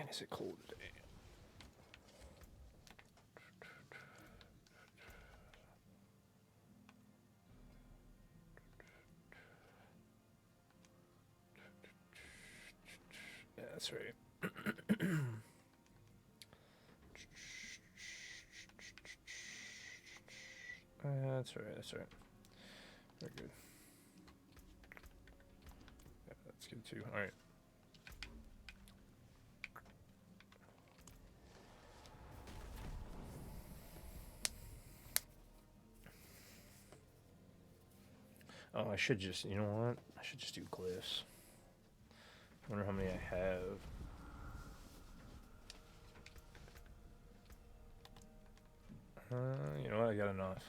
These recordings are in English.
Man, is it cold today? Yeah, that's right. That's right, that's right. Very good. Yeah, that's good too. Alright. Oh, I should just, you know what? I should just do glyphs. I wonder how many I have. You know what? I got enough.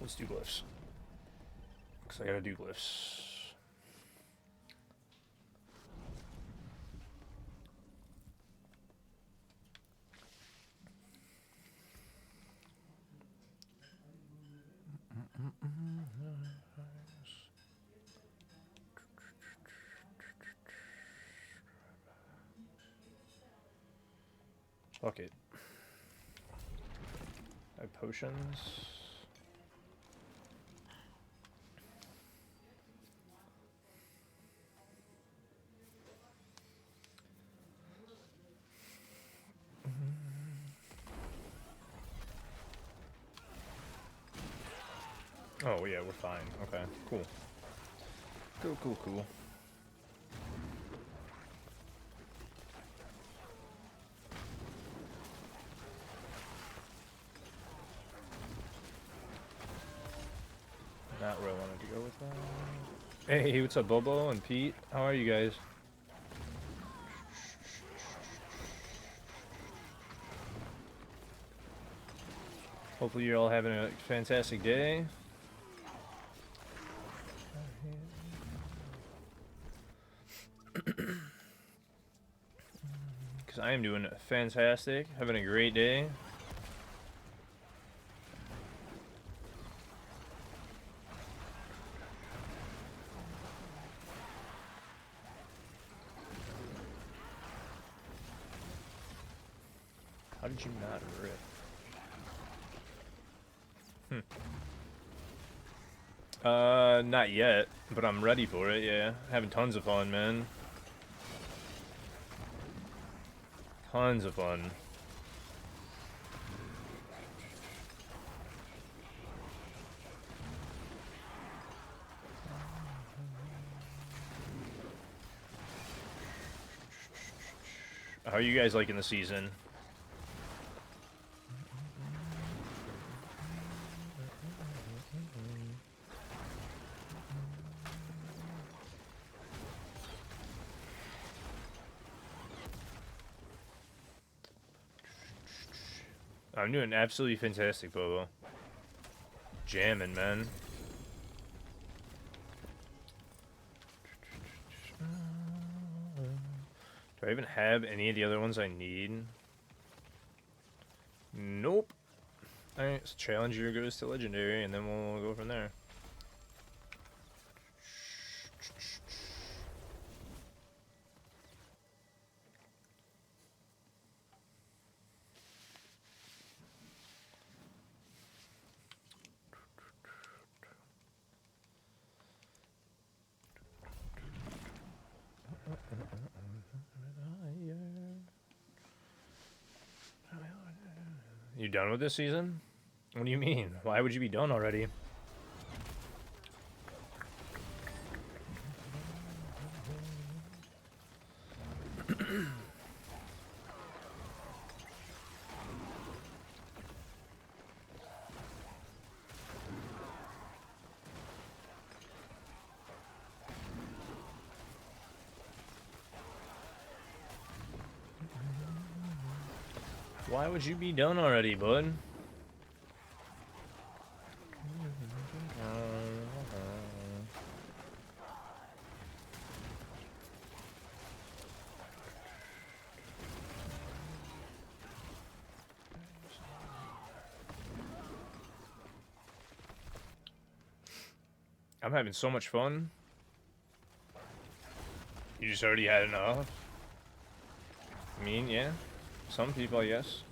Let's do glyphs. Because I gotta do glyphs. Fuck it. I have potions. Oh, yeah, we're fine. Okay, cool. Cool. Not where I wanted to go with that. Hey, what's up, Bobo and Pete? How are you guys? Hopefully you're all having a fantastic day. Because I am doing fantastic, having a great day. How did you not rip? Not yet, but I'm ready for it, yeah. Having tons of fun, man. Tons of fun. How are you guys liking the season? I'm doing absolutely fantastic, Bobo. Jamming, man. Do I even have any of the other ones I need? Nope. Alright, so Challenger goes to Legendary, and then we'll go from there. You done with this season? What do you mean? Why would you be done already? Why would you be done already, bud? I'm having so much fun. You just already had enough? I mean, yeah. Some people, yes.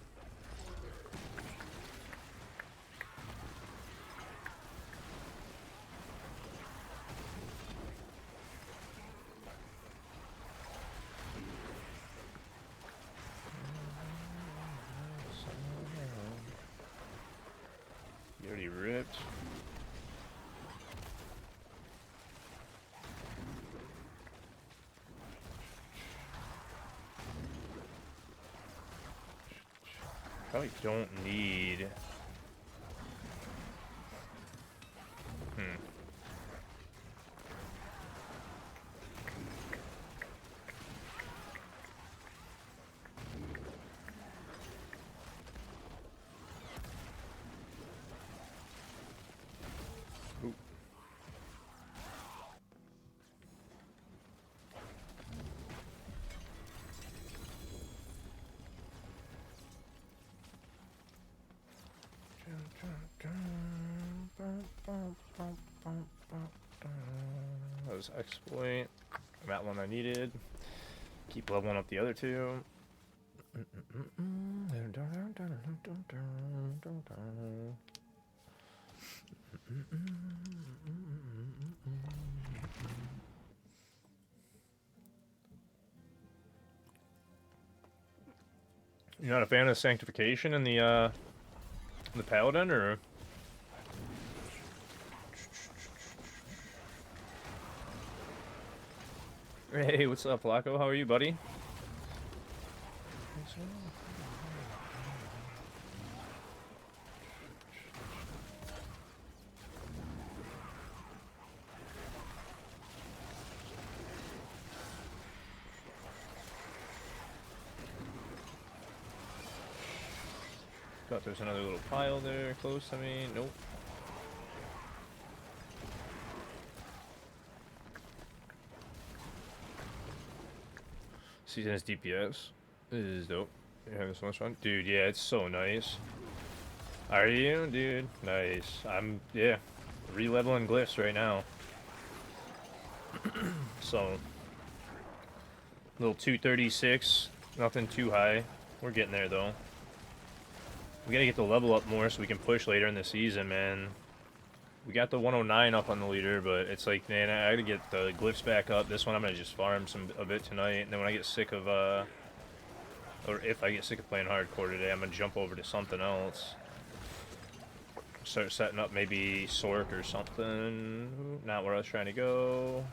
You already ripped. Probably don't need... Ooh. That was exploit. That one I needed. Keep leveling up the other two. You're not a fan of sanctification in the Paladin, or? Hey, what's up, Flacco? How are you, buddy? Thought there's another little pile there close to me. Nope. Season is DPS. This is dope. You're having so much fun? Dude, yeah, it's so nice. Are you? Dude, nice. I'm, yeah, re-leveling glyphs right now. So, little 236, nothing too high. We're getting there, though. We gotta get the level up more so we can push later in the season, man. We got the 109 up on the leader, but it's like, man, I gotta get the glyphs back up. This one I'm gonna just farm a bit tonight, and then when I get sick of, or if I get sick of playing hardcore today, I'm gonna jump over to something else. Start setting up maybe Sork or something. Not where I was trying to go.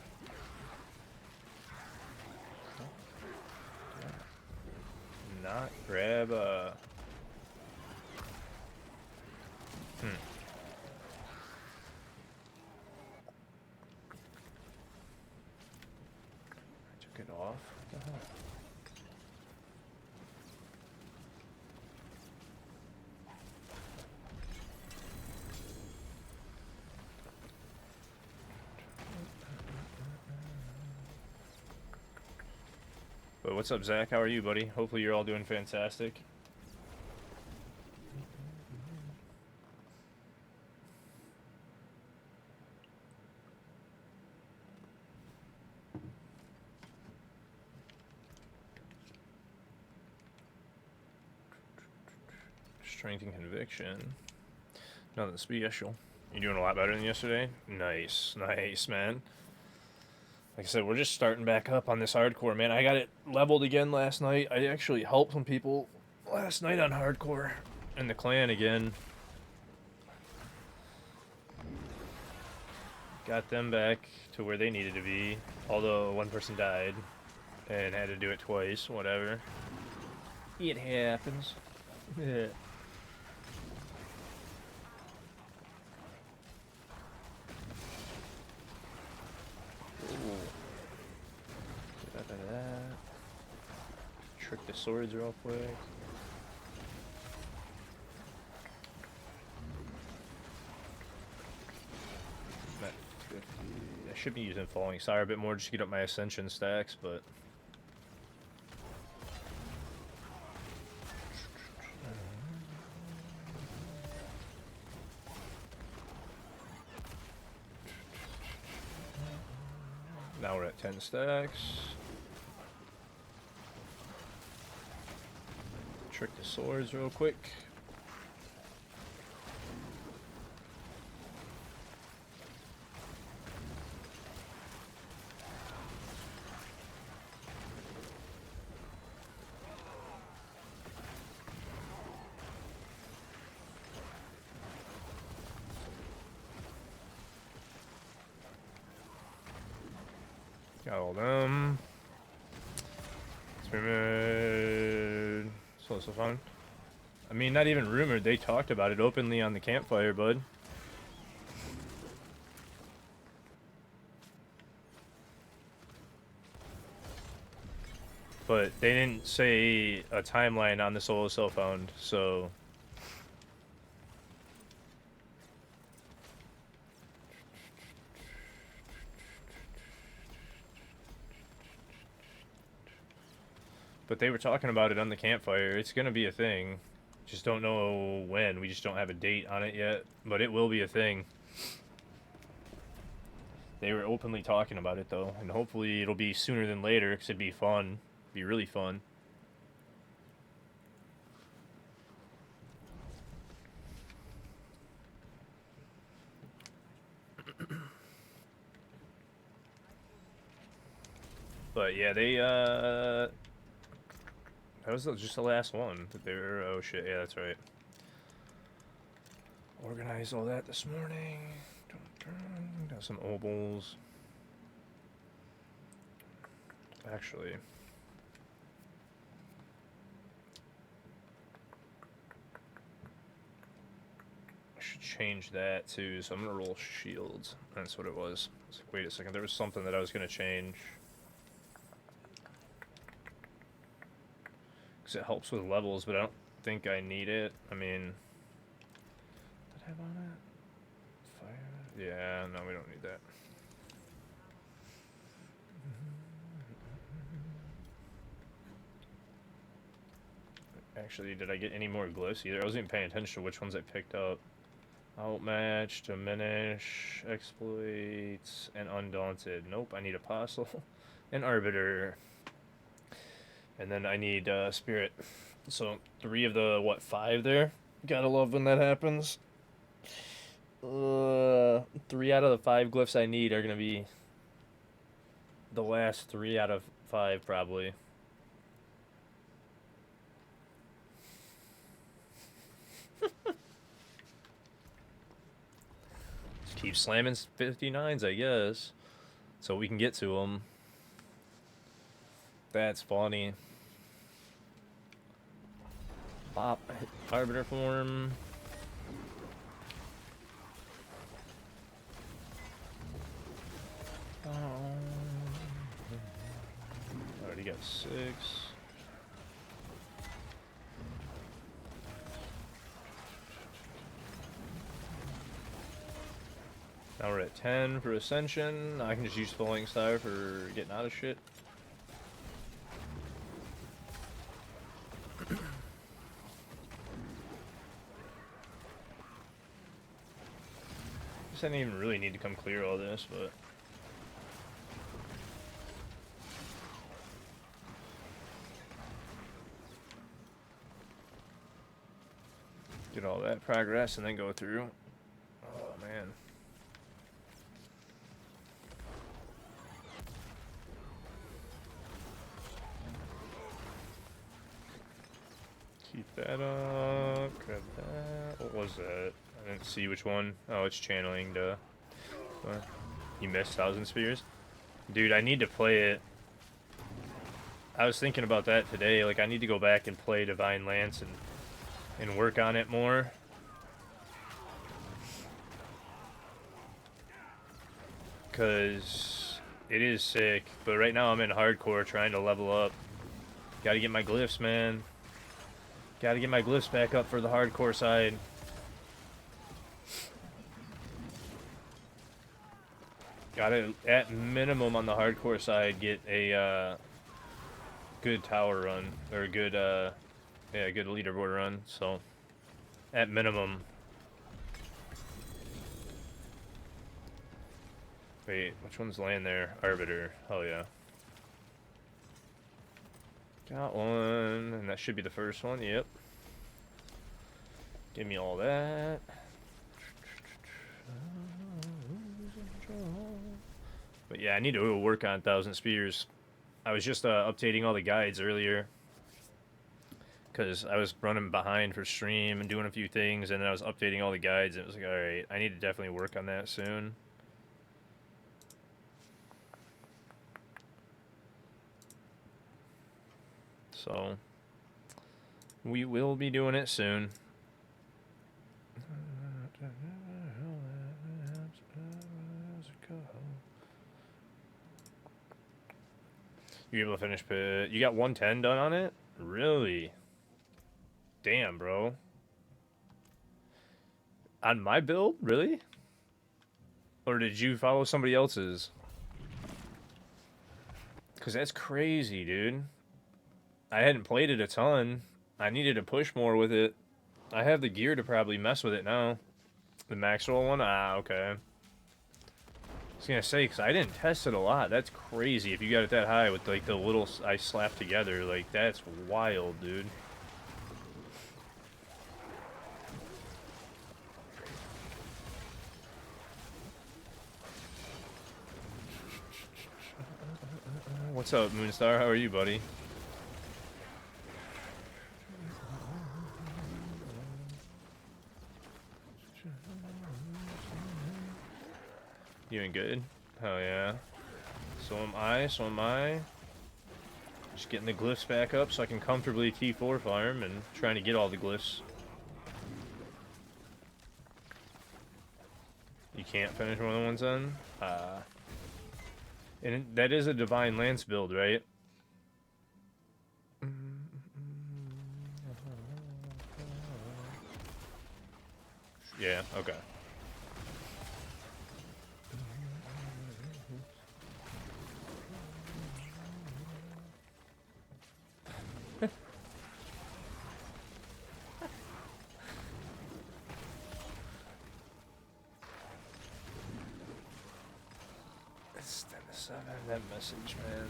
Not grab a... I took it off. What the hell? But what's up, Zach? How are you, buddy? Hopefully you're all doing fantastic. Strength and conviction. Nothing special. You doing a lot better than yesterday? Nice, nice, man. Like I said, we're just starting back up on this hardcore, man. I got it leveled again last night. I actually helped some people last night on hardcore in the clan again. Got them back to where they needed to be, although one person died and had to do it twice, whatever. It happens. Yeah. Get out of that. Trick the swords real quick. I should be using Falling Sire a bit more just to get up my Ascension stacks, but... Now we're at 10 stacks. Trick the swords real quick. Got all them. It's rumored. So fun. I mean, not even rumored. They talked about it openly on the campfire, bud. But they didn't say a timeline on the solo self-found, so... But they were talking about it on the campfire. It's gonna be a thing. Just don't know when. We just don't have a date on it yet. But it will be a thing. They were openly talking about it, though. And hopefully it'll be sooner than later, because it'd be fun. It'd be really fun. But yeah, they, that was just the last one. That they were, oh shit, yeah, that's right. Organized all that this morning. Got some obols. Actually, I should change that too, so I'm gonna roll shields. That's what it was. Wait a second, there was something that I was gonna change. Because it helps with levels, but I don't think I need it. I mean, did I have on it? Fire? Yeah, no, we don't need that. Actually, did I get any more glyphs either? I wasn't even paying attention to which ones I picked up. Outmatch, Diminish, Exploits, and Undaunted. Nope, I need Apostle and Arbiter. And then I need Spirit. So 3 of the, what, 5 there? Gotta love when that happens. 3 out of the 5 glyphs I need are gonna be the last 3 out of 5, probably. Just keep slamming 59s, I guess. So we can get to them. That's funny. Pop, Arbiter form. Already got 6. Now we're at 10 for Ascension. I can just use Falling Star for getting out of shit. I didn't even really need to come clear all this, but get all that progress and then go through. Oh man. Keep that up, grab that. What was that? I didn't see which one. Oh, it's channeling to... You missed 1,000 Spheres? Dude, I need to play it. I was thinking about that today. Like, I need to go back and play Divine Lance and work on it more. Because it is sick. But right now I'm in hardcore trying to level up. Gotta get my glyphs, man. Gotta get my glyphs back up for the hardcore side. Gotta, at minimum on the hardcore side, get a good tower run. Or a good, yeah, good leaderboard run. So, at minimum. Wait, which one's laying there? Arbiter. Oh, yeah. Got one, and that should be the first one. Yep. Give me all that. But yeah, I need to work on 1,000 Spears. I was just updating all the guides earlier because I was running behind for stream and doing a few things, and then I was updating all the guides, and it was like, alright, I need to definitely work on that soon. So, we will be doing it soon. You're able to finish pit. You got 110 done on it? Really? Damn, bro. On my build? Really? Or did you follow somebody else's? Because that's crazy, dude. I hadn't played it a ton. I needed to push more with it. I have the gear to probably mess with it now. The Maxwell one? Ah, okay. I was gonna say, because I didn't test it a lot. That's crazy if you got it that high with, like, the little I slapped together. Like, that's wild, dude. What's up, Moonstar? How are you, buddy? You doing good? Hell yeah. So am I, so am I. Just getting the glyphs back up so I can comfortably T4 farm and trying to get all the glyphs. You can't finish one of the ones then? And that is a Divine Lance build, right? Yeah, okay. It's 10-7, that message, man.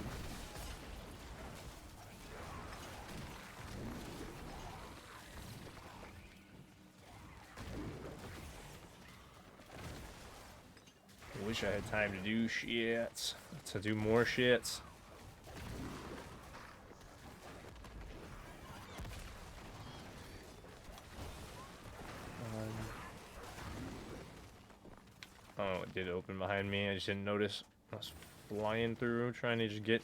I wish I had time to do shit. To do more shits. Oh, it did open behind me. I just didn't notice. I was flying through, trying to just get...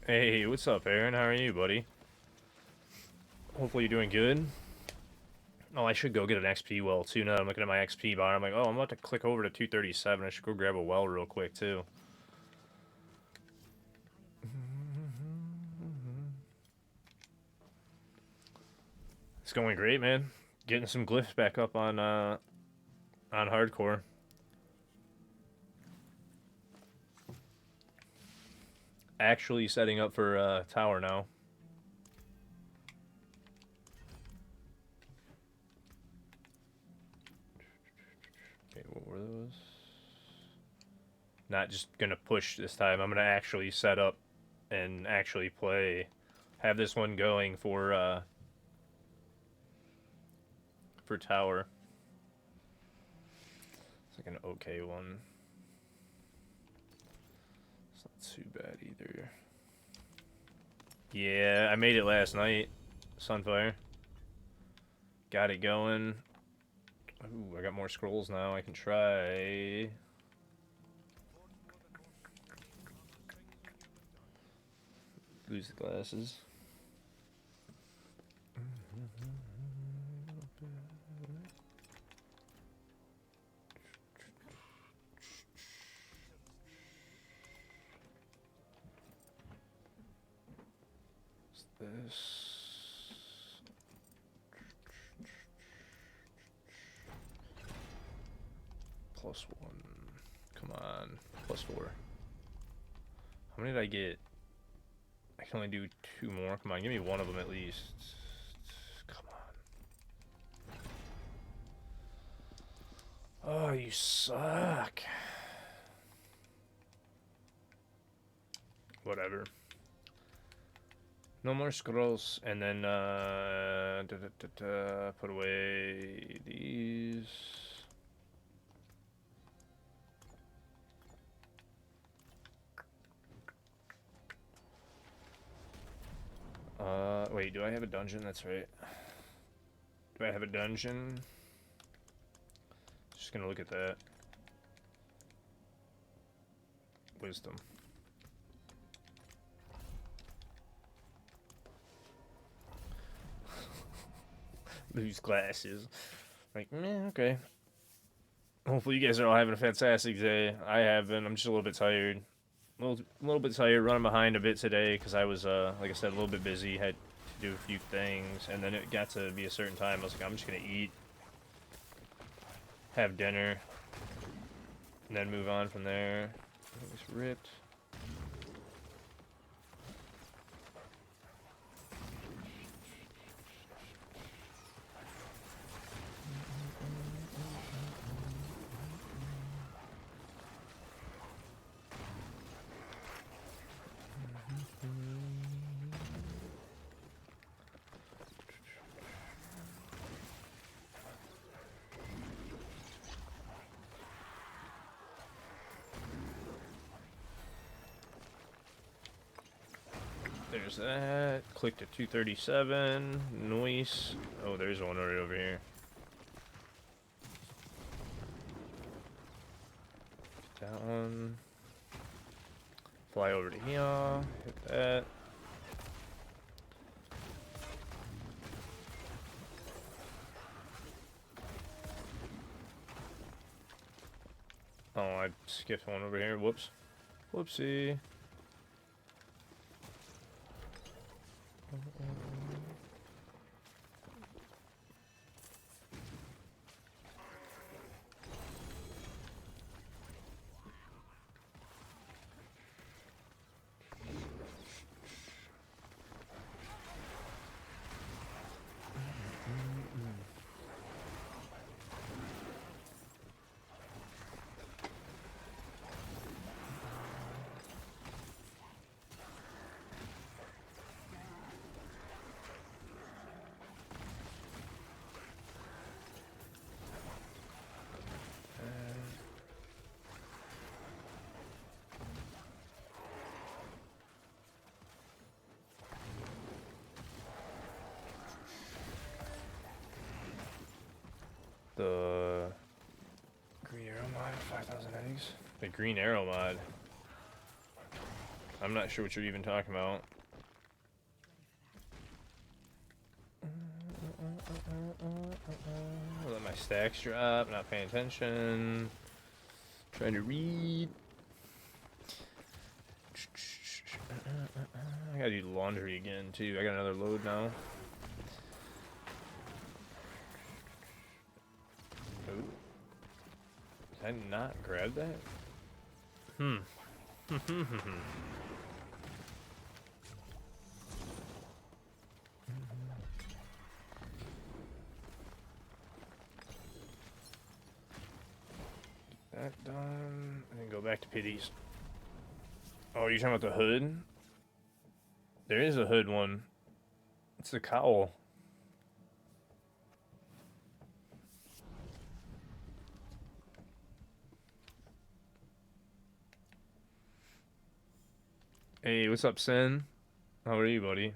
Hey, what's up, Aaron? How are you, buddy? Hopefully you're doing good. Oh, I should go get an XP well, too, now that I'm looking at my XP bar. I'm like, oh, I'm about to click over to 237. I should go grab a well real quick, too. It's going great, man. Getting some glyphs back up on hardcore. Actually setting up for tower now. Okay, what were those? Not just gonna push this time. I'm gonna actually set up and actually play. Have this one going for tower. It's like an okay one. It's not too bad either. Yeah, I made it last night. Sunfire. Got it going. Ooh, I got more scrolls now. I can try. Lose the glasses. This. +1. Come on. +4. How many did I get? I can only do 2 more. Come on, give me one of them at least. Come on. Oh, you suck. Whatever. No more scrolls, and then put away these. Wait, do I have a dungeon? That's right. Do I have a dungeon? Just gonna look at that. Wisdom. Lose glasses. Like, meh, okay. Hopefully you guys are all having a fantastic day. I have been. I'm just a little bit tired. A little bit tired, running behind a bit today because I was, like I said, a little bit busy. Had to do a few things, and then it got to be a certain time. I was like, I'm just gonna eat, have dinner, and then move on from there. It's ripped. There's that. Click to 237. Noise. Oh, there's one right over here. Get that one. Fly over to here. Hit that. Oh, I skipped one over here. Whoops. Whoopsie. The green arrow mod, 5,000 eggs. The green arrow mod. I'm not sure what you're even talking about. Let my stacks drop, not paying attention. Trying to read. I gotta do laundry again, too. I got another load now. Ooh. Did I not grab that? That done. And then go back to Pities. Oh, you're talking about the hood? There is a hood one. It's the cowl. Hey, what's up, Sin? How are you, buddy?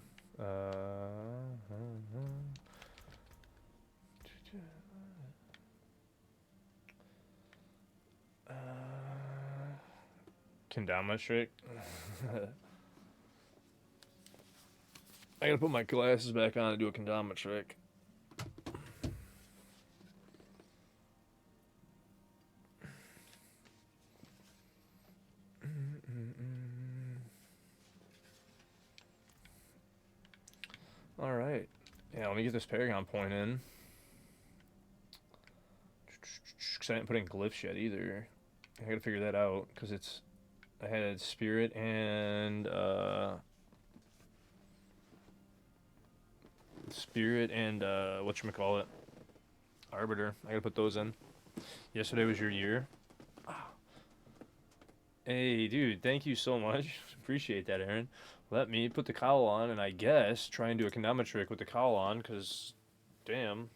Kendama trick. I gotta put my glasses back on to do a kendama trick. Alright. Yeah, let me get this Paragon point in. Because I didn't put in glyphs yet either. I gotta figure that out, because it's... I had spirit and, Spirit and whatchamacallit? Arbiter. I gotta put those in. Yesterday was your year. Hey, dude, thank you so much. Appreciate that, Aaron. Let me put the cowl on and I guess try and do a kendama trick with the cowl on, because, damn.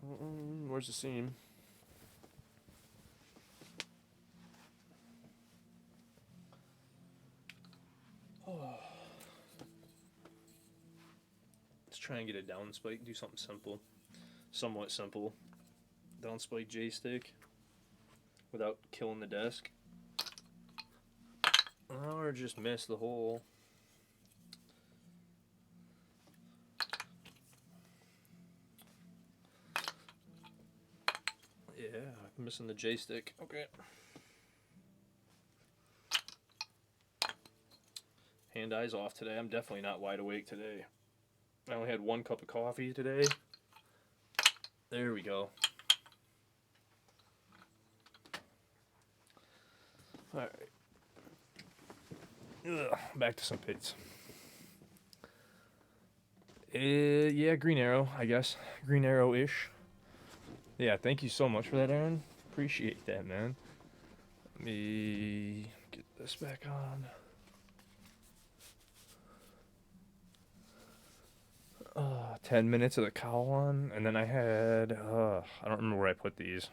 Where's the seam? Let's try and get a down spike, do something simple. Somewhat simple. Down spike J-stick without killing the desk. Or just miss the hole. Yeah, I'm missing the J-stick. Okay. Hand-eyes off today. I'm definitely not wide awake today. I only had 1 cup of coffee today. There we go. Alright. Back to some pits. Yeah, Green Arrow, I guess. Green Arrow-ish. Yeah, thank you so much for that, Aaron. Appreciate that, man. Let me get this back on. 10 minutes of the cowl on, and then I had, I don't remember where I put these.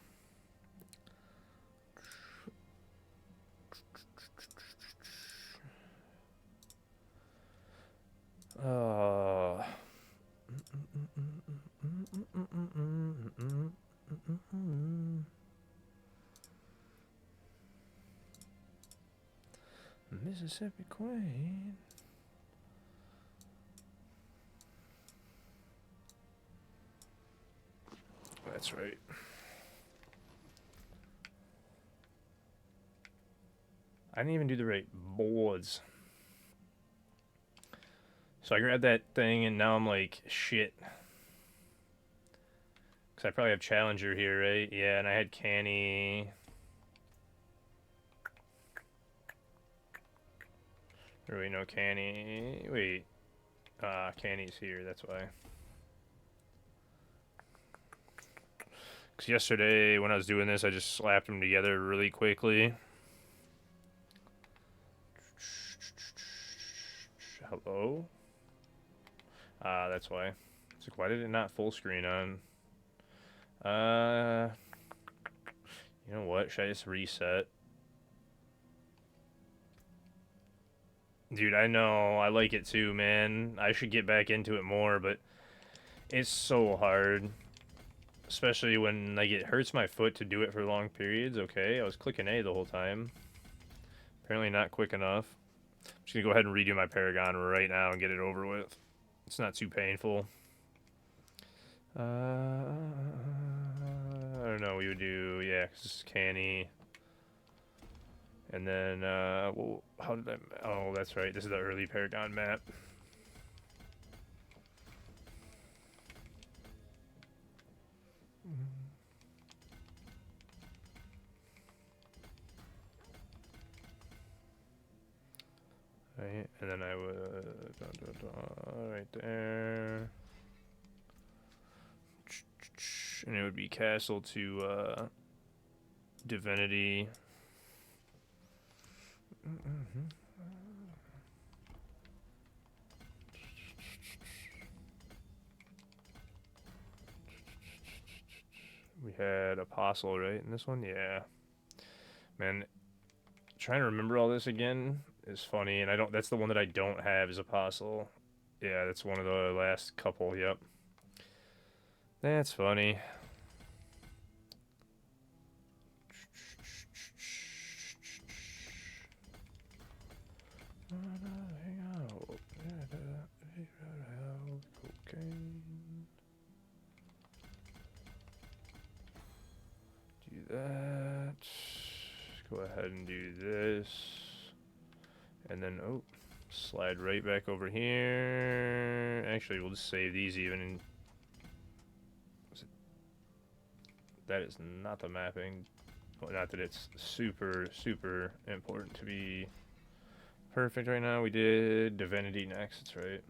Mississippi Queen. That's right. I didn't even do the right boards. So I grabbed that thing and now I'm like, shit. Because I probably have Challenger here, right? Yeah, and I had Canny. Or wait, no, Canny. Wait. Canny's here, that's why. Because yesterday, when I was doing this, I just slapped them together really quickly. Hello? That's why. It's like, why did it not full screen on? You know what? Should I just reset? Dude, I know. I like it too, man. I should get back into it more, but it's so hard. Especially when, like, it hurts my foot to do it for long periods. Okay, I was clicking A the whole time. Apparently not quick enough. I'm just gonna go ahead and redo my Paragon right now and get it over with. It's not too painful. I don't know. We would do, yeah, because this is Canny. And then, well, how did I... Oh, that's right. This is the early Paragon map. Right, and then I would... right there. And it would be Castle to, Divinity. We had Apostle, right, in this one? Yeah. Man, trying to remember all this again is funny, and I don't... That's the one that I don't have is Apostle. Yeah, that's one of the last couple, yep. That's funny. Do that. Go ahead and do this. And then, oh, slide right back over here. Actually, we'll just save these even. That is not the mapping. Well, not that it's super, super important to be perfect right now. We did Divinity next, that's right.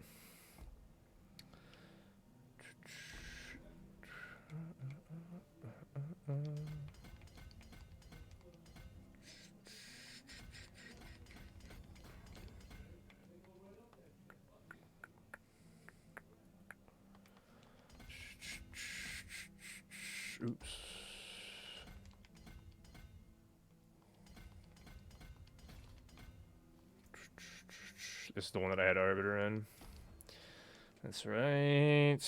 Oops. This is the one that I had Arbiter in. That's right.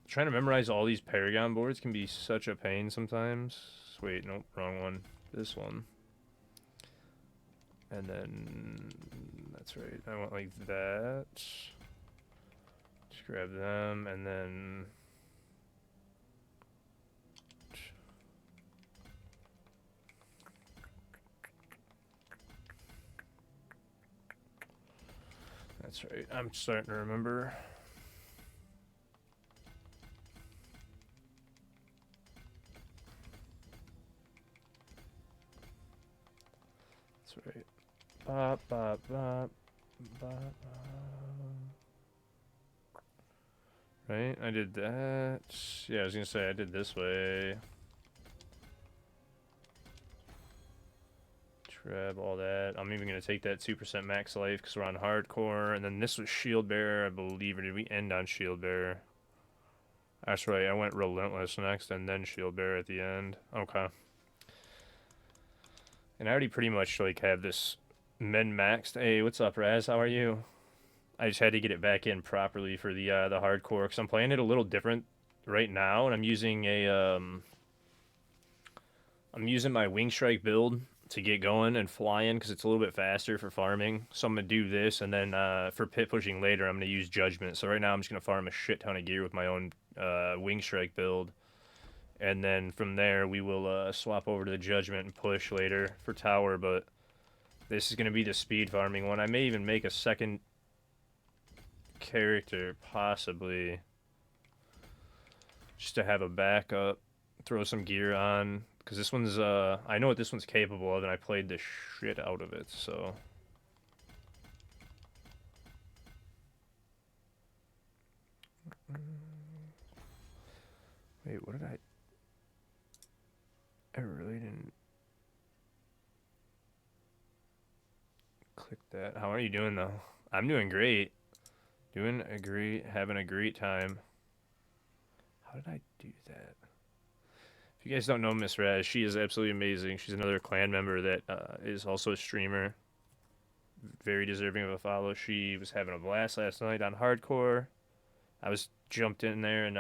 Trying to memorize all these Paragon boards can be such a pain sometimes. Wait, nope, wrong one. This one. And then, that's right. I want like that. Just grab them, and then... That's right. I'm starting to remember. That's right. Bop, bop, bop, bop, bop. Right? I did that. Yeah, I was gonna say I did this way. Grab all that. I'm even going to take that 2% max life because we're on hardcore. And then this was Shield Bearer, I believe. Or did we end on Shield Bearer? That's right. I went Relentless next and then Shield Bearer at the end. Okay. And I already pretty much like have this min-maxed. Hey, what's up, Raz? How are you? I just had to get it back in properly for the hardcore because I'm playing it a little different right now. And I'm using I'm using my Wing Strike build to get going and flying because it's a little bit faster for farming. So I'm going to do this, and then for pit pushing later, I'm going to use Judgment. So right now I'm just going to farm a shit ton of gear with my own Wing Strike build. And then from there, we will swap over to the Judgment and push later for tower, but this is going to be the speed farming one. I may even make a second character, possibly, just to have a backup, throw some gear on. Because this one's, I know what this one's capable of, and I played the shit out of it, so. Wait, what did I really didn't click that. How are you doing, though? I'm doing great. Having a great time. How did I do that? If you guys don't know Miss Raz, she is absolutely amazing. She's another clan member that is also a streamer. Very deserving of a follow. She was having a blast last night on hardcore. I was jumped in there and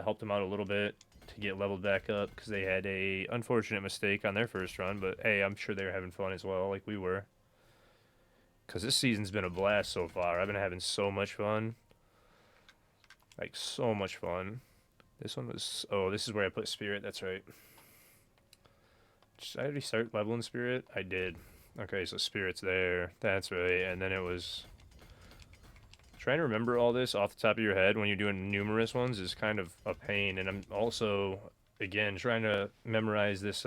helped them out a little bit to get leveled back up because they had a unfortunate mistake on their first run. But hey, I'm sure they were having fun as well, like we were. Because this season's been a blast so far. I've been having so much fun. Like, so much fun. This one was... Oh, this is where I put Spirit. That's right. Did I already start leveling Spirit? I did. Okay, so Spirit's there. That's right. And then it was... Trying to remember all this off the top of your head when you're doing numerous ones is kind of a pain. And I'm also, again, trying to memorize this...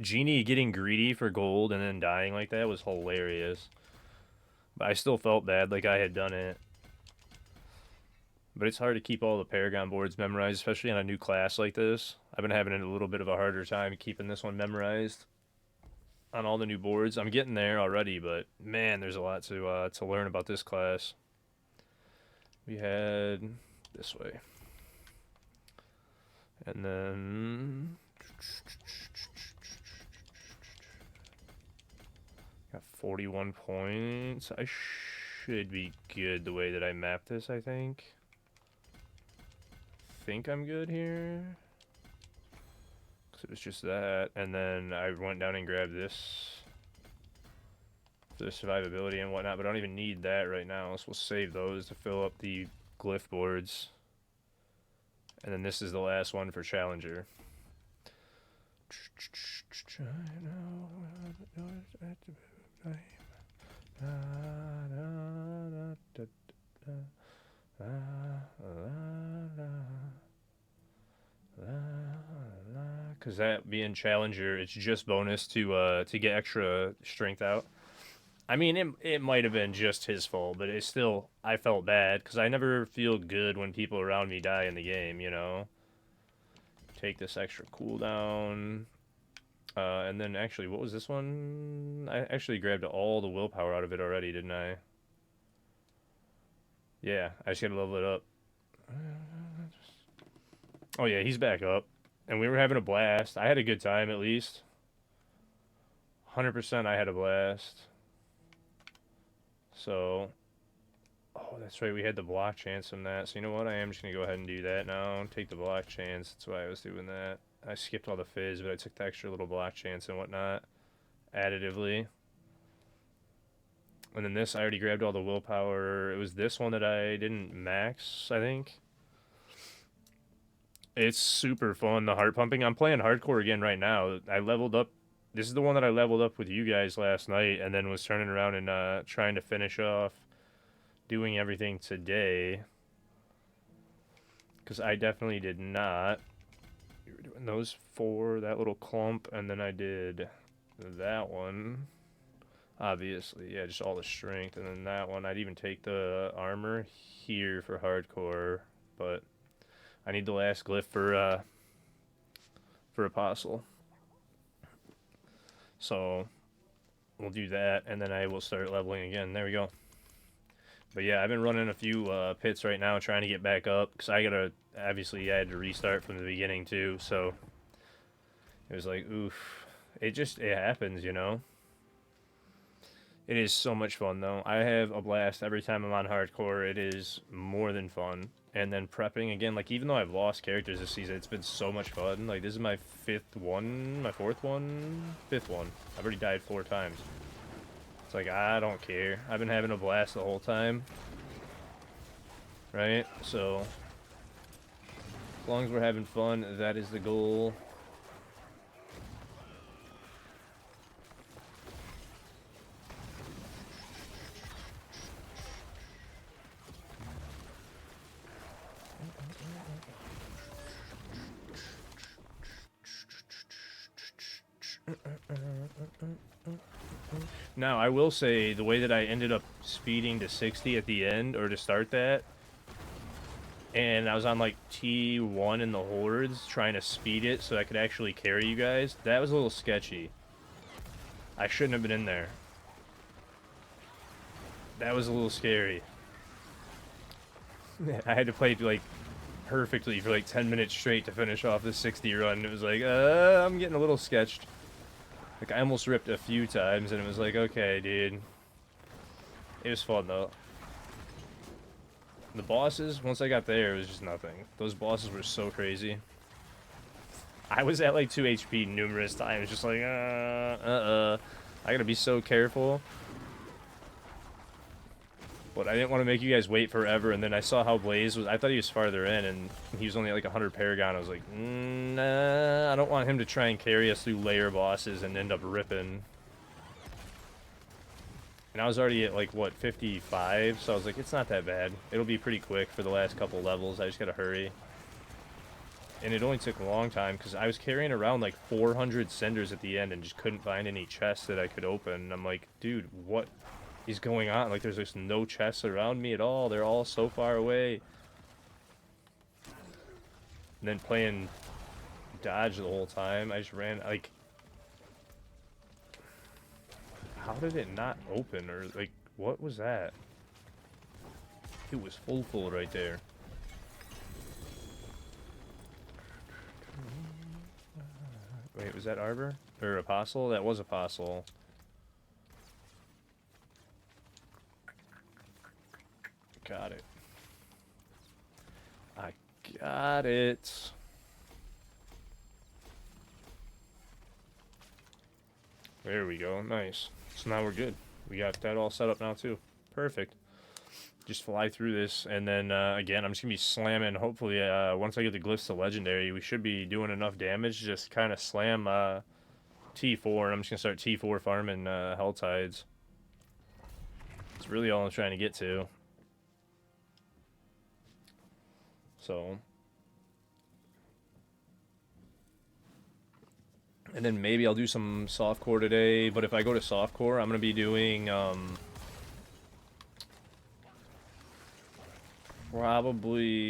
Genie getting greedy for gold and then dying like that was hilarious. But I still felt bad like I had done it. But it's hard to keep all the Paragon boards memorized, especially on a new class like this. I've been having a little bit of a harder time keeping this one memorized on all the new boards. I'm getting there already, but man, there's a lot to learn about this class. We had this way. And then... Got 41 points. I should be good the way that I mapped this, I think. I'm good here. Because it was just that. And then I went down and grabbed this for the survivability and whatnot, but I don't even need that right now, so we'll save those to fill up the glyph boards. And then this is the last one for Challenger. Because that being Challenger, it's just bonus to get extra strength out. I mean, it might have been just his fault, but it's still, I felt bad because I never feel good when people around me die in the game, you know? take this extra cooldown. And then actually, what was this one? I actually grabbed all the willpower out of it already, didn't I? Yeah, I just gotta level it up. Oh yeah, he's back up. And we were having a blast. I had a good time, at least. 100% I had a blast. So... Oh, that's right, we had the block chance on that. So you know what, I am just gonna go ahead and do that now. Take the block chance, that's why I was doing that. I skipped all the fizz, but I took the extra little block chance and whatnot. Additively. And then this, I already grabbed all the willpower. It was this one that I didn't max, I think. It's super fun, the heart pumping. I'm playing hardcore again right now. I leveled up. This is the one that I leveled up with you guys last night and then was turning around and trying to finish off doing everything today. Because I definitely did not. We were doing those 4, that little clump, and then I did that one. Obviously, yeah, just all the strength. And then that one, I'd even take the armor here for hardcore, but I need the last glyph for Apostle. So we'll do that, and then I will start leveling again. There we go. But yeah, I've been running a few pits right now, trying to get back up, because obviously I had to restart from the beginning too, so it was like, oof. It happens, you know? It is so much fun, though. I have a blast every time I'm on hardcore. It is more than fun. And then prepping again, like, even though I've lost characters this season, it's been so much fun. Like, this is my 5th one, my 4th one? 5th one. I've already died 4 times. It's like, I don't care. I've been having a blast the whole time. Right? So, as long as we're having fun, that is the goal. Now, I will say, the way that I ended up speeding to 60 at the end, or to start that, and I was on, like, T1 in the hordes, trying to speed it so I could actually carry you guys, that was a little sketchy. I shouldn't have been in there. That was a little scary. I had to play, like, perfectly for, like, 10 minutes straight to finish off this 60 run. It was like, I'm getting a little sketched. Like, I almost ripped a few times, and it was like, okay, dude. It was fun, though. The bosses, once I got there, it was just nothing. Those bosses were so crazy. I was at, like, 2 HP numerous times, just like, I gotta be so careful. But I didn't want to make you guys wait forever, and then I saw how Blaze was. I thought he was farther in, and he was only at like 100 Paragon. I was like, nah, I don't want him to try and carry us through layer bosses and end up ripping. And I was already at like, what, 55? So I was like, it's not that bad. It'll be pretty quick for the last couple levels. I just gotta hurry. And it only took a long time, because I was carrying around like 400 cinders at the end and just couldn't find any chests that I could open. And I'm like, dude, what is going on? Like, there's just no chests around me at all. They're all so far away. And then playing dodge the whole time. I just ran, like... How did it not open? Or, like, what was that? It was full right there. Wait, was that Arbor? Or Apostle? That was Apostle. Got it. I got it. There we go. Nice. So now we're good. We got that all set up now too. Perfect. Just fly through this, and then again, I'm just gonna be slamming. Hopefully, once I get the glyphs to legendary, we should be doing enough damage. Just kind of slam T4, and I'm just gonna start T4 farming Hell Tides. It's really all I'm trying to get to. So, and then maybe I'll do some softcore today. But if I go to softcore, I'm gonna be doing probably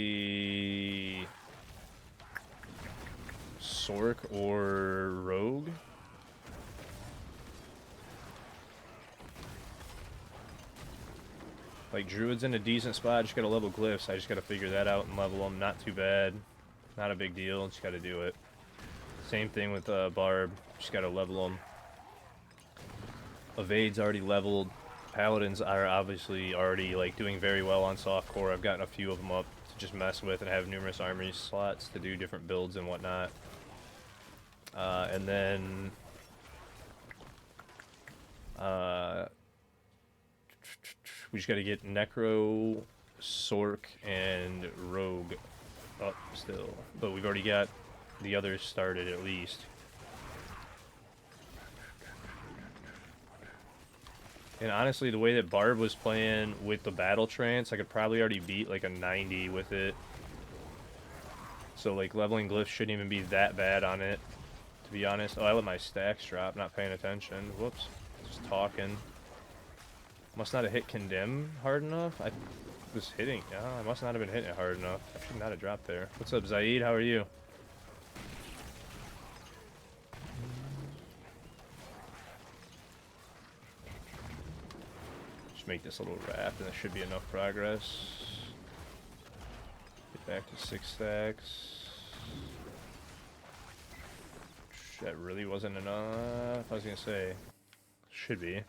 Sork or Rogue. Like, Druid's in a decent spot. Just gotta level Glyphs. I just gotta figure that out and level them. Not too bad. Not a big deal. Just gotta do it. Same thing with Barb. Just gotta level them. Evade's already leveled. Paladins are obviously already like doing very well on softcore. I've gotten a few of them up to just mess with and have numerous armory slots to do different builds and whatnot. And then we just got to get Necro, Sork, and Rogue up still. But we've already got the others started at least. And honestly, the way that Barb was playing with the Battle Trance, I could probably already beat like a 90 with it. So like leveling Glyphs shouldn't even be that bad on it, to be honest. Oh, I let my stacks drop, not paying attention. Whoops, just talking. Must not have hit Condemn hard enough. I was hitting, yeah, I must not have been hitting it hard enough. I should not have dropped there. What's up, Zaid? How are you? Make this little raft and there should be enough progress. Get back to 6 stacks. That really wasn't enough. I was gonna say, should be.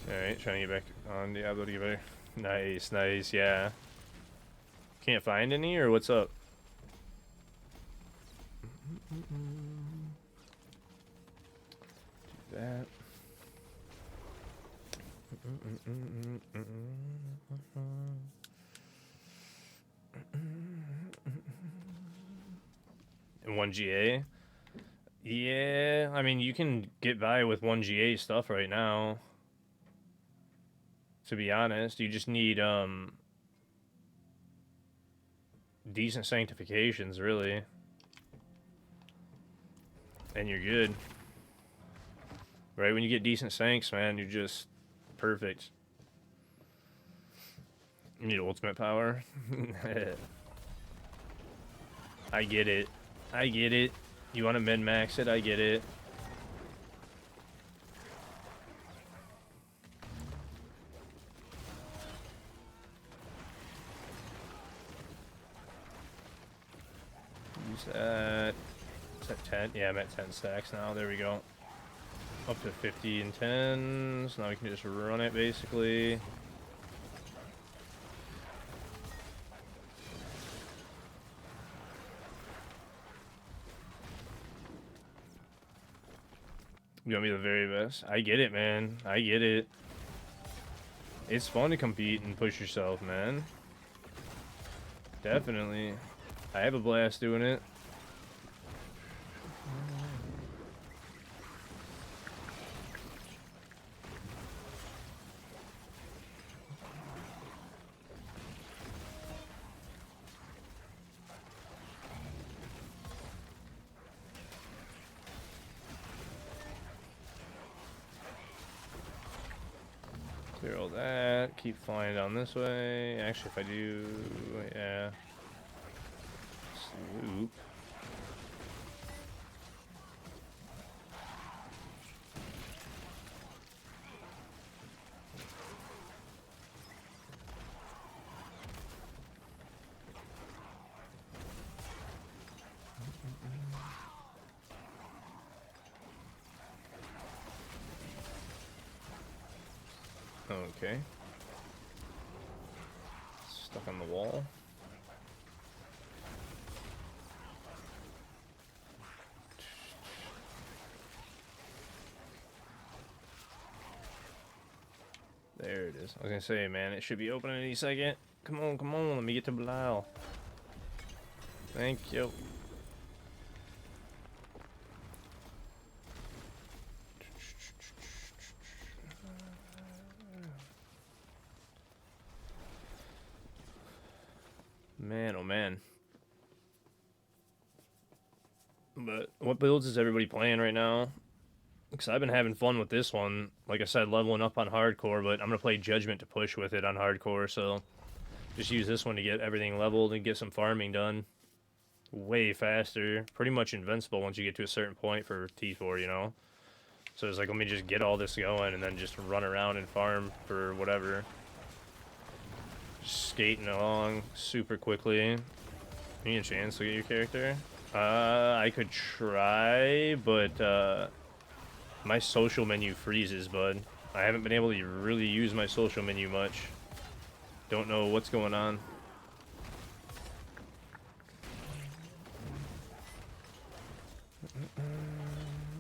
Alright, trying to get back on Diablo to get better. Nice, nice, yeah. Can't find any, or what's up? Do that. And 1 GA? Yeah, I mean, you can get by with 1 GA stuff right now. To be honest, you just need decent sanctifications, really. And you're good. Right, when you get decent sanks, man, you're just perfect. You need ultimate power. I get it. I get it. You want to min-max it, I get it. Use that. Is that 10? Yeah, I'm at 10 stacks now. There we go. Up to 50 and 10s. Now we can just run it, basically. You want me the very best? I get it, man. I get it. It's fun to compete and push yourself, man. Definitely. I have a blast doing it. Clear all that. Keep flying down this way. Actually, if I do, yeah. Swoop. Okay. Stuck on the wall. There it is. I was gonna say, man, it should be open any second. Come on, come on, let me get to Belial. Thank you. Man, oh man. But what builds is everybody playing right now? Because I've been having fun with this one. Like I said, leveling up on hardcore, but I'm going to play Judgment to push with it on hardcore, so just use this one to get everything leveled and get some farming done. Way faster. Pretty much invincible once you get to a certain point for T4, you know? So it's like, let me just get all this going and then just run around and farm for whatever. Just skating along super quickly. Need a chance to get your character? I could try, but my social menu freezes, bud. I haven't been able to really use my social menu much. Don't know what's going on.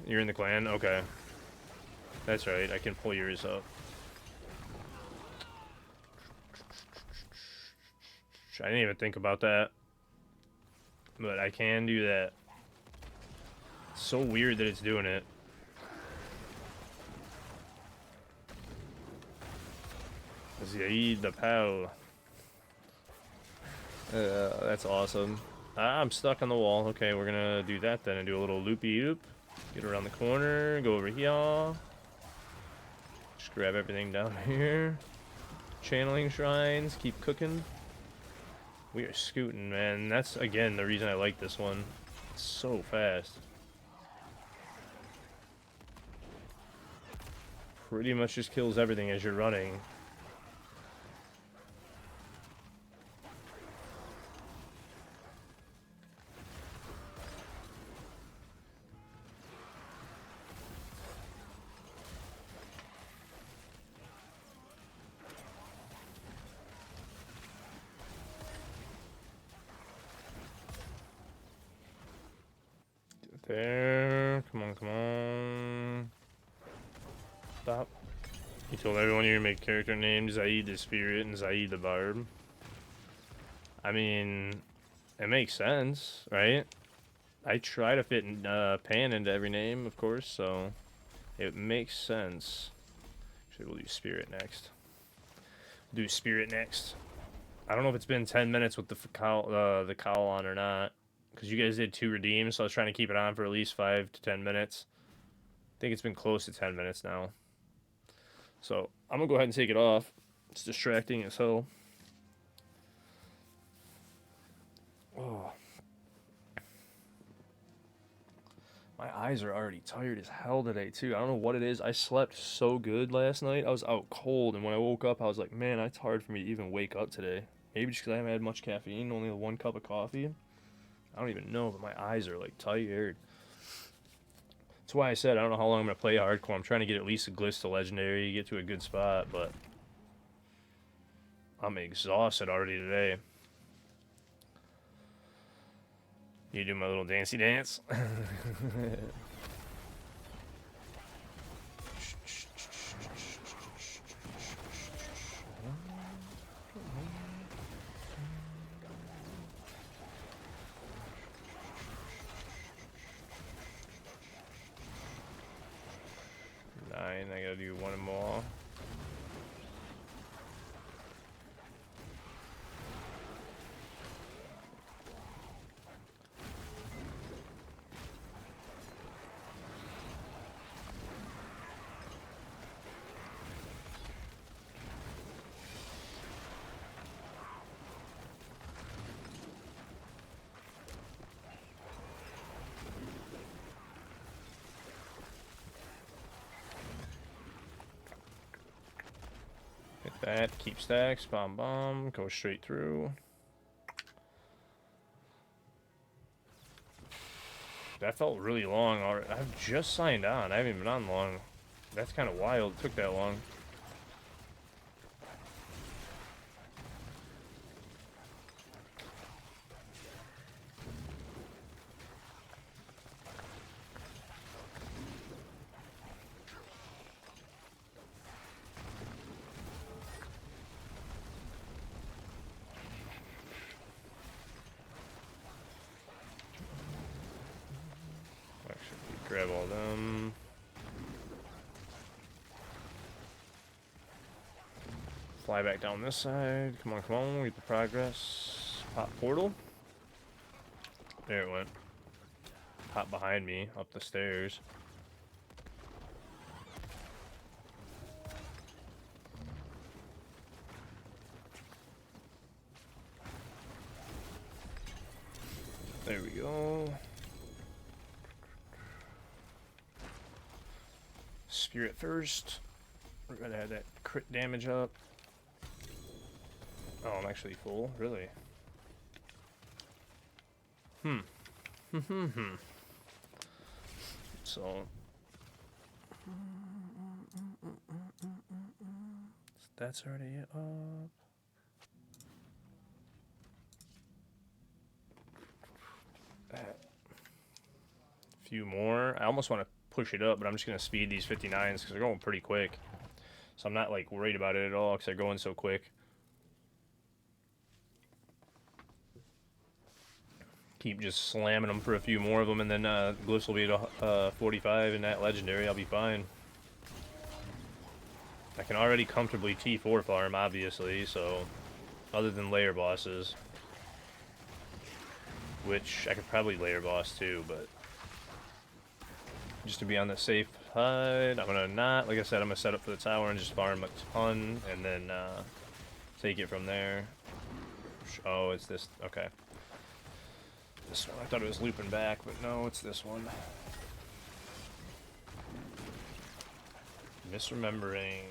You're in the clan? Okay. That's right, I can pull yours up. I didn't even think about that. But I can do that. It's so weird that it's doing it. Zaid the Pal. That's awesome. I'm stuck on the wall. Okay, we're gonna do that then and do a little loopy-loop. Get around the corner, go over here. Just grab everything down here. Channeling shrines, keep cooking. We are scooting, man. That's, again, the reason I like this one. It's so fast. Pretty much just kills everything as you're running. There. Come on, come on. Stop. You told everyone you're gonna make character names Zaid the Spirit and Zaid the Barb. I mean, it makes sense, right? I try to fit Pan into every name, of course, so it makes sense. Actually, we'll do Spirit next. Do Spirit next. I don't know if it's been 10 minutes with the cowl on or not. Because you guys did 2 redeems, so I was trying to keep it on for at least 5 to 10 minutes. I think it's been close to 10 minutes now. So, I'm going to go ahead and take it off. It's distracting as hell. Oh. My eyes are already tired as hell today, too. I don't know what it is. I slept so good last night. I was out cold, and when I woke up, I was like, man, it's hard for me to even wake up today. Maybe just because I haven't had much caffeine, only 1 cup of coffee. I don't even know, but my eyes are, like, tired. That's why I said I don't know how long I'm going to play hardcore. I'm trying to get at least a Gliss to Legendary, get to a good spot, but I'm exhausted already today. You do my little dancey dance? I gotta do 1 more. That, keep stacks, bomb bomb, go straight through. That felt really long already. I've just signed on. I haven't been on long. That's kind of wild. It took that long. Grab all them. Fly back down this side. Come on, come on. Get the progress. Pop portal. There it went. Hop behind me up the stairs. There we go. Spirit first. We're gonna have that crit damage up. Oh, I'm actually full? Really? So... that's already up. A few more. I almost want to push it up, but I'm just going to speed these 59s because they're going pretty quick. So I'm not like worried about it at all because they're going so quick. Keep just slamming them for a few more of them, and then glyphs will be at 45 in that legendary. I'll be fine. I can already comfortably T4 farm, obviously, so other than layer bosses, which I could probably layer boss too, but just to be on the safe side, I'm gonna not, like I said, I'm gonna set up for the tower and just farm a ton, and then take it from there. Oh, it's this, okay. This one, I thought it was looping back, but no, it's this one. Misremembering.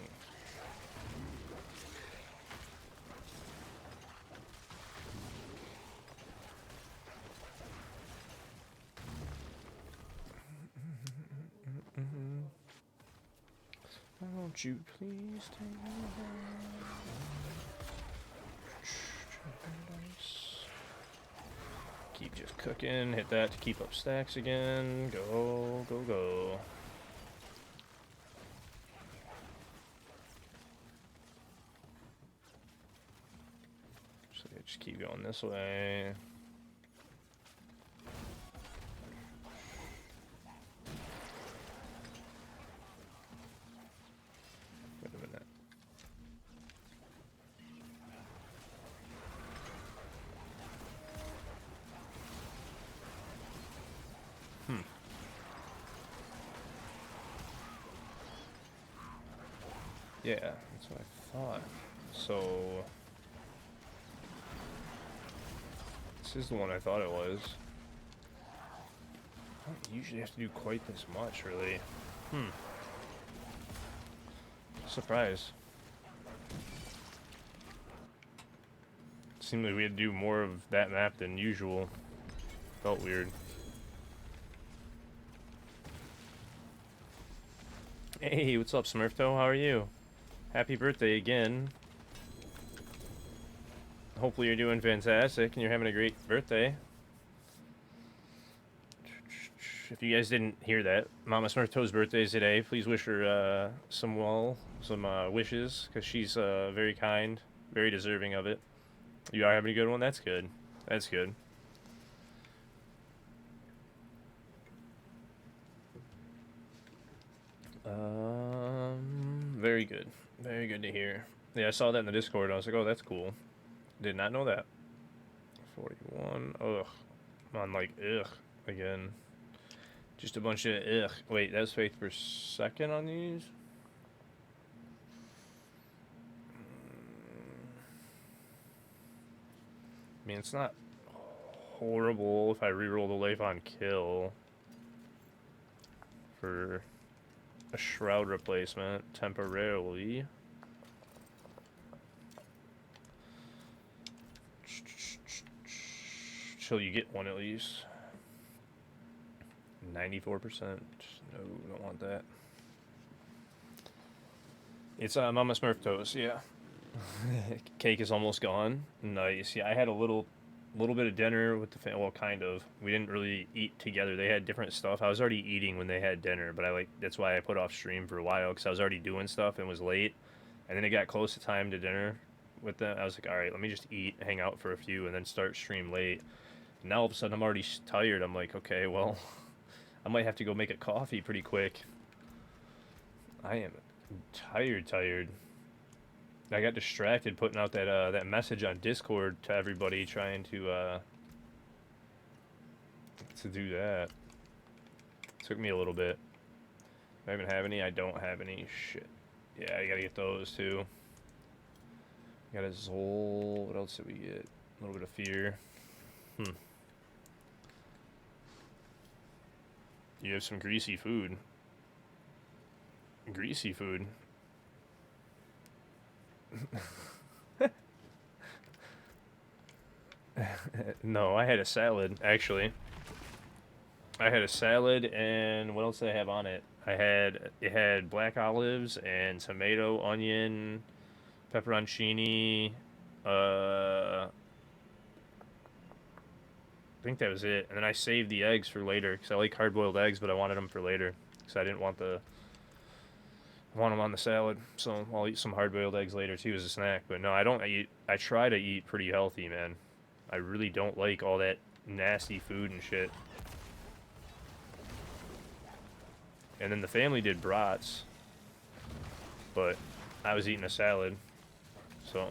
Won't you please take me home? Keep just cooking. Hit that to keep up stacks again. Go, go, go. So just keep going this way. Wait a minute. Yeah, that's what I thought. So... this is the one I thought it was. I don't usually have to do quite this much, really. Surprise. Seemed like we had to do more of that map than usual. Felt weird. Hey, what's up, Smurfto? How are you? Happy birthday again. Hopefully you're doing fantastic and you're having a great birthday. If you guys didn't hear that, Mama Smurfto's birthday is today. Please wish her some wishes, because she's very kind, very deserving of it. You are having a good one? That's good. That's good. Very good. Very good to hear. Yeah, I saw that in the Discord. I was like, oh, that's cool. Did not know that. 41. Ugh. I'm on, like, ugh. Again. Just a bunch of ugh. Wait, that's faith per second on these? I mean, it's not horrible if I reroll the life on kill for a shroud replacement temporarily. So you get one at least. 94%. No, don't want that. It's Mama Smurf toast, yeah. Cake is almost gone. Nice. Yeah, I had a little bit of dinner with the family. Well, kind of. We didn't really eat together. They had different stuff. I was already eating when they had dinner, but that's why I put off stream for a while, because I was already doing stuff and was late. And then it got close to time to dinner with them. I was like, all right, let me just eat, hang out for a few, and then start stream late. And now all of a sudden I'm already tired. I'm like, okay, well, I might have to go make a coffee pretty quick. I am tired. I got distracted putting out that message on Discord to everybody, trying to do that. Took me a little bit. I even have any. I don't have any. Shit. Yeah, I gotta get those too. Got a Zol. What else did we get? A little bit of fear. You have some greasy food. Greasy food. No, I had a salad, actually. I had a salad, and what else did I have on it? It had black olives and tomato, onion, pepperoncini. I think that was it. And then I saved the eggs for later because I like hard-boiled eggs, but I wanted them for later because I didn't want I want them on the salad. So I'll eat some hard-boiled eggs later too as a snack. But no, I don't eat. I try to eat pretty healthy, man. I really don't like all that nasty food and shit. And then the family did brats, but I was eating a salad, so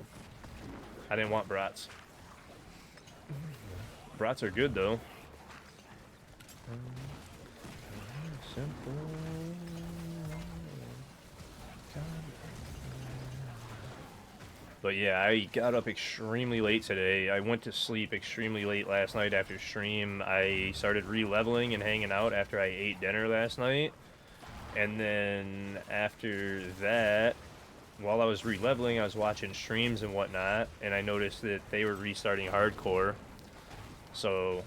I didn't want brats. Brats are good though. But yeah, I got up extremely late today. I went to sleep extremely late last night after stream. I started re-leveling and hanging out after I ate dinner last night. And then after that, while I was re-leveling, I was watching streams and whatnot, and I noticed that they were restarting hardcore. So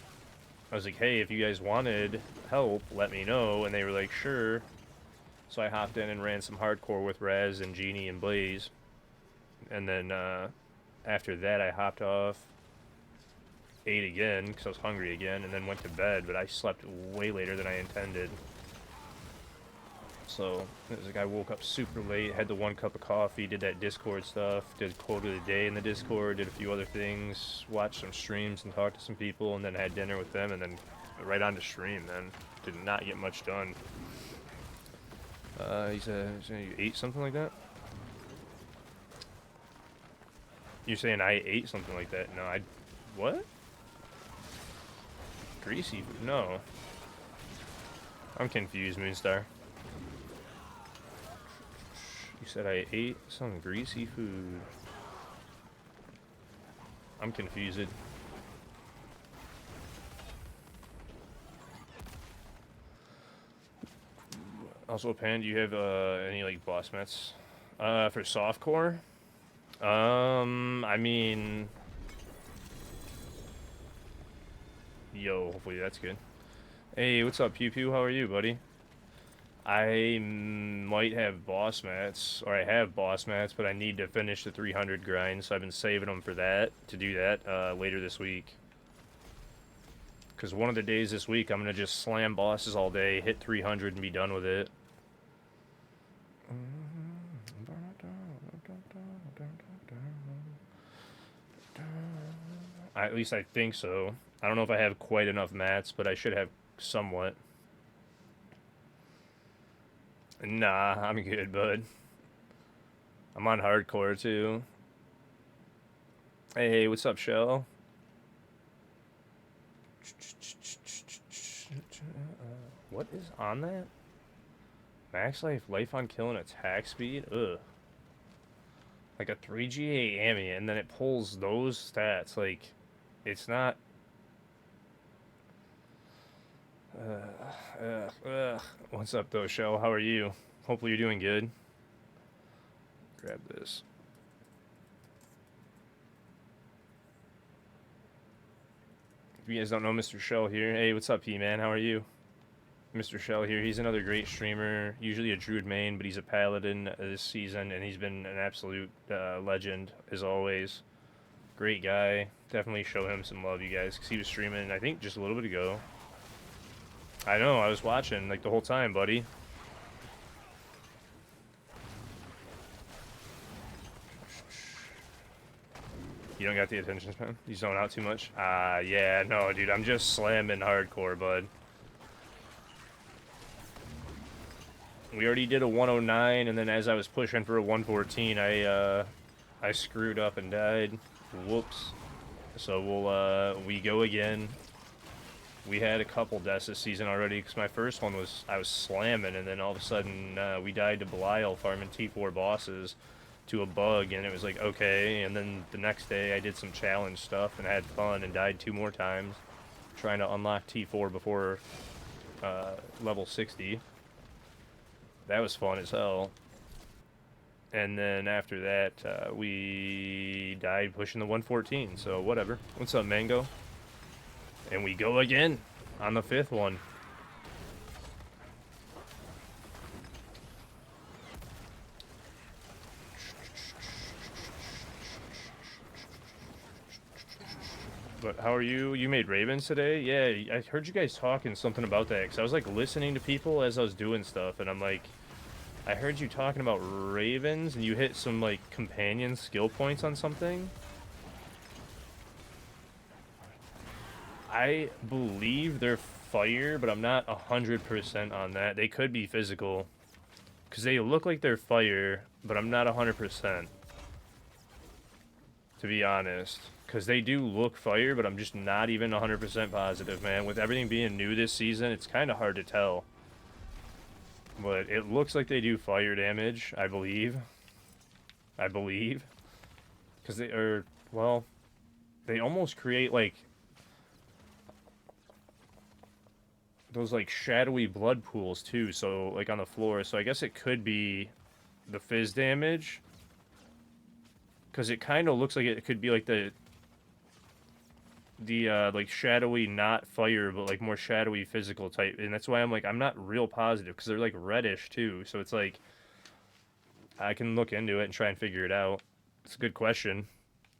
I was like, hey, if you guys wanted help, let me know. And they were like, sure. So I hopped in and ran some hardcore with Raz and Genie and Blaze. And then after that, I hopped off, ate again because I was hungry again, and then went to bed. But I slept way later than I intended. So it was like I woke up super late, had the 1 cup of coffee, did that Discord stuff, did quote of the day in the Discord, did a few other things, watched some streams and talked to some people, and then had dinner with them, and then right on to stream. Then did not get much done. He said you ate something like that. You're saying I ate something like that? No, what? Greasy food? No. I'm confused, Moonstar. You said I ate some greasy food. I'm confused. Also, Pan, do you have any like boss mets for softcore? I mean, yo, hopefully that's good. Hey, what's up, Pew Pew? How are you, buddy? I might have boss mats, or I have boss mats, but I need to finish the 300 grind, so I've been saving them for that, to do that later this week. Because one of the days this week, I'm going to just slam bosses all day, hit 300, and be done with it. At least I think so. I don't know if I have quite enough mats, but I should have somewhat. Nah, I'm good, bud. I'm on hardcore, too. Hey, what's up, Shell? What is on that? Max life on kill and attack speed? Ugh. Like a 3GA Ami, and then it pulls those stats. Like, it's not... What's up, though, Shell? How are you? Hopefully you're doing good. Grab this. If you guys don't know Mr. Shell here, hey, what's up, P-Man? How are you? Mr. Shell here. He's another great streamer, usually a Druid main, but he's a Paladin this season, and he's been an absolute legend, as always. Great guy. Definitely show him some love, you guys, because he was streaming, I think, just a little bit ago. I know, I was watching, like, the whole time, buddy. You don't got the attention span? You zone out too much? Yeah, no, dude, I'm just slamming hardcore, bud. We already did a 109, and then as I was pushing for a 114, I screwed up and died. Whoops. So we go again. We had a couple deaths this season already, because my first one was, I was slamming, and then all of a sudden, we died to Belial farming T4 bosses to a bug, and it was like, okay, and then the next day I did some challenge stuff and had fun and died 2 more times, trying to unlock T4 before level 60. That was fun as hell. And then after that, we died pushing the 114, so whatever. What's up, Mango? And we go again on the 5th one. But how are you? You made Ravens today? Yeah, I heard you guys talking something about that, because I was, like, listening to people as I was doing stuff, and I'm like, I heard you talking about Ravens, and you hit some, like, companion skill points on something. I believe they're fire, but I'm not 100% on that. They could be physical, because they look like they're fire, but I'm not 100%, to be honest. Because they do look fire, but I'm just not even 100% positive, man. With everything being new this season, it's kind of hard to tell. But it looks like they do fire damage, I believe. I believe. Because they are, well, they almost create, like, those, like, shadowy blood pools, too. So, like, on the floor. So I guess it could be the fizz damage. Because it kind of looks like it could be, like, the like, shadowy, not fire, but, like, more shadowy physical type. And that's why I'm, like, I'm not real positive. Because they're, like, reddish, too. So it's, like, I can look into it and try and figure it out. It's a good question.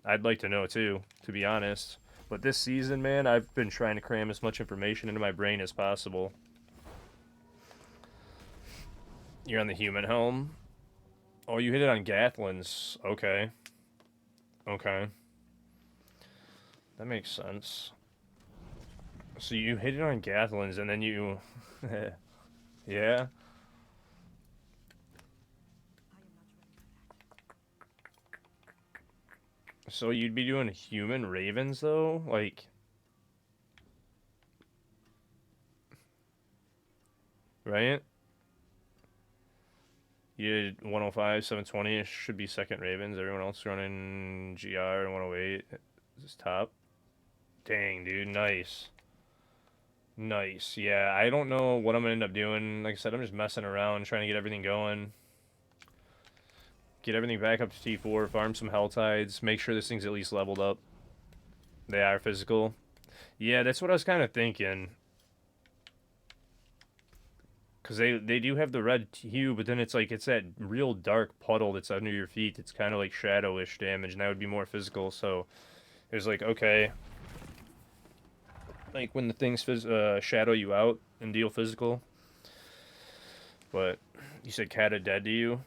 I'd like to know, too, to be honest. But this season, man, I've been trying to cram as much information into my brain as possible. You're on the human helm? Oh, you hit it on Gatlin's. Okay. Okay. That makes sense. So you hit it on Gatlin's and then you... yeah? So you'd be doing human ravens, though? Like... right? You did 105, 720 should be second ravens. Everyone else running GR and 108 is top. Dang, dude, nice. Nice. Yeah, I don't know what I'm gonna end up doing. Like I said, I'm just messing around, trying to get everything going. Get everything back up to T4, farm some Hell Tides, make sure this thing's at least leveled up. They are physical. Yeah, that's what I was kind of thinking. Because they do have the red hue, but then it's like, it's that real dark puddle that's under your feet. It's kind of like shadowish damage, and that would be more physical. So it was like, okay. Like when the things shadow you out and deal physical. But you said Kata dead to you?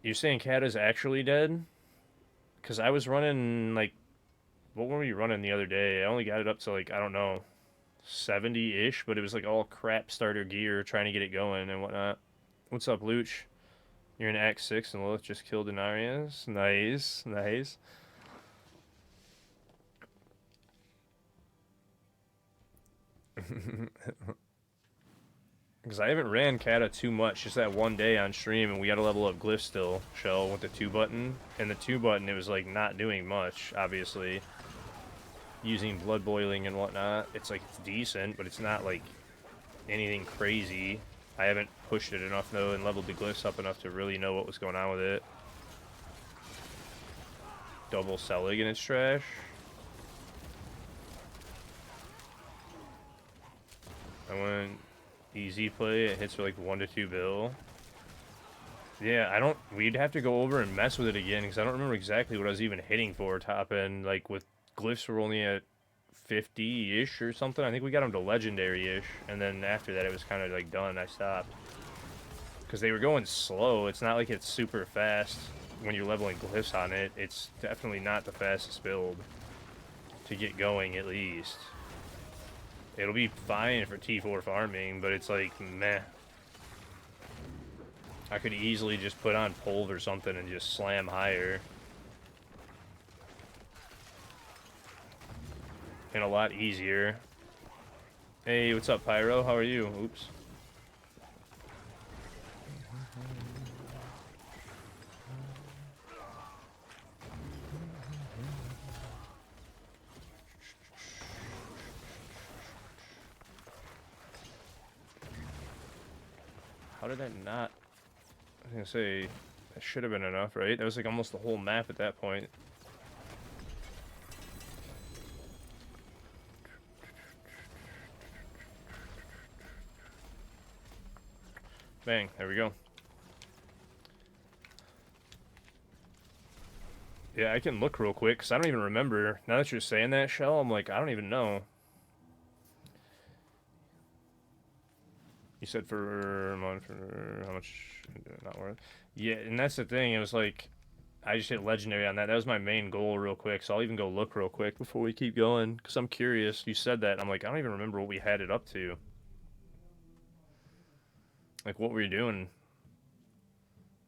You're saying Kata's actually dead? Because I was running, like, what were we running the other day? I only got it up to, like, I don't know, 70-ish, but it was, like, all crap starter gear trying to get it going and whatnot. What's up, Luch? You're in Act 6 and Lilith just killed Denarius. Nice, nice. Because I haven't ran Kata too much, just that one day on stream, and we got to level up Glyph still, Shell, with the 2 button. And the 2 button, it was, like, not doing much, obviously. Using blood boiling and whatnot. It's, like, it's decent, but it's not, like, anything crazy. I haven't pushed it enough, though, and leveled the Glyphs up enough to really know what was going on with it. Double Selig and it's trash. I went easy play. It hits for like 1 to 2 bill. Yeah, I don't... we'd have to go over and mess with it again, because I don't remember exactly what I was even hitting for top end. Like, with Glyphs were only at 50-ish or something. I think we got them to Legendary-ish, and then after that it was kind of like done. I stopped. Because they were going slow. It's not like it's super fast when you're leveling Glyphs on it. It's definitely not the fastest build to get going, at least. It'll be fine for T4 farming, but it's like, meh. I could easily just put on Polv or something and just slam higher. And a lot easier. Hey, what's up, Pyro? How are you? Oops. How did that not... I was gonna say, that should have been enough, right? That was like almost the whole map at that point. Bang, there we go. Yeah, I can look real quick, because I don't even remember. Now that you're saying that, Shell, I'm like, I don't even know. You said for how much? Not worth. Yeah, and that's the thing. It was like, I just hit legendary on that. That was my main goal real quick, so I'll even go look real quick before we keep going, because I'm curious. You said that, I'm like, I don't even remember what we had it up to. Like, what were you doing?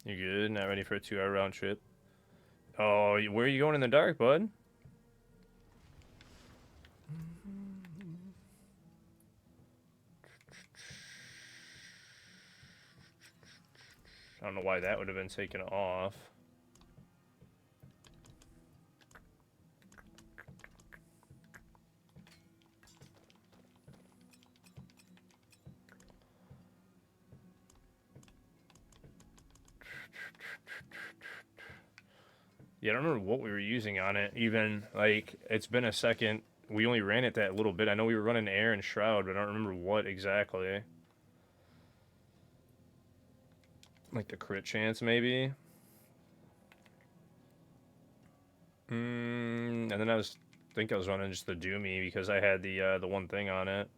You good? Not ready for a 2-hour round trip? Oh, where are you going in the dark, bud? I don't know why that would have been taken off. Yeah, I don't remember what we were using on it, even. Like, it's been a second. We only ran it that little bit. I know we were running air and shroud, but I don't remember what exactly. Like the crit chance, maybe? And then I think I was running just the Doomy because I had the one thing on it.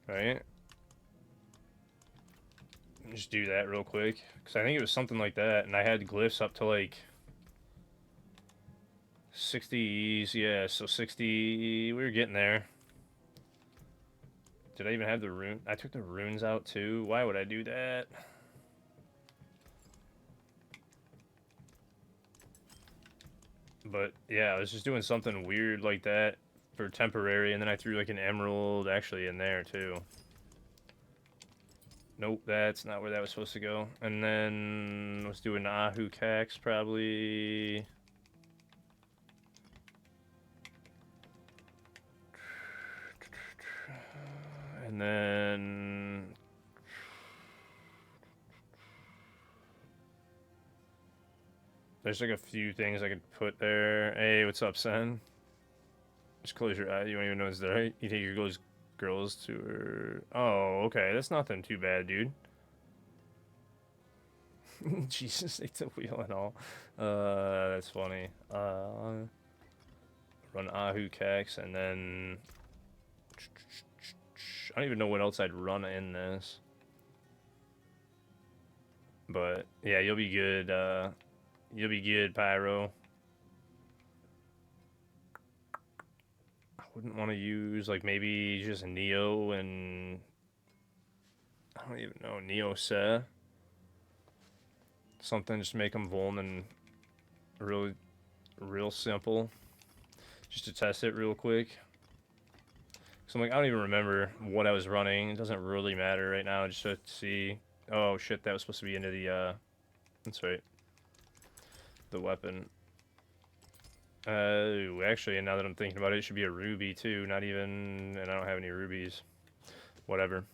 Right? Just do that real quick. Because I think it was something like that, and I had glyphs up to like 60s, yeah, so 60, we were getting there. Did I even have the rune? I took the runes out too. Why would I do that? But yeah, I was just doing something weird like that for temporary, and then I threw like an emerald actually in there too. Nope, that's not where that was supposed to go. And then let's do an Ahu Cax probably. And then there's like a few things I could put there. Hey, what's up, Sen? Just close your eye. You don't even know it's there. You take your girls to her. Oh, okay. That's nothing too bad, dude. Jesus, they took wheel and all. That's funny. Run Ahu Cax and then I don't even know what else I'd run in this. But yeah, you'll be good. You'll be good, Pyro. I wouldn't want to use like maybe just Neo and I don't even know Neo Se. Something just to make them vuln and real simple. Just to test it real quick. So I'm like, I don't even remember what I was running. It doesn't really matter right now. Just to see. Oh shit, that was supposed to be into the. That's right. The weapon. Actually, now that I'm thinking about it, it should be a ruby too. Not even, and I don't have any rubies. Whatever.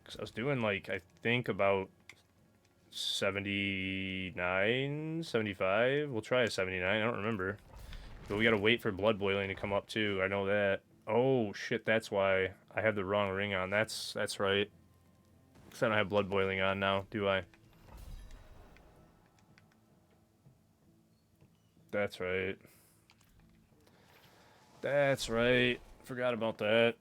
Because I was doing like, I think about 79, 75. We'll try a 79. I don't remember. But we gotta wait for blood boiling to come up too. I know that. Oh shit, that's why I have the wrong ring on. That's right. Because I don't have blood boiling on now, do I? That's right. That's right. Forgot about that.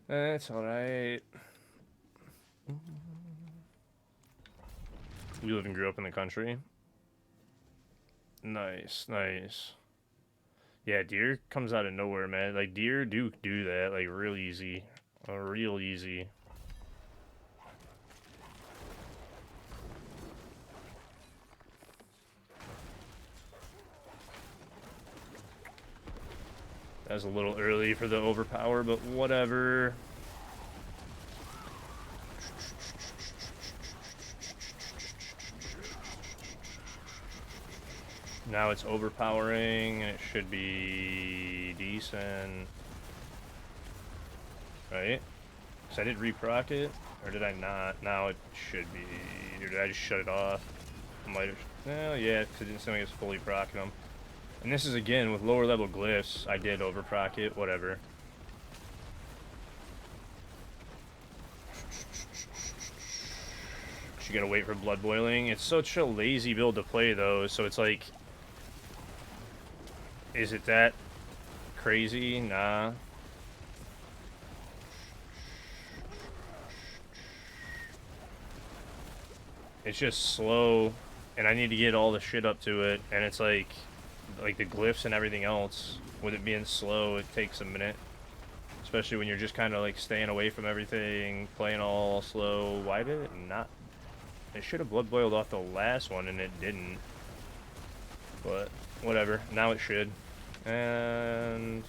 That's alright. You live and grew up in the country? Nice, nice. Yeah, deer comes out of nowhere, man. Like, deer do that, like, real easy. Real easy. That was a little early for the overpower, but whatever. Now it's overpowering, and it should be decent. Right? So I did reproc it, or did I not? Now it should be. Or did I just shut it off? I might have. Well, yeah, because it didn't seem like it's fully procking them. And this is, again, with lower level glyphs. I did overproc it, whatever. You gotta wait for blood boiling. It's such a lazy build to play, though, so it's like... Is it that crazy? Nah. It's just slow, and I need to get all the shit up to it, and it's like the glyphs and everything else, with it being slow, it takes a minute. Especially when you're just kind of like staying away from everything, playing all slow. Why did it not? It should have blood boiled off the last one, and it didn't. But whatever, now it should. And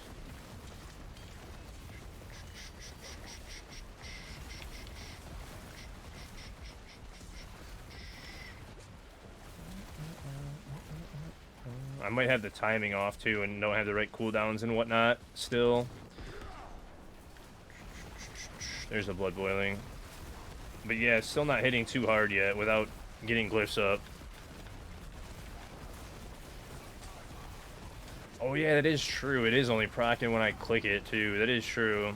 I might have the timing off too and don't have the right cooldowns and whatnot still. There's the blood boiling. But yeah, it's still not hitting too hard yet without getting glyphs up. Oh yeah, that is true. It is only proccing when I click it too. That is true.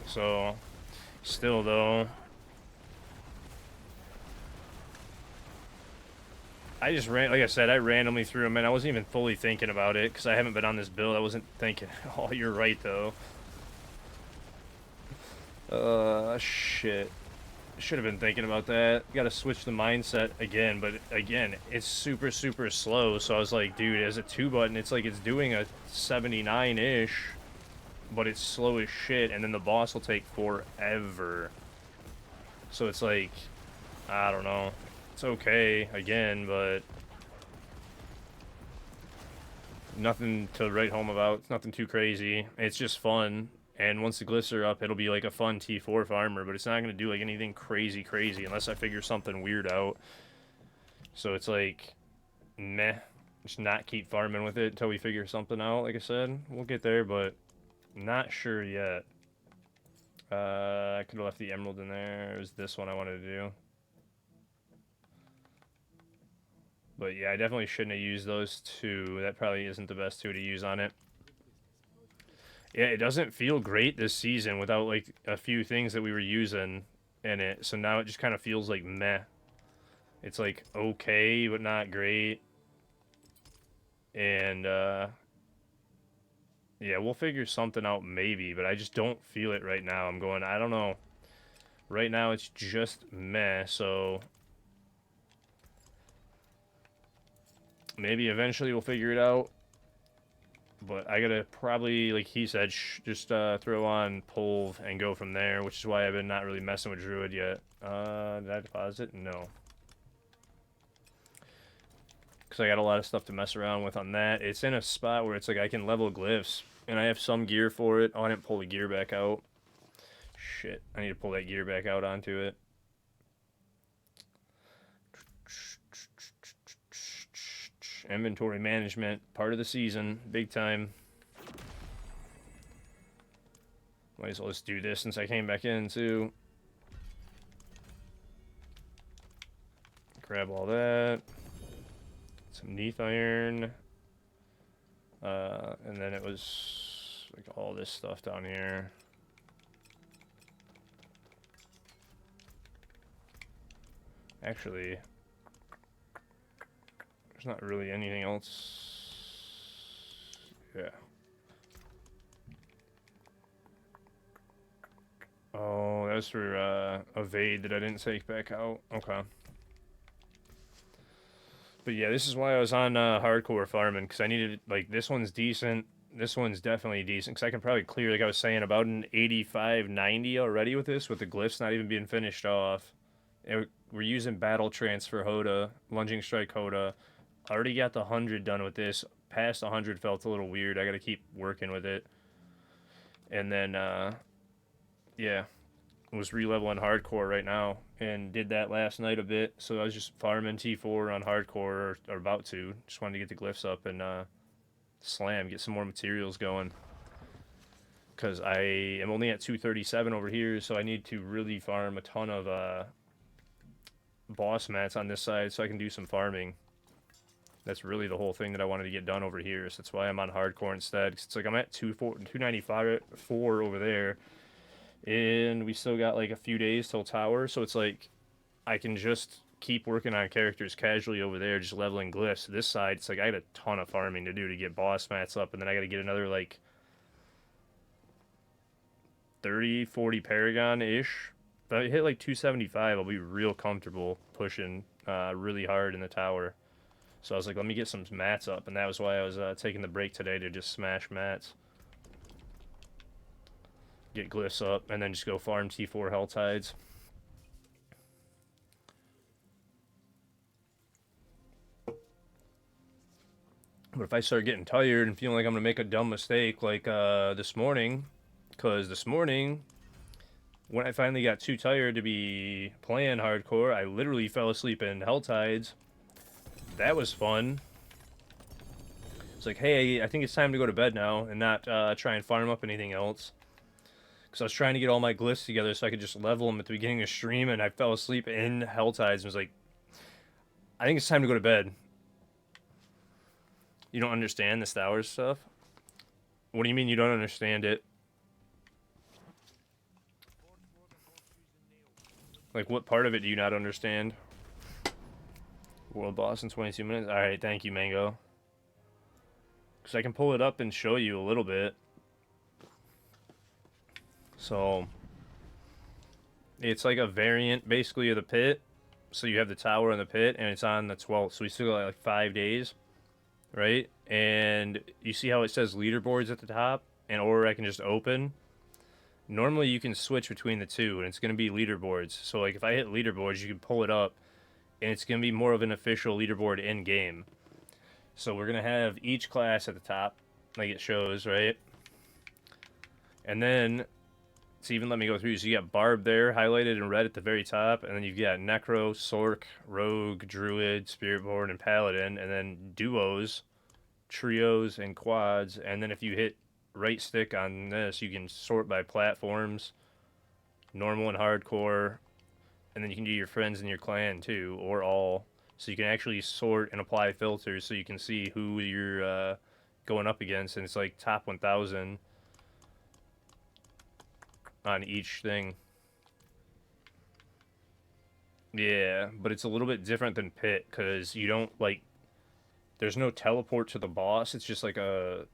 So, still though. I just like I said, I randomly threw them in. I wasn't even fully thinking about it because I haven't been on this build. I wasn't thinking. Oh, you're right though. Shit. Should have been thinking about that. Gotta switch the mindset again, but again, it's super, super slow. So I was like, dude, as a 2 button, it's like it's doing a 79-ish, but it's slow as shit, and then the boss will take forever. So it's like, I don't know. It's okay, again, but nothing to write home about. It's nothing too crazy. It's just fun. And once the glyphs are up, it'll be like a fun T4 farmer, but it's not going to do like anything crazy unless I figure something weird out. So it's like, meh. Just not keep farming with it until we figure something out, like I said. We'll get there, but not sure yet. I could have left the emerald in there. It was this one I wanted to do. But yeah, I definitely shouldn't have used those two. That probably isn't the best two to use on it. Yeah, it doesn't feel great this season without like a few things that we were using in it. So now it just kind of feels like meh. It's like okay, but not great. And yeah, we'll figure something out maybe, but I just don't feel it right now. I'm going, I don't know. Right now it's just meh, so maybe eventually we'll figure it out. But I gotta probably, like he said, just throw on Pulv and go from there, which is why I've been not really messing with Druid yet. Did I deposit? No. Because I got a lot of stuff to mess around with on that. It's in a spot where it's like I can level glyphs, and I have some gear for it. Oh, I didn't pull the gear back out. Shit, I need to pull that gear back out onto it. Inventory management, part of the season, big time. Might as well just do this since I came back in too. Grab all that. Some Neath Iron. And then it was like all this stuff down here. Actually, there's not really anything else. Yeah. Oh, that was for Evade that I didn't take back out. Okay. But yeah, this is why I was on hardcore farming, because I needed, like, this one's decent. This one's definitely decent, because I can probably clear, like I was saying, about an 85, 90 already with this, with the glyphs not even being finished off. We're using Battle Transfer Hoda, Lunging Strike Hoda. I already got the 100 done with this. Past 100 felt a little weird. I got to keep working with it. And then, yeah, was re-leveling hardcore right now and did that last night a bit. So I was just farming T4 on hardcore, or about to. Just wanted to get the glyphs up and slam, get some more materials going. Because I am only at 237 over here, so I need to really farm a ton of boss mats on this side so I can do some farming. That's really the whole thing that I wanted to get done over here. So that's why I'm on hardcore instead. Cause it's like I'm at 295 4 over there. And we still got like a few days till tower. So it's like I can just keep working on characters casually over there, just leveling glyphs. This side, it's like I had a ton of farming to do to get boss mats up. And then I got to get another like 30, 40 Paragon-ish. If I hit like 275, I'll be real comfortable pushing really hard in the tower. So I was like, let me get some mats up, and that was why I was taking the break today to just smash mats. Get glyphs up, and then just go farm T4 Hell Tides. But if I start getting tired and feeling like I'm going to make a dumb mistake like this morning, because this morning, when I finally got too tired to be playing hardcore, I literally fell asleep in Hell Tides. That was fun. It's like, hey, I think it's time to go to bed now and not try and farm up anything else. Because I was trying to get all my glyphs together so I could just level them at the beginning of stream, and I fell asleep in Hell Tides and was like, I think it's time to go to bed. You don't understand the Star Wars stuff? What do you mean you don't understand it? Like, what part of it do you not understand? World boss in 22 minutes? Alright, thank you, Mango. Because I can pull it up and show you a little bit. So, it's like a variant, basically, of the pit. So you have the tower and the pit, and it's on the 12th. So we still got like 5 days, right? And you see how it says leaderboards at the top? Or I can just open. Normally you can switch between the two, and it's going to be leaderboards. So like if I hit leaderboards, you can pull it up, and it's going to be more of an official leaderboard in-game. So we're going to have each class at the top, like it shows, right? And then, to even let me go through, so you got Barb there, highlighted in red at the very top, and then you've got Necro, Sork, Rogue, Druid, Spiritborn, and Paladin, and then duos, trios, and quads, and then if you hit right stick on this, you can sort by platforms, normal and hardcore, and then you can do your friends in your clan too, or all. So you can actually sort and apply filters so you can see who you're going up against, and it's like top 1,000 on each thing. Yeah, but it's a little bit different than Pit, because you don't, like, there's no teleport to the boss. It's just like a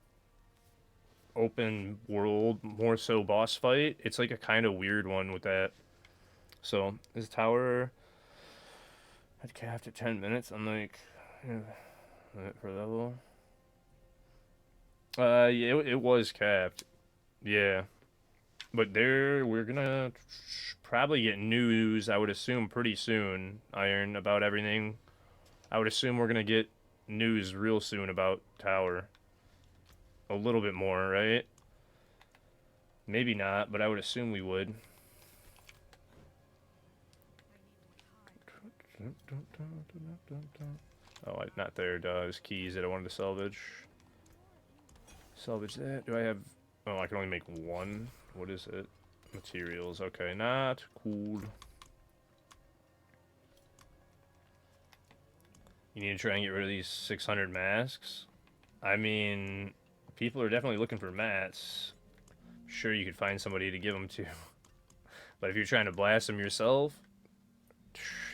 open world, more so boss fight. It's like a kind of weird one with that. So, this tower, I'd capped at 10 minutes. I'm like, minute per level. Yeah, it was capped. Yeah. But we're gonna probably get news, I would assume, pretty soon, Iron, about everything. I would assume we're gonna get news real soon about Tower. A little bit more, right? Maybe not, but I would assume we would. Oh, not there. There's keys that I wanted to salvage. Salvage that. Do I have... Oh, I can only make one. What is it? Materials. Okay, not cool. You need to try and get rid of these 600 masks. I mean, people are definitely looking for mats. Sure, you could find somebody to give them to. But if you're trying to blast them yourself,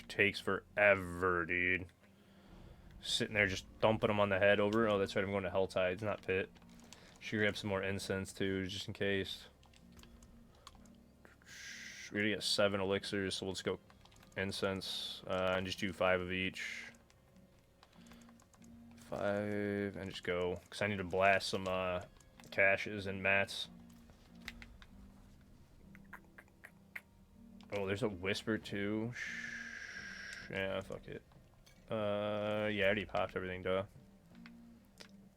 takes forever, dude. Sitting there just thumping them on the head over. Oh, that's right, I'm going to Hell Tides, not Pit. Should grab some more incense too, just in case. We're gonna get 7 elixirs, so let's go incense and just do 5 of each. 5 and just go, because I need to blast some caches and mats. Oh, there's a whisper too. Yeah, fuck it. Yeah, I already popped everything, duh.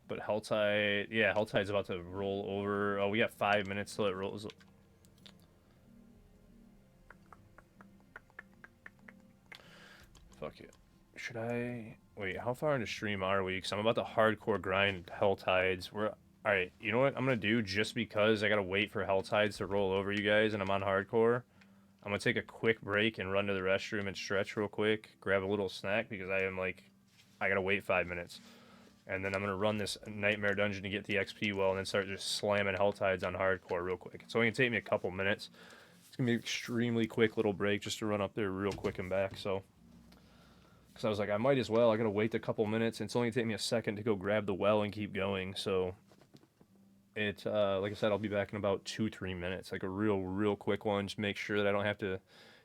But Helltide, yeah, Helltide's about to roll over. Oh, we got 5 minutes till it rolls. Fuck it. Should I wait? How far into stream are we? Because I'm about to hardcore grind Helltides. We're all right. You know what I'm gonna do? Just because I gotta wait for Helltides to roll over, you guys, and I'm on hardcore. I'm gonna take a quick break and run to the restroom and stretch real quick. Grab a little snack because I am like, I gotta wait 5 minutes, and then I'm gonna run this nightmare dungeon to get the XP well, and then start just slamming Helltides on hardcore real quick. It's only gonna take me a couple minutes. It's gonna be an extremely quick little break just to run up there real quick and back. So. Because I was like, I might as well. I gotta wait a couple minutes. And it's only take me a second to go grab the well and keep going. So it, like I said, I'll be back in about 2-3 minutes. Like a real quick one. Just make sure that I don't have to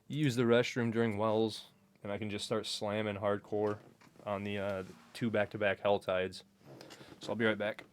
use the restroom during wells, and I can just start slamming hardcore on the 2 back-to-back Helltides. So I'll be right back.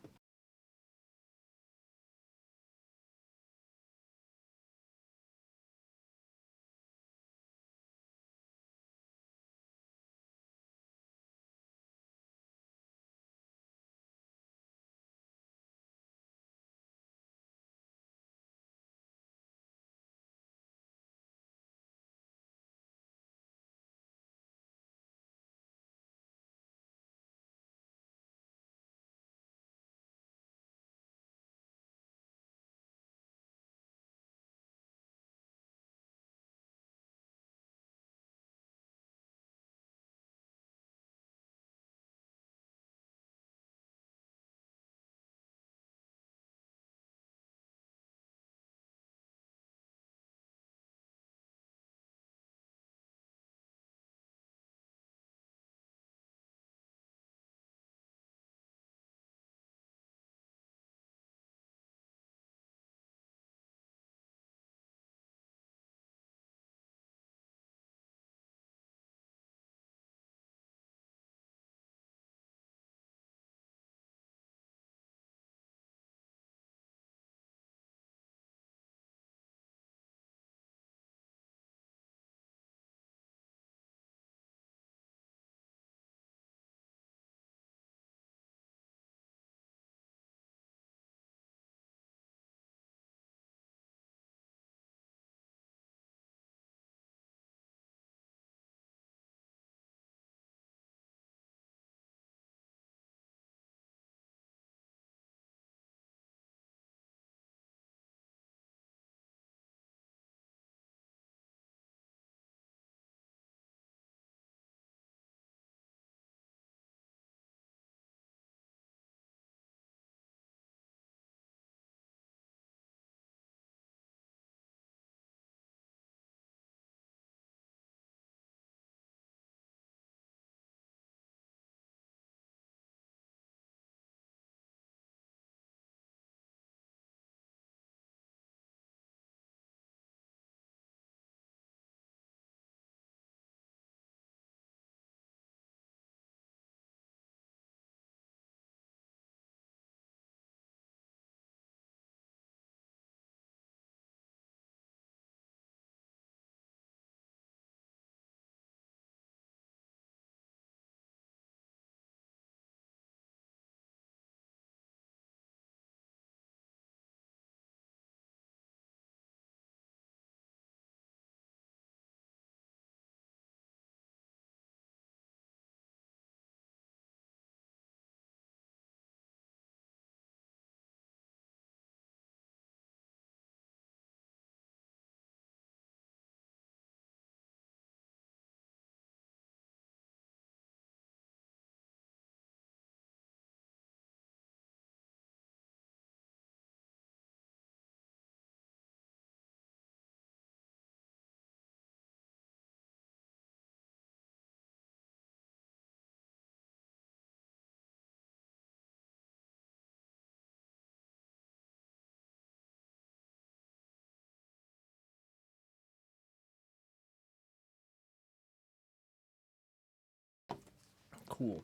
Cool.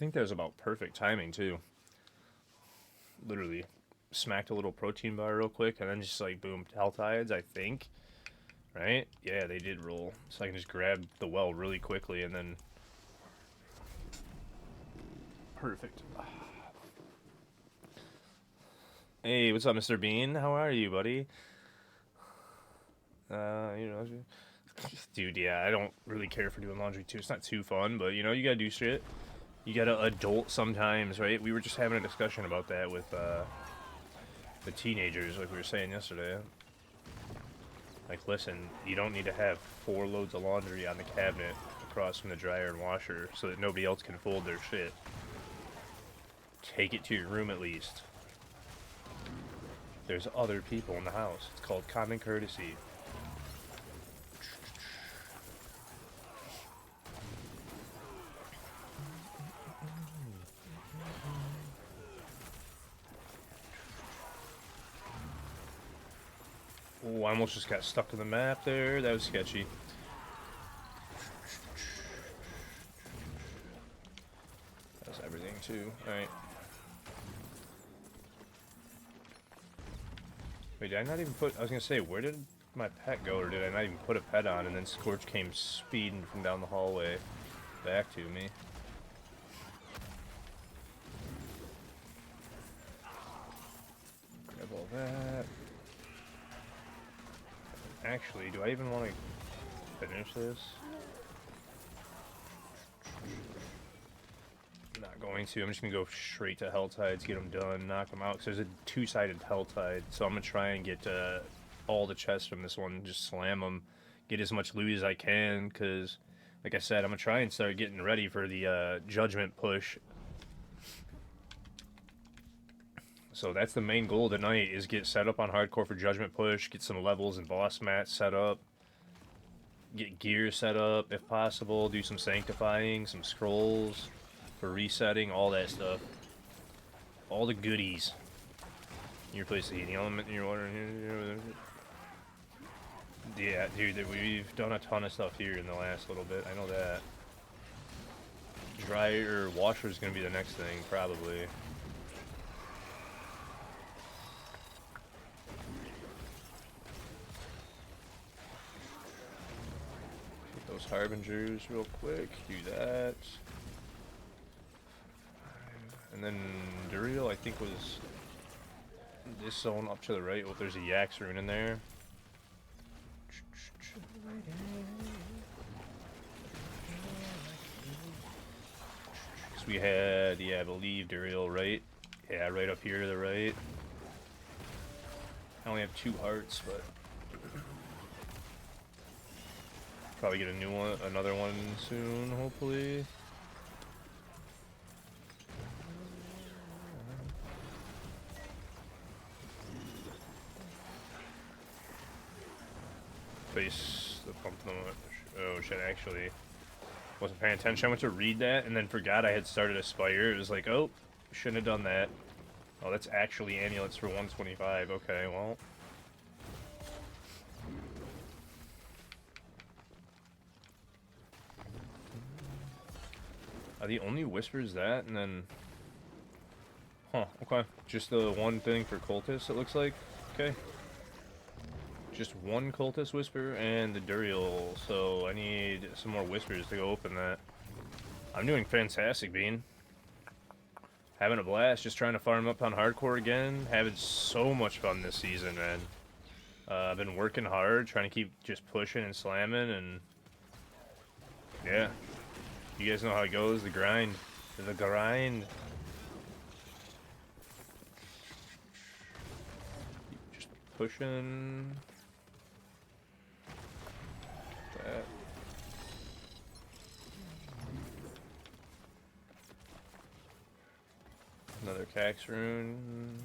think that was about perfect timing too. Literally smacked a little protein bar real quick and then just like boom, health tides, I think. Right? Yeah, they did roll. So I can just grab the well really quickly and then perfect. Hey, what's up, Mr. Bean? How are you, buddy? You know, dude, yeah, I don't really care for doing laundry too. It's not too fun, but you know, you gotta do shit. You gotta adult sometimes, right? We were just having a discussion about that with the teenagers, like we were saying yesterday. Like, listen, you don't need to have 4 loads of laundry on the cabinet across from the dryer and washer so that nobody else can fold their shit. Take it to your room at least. There's other people in the house. It's called common courtesy. Oh, I almost just got stuck to the map there. That was sketchy. That's everything too. Alright. Wait, did I not even put... I was gonna say, where did my pet go? Or did I not even put a pet on and then Scorch came speeding from down the hallway back to me? Grab all that. Actually, do I even want to finish this? Not going to. I'm just going to go straight to Hell Tides, get them done, knock them out. Because there's a 2-sided Hell Tide, so I'm going to try and get all the chests from this one, just slam them, get as much loot as I can, because, like I said, I'm going to try and start getting ready for the Judgment push. So that's the main goal tonight, is get set up on hardcore for Judgment push, get some levels and boss mats set up, get gear set up if possible, do some sanctifying, some scrolls for resetting, all that stuff. All the goodies. You replace the heating element in your water. Yeah, dude, we've done a ton of stuff here in the last little bit, I know that. Dryer, washer is going to be the next thing, probably. Those harbingers real quick, do that. And then Duriel, I think, was this zone up to the right. Well, there's a Yax rune in there. So we had, yeah, I believe Duriel right. Yeah, right up here to the right. I only have 2 hearts, but probably get a new one, another one soon, hopefully. Face the pump. Oh shit! Actually, wasn't paying attention. I went to read that and then forgot I had started Aspire. It was like, oh, shouldn't have done that. Oh, that's actually amulets for 125. Okay, well. Are the only whispers that, and then... Huh, okay. Just the one thing for cultists, it looks like. Okay. Just one cultist whisper and the Duriel, so I need some more whispers to go open that. I'm doing fantastic, Bean. Having a blast, just trying to farm up on hardcore again. Having so much fun this season, man. I've been working hard, trying to keep just pushing and slamming, and... yeah. You guys know how it goes, the grind. The grind. Just pushing. That. Another Cax rune.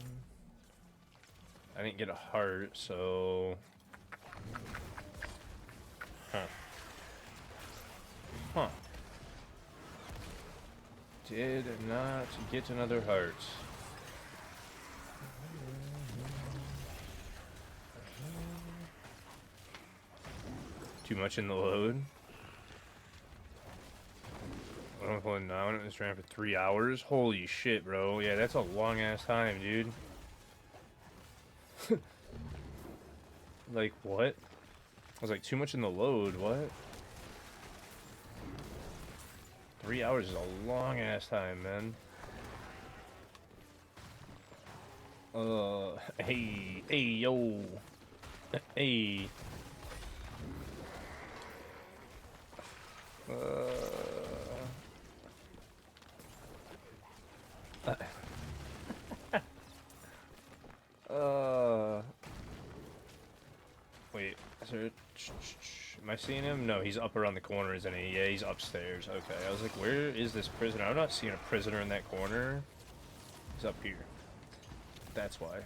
I didn't get a heart, so... Huh. Huh. Did not get another heart. Too much in the load. Oh, no, I went in this ran for 3 hours. Holy shit, bro. Yeah, that's a long ass time, dude. Like, what? I was like, too much in the load. What? 3 hours is a long ass time, man. Hey, yo. Hey. Uh, Wait, is there... Am I seeing him? No, he's up around the corner, isn't he? Yeah, he's upstairs. Okay, I was like, where is this prisoner? I'm not seeing a prisoner in that corner. He's up here. That's why.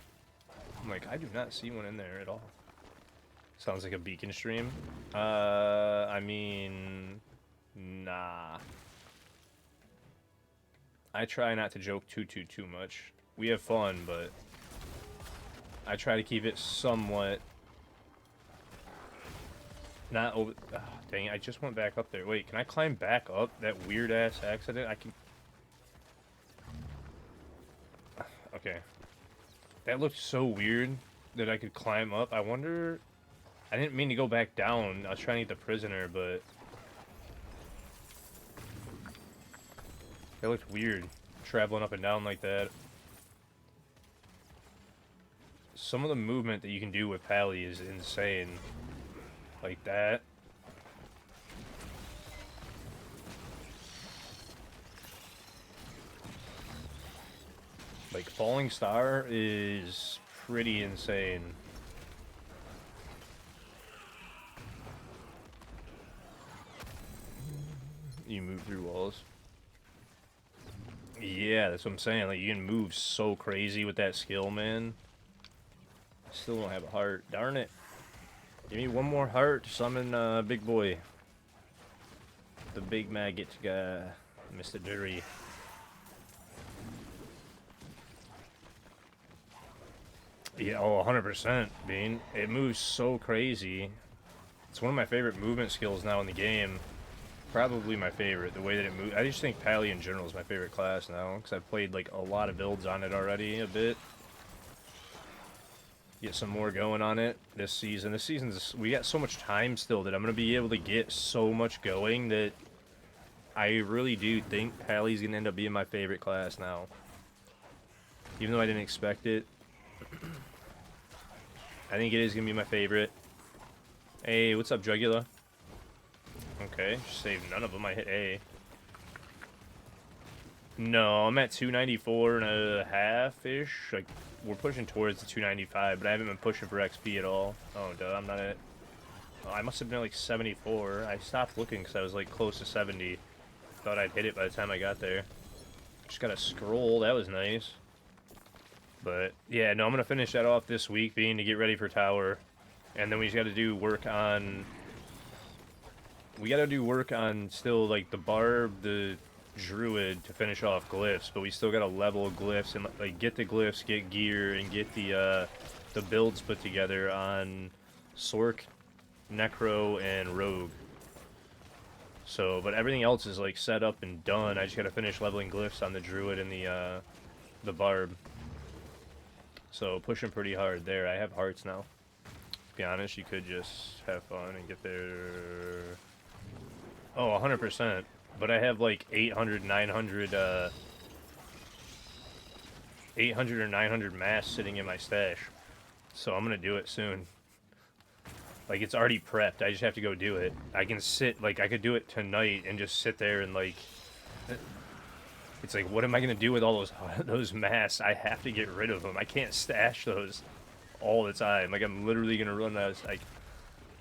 I'm like, I do not see one in there at all. Sounds like a beacon stream. I mean... Nah. I try not to joke too much. We have fun, but... I try to keep it somewhat... Not over... Oh, dang it, I just went back up there. Wait, can I climb back up? That weird-ass accident? I can... Okay. That looked so weird that I could climb up. I wonder... I didn't mean to go back down. I was trying to get the prisoner, but... That looked weird. Traveling up and down like that. Some of the movement that you can do with Pally is insane. Like that. Like, Falling Star is pretty insane. You move through walls. Yeah, that's what I'm saying. Like, you can move so crazy with that skill, man. Still don't have a heart. Darn it. Give me one more heart to summon Big Boy. The big maggot guy. Mr. Dirty. Yeah, oh, 100%, Bean. It moves so crazy. It's one of my favorite movement skills now in the game. Probably my favorite, the way that it moves. I just think Pally in general is my favorite class now, because I've played like a lot of builds on it already, a bit. Get some more going on it this season. This season's, we got so much time still that I'm going to be able to get so much going that I really do think Pally's going to end up being my favorite class now. Even though I didn't expect it. I think it is going to be my favorite. Hey, what's up, Jugula? Okay, saved none of them. I hit A. No, I'm at 294 and a half-ish. Like, we're pushing towards the 295, but I haven't been pushing for XP at all. Oh, duh, I'm not at... Oh, I must have been at, like, 74. I stopped looking because I was, like, close to 70. Thought I'd hit it by the time I got there. Just got a scroll. That was nice. But, yeah, no, I'm going to finish that off this week, being to get ready for Tower. And then we just got to do work on... We got to do work on still, like, the Barb, the Druid to finish off glyphs, but we still got to level glyphs and, like, get the glyphs, get gear, and get the builds put together on Sork, Necro, and Rogue. So, but everything else is, like, set up and done. I just got to finish leveling glyphs on the Druid and the Barb. So, pushing pretty hard there. I have hearts now. To be honest, you could just have fun and get there. Oh, 100%. But I have like 800, 900, 800 or 900 mass sitting in my stash. So I'm going to do it soon. Like, it's already prepped. I just have to go do it. I can sit, like, I could do it tonight and just sit there and, like... It's like, what am I going to do with all those mass? I have to get rid of them. I can't stash those all the time. Like, I'm literally going to run out of... Like,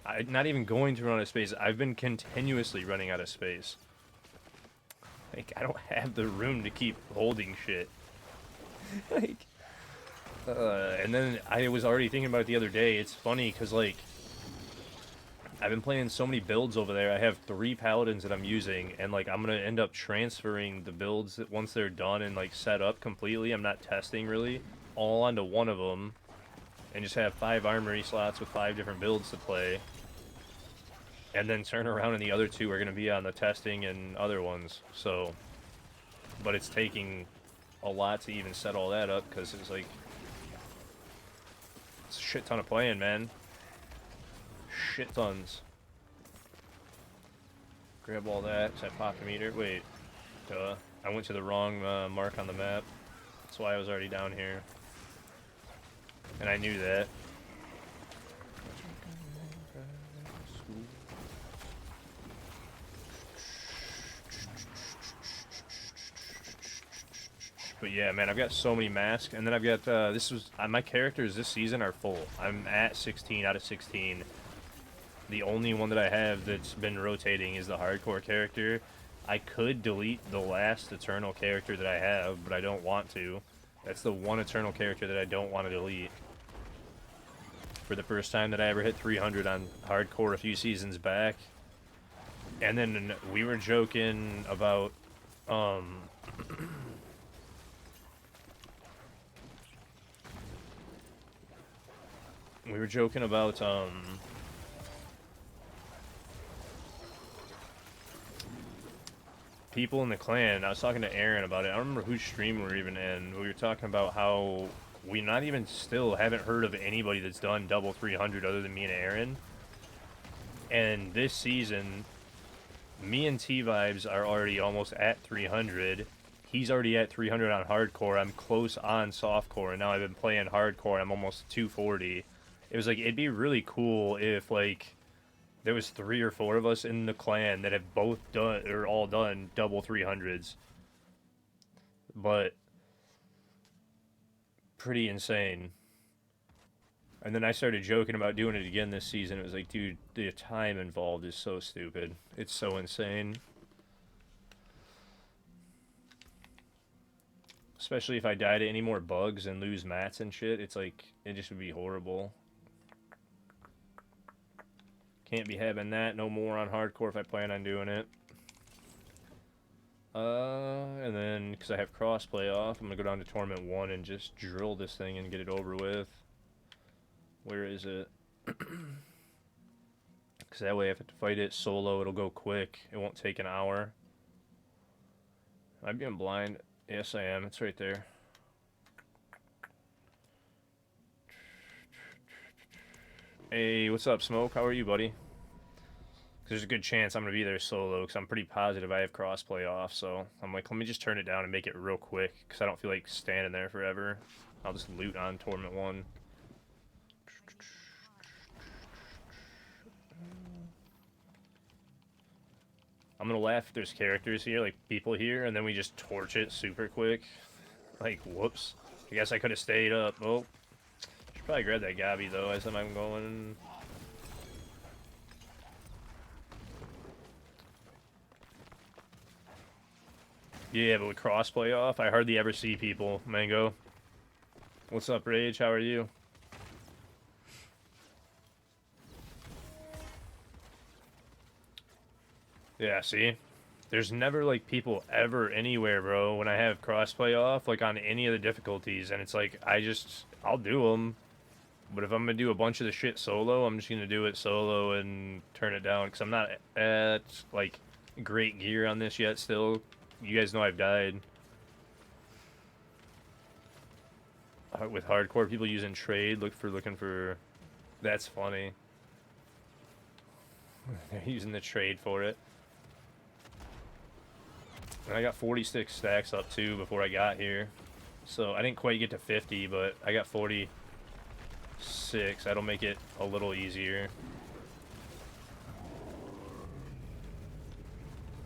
I'm not even going to run out of space. I've been continuously running out of space. Like, I don't have the room to keep holding shit. Like, and then I was already thinking about it the other day. It's funny, because, like, I've been playing so many builds over there. I have 3 Paladins that I'm using, and, like, I'm going to end up transferring the builds that once they're done and, like, set up completely. I'm not testing, really, all onto one of them, and just have 5 armory slots with 5 different builds to play. and then turn around and the other two are going to be on the testing and other ones. So, but it's taking a lot to even set all that up because it's like it's a shit ton of playing, man. Shit tons. Grab all that. So I popped the meter. Wait, duh. I went to the wrong mark on the map. That's why I was already down here. And I knew that. But yeah, man, I've got so many masks, and then I've got my characters this season are full. I'm at 16 out of 16. The only one that I have that's been rotating is the hardcore character. I could delete the last Eternal character that I have, but I don't want to. That's the one Eternal character that I don't want to delete. For the first time that I ever hit 300 on hardcore a few seasons back. And then we were joking about we were joking about people in the clan. I was talking to Aaron about it. I don't remember whose stream we were even in. We were talking about how we not even still haven't heard of anybody that's done double 300 other than me and Aaron. And this season, me and T-Vibes are already almost at 300. He's already at 300 on hardcore. I'm close on softcore, and now I've been playing hardcore, and I'm almost 240. It was like, it'd be really cool if, like, there was 3 or 4 of us in the clan that have both done, or all done, double 300s. But pretty insane. And then I started joking about doing it again this season. It was like, dude, the time involved is so stupid. It's so insane. Especially if I die to any more bugs and lose mats and shit. It's like, it just would be horrible. Can't be having that no more on hardcore if I plan on doing it. And then, because I have crossplay off, I'm going to go down to Tournament 1 and just drill this thing and get it over with. Where is it? Because that way if I have to fight it solo, it'll go quick. It won't take an hour. Am I being blind? Yes, I am. It's right there. Hey, what's up, Smoke? How are you, buddy? There's a good chance I'm going to be there solo, because I'm pretty positive I have crossplay off, so I'm like, let me just turn it down and make it real quick, because I don't feel like standing there forever. I'll just loot on Tournament 1. I'm going to laugh if there's characters here, like people here, and then we just torch it super quick. Like, whoops. I guess I could have stayed up. Oh, should probably grab that Gabi, though, as I'm going. Yeah, but with crossplay off, I hardly ever see people. Mango. What's up, Rage? How are you? Yeah, see? There's never, like, people ever anywhere, bro, when I have crossplay off, like, on any of the difficulties, and it's like, I'll do them, but if I'm gonna do a bunch of the shit solo, I'm just gonna do it solo and turn it down, because I'm not at, like, great gear on this yet still. You guys know I've died. With hardcore people using trade, looking for... That's funny. They're using the trade for it. And I got 46 stacks up too before I got here. So I didn't quite get to 50, but I got 46. That'll make it a little easier.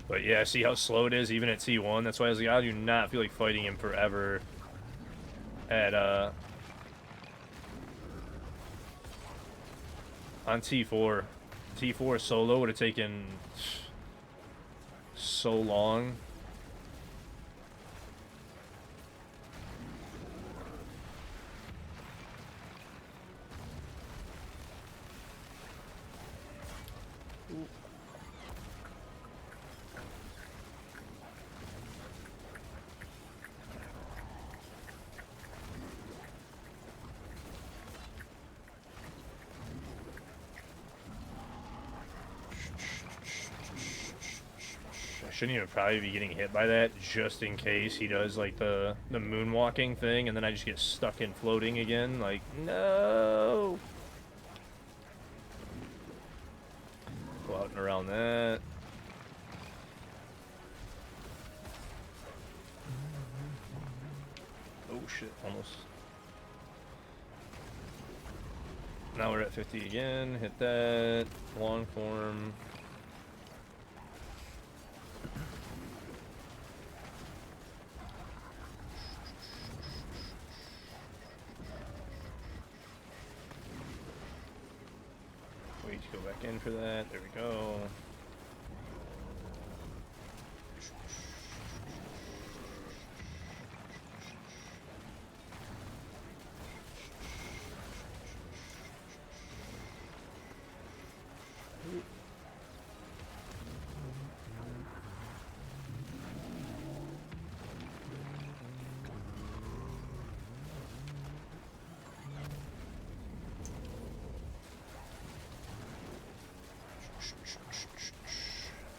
But yeah, see how slow it is even at T1? That's why I was like, I do not feel like fighting him forever at, on T4. T4 solo would have taken so long. shouldn't even probably be getting hit by that, just in case he does like the moonwalking thing, and then I just get stuck in floating again. Like, no. Go out and around that. Oh shit, almost. Now we're at 50 again. Hit that. Long form. Wait to go back in for that. There we go.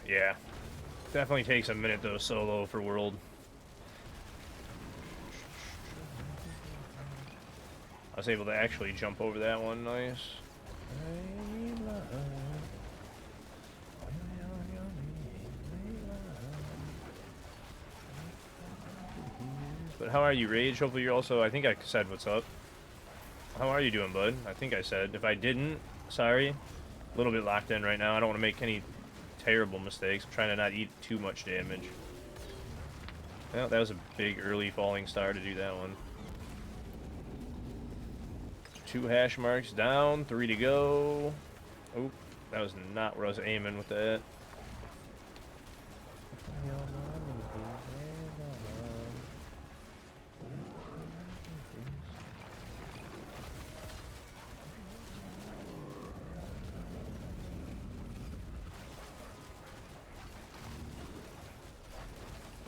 Yeah. Definitely takes a minute though, solo for World. I was able to actually jump over that one, nice. But how are you, Rage? Hopefully you're also, I think I said what's up. How are you doing, bud? I think I said. If I didn't, sorry. A little bit locked in right now. I don't want to make any terrible mistakes. I'm trying to not eat too much damage. Well, that was a big early falling star to do that one. 2 hash marks down, 3 to go. Oh, that was not where I was aiming with that.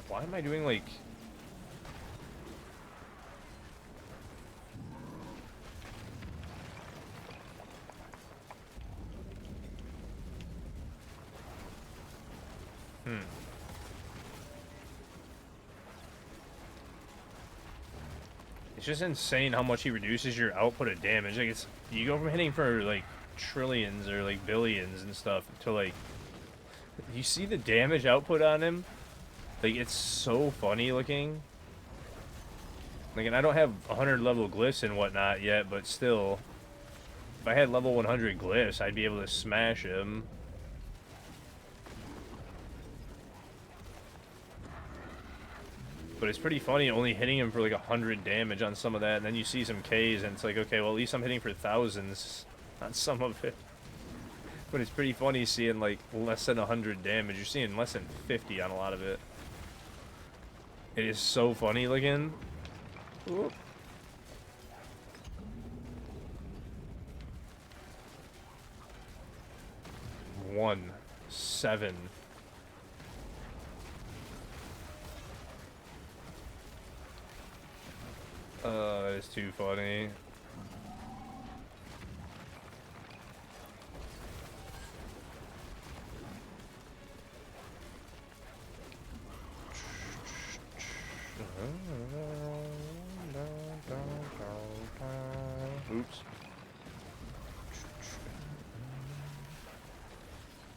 Why am I doing like... It's just insane how much he reduces your output of damage. Like, it's... You go from hitting for, like, trillions or, like, billions and stuff to, like... You see the damage output on him? Like, it's so funny looking. Like, and I don't have 100 level glyphs and whatnot yet, but still... If I had level 100 glyphs, I'd be able to smash him. But it's pretty funny only hitting him for like 100 damage on some of that, and then you see some Ks, and it's like, okay, well, at least I'm hitting for thousands on some of it. But it's pretty funny seeing like less than 100 damage. You're seeing less than 50 on a lot of it. It is so funny looking. Ooh. One, 7. It's too funny. Oops.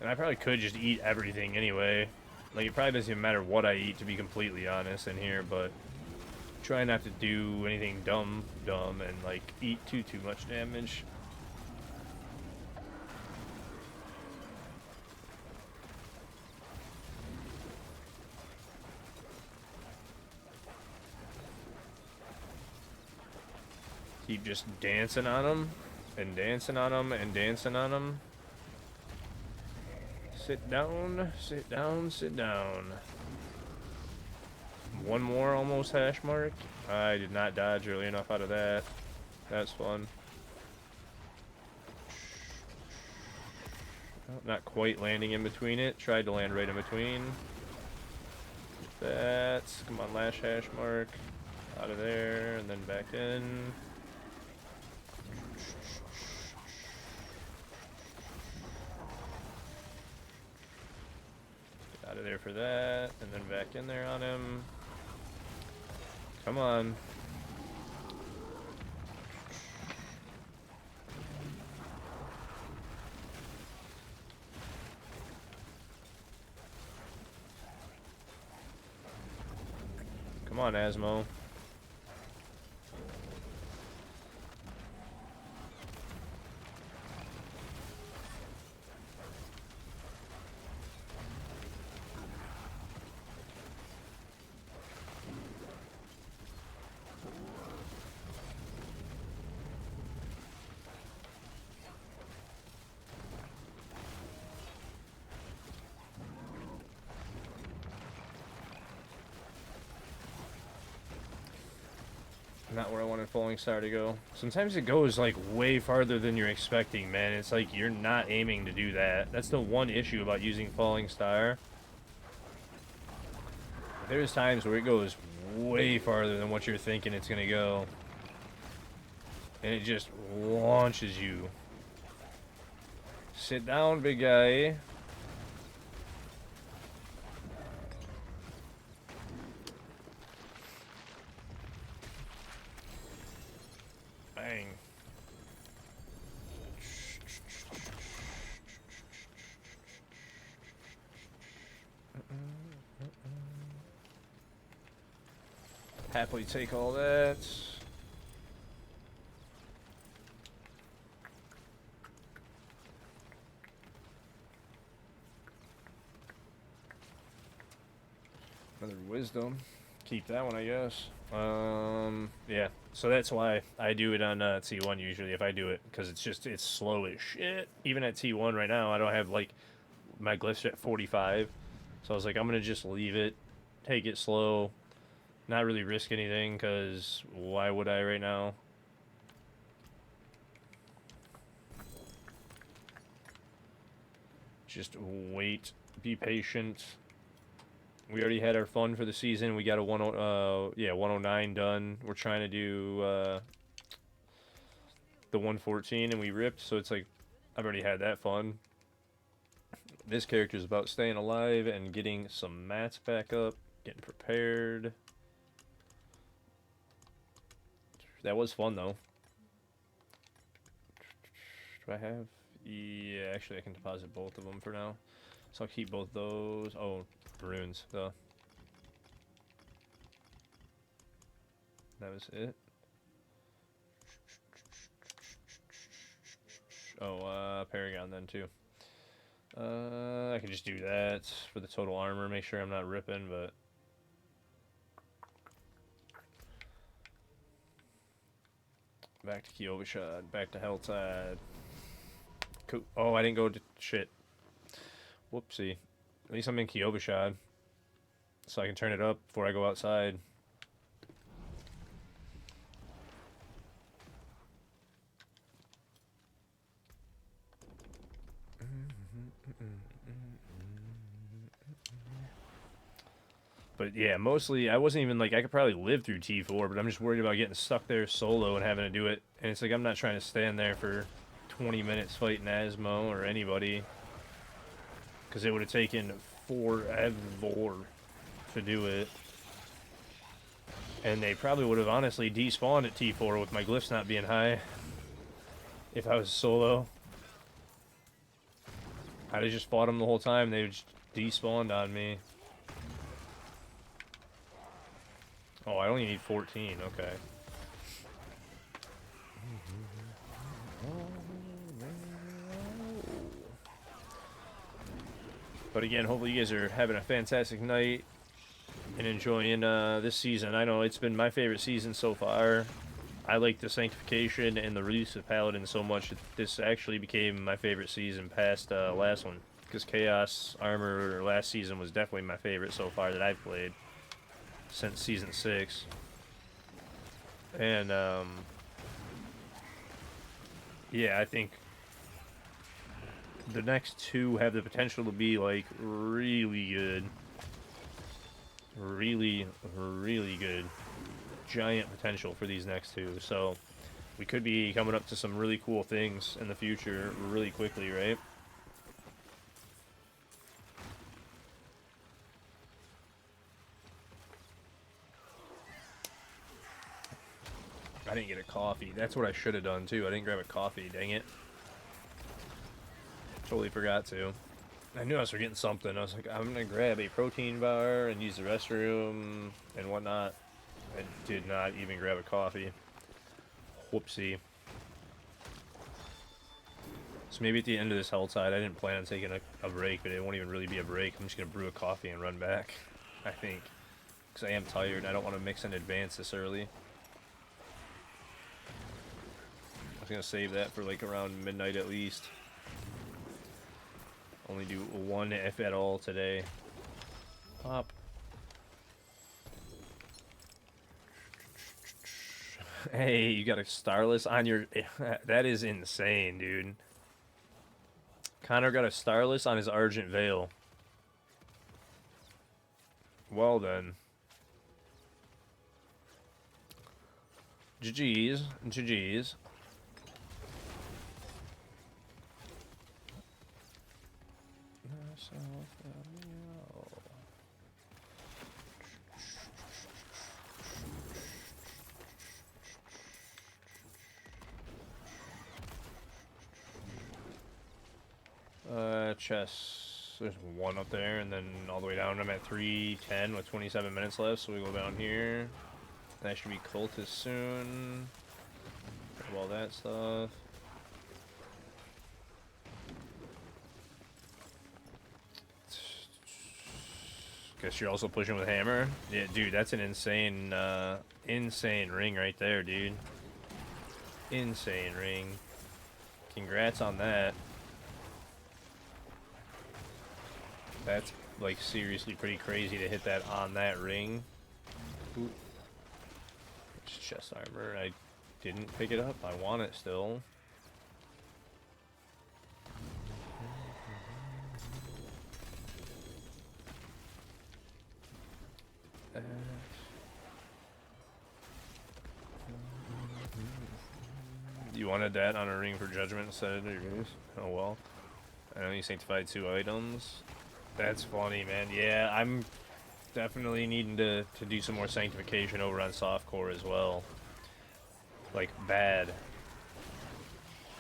And I probably could just eat everything anyway. Like, it probably doesn't even matter what I eat, to be completely honest, in here, but... Try not to do anything dumb, and, like, eat too much damage. Keep just dancing on them, and dancing on them, and dancing on them. Sit down, sit down, sit down. One more almost hash mark. I did not dodge early enough out of that. That's fun. Oh, not quite landing in between it. Tried to land right in between. That's... Come on, last hash mark. Out of there, and then back in. Get out of of there for that, and then back in there on him. Come on. Come on, Asmo. Not where I wanted Falling Star to go. Sometimes it goes like way farther than you're expecting, man. It's like you're not aiming to do that. That's the one issue about using Falling Star. There's times where it goes way farther than what you're thinking it's gonna go. And it just launches you. Sit down, big guy. Bang. Happily take all that. Another wisdom. Keep that one, I guess. Yeah. So that's why I do it on T1 usually if I do it, because it's slow as shit. Even at T1 right now, I don't have like my glyphs at 45, so I was like, I'm gonna just leave it, take it slow, not really risk anything, because why would I right now? Just wait, be patient. We already had our fun for the season. We got a 109 done. We're trying to do the 114, and we ripped. So it's like I've already had that fun. This character is about staying alive and getting some mats back up, getting prepared. That was fun though. Do I have? Yeah, actually I can deposit both of them for now. So I'll keep both those. Oh, runes. Duh. That was it. Oh, Paragon then too. I can just do that for the total armor. Make sure I'm not ripping, but back to Kyovashad. Back to Helltide. Cool. Oh, I didn't go to shit. Whoopsie. At least I'm in Kyovashad, so I can turn it up before I go outside. But yeah, mostly I wasn't even like I could probably live through T4, but I'm just worried about getting stuck there solo and having to do it. And it's like I'm not trying to stand there for 20 minutes fighting Asmo or anybody, because it would have taken forever to do it. And they probably would have honestly despawned at T4 with my glyphs not being high if I was solo. I'd have just fought them the whole time. They just despawned on me. Oh, I only need 14. Okay. But again, hopefully you guys are having a fantastic night and enjoying this season. I know it's been my favorite season so far. I like the sanctification and the release of Paladin so much that this actually became my favorite season past last one. Because Chaos Armor last season was definitely my favorite so far that I've played since Season 6. And, yeah, I think the next two have the potential to be, like, really good. Really, really good. Giant potential for these next two. So, we could be coming up to some really cool things in the future really quickly, right? I didn't get a coffee. That's what I should have done, too. I didn't grab a coffee, dang it. Totally forgot to. I knew I was forgetting something. I was like, I'm going to grab a protein bar and use the restroom and whatnot. I did not even grab a coffee. Whoopsie. So maybe at the end of this hell tide, I didn't plan on taking a break, but it won't even really be a break. I'm just going to brew a coffee and run back, I think. Because I am tired. I don't want to mix in advance this early. I was going to save that for like around midnight at least. Only do one if at all today. Pop. Hey, you got a Starless on your... That is insane, dude. Connor got a Starless on his Argent Veil. Well then. GG's. GG's. Chess. There's one up there, and then all the way down. I'm at 310 with 27 minutes left, so we go down here. That should be cultist soon. Grab all that stuff. Guess you're also pushing with hammer. Yeah, dude, that's an insane, insane ring right there, dude. Insane ring. Congrats on that. That's, like, seriously pretty crazy to hit that on that ring. Ooh. It's chest armor. I didn't pick it up. I want it still. You wanted that on a ring for judgment instead of your goose? Oh well. I only sanctified 2 items. That's funny, man. Yeah, I'm definitely needing to do some more sanctification over on softcore as well. Like, bad.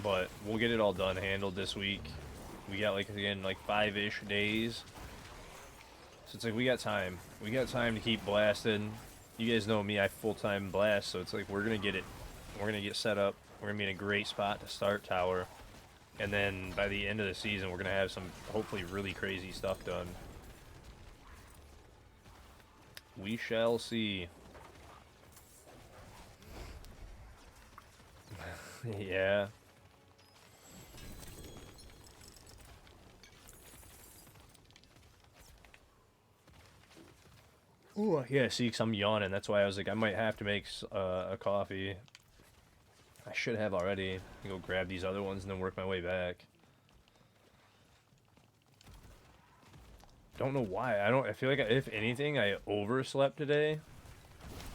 But we'll get it all done, handled this week. We got, like, again, like 5-ish days. So it's like, we got time. We got time to keep blasting. You guys know me, I full-time blast, so it's like, we're gonna get it. We're gonna get set up. We're gonna be in a great spot to start tower. And then by the end of the season, we're gonna have some hopefully really crazy stuff done. We shall see. Yeah. Ooh, yeah, see, 'cause I'm yawning. That's why I was like, I might have to make a coffee. I should have already. Go grab these other ones and then work my way back. Don't know why. I feel like, if anything, I overslept today.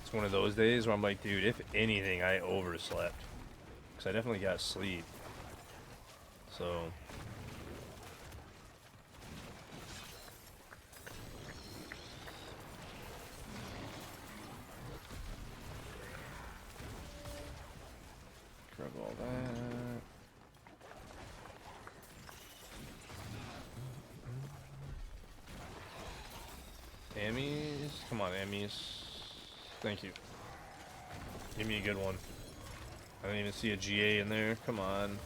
It's one of those days where I'm like, dude, if anything, I overslept. Because I definitely got sleep. So... grab all that. Emmys? Come on, Emmys. Thank you. Give me a good one. I didn't even see a GA in there. Come on.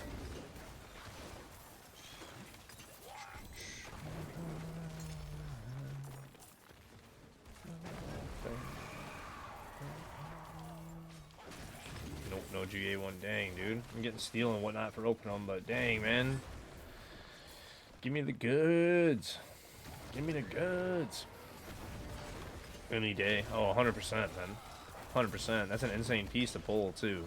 Nope, no GA one. Dang, dude. I'm getting steel and whatnot for opening them, but dang, man. Give me the goods. Give me the goods. Any day. Oh, 100%, man. 100%. That's an insane piece to pull, too.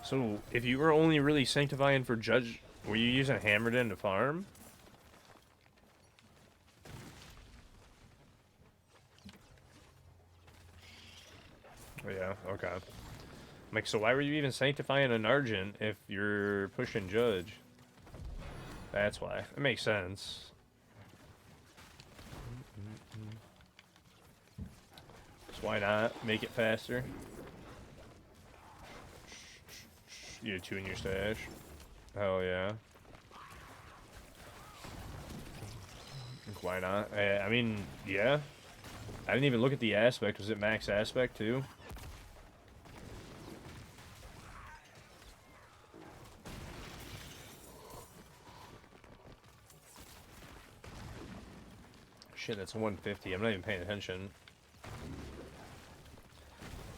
So, if you were only really sanctifying for Judge, were you using Hammerden to farm? Oh, yeah, okay. I'm like, so why were you even sanctifying an Argent if you're pushing Judge? That's why. It makes sense. So why not make it faster? You had 2 in your stash. Hell yeah. Why not? I mean, yeah. I didn't even look at the aspect. Was it max aspect too? Shit, that's 150. I'm not even paying attention.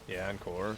Yeah, encore.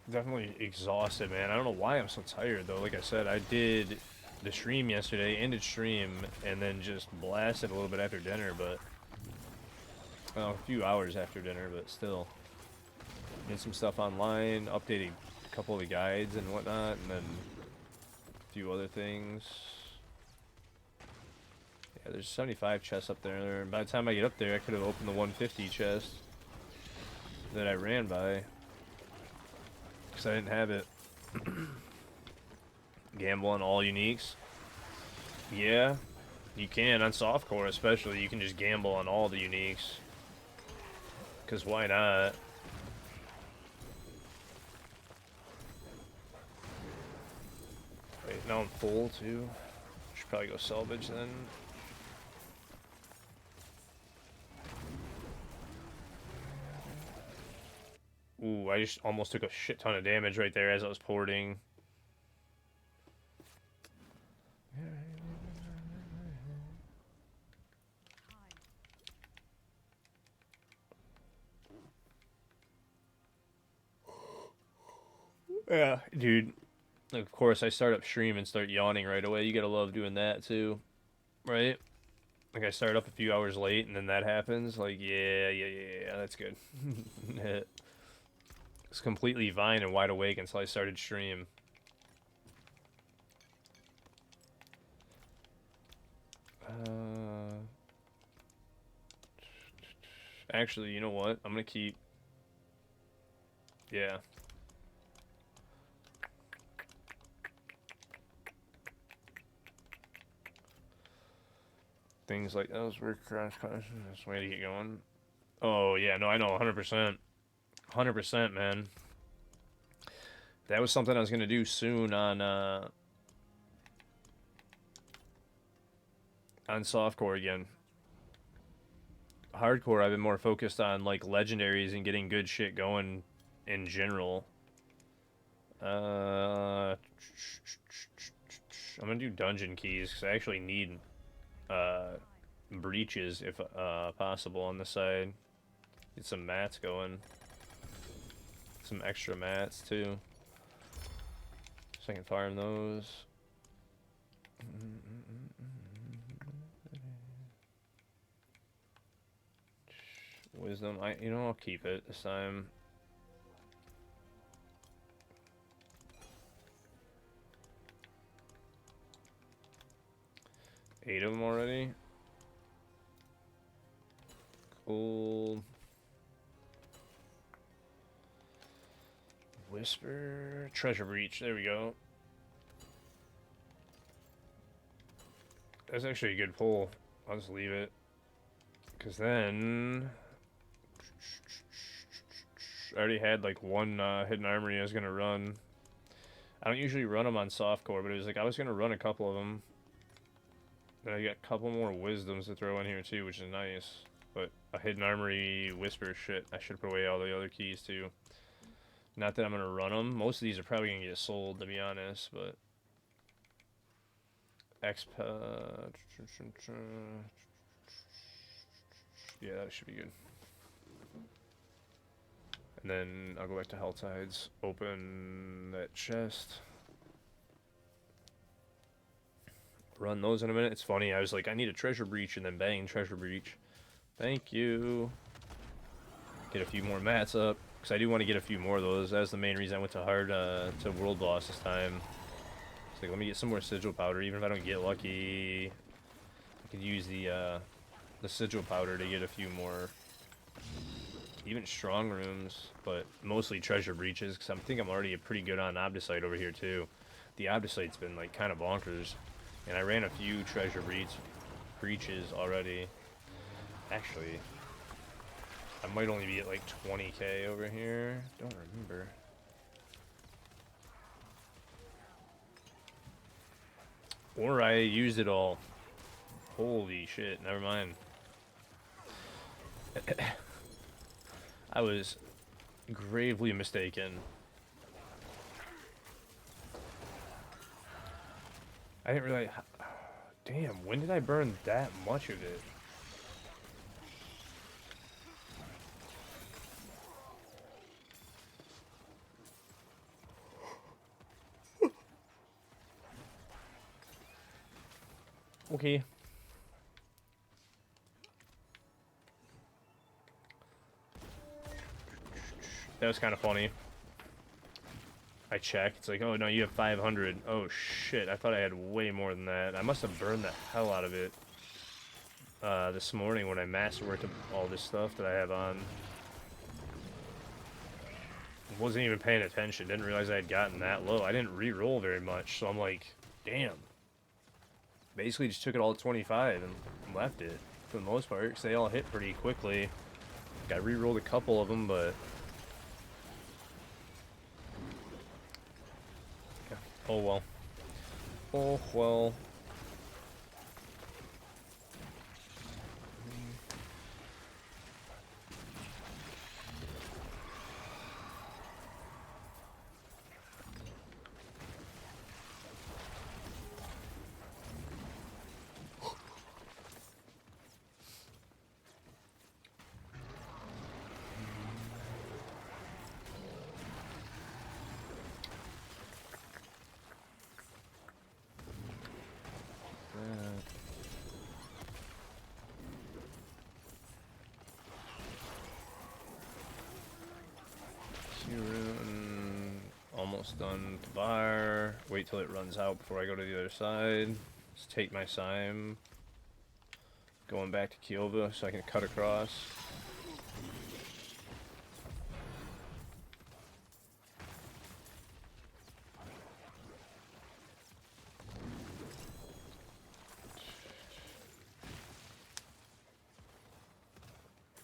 Definitely exhausted, man. I don't know why I'm so tired, though. Like I said, I did the stream yesterday, ended stream, and then just blasted a little bit after dinner, but... Well, a few hours after dinner, but still. Did some stuff online, updated a couple of the guides and whatnot, and then a few other things. Yeah, there's 75 chests up there, and by the time I get up there, I could have opened the 150 chest that I ran by. Because I didn't have it. Gamble on all uniques. Yeah, you can. On softcore especially, you can just gamble on all the uniques. Because why not? Wait, now I'm full too. Should probably go salvage then. Ooh, I just almost took a shit ton of damage right there as I was porting. Yeah, dude. Of course, I start up stream and start yawning right away. You gotta love doing that too, right? Like I start up a few hours late and then that happens. Like, yeah, that's good. It's completely fine and wide awake until I started stream. Actually, you know what? I'm gonna keep... Yeah. Things like those were crash classes. That's way to get going. Oh, yeah, no, I know, 100%. 100%, man. That was something I was gonna do soon on softcore again. Hardcore, I've been more focused on like legendaries and getting good shit going in general. I'm gonna do dungeon keys because I actually need breaches if possible on the side. Get some mats going. Some extra mats too. So I can farm those. Wisdom, I'll keep it this time. Eight of them already. Cool. Whisper, treasure breach. There we go. That's actually a good pull. I'll just leave it. Because then... I already had like one hidden armory I was going to run. I don't usually run them on softcore, but it was like I was going to run a couple of them. Then I got a couple more wisdoms to throw in here too, which is nice. But a hidden armory whisper shit. I should put away all the other keys too. Not that I'm going to run them. Most of these are probably going to get sold, to be honest, but... Expa... Yeah, that should be good. And then I'll go back to Helltides, open that chest. Run those in a minute. It's funny, I was like, I need a treasure breach, and then bang, treasure breach. Thank you. Get a few more mats up. Because I do want to get a few more of those. That was the main reason I went to to World Boss this time. It's like, let me get some more sigil powder. Even if I don't get lucky, I could use the sigil powder to get a few more, even strong rooms, but mostly treasure breaches, because I think I'm already pretty good on Obdicite over here too. The Obdicite's been like kind of bonkers, and I ran a few treasure breaches already. Actually, I might only be at like 20k over here. Don't remember. Or I used it all. Holy shit, never mind. I was gravely mistaken. I didn't realize... Damn, when did I burn that much of it? Okay. That was kind of funny. I check. It's like, oh no, you have 500. Oh shit, I thought I had way more than that. I must have burned the hell out of it this morning when I masterworked all this stuff that I have on. Wasn't even paying attention. Didn't realize I had gotten that low. I didn't re-roll very much, so I'm like, damn. Basically just took it all at 25 and left it for the most part, because they all hit pretty quickly. I re-rolled a couple of them, but... oh well. Oh well. Almost done the bar. Wait till it runs out before I go to the other side. Just take my time. Going back to Kiova so I can cut across.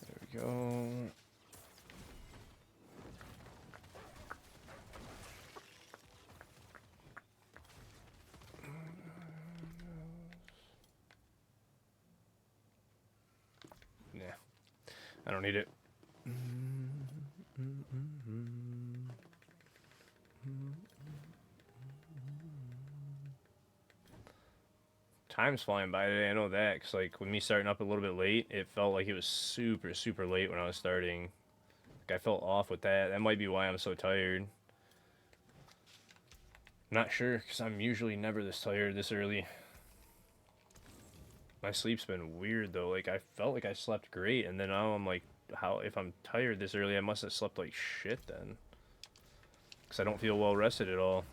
There we go. I don't need it. Time's flying by today, I know that, because like with me starting up a little bit late, it felt like it was super, super late when I was starting. Like I felt off with that. That might be why I'm so tired. Not sure, because I'm usually never this tired this early. My sleep's been weird though. Like I felt like I slept great, and then now I'm like, how if I'm tired this early, I must have slept like shit then. Because I don't feel well rested at all.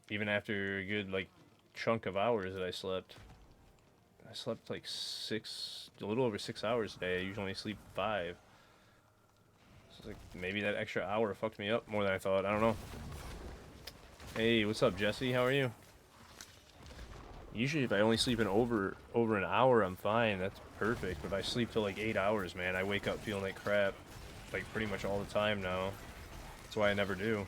Even after a good like chunk of hours that I slept. I slept like a little over 6 hours today. I usually only sleep 5. So it's like maybe that extra hour fucked me up more than I thought. I don't know. Hey, what's up, Jesse? How are you? Usually if I only sleep over an hour, I'm fine. That's perfect. But if I sleep till like 8 hours, man, I wake up feeling like crap. Like pretty much all the time now. That's why I never do.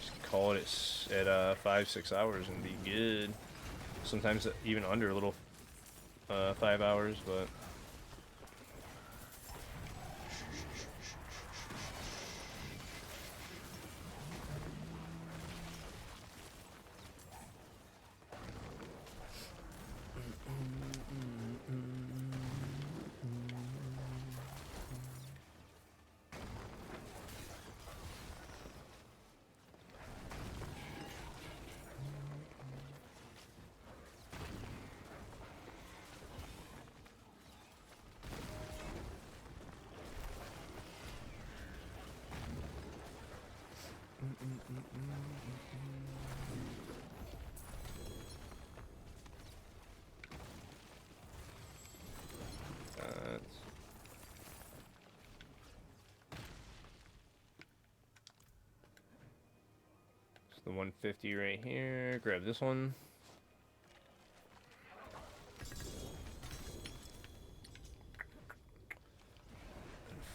Just call it at 5-6 hours and be good. Sometimes even under a little 5 hours, but... It's the 150 right here. Grab this one.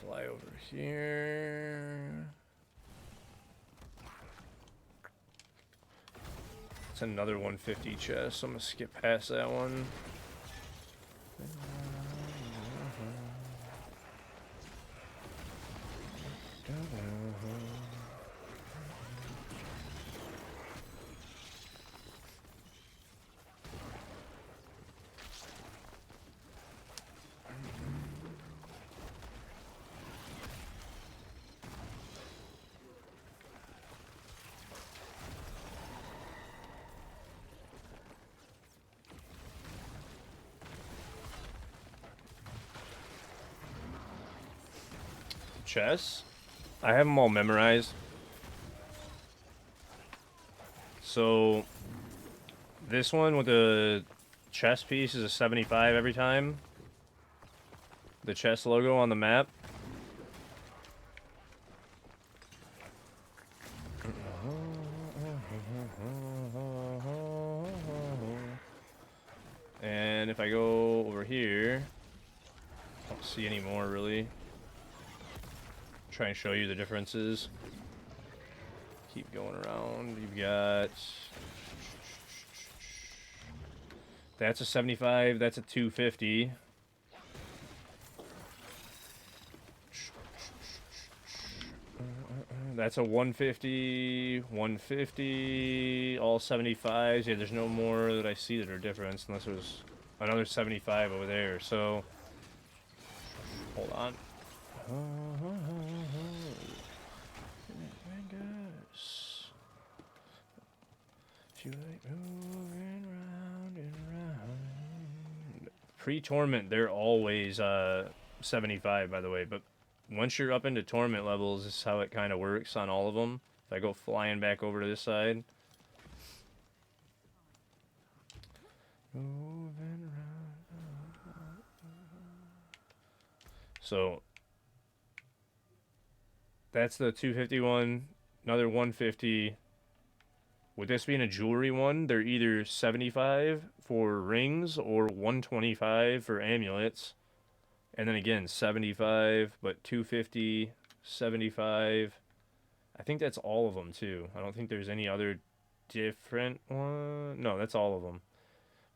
Fly over here. It's another 150 chest, so I'm gonna skip past that one. Chess? I have them all memorized. So, this one with the chess piece is a 75 every time. The chess logo on the map. And if I go over here, I don't see any more really. Try and show you the differences. Keep going around. You've got... That's a 75, that's a 250. That's a 150, 150, all 75s. Yeah, there's no more that I see that are different, unless there's another 75 over there. So, hold on. Pre-tournament, they're always 75, by the way, but once you're up into tournament levels, this is how it kind of works on all of them. If I go flying back over to this side. So, that's the 251, another 150. With this being a jewelry one, they're either 75 for rings or 125 for amulets. And then again, 75, but 250, 75. I think that's all of them, too. I don't think there's any other different one. No, that's all of them.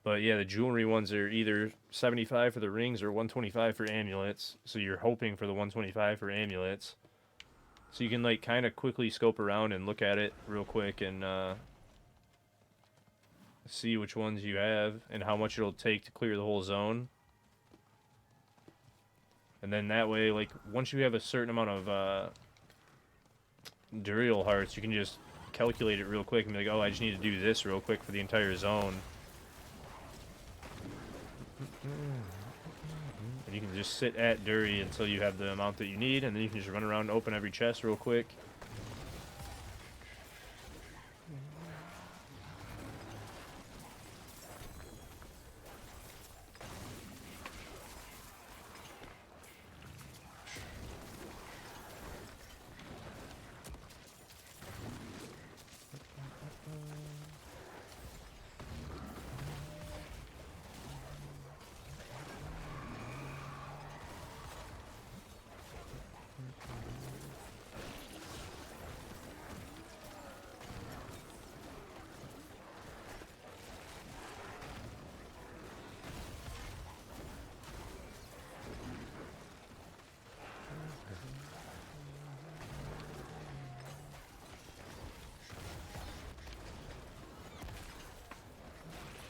But yeah, the jewelry ones are either 75 for the rings or 125 for amulets. So you're hoping for the 125 for amulets. So you can, like, kind of quickly scope around and look at it real quick and see which ones you have and how much it'll take to clear the whole zone. And then that way, like, once you have a certain amount of Duriel hearts, you can just calculate it real quick and be like, oh, I just need to do this real quick for the entire zone. And you can just sit at Duri until you have the amount that you need, and then you can just run around and open every chest real quick.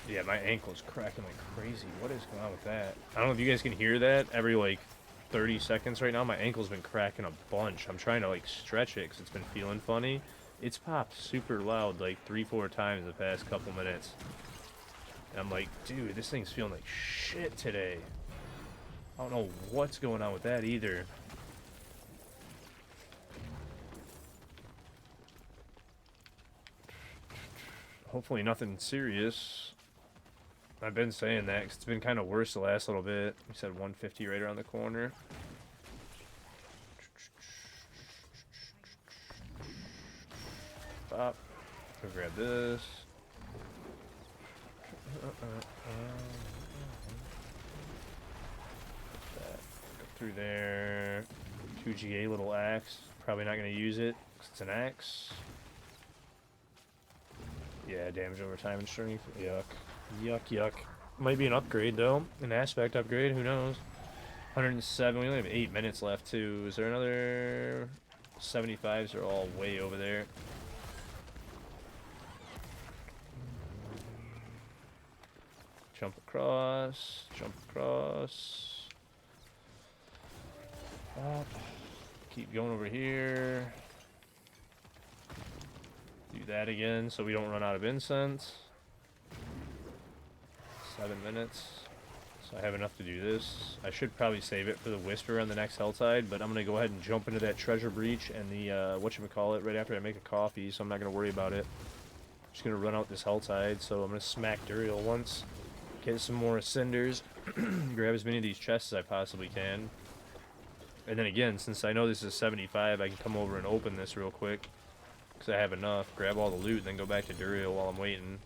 Yeah, my ankle's cracking like crazy. What is going on with that? I don't know if you guys can hear that every, like, 30 seconds right now. My ankle's been cracking a bunch. I'm trying to, like, stretch it because it's been feeling funny. It's popped super loud, like, 3-4 times the past couple minutes. And I'm like, dude, this thing's feeling like shit today. I don't know what's going on with that either. Hopefully nothing serious. I've been saying that 'cause it's been kind of worse the last little bit. We said 150 right around the corner. Pop. Go grab this. That. Go through there. 2GA little axe. Probably not going to use it because it's an axe. Yeah, damage over time and strength. Yuck. Yuck, yuck. Might be an upgrade, though. An aspect upgrade, who knows? 107. We only have 8 minutes left, too. Is there another... 75s are all way over there. Jump across. Jump across. Up. Keep going over here. Do that again so we don't run out of incense. 7 minutes. So I have enough to do this. I should probably save it for the Whisper on the next Helltide, but I'm going to go ahead and jump into that Treasure Breach and the, whatchamacallit, right after I make a coffee, so I'm not going to worry about it. I'm just going to run out this Helltide, so I'm going to smack Duriel once. Get some more Ascenders. Grab as many of these chests as I possibly can. And then again, since I know this is 75, I can come over and open this real quick. Because I have enough. Grab all the loot, and then go back to Duriel while I'm waiting.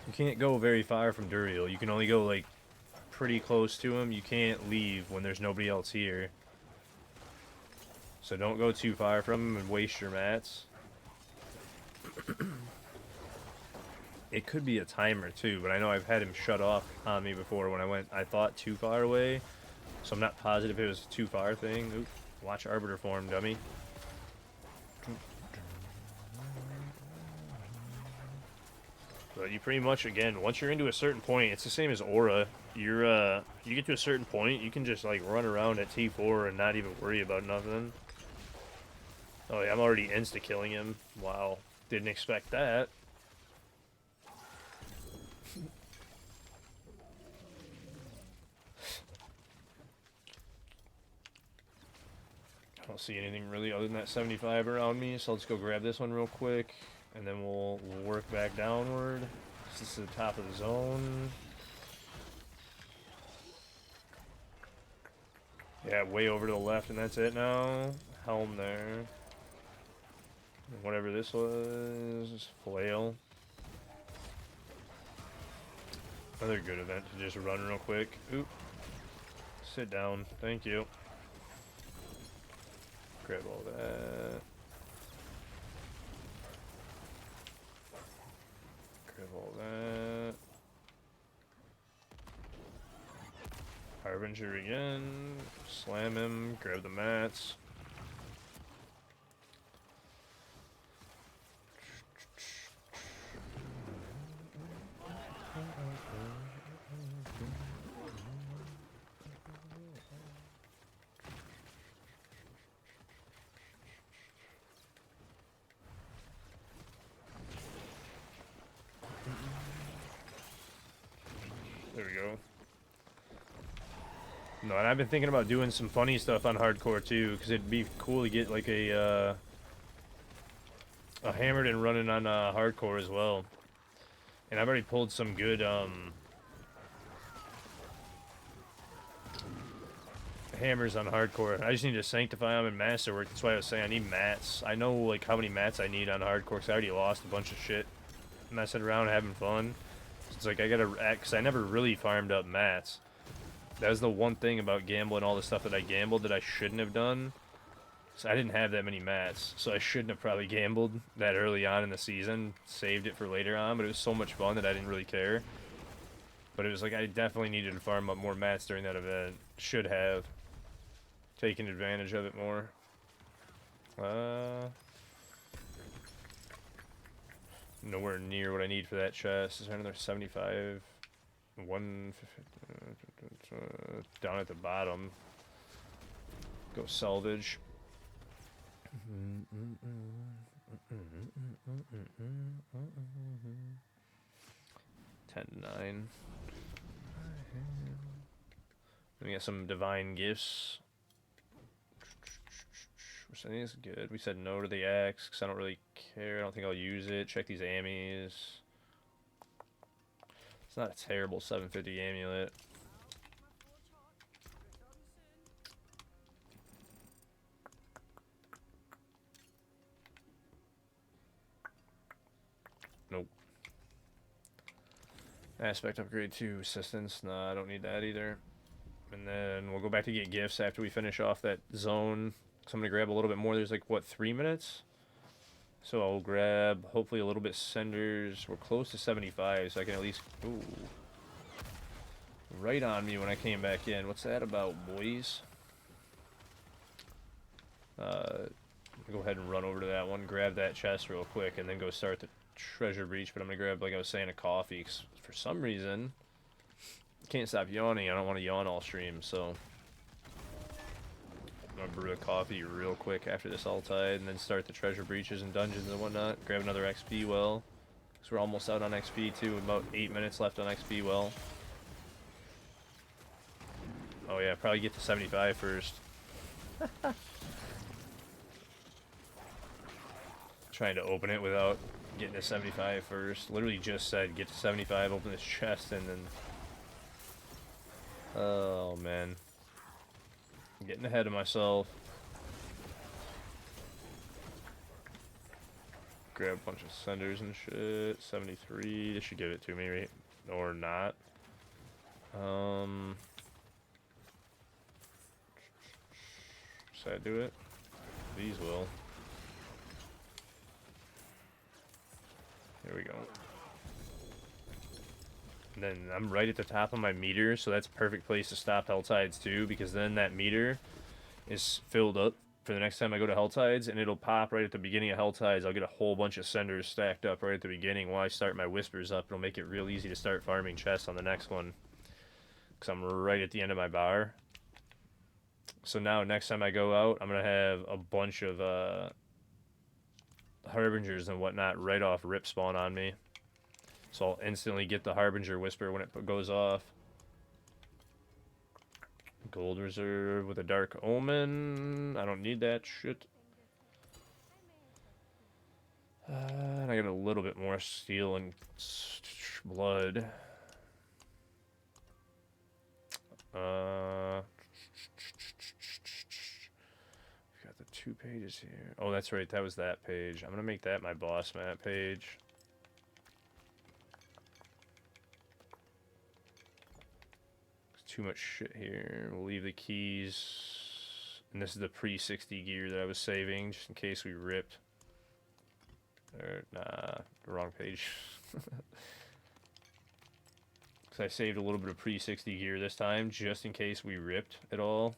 You can't go very far from Duriel. You can only go, like, pretty close to him. You can't leave when there's nobody else here. So don't go too far from him and waste your mats. It could be a timer, too, but I know I've had him shut off on me before when I went, I thought, too far away. So I'm not positive it was a too far thing. Oop, watch Arbiter form, dummy. But you pretty much, again, once you're into a certain point, it's the same as Aura. You get to a certain point, you can just, like, run around at T4 and not even worry about nothing. Oh, yeah, I'm already insta-killing him. Wow. Didn't expect that. I don't see anything really other than that 75 around me, so let's go grab this one real quick, and then we'll work back downward. This is the top of the zone. Yeah, way over to the left, and that's it now. Helm there. Whatever this was, flail. Another good event to just run real quick. Oop. Sit down. Thank you. Grab all that. Grab all that. Harbinger again. Slam him. Grab the mats. There we go. No, and I've been thinking about doing some funny stuff on hardcore too, because it'd be cool to get like a hammered and running on hardcore as well. And I've already pulled some good hammers on hardcore. I just need to sanctify them in masterwork. That's why I was saying I need mats. I know like how many mats I need on hardcore because I already lost a bunch of shit messing around having fun. So it's like I gotta act, because I never really farmed up mats. That was the one thing about gambling all the stuff that I gambled that I shouldn't have done. So I didn't have that many mats, so I shouldn't have probably gambled that early on in the season. Saved it for later on, but it was so much fun that I didn't really care. But it was like I definitely needed to farm up more mats during that event. Should have taken advantage of it more. Nowhere near what I need for that chest. Is there another 75? 150, down at the bottom. Go salvage. 10-9. We got some divine gifts. I think it's good. We said no to the axe because I don't really care. I don't think I'll use it. Check these ammies. It's not a terrible 750 amulet. Nope. Aspect upgrade 2. Assistance. Nah, I don't need that either. And then we'll go back to get gifts after we finish off that zone. So I'm going to grab a little bit more. There's like, what, 3 minutes? So I'll grab, hopefully, a little bit cinders. We're close to 75, so I can at least... Ooh. Right on me when I came back in. What's that about, boys? Go ahead and run over to that one, grab that chest real quick, and then go start the treasure breach. But I'm going to grab, like I was saying, a coffee. Because for some reason, can't stop yawning. I don't want to yawn all stream, so... I'm going to brew a coffee real quick after this Altai, and then start the treasure breaches and dungeons and whatnot. Grab another XP well. Because we're almost out on XP, too. About 8 minutes left on XP well. Oh yeah, probably get to 75 first. Trying to open it without getting to 75 first. Literally just said get to 75, open this chest, and then... Oh man. I'm getting ahead of myself. Grab a bunch of cinders and shit. 73, this should give it to me, right? Or not. Should I do it? These will. Here we go. And then I'm right at the top of my meter, so that's a perfect place to stop Helltides too, because then that meter is filled up for the next time I go to Helltides, and it'll pop right at the beginning of Helltides. I'll get a whole bunch of cinders stacked up right at the beginning while I start my whispers up. It'll make it real easy to start farming chests on the next one, because I'm right at the end of my bar. So now next time I go out, I'm going to have a bunch of Harbingers and whatnot right off rip spawn on me. So I'll instantly get the Harbinger Whisper when it goes off. Gold reserve with a Dark Omen. I don't need that shit. And I got a little bit more steel and blood. Got the 2 pages here. Oh, that's right. That was that page. I'm going to make that my boss map page. Too much shit here. We'll leave the keys. And this is the pre-60 gear that I was saving, just in case we ripped. Or, nah, the wrong page. Because I saved a little bit of pre-60 gear this time, just in case we ripped it all.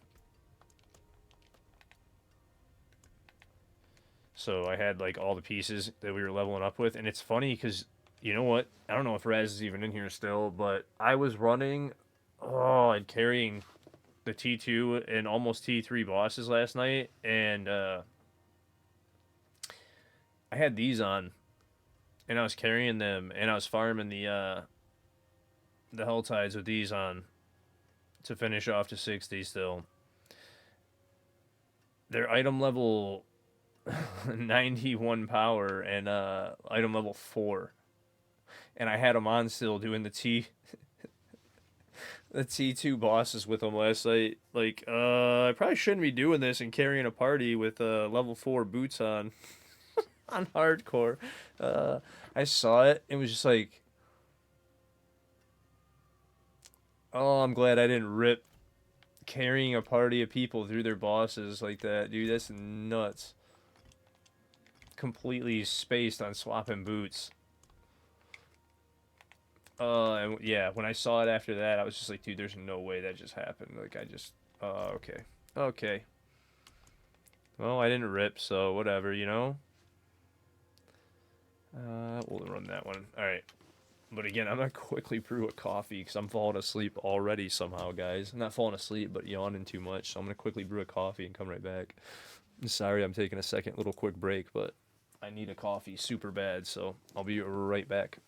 So I had, like, all the pieces that we were leveling up with. And it's funny, because, you know what? I don't know if Raz is even in here still, but I was running... Oh, and carrying the T2 and almost T3 bosses last night, and I had these on, and I was carrying them, and I was farming the Helltides with these on to finish off to 60 still. They're item level 91 power and item level 4, and I had them on still doing the T2 bosses with them last night. Like, I probably shouldn't be doing this and carrying a party with level 4 boots on. On hardcore. I saw it. It was just like... Oh, I'm glad I didn't rip carrying a party of people through their bosses like that. Dude, that's nuts. Completely spaced on swapping boots. And yeah, when I saw it after that, I was just like, dude, there's no way that just happened. Like, I just, okay. Okay. Well, I didn't rip, so whatever, you know? We'll run that one. Alright. But again, I'm gonna quickly brew a coffee, because I'm falling asleep already somehow, guys. I'm not falling asleep, but yawning too much, so I'm gonna quickly brew a coffee and come right back. I'm sorry I'm taking a second little quick break, but I need a coffee super bad, so I'll be right back.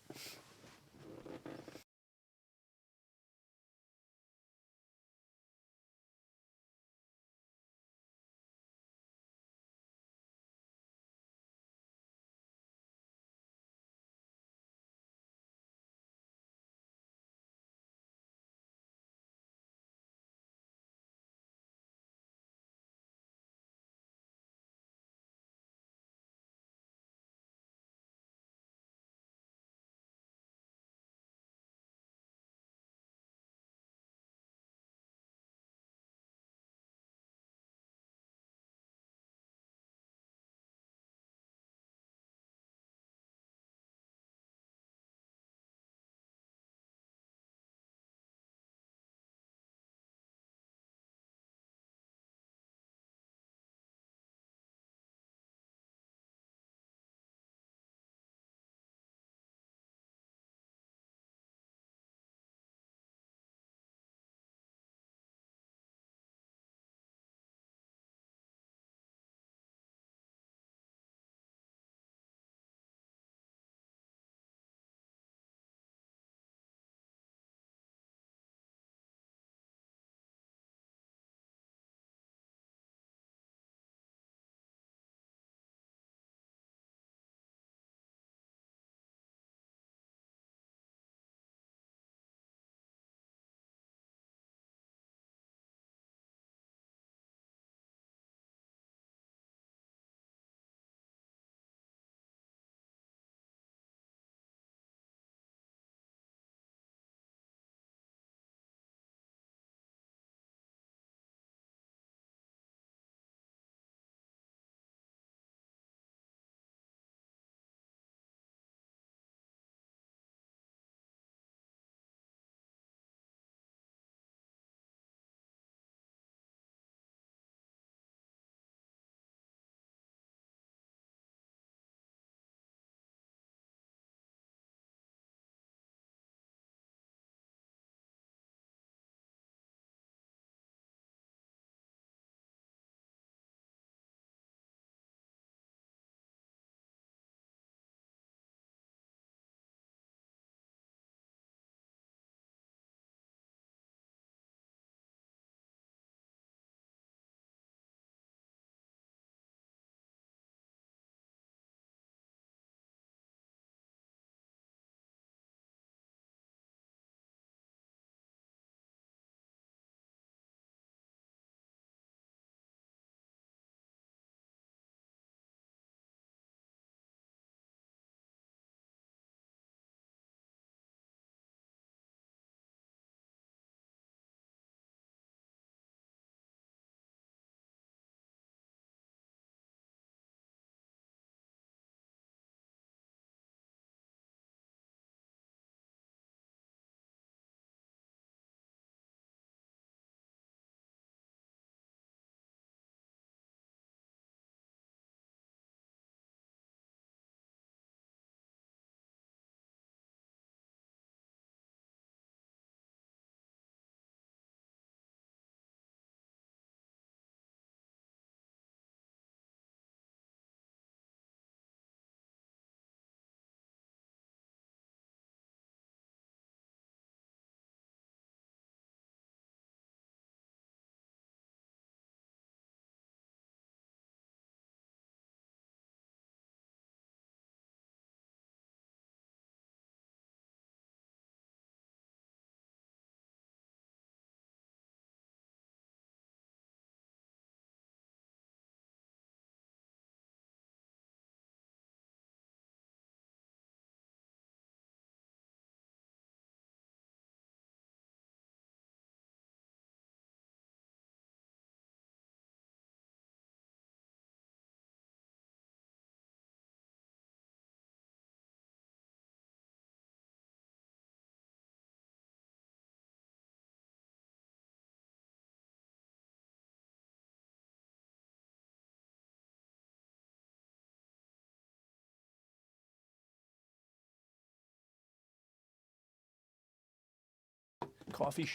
Coffee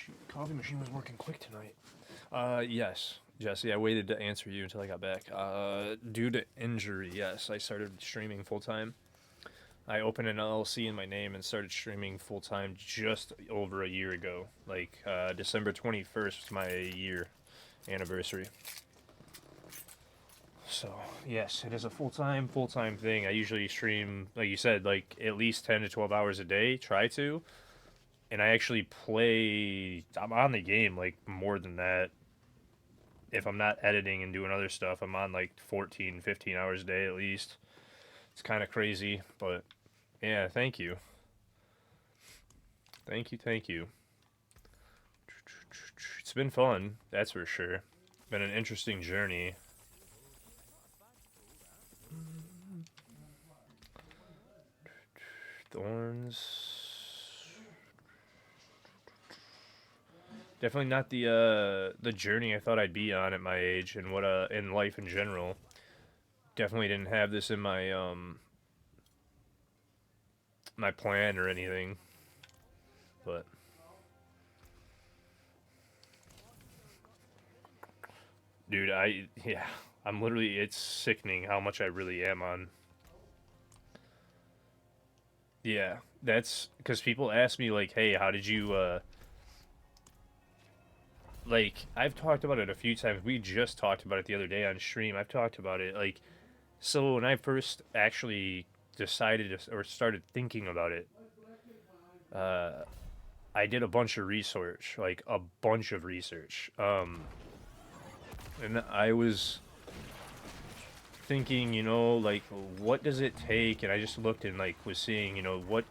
machine was working quick tonight. Yes, Jesse. I waited to answer you until I got back. Due to injury, yes, I started streaming full time. I opened an LLC in my name and started streaming full time just over a year ago. Like December 21st was my year anniversary. So yes, it is a full time thing. I usually stream, like you said, like at least 10 to 12 hours a day. Try to, and I actually play. I'm on the game like more than that. If I'm not editing and doing other stuff, I'm on like 14, 15 hours a day at least. It's kind of crazy, but yeah, thank you. Thank you. It's been fun, that's for sure. Been an interesting journey. Thorns. Definitely not the journey I thought I'd be on at my age and what in life in general. Definitely didn't have this in my plan or anything. But dude, I'm literally, it's sickening how much I really am on. Yeah, that's because people ask me like, "Hey, how did you like?" I've talked about it a few times. We just talked about it the other day on stream. I've talked about it like, so when I first actually decided or started thinking about it, uh, I did a bunch of research, like a bunch of research. And I was thinking, like what does it take? And I just looked and like was seeing, what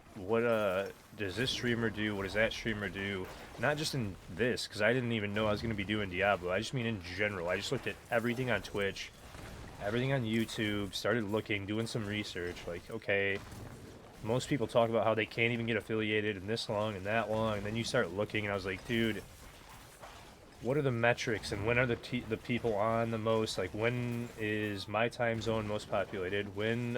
does this streamer do? What does that streamer do? Not just in this, because I didn't even know I was going to be doing Diablo. I just mean in general. I just looked at everything on Twitch, everything on YouTube, started looking, doing some research. Like, okay, most people talk about how they can't even get affiliated in this long and that long, and then you start looking, and I was like, dude, what are the metrics and when are the people on the most? Like, when is my time zone most populated? When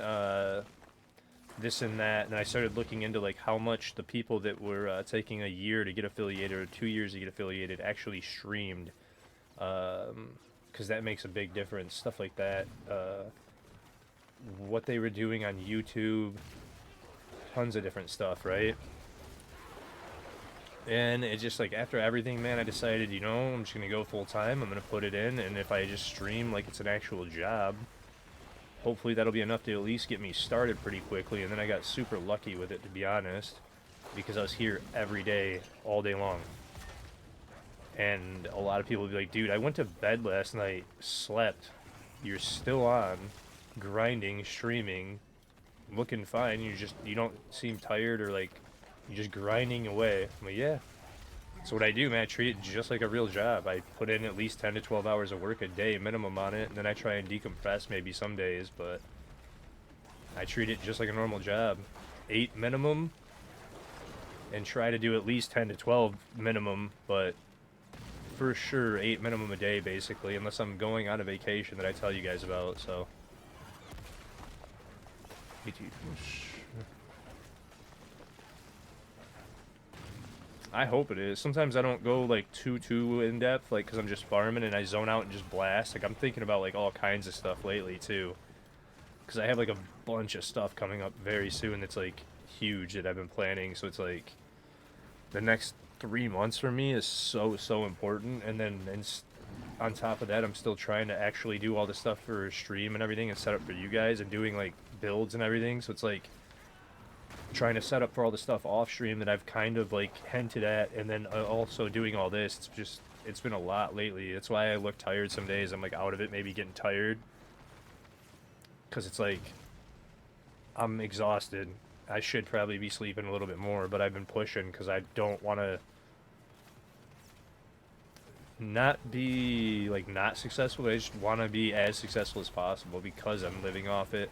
this and that? And I started looking into like how much the people that were taking a year to get affiliated or 2 years to get affiliated actually streamed, because that makes a big difference. Stuff like that. What they were doing on YouTube, tons of different stuff, right? And it just like after everything, man, I decided, I'm just gonna go full time. I'm gonna put it in, and if I just stream like it's an actual job, hopefully that'll be enough to at least get me started pretty quickly. And then I got super lucky with it, to be honest, because I was here every day, all day long. And a lot of people would be like, dude, I went to bed last night, slept, you're still on, grinding, streaming, looking fine. You don't seem tired or like you're just grinding away. I'm like, yeah. That's what I do, man. I treat it just like a real job. I put in at least 10 to 12 hours of work a day minimum on it, and then I try and decompress maybe some days, but I treat it just like a normal job. 8 minimum, and try to do at least 10 to 12 minimum, but for sure 8 minimum a day, basically, unless I'm going on a vacation that I tell you guys about, so. I hope it is. Sometimes I don't go like too in depth, like because I'm just farming and I zone out and just blast. Like I'm thinking about like all kinds of stuff lately too, because I have like a bunch of stuff coming up very soon that's like huge that I've been planning. So it's like the next 3 months for me is so important, and then on top of that, I'm still trying to actually do all the stuff for stream and everything and set up for you guys and doing like builds and everything. So it's like trying to set up for all the stuff off stream that I've kind of like hinted at, and then also doing all this. It's been a lot lately. That's why I look tired some days. I'm like out of it, maybe getting tired, because it's like I'm exhausted. I should probably be sleeping a little bit more, but I've been pushing because I don't want to not be like not successful. I just want to be as successful as possible because I'm living off it.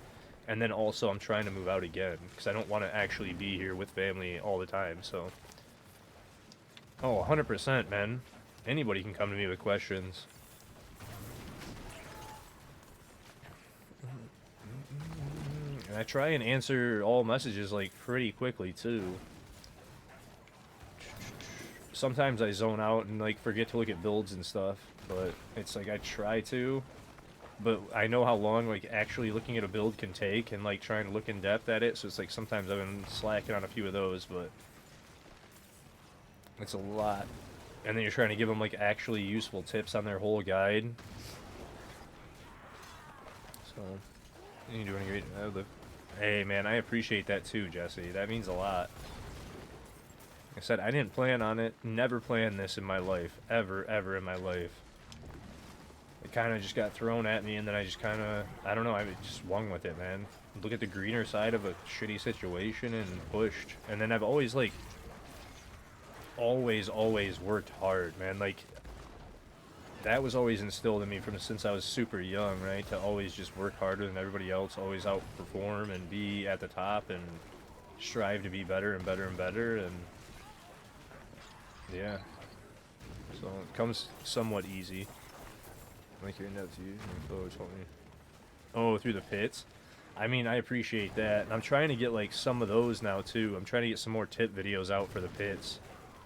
And then also I'm trying to move out again because I don't want to actually be here with family all the time. So, oh, 100%, man. Anybody can come to me with questions. And I try and answer all messages like pretty quickly too. sometimes I zone out and like forget to look at builds and stuff, but it's like I try to, but I know how long like actually looking at a build can take and like trying to look in depth at it, so it's like sometimes I've been slacking on a few of those, but it's a lot. And then you're trying to give them like actually useful tips on their whole guide. So you're doing great. Hey man, I appreciate that too, Jesse. That means a lot. Like I said, I didn't plan on it. Never planned this in my life. Ever in my life. It kind of just got thrown at me, and then I just kind of, I don't know, I just swung with it, man. Look at the greener side of a shitty situation and pushed. And then I've always, like, always worked hard, man. Like, that was always instilled in me from since I was super young, right? To always just work harder than everybody else, always outperform and be at the top and strive to be better and better and better. And yeah, so it comes somewhat easy. Like your notes, you told me. Oh, through the pits. I mean, I appreciate that, and I'm trying to get like some of those now too. I'm trying to get some more tip videos out for the pits.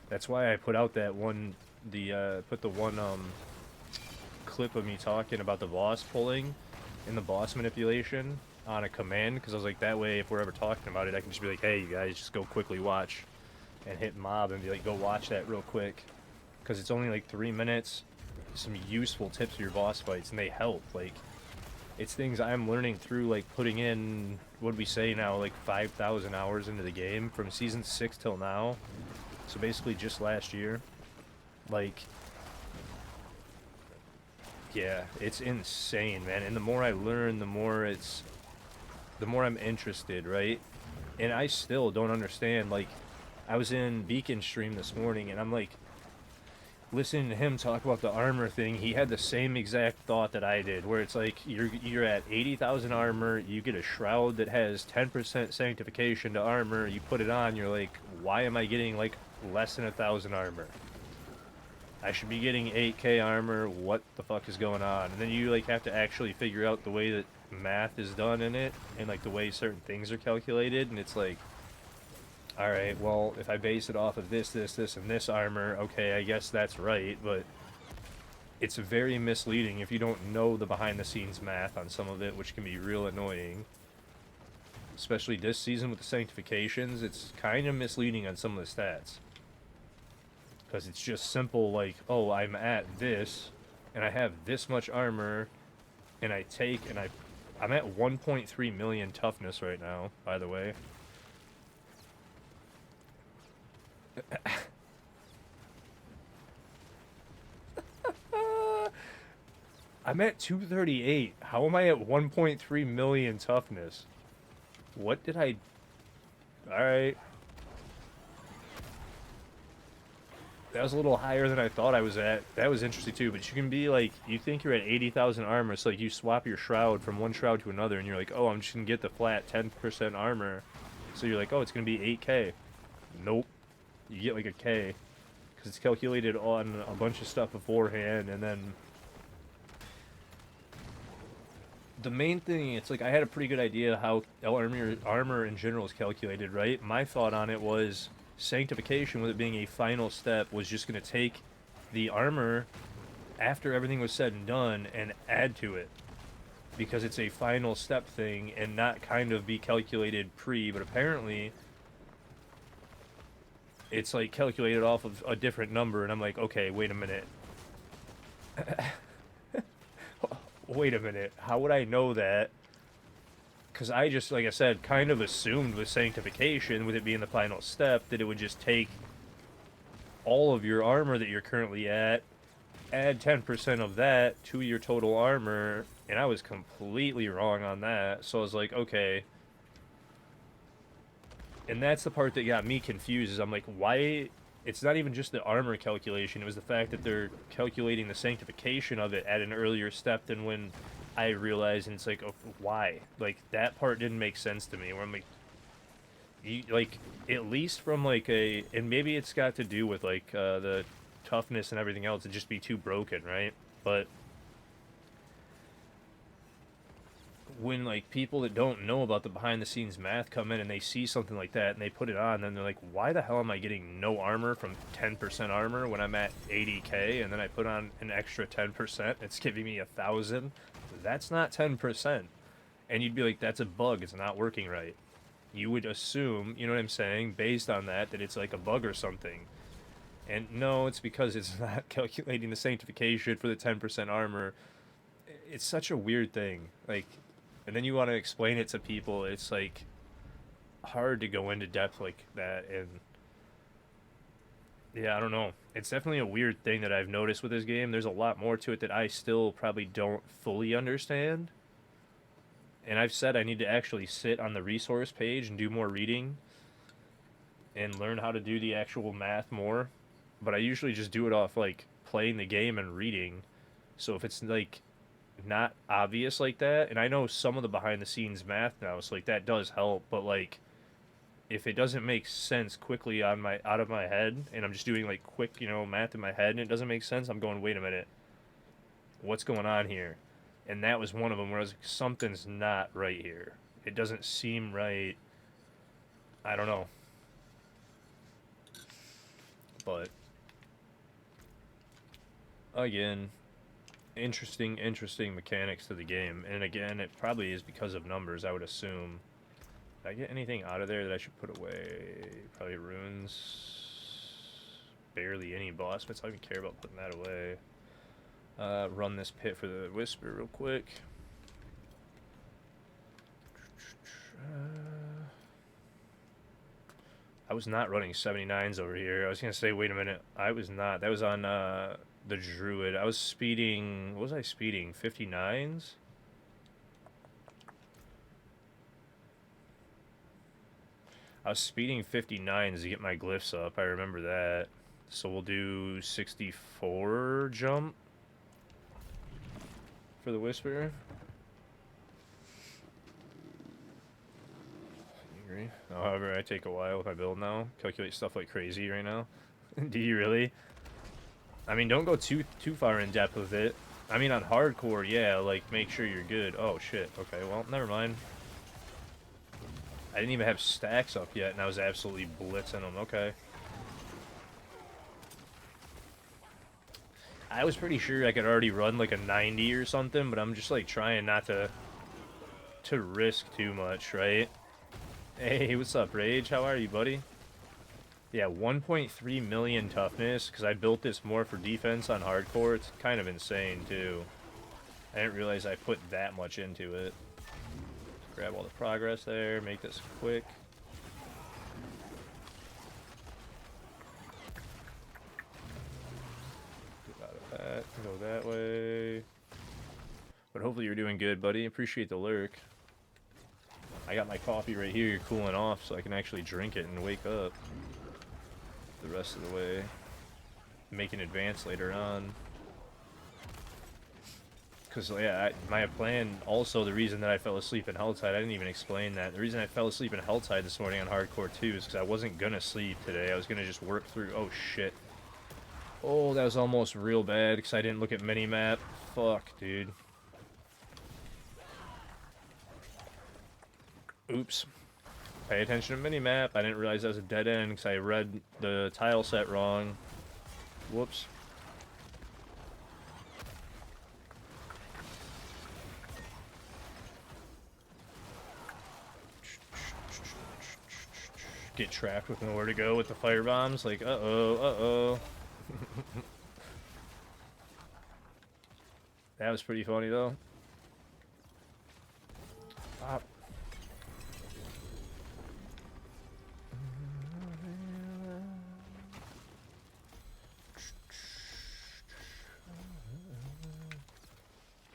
That's why I put out that one, put the one clip of me talking about the boss pulling and the boss manipulation on a command, because I was like, that way if we're ever talking about it, I can just be like, hey, you guys, just go quickly watch and hit mob and be like, go watch that real quick, because it's only like 3 minutes. Some useful tips for your boss fights, and they help. Like, it's things I'm learning through like putting in, what we say now, like 5,000 hours into the game from season 6 till now, so basically just last year. Like, yeah, it's insane, man. And the more I learn, the more I'm interested, right? And I still don't understand. Like, I was in Beacon stream this morning, and I'm like listening to him talk about the armor thing. He had the same exact thought that I did, where it's like you're at 80,000 armor, you get a shroud that has 10% sanctification to armor, you put it on, you're like, why am I getting like less than 1,000 armor? I should be getting 8k armor. What the fuck is going on? And then you like have to actually figure out the way that math is done in it, and like the way certain things are calculated, and it's like, alright, well, if I base it off of this, and this armor, okay, I guess that's right, but it's very misleading if you don't know the behind-the-scenes math on some of it, which can be real annoying. Especially this season with the sanctifications, it's kind of misleading on some of the stats. Because it's just simple, like, oh, I'm at this, and I have this much armor, and I take, and I'm at 1.3 million toughness right now, by the way. I'm at 238. How am I at 1.3 million toughness? What did I... Alright. That was a little higher than I thought I was at. That was interesting too, but you can be like, you think you're at 80,000 armor, so like you swap your shroud from one shroud to another, and you're like, oh, I'm just gonna get the flat 10% armor. So you're like, oh, it's gonna be 8k. Nope. You get like a K, because it's calculated on a bunch of stuff beforehand, and then the main thing, it's like I had a pretty good idea how armor in general is calculated, right? My thought on it was sanctification, with it being a final step, was just going to take the armor after everything was said and done and add to it, because it's a final step thing and not kind of be calculated pre, but apparently it's like calculated off of a different number, and I'm like, okay, wait a minute. Wait a minute. How would I know that? Because I just, like I said, kind of assumed with sanctification, with it being the final step, that it would just take all of your armor that you're currently at, add 10% of that to your total armor, and I was completely wrong on that. So I was like, okay. And that's the part that got me confused, is I'm like, why? It's not even just the armor calculation, it was the fact that they're calculating the sanctification of it at an earlier step than when I realized, and it's like, oh, why? Like, that part didn't make sense to me, where I'm like, like, at least from like a, and maybe it's got to do with like the toughness and everything else, it'd just be too broken, right? But when like people that don't know about the behind the scenes math come in and they see something like that and they put it on, then they're like, why the hell am I getting no armor from 10% armor when I'm at 80k, and then I put on an extra 10%, it's giving me 1,000? That's not 10%. And you'd be like, that's a bug, it's not working right. You would assume, you know what I'm saying, based on that it's like a bug or something. And no, it's because it's not calculating the sanctification for the 10% armor. It's such a weird thing. Like, and then you want to explain it to people, it's like hard to go into depth like that. And yeah, I don't know, it's definitely a weird thing that I've noticed with this game. There's a lot more to it that I still probably don't fully understand, and I've said I need to actually sit on the resource page and do more reading and learn how to do the actual math more. But I usually just do it off like playing the game and reading. So if it's like not obvious like that, and I know some of the behind the scenes math now, so like that does help, but like if it doesn't make sense quickly on my out of my head, and I'm just doing like quick, math in my head, and it doesn't make sense, I'm going, wait a minute, what's going on here? And that was one of them where I was like, something's not right here. It doesn't seem right. I don't know. But again, interesting mechanics to the game. And again, it probably is because of numbers, I would assume. Did I get anything out of there that I should put away? Probably runes. Barely any boss bits. I don't even care about putting that away. Run this pit for the whisper real quick. I was not running 79s over here. I was going to say, wait a minute. I was not. That was on the Druid. I was speeding... What was I speeding? 59s? I was speeding 59s to get my glyphs up. I remember that. So we'll do 64 jump for the Whisper. Agree. However, I take a while with my build now. Calculate stuff like crazy right now. Do you really? I mean, don't go too far in depth with it. I mean, on hardcore, yeah, like, make sure you're good. Oh, shit. Okay, well, never mind. I didn't even have stacks up yet, and I was absolutely blitzing them. Okay. I was pretty sure I could already run, like, a 90 or something, but I'm just, like, trying not to risk too much, right? Hey, what's up, Rage? How are you, buddy? Yeah, 1.3 million toughness, because I built this more for defense on hardcore. It's kind of insane, too. I didn't realize I put that much into it. Grab all the progress there, make this quick. Get out of that, go that way. But hopefully you're doing good, buddy. Appreciate the lurk. I got my coffee right here cooling off so I can actually drink it and wake up the rest of the way. Make an advance later on. Because, yeah, my plan, also the reason that I fell asleep in Helltide, I didn't even explain that. The reason I fell asleep in Helltide this morning on Hardcore 2 is because I wasn't going to sleep today. I was going to just work through... Oh, shit. Oh, that was almost real bad because I didn't look at minimap. Fuck, dude. Oops. Pay attention to minimap. I didn't realize that was a dead end because I read the tile set wrong. Whoops. Get trapped with nowhere to go with the fire bombs. Like, uh-oh. That was pretty funny, though. Pop.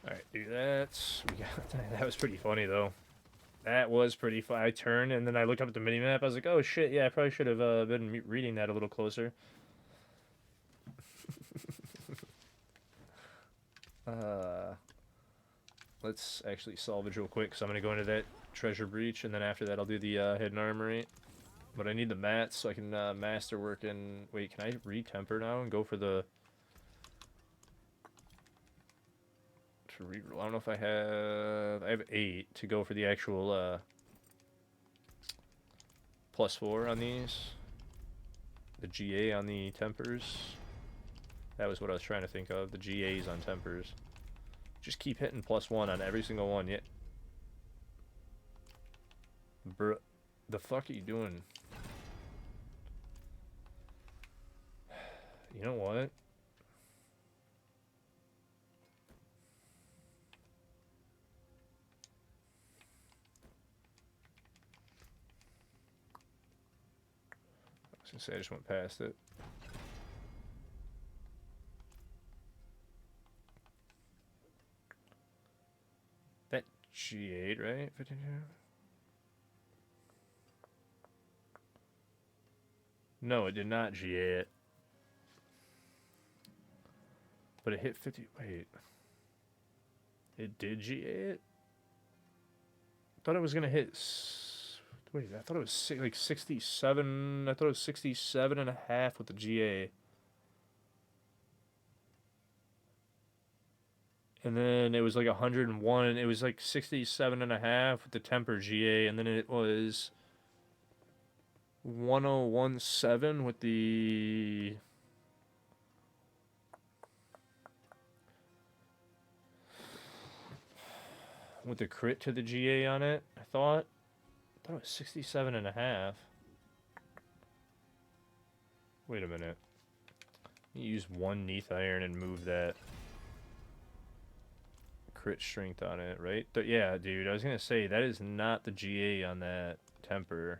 Alright, do that. That was pretty funny, though. That was pretty fun. I turned, and then I looked up at the minimap. I was like, oh, shit, yeah, I probably should have been reading that a little closer. Let's actually salvage real quick, because I'm going to go into that treasure breach, and then after that I'll do the hidden armory. But I need the mats so I can masterwork in... Wait, can I retemper now and go for the... for reroll. I don't know if I have 8 to go for the actual +4 on these. The GA on the tempers. That was what I was trying to think of. The GAs on tempers. Just keep hitting +1 on every single one. Yeah. Bruh. The fuck are you doing? You know what? I was gonna say I just went past it. That G8, right? 52? No, it did not GA it. But it hit 50. Wait. It did GA it? I thought it was gonna hit. Wait, I thought it was like 67. I thought it was 67 and a half with the GA. And then it was like 101. It was like 67 and a half with the temper GA. And then it was 1017 with the crit to the GA on it. I thought it was 67 and a half. Wait a minute. You use one Neath Iron and move that crit strength on it, right? Yeah, dude, I was gonna say that is not the GA on that temper.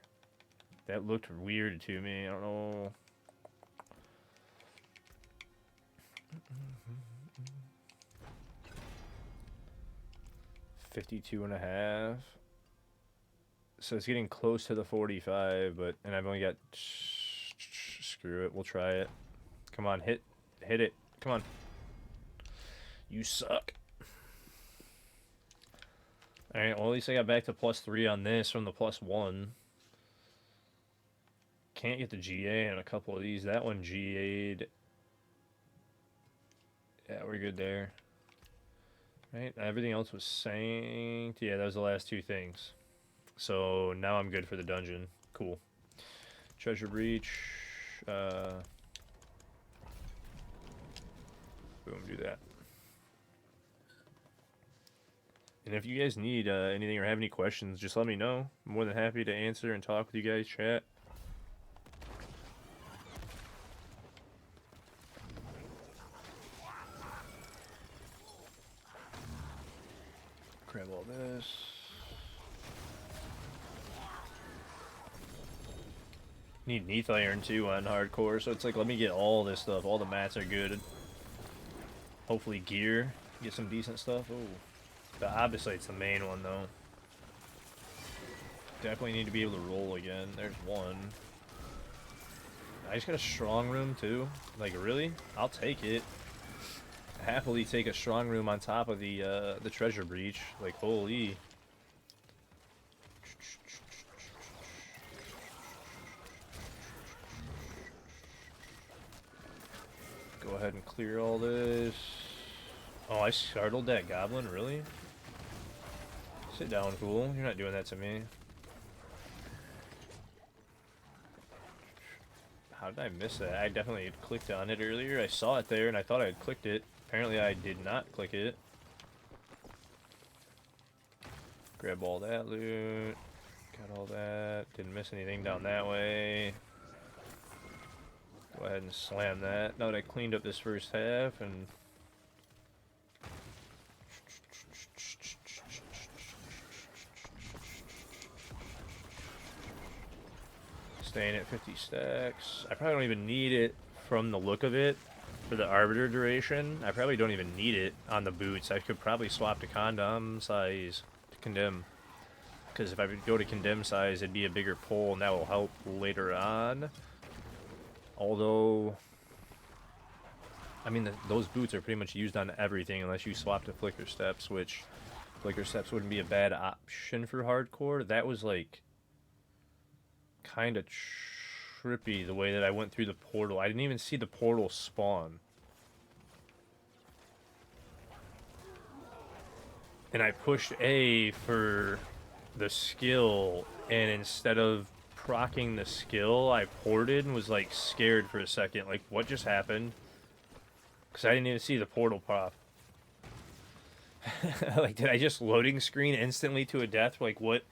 That looked weird to me. I don't know. $52.5. So it's getting close to the 45, and I've only got. Screw it. We'll try it. Come on, hit it. Come on. You suck. All right. Well, at least I got back to +3 on this from the +1. Can't get the GA on a couple of these. That one GA'd. Yeah, we're good there. Right, everything else was synced. Yeah, that was the last two things. So now I'm good for the dungeon. Cool. Treasure Breach. Boom, do that. And if you guys need anything or have any questions, just let me know. I'm more than happy to answer and talk with you guys, chat. Grab all this. Need Neath Iron too on hardcore, so it's like, let me get all this stuff. All the mats are good. Hopefully gear. Get some decent stuff. Oh, the Obisite's the main one though. Definitely need to be able to roll again. There's one. I just got a strong room too. Like, really? I'll take it. Happily take a strong room on top of the treasure breach. Like, holy. Go ahead and clear all this. Oh, I startled that goblin, really? Sit down, fool. You're not doing that to me. How did I miss that? I definitely had clicked on it earlier. I saw it there and I thought I had clicked it. Apparently I did not click it. Grab all that loot. Got all that. Didn't miss anything down that way. Go ahead and slam that. Now that I cleaned up this first half and... Staying at 50 stacks. I probably don't even need it from the look of it. For the Arbiter duration, I probably don't even need it on the boots. I could probably swap to condom size to condemn. Because if I would go to condemn size, it'd be a bigger pull, and that will help later on. Although, I mean, those boots are pretty much used on everything unless you swap to Flicker Steps, which Flicker Steps wouldn't be a bad option for hardcore. That was like kind of trippy the way that I went through the portal. I didn't even see the portal spawn. and I pushed A for the skill, and instead of procking the skill, I ported and was like scared for a second. Like, what just happened? Because I didn't even see the portal pop. Like, did I just loading screen instantly to a death? Like, what?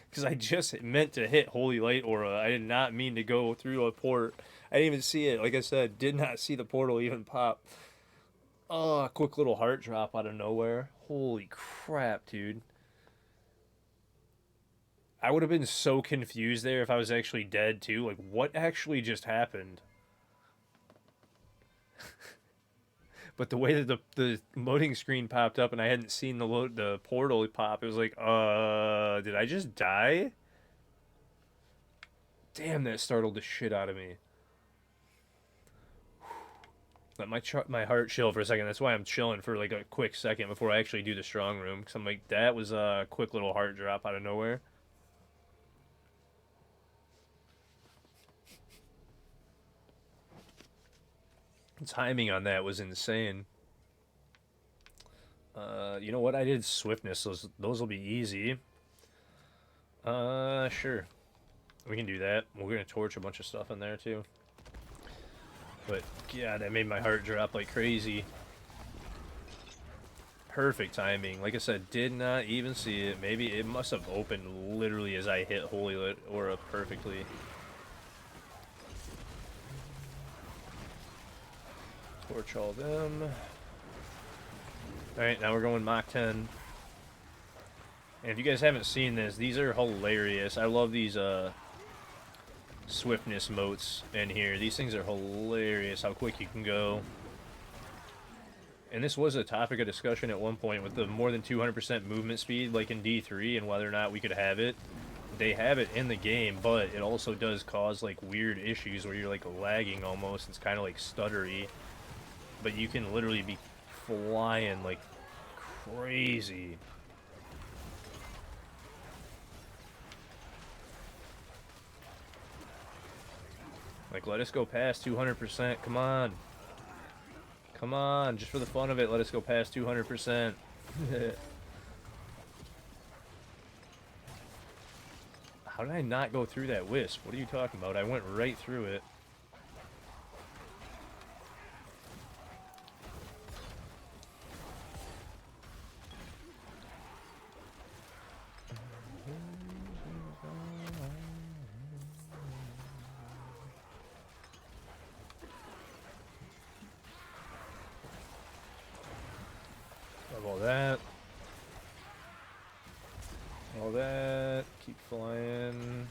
Because I just meant to hit Holy Light Aura. I did not mean to go through a port. I didn't even see it. Like I said, did not see the portal even pop. Oh, a quick little heart drop out of nowhere. Holy crap, dude. I would have been so confused there if I was actually dead too. Like, what actually just happened? But the way that the loading screen popped up and I hadn't seen the portal pop, it was like, did I just die? Damn, that startled the shit out of me. Let my heart chill for a second. That's why I'm chilling for like a quick second before I actually do the strong room. Because I'm like, that was a quick little heart drop out of nowhere. The timing on that was insane. You know what? I did swiftness. Those will be easy. Sure. We can do that. We're gonna torch a bunch of stuff in there too. But yeah, that made my heart drop like crazy. Perfect timing. Like I said, did not even see it. Maybe it must have opened literally as I hit Holy Lit Aura perfectly. Torch all them. Alright, now we're going Mach 10. And if you guys haven't seen this, these are hilarious. I love these swiftness motes in here. These things are hilarious, how quick you can go. And this was a topic of discussion at one point with the more than 200% movement speed, like in D3, and whether or not we could have it. They have it in the game, but it also does cause like weird issues where you're like lagging almost. It's kind of like stuttery. But you can literally be flying like crazy. Like, let us go past 200%. Come on. Come on. Just for the fun of it, let us go past 200%. How did I not go through that wisp? What are you talking about? I went right through it. All that. All that. Keep flying.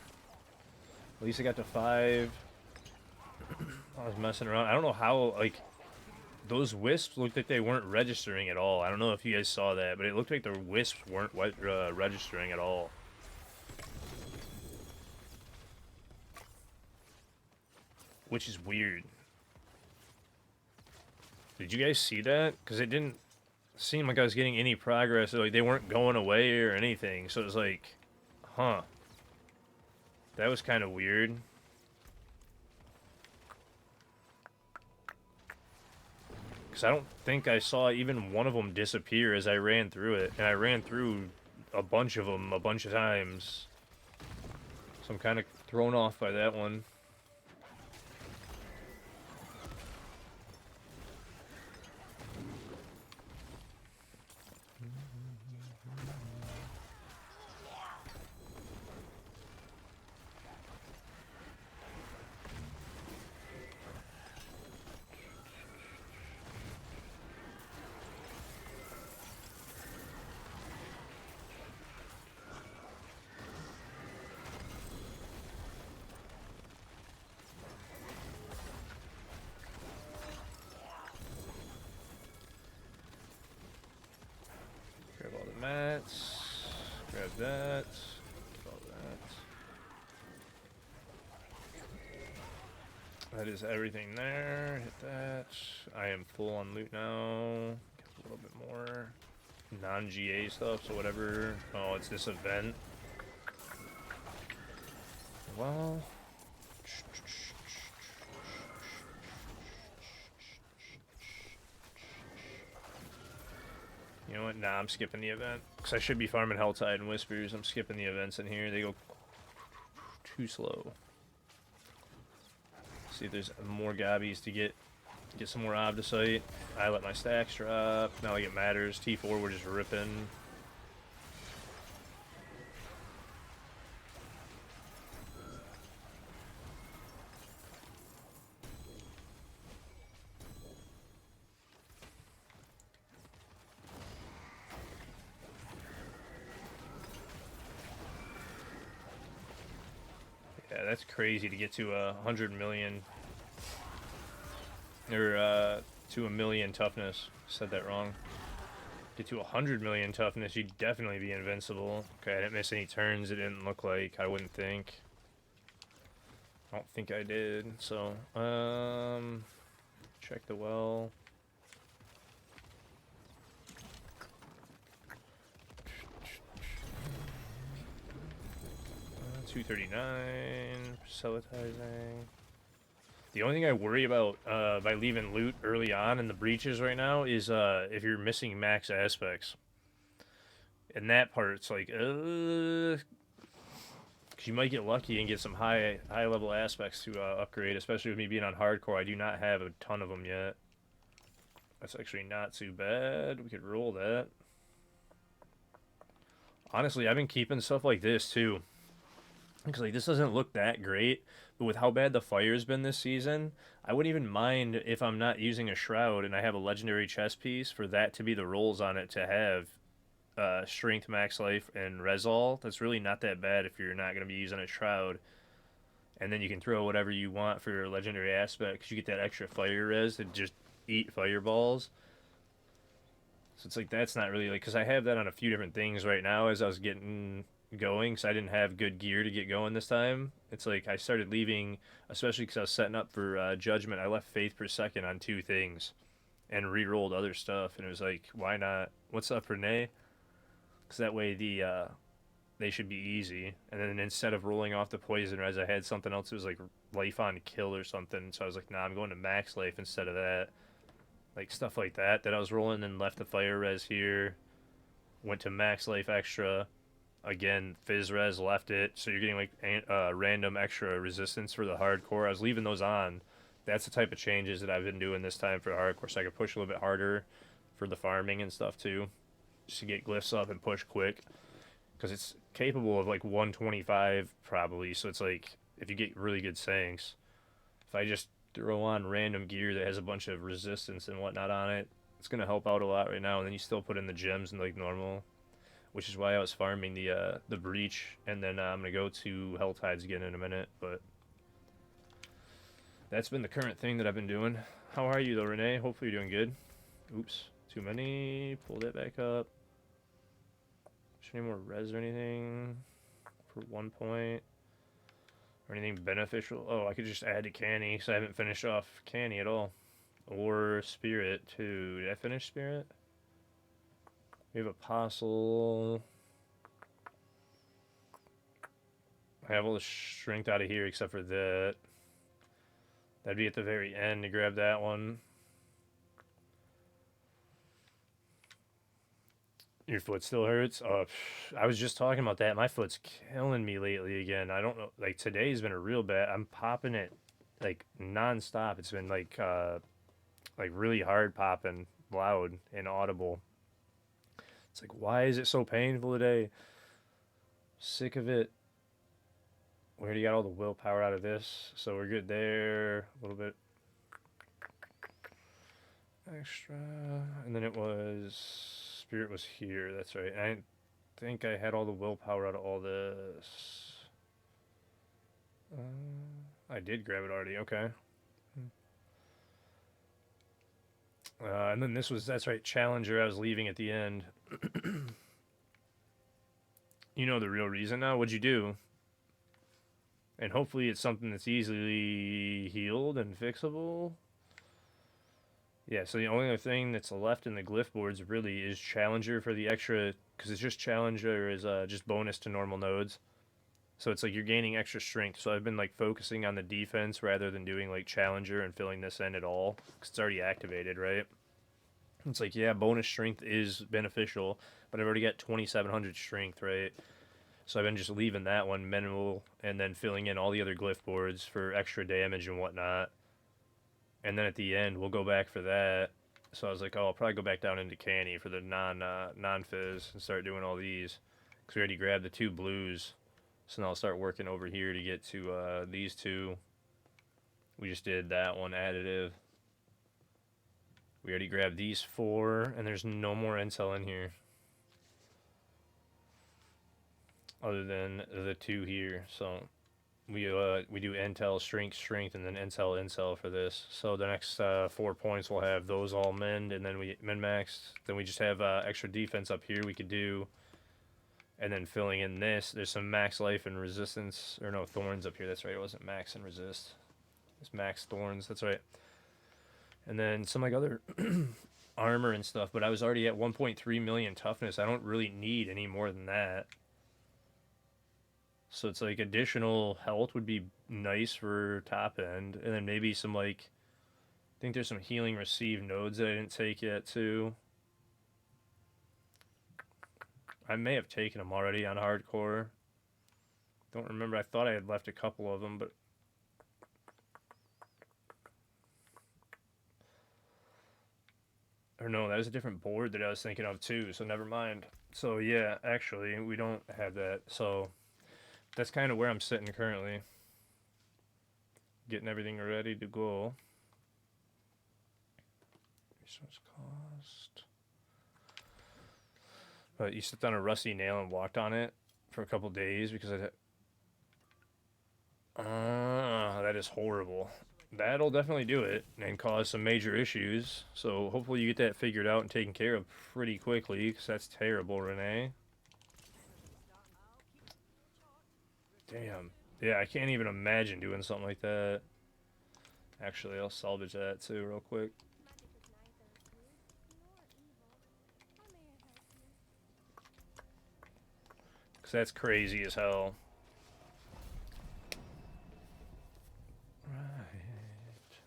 At least I got to 5. I was messing around. I don't know how, like, those wisps looked like they weren't registering at all. I don't know if you guys saw that, but it looked like the wisps weren't registering at all. Which is weird. Did you guys see that? Because it didn't seem like I was getting any progress. Like, they weren't going away or anything. So it was like, huh. That was kind of weird. Because I don't think I saw even one of them disappear as I ran through it. And I ran through a bunch of them a bunch of times. So I'm kind of thrown off by that one. Grab all the mats. Grab that. Get all that. That is everything there. Hit that. I am full on loot now. Get a little bit more non-GA stuff, so whatever. Oh, it's this event. Well, You know what? Nah, I'm skipping the event. Because I should be farming Helltide and Whispers. I'm skipping the events in here. They go too slow. See if there's more gobbies to get some more Obdicite. I let my stacks drop. Not like it matters. T4, we're just ripping. Yeah, that's crazy to get to 100 million. Or to 1,000,000 toughness. Said that wrong. Get to 100 million toughness, you'd definitely be invincible. Okay, I didn't miss any turns. It didn't look like. I wouldn't think. I don't think I did. So, check the well. 239. Proselytizing. The only thing I worry about by leaving loot early on in the breaches right now is if you're missing max aspects. And that part's like, because you might get lucky and get some high level aspects to upgrade, especially with me being on hardcore. I do not have a ton of them yet. That's actually not too bad. We could roll that. Honestly, I've been keeping stuff like this too. Because like this doesn't look that great, but with how bad the fire's been this season, I wouldn't even mind if I'm not using a shroud and I have a legendary chest piece for that to be the rolls on it to have strength, max life, and resol. That's really not that bad if you're not going to be using a shroud. And then you can throw whatever you want for your legendary aspect because you get that extra fire res to just eat fireballs. So it's like that's not really like because I have that on a few different things right now as I was getting going because I didn't have good gear to get going this time. It's like I started leaving, especially because I was setting up for Judgment. I left Faith per second on 2 things and re-rolled other stuff, and it was like, why not? What's up, Renee? Because that way they should be easy. And then instead of rolling off the poison res, I had something else that was like life on kill or something. So I was like, nah, I'm going to max life instead of that. Like stuff like that I was rolling and left the fire res here. Went to max life extra. Again, Fizz res left it. So you're getting like random extra resistance for the hardcore. I was leaving those on. That's the type of changes that I've been doing this time for hardcore, so I could push a little bit harder for the farming and stuff too. Just to get glyphs up and push quick. Because it's capable of like 125 probably. So it's like if you get really good Sanks. If I just throw on random gear that has a bunch of resistance and whatnot on it, it's going to help out a lot right now. And then you still put in the gems and like normal, which is why I was farming the breach. And then I'm going to go to Helltides again in a minute. But that's been the current thing that I've been doing. How are you though, Renee? Hopefully you're doing good. Oops, too many. Pull that back up. Should any more res or anything for 1 point? Or anything beneficial? Oh, I could just add to Canny, because I haven't finished off Canny at all. Or Spirit, too. Did I finish Spirit? We have Apostle. I have all the strength out of here except for that. That'd be at the very end to grab that one. Your foot still hurts? Oh, I was just talking about that. My foot's killing me lately again. I don't know. Like, today's been a real bad. I'm popping it, like, nonstop. It's been, like really hard popping, loud, and audible. It's like, why is it so painful today? Sick of it. We already got all the willpower out of this, so we're good there. A little bit extra. And then it was... Spirit was here, that's right. I think I had all the willpower out of all this. I did grab it already, okay. And then this was, that's right, Challenger I was leaving at the end. You know the real reason now. What'd you do? And hopefully it's something that's easily healed and fixable. Yeah, so the only other thing that's left in the glyph boards really is Challenger for the extra, because it's just Challenger is just bonus to normal nodes. So it's like you're gaining extra strength. So I've been like focusing on the defense rather than doing like Challenger and filling this in at all, because it's already activated, right? It's like, yeah, bonus strength is beneficial, but I've already got 2700 strength, right? So I've been just leaving that one minimal and then filling in all the other glyph boards for extra damage and whatnot. And then at the end, we'll go back for that. So I was like, oh, I'll probably go back down into Canny for the non fizz and start doing all these. Because we already grabbed the 2 blues. So now I'll start working over here to get to these 2. We just did that one additive. We already grabbed these 4, and there's no more intel in here. Other than the 2 here. So we do intel, strength, and then intel for this. So the next 4 points we'll have those all mend, and then we min-maxed. Then we just have extra defense up here we could do. And then filling in this, there's some max life and resistance, or no, thorns up here. That's right, it wasn't max and resist. It's max thorns, that's right. And then some like other armor and stuff, but I was already at 1.3 million toughness. I don't really need any more than that. So it's like additional health would be nice for top end, and then maybe some like, I think there's some healing receive nodes that I didn't take yet too. I may have taken them already on hardcore. Don't remember. I thought I had left a couple of them, but or no, that was a different board that I was thinking of too. So never mind. So yeah, actually, we don't have that. So that's kind of where I'm sitting currently. Getting everything ready to go. Resource cost. But you stepped on a rusty nail and walked on it for a couple days because that is horrible. That'll definitely do it and cause some major issues. So hopefully you get that figured out and taken care of pretty quickly because that's terrible, Renee. Damn. Yeah, I can't even imagine doing something like that. Actually, I'll salvage that too real quick. Because that's crazy as hell. Right.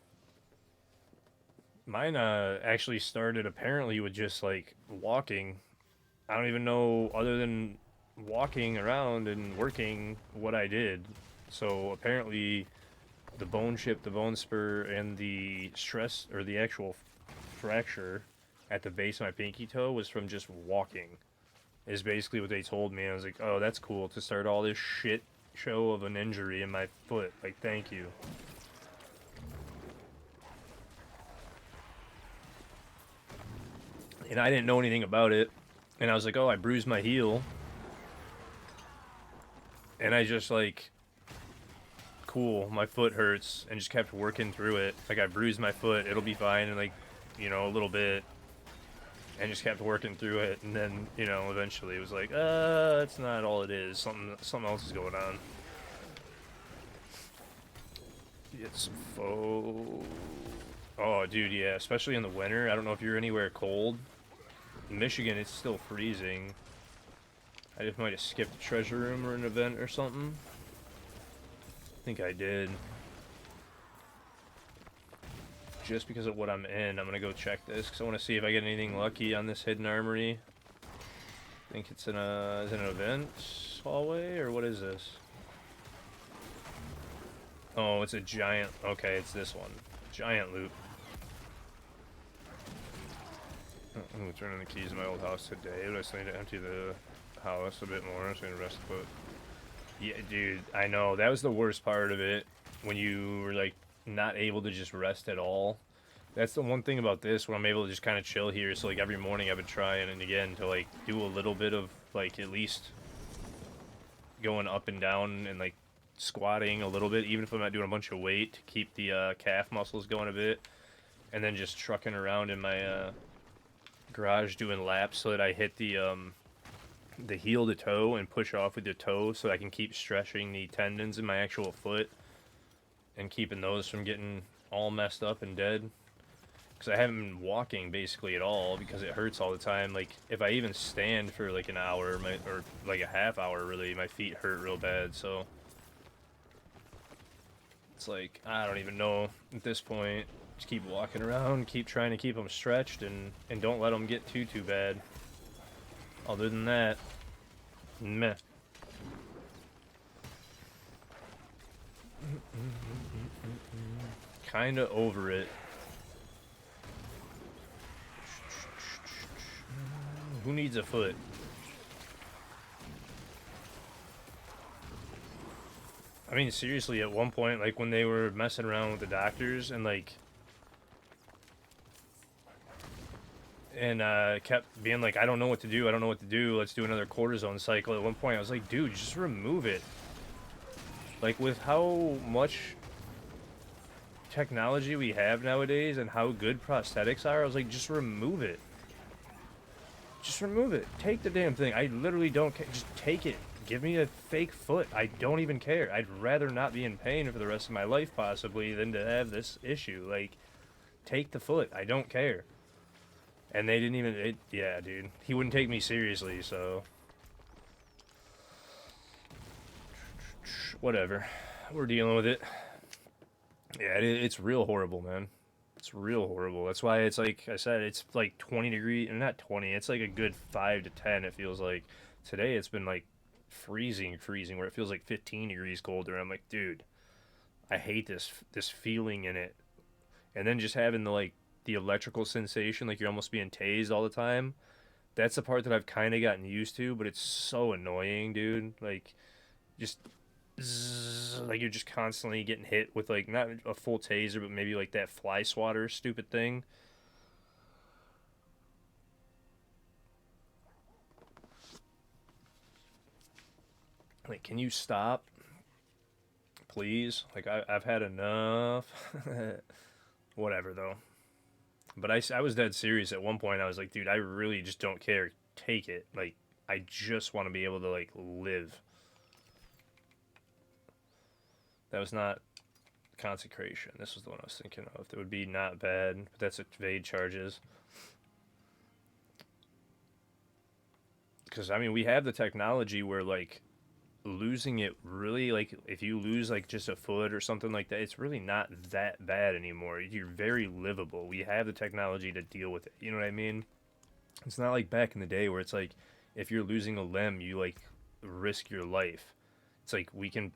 Mine actually started apparently with just like walking. I don't even know other than walking around and working what I did. So apparently the bone chip, the bone spur, and the stress or the actual fracture at the base of my pinky toe was from just walking. Is basically what they told me. I was like, oh, that's cool to start all this shit show of an injury in my foot. Like, thank you. And I didn't know anything about it. And I was like, oh, I bruised my heel. And I just like, cool, my foot hurts, and just kept working through it. Like, I bruised my foot, it'll be fine in like, you know, a little bit. And just kept working through it, and then, you know, eventually it was like, that's not all it is. Something else is going on. Get some faux. Oh, dude, yeah, especially in the winter. I don't know if you're anywhere cold. In Michigan, it's still freezing. I just might have skipped a treasure room or an event or something. I think I did. Just because of what I'm in, I'm gonna go check this because I want to see if I get anything lucky on this hidden armory. I think it's in a is it an event hallway or what is this? Oh, it's a giant. Okay, it's this one. Giant loot. I'm gonna turn in the keys in my old house today, but I just need to empty the house a bit more. I just need to rest the foot. Yeah, dude, I know that was the worst part of it when you were like not able to just rest at all. That's the one thing about this where I'm able to just kind of chill here. So like every morning I've been trying and again to like do a little bit of like at least going up and down and like squatting a little bit, even if I'm not doing a bunch of weight to keep the calf muscles going a bit, and then just trucking around in my garage doing laps so that I hit the heel to toe and push off with the toe so I can keep stretching the tendons in my actual foot and keeping those from getting all messed up and dead. Because I haven't been walking basically at all because it hurts all the time. Like, if I even stand for like an hour, or like a half hour really, my feet hurt real bad, so... It's like, I don't even know at this point. Just keep walking around, keep trying to keep them stretched, and don't let them get too bad. Other than that, meh. Kinda over it. Who needs a foot? I mean, seriously, at one point, like, when they were messing around with the doctors and, like, kept being like, I don't know what to do, let's do another cortisone cycle. At one point, I was like, dude, just remove it. Like, with how much technology we have nowadays and how good prosthetics are, I was like, just remove it. Just remove it. Take the damn thing. I literally don't care. Just take it. Give me a fake foot. I don't even care. I'd rather not be in pain for the rest of my life, possibly, than to have this issue. Like, take the foot. I don't care. And they didn't even... yeah, dude. He wouldn't take me seriously, so... whatever. We're dealing with it. Yeah, it's real horrible, man. It's real horrible. That's why it's like I said, it's like 20 degrees, not 20, it's like a good 5 to 10, it feels like. Today it's been like freezing, where it feels like 15 degrees colder. I'm like, dude, I hate this feeling in it. And then just having the electrical sensation, like you're almost being tased all the time. That's the part that I've kind of gotten used to, but it's so annoying, dude. Like, just zzz, like you're just constantly getting hit with like not a full taser, but maybe like that fly swatter stupid thing. Like, can you stop, please? Like, I've had enough. Whatever though. But I was dead serious at one point. I was like, dude, I really just don't care. Take it. Like, I just want to be able to like live. That was not consecration. This was the one I was thinking of. That would be not bad, but that's evade charges. Because, I mean, we have the technology where, like, losing it really, like, if you lose, like, just a foot or something like that, it's really not that bad anymore. You're very livable. We have the technology to deal with it. You know what I mean? It's not like back in the day where it's like, if you're losing a limb, you, like, risk your life. It's like, we can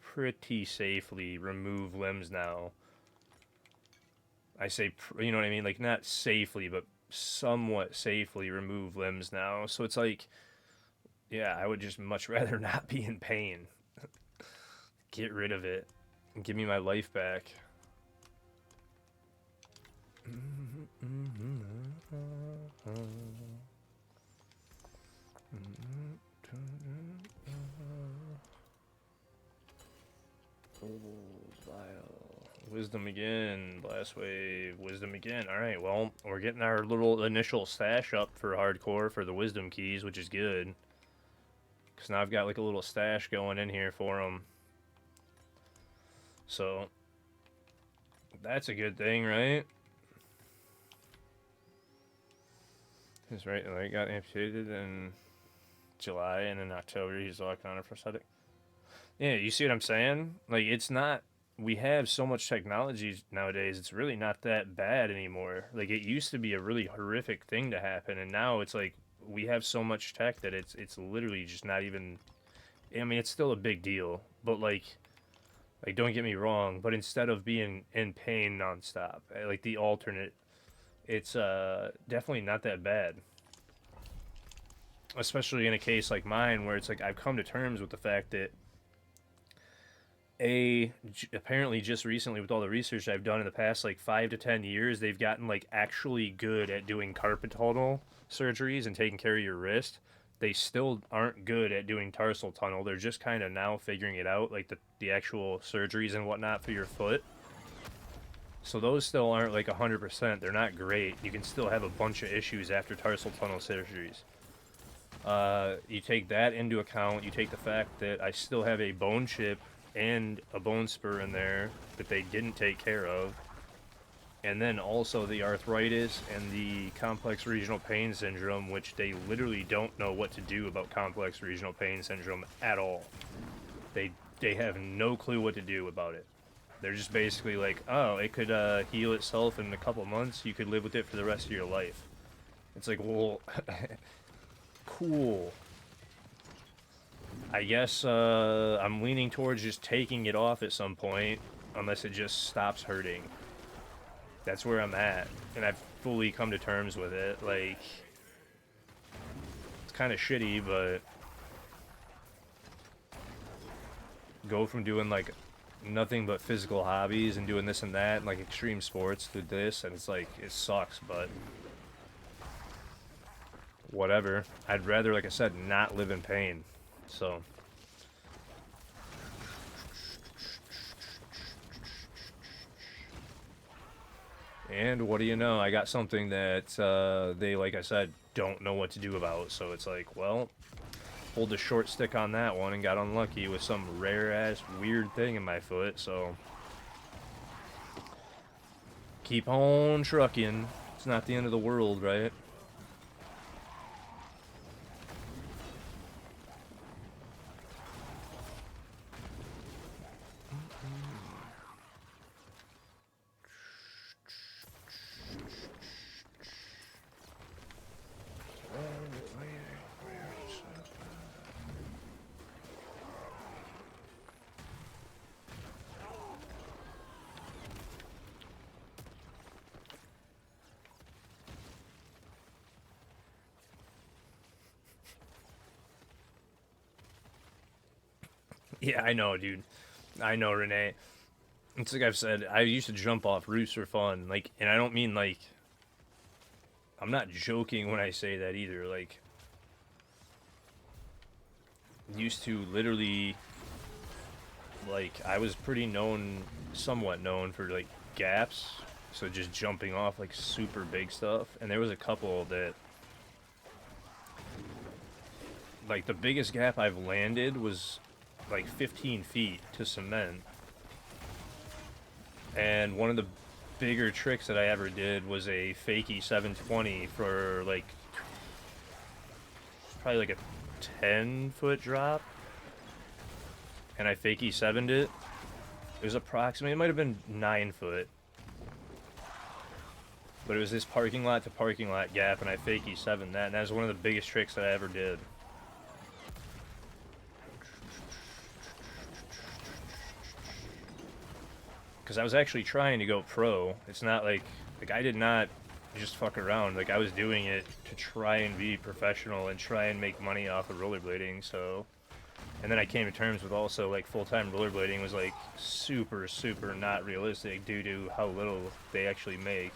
pretty safely remove limbs now. I say, you know what I mean? Like, not safely, but somewhat safely remove limbs now. So it's like, yeah, I would just much rather not be in pain. Get rid of it and give me my life back. Wisdom again, blast wave, wisdom again. Alright, well, we're getting our little initial stash up for hardcore for the wisdom keys, which is good. Because now I've got like a little stash going in here for them. So, that's a good thing, right? That's right, like, got amputated in July, and in October he's walking on a prosthetic. Yeah, you see what I'm saying? Like, it's not... we have so much technology nowadays, it's really not that bad anymore. Like, it used to be a really horrific thing to happen, and now it's like, we have so much tech that it's literally just not even... I mean, it's still a big deal, but like, don't get me wrong, but instead of being in pain nonstop, like the alternate, it's definitely not that bad. Especially in a case like mine, where it's like, I've come to terms with the fact that apparently just recently with all the research I've done in the past like 5 to 10 years, they've gotten like actually good at doing carpal tunnel surgeries and taking care of your wrist. They still aren't good at doing tarsal tunnel. They're just kind of now figuring it out, like the actual surgeries and whatnot for your foot. So those still aren't like 100%. They're not great. You can still have a bunch of issues after tarsal tunnel surgeries. You take that into account. You take the fact that I still have a bone chip and a bone spur in there that they didn't take care of, and then also the arthritis and the complex regional pain syndrome, which they literally don't know what to do about complex regional pain syndrome at all. They have no clue what to do about it. They're just basically like, oh, it could heal itself in a couple months. You could live with it for the rest of your life. It's like, well, cool. I guess I'm leaning towards just taking it off at some point, unless it just stops hurting. That's where I'm at, and I've fully come to terms with it. Like, it's kind of shitty, but go from doing like nothing but physical hobbies and doing this and that and like extreme sports to this, and it's like, it sucks, but whatever. I'd rather, like I said, not live in pain. So and what do you know, I got something that they, like I said, don't know what to do about. So it's like, well, pulled the short stick on that one and got unlucky with some rare ass weird thing in my foot. So keep on trucking. It's not the end of the world, right? Yeah, I know, dude. I know, Renee. It's like I've said, I used to jump off roofs for fun. Like, and I don't mean like, I'm not joking when I say that either. Like, used to literally, like, I was pretty known, somewhat known for like gaps. So just jumping off like super big stuff. And there was a couple that, like, the biggest gap I've landed was like 15 feet to cement. And one of the bigger tricks that I ever did was a fakie 720 for like probably like a 10-foot drop, and I fakie 7'd it. It was approximately, it might have been 9 foot, but it was this parking lot to parking lot gap, and I fakie 7'd that, and that was one of the biggest tricks that I ever did. Because I was actually trying to go pro. It's not like I did not just fuck around. Like, I was doing it to try and be professional and try and make money off of rollerblading. So, and then I came to terms with also, like, full-time rollerblading was like super not realistic due to how little they actually make.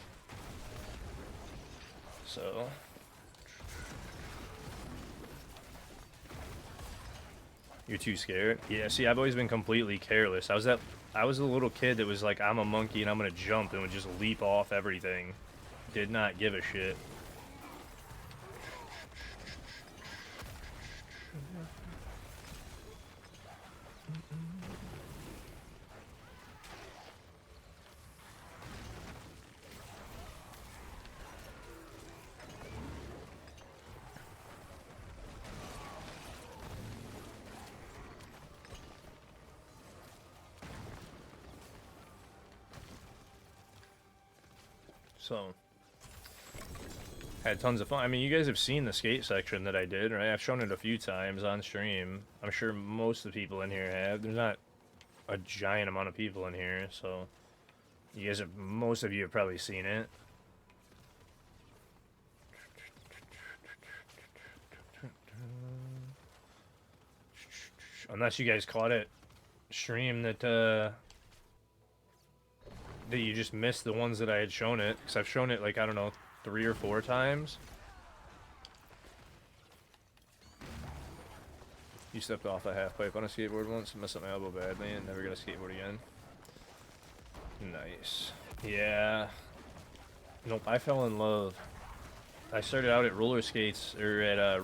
So you're too scared? Yeah, see, I've always been completely careless. I was a little kid that was like, I'm a monkey and I'm gonna jump, and would just leap off everything. Did not give a shit. So, had tons of fun. I mean, you guys have seen the skate section that I did, right? I've shown it a few times on stream. I'm sure most of the people in here have. There's not a giant amount of people in here, so you guys have, most of you have probably seen it. Unless you guys caught it stream that you just missed the ones that I had shown it, because I've shown it like, I don't know, 3 or 4 times. You stepped off a half pipe on a skateboard once and messed up my elbow badly and never gonna skateboard again. Nice. Yeah. Nope, I fell in love. I started out at roller skates, or at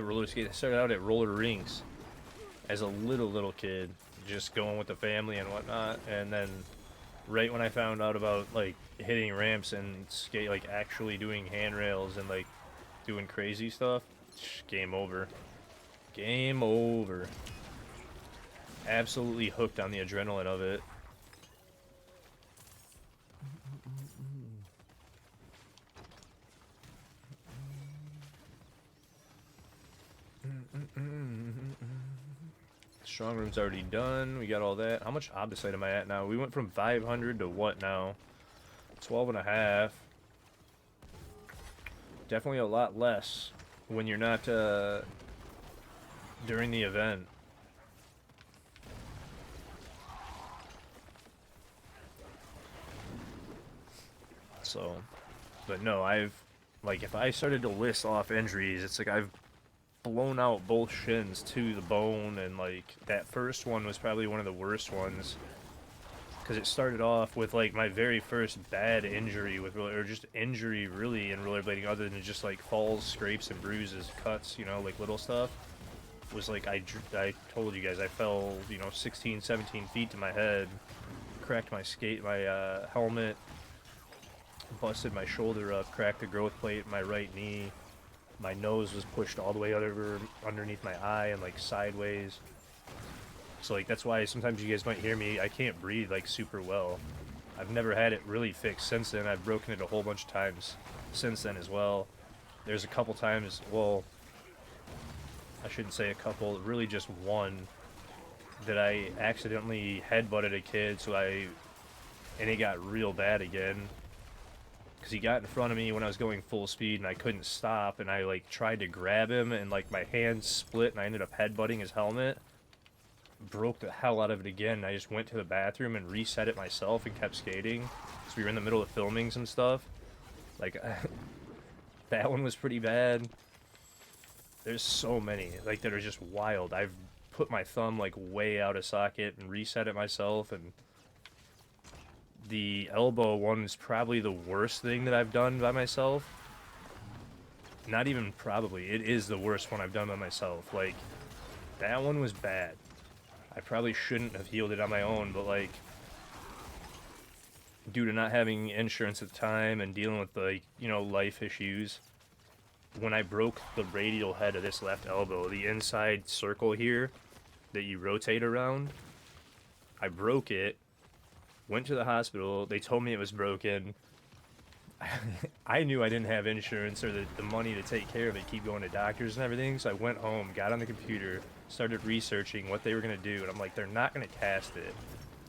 roller skates. I started out at roller rinks as a little kid, just going with the family and whatnot, and then right when I found out about like hitting ramps and skate, like actually doing handrails and like doing crazy stuff, game over. Game over. Absolutely hooked on the adrenaline of it. Strong room's already done. We got all that. How much Obdicite am I at now? We went from 500 to what now? 12 and a half. Definitely a lot less when you're not during the event. So, but no, like, if I started to list off injuries, it's like I've blown out both shins to the bone, and like that first one was probably one of the worst ones because it started off with like my very first bad injury with or just injury really in rollerblading, other than just like falls, scrapes, and bruises, cuts, you know, like little stuff. Was like I told you guys I fell, you know, 16, 17 feet to my head, cracked my helmet, busted my shoulder up, cracked the growth plate in my right knee. My nose was pushed all the way underneath my eye and like sideways. So like that's why sometimes you guys might hear me, I can't breathe like super well. I've never had it really fixed since then. I've broken it a whole bunch of times since then as well. There's a couple times, well, I shouldn't say a couple, really just one, that I accidentally headbutted a kid, and it got real bad again. Because he got in front of me when I was going full speed and I couldn't stop, and I like tried to grab him and like my hands split and I ended up headbutting his helmet. Broke the hell out of it again. I just went to the bathroom and reset it myself and kept skating. So we were in the middle of filming some stuff. Like, that one was pretty bad. There's so many, like, that are just wild. I've put my thumb, like, way out of socket and reset it myself, and the elbow one is probably the worst thing that I've done by myself. Not even probably. It is the worst one I've done by myself. Like, that one was bad. I probably shouldn't have healed it on my own, but, like, due to not having insurance at the time and dealing with, like, you know, life issues, when I broke the radial head of this left elbow, the inside circle here that you rotate around, I broke it, went to the hospital, they told me it was broken. I knew I didn't have insurance or the money to take care of it, keep going to doctors and everything, so I went home, got on the computer, started researching what they were going to do, and I'm like, they're not going to cast it.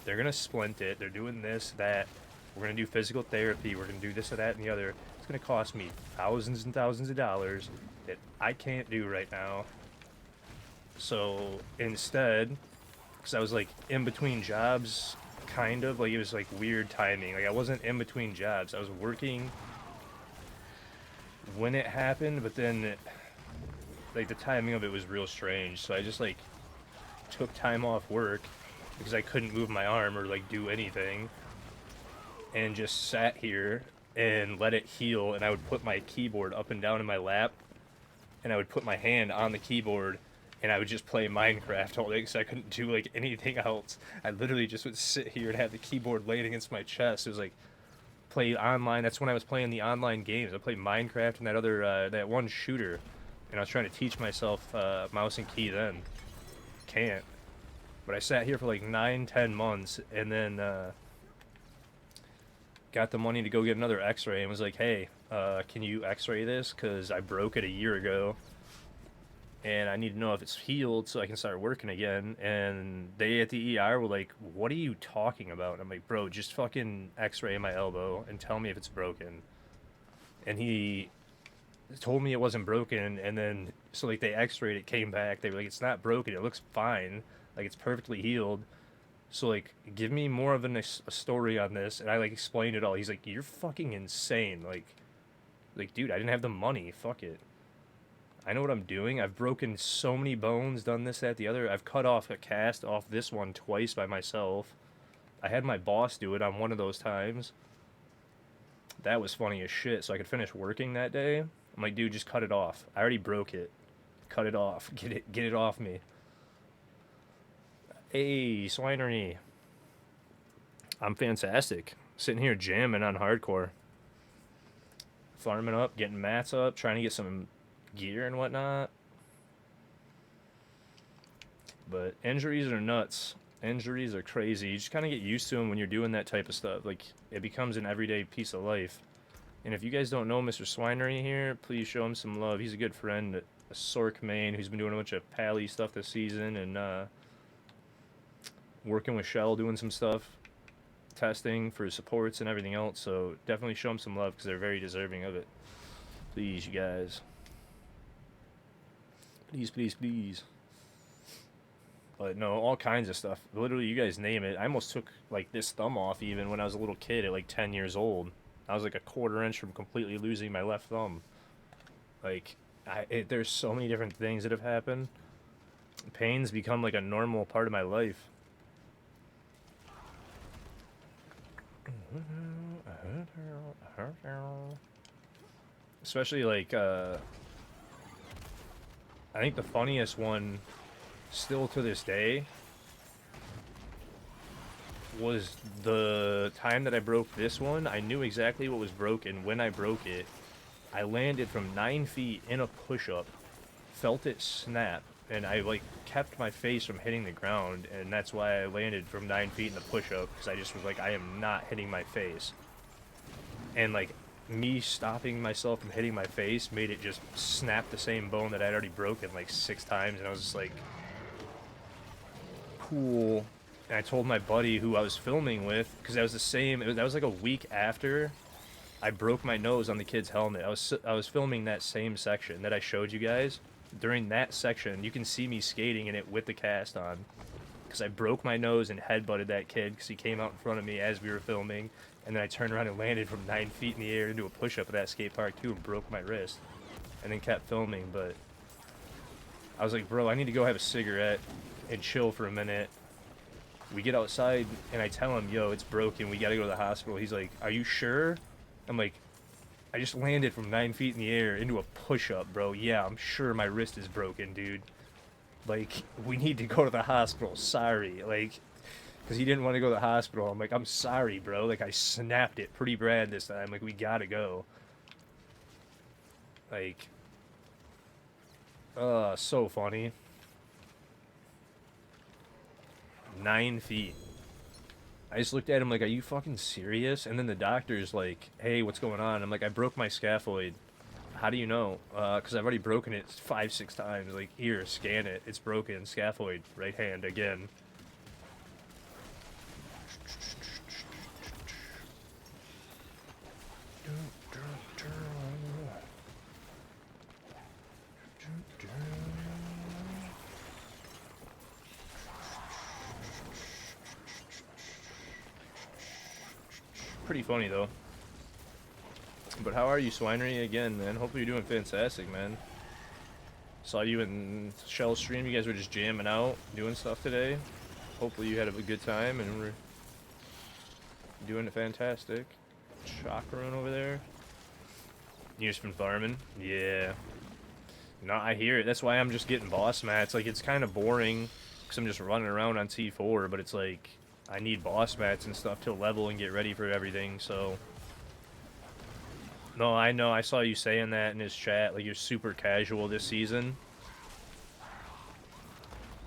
They're going to splint it. They're doing this, that. We're going to do physical therapy. We're going to do this, or that, and the other. It's going to cost me thousands and thousands of dollars that I can't do right now. So instead, because I was like in between jobs, kind of, like it was like weird timing. Like I wasn't in between jobs. I was working when it happened, but then like the timing of it was real strange. So I just like took time off work because I couldn't move my arm or like do anything, and just sat here and let it heal. And I would put my keyboard up and down in my lap, and I would put my hand on the keyboard, and I would just play Minecraft all day because I couldn't do like anything else. I literally just would sit here and have the keyboard laid against my chest. It was like play online. That's when I was playing the online games. I played Minecraft and that other that one shooter, and I was trying to teach myself mouse and key then. Can't. But I sat here for like 9-10 months, and then got the money to go get another x-ray, and was like, hey, can you x-ray this? Because I broke it a year ago, and I need to know if it's healed so I can start working again. And they at the ER were like, what are you talking about? And I'm like, bro, just fucking x-ray my elbow and tell me if it's broken. And he told me it wasn't broken, and then, so like they x-rayed it, came back, they were like, it's not broken, it looks fine, like it's perfectly healed. So like, give me more of a story on this. And I like explained it all. He's like, you're fucking insane. Like dude, I didn't have the money, fuck it. I know what I'm doing. I've broken so many bones, done this, that, the other. I've cut off a cast off this one twice by myself. I had my boss do it on one of those times. That was funny as shit. So I could finish working that day. I'm like, dude, just cut it off. I already broke it. Cut it off. Get it off me. Hey, Swinery. I'm fantastic. Sitting here jamming on hardcore. Farming up, getting mats up, trying to get some gear and whatnot. But injuries are nuts. Injuries are crazy. You just kind of get used to them when you're doing that type of stuff. Like, it becomes an everyday piece of life. And if you guys don't know Mr. Swinery here, please show him some love. He's a good friend. Sork main who's been doing a bunch of pally stuff this season and working with Shell, doing some stuff, testing for supports and everything else. So definitely show them some love because they're very deserving of it. Please, you guys. Please, please, please. But no, all kinds of stuff. Literally, you guys name it. I almost took like this thumb off even when I was a little kid at like 10 years old. I was like a quarter inch from completely losing my left thumb. Like, there's so many different things that have happened. Pain's become like a normal part of my life. Especially like, I think the funniest one, still to this day, was the time that I broke this one. I knew exactly what was broken when I broke it. I landed from 9 feet in a push-up, felt it snap, and I like kept my face from hitting the ground, and that's why I landed from 9 feet in the push-up, because I just was like, I am not hitting my face. And like, me stopping myself from hitting my face made it just snap the same bone that I'd already broken like 6 times, and I was just like, cool. And I told my buddy who I was filming with, because that was the same, that was like a week after I broke my nose on the kid's helmet. I was filming that same section that I showed you guys. During that section, you can see me skating in it with the cast on, because I broke my nose and headbutted that kid because he came out in front of me as we were filming, and then I turned around and landed from 9 feet in the air into a push-up at that skate park too and broke my wrist, and then kept filming. But I was like, bro, I need to go have a cigarette and chill for a minute. We get outside and I tell him, yo, it's broken, we gotta go to the hospital. He's like, are you sure? I'm like, I just landed from 9 feet in the air into a push-up, bro. Yeah, I'm sure my wrist is broken, dude. Like, we need to go to the hospital. Sorry. Like, because he didn't want to go to the hospital. I'm like, I'm sorry, bro. Like, I snapped it pretty bad this time. Like, we gotta go. Like, so funny. 9 feet. I just looked at him like, are you fucking serious? And then the doctor's like, hey, what's going on? I'm like, I broke my scaphoid. How do you know? Because I've already broken it 5-6 times. Like, here, scan it. It's broken. Scaphoid. Right hand again. Pretty funny though. But how are you, Swinery? Again, man. Hopefully you're doing fantastic, man. Saw you in Shell stream. You guys were just jamming out, doing stuff today. Hopefully you had a good time and we're doing it fantastic. Chakarun over there. You just been farming? Yeah. No, I hear it. That's why I'm just getting boss mats. Like, it's kind of boring because I'm just running around on T4, but it's like, I need boss mats and stuff to level and get ready for everything, so. No, I know. I saw you saying that in his chat. Like, you're super casual this season.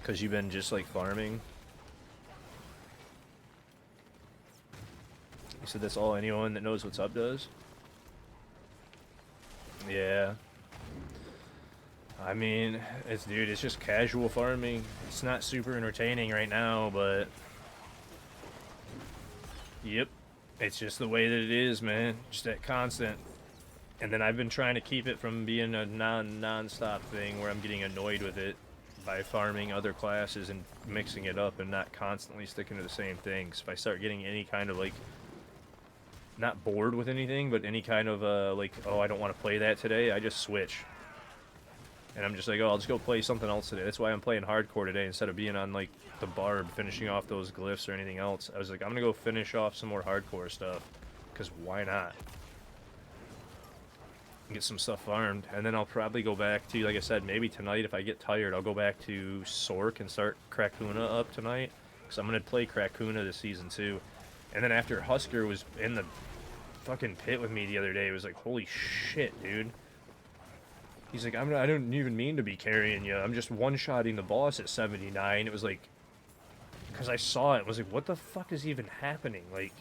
Because you've been just, like, farming. He said that's all anyone that knows what's up does? Yeah. I mean, dude, it's just casual farming. It's not super entertaining right now, but... Yep. It's just the way that it is, man. Just that constant. And then I've been trying to keep it from being a non-stop thing where I'm getting annoyed with it by farming other classes and mixing it up and not constantly sticking to the same things. If I start getting any kind of, like, not bored with anything, but any kind of, like, oh, I don't want to play that today, I just switch. And I'm just like, oh, I'll just go play something else today. That's why I'm playing hardcore today instead of being on, like, the barb, finishing off those glyphs or anything else. I was like, I'm going to go finish off some more hardcore stuff. Because why not? Get some stuff farmed. And then I'll probably go back to, like I said, maybe tonight if I get tired, I'll go back to Sork and start Krakuna up tonight. Because I'm going to play Krakuna this season, too. And then after Husker was in the fucking pit with me the other day, it was like, holy shit, dude. He's like, I don't even mean to be carrying you. I'm just one-shotting the boss at 79. It was like, because I saw it, I was like, what the fuck is even happening? Like,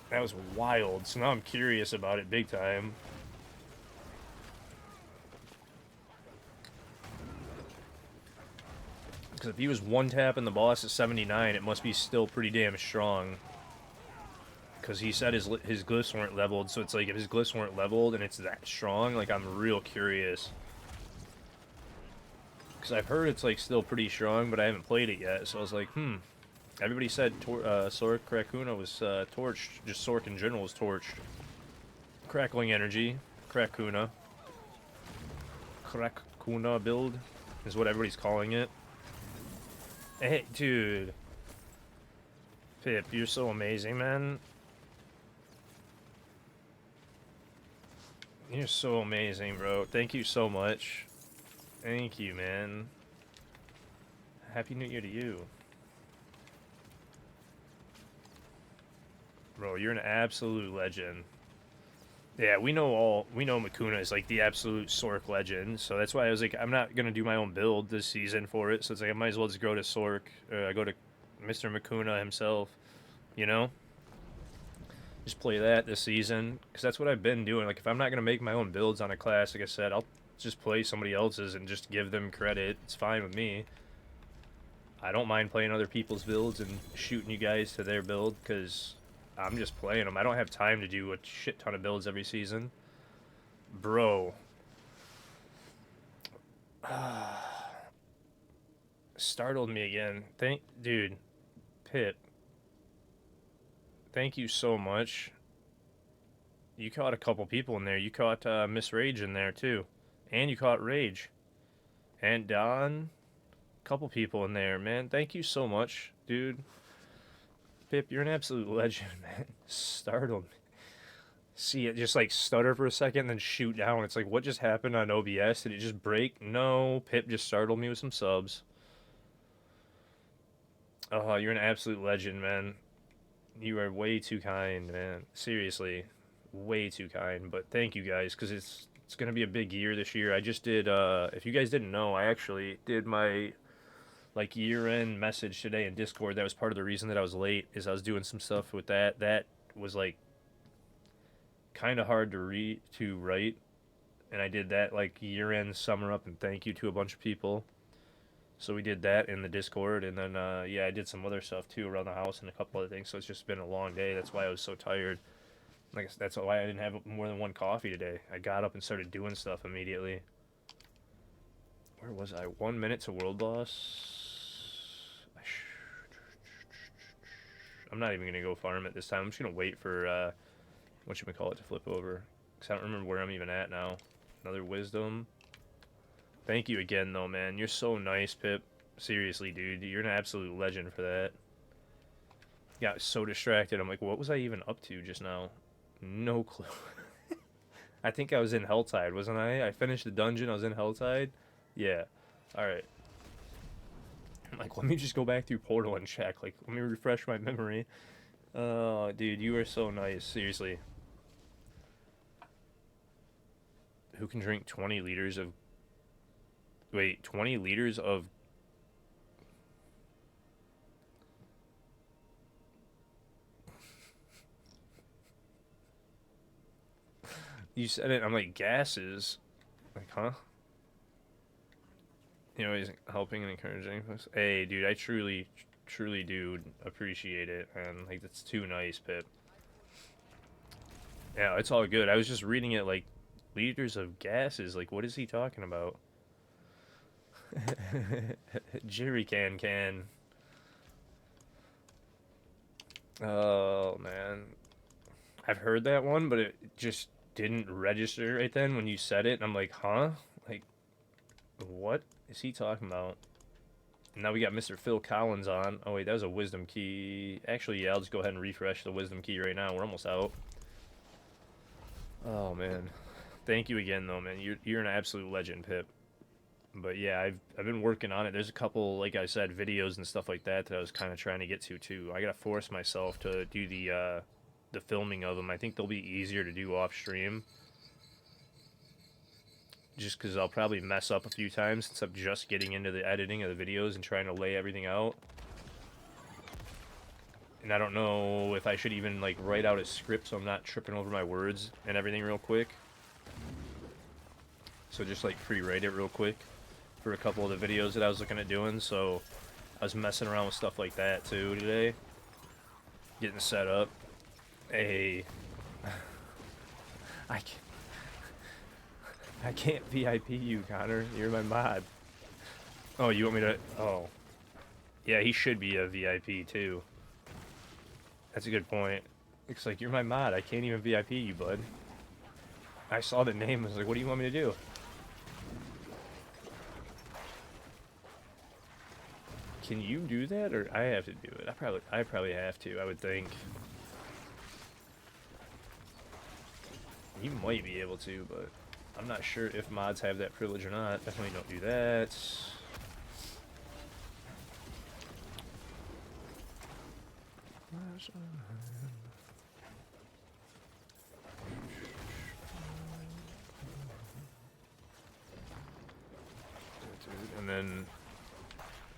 that was wild. So now I'm curious about it big time. Because if he was one tapping the boss at 79, it must be still pretty damn strong. Because he said his glyphs weren't leveled, so it's like if his glyphs weren't leveled and it's that strong, like I'm real curious. Because I've heard it's like still pretty strong, but I haven't played it yet, so I was like, Everybody said Sork Krakuna was torched, just Sork in general was torched. Crackling energy, Krakuna. Krakuna build is what everybody's calling it. Hey, dude. Pip, you're so amazing, man. You're so amazing, bro. Thank you so much. Thank you, man. Happy New Year to you. Bro, you're an absolute legend. Yeah, we know Makuna is like the absolute Sork legend, so that's why I was like, I'm not gonna do my own build this season for it, so it's like I might as well just go to Sork, go to Mr. Makuna himself, you know? Just play that this season, because that's what I've been doing. Like, if I'm not gonna make my own builds on a class, like I said, I'll just play somebody else's and just give them credit. It's fine with me. I don't mind playing other people's builds and shooting you guys to their build, because I'm just playing them. I don't have time to do a shit ton of builds every season. Bro. Startled me again. Dude. Pip. Thank you so much. You caught a couple people in there. You caught Miss Rage in there, too. And you caught Rage. And Don. Couple people in there, man. Thank you so much, dude. Pip, you're an absolute legend, man. Startled me. See it just like stutter for a second, then shoot down. It's like, what just happened on OBS? Did it just break? No, Pip just startled me with some subs. Oh, you're an absolute legend, man. You are way too kind, man. Seriously, way too kind. But thank you guys, because it's gonna be a big year this year. I just did. If you guys didn't know, I actually did my like year-end message today in Discord. That was part of the reason that I was late, is I was doing some stuff with that. That was like kind of hard to write, and I did that like year-end summer up and thank you to a bunch of people. So we did that in the Discord, and then yeah, I did some other stuff too around the house and a couple other things. So it's just been a long day. That's why I was so tired. Like that's why I didn't have more than one coffee today. I got up and started doing stuff immediately. Where was I? 1 minute to world boss. I'm not even gonna go farm it this time. I'm just gonna wait for whatchamacallit to flip over, because I don't remember where I'm even at now. Another wisdom. Thank you again, though, man. You're so nice, Pip. Seriously, dude. You're an absolute legend for that. Got so distracted. I'm like, what was I even up to just now? No clue. I think I was in Helltide, wasn't I? I finished the dungeon. I was in Helltide. Yeah. Alright. I'm like, let me just go back through Portal and check. Like, let me refresh my memory. Oh, dude, you are so nice. Seriously. Who can drink 20 liters of... Wait, 20 liters of... You said it, I'm like, gases? Like, huh? You know, he's helping and encouraging folks. Hey, dude, I truly do appreciate it, man. Like, that's too nice, Pip. Yeah, it's all good. I was just reading it, like, liters of gases. Like, what is he talking about? Jerry can. Oh, man. I've heard that one, but it just didn't register right then when you said it. And I'm like, huh? Like, what is he talking about? Now we got Mr. Phil Collins on. Oh, wait, that was a wisdom key. Actually, yeah, I'll just go ahead and refresh the wisdom key right now. We're almost out. Oh, man. Thank you again, though, man. You're an absolute legend, Pip. But yeah, I've been working on it. There's a couple, like I said, videos and stuff like that I was kind of trying to get to, too. I gotta force myself to do the filming of them. I think they'll be easier to do off stream. Just because I'll probably mess up a few times since I'm just getting into the editing of the videos and trying to lay everything out. And I don't know if I should even like write out a script so I'm not tripping over my words and everything real quick. So just like free write it real quick. for a couple of the videos that I was looking at doing, so I was messing around with stuff like that too today. Getting set up. Hey, I can't VIP you, Connor. You're my mod. Oh, you want me to? Oh, yeah, he should be a VIP too. That's a good point. Looks like you're my mod. I can't even VIP you, bud. I saw the name. I was like, what do you want me to do? Can you do that, or I have to do it? I probably have to. I would think. You might be able to, but I'm not sure if mods have that privilege or not. Definitely don't do that. And then,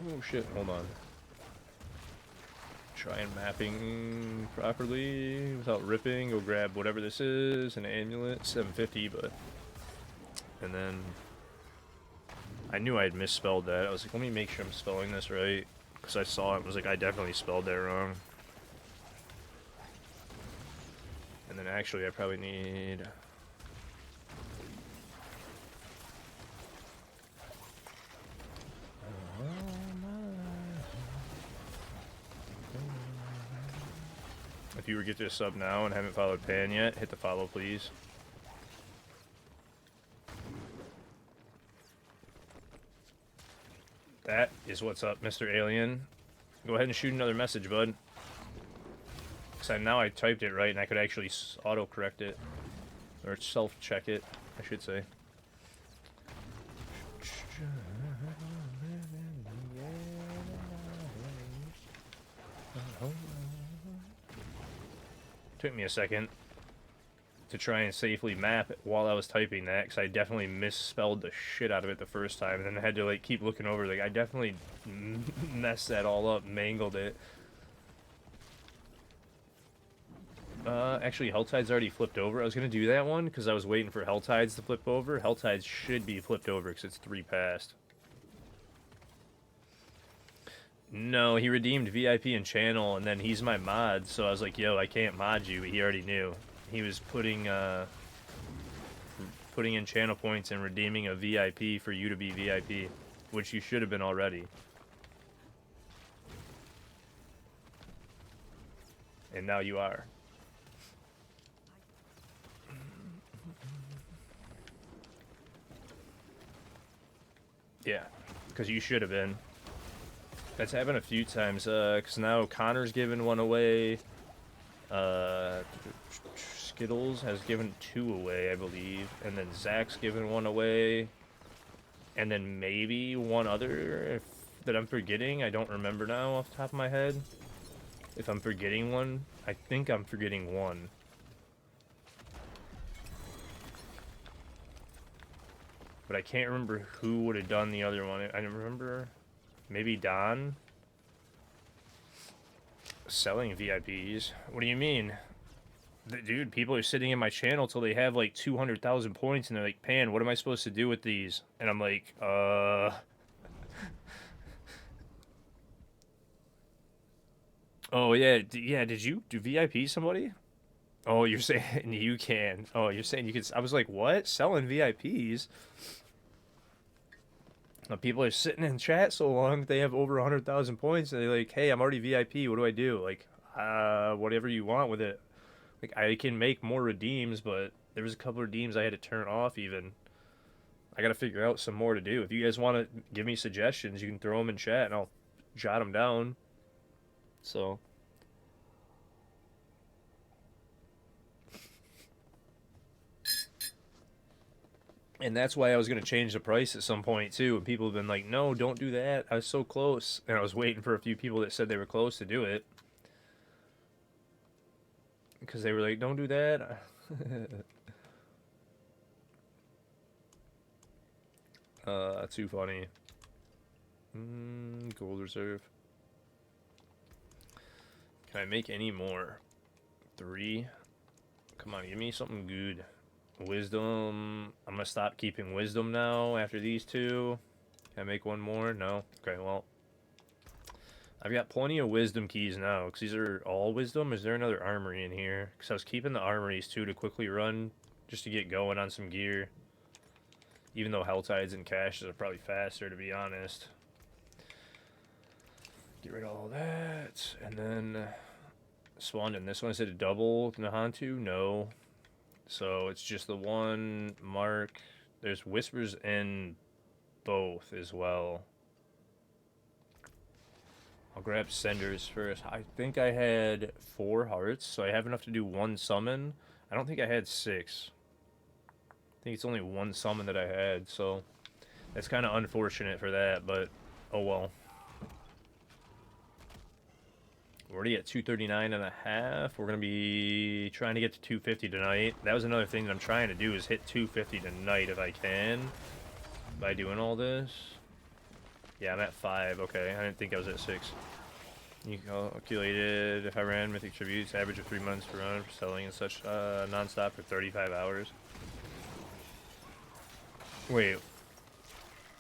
oh shit, hold on. Try and mapping properly without ripping. Go grab whatever this is, an amulet, 750, but, and then I knew I had misspelled that. I was like, let me make sure I'm spelling this right, because I saw it and was like, I definitely spelled that wrong. And then actually I probably need, if you were to get to a sub now and haven't followed Pan yet, hit the follow, please. That is what's up, Mr. Alien. Go ahead and shoot another message, bud. Because now I typed it right and I could actually auto-correct it. Or self-check it, I should say. Took me a second to try and safely map it while I was typing that, because I definitely misspelled the shit out of it the first time, and then I had to like keep looking over, like I definitely messed that all up, mangled it. Actually, Helltide's already flipped over. I was gonna do that one because I was waiting for Helltides to flip over. Helltides should be flipped over because it's 3 past. No, he redeemed VIP and channel, and then he's my mod, so I was like, yo, I can't mod you, but he already knew. He was putting in channel points and redeeming a VIP for you to be VIP, which you should have been already. And now you are. Yeah, because you should have been. That's happened a few times, because now Connor's given one away. Skittles has given 2 away, I believe. And then Zach's given 1 away. And then maybe 1 other that I'm forgetting. I don't remember now off the top of my head. If I'm forgetting one, I think I'm forgetting 1. But I can't remember who would have done the other one. I remember maybe Don selling VIPs. What do you mean? Dude, people are sitting in my channel till they have like 200,000 points and they're like, Pan, what am I supposed to do with these? And I'm like, Oh, yeah, yeah, did you do VIP somebody? Oh, you're saying you can. Oh, you're saying you can. I was like, what? Selling VIPs? People are sitting in chat so long that they have over 100,000 points and they're like, hey, I'm already VIP. What do I do? Like, whatever you want with it. Like, I can make more redeems, but there was a couple of redeems I had to turn off even. I got to figure out some more to do. If you guys want to give me suggestions, you can throw them in chat and I'll jot them down. So... And that's why I was going to change the price at some point, too. And people have been like, no, don't do that. I was so close. And I was waiting for a few people that said they were close to do it. Because they were like, don't do that. Too funny. Gold reserve. Can I make any more? 3. Come on, give me something good. Wisdom. I'm gonna stop keeping wisdom now after these 2. Can I make one more? No? Okay, well. I've got plenty of wisdom keys now, because these are all wisdom. Is there another armory in here? Because I was keeping the armories, too, to quickly run, just to get going on some gear. Even though hell tides and caches are probably faster, to be honest. Get rid of all that. And then spawned in this one. Is it a double Nahantu? No. So it's just the one mark. There's whispers in both as well. I'll grab Cenders first. I think I had 4 hearts, so I have enough to do 1 summon. I don't think I had 6. I think it's only 1 summon that I had, so that's kind of unfortunate for that, but oh well. We're already at 239 and a half. We're going to be trying to get to 250 tonight. That was another thing that I'm trying to do, is hit 250 tonight if I can, by doing all this. Yeah, I'm at 5. Okay, I didn't think I was at 6. You calculated if I ran Mythic Tributes, average of 3 months per run for selling and such, non-stop for 35 hours. Wait.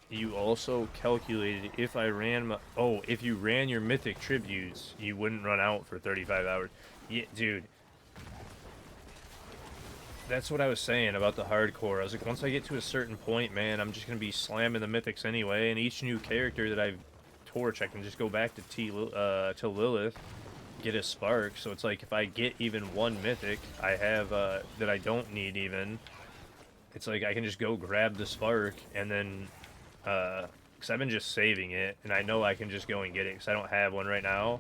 You also calculated if I ran my... Oh, if you ran your Mythic Tributes, you wouldn't run out for 35 hours. Yeah, dude. That's what I was saying about the hardcore. I was like, once I get to a certain point, man, I'm just going to be slamming the mythics anyway, and each new character that I torch, I can just go back to Lilith, get a spark. So it's like, if I get even 1 mythic, I have, that I don't need even, it's like I can just go grab the spark, and then, because I've been just saving it, and I know I can just go and get it, because I don't have one right now.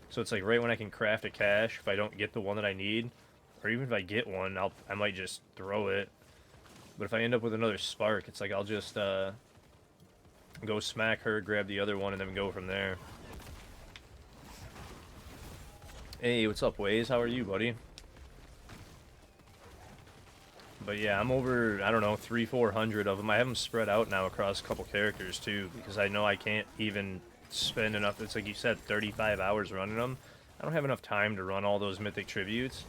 So it's like, right when I can craft a cache, if I don't get the one that I need, or even if I get one, I might just throw it. But if I end up with another spark, it's like I'll just go smack her, grab the other one, and then go from there. Hey, what's up, Waze? How are you, buddy? But yeah, I'm over, I don't know, 300-400 of them. I have them spread out now across a couple characters, too, because I know I can't even spend enough. It's like you said, 35 hours running them. I don't have enough time to run all those mythic tributes.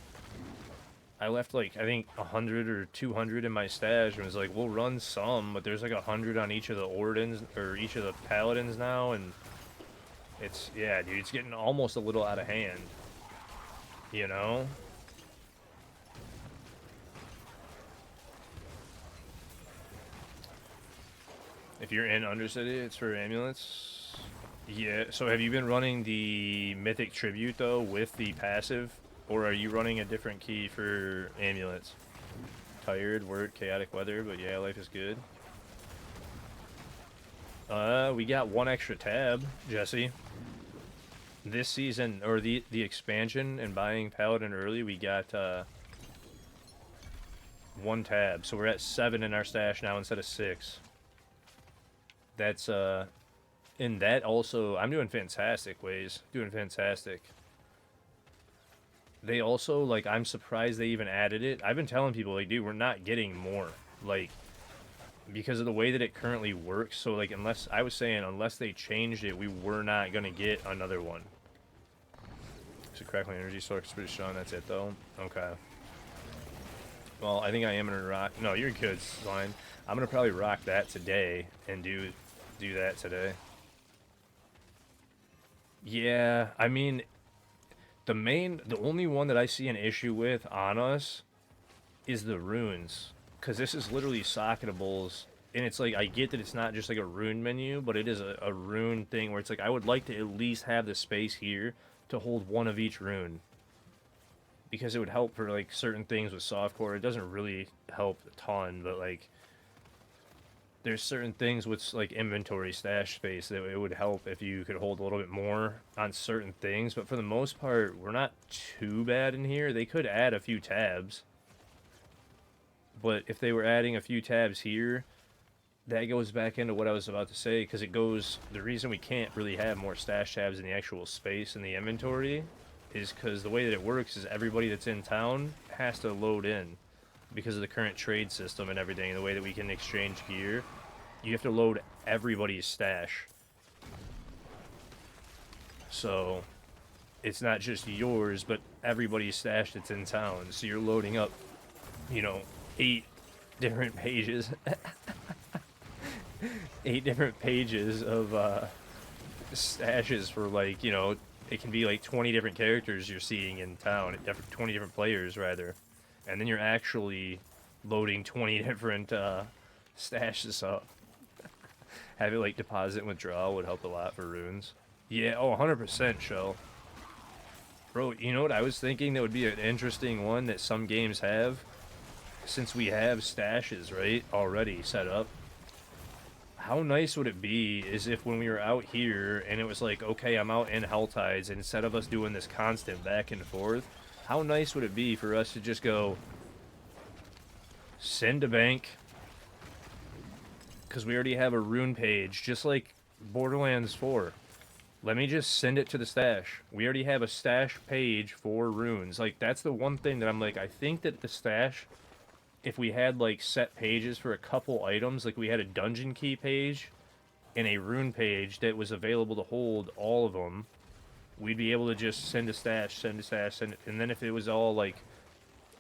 I left like, I think 100 or 200 in my stash and was like, we'll run some, but there's like 100 on each of the Ordins, or each of the Paladins now, and it's, yeah, dude, it's getting almost a little out of hand, you know? If you're in Undercity, it's for amulets. Yeah, so have you been running the Mythic Tribute, though, with the passive? Or are you running a different key for amulets? Tired, work, chaotic weather, but yeah, life is good. We got 1 extra tab, Jesse. This season, or the expansion and buying Paladin early, we got 1 tab. So we're at 7 in our stash now instead of 6. That's, and that also, I'm doing fantastic, Ways. Doing fantastic. They also, like, I'm surprised they even added it. I've been telling people, like, dude, we're not getting more. Like, because of the way that it currently works. So, like, unless, I was saying, unless they changed it, we were not going to get another one. So, Crackling Energy Source, pretty strong. That's it, though. Okay. Well, I think I am going to rock. No, you're good, it's fine. I'm going to probably rock that today and do that today. Yeah, I mean, the only one that I see an issue with on us is the runes. Because this is literally socketables. And it's like, I get that it's not just like a rune menu, but it is a rune thing where it's like, I would like to at least have the space here to hold 1 of each rune. Because it would help for like certain things with softcore. It doesn't really help a ton, but like, there's certain things with like inventory stash space that it would help if you could hold a little bit more on certain things. But for the most part, we're not too bad in here. They could add a few tabs. But if they were adding a few tabs here, that goes back into what I was about to say, because it goes, the reason we can't really have more stash tabs in the actual space in the inventory is because the way that it works is everybody that's in town has to load in. Because of the current trade system and everything, the way that we can exchange gear, you have to load everybody's stash. So, it's not just yours, but everybody's stash that's in town. So you're loading up, you know, 8 different pages. 8 different pages of stashes for, like, you know, it can be like 20 different characters you're seeing in town, 20 different players rather, and then you're actually loading 20 different stashes up. Have it like deposit and withdrawal would help a lot for runes. Yeah, oh, 100% Shell. Bro, you know what I was thinking that would be an interesting one that some games have? Since we have stashes, right, already set up, how nice would it be is if when we were out here and it was like, okay, I'm out in Helltides, and instead of us doing this constant back and forth, how nice would it be for us to just go send a bank, because we already have a rune page, just like Borderlands 4. Let me just send it to the stash. We already have a stash page for runes. Like, that's the one thing that I'm like, I think that the stash, if we had like set pages for a couple items, like we had a dungeon key page and a rune page that was available to hold all of them, we'd be able to just send a stash, send a stash, send it. And then if it was all like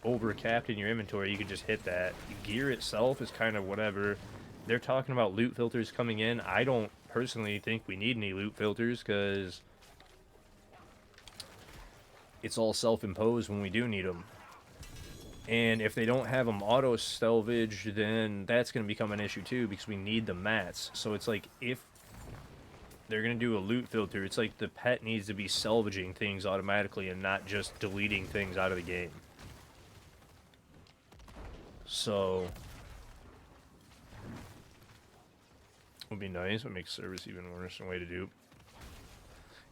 over capped in your inventory, you could just hit that. Gear itself is kind of whatever. They're talking about loot filters coming in. I don't personally think we need any loot filters because it's all self-imposed when we do need them. And if they don't have them auto-salvage, then that's going to become an issue too, because we need the mats. So it's like, if they're going to do a loot filter, it's like the pet needs to be salvaging things automatically and not just deleting things out of the game. So would be nice. It would make service even worse. A way to dupe.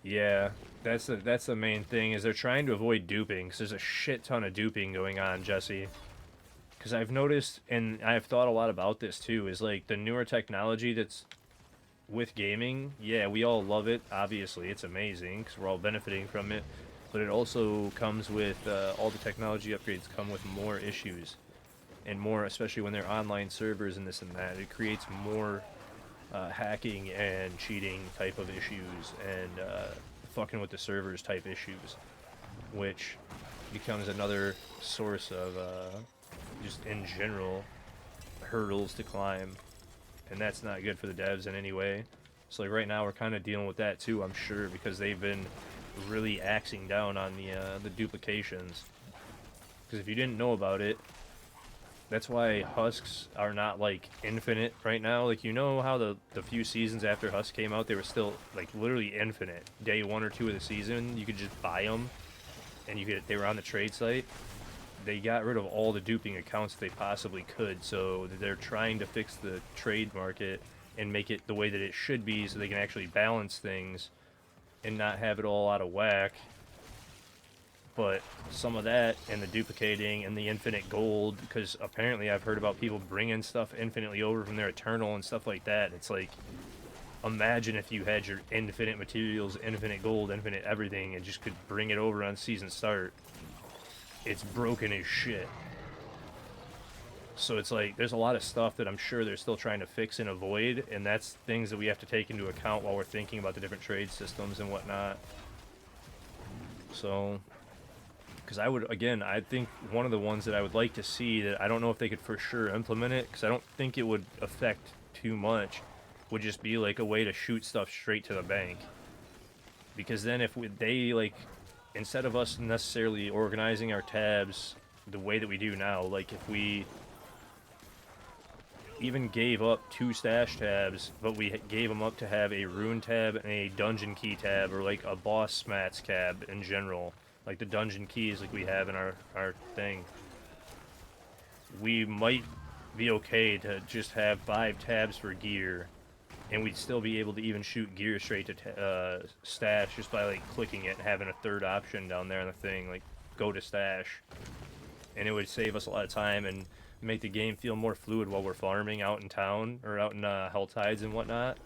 Yeah, that's the main thing, is they're trying to avoid duping, because there's a shit ton of duping going on, Jesse. Because I've noticed, and I've thought a lot about this too, is like the newer technology that's with gaming. Yeah, we all love it. Obviously, it's amazing because we're all benefiting from it. But it also comes with all the technology upgrades come with more issues, and more, especially when they're online servers and this and that. It creates more hacking and cheating type of issues, and fucking with the servers type issues, which becomes another source of just in general hurdles to climb, and that's not good for the devs in any way. So like right now we're kind of dealing with that too, I'm sure, because they've been really axing down on the duplications. Because if you didn't know about it, that's why husks are not like infinite right now. Like, you know how the few seasons after Husk came out, they were still like literally infinite. Day 1 or 2 of the season, you could just buy them, and they were on the trade site. They got rid of all the duping accounts they possibly could, so they're trying to fix the trade market and make it the way that it should be, so they can actually balance things and not have it all out of whack. But some of that and the duplicating and the infinite gold, because apparently I've heard about people bringing stuff infinitely over from their Eternal and stuff like that. It's like, imagine if you had your infinite materials, infinite gold, infinite everything, and just could bring it over on season start. It's broken as shit. So it's like, there's a lot of stuff that I'm sure they're still trying to fix and avoid, and that's things that we have to take into account while we're thinking about the different trade systems and whatnot. So, because I think one of the ones that I would like to see, that I don't know if they could for sure implement it, because I don't think it would affect too much, would just be like a way to shoot stuff straight to the bank. Because then if they, like, instead of us necessarily organizing our tabs the way that we do now, like if we even gave up 2 stash tabs, but we gave them up to have a rune tab and a dungeon key tab, or like a boss mats tab in general, like the dungeon keys like we have in our thing, we might be okay to just have 5 tabs for gear, and we'd still be able to even shoot gear straight to stash just by like clicking it and having a third option down there on the thing, like go to stash. And it would save us a lot of time and make the game feel more fluid while we're farming out in town or out in Helltides and whatnot,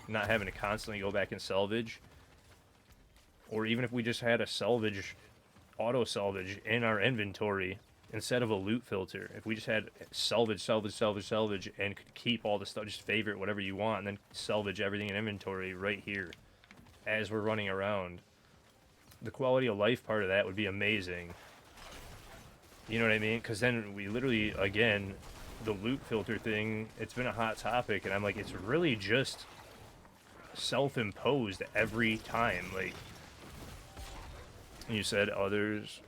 not having to constantly go back and salvage. Or even if we just had a salvage, auto salvage in our inventory instead of a loot filter. If we just had salvage, salvage, salvage, salvage, and could keep all the stuff, just favorite whatever you want, and then salvage everything in inventory right here as we're running around. The quality of life part of that would be amazing. You know what I mean? Because then we literally, again, the loot filter thing, it's been a hot topic, and I'm like, it's really just self-imposed every time. Like, you said others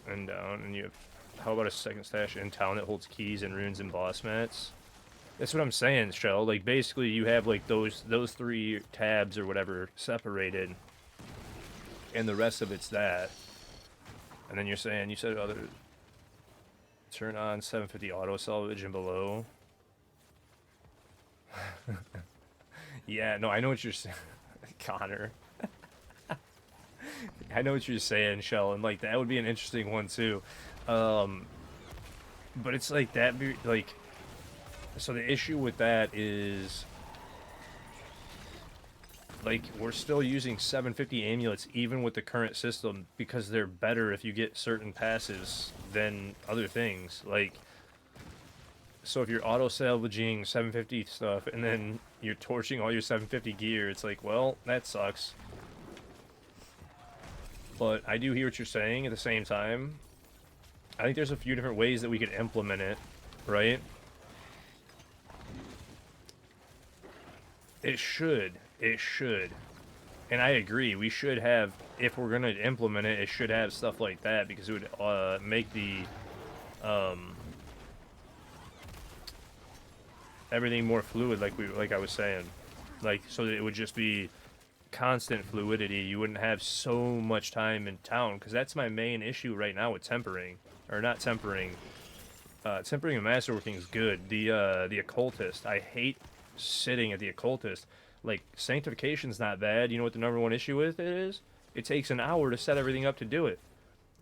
and down, and you have, how about a second stash in town that holds keys and runes and boss mats? That's what I'm saying, Shell. Like, basically, you have like those 3 tabs or whatever separated, and the rest of it's that. And then you're saying, you said other, turn on 750 auto salvage and below. Yeah, no, I know what you're saying, Connor. I know what you're saying, Shell, and like that would be an interesting one too. But it's like that, like, so the issue with that is, like, we're still using 750 amulets even with the current system because they're better if you get certain passes than other things. Like, so if you're auto salvaging 750 stuff and then you're torching all your 750 gear, it's like, well, that sucks. But I do hear what you're saying at the same time. I think there's a few different ways that we could implement it, right? It should. It should. And I agree. We should have, if we're going to implement it, it should have stuff like that because it would make the everything more fluid, like I was saying. Like, so that it would just be constant fluidity. You wouldn't have so much time in town, because that's my main issue right now with tempering, or not tempering. Tempering and masterworking is good. The occultist, I hate sitting at the occultist. Like, sanctification's not bad. You know what the #1 issue with it is? It takes an hour to set everything up to do it.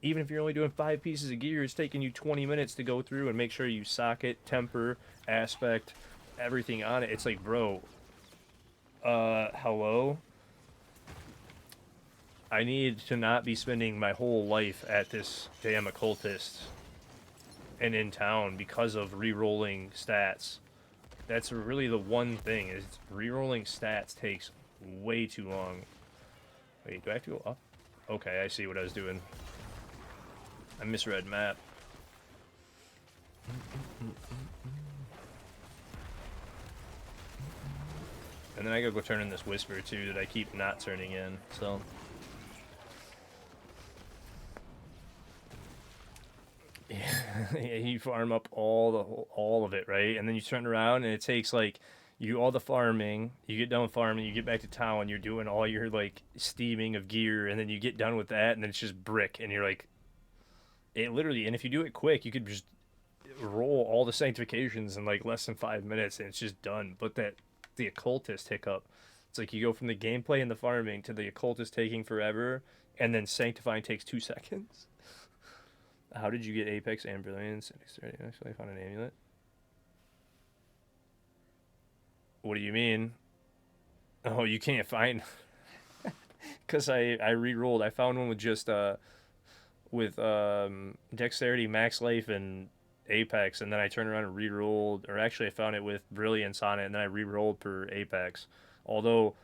Even if you're only doing 5 pieces of gear, it's taking you 20 minutes to go through and make sure you socket, temper, aspect, everything on it. It's like, bro, hello? I need to not be spending my whole life at this damn occultist and in town because of re-rolling stats. That's really the one thing, is re-rolling stats takes way too long. Wait, do I have to go up? Okay, I see what I was doing. I misread map. And then I gotta go turn in this whisper too that I keep not turning in, so. Yeah, you farm up all of it, right? And then you turn around and it takes like all the farming, you get done farming, you get back to town, you're doing all your like steaming of gear, and then you get done with that, and then it's just brick, and you're like, it literally, and if you do it quick, you could just roll all the sanctifications in like less than 5 minutes, and it's just done. But the occultist hiccup, it's like you go from the gameplay and the farming to the occultist taking forever, and then sanctifying takes 2 seconds. How did you get Apex and Brilliance? Actually, I found an amulet. What do you mean? Oh, you can't find. Because I re-rolled. I found one with just with dexterity, max life, and Apex, and then I turned around and re-rolled, or actually I found it with Brilliance on it, and then I re-rolled per Apex. Although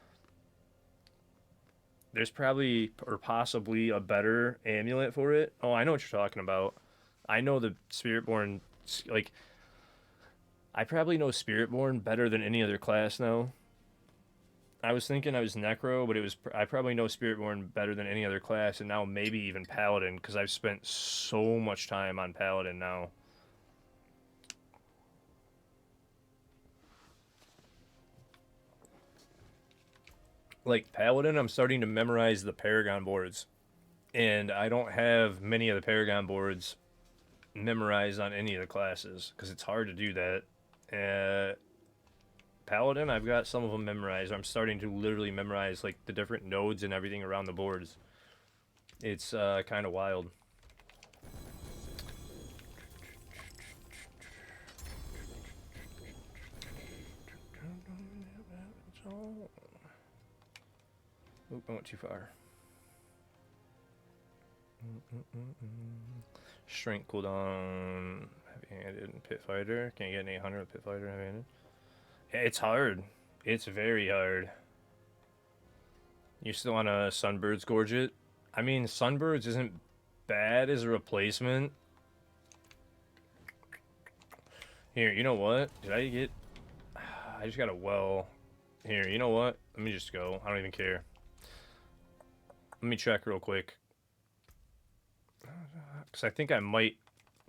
there's probably, or possibly, a better amulet for it. Oh, I know what you're talking about. I know the Spiritborn, like, I probably know Spiritborn better than any other class now. I was thinking I was Necro, but I probably know Spiritborn better than any other class, and now maybe even Paladin, because I've spent so much time on Paladin now. Like, Paladin, I'm starting to memorize the Paragon boards, and I don't have many of the Paragon boards memorized on any of the classes, because it's hard to do that. Paladin, I've got some of them memorized. I'm starting to literally memorize like the different nodes and everything around the boards. It's kind of wild. Oop, I went too far. Shrink cooldown, heavy-handed, and pit fighter. Can't get an 800 with pit fighter heavy-handed. It's hard. It's very hard. You still want a Sunbird's Gorget? I mean, Sunbird's isn't bad as a replacement. Here, you know what? Did I get... I just got a well. Here, you know what? Let me just go. I don't even care. Let me check real quick. Because I think I might...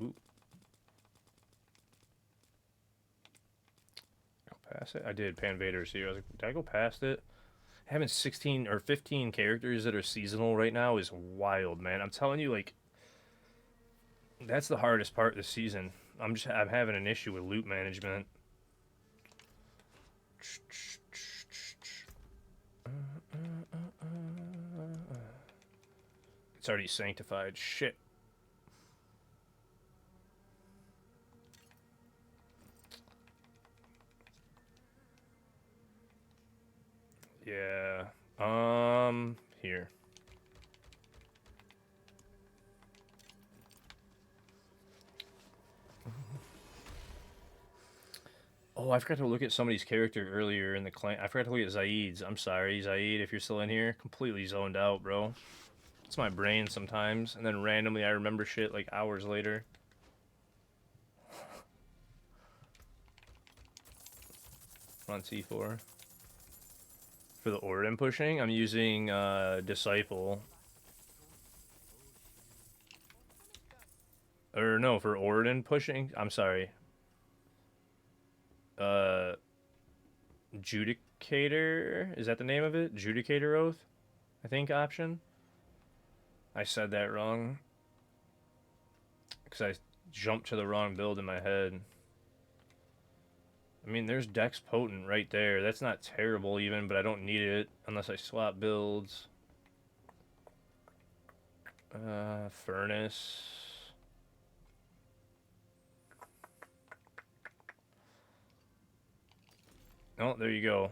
Ooh. Go past it? I did. Pan Vader's here. I was like, did I go past it? Having 16 or 15 characters that are seasonal right now is wild, man. I'm telling you, like... That's the hardest part of the season. I'm having an issue with loot management. It's already sanctified. Shit. Yeah. Here. Oh, I forgot to look at somebody's character earlier in the clan. I forgot to look at Zaid's. I'm sorry, Zaid, if you're still in here. Completely zoned out, bro. It's my brain sometimes, and then randomly I remember shit like hours later. On T4. For the Orden pushing, I'm using Disciple. Or no, for Orden pushing, I'm sorry. Judicator? Is that the name of it? Judicator Oath? I think option? I said that wrong. Because I jumped to the wrong build in my head. I mean, there's Dex Potent right there. That's not terrible even, but I don't need it unless I swap builds. Furnace. Oh, there you go.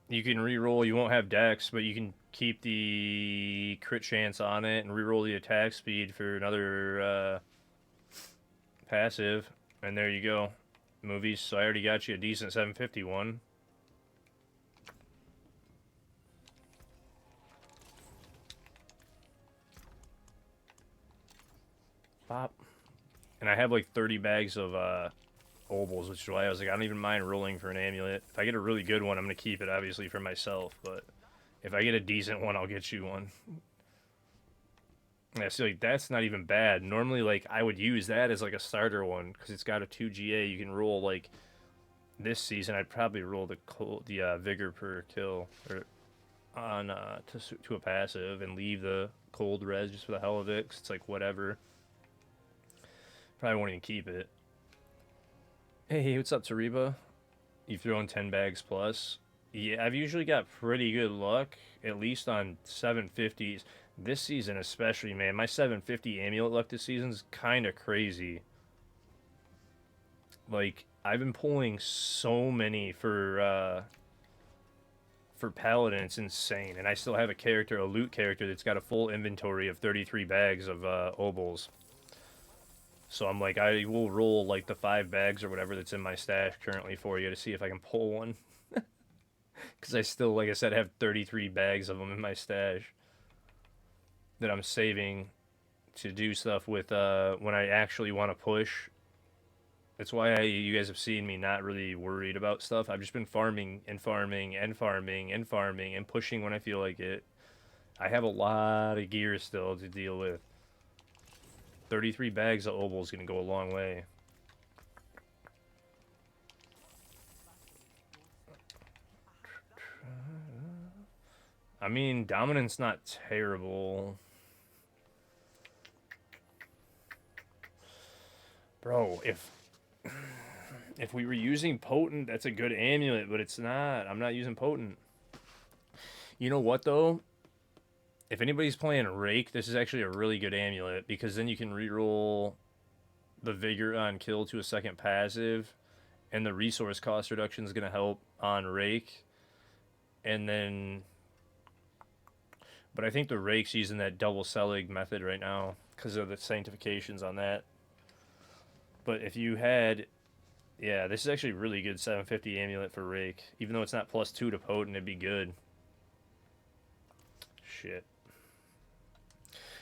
You can reroll. You won't have Dex, but you can keep the crit chance on it and reroll the attack speed for another passive. And there you go. Movies. So I already got you a decent 751. Pop. And I have like 30 bags of obols, which is why I was like, I don't even mind rolling for an amulet. If I get a really good one, I'm going to keep it, obviously, for myself. But if I get a decent one, I'll get you one. Yeah, so like that's not even bad. Normally, like I would use that as like a starter one because it's got a 2 GA. You can roll like this season. I'd probably roll the vigor per kill or on to a passive and leave the cold res just for the hell of it. 'Cause it's like whatever. Probably won't even keep it. Hey, what's up, Tariba? You throwing 10 bags plus? Yeah, I've usually got pretty good luck, at least on 750s. This season especially, man, my 750 amulet luck this season's kind of crazy. Like, I've been pulling so many for Paladin, it's insane. And I still have a character, a loot character, that's got a full inventory of 33 bags of obols. So I'm like, I will roll like the 5 bags or whatever that's in my stash currently for you to see if I can pull one. Because I still, like I said, have 33 bags of them in my stash that I'm saving to do stuff with when I actually want to push. That's why you guys have seen me not really worried about stuff. I've just been farming and farming and farming and farming and pushing when I feel like it. I have a lot of gear still to deal with. 33 bags of obol is going to go a long way. I mean, dominance not terrible. Bro, if we were using potent, that's a good amulet, but it's not. I'm not using potent. You know what though? If anybody's playing Rake, this is actually a really good amulet because then you can reroll the vigor on kill to a second passive, and the resource cost reduction is going to help on Rake. And then, but I think the Rake's using that double Selig method right now because of the sanctifications on that. But if you had, yeah, this is actually a really good 750 amulet for Rake. Even though it's not +2 to potent, it'd be good. Shit.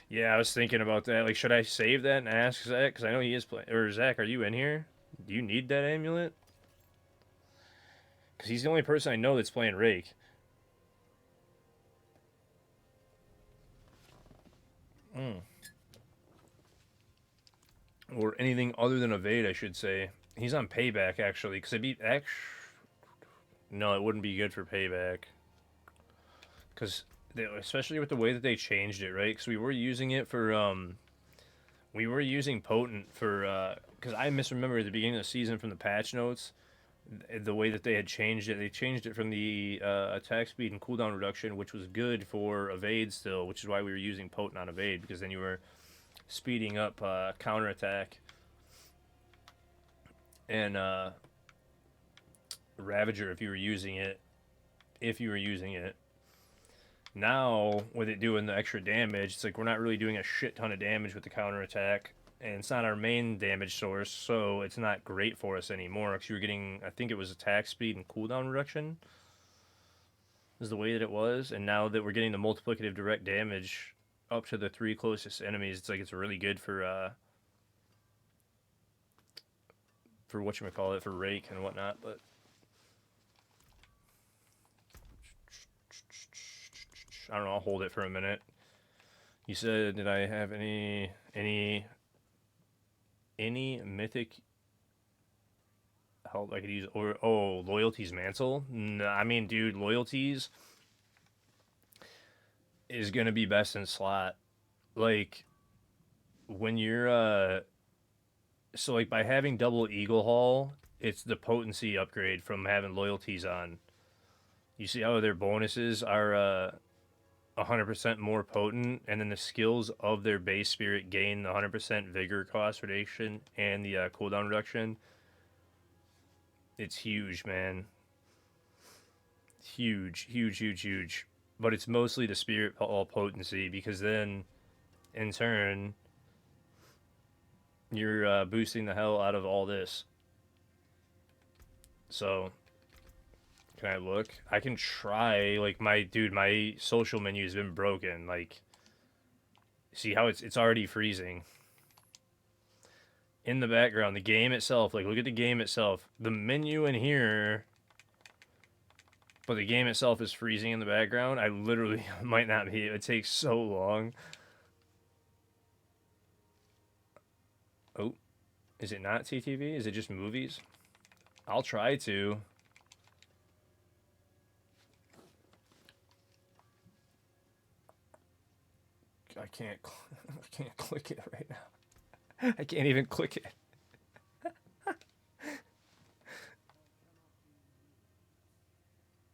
Yeah, I was thinking about that. Like, should I save that and ask Zach? Because I know he is playing. Or Zach, are you in here? Do you need that amulet? Because he's the only person I know that's playing Rake. Mm. Or anything other than Evade, I should say. He's on Payback, actually. Because I beat X. No, it wouldn't be good for Payback. Because, especially with the way that they changed it, right? Because we were using it for, we were using Potent for, because I misremember at the beginning of the season from the patch notes, the way that they had changed it. They changed it from the attack speed and cooldown reduction, which was good for Evade still, which is why we were using Potent on Evade, because then you were speeding up counterattack and Ravager if you were using it. If you were using it. Now, with it doing the extra damage, it's like we're not really doing a shit ton of damage with the counterattack, and it's not our main damage source, so it's not great for us anymore. Because you were getting, I think it was attack speed and cooldown reduction, is the way that it was, and now that we're getting the multiplicative direct damage up to the 3 closest enemies, it's like it's really good for whatchamacallit, for Rake and whatnot, but I don't know, I'll hold it for a minute. You said, did I have any mythic help I could use? Or, oh, loyalties mantle? No, I mean, dude, loyalties is gonna be best in slot. Like, when you're so like by having double eagle haul, it's the potency upgrade from having loyalties on. You see how their bonuses are 100% more potent, and then the skills of their base spirit gain the 100% vigor cost reduction and the cooldown reduction. It's huge, man. Huge, huge, huge, huge. But it's mostly the spirit all potency, because then, in turn, you're boosting the hell out of all this. So, can I look? I can try. Like, my social menu's been broken. Like, see how it's already freezing in the background. The game itself, like, look at the game itself. The menu in here, but the game itself is freezing in the background. I literally might not be. It takes so long. Oh, is it not TTV? Is it just movies? I'll try to. I can't. I can't click it right now. I can't even click it.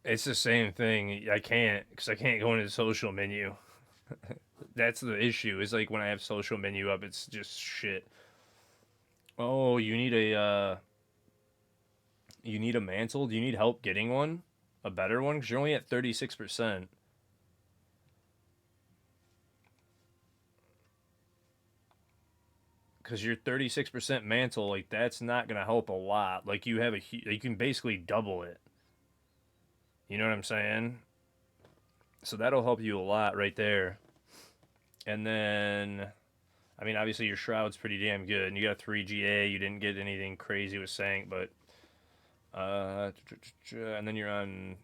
It's the same thing. I can't, because I can't go into the social menu. That's the issue. Is like when I have social menu up, it's just shit. Oh, you need a mantle. Do you need help getting one? A better one? Because you're only at 36%. Because your 36% mantle, like, that's not gonna help a lot. Like, you can basically double it. You know what I'm saying? So that'll help you a lot right there. And then, I mean, obviously your shroud's pretty damn good. And you got 3 GA. You didn't get anything crazy with Sank, but and then you're on.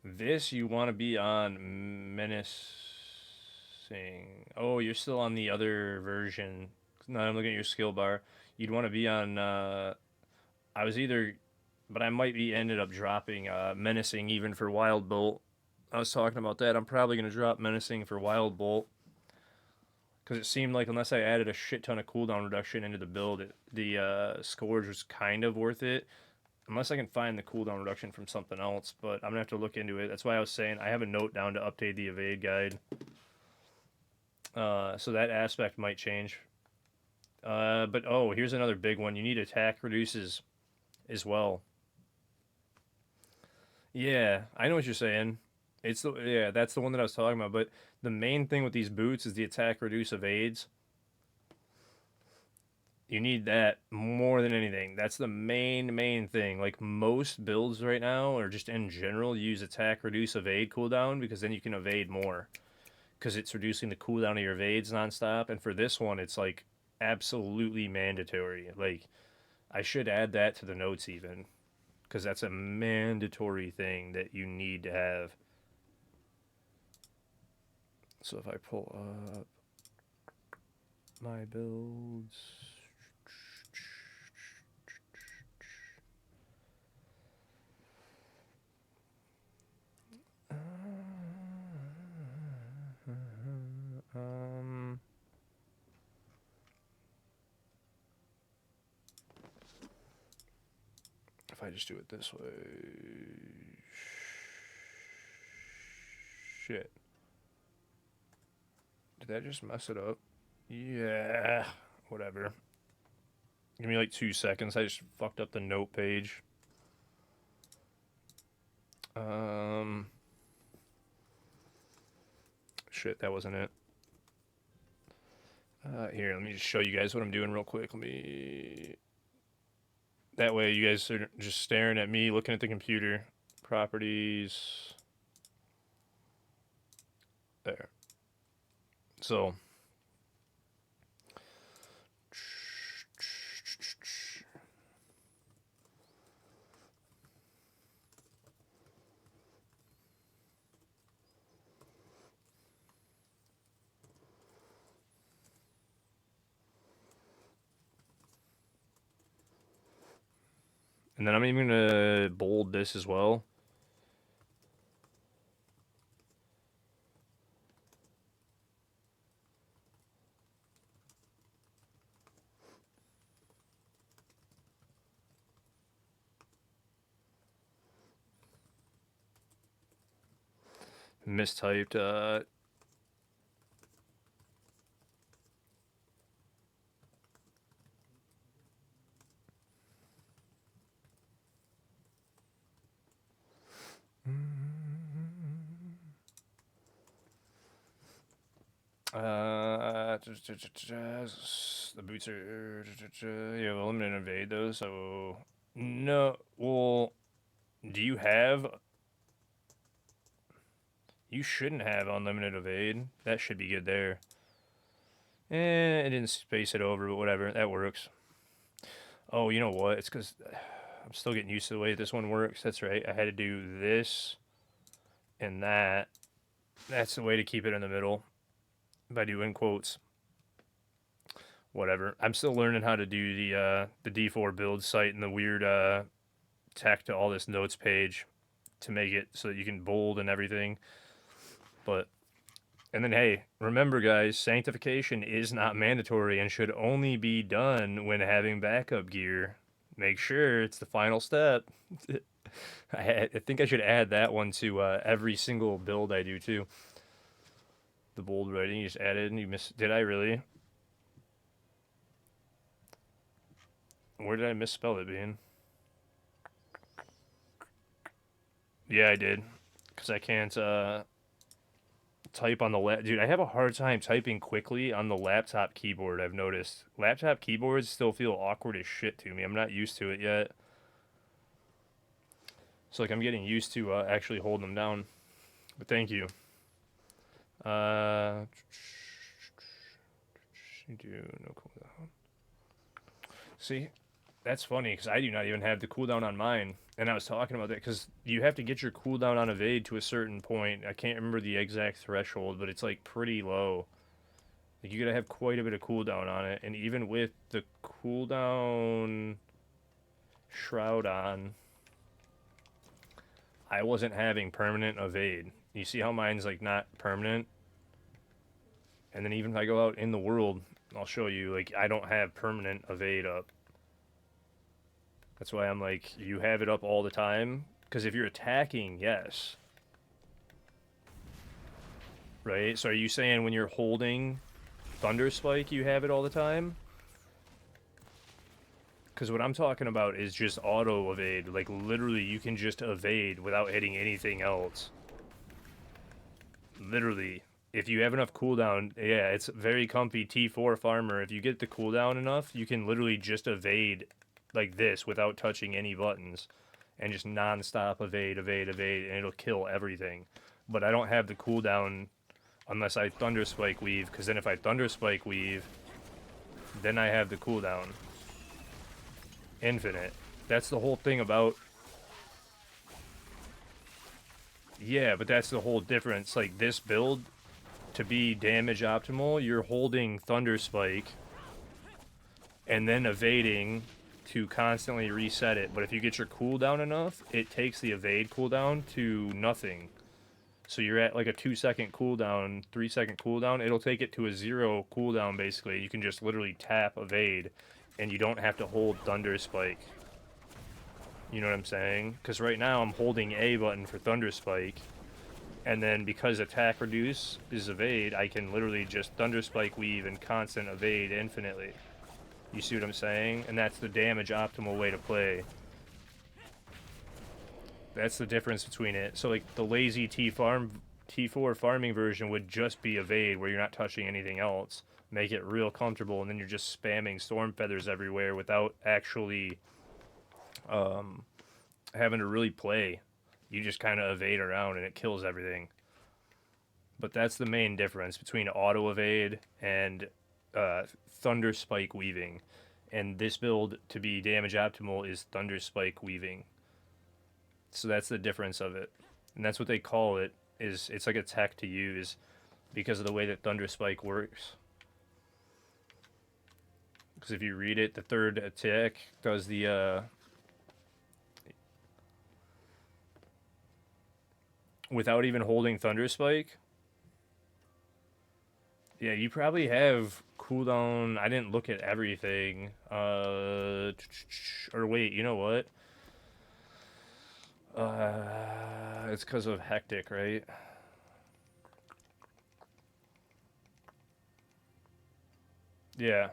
This you want to be on menacing. Oh, you're still on the other version. No, I'm looking at your skill bar. You'd want to be on. I was either, but I might be ended up dropping menacing even for Wild Bolt. I was talking about that. I'm probably gonna drop menacing for Wild Bolt, because it seemed like unless I added a shit ton of cooldown reduction into the build, the Scourge was kind of worth it. Unless I can find the cooldown reduction from something else, but I'm gonna have to look into it. That's why I was saying I have a note down to update the evade guide. So that aspect might change. But oh, here's another big one. You need attack reduces as well. Yeah, I know what you're saying. That's the one that I was talking about. But the main thing with these boots is the attack reduce evades. You need that more than anything. That's the main thing. Like most builds right now, or just in general, use attack reduce evade cooldown, because then you can evade more. because it's reducing the cooldown of your evades nonstop. And for this one, it's like absolutely mandatory. Like, I should add that to the notes even, because that's a mandatory thing that you need to have. So if I pull up my builds, if I just do it this way, shit. Did that just mess it up? Yeah, whatever. Give me like 2 seconds. I just fucked up the note page. Shit, that wasn't it. Here, let me just show you guys what I'm doing real quick. That way you guys are just staring at me, looking at the computer. Properties. There. So. And then I'm even going to bold this as well. Mistyped. The boots are you have eliminate and evade those. So no, well, do you have? You shouldn't have unlimited evade. That should be good there. It didn't space it over, but whatever. That works. Oh, you know what? It's because I'm still getting used to the way this one works. That's right. I had to do this and that. That's the way to keep it in the middle by doing quotes. Whatever. I'm still learning how to do the D4 build site and the weird tech to all this notes page to make it so that you can bold and everything. But and then hey, remember guys, sanctification is not mandatory and should only be done when having backup gear. Make sure it's the final step. I think I should add that one to every single build I do too. The bold writing you just added and you missed. Did I really? Where did I misspell it, Bean? Yeah, I did. Because I can't type on the dude, I have a hard time typing quickly on the laptop keyboard. I've noticed laptop keyboards still feel awkward as shit to me. I'm not used to it yet, so like I'm getting used to actually holding them down. But thank you. Do no cooldown. See, that's funny because I do not even have the cooldown on mine. And I was talking about that because you have to get your cooldown on evade to a certain point. I can't remember the exact threshold, but it's like pretty low. Like you gotta have quite a bit of cooldown on it. And even with the cooldown shroud on, I wasn't having permanent evade. You see how mine's like not permanent? And then even if I go out in the world, I'll show you, like I don't have permanent evade up. That's why I'm like, you have it up all the time. Because if you're attacking, yes. Right? So are you saying when you're holding Thunder Spike, you have it all the time? Because what I'm talking about is just auto evade. Like, literally, you can just evade without hitting anything else. Literally. If you have enough cooldown, yeah, it's very comfy T4 farmer. If you get the cooldown enough, you can literally just evade like this without touching any buttons and just non-stop evade, and it'll kill everything. But I don't have the cooldown unless I Thunder Spike Weave, because then if I Thunder Spike Weave, then I have the cooldown. Infinite. That's the whole thing about... Yeah, but that's the whole difference. Like, this build, to be damage optimal, you're holding Thunder Spike and then evading to constantly reset it. But if you get your cooldown enough, it takes the evade cooldown to nothing. So you're at like a 2-second cooldown, 3-second cooldown. It'll take it to a 0 cooldown, basically. You can just literally tap evade, and you don't have to hold Thunder Spike. You know what I'm saying? Because right now I'm holding A button for Thunder Spike, and then because attack reduce is evade, I can literally just Thunder Spike weave and constant evade infinitely. You see what I'm saying? And that's the damage optimal way to play. That's the difference between it. So like the lazy T4 farming version would just be evade, where you're not touching anything else. Make it real comfortable, and then you're just spamming storm feathers everywhere without actually having to really play. You just kind of evade around and it kills everything. But that's the main difference between auto evade and Thunder Spike weaving. And this build, to be damage optimal, is Thunder Spike weaving. So that's the difference of it. And that's what they call it, is it's like a tech to use because of the way that Thunder Spike works. Because if you read it, the third attack does the without even holding Thunder Spike. Yeah, you probably have cooldown. I didn't look at everything. Or wait, you know what? It's because of Hectic, right? Yeah.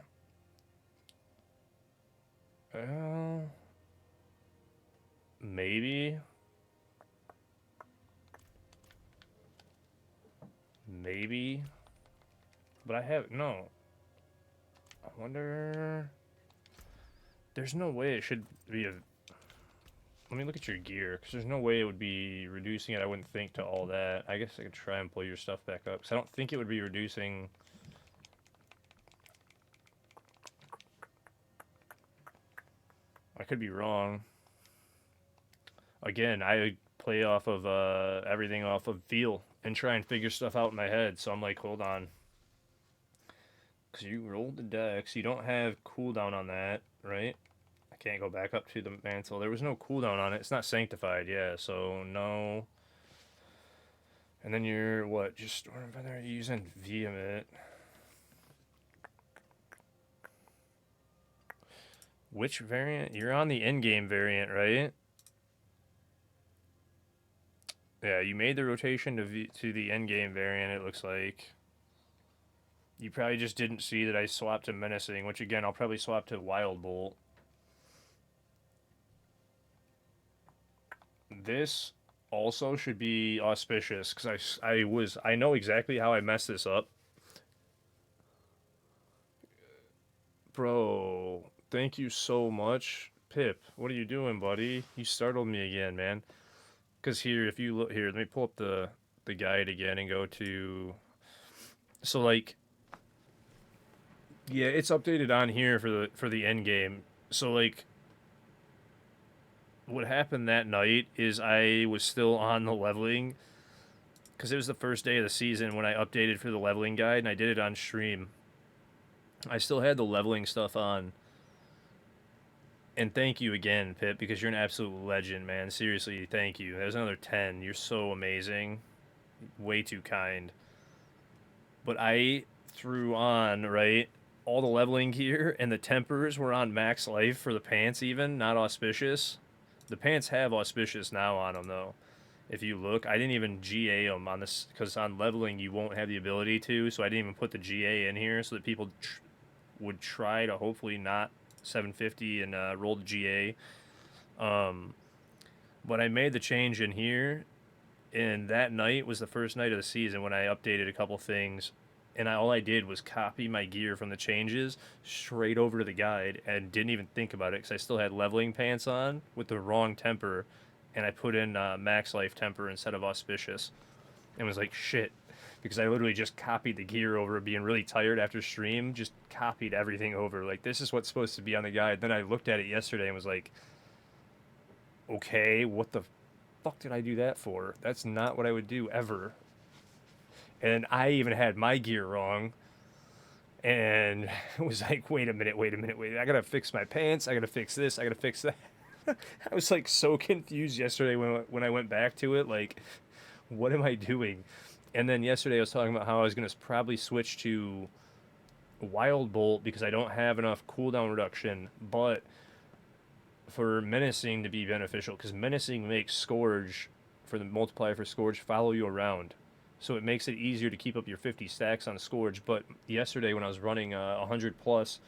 Maybe. Maybe. But I have... No. I wonder... There's no way it should be a... Let me look at your gear, because there's no way it would be reducing it, I wouldn't think, to all that. I guess I could try and pull your stuff back up, because I don't think it would be reducing... I could be wrong. Again, I play off of everything off of feel and try and figure stuff out in my head, so I'm like, hold on. Because you rolled the dex, you don't have cooldown on that, right? I can't go back up to the mantle. There was no cooldown on it. It's not sanctified, yeah, so no. And then you're, what, just Storm Feather using Vehement. Which variant? You're on the in-game variant, right? Yeah, you made the rotation to the in-game variant, it looks like. You probably just didn't see that I swapped to Menacing, which again, I'll probably swap to Wild Bolt. This also should be auspicious, because I know exactly how I messed this up. Bro, thank you so much. Pip, what are you doing, buddy? You startled me again, man. Because here, if you look here, let me pull up the guide again and go to... So, like... Yeah, it's updated on here for the end game. So, like... What happened that night is I was still on the leveling, because it was the first day of the season when I updated for the leveling guide, and I did it on stream. I still had the leveling stuff on. And thank you again, Pip, because you're an absolute legend, man. Seriously, thank you. That was another 10. You're so amazing. Way too kind. But I threw on, right, all the leveling gear, and the tempers were on max life for the pants even, not auspicious. The pants have auspicious now on them, though. If you look, I didn't even GA them on this, because on leveling you won't have the ability to, so I didn't even put the GA in here so that people would try to hopefully not 750 and roll the GA. But I made the change in here, and that night was the first night of the season when I updated a couple things, and all I did was copy my gear from the changes straight over to the guide and didn't even think about it, because I still had leveling pants on with the wrong temper, and I put in max life temper instead of auspicious, and was like, shit, because I literally just copied the gear over, being really tired after stream, just copied everything over. Like, this is what's supposed to be on the guide. Then I looked at it yesterday and was like, okay, what the fuck did I do that for? That's not what I would do ever. And I even had my gear wrong. And it was like, wait a minute. I gotta fix my pants. I gotta fix this. I gotta fix that. I was like so confused yesterday when I went back to it. Like, what am I doing? And then yesterday I was talking about how I was gonna probably switch to Wild Bolt because I don't have enough cooldown reduction, but for menacing to be beneficial, because menacing makes Scourge, for the multiplier for Scourge, follow you around. So it makes it easier to keep up your 50 stacks on Scourge. But yesterday when I was running 100 plus,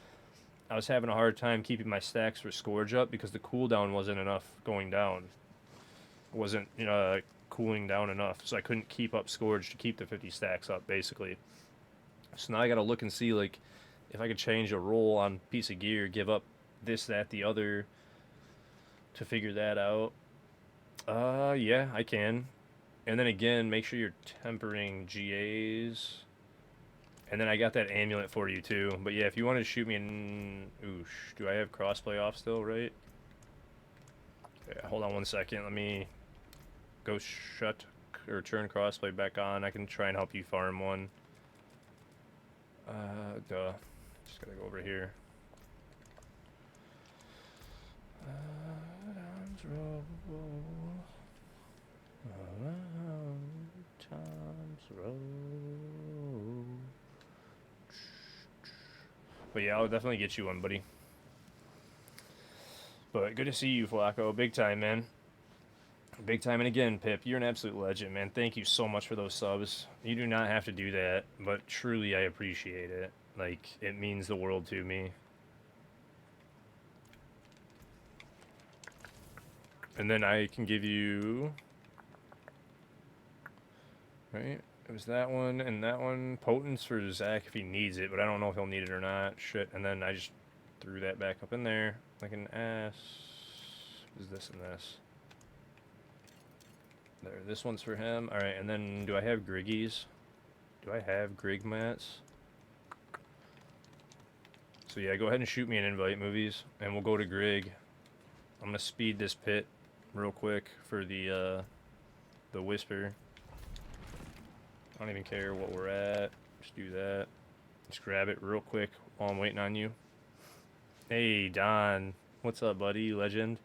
I was having a hard time keeping my stacks for Scourge up because the cooldown wasn't enough going down. It wasn't cooling down enough. So I couldn't keep up Scourge to keep the 50 stacks up, basically. So now I got to look and see, like, if I could change a roll on piece of gear, give up this, that, the other, to figure that out. Yeah, I can. And then again, make sure you're tempering GAs. And then I got that amulet for you too. But yeah, if you want to shoot me in... Oosh, do I have crossplay off still, right? Yeah, hold on one second. Let me go shut or turn crossplay back on. I can try and help you farm one. Duh. Just gotta go over here. But yeah, I'll definitely get you one, buddy. But good to see you, Flacco. Big time, man. Big time. And again, Pip, you're an absolute legend, man. Thank you so much for those subs. You do not have to do that, but truly I appreciate it. Like, it means the world to me. And then I can give you... Right? It was that one and that one. Potence for Zach if he needs it, but I don't know if he'll need it or not. Shit. And then I just threw that back up in there like an ass. Is this and this? There. This one's for him. Alright, and then do I have Griggies? Do I have Grig mats? So yeah, go ahead and shoot me an invite, movies, and we'll go to Grig. I'm gonna speed this pit real quick for the Whisper. I don't even care what we're at. Just do that. Just grab it real quick while I'm waiting on you. Hey, Don. What's up, buddy? Legend.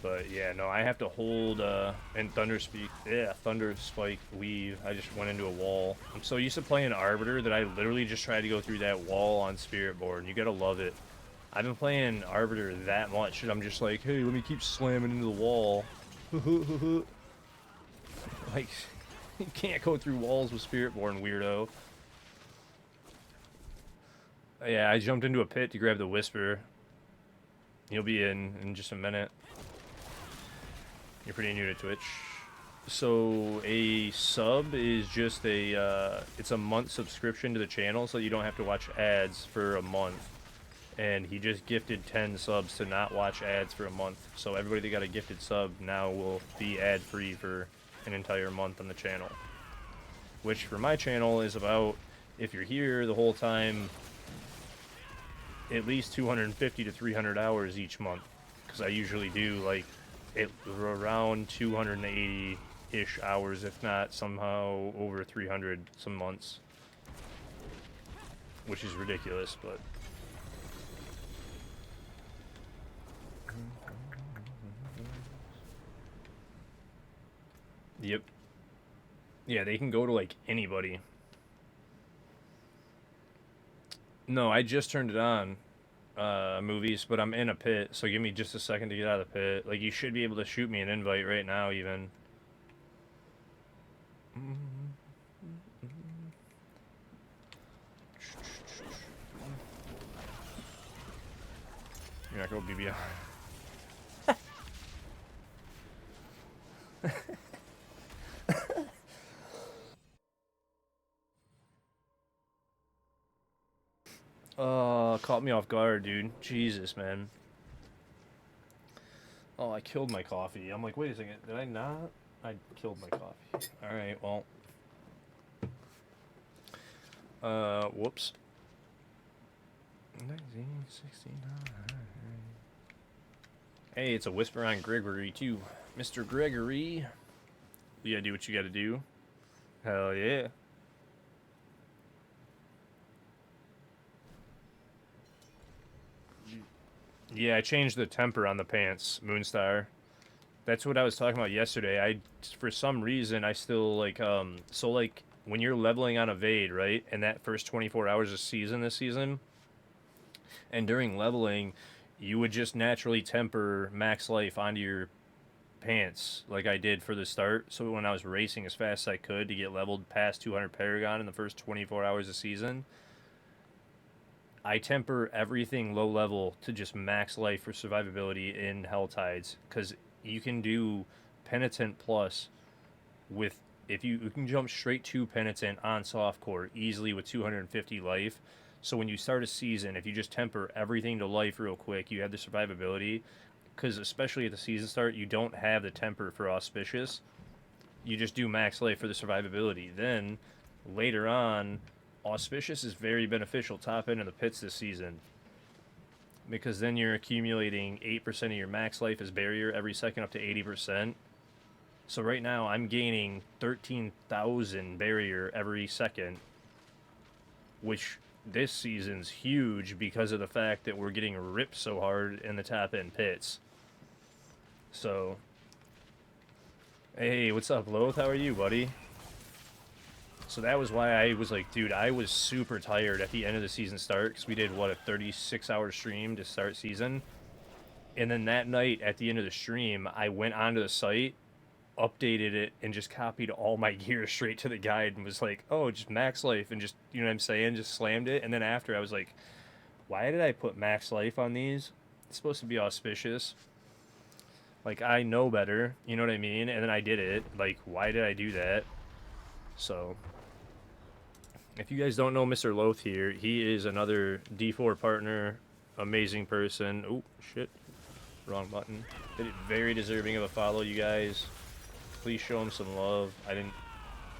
But yeah, no, I have to hold and Thunder Spike weave. I just went into a wall. I'm so used to playing Arbiter that I literally just tried to go through that wall on Spirit Board. You gotta love it. I've been playing Arbiter that much that I'm just like, hey, let me keep slamming into the wall. Like, you can't go through walls with Spirit Born, weirdo. Yeah, I jumped into a pit to grab the Whisper. You'll be in just a minute. You're pretty new to Twitch. So a sub is just it's a month subscription to the channel, so you don't have to watch ads for a month. And he just gifted 10 subs to not watch ads for a month. So everybody that got a gifted sub now will be ad-free for an entire month on the channel. Which for my channel is about, if you're here the whole time, at least 250 to 300 hours each month. Because I usually do like around 280-ish hours, if not somehow over 300 some months. Which is ridiculous, but... Yep. Yeah, they can go to, like, anybody. No, I just turned it on, movies, but I'm in a pit, so give me just a second to get out of the pit. Like, you should be able to shoot me an invite right now, even. You're not going to BBI. caught me off guard, dude. Jesus, man. Oh, I killed my coffee. I'm like, wait a second. Did I not? I killed my coffee. Alright, well. Whoops. 1969. Hey, it's a whisper on Gregory, too. Mr. Gregory. You gotta do what you gotta do. Hell yeah. Yeah, I changed the temper on the pants, Moonstar. That's what I was talking about yesterday. For some reason, I still, like, so, like, when you're leveling on Evade, right, and that first 24 hours of season this season, and during leveling, you would just naturally temper max life onto your pants, like I did for the start. So when I was racing as fast as I could to get leveled past 200 Paragon in the first 24 hours of season, I temper everything low level to just max life for survivability in Hell Tides, because you can do Penitent Plus with, if you can jump straight to Penitent on softcore easily with 250 life. So when you start a season, if you just temper everything to life real quick, you have the survivability, because especially at the season start, you don't have the temper for Auspicious. You just do max life for the survivability. Then later on, Auspicious is very beneficial top end of the pits this season, because then you're accumulating 8% of your max life as barrier every second up to 80%. So right now I'm gaining 13,000 barrier every second, which this season's huge because of the fact that we're getting ripped so hard in the top end pits. So, hey, what's up, Loth? How are you, buddy? So that was why I was like, dude, I was super tired at the end of the season start, because we did, what, a 36-hour stream to start season. And then that night at the end of the stream, I went onto the site, updated it, and just copied all my gear straight to the guide and was like, oh, just max life, and just, you know what I'm saying, just slammed it. And then after I was like, why did I put max life on these? It's supposed to be auspicious. Like, I know better, you know what I mean? And then I did it. Like, why did I do that? So, if you guys don't know Mr. Loth here, he is another D4 partner, amazing person. Oh, shit. Wrong button. Very deserving of a follow, you guys. Please show him some love.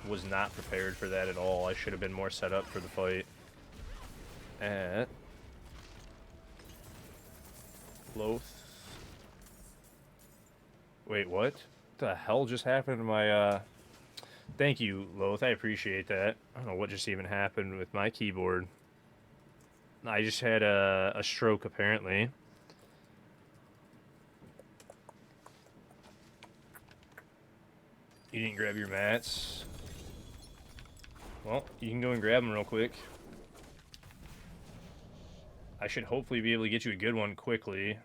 Was not prepared for that at all. I should have been more set up for the fight. At Loth. Wait, what? What the hell just happened to my, Thank you, Loth. I appreciate that. I don't know what just even happened with my keyboard. I just had a stroke, apparently. You didn't grab your mats. Well, you can go and grab them real quick. I should hopefully be able to get you a good one quickly.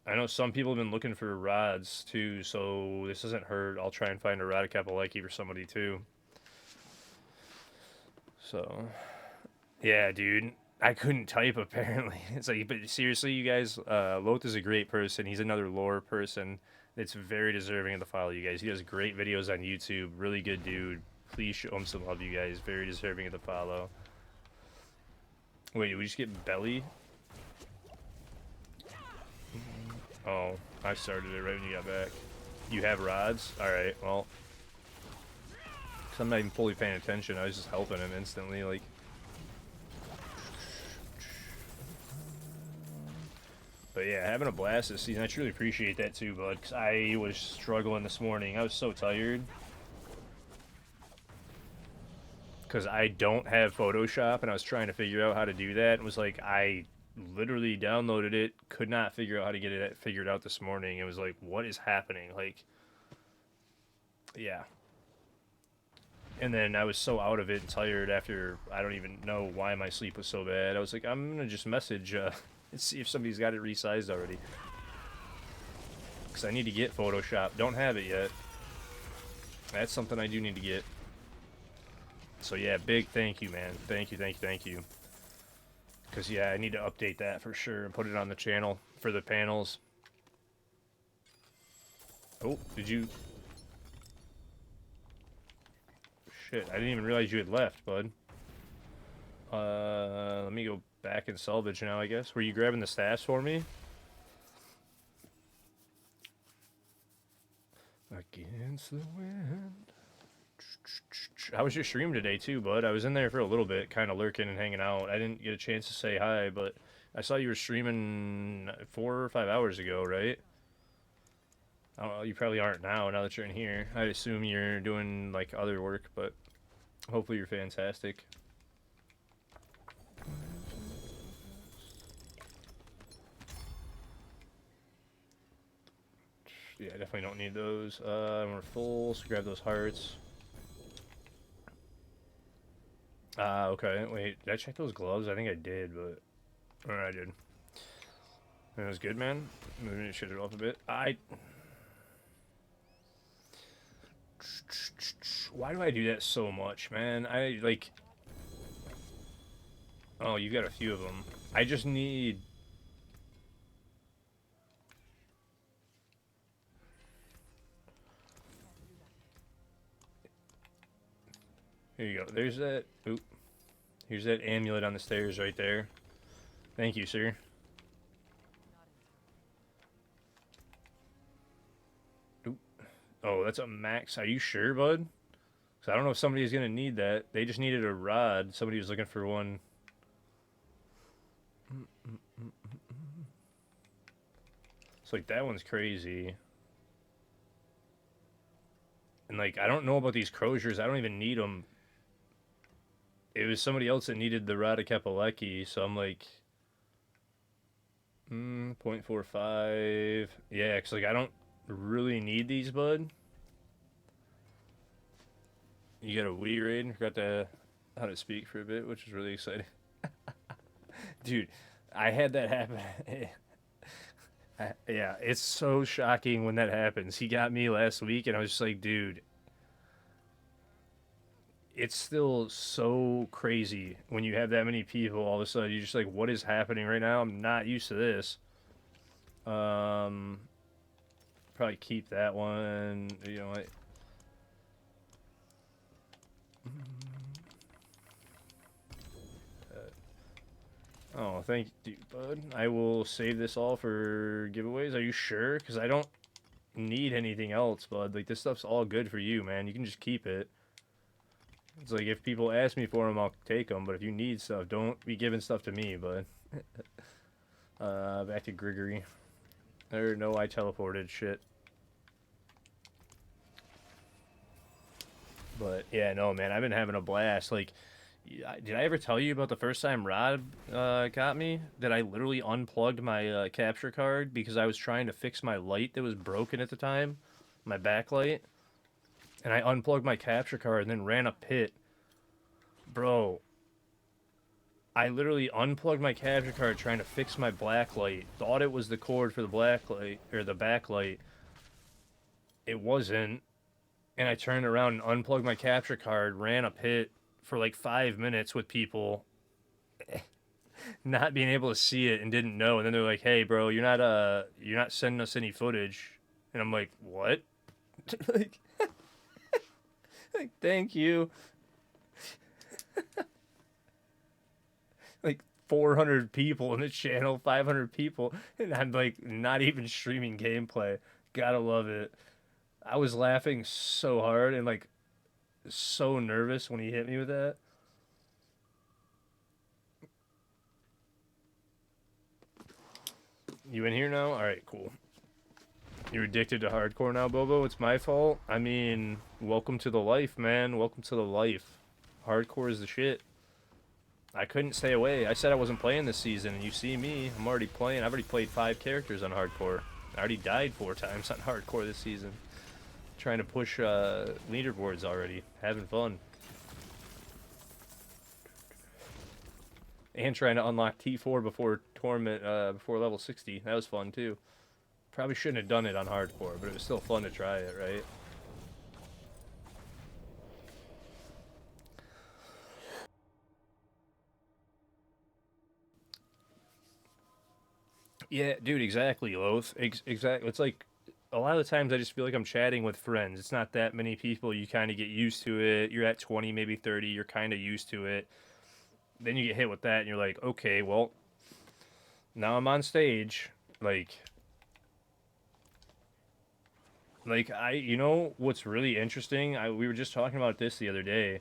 I know some people have been looking for rods, too, so this doesn't hurt. I'll try and find a rod of Kapaleki for somebody, too. So, yeah, dude. I couldn't type, apparently. It's like, but seriously, you guys, Loth is a great person. He's another lore person that's very deserving of the follow, you guys. He does great videos on YouTube. Really good dude. Please show him some love, you guys. Very deserving of the follow. Wait, did we just get belly? Oh, I started it right when you got back. You have rods? Alright, well. Cause I'm not even fully paying attention. I was just helping him instantly, like. But yeah, having a blast this season. I truly appreciate that too, bud. Because I was struggling this morning. I was so tired. Because I don't have Photoshop, and I was trying to figure out how to do that. And was like, I literally downloaded it, could not figure out how to get it figured out this morning. It was like, what is happening? Like, yeah. And then I was so out of it and tired after, I don't even know why my sleep was so bad. I was like, I'm going to just message and see if somebody's got it resized already. Because I need to get Photoshop. Don't have it yet. That's something I do need to get. So yeah, big thank you, man. Thank you, thank you, thank you. Because yeah, I need to update that for sure and put it on the channel for the panels. Oh, did you... Shit, I didn't even realize you had left, bud. Let me go back in salvage now, I guess. Were you grabbing the staffs for me? Against the wind. How was your stream today, too, bud? I was in there for a little bit, kind of lurking and hanging out. I didn't get a chance to say hi, but I saw you were streaming 4 or 5 hours ago, right? I don't know, you probably aren't now that you're in here. I assume you're doing, like, other work, but hopefully you're fantastic. Yeah, I definitely don't need those. We're full, so grab those hearts. Okay. Wait, did I check those gloves? I think I did, but... Or I did. That was good, man. Moving to shit it off a bit. Why do I do that so much, man? I, like... Oh, you got a few of them. I just need... Here you go. There's that... Oop. Here's that amulet on the stairs right there. Thank you, sir. Oop. Oh, that's a max. Are you sure, bud? Because I don't know if somebody's going to need that. They just needed a rod. Somebody was looking for one. It's like, that one's crazy. And, like, I don't know about these croziers. I don't even need them. It was somebody else that needed the rod of Kepelecki, so I'm like... 0.45. Yeah, because, like, I don't really need these, bud. You got a Wii raid. Forgot to how to speak for a bit, which is really exciting. Dude, I had that happen. Yeah, it's so shocking when that happens. He got me last week, and I was just like, dude, it's still so crazy when you have that many people. All of a sudden, you're just like, what is happening right now? I'm not used to this. Probably keep that one. You know what? Oh, thank you, bud. I will save this all for giveaways. Are you sure? Because I don't need anything else, bud. Like, this stuff's all good for you, man. You can just keep it. It's like, if people ask me for them, I'll take them. But if you need stuff, don't be giving stuff to me, bud. Back to Grigory. Or, no, I teleported. Shit. But, yeah, no, man. I've been having a blast. Like... Did I ever tell you about the first time Rod got me? That I literally unplugged my capture card because I was trying to fix my light that was broken at the time, my backlight, and I unplugged my capture card and then ran a pit. Bro, I literally unplugged my capture card trying to fix my blacklight. Thought it was the cord for the blacklight or the backlight. It wasn't, and I turned around and unplugged my capture card, ran a pit for like 5 minutes with people not being able to see it and didn't know, and then they're like, hey bro, you're not sending us any footage, and I'm like, what? like, like, thank you. Like 400 people in the channel, 500 people, and I'm like not even streaming gameplay. Gotta love it. I was laughing so hard and like so nervous when he hit me with that. You in here now? Alright, cool. You're addicted to hardcore now, Bobo? It's my fault? I mean, welcome to the life, man. Welcome to the life. Hardcore is the shit. I couldn't stay away. I said I wasn't playing this season, and you see me. I'm already playing. I've already played 5 characters on hardcore. I already died 4 times on hardcore this season. Trying to push leaderboards already. Having fun. And trying to unlock T4 before tournament, before level 60. That was fun, too. Probably shouldn't have done it on hardcore, but it was still fun to try it, right? Yeah, dude, exactly, Loth. Exactly. It's like, a lot of the times I just feel like I'm chatting with friends. It's not that many people. You kind of get used to it. You're at 20, maybe 30. You're kind of used to it. then you get hit with that, and you're like, okay, well, now I'm on stage. You know what's really interesting? We were just talking about this the other day.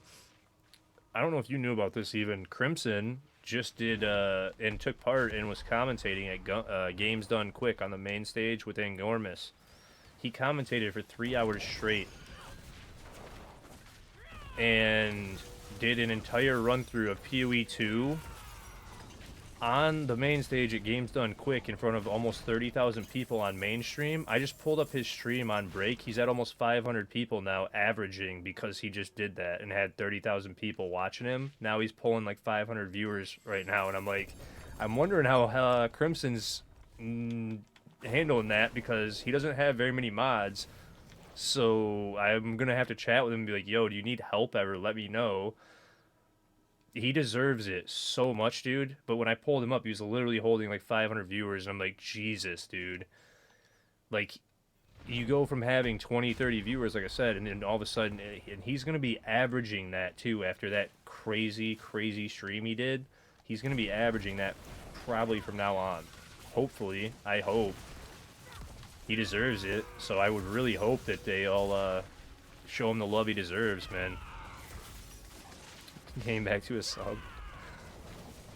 I don't know if you knew about this even. Crimson just did and took part and was commentating at Games Done Quick on the main stage with Enormous. He commentated for 3 hours straight and did an entire run through of PoE 2 on the main stage at Games Done Quick in front of almost 30,000 people on mainstream. I just pulled up his stream on break. He's at almost 500 people now averaging because he just did that and had 30,000 people watching him. Now he's pulling like 500 viewers right now, and I'm like, I'm wondering how Crimson's handling that because he doesn't have very many mods. So I'm going to have to chat with him and be like, yo, do you need help ever? Let me know. He deserves it so much, dude. But when I pulled him up, he was literally holding like 500 viewers, and I'm like, Jesus, dude. Like, you go from having 20, 30 viewers, like I said, and then all of a sudden, and he's going to be averaging that too after that crazy, crazy stream he did. He's going to be averaging that probably from now on. Hopefully, I hope. He deserves it, so I would really hope that they all show him the love he deserves, man. Came back to a sub.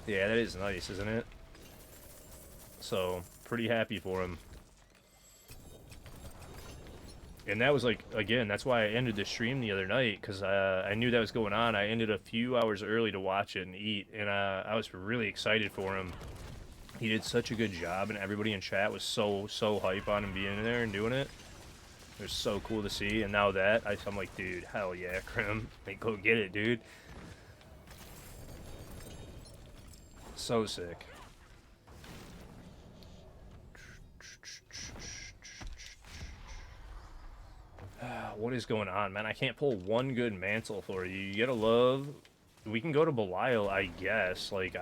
Yeah, that is nice, isn't it? So, pretty happy for him. And that was like, again, that's why I ended the stream the other night, because I knew that was going on. I ended a few hours early to watch it and eat, and I was really excited for him. He did such a good job, and everybody in chat was so hype on him being in there and doing it. It was so cool to see, and now that, I'm like, dude, hell yeah, Crim. Like, go get it, dude. So sick. What is going on, man? I can't pull one good mantle for you. You gotta love... We can go to Belial, I guess. Like,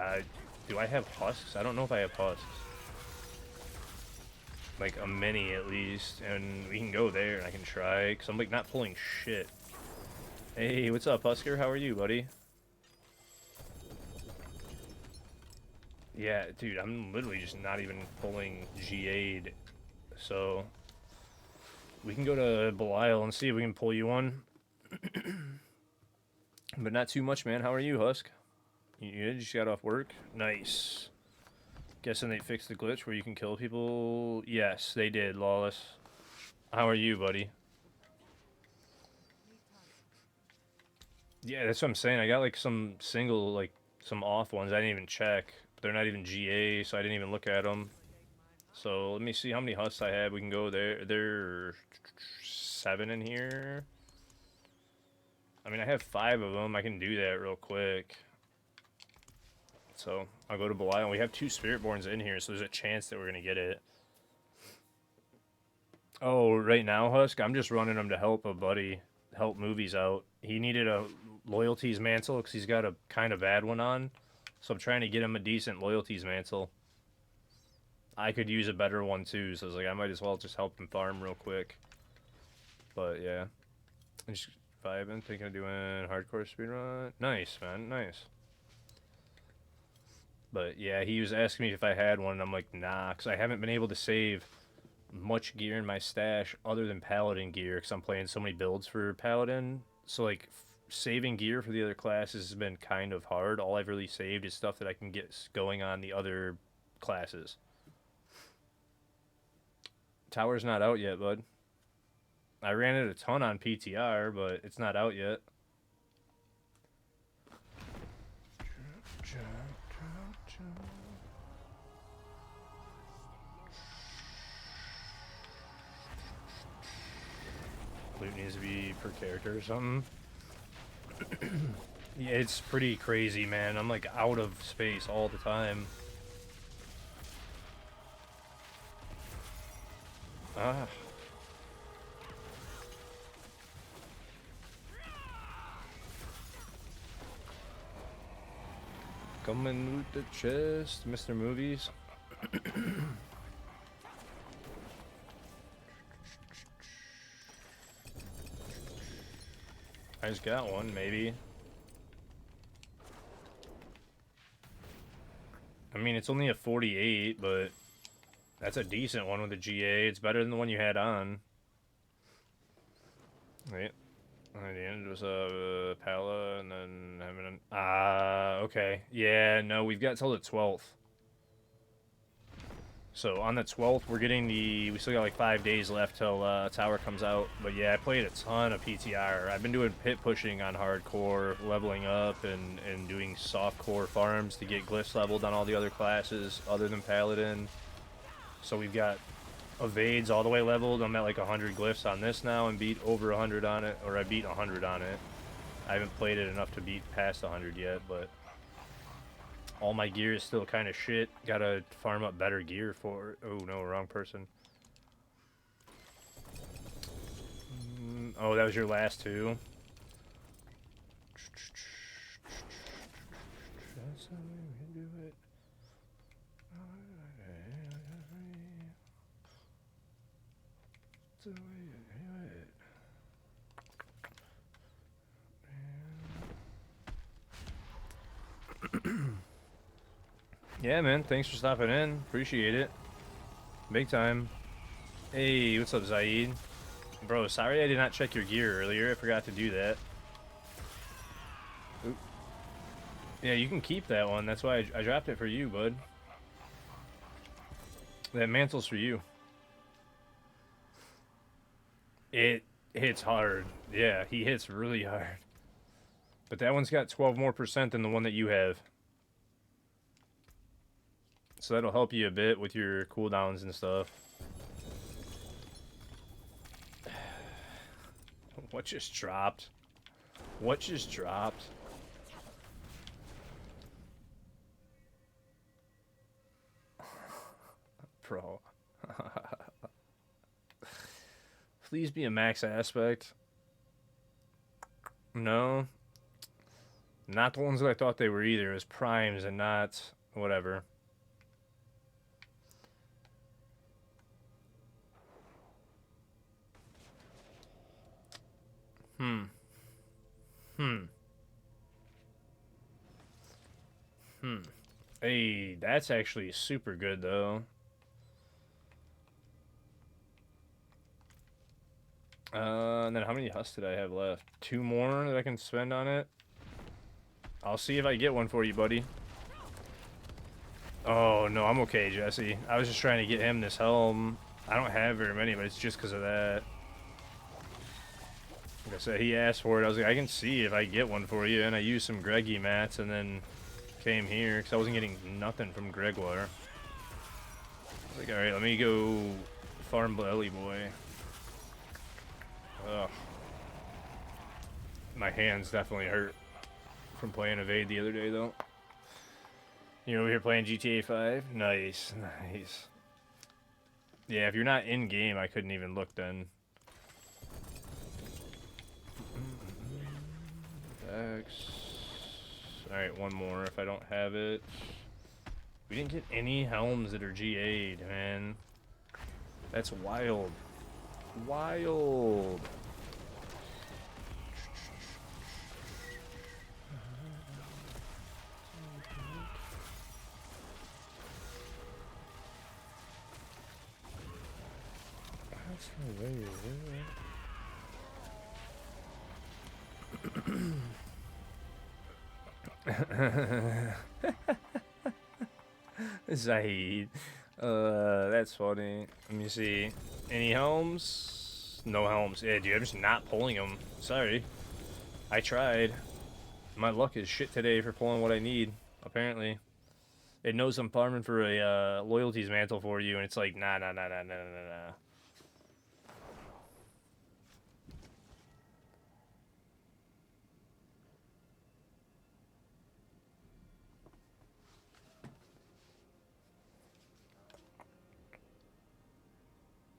do I have husks? I don't know if I have husks. Like, a mini, at least. And we can go there, and I can try. Because I'm, like, not pulling shit. Hey, what's up, Husker? How are you, buddy? Yeah, dude, I'm literally just not even pulling GA'd. So, we can go to Belial and see if we can pull you one. But not too much, man. How are you, Husk? You just got off work? Nice. Guessing they fixed the glitch where you can kill people? Yes, they did, Lawless. How are you, buddy? Yeah, that's what I'm saying. I got, like, some single, like, some off ones I didn't even check. They're not even GA, so I didn't even look at them. So let me see how many husks I have. We can go there. There are 7 in here. I mean, I have 5 of them. I can do that real quick. So I'll go to Belial. We have 2 Spiritborns in here, so there's a chance that we're going to get it. Oh, right now, Husk, I'm just running him to help a buddy, help movies out. He needed a loyalties mantle because he's got a kind of bad one on. So I'm trying to get him a decent loyalties mantle. I could use a better one too, so I was like, I might as well just help him farm real quick. But yeah, I'm just vibing, thinking of doing hardcore speedrun. Nice, man, nice. But yeah, he was asking me if I had one, and I'm like, nah, because I haven't been able to save much gear in my stash other than Paladin gear, because I'm playing so many builds for Paladin. So like, saving gear for the other classes has been kind of hard. All I've really saved is stuff that I can get going on the other classes. Tower's not out yet, bud. I ran it a ton on PTR, but it's not out yet. Loot needs to be per character or something. Yeah, it's pretty crazy, man. I'm like out of space all the time. Ah. Come and loot the chest, Mr. Movies. I just got one, maybe. I mean, it's only a 48, but that's a decent one with a GA. It's better than the one you had on. Wait. At the end, it was a Pala, and then having an... okay. Yeah, no, we've got till the 12th. So on the 12th, we're getting the... We still got like 5 days left till Tower comes out. But yeah, I played a ton of PTR. I've been doing pit pushing on hardcore, leveling up, and doing soft core farms to get glyphs leveled on all the other classes other than Paladin. So we've got evades all the way leveled. I'm at like 100 glyphs on this now and beat over 100 on it, or I beat 100 on it. I haven't played it enough to beat past 100 yet, but all my gear is still kind of shit. Gotta farm up better gear for it. Oh no, wrong person. Oh, that was your last two. That's how we do it. That's the way you do it. Yeah, man. Thanks for stopping in. Appreciate it. Big time. Hey, what's up, Zaid? Bro, sorry I did not check your gear earlier. I forgot to do that. Oop. Yeah, you can keep that one. That's why I dropped it for you, bud. That mantle's for you. It hits hard. Yeah, he hits really hard. But that one's got 12% more than the one that you have. So that'll help you a bit with your cooldowns and stuff. What just dropped? What just dropped? Bro. Please be a max aspect. No. Not the ones that I thought they were either. It was primes and not whatever. Hey, that's actually super good, though. And then how many husks did I have left? 2 more that I can spend on it? I'll see if I get one for you, buddy. Oh, no, I'm okay, Jesse. I was just trying to get him this helm. I don't have very many, but it's just because of that. Like I said, he asked for it. I was like, I can see if I get one for you. And I used some Greggy mats and then came here because I wasn't getting nothing from Gregoire. I was like, alright, let me go farm Belly Boy. Ugh. My hands definitely hurt from playing Evade the other day, though. You're over here playing GTA 5? Nice, nice. Yeah, if you're not in-game, I couldn't even look then. X. Alright, one more if I don't have it. We didn't get any helms that are GA'd, man. That's wild. Wild. That's the way you do it. Zahid. That's funny. Let me see. Any helms? No helms. Yeah, dude, I'm just not pulling them. Sorry. I tried. My luck is shit today for pulling what I need, apparently. It knows I'm farming for a loyalties mantle for you, and it's like, nah.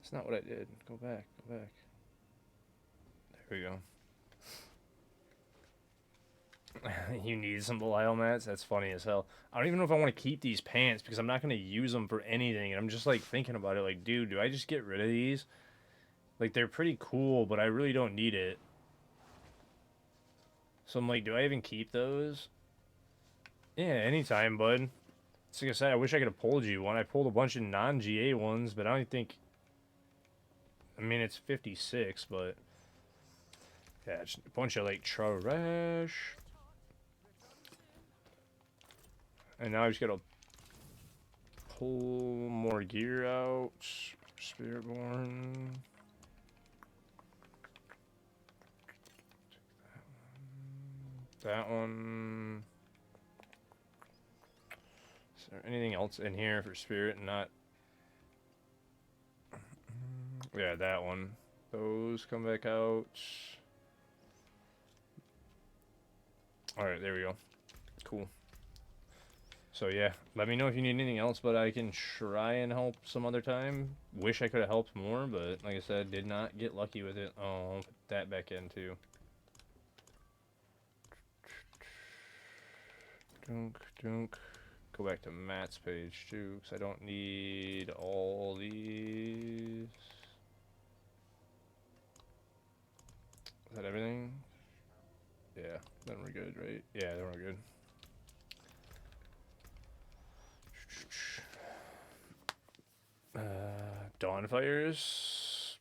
That's not what I did. Go back, go back. There we go. You need some Belial mats? That's funny as hell. I don't even know if I want to keep these pants because I'm not going to use them for anything. And I'm just like thinking about it like, dude, do I just get rid of these? Like, they're pretty cool, but I really don't need it. So I'm like, do I even keep those? Yeah, anytime, bud. like I said, I wish I could have pulled you one. I pulled a bunch of non-GA ones, but I don't think... I mean, it's 56, but... Yeah, it's a bunch of, like, trash. And now I just gotta pull more gear out. Spiritborn. That one. Is there anything else in here for Spirit? Not. Yeah, that one. Those come back out. Alright, there we go. Cool. So yeah, let me know if you need anything else, but I can try and help some other time. Wish I could have helped more, but like I said, did not get lucky with it. Oh, I'll put that back in too. Dunk, dunk. Go back to Matt's page too, because I don't need all these. Is that everything? Yeah, then we're good, right? Yeah, then we're good. Dawnfires?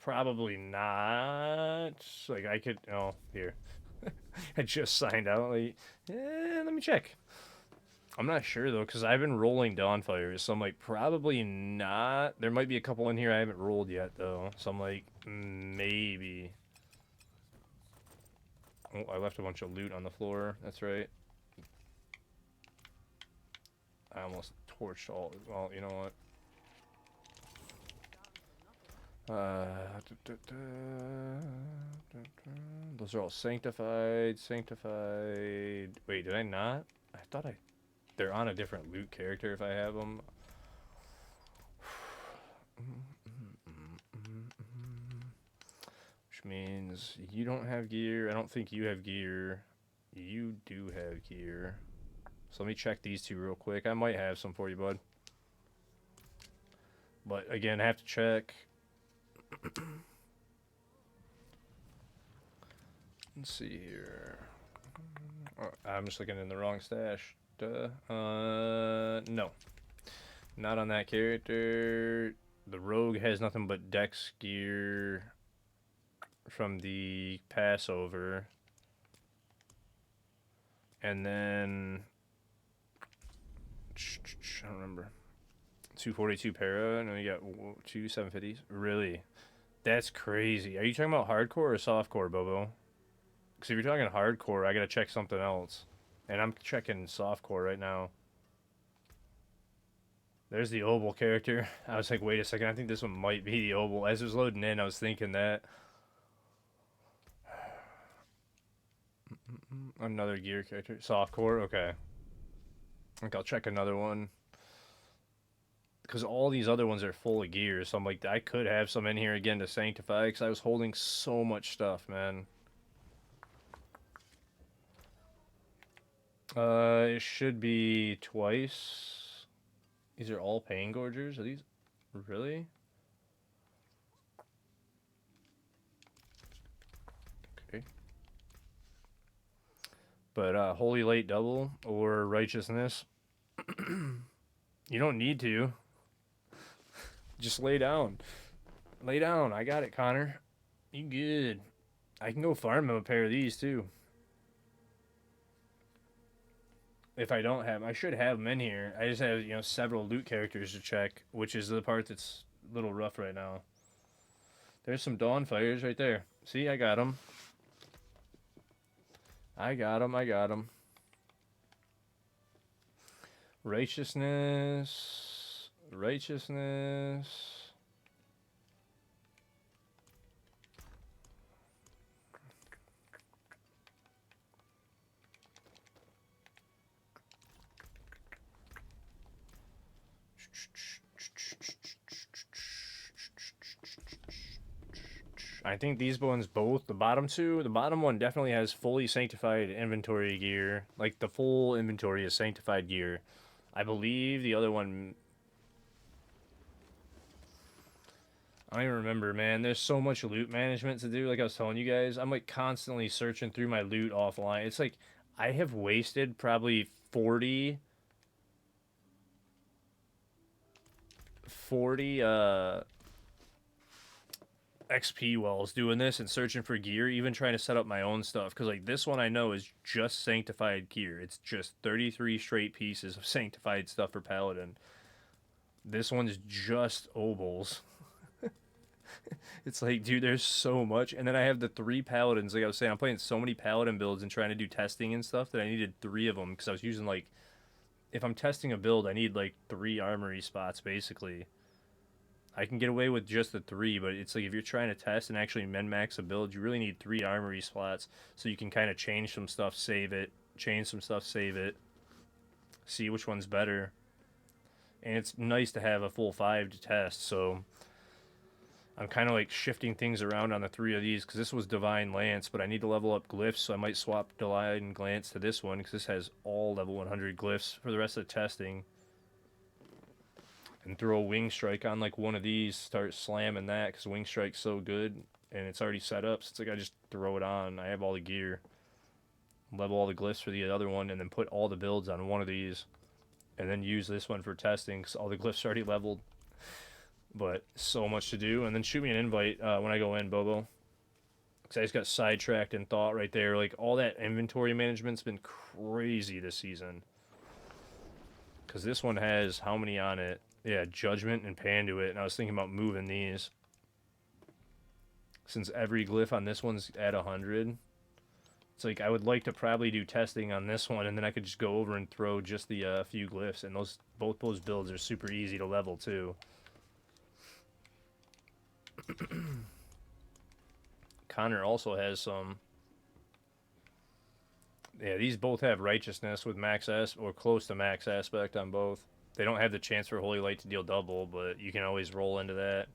Probably not. Like, I could... Oh, here. I just signed out. Like, let me check. I'm not sure, though, because I've been rolling Dawnfires, so I'm like, probably not. There might be a couple in here I haven't rolled yet, though. So I'm like, maybe. Oh, I left a bunch of loot on the floor. That's right. I almost torched all... Well, you know what? Those are all sanctified. Wait, did I not? I thought they're on a different loot character if I have them. Which means you don't have gear. I don't think you have gear. You do have gear. So let me check these two real quick. I might have some for you, bud. But again, I have to check. Let's see here. Oh, I'm just looking in the wrong stash. Duh. No. Not on that character. The rogue has nothing but dex gear from the Passover. And then... I don't remember. 242 para, and then you got 2 750s. Really? That's crazy. Are you talking about hardcore or softcore, Bobo? Because if you're talking hardcore, I gotta check something else. And I'm checking softcore right now. There's the Obel character. I was like, wait a second, I think this one might be the Obel. As it was loading in, I was thinking that. Another gear character. Softcore? Okay. I think I'll check another one. Because all these other ones are full of gear, so I'm like, I could have some in here again to sanctify, because I was holding so much stuff, man. It should be twice. These are all Pain Gorgers? Are these... Really? Okay. But, Holy Light Double or Righteousness. You don't need to. Just lay down. Lay down. I got it, Connor. You good. I can go farm him a pair of these, too. If I don't have... I should have them in here. I just have, you know, several loot characters to check, which is the part that's a little rough right now. There's some Dawnfires right there. See, I got them. I got them. Righteousness. I think these ones both, the bottom one definitely has fully sanctified inventory gear. Like, the full inventory is sanctified gear. I believe the other one... I don't even remember, man. There's so much loot management to do, like I was telling you guys. I'm, like, constantly searching through my loot offline. It's like, I have wasted probably 40 XP wells doing this and searching for gear, even trying to set up my own stuff. Because, like, this one I know is just sanctified gear. It's just 33 straight pieces of sanctified stuff for Paladin. This one's just obols. It's like, dude, there's so much. And then I have the 3 Paladins. Like I was saying, I'm playing so many Paladin builds and trying to do testing and stuff that I needed 3 of them. Because I was using, like, if I'm testing a build, I need, like, 3 armory spots, basically. I can get away with just the 3, but it's like if you're trying to test and actually min-max a build, you really need 3 armory slots so you can kind of change some stuff, save it, change some stuff, save it, see which one's better. And it's nice to have a full 5 to test, so I'm kind of like shifting things around on the 3 of these because this was Divine Lance, but I need to level up glyphs, so I might swap Divine Lance to this one because this has all level 100 glyphs for the rest of the testing. And throw a Wing Strike on like one of these, start slamming that because Wing Strike's so good and it's already set up. So it's like I just throw it on. I have all the gear, level all the glyphs for the other one, and then put all the builds on one of these, and then use this one for testing because all the glyphs are already leveled. But so much to do, and then shoot me an invite when I go in, Bobo. Because I just got sidetracked in thought right there. Like all that inventory management's been crazy this season. Because this one has how many on it? Yeah, Judgment and Panduit, and I was thinking about moving these. Since every glyph on this one's at 100. It's like I would like to probably do testing on this one, and then I could just go over and throw just the few glyphs, and both those builds are super easy to level too. Connor also has some. Yeah, these both have Righteousness with max S or close to max aspect on both. They don't have the chance for Holy Light to deal double, but you can always roll into that.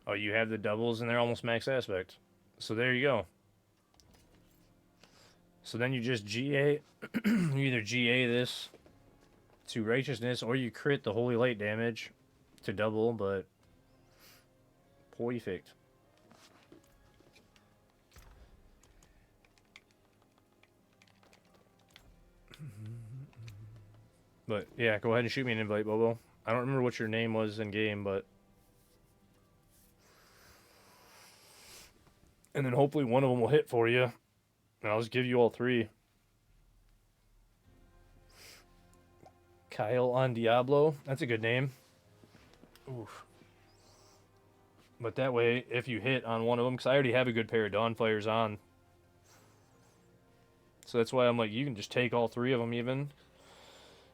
Oh, you have the doubles and they're almost max aspect. So there you go. So then you just GA, you either GA this to Righteousness or you crit the Holy Light damage to double, but perfect. But yeah, go ahead and shoot me an invite, Bobo. I don't remember what your name was in game, but. And then hopefully one of them will hit for you. And I'll just give you all 3. Kyle on Diablo. That's a good name. Oof. But that way, if you hit on one of them, because I already have a good pair of Dawnfires on. So that's why I'm like, you can just take all 3 of them even.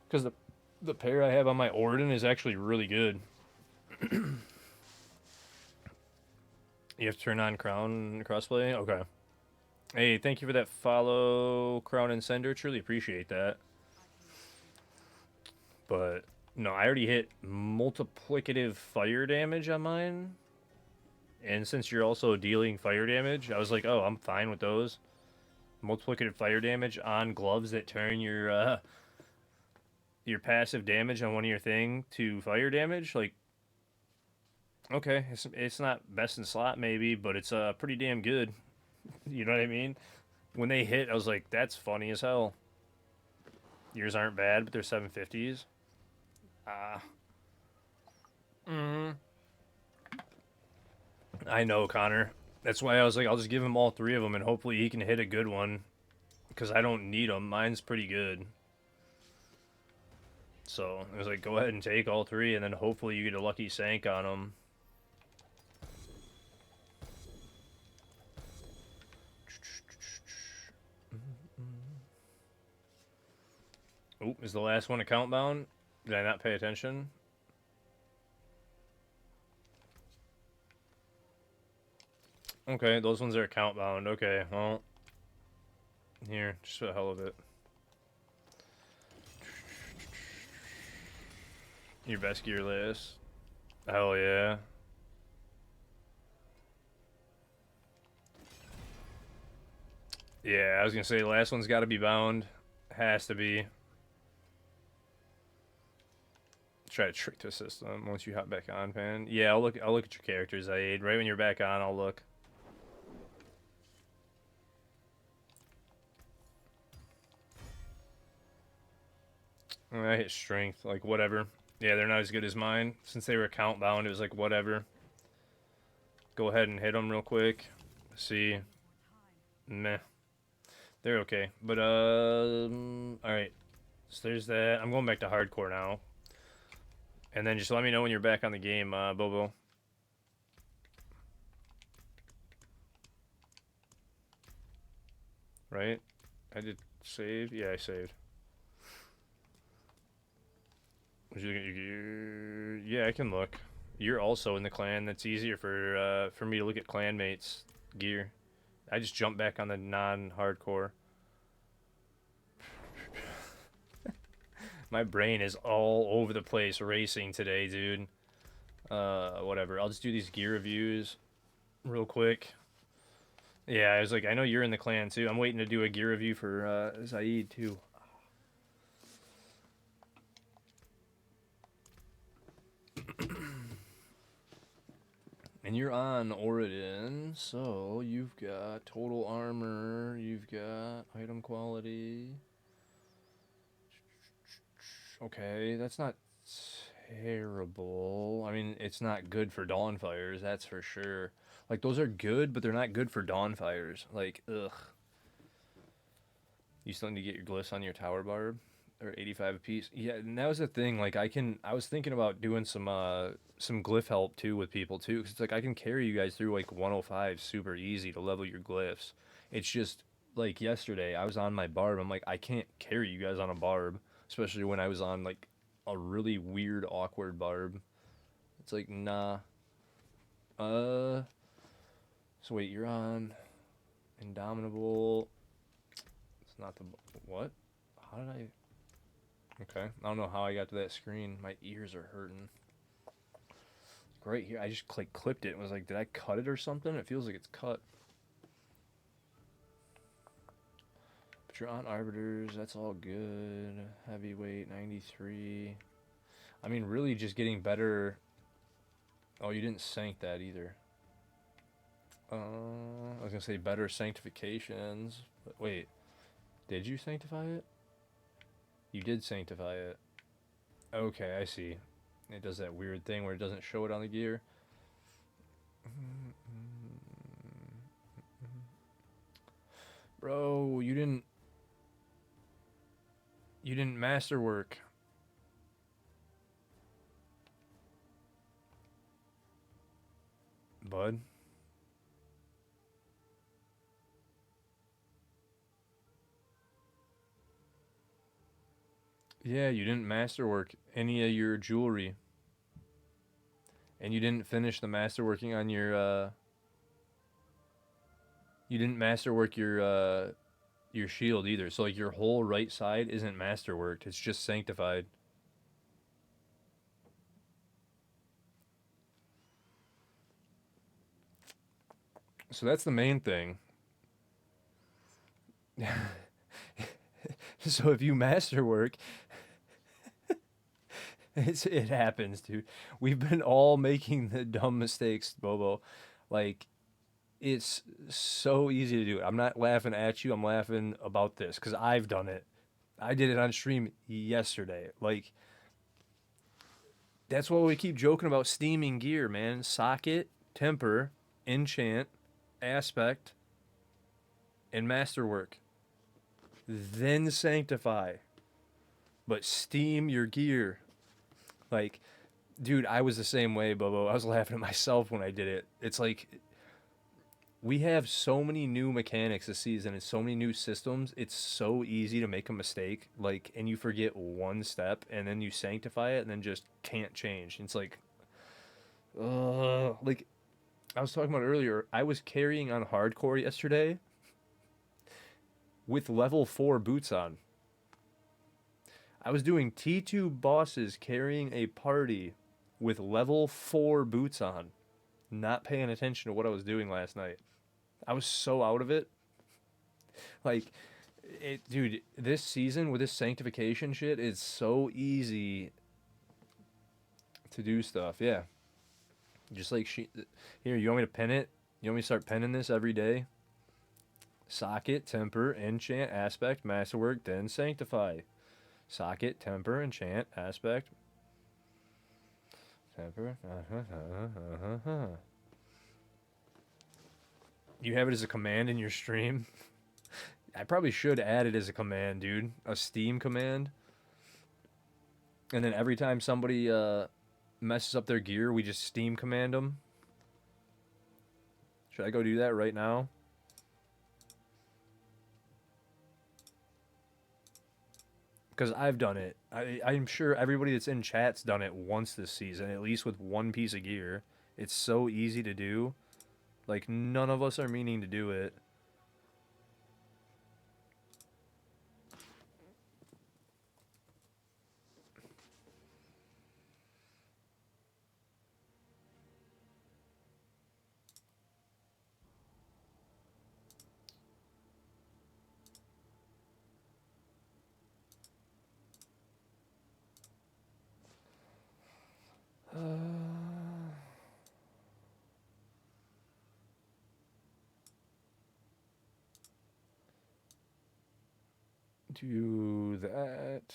Because the pair I have on my Orden is actually really good. You have to turn on Crown crossplay? Okay. Hey, thank you for that follow, Crown and Sender. Truly appreciate that. But, no, I already hit multiplicative fire damage on mine. And since you're also dealing fire damage, I was like, oh, I'm fine with those. Multiplicative fire damage on gloves that turn your passive damage on one of your thing to fire damage. Like, okay, it's not best in slot maybe, but it's pretty damn good. You know what I mean? When they hit, I was like, that's funny as hell. Yours aren't bad, but they're 750s. I know, Connor. That's why I was like, I'll just give him all 3 of them, and hopefully he can hit a good one. Because I don't need them. Mine's pretty good. So, I was like, go ahead and take all 3, and then hopefully you get a lucky sank on them. Oop, is the last one account bound? Did I not pay attention? Okay, those ones are account bound. Okay, well. Here, just for the hell of it. Your best gear list. Hell yeah. Yeah, I was gonna say the last one's got to be bound. Has to be. Try to trick the system once you hop back on, Pan. Yeah, I'll look. I'll look at your characters, Aid. Right when you're back on, I'll look. I hit strength, like whatever. Yeah, they're not as good as mine. Since they were account bound, it was like whatever. Go ahead and hit them real quick. See, meh, they're okay. But all right. So there's that. I'm going back to hardcore now, and then just let me know when you're back on the game, Bobo. Right? I did save. Yeah, I saved. Yeah, I can look. You're also in the clan. That's easier for me to look at clanmates' gear. I just jumped back on the non-hardcore. My brain is all over the place racing today, dude. Whatever. I'll just do these gear reviews real quick. Yeah, I was like, I know you're in the clan too. I'm waiting to do a gear review for Zaid too. And you're on Oridon, so you've got total armor, you've got item quality. Okay, that's not terrible. I mean, it's not good for Dawnfires, that's for sure. Like, those are good, but they're not good for Dawnfires. Like, ugh. You still need to get your glyphs on your tower barb? Or 85 apiece. Yeah, and that was the thing. Like, I was thinking about doing some glyph help too with people too, because it's like I can carry you guys through like 105 super easy to level your glyphs. It's just like yesterday I was on my barb. I'm like I can't carry you guys on a barb, especially when I was on like a really weird awkward barb. It's like nah. Uh. So wait, you're on Indomitable. It's not the what? How did I? Okay, I don't know how I got to that screen. My ears are hurting. Right here, I just like clipped it and was like, did I cut it or something? It feels like it's cut. But you're on Arbiters, that's all good. Heavyweight, 93. I mean, really just getting better. Oh, you didn't sank that either. I was gonna say better sanctifications. But wait, did you sanctify it? You did sanctify it. Okay, I see. It does that weird thing where it doesn't show it on the gear. Bro, you didn't masterwork. Bud. Yeah, you didn't masterwork any of your jewelry. And you didn't finish the masterworking on your you didn't masterwork your shield either. So like your whole right side isn't masterworked. It's just sanctified. So that's the main thing. So if you masterwork, it happens, dude. We've been all making the dumb mistakes, Bobo. Like it's so easy to do it. I'm not laughing at you. I'm laughing about this because I've done it. I did it on stream yesterday. Like that's why we keep joking about steaming gear, man. Socket, temper, enchant, aspect, and masterwork. Then sanctify. But steam your gear. Like, dude, I was the same way, Bobo. I was laughing at myself when I did it. It's like we have so many new mechanics this season and so many new systems. It's so easy to make a mistake, like, and you forget one step, and then you sanctify it, and then just can't change. It's like I was talking about earlier. I was carrying on hardcore yesterday with level 4 boots on. I was doing T2 bosses carrying a party with level 4 boots on, not paying attention to what I was doing last night. I was so out of it. Like, dude, this season with this sanctification shit, it's so easy to do stuff. Yeah, just like here, you want me to pin it? You want me to start pinning this every day? Socket, temper, enchant, aspect, masterwork, then sanctify. Socket, temper, enchant, aspect, temper. You have it as a command in your stream. I probably should add it as a command, dude. A Steam command. And then every time somebody messes up their gear, we just Steam command them. Should I go do that right now? Because I've done it. I'm sure everybody that's in chat's done it once this season, at least with one piece of gear. It's so easy to do. Like, none of us are meaning to do it. Do that.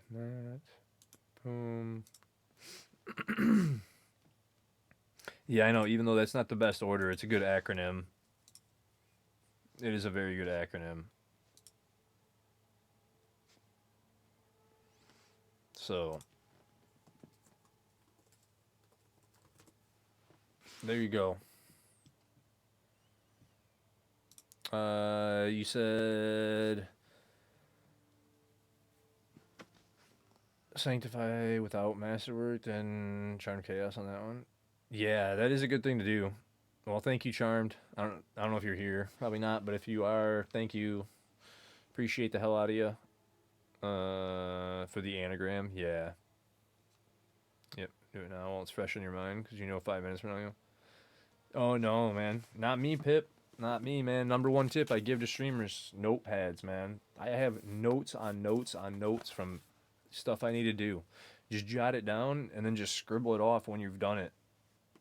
And that. Boom. Yeah, I know. Even though that's not the best order, it's a good acronym. It is a very good acronym. So, there you go. You said sanctify without masterwork, then charm chaos on that one. Yeah, that is a good thing to do. Well, thank you, Charmed. I don't know if you're here. Probably not, but if you are, thank you. Appreciate the hell out of you. For the anagram, yeah. Yep, do it now while it's fresh in your mind, because you know 5 minutes from now. Oh no, man, not me, Pip. Not me, man. Number one tip I give to streamers: notepads, man. I have notes on notes on notes from stuff I need to do. Just jot it down and then just scribble it off when you've done it.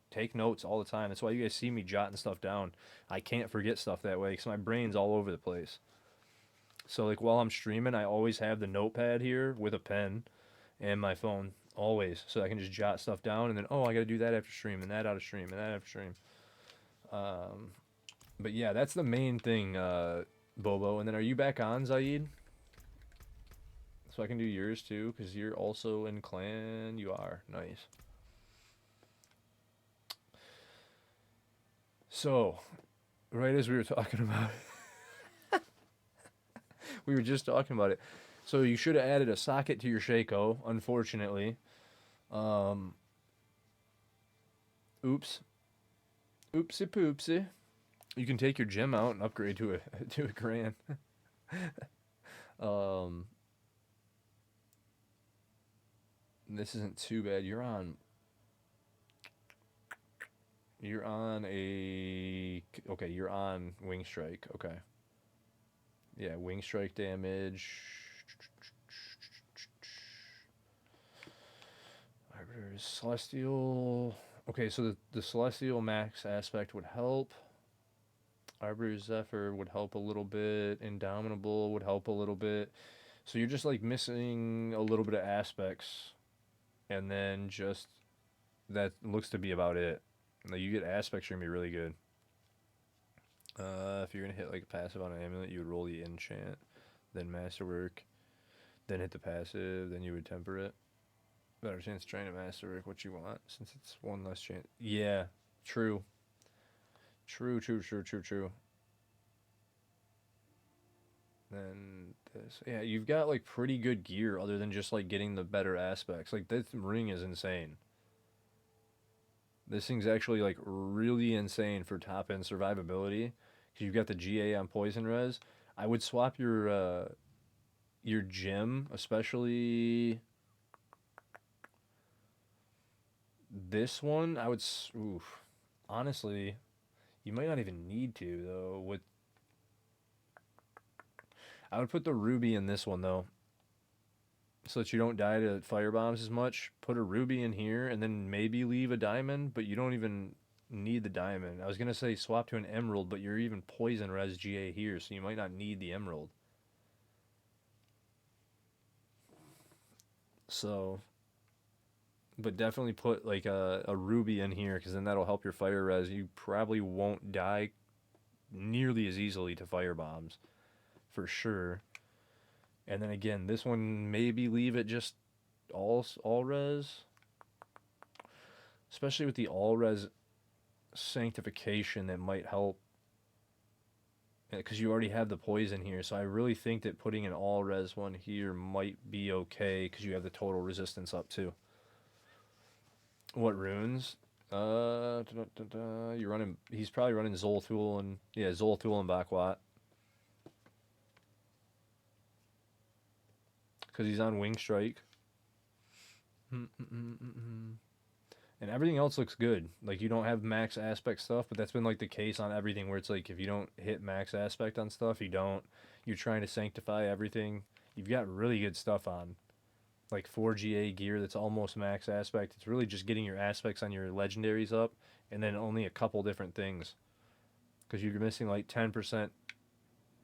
Take notes all the time. That's why you guys see me jotting stuff down. I can't forget stuff that way because my brain's all over the place. So like while I'm streaming, I always have the notepad here with a pen and my phone always, so I can just jot stuff down and then I got to do that after stream and that out of stream and that after stream. But yeah, that's the main thing, Bobo. And then are you back on, Zaid? So I can do yours too, because you're also in clan. You are. Nice. So, right as we were talking about it, we were just talking about it. So you should have added a socket to your Shaco, unfortunately. Oops. Oopsie poopsie. You can take your gem out and upgrade to a grand. This isn't too bad. You're on you're on wing strike. Okay. Yeah, wing strike damage. There's celestial. Okay, so the celestial max aspect would help. Arbiter Zephyr would help a little bit. Indomitable would help a little bit. So you're just like missing a little bit of aspects, and then just that looks to be about it. Now you get aspects, you're gonna be really good. If you're gonna hit like a passive on an amulet, you would roll the enchant, then masterwork, then hit the passive, then you would temper it. Better chance trying to masterwork what you want since it's one less chance. Yeah, true. True. Then this, yeah, you've got like pretty good gear other than just like getting the better aspects. Like this ring is insane. This thing's actually like really insane for top end survivability because you've got the GA on poison res. I would swap your gem, especially this one. I would oof. Honestly, you might not even need to though. With I would put the ruby in this one though, so that you don't die to fire bombs as much. Put a ruby in here, and then maybe leave a diamond, but you don't even need the diamond. I was gonna say swap to an emerald, but you're even poison res GA here, so you might not need the emerald. So, but definitely put like a ruby in here, because then that'll help your fire res. You probably won't die nearly as easily to fire bombs, for sure. And then again, this one maybe leave it just all res, especially with the all res sanctification. That might help because you already have the poison here. So I really think that putting an all res one here might be okay because you have the total resistance up too. What runes? You're running. He's probably running Zolthul and Zolthul and Bakwat because he's on Wing Strike. And everything else looks good. Like, you don't have max aspect stuff, but that's been like the case on everything where it's like if you don't hit max aspect on stuff, you're trying to sanctify everything. You've got really good stuff on. Like 4GA gear that's almost max aspect. It's really just getting your aspects on your legendaries up and then only a couple different things. Because you're missing like 10%.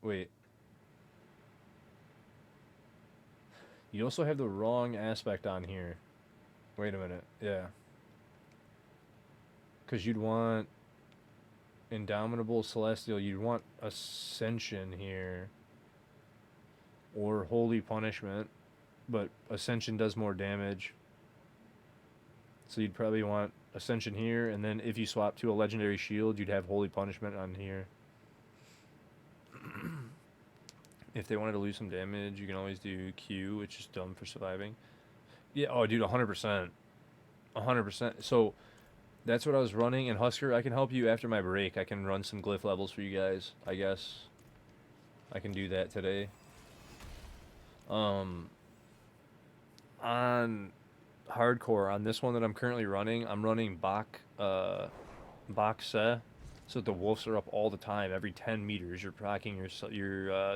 Wait. You also have the wrong aspect on here. Wait a minute. Yeah. Because you'd want Indomitable Celestial, you'd want Ascension here, or Holy Punishment, but Ascension does more damage. So you'd probably want Ascension here, and then if you swap to a Legendary Shield, you'd have Holy Punishment on here. If they wanted to lose some damage, you can always do Q, which is dumb for surviving. Yeah, oh dude, 100%. 100%. So that's what I was running, and Husker, I can help you after my break. I can run some glyph levels for you guys, I guess. I can do that today. On hardcore, on this one that I'm currently running, I'm running Bak Se, so the wolves are up all the time. Every 10 meters, you're proccing your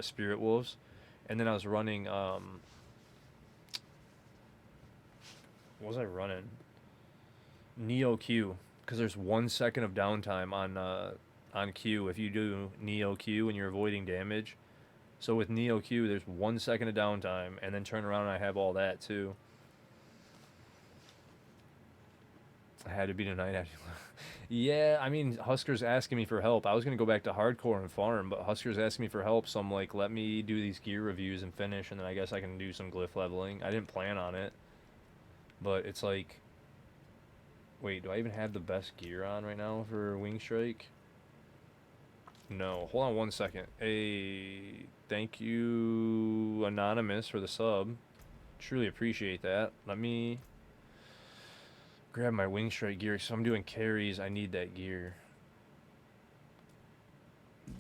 spirit wolves. And then I was running, what was I running? Neo Q, because there's 1 second of downtime on Q if you do Neo Q and you're avoiding damage. So with Neo Q, there's 1 second of downtime, and then turn around and I have all that too. I had to be tonight. Yeah, I mean, Husker's asking me for help. I was gonna go back to hardcore and farm, but Husker's asking me for help, so I'm like, let me do these gear reviews and finish, and then I guess I can do some glyph leveling. I didn't plan on it, but it's like, wait, do I even have the best gear on right now for Wing Strike? No. Hold on 1 second. Hey, thank you, Anonymous, for the sub. Truly appreciate that. Let me grab my Wing Strike gear. So I'm doing carries. I need that gear.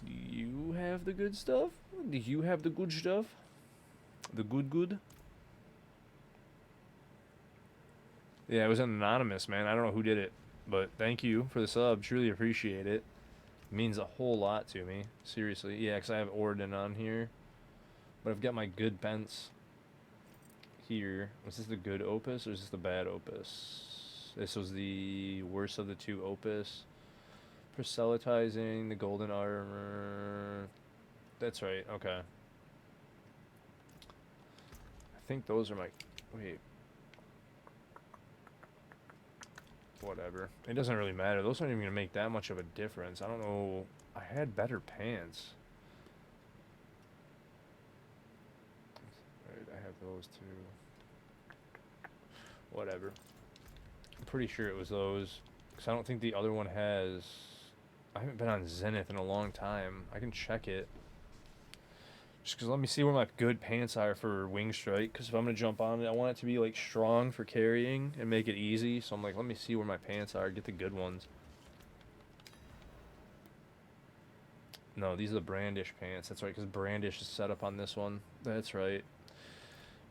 Do you have the good stuff? Do you have the good stuff? The good? Yeah, it was an Anonymous, man. I don't know who did it, but thank you for the sub. Truly appreciate it. It means a whole lot to me. Seriously. Yeah, because I have Orden on here. But I've got my good pence here. Was this the good opus or is this the bad opus? This was the worst of the two opus. Proselytizing, the golden armor. That's right, okay. I think those are my... Wait. Whatever. It doesn't really matter. Those aren't even going to make that much of a difference. I don't know. I had better pants. Right, I have those too. Whatever. I'm pretty sure it was those. Because I don't think the other one has... I haven't been on Zenith in a long time. I can check it. Just because let me see where my good pants are for Wing Strike. Because if I'm going to jump on it, I want it to be like strong for carrying and make it easy. So I'm like, let me see where my pants are. Get the good ones. No, these are the Brandish pants. That's right, because Brandish is set up on this one. That's right.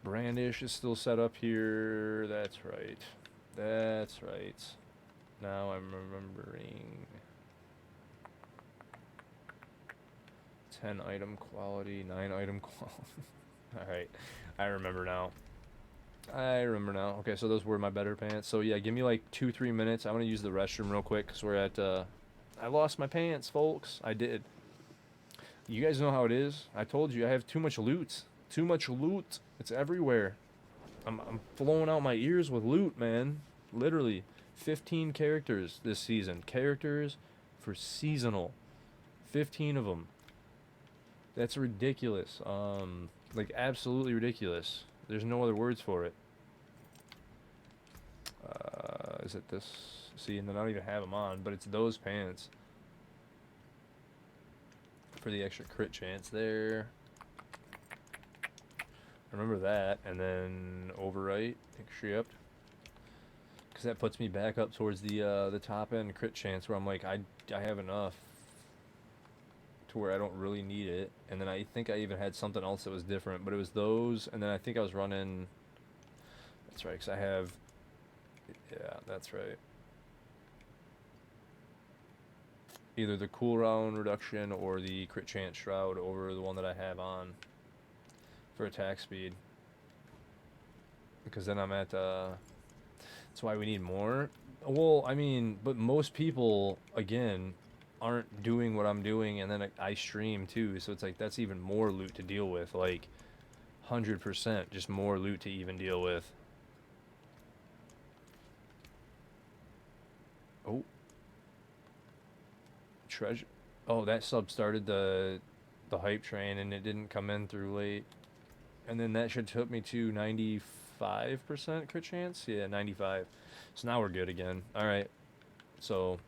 Brandish is still set up here. That's right. That's right. Now I'm remembering. 10 item quality, 9 item quality. Alright, I remember now. Okay, so those were my better pants. So yeah, give me like 2-3 minutes. I want to use the restroom real quick because we're at, I lost my pants, folks. I did. You guys know how it is. I told you, I have too much loot. Too much loot. It's everywhere. I'm flowing out my ears with loot, man. Literally. 15 characters this season. Characters for seasonal. 15 of them. That's ridiculous. Like, absolutely ridiculous. There's no other words for it. Is it this? See, and I don't even have them on, but it's those pants. For the extra crit chance there. Remember that, and then overwrite, take shift. Because that puts me back up towards the top end crit chance where I'm like, I have enough to where I don't really need it. And then I think I even had something else that was different, but it was those, and then I think I was running, that's right, because I have, yeah, that's right. Either the cooldown reduction or the crit chance shroud over the one that I have on for attack speed. Because then I'm at, that's why we need more. Well, I mean, but most people, again, aren't doing what I'm doing, and then I stream too, so it's like that's even more loot to deal with, like 100%, just more loot to even deal with. Oh. Treasure. Oh, that sub started the hype train, and it didn't come in through late. And then that should took me to 95% crit chance? Yeah, 95. So now we're good again. Alright. So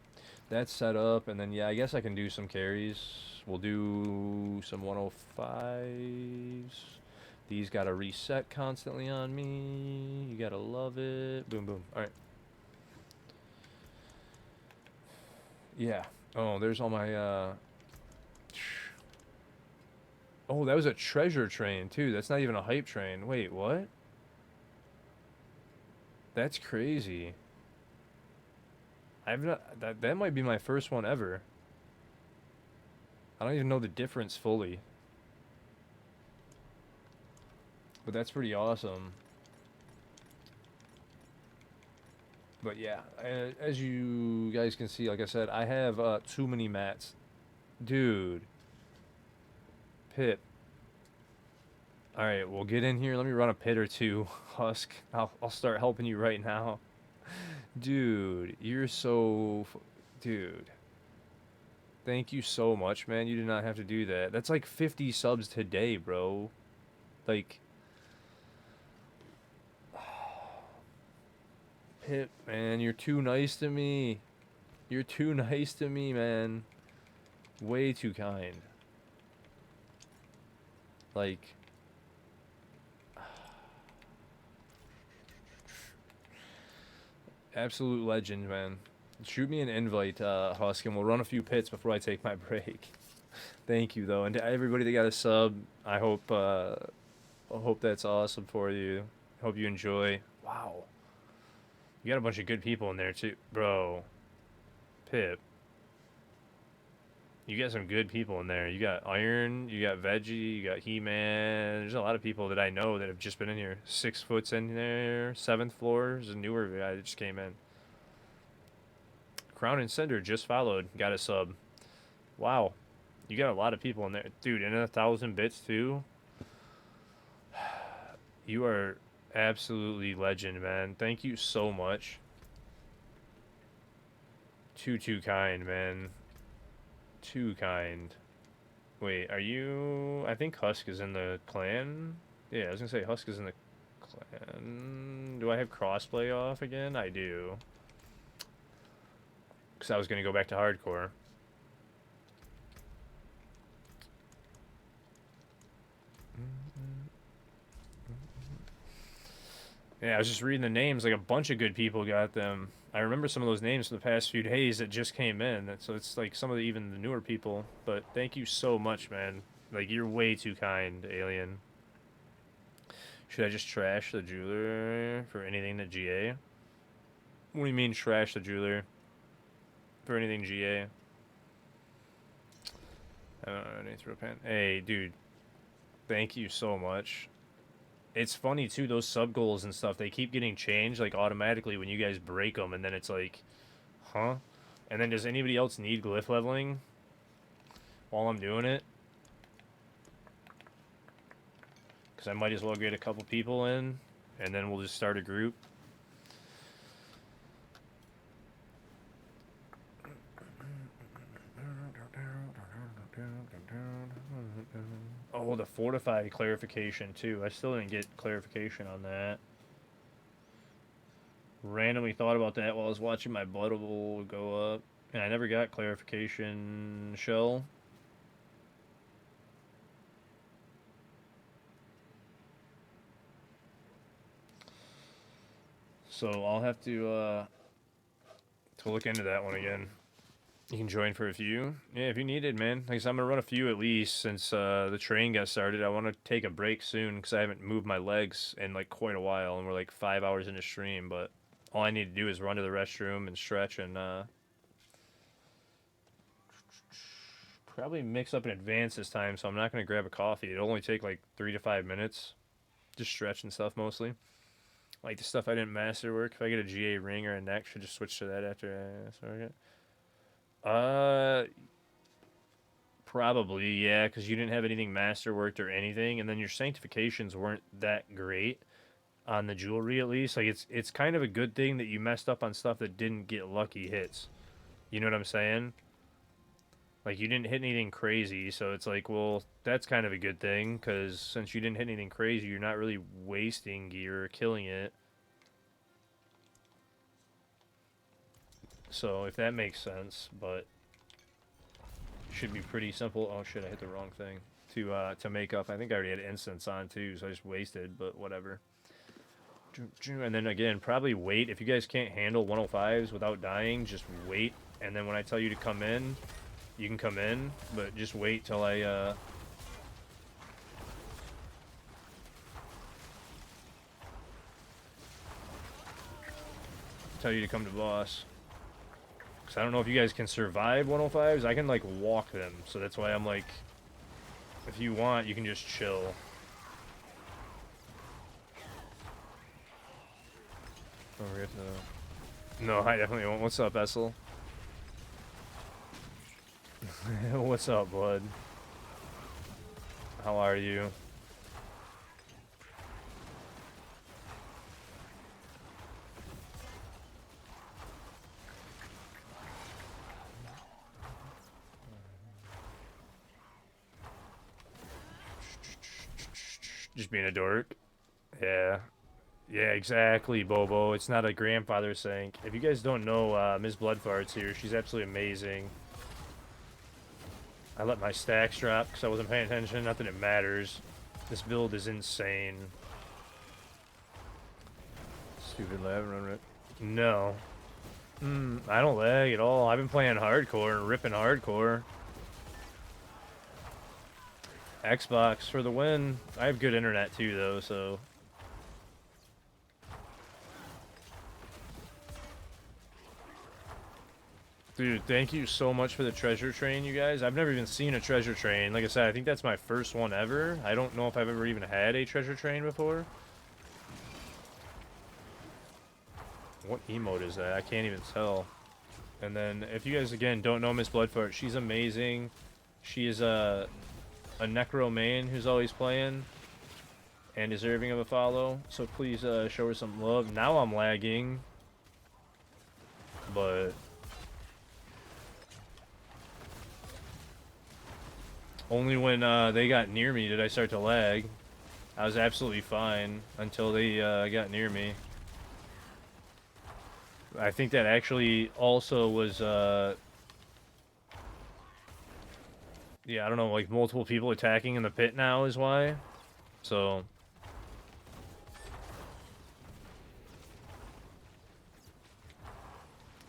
that's set up, and then yeah, I guess I can do some carries. We'll do some 105s. These gotta reset constantly on me. You gotta love it. Boom, boom. Alright. Yeah. Oh, there's all my, Oh, that was a treasure train, too. That's not even a hype train. Wait, what? That's crazy. I've not... That might be my first one ever. I don't even know the difference fully. But that's pretty awesome. But yeah, as you guys can see, like I said, I have too many mats. Dude. Pit. Alright, well get in here. Let me run a pit or two. Husk. I'll start helping you right now. Dude, you're so... Dude. Thank you so much, man. You did not have to do that. That's like 50 subs today, bro. Like... Pip, man, you're too nice to me. You're too nice to me, man. Way too kind. Like... Absolute legend, man. Shoot me an invite, Husk, and we'll run a few pits before I take my break. Thank you, though. And to everybody that got a sub, I hope that's awesome for you. Hope you enjoy. Wow. You got a bunch of good people in there, too. Bro. Pip. You got some good people in there. You got Iron, you got Veggie, you got He-Man. There's a lot of people that I know that have just been in here. 6 foot's in there. 7th floor. There's a newer guy that just came in. Crown and Cinder just followed. Got a sub. Wow. You got a lot of people in there. Dude, and 1,000 bits, too. You are absolutely legend, man. Thank you so much. Too kind, man. Too kind. Wait, are you... I think Husk is in the clan? Yeah, I was gonna say Husk is in the clan. Do I have crossplay off again? I do. Because I was gonna go back to hardcore. Yeah, I was just reading the names. Like, a bunch of good people got them. I remember some of those names from the past few days that just came in. So it's like some of the, even the newer people. But thank you so much, man. Like, you're way too kind, Alien. Should I just trash the jeweler for anything that GA? What do you mean trash the jeweler for anything GA? Hey, dude, thank you so much. It's funny too, those sub goals and stuff, they keep getting changed like automatically when you guys break them, and then it's like, huh? And then does anybody else need glyph leveling while I'm doing it? Because I might as well get a couple people in, and then we'll just start a group. Oh, the fortified clarification too. I still didn't get clarification on that. Randomly thought about that while I was watching my blood level go up, and I never got clarification shell. So I'll have to look into that one again. You can join for a few. Yeah, if you need it, man. Like I said, I'm gonna run a few at least since the train got started. I want to take a break soon because I haven't moved my legs in like quite a while, and we're like 5 hours into stream. But all I need to do is run to the restroom and stretch, and probably mix up in advance this time. So I'm not gonna grab a coffee. It'll only take like 3 to 5 minutes. Just stretch and stuff mostly. Like the stuff I didn't master work. If I get a GA ring or a neck, should just switch to that after. Probably, yeah, because you didn't have anything masterworked or anything, and then your sanctifications weren't that great on the jewelry at least. Like it's kind of a good thing that you messed up on stuff that didn't get lucky hits. You know what I'm saying? Like you didn't hit anything crazy, so it's like, well, that's kind of a good thing because since you didn't hit anything crazy, you're not really wasting gear or killing it. So if that makes sense, but should be pretty simple. Oh shit, I hit the wrong thing. To make up. I think I already had instance on too, so I just wasted, but whatever. And then again, probably wait. If you guys can't handle 105s without dying, just wait. And then when I tell you to come in, you can come in, but just wait till I tell you to come to boss. Because I don't know if you guys can survive 105s. I can like walk them, so that's why I'm like, if you want, you can just chill. No, I definitely won't. What's up, Essel? What's up, bud? How are you? Just being a dork. Yeah. Yeah, exactly, Bobo. It's not a grandfather sink. If you guys don't know, Ms. Bloodfart's here. She's absolutely amazing. I let my stacks drop because I wasn't paying attention. Not that it matters. This build is insane. Stupid lag run. No. I don't lag at all. I've been playing hardcore and ripping hardcore. Xbox for the win. I have good internet too, though, so. Dude, thank you so much for the treasure train, you guys. I've never even seen a treasure train. Like I said, I think that's my first one ever. I don't know if I've ever even had a treasure train before. What emote is that? I can't even tell. And then, if you guys, again, don't know Miss Bloodfart, she's amazing. She is a necro main who's always playing and deserving of a follow. So please show her some love. Now I'm lagging. But only when they got near me did I start to lag. I was absolutely fine until they got near me. I think that actually also was, yeah, I don't know, like multiple people attacking in the pit now is why. So.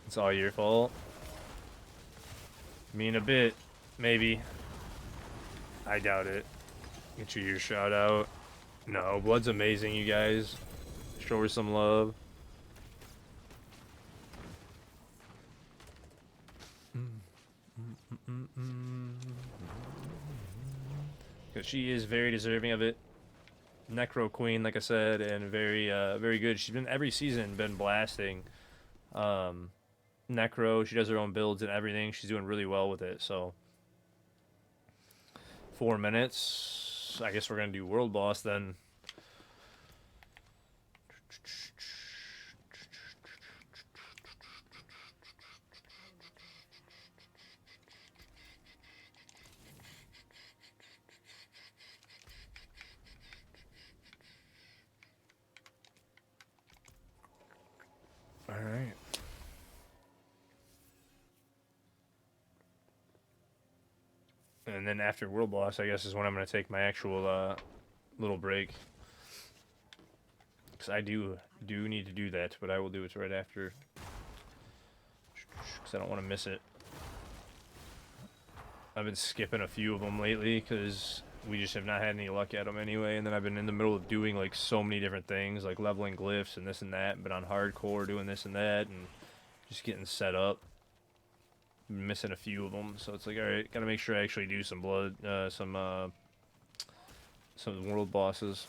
It's all your fault. Me in a bit, maybe. I doubt it. Get you your shout out. No, Blood's amazing, you guys. Show her some love. because she is very deserving of it. Necro Queen, like I said, and very good. She's been every season been blasting. Um, Necro, she does her own builds and everything. She's doing really well with it. So 4 minutes. I guess we're gonna do World Boss then. All right. And then after World Boss, I guess is when I'm gonna take my actual little break. Because I do need to do that, but I will do it right after. Because I don't want to miss it. I've been skipping a few of them lately because we just have not had any luck at them anyway. And then I've been in the middle of doing like so many different things, like leveling glyphs and this and that. But on hardcore, doing this and that, and just getting set up. Been missing a few of them, so it's like, all right, gotta make sure I actually do some blood, some world bosses.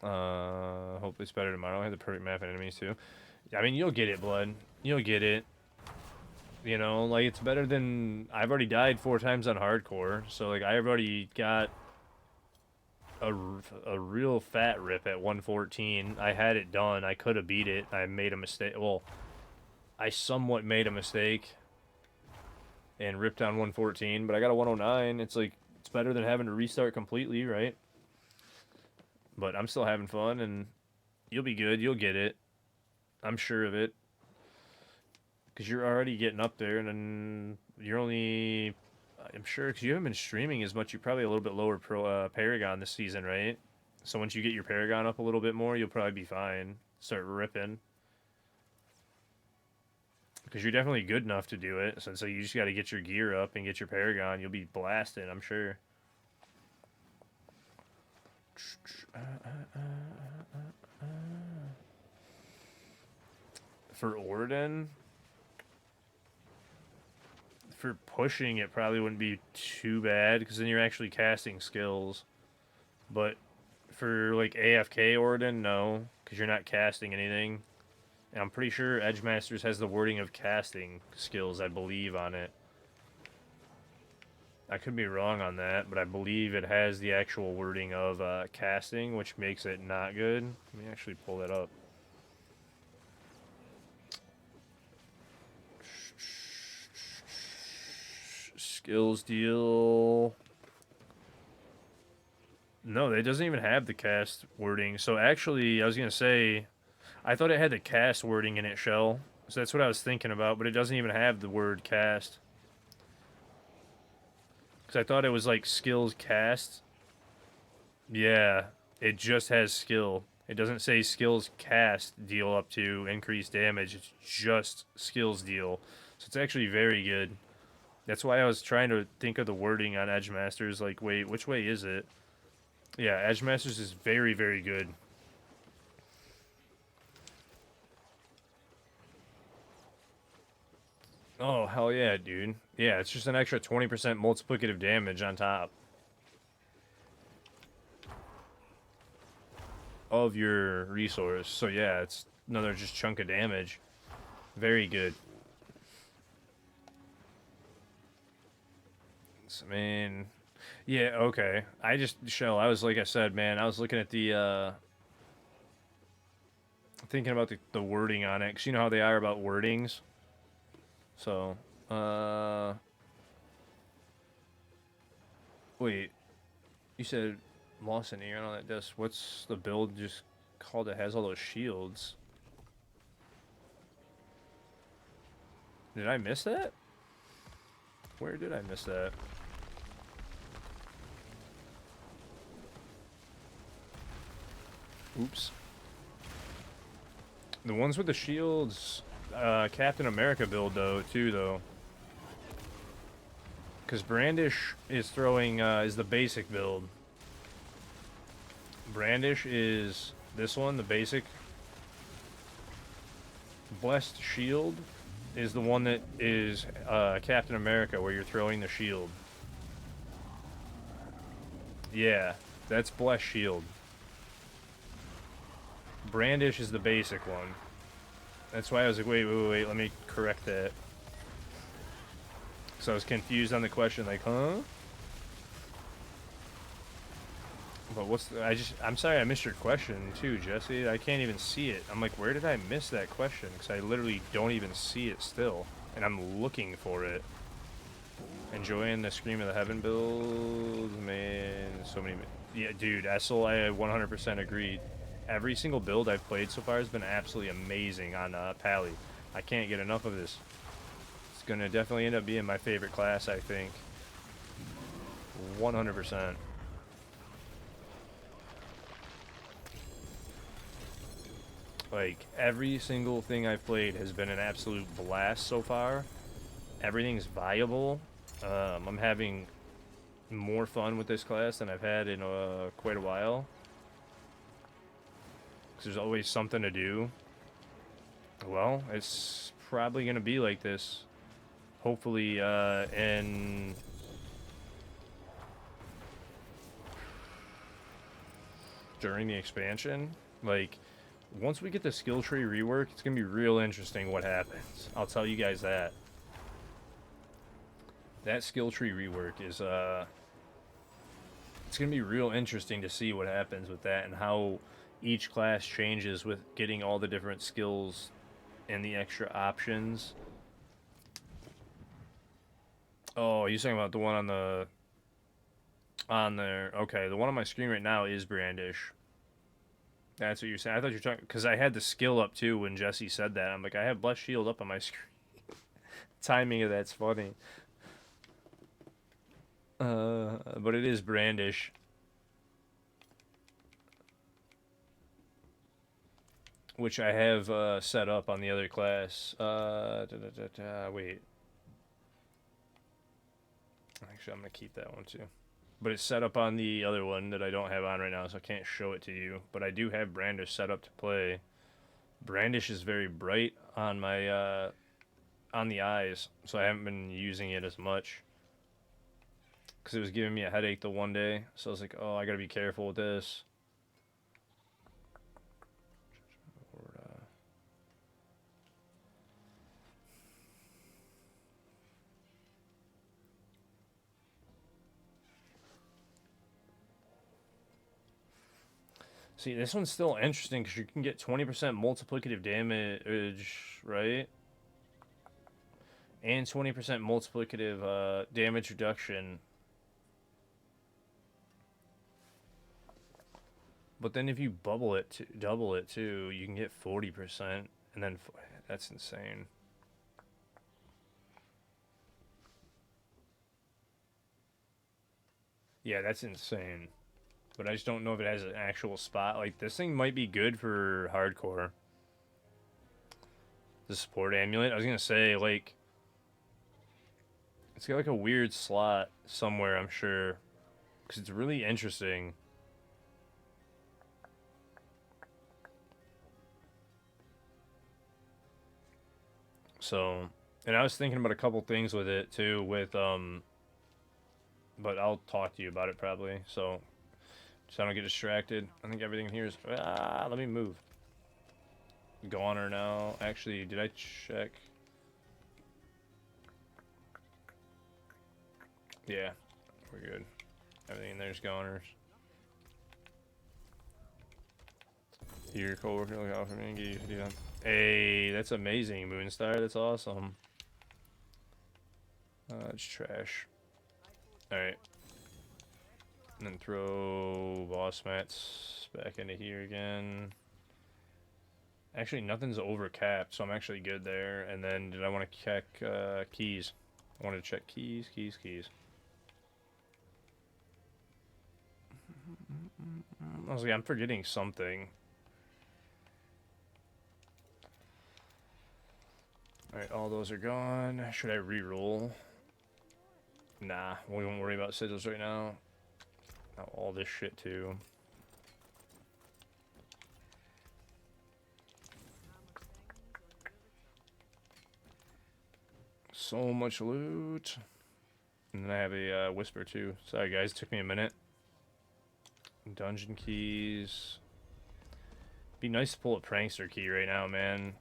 Hopefully it's better tomorrow. I have the perfect map and enemies too. I mean, you'll get it, blood. You'll get it. You know, like, it's better than... I've already died 4 times on hardcore, so, like, I've already got a real fat rip at 114. I had it done. I could have beat it. I made a mistake. Well, I somewhat made a mistake and ripped down 114, but I got a 109. It's, like, it's better than having to restart completely, right? But I'm still having fun, and you'll be good. You'll get it. I'm sure of it. Because you're already getting up there, and then you're only... I'm sure, because you haven't been streaming as much, you're probably a little bit lower Paragon this season, right? So once you get your Paragon up a little bit more, you'll probably be fine. Start ripping. Because you're definitely good enough to do it. So you just got to get your gear up and get your Paragon. You'll be blasting, I'm sure. For Orden... For pushing, it probably wouldn't be too bad, because then you're actually casting skills. But for, like, AFK Orden, no, because you're not casting anything. And I'm pretty sure Edgemasters has the wording of casting skills, I believe, on it. I could be wrong on that, but I believe it has the actual wording of casting, which makes it not good. Let me actually pull that up. Skills deal. No, it doesn't even have the cast wording. So actually, I was going to say, I thought it had the cast wording in it, Shell. So that's what I was thinking about, but it doesn't even have the word cast. Because I thought it was like skills cast. Yeah, it just has skill. It doesn't say skills cast deal up to increased damage. It's just skills deal. So it's actually very good. That's why I was trying to think of the wording on Edgemasters. Like, wait, which way is it? Yeah, Edgemasters is very, very good. Oh, hell yeah, dude. Yeah, it's just an extra 20% multiplicative damage on top of your resource. So yeah, it's another just chunk of damage. Very good. I mean, yeah, okay. Shell, I was, like I said, man, I was looking at the, thinking about the wording on it, because you know how they are about wordings. So, wait, you said Lawson here on that desk. What's the build just called that has all those shields? Did I miss that? Where did I miss that? Oops. The ones with the shields, Captain America build though. Because Brandish is throwing, is the basic build. Brandish is this one, the basic. Blessed Shield is the one that is Captain America, where you're throwing the shield. Yeah, that's Blessed Shield. Brandish is the basic one. That's why I was like, wait, let me correct that. So I was confused on the question, like, huh? But what's the, I'm sorry I missed your question too, Jesse. I can't even see it. I'm like, where did I miss that question? Because I literally don't even see it still. And I'm looking for it. Enjoying the Scream of the Heaven builds, man. So many. Yeah, dude, Essel, I 100% agreed. Every single build I've played so far has been absolutely amazing on Pally. I can't get enough of this. It's going to definitely end up being my favorite class, I think. 100%. Like, every single thing I've played has been an absolute blast so far. Everything's viable. I'm having more fun with this class than I've had in quite a while. Because there's always something to do. Well, it's probably going to be like this. Hopefully, in... during the expansion. Like, once we get the skill tree rework, it's going to be real interesting what happens. I'll tell you guys that. That skill tree rework is, it's going to be real interesting to see what happens with that and how each class changes with getting all the different skills and the extra options. Oh, you're talking about the one on there. Okay, the one on my screen right now is Brandish. That's what you're saying. I thought you were talking, because I had the skill up too when Jesse said that. I'm like, I have Blessed Shield up on my screen. Timing of that's funny. But it is Brandish. Which I have set up on the other class. Wait. Actually, I'm going to keep that one too. But it's set up on the other one that I don't have on right now, so I can't show it to you. But I do have Brandish set up to play. Brandish is very bright on my on the eyes, so I haven't been using it as much. Because it was giving me a headache the one day, so I was like, oh, I gotta be careful with this. See, this one's still interesting because you can get 20% multiplicative damage, right? And 20% multiplicative damage reduction. But then if you double it too, you can get 40%, and then that's insane. Yeah, that's insane. But I just don't know if it has an actual spot. Like, this thing might be good for hardcore. The support amulet. I was gonna say, like, it's got like a weird slot somewhere, I'm sure. Because it's really interesting. So, and I was thinking about a couple things with it too, with, but I'll talk to you about it probably. So I don't get distracted. I think everything here is, let me move. Goner now. Actually, did I check? Yeah, we're good. Everything in there's goners. Your coworker look out for me and give you 50 on. Hey, that's amazing, Moonstar. That's awesome. It's trash. Alright. And then throw boss mats back into here again. Actually, nothing's over capped, so I'm actually good there. And then, did I want to check keys? I wanted to check keys. I was like, I'm forgetting something. Alright, all those are gone. Should I re-roll? Nah, we won't worry about sigils right now. Now all this shit too. So much loot. And then I have a whisper too. Sorry guys, took me a minute. Dungeon keys. Be nice to pull a prankster key right now, man.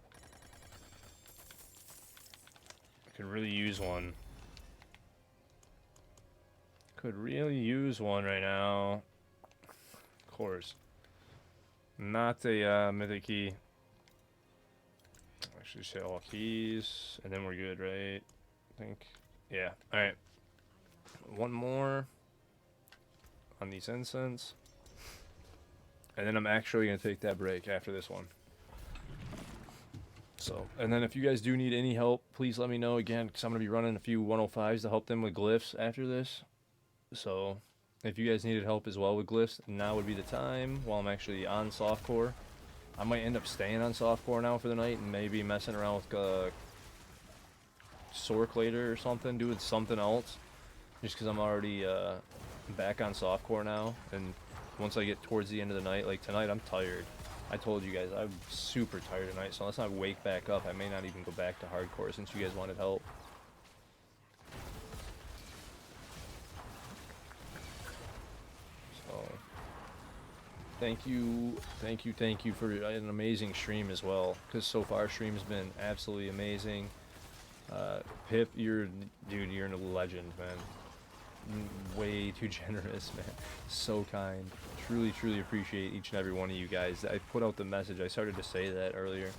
I could really use one. Could really use one right now. Of course. Not a mythic key. Actually, say all keys, and then we're good, right? I think. Yeah. Alright. One more on these incense. And then I'm actually going to take that break after this one. So, and then if you guys do need any help, please let me know again, because I'm going to be running a few 105s to help them with glyphs after this. So, if you guys needed help as well with glyphs, now would be the time while I'm actually on softcore. I might end up staying on softcore now for the night and maybe messing around with Sork later or something, doing something else. Just because I'm already back on softcore now, and once I get towards the end of the night, like tonight, I'm tired. I told you guys I'm super tired tonight, so unless I wake back up, I may not even go back to hardcore since you guys wanted help. So, thank you for an amazing stream as well, because so far stream's been absolutely amazing. Pip, you're a legend, man. Way too generous, man. So kind. Truly appreciate each and every one of you guys. I put out the message. I started to say that earlier.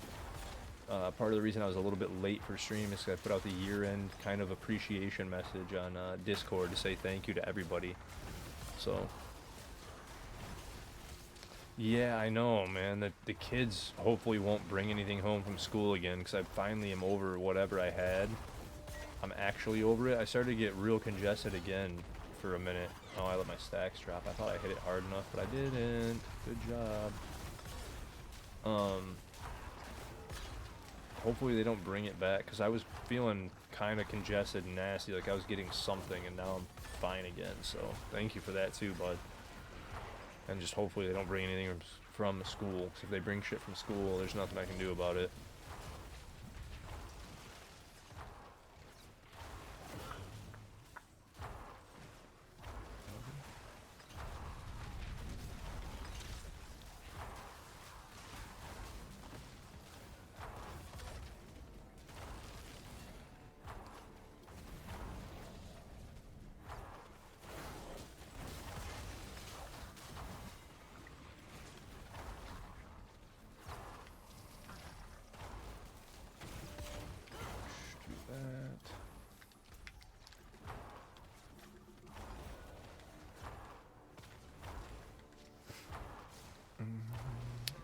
Part of the reason I was a little bit late for stream is because I put out the year-end kind of appreciation message on Discord to say thank you to everybody. So, yeah, I know, man. The kids hopefully won't bring anything home from school again, because I finally am over whatever I had. I'm actually over it. I started to get real congested again for a minute. Oh, I let my stacks drop. I thought I hit it hard enough, but I didn't. Good job. Hopefully they don't bring it back, because I was feeling kind of congested and nasty, like I was getting something, and now I'm fine again. So thank you for that too, bud. And just hopefully they don't bring anything from school, because if they bring shit from school, there's nothing I can do about it.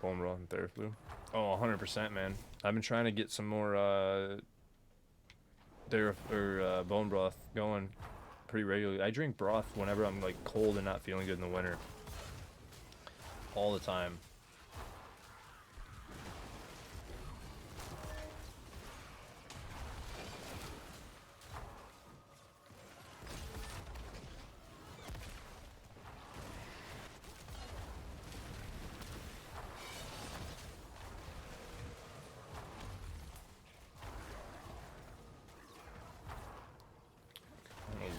Bone broth and Theraflu. Oh, 100%, man. I've been trying to get some more bone broth going pretty regularly. I drink broth whenever I'm like cold and not feeling good in the winter. All the time.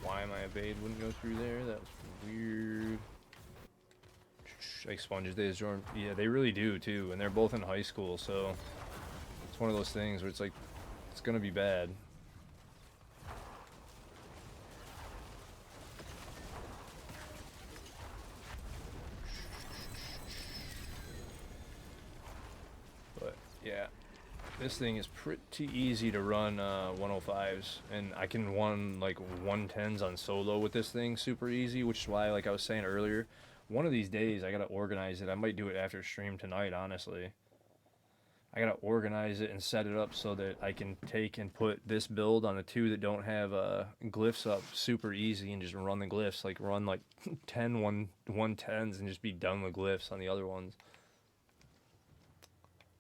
Why my evade wouldn't go through there? That was weird. Like sponges days, Jordan. Yeah, they really do too, and they're both in high school, so it's one of those things where it's like it's gonna be bad. But yeah, this thing is pretty easy to run 105s, and I can run like 110s on solo with this thing super easy, which is why, like I was saying earlier, one of these days I gotta organize it. I might do it after stream tonight, honestly. I gotta organize it and set it up so that I can take and put this build on the two that don't have glyphs up super easy and just run the glyphs, like run like 110s and just be done with glyphs on the other ones.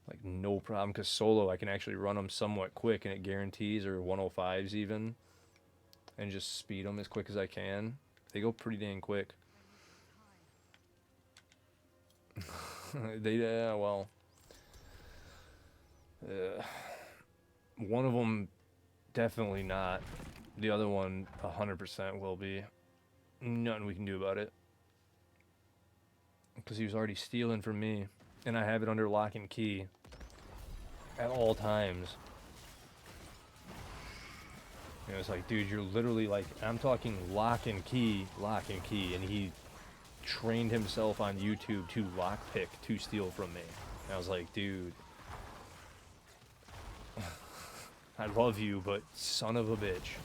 Like no problem, because solo I can actually run them somewhat quick and it guarantees, or 105s even, and just speed them as quick as I can. They go pretty dang quick. Well, one of them definitely not. The other one 100% will be. Nothing we can do about it. because he was already stealing from me, and I have it under lock and key at all times. And it was like, dude, you're literally like, I'm talking lock and key, and he trained himself on YouTube to lockpick to steal from me. And I was like, dude, I love you, but son of a bitch.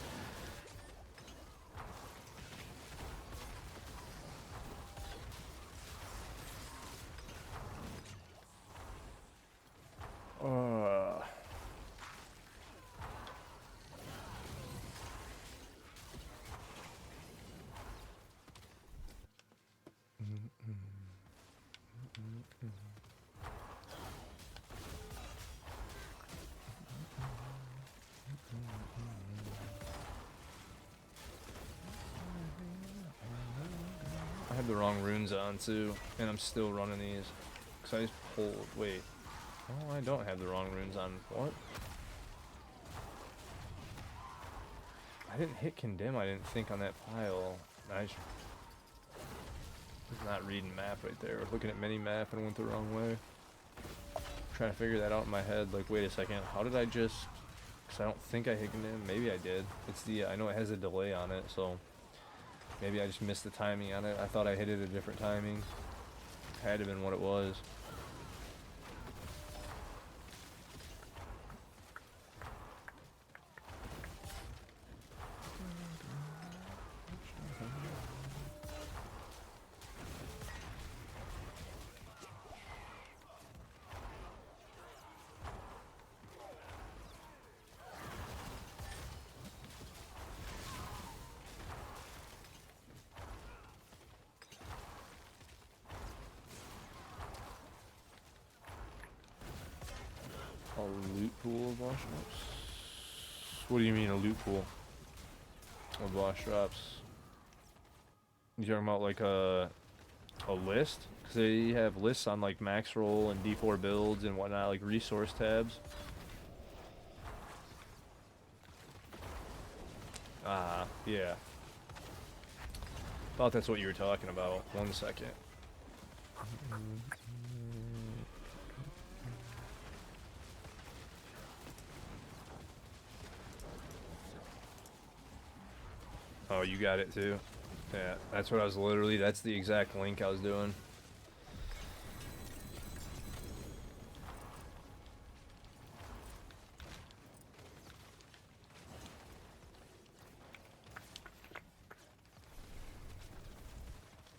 I have the wrong runes on too, and I'm still running these. Cause I just pulled, wait. Oh, I don't have the wrong runes on. What? I didn't hit condemn, I didn't think on that pile. I just was not reading map right there. I was looking at mini map and went the wrong way. Trying to figure that out in my head, like, wait a second, how did I just, because I don't think I hit condemn, maybe I did. It's the, I know it has a delay on it, so maybe I just missed the timing on it. I thought I hit it a different timing. Had to have been what it was. A loot pool of wash drops? What do you mean a loot pool of wash drops? You talking about like a list? Because they have lists on like max roll and D4 builds and whatnot, like resource tabs. Ah, yeah. Thought that's what you were talking about. 1 second. Oh, you got it too? Yeah, that's what I was literally, that's the exact link I was doing.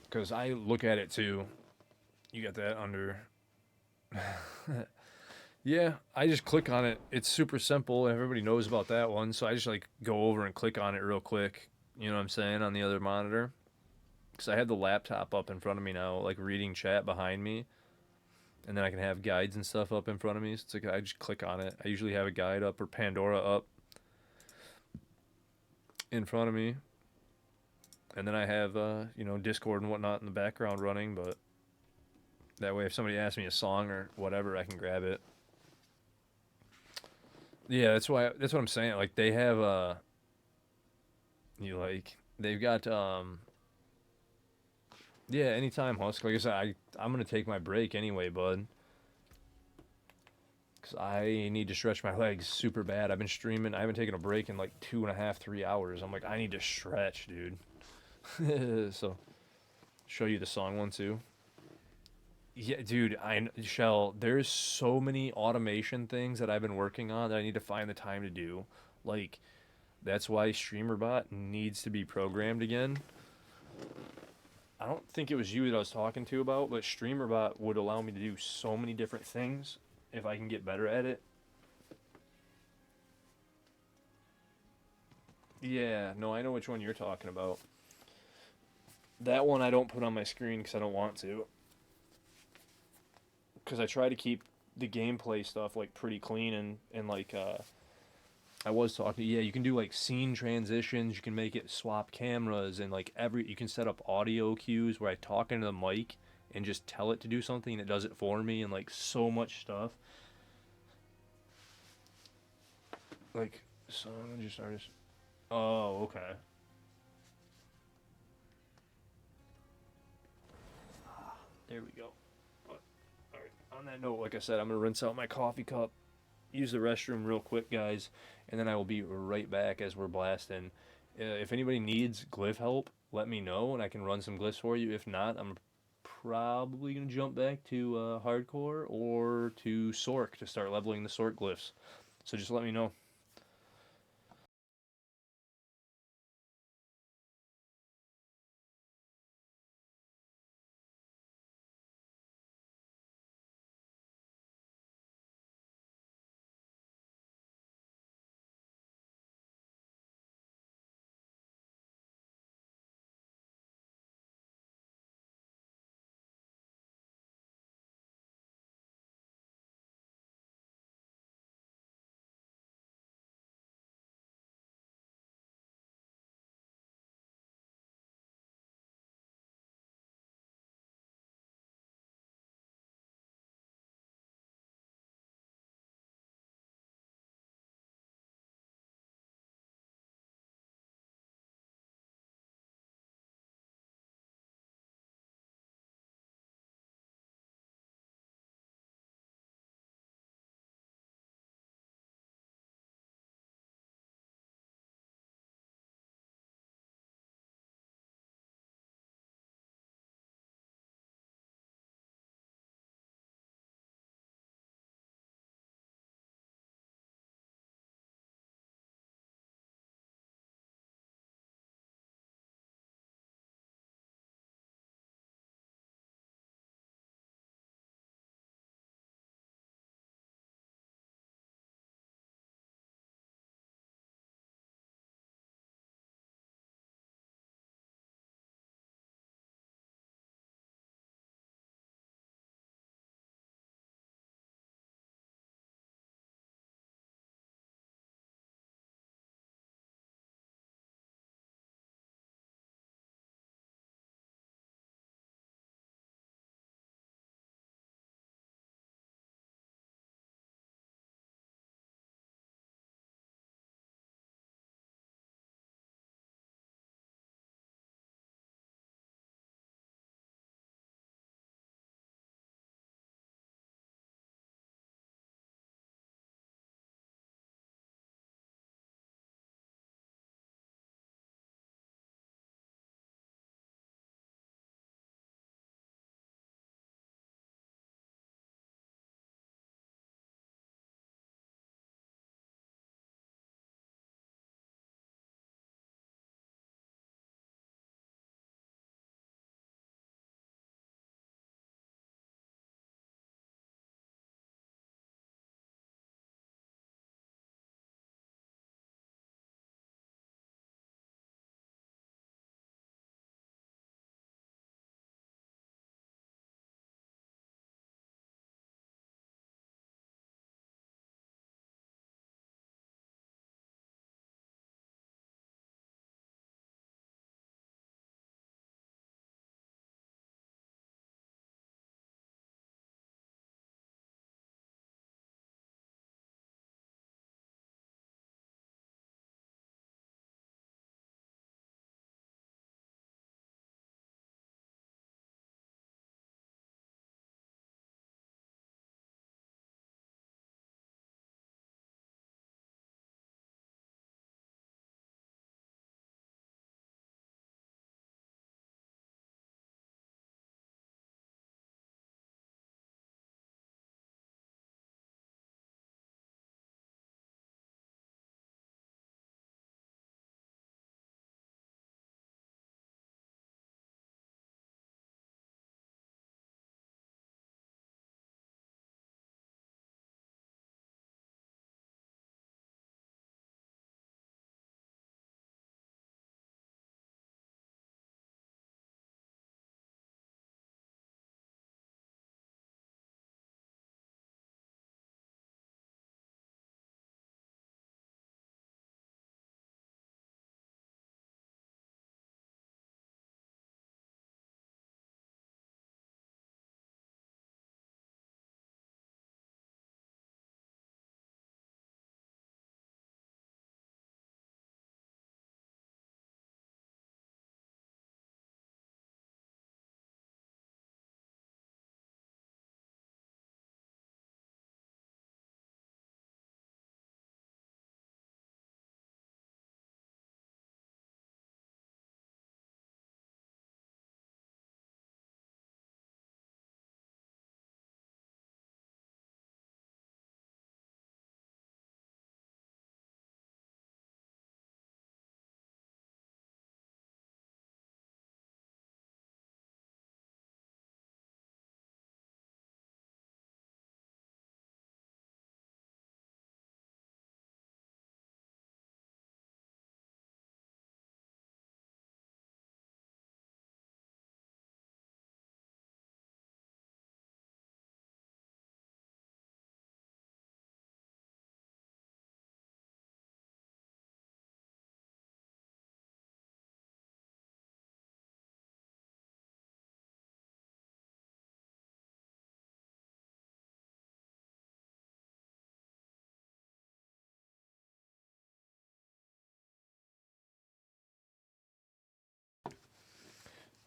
Because I look at it too. You got that under. Yeah, I just click on it. It's super simple. Everybody knows about that one. So I just like go over and click on it real quick. You know what I'm saying? On the other monitor. Because I have the laptop up in front of me now, like reading chat behind me. And then I can have guides and stuff up in front of me. So it's like I just click on it. I usually have a guide up or Pandora up in front of me. And then I have, you know, Discord and whatnot in the background running. But that way if somebody asks me a song or whatever, I can grab it. Yeah, that's what I'm saying. Like they have they've got yeah, anytime Husk. Like I said, I'm gonna take my break anyway, bud. Cause I need to stretch my legs super bad. I've been streaming. I haven't taken a break in like 2.5, 3 hours. I'm like, I need to stretch, dude. So, show you the song one too. Yeah, dude. Shell. There's so many automation things that I've been working on that I need to find the time to do. Like, that's why StreamerBot needs to be programmed again. I don't think it was you that I was talking to about, but StreamerBot would allow me to do so many different things if I can get better at it. Yeah, no, I know which one you're talking about. That one I don't put on my screen because I don't want to. Because I try to keep the gameplay stuff like pretty clean and like I was talking. Yeah, you can do like scene transitions. You can make it swap cameras and like you can set up audio cues where I talk into the mic and just tell it to do something and it does it for me and like so much stuff. Like song just artist. Oh, okay. There we go. But, all right. On that note, like I said, I'm gonna rinse out my coffee cup, use the restroom real quick, guys, and then I will be right back as we're blasting. If anybody needs glyph help, let me know and I can run some glyphs for you. If not, I'm probably gonna jump back to hardcore or to Sork to start leveling the Sork glyphs. So just let me know.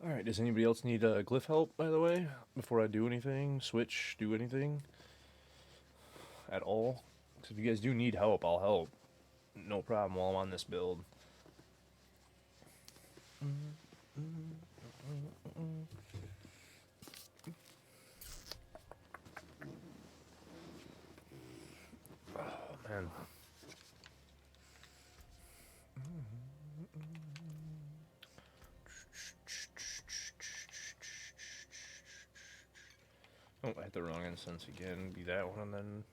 Alright, does anybody else need glyph help, by the way? Before I do anything? Switch? Do anything? At all? Because if you guys do need help, I'll help. No problem while I'm on this build. Oh, man. Oh, I hit the wrong instance again. Be that one and then...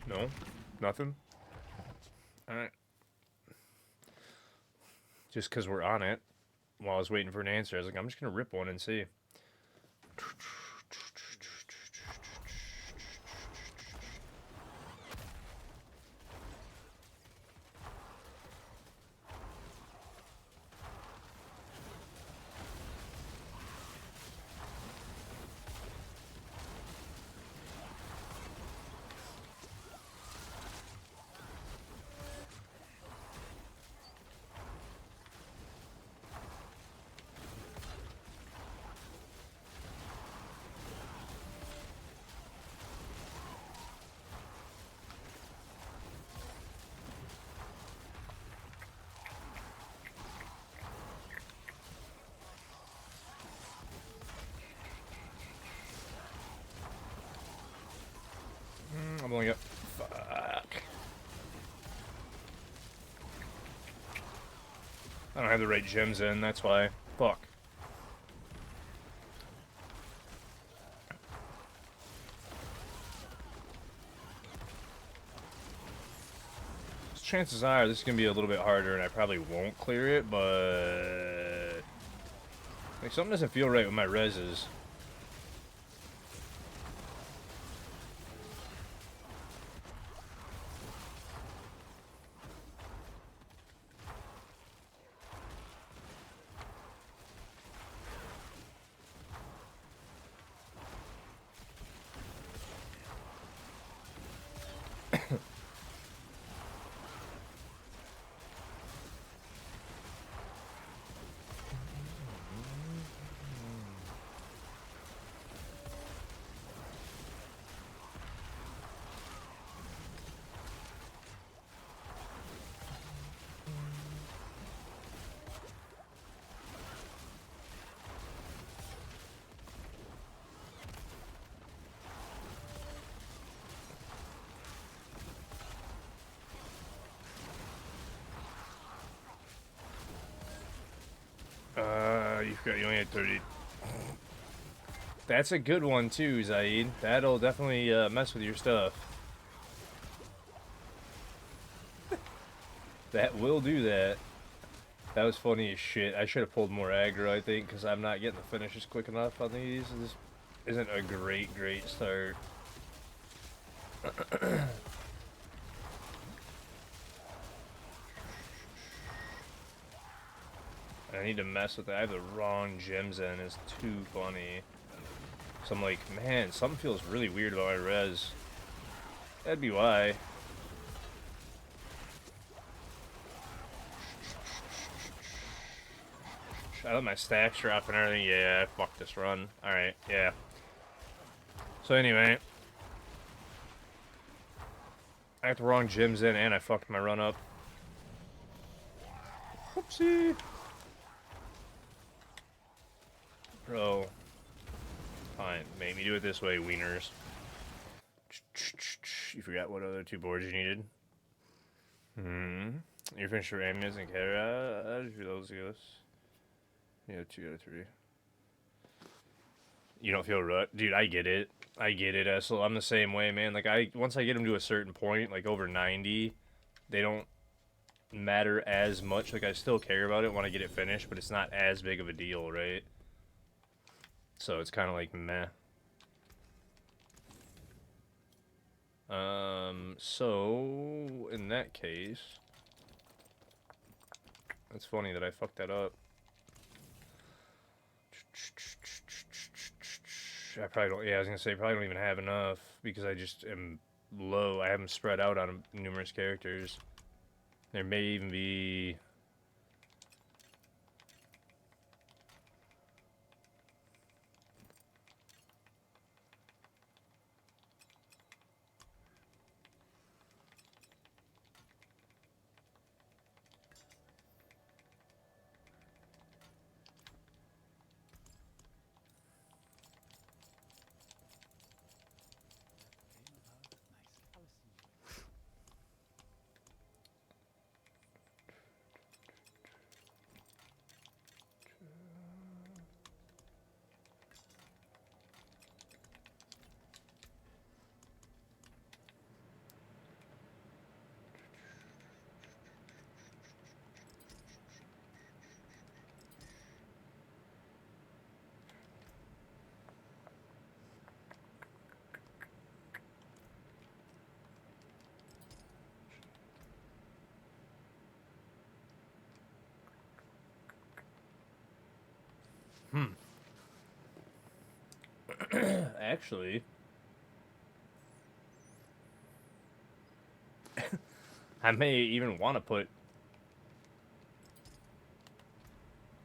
No? Nothing? Alright. Just because we're on it, while I was waiting for an answer, I was like, I'm just going to rip one and see. I'm only got... Fuck. I don't have the right gems in, that's why. Fuck. Chances are this is going to be a little bit harder and I probably won't clear it, but... Like, something doesn't feel right with my reses. You only had 30. That's a good one too, Zaid. That'll definitely mess with your stuff. That will do that. That was funny as shit. I should have pulled more aggro, I think, because I'm not getting the finishes quick enough on these. This isn't a great start. I need to mess with it. I have the wrong gems in. It's too funny. So I'm like, man, something feels really weird about my res. That'd be why. I let my stacks drop and everything. Yeah, I fucked this run. Alright, yeah. So anyway. I got the wrong gems in and I fucked my run up. Whoopsie. Bro. Fine, make me do it this way, wieners. You forgot what other two boards you needed? You finished your ammunition and carry. Those guys. Yeah, 2 out of 3. You don't feel rut? Dude, I get it. I get it, Essel. I'm the same way, man. Like, once I get them to a certain point, like over 90, they don't matter as much. Like, I still care about it when I get it finished, but it's not as big of a deal, right? So it's kind of like meh. So in that case, it's funny that I fucked that up. I probably don't. Yeah, I was gonna say probably don't even have enough because I just am low. I have them spread out on numerous characters. There may even be... Actually, I may even want to put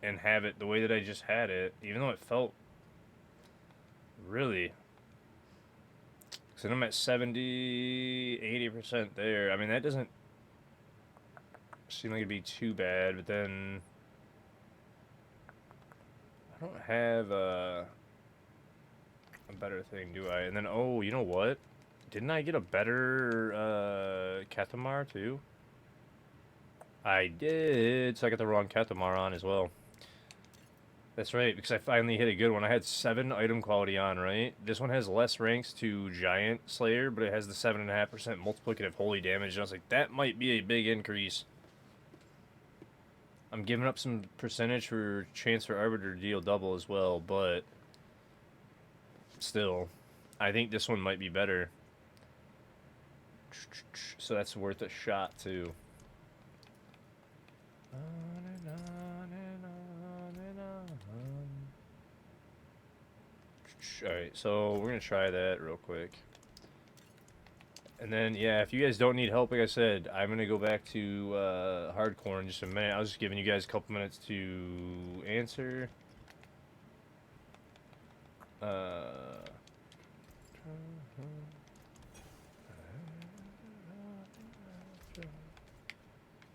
and have it the way that I just had it, even though it felt really... Because I'm at 70, 80% there. I mean, that doesn't seem like it'd be too bad, but then... I don't have a better thing, do I? And then, oh, you know what? Didn't I get a better Katamar, too? I did, so I got the wrong Katamar on as well. That's right, because I finally hit a good one. I had 7 item quality on, right? This one has less ranks to Giant Slayer, but it has the 7.5% multiplicative holy damage. And I was like, that might be a big increase. I'm giving up some percentage for chance for Arbiter to deal double as well, but still, I think this one might be better. So that's worth a shot, too. Alright, so we're going to try that real quick. And then, yeah, if you guys don't need help, like I said, I'm going to go back to hardcore in just a minute. I was just giving you guys a couple minutes to answer.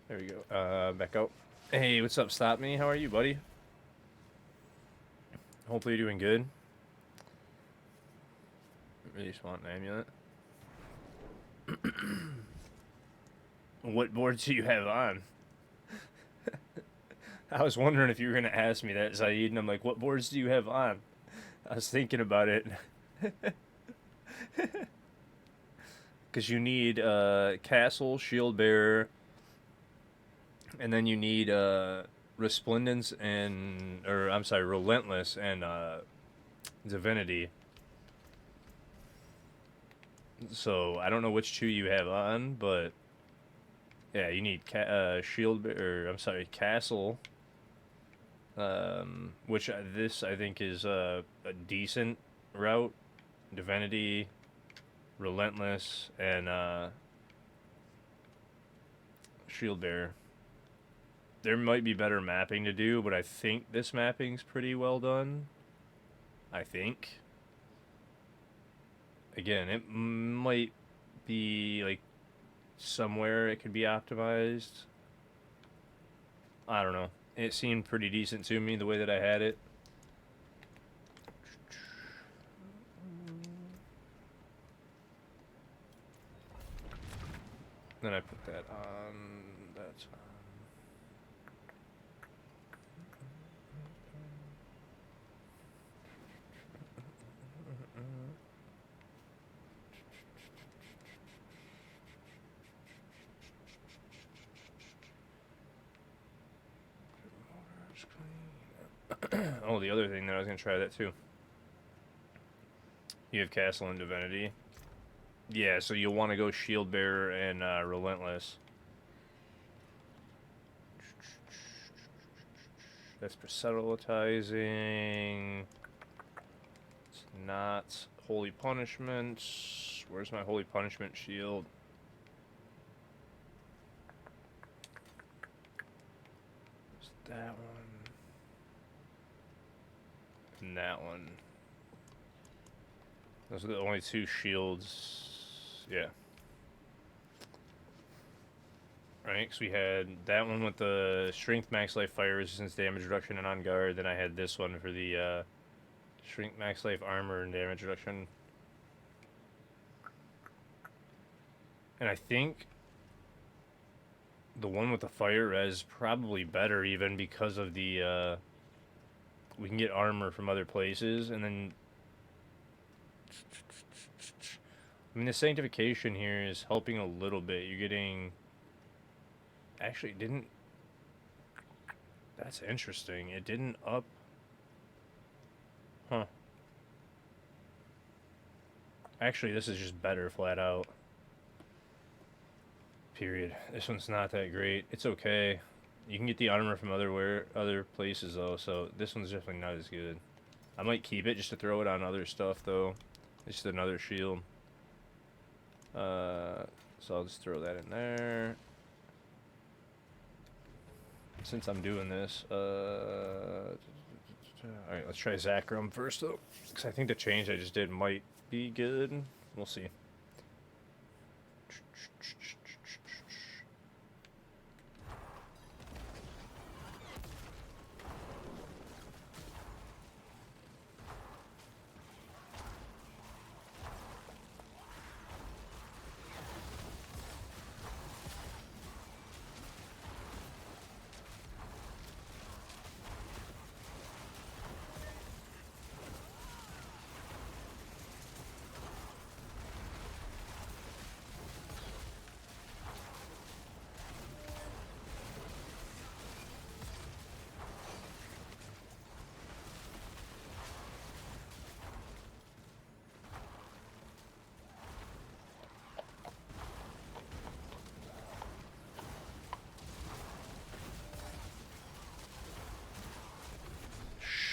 There we go. Back out. Hey, what's up, Stop Me? How are you, buddy? Hopefully you're doing good. Really just want an amulet. What boards do you have on? I was wondering if you were going to ask me that, Zaid, and I'm like, what boards do you have on? I was thinking about it. Because you need Castle, Shield Bearer, and then you need Resplendence and... Or, I'm sorry, Relentless and Divinity. So, I don't know which 2 you have on, but... Yeah, you need Shield... Or, I'm sorry, Castle. Which this, I think, is a decent route. Divinity, Relentless, and Shield Bearer. There might be better mapping to do, but I think this mapping's pretty well done. I think. Again, it might be, like, somewhere it could be optimized. I don't know. It seemed pretty decent to me, the way that I had it. Then I put that on. That's on. Oh, the other thing that I was going to try that too. You have Castle and Divinity. Yeah, so you'll want to go Shield Bearer and Relentless. That's proselytizing. It's not Holy Punishment. Where's my Holy Punishment shield? It's that one. And that one. Those are the only two shields. Yeah. Right, because we had that one with the strength, max life, fire resistance, damage reduction, and on guard. Then I had this one for the strength, max life, armor, and damage reduction. And I think the one with the fire res probably better, even because of the we can get armor from other places, and then I mean the sanctification here is helping a little bit. You're getting. Actually, it didn't. That's interesting. It didn't up. Huh. Actually, this is just better flat out. Period. This one's not that great. It's okay. You can get the armor from other places though, so this one's definitely not as good. I might keep it just to throw it on other stuff though. It's just another shield. So I'll just throw that in there. Since I'm doing this, alright, let's try Zakram first though, because I think the change I just did might be good. We'll see.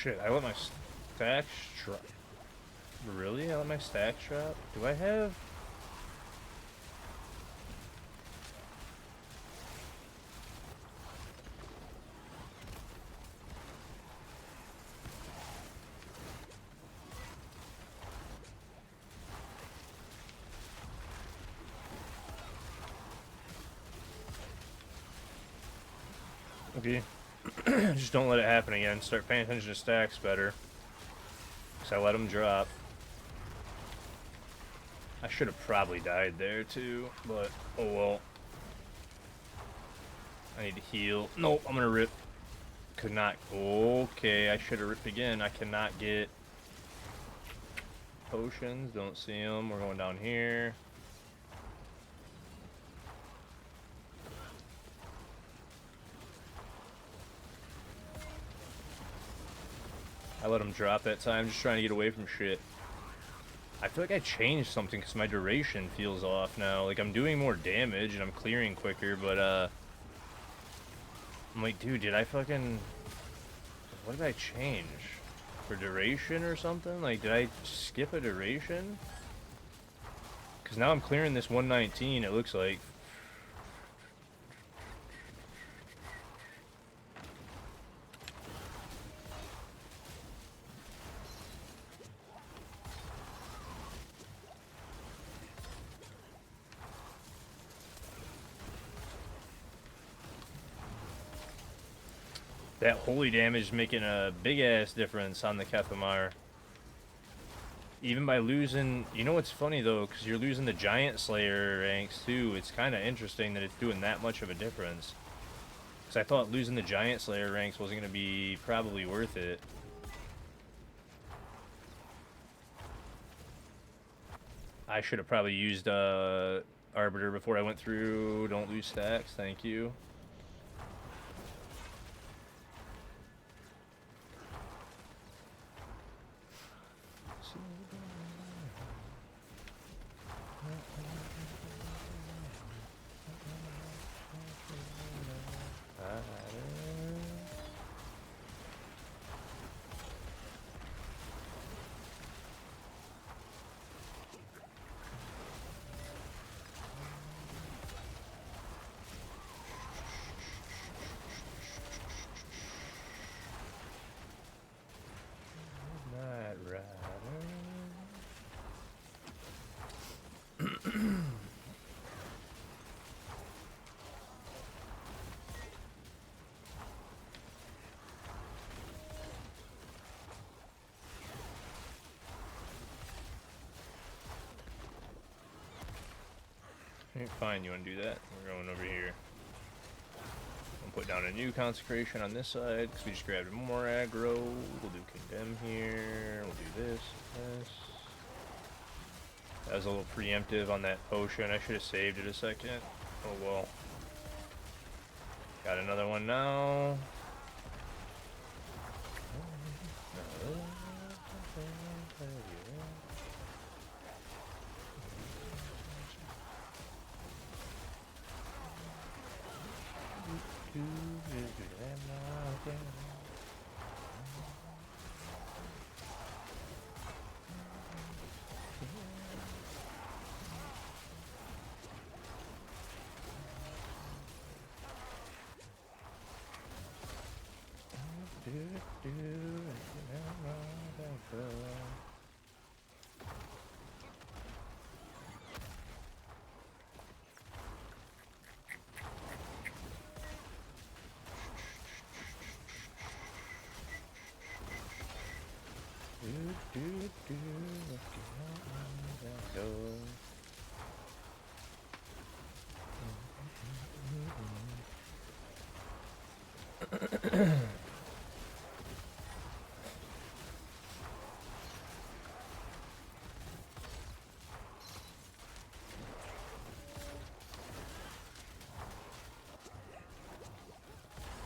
Shit, I let my stacks drop. Really? I let my stacks drop? Do I have... Okay. Just don't let it happen again. Start paying attention to stacks better. Because I let them drop. I should have probably died there too, but oh well. I need to heal. Nope, I'm gonna rip. Could not. Okay, I should have ripped again. I cannot get potions. Don't see them. We're going down here. I let him drop that time, just trying to get away from shit. I feel like I changed something because my duration feels off now. Like, I'm doing more damage and I'm clearing quicker, but, I'm like, dude, did I fucking... What did I change? For duration or something? Like, did I skip a duration? Because now I'm clearing this 119, it looks like. That holy damage is making a big ass difference on the Kethamar. Even by losing, you know what's funny though, because you're losing the Giant Slayer ranks too. It's kind of interesting that it's doing that much of a difference. Because I thought losing the Giant Slayer ranks wasn't going to be probably worth it. I should have probably used Arbiter before I went through. Don't lose stacks, thank you. Alright, fine, you want to do that? We're going over here. I'll put down a new consecration on this side, because we just grabbed more aggro. We'll do condemn here. We'll do this. That was a little preemptive on that potion. I should have saved it a second. Oh well. Got another one now.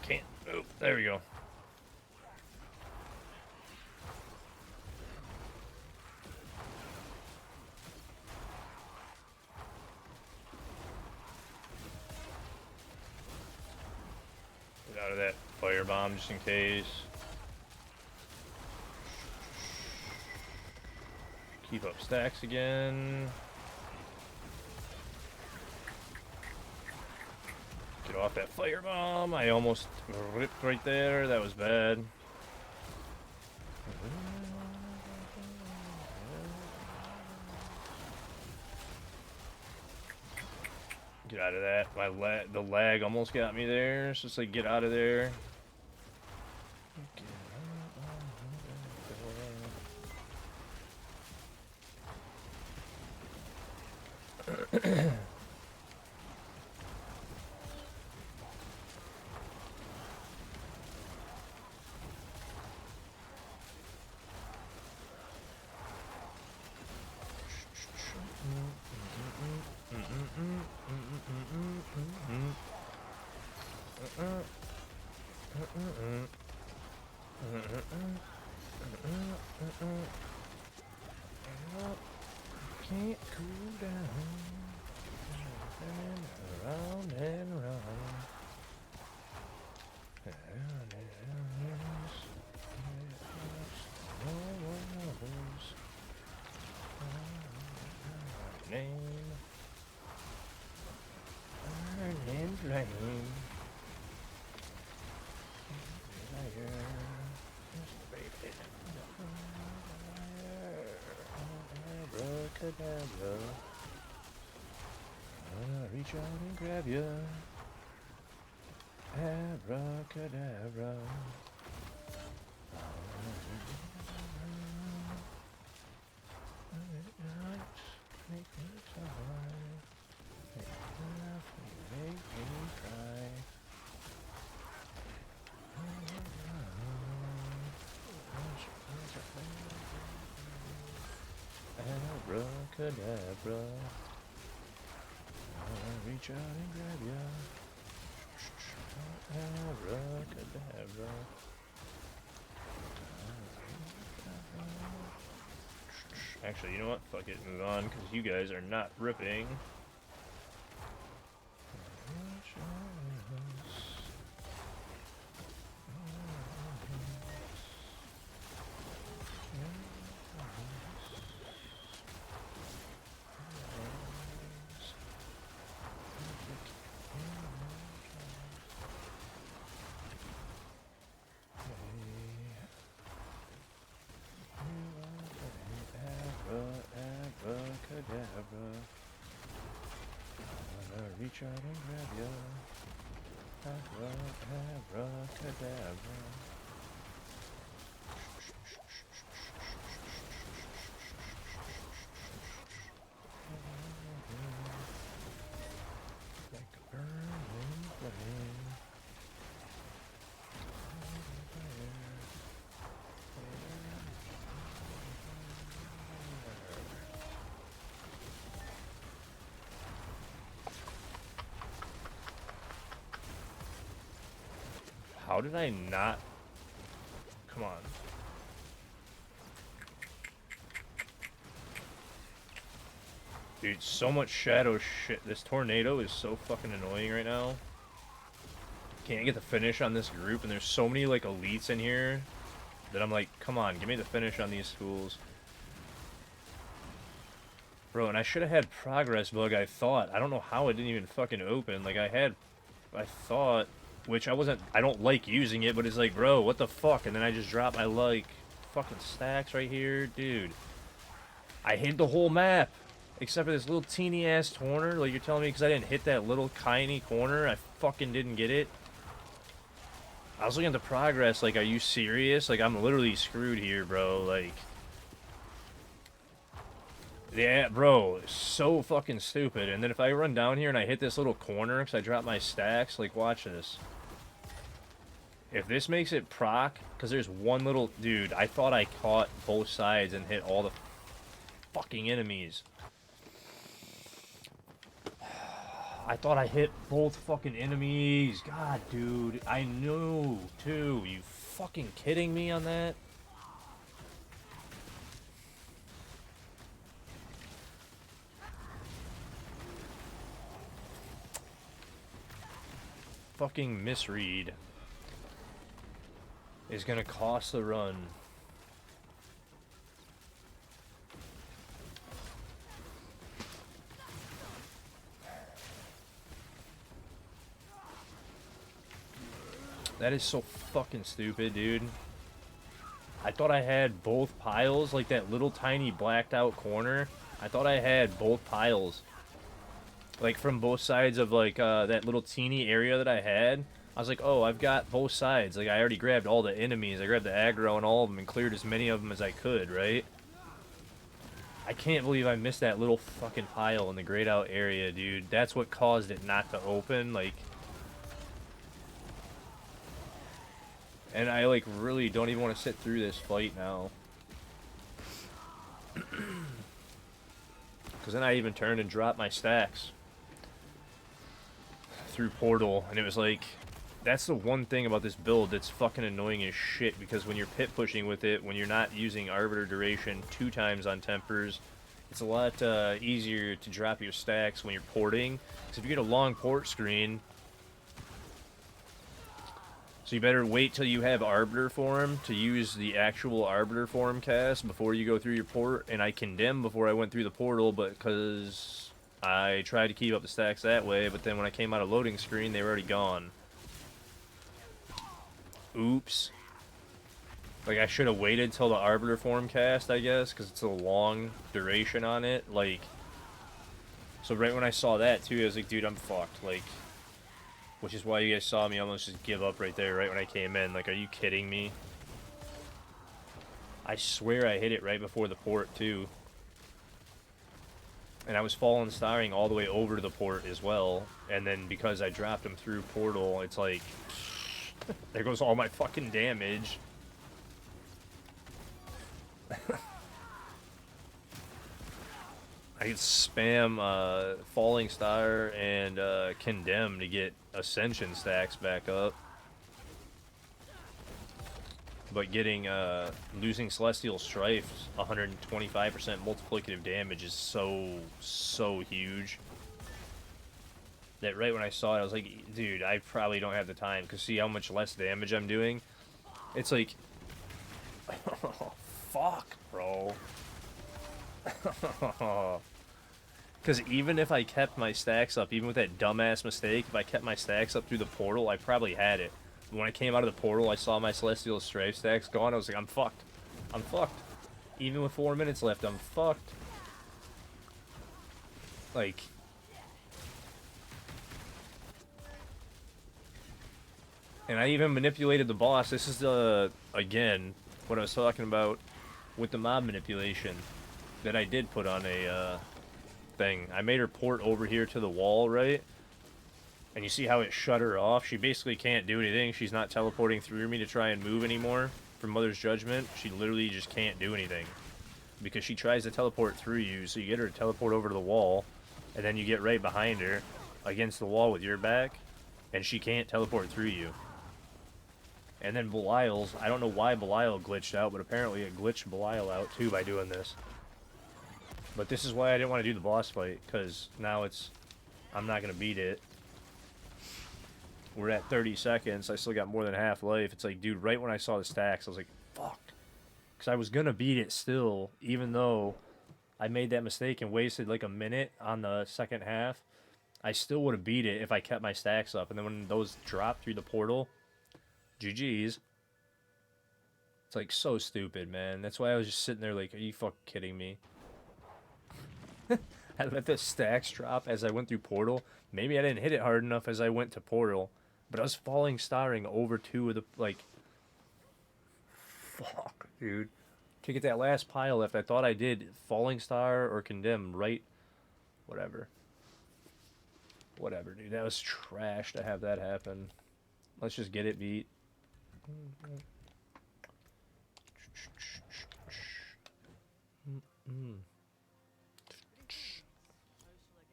Can't. Oh, there we go. Get out of that firebomb just in case. Keep up stacks again. Get off that firebomb. I almost ripped right there. That was bad. Get out of that. The lag almost got me there. It's just like, get out of there. Can't cool down. Round and round. Round and round. No one knows our name. Burning flame. Abracadabra. Reach out and grab ya. Abracadabra. Make me cry. Abracadabra. Reach out and grab ya. Abracadabra. Actually, you know what? Fuck it, move on, because you guys are not ripping. Abracadabra. Reach out and grab ya. Abracadabra. How did I not... Come on. Dude, so much shadow shit. This tornado is so fucking annoying right now. Can't get the finish on this group, and there's so many, like, elites in here that I'm like, come on, give me the finish on these fools. Bro, and I should have had progress bug, I thought. I don't know how it didn't even fucking open. Like, I thought, which I don't like using it, but it's like, bro, what the fuck? And then I just dropped my, like, fucking stacks right here. Dude, I hit the whole map. Except for this little teeny-ass corner. Like, you're telling me because I didn't hit that little tiny corner, I fucking didn't get it? I was looking at the progress, like, are you serious? Like, I'm literally screwed here, bro. Like... Yeah, bro, so fucking stupid. And then if I run down here and I hit this little corner because I dropped my stacks, like, watch this. If this makes it proc, because there's one little... Dude, I thought I caught both sides and hit all the fucking enemies. I thought I hit both fucking enemies. God, dude, I knew, too. You fucking kidding me on that? Fucking misread is gonna cost the run. That is so fucking stupid, dude. I thought I had both piles, like that little tiny blacked out corner. I thought I had both piles. Like from both sides of like that little teeny area that I had. I was like, oh, I've got both sides. Like I already grabbed all the enemies. I grabbed the aggro and all of them and cleared as many of them as I could, right? I can't believe I missed that little fucking pile in the grayed out area, dude. That's what caused it not to open, like... And I, like, really don't even want to sit through this fight now. Because then I even turned and dropped my stacks. Through Portal. And it was like... That's the one thing about this build that's fucking annoying as shit. Because when you're pit pushing with it, when you're not using Arbiter Duration 2 times on Tempers, it's a lot easier to drop your stacks when you're porting. Because if you get a long port screen... So you better wait till you have Arbiter form to use the actual Arbiter form cast before you go through your port. And I condemned before I went through the portal, but because I tried to keep up the stacks that way, but then when I came out of loading screen, they were already gone. Oops. Like, I should have waited till the Arbiter form cast, I guess, because it's a long duration on it. Like, so right when I saw that, too, I was like, dude, I'm fucked. Like... Which is why you guys saw me almost just give up right there, right when I came in. Like, are you kidding me? I swear I hit it right before the port, too. And I was falling starring all the way over to the port as well. And then because I dropped him through Portal, it's like... there goes all my fucking damage. I could spam Falling Star and Condemn to get Ascension stacks back up. But getting, losing Celestial Strife's 125% multiplicative damage is so huge. That right when I saw it, I was like, dude, I probably don't have the time. Because see how much less damage I'm doing? It's like... oh, fuck, bro. Because even if I kept my stacks up, even with that dumbass mistake, if I kept my stacks up through the portal, I probably had it. But when I came out of the portal, I saw my Celestial Strife stacks gone. I was like, I'm fucked. I'm fucked. Even with 4 minutes left, I'm fucked. Like... And I even manipulated the boss. This is, again, what I was talking about with the mob manipulation that I did put on a, thing. I made her port over here to the wall, right? And you see how it shut her off? She basically can't do anything. She's not teleporting through me to try and move anymore from Mother's Judgment. She literally just can't do anything. Because she tries to teleport through you, so you get her to teleport over to the wall, and then you get right behind her, against the wall with your back, and she can't teleport through you. And then Belial's, I don't know why Belial glitched out, but apparently it glitched Belial out too by doing this. But this is why I didn't want to do the boss fight, because now I'm not going to beat it. We're at 30 seconds, I still got more than half life. It's like, dude, right when I saw the stacks, I was like, fuck. Because I was going to beat it still, even though I made that mistake and wasted like a minute on the second half. I still would have beat it if I kept my stacks up. And then when those dropped through the portal, GG's. It's like so stupid, man. That's why I was just sitting there like, are you fucking kidding me? I let the stacks drop as I went through portal. Maybe I didn't hit it hard enough as I went to portal, but I was falling starring over two of the, like, fuck, dude. To get that last pile left, I thought I did falling star or condemn right, whatever. Whatever, dude. That was trash to have that happen. Let's just get it beat.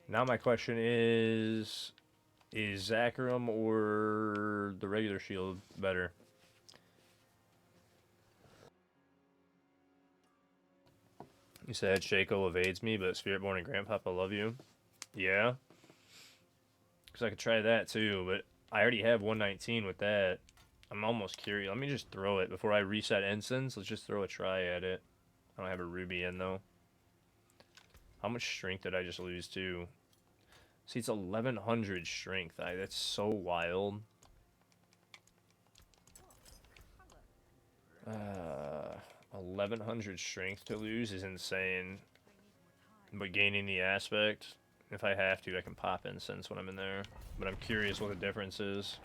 Now my question is Zachram or the regular shield better? You said Shaco evades me, but Spiritborn and Grandpapa love you. Yeah. Because I could try that too, but I already have 119 with that. I'm almost curious. Let me just throw it before I reset Ensigns. Let's just throw a try at it. I don't have a Ruby in though. How much strength did I just lose to? See, it's 1100 strength. That's so wild. 1100 strength to lose is insane. But gaining the aspect, if I have to, I can pop incense when I'm in there. But I'm curious what the difference is.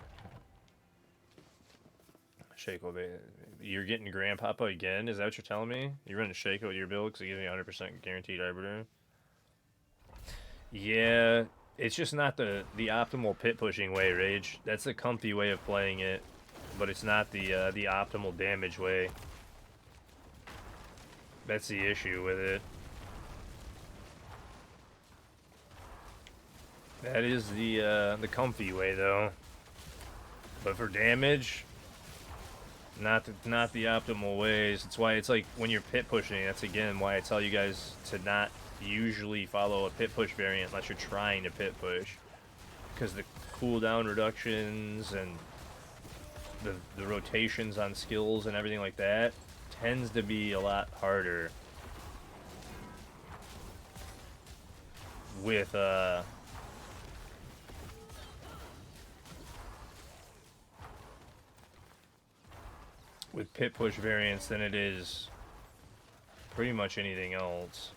Shaco, you're getting Grandpapa again? Is that what you're telling me? You're running Shaco with your build because it gives me 100% guaranteed Arbiter? Yeah, it's just not the optimal pit pushing way, Rage. That's the comfy way of playing it, but it's not the optimal damage way. That's the issue with it. That is the comfy way though. But for damage, not the optimal ways. It's why it's like when you're pit pushing. That's again why I tell you guys to not usually follow a pit push variant unless you're trying to pit push, because the cooldown reductions and the rotations on skills and everything like that tends to be a lot harder with pit push variants than it is pretty much anything else.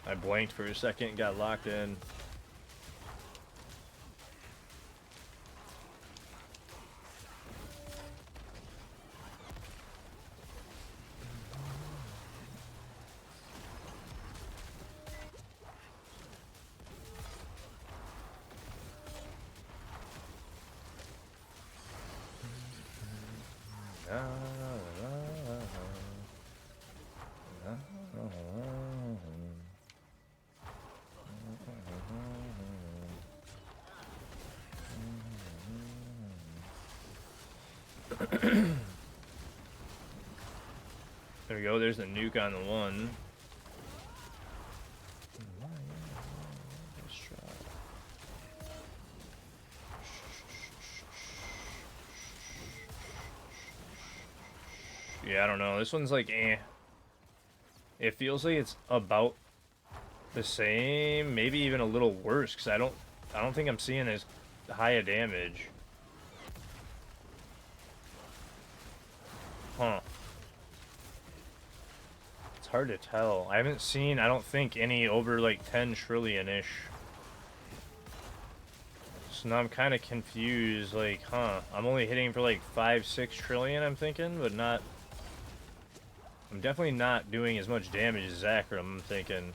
I blanked for a second, got locked in. There we go, there's the nuke on the one. Yeah, I don't know. This one's like, eh. It feels like it's about the same, maybe even a little worse, because I don't think I'm seeing as high a damage. Huh. It's hard to tell. I haven't seen, I don't think, any over like 10 trillion-ish. So now I'm kind of confused, like, huh. I'm only hitting for like 5-6 trillion, I'm thinking, but not... I'm definitely not doing as much damage as Zachram, I'm thinking.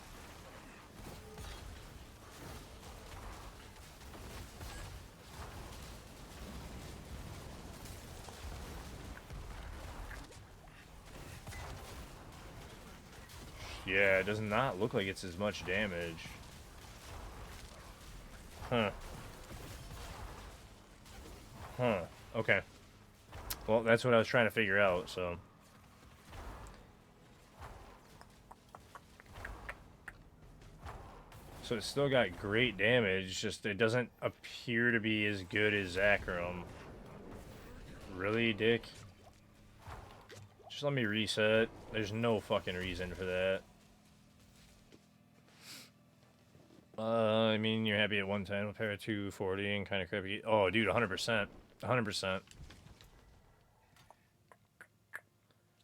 Yeah, it does not look like it's as much damage. Huh. Huh. Okay. Well, that's what I was trying to figure out, so... So it's still got great damage, just it doesn't appear to be as good as Zachrum. Really, Dick? Just let me reset. There's no fucking reason for that. I mean, you're happy at 110 with pair of 240 and kind of crappy. Oh, dude, 100%. 100%.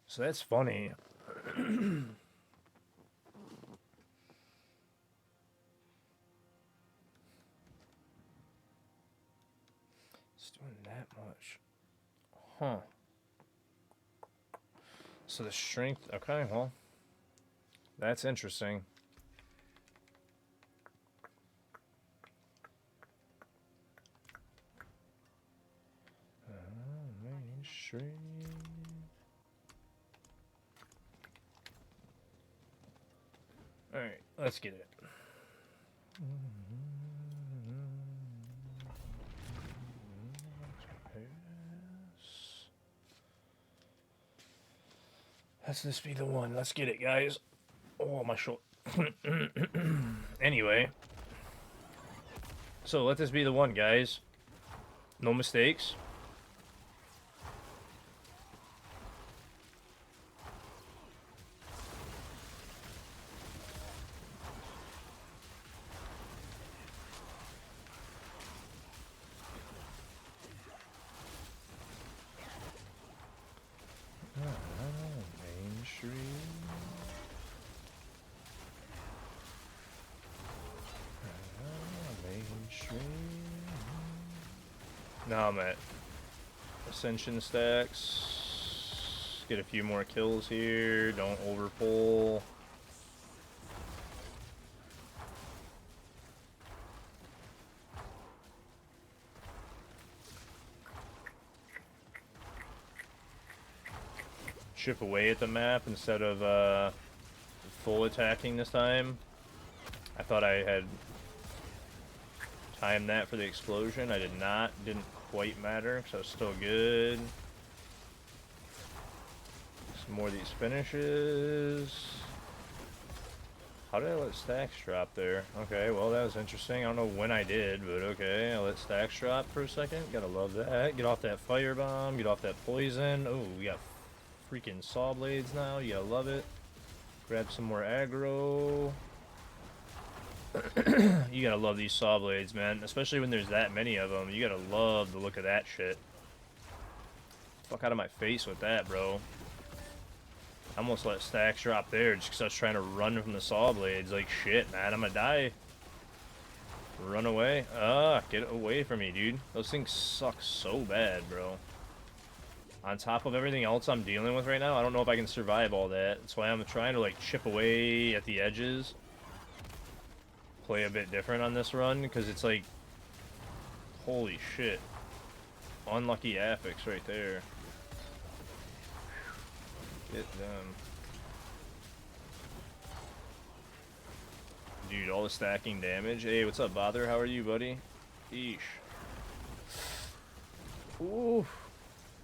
So that's funny. It's doing that much. Huh. So the strength... Okay, well. That's interesting. Mainstream. Alright, let's get it. Let's this be the one. Let's get it, guys. Oh, my shoulder. Anyway. So let this be the one, guys. No mistakes. Mainstream. Mainstream. Now I'm at Ascension stacks. Get a few more kills here. Don't overpull. Chip away at the map instead of full attacking this time. I thought I had timed that for the explosion. I did not. Didn't quite matter because I was still good. Some more of these finishes. How did I let stacks drop there? Okay, well that was interesting. I don't know when I did, but okay. I let stacks drop for a second. Gotta love that. Get off that firebomb. Get off that poison. Oh, we got freaking saw blades now. You gotta love it. Grab some more aggro. You gotta love these saw blades, man. Especially when there's that many of them. You gotta love the look of that shit. Fuck out of my face with that, bro. I almost let stacks drop there just because I was trying to run from the saw blades. Like, shit, man. I'm gonna die. Run away. Get away from me, dude. Those things suck so bad, bro. On top of everything else I'm dealing with right now, I don't know if I can survive all that. That's why I'm trying to, like, chip away at the edges. Play a bit different on this run, because it's like... Holy shit. Unlucky affix right there. Get them. Dude, all the stacking damage. Hey, what's up, Bother? How are you, buddy? Eesh. Ooh.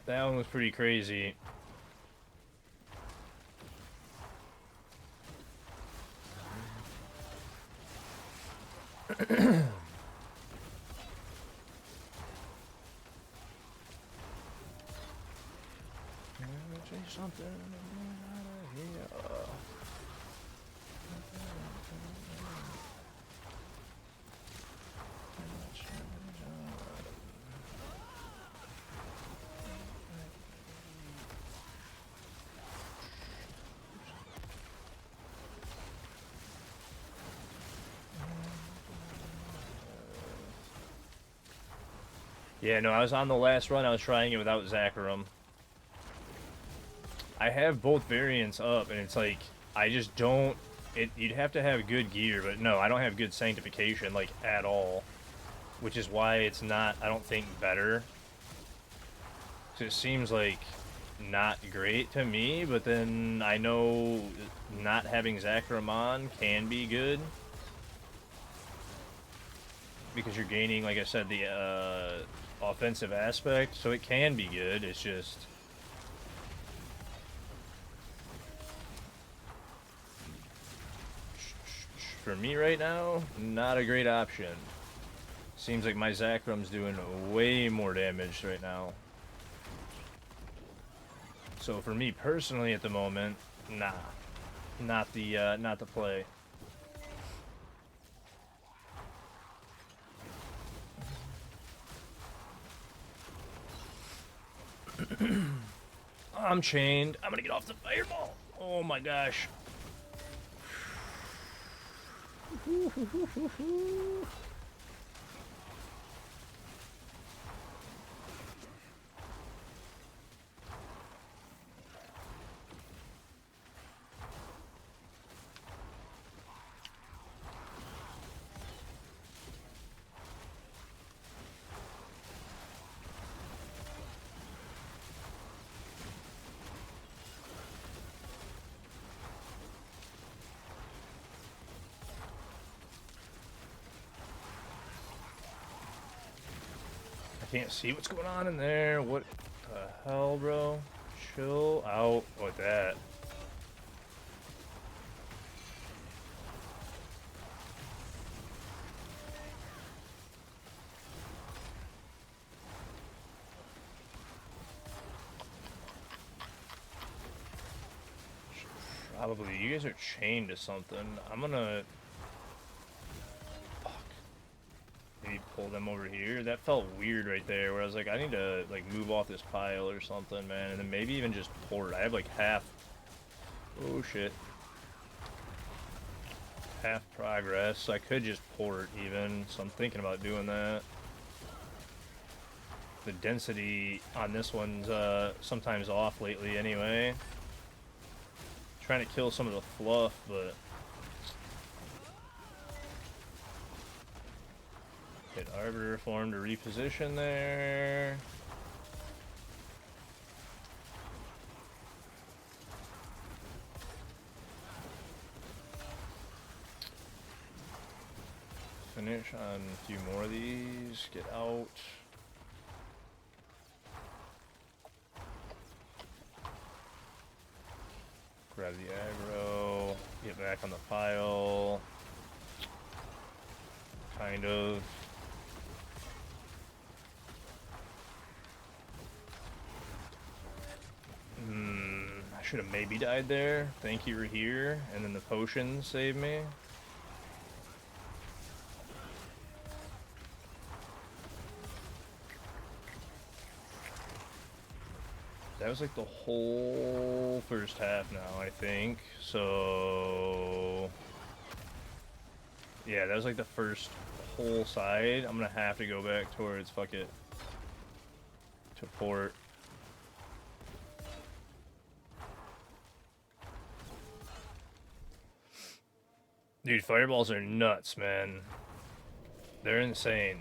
That one was pretty crazy. Something out of here. Yeah, no, I was on the last run. I was trying it without Zachrum. I have both variants up, and it's like, I just don't... You'd have to have good gear, but no, I don't have good sanctification, like, at all. Which is why it's not, I don't think, better. So it seems like not great to me, but then I know not having Zachrum on can be good. Because you're gaining, like I said, the offensive aspect, so it can be good. It's just for me right now, not a great option. Seems like my Zakrum's doing way more damage right now. So for me personally at the moment, nah. Not the play. I'm chained. I'm gonna get off the fireball. Oh my gosh. Can't see what's going on in there. What the hell, bro? Chill out with that. Probably. You guys are chained to something. I'm gonna... Maybe pull them over here. That felt weird right there, where I was like, I need to like move off this pile or something, man. And then maybe even just port. I have like half... Oh, shit. Half progress. So I could just port even. So I'm thinking about doing that. The density on this one's sometimes off lately anyway. Trying to kill some of the fluff, but... Hit Arbiter Form to reposition there. Finish on a few more of these. Get out. Grab the aggro. Get back on the pile. Kind of. I should have maybe died there. Thank you, we're here. And then the potion saved me. That was like the whole first half now, I think. So... yeah, that was like the first whole side. I'm gonna have to go back towards, fuck it, to port. Dude, fireballs are nuts, man. They're insane.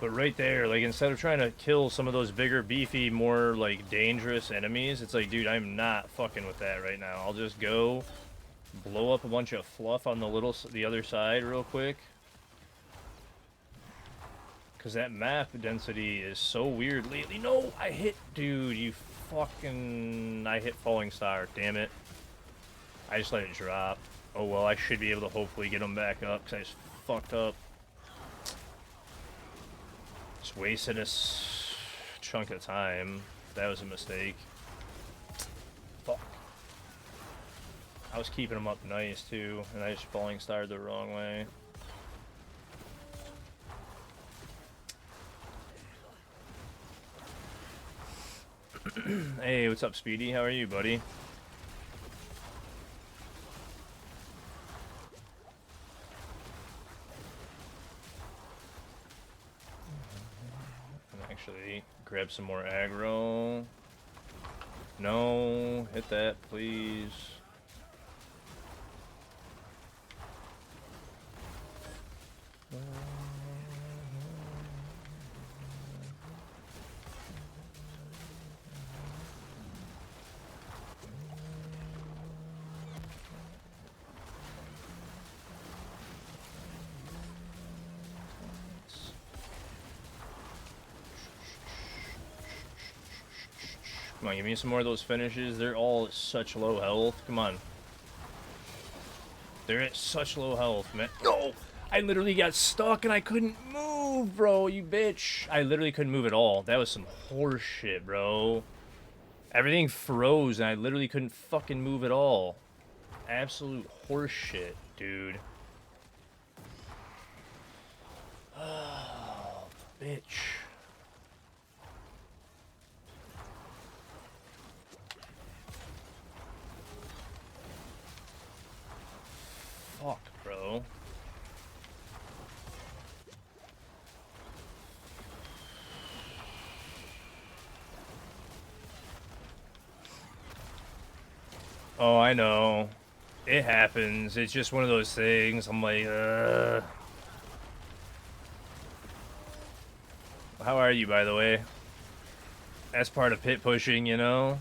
But right there, like, instead of trying to kill some of those bigger, beefy, more, like, dangerous enemies, it's like, dude, I'm not fucking with that right now. I'll just go blow up a bunch of fluff on the other side real quick. Because that map density is so weird lately. No, I hit... dude, you fucking... I hit Falling Star, damn it. I just let it drop. Oh well, I should be able to hopefully get them back up, because I just fucked up. Just wasted a chunk of time. That was a mistake. Fuck. I was keeping them up nice, too, and I just Falling Starred the wrong way. Hey, what's up, Speedy? How are you, buddy? Actually, grab some more aggro. No, hit that, please. Come on, give me some more of those finishes. They're all at such low health. Come on. They're at such low health, man. No! I literally got stuck and I couldn't move, bro, you bitch. I literally couldn't move at all. That was some horse shit, bro. Everything froze and I literally couldn't fucking move at all. Absolute horse shit, dude. Oh, bitch. Fuck, bro. Oh, I know. It happens. It's just one of those things. I'm like, How are you, by the way? That's part of pit pushing, you know?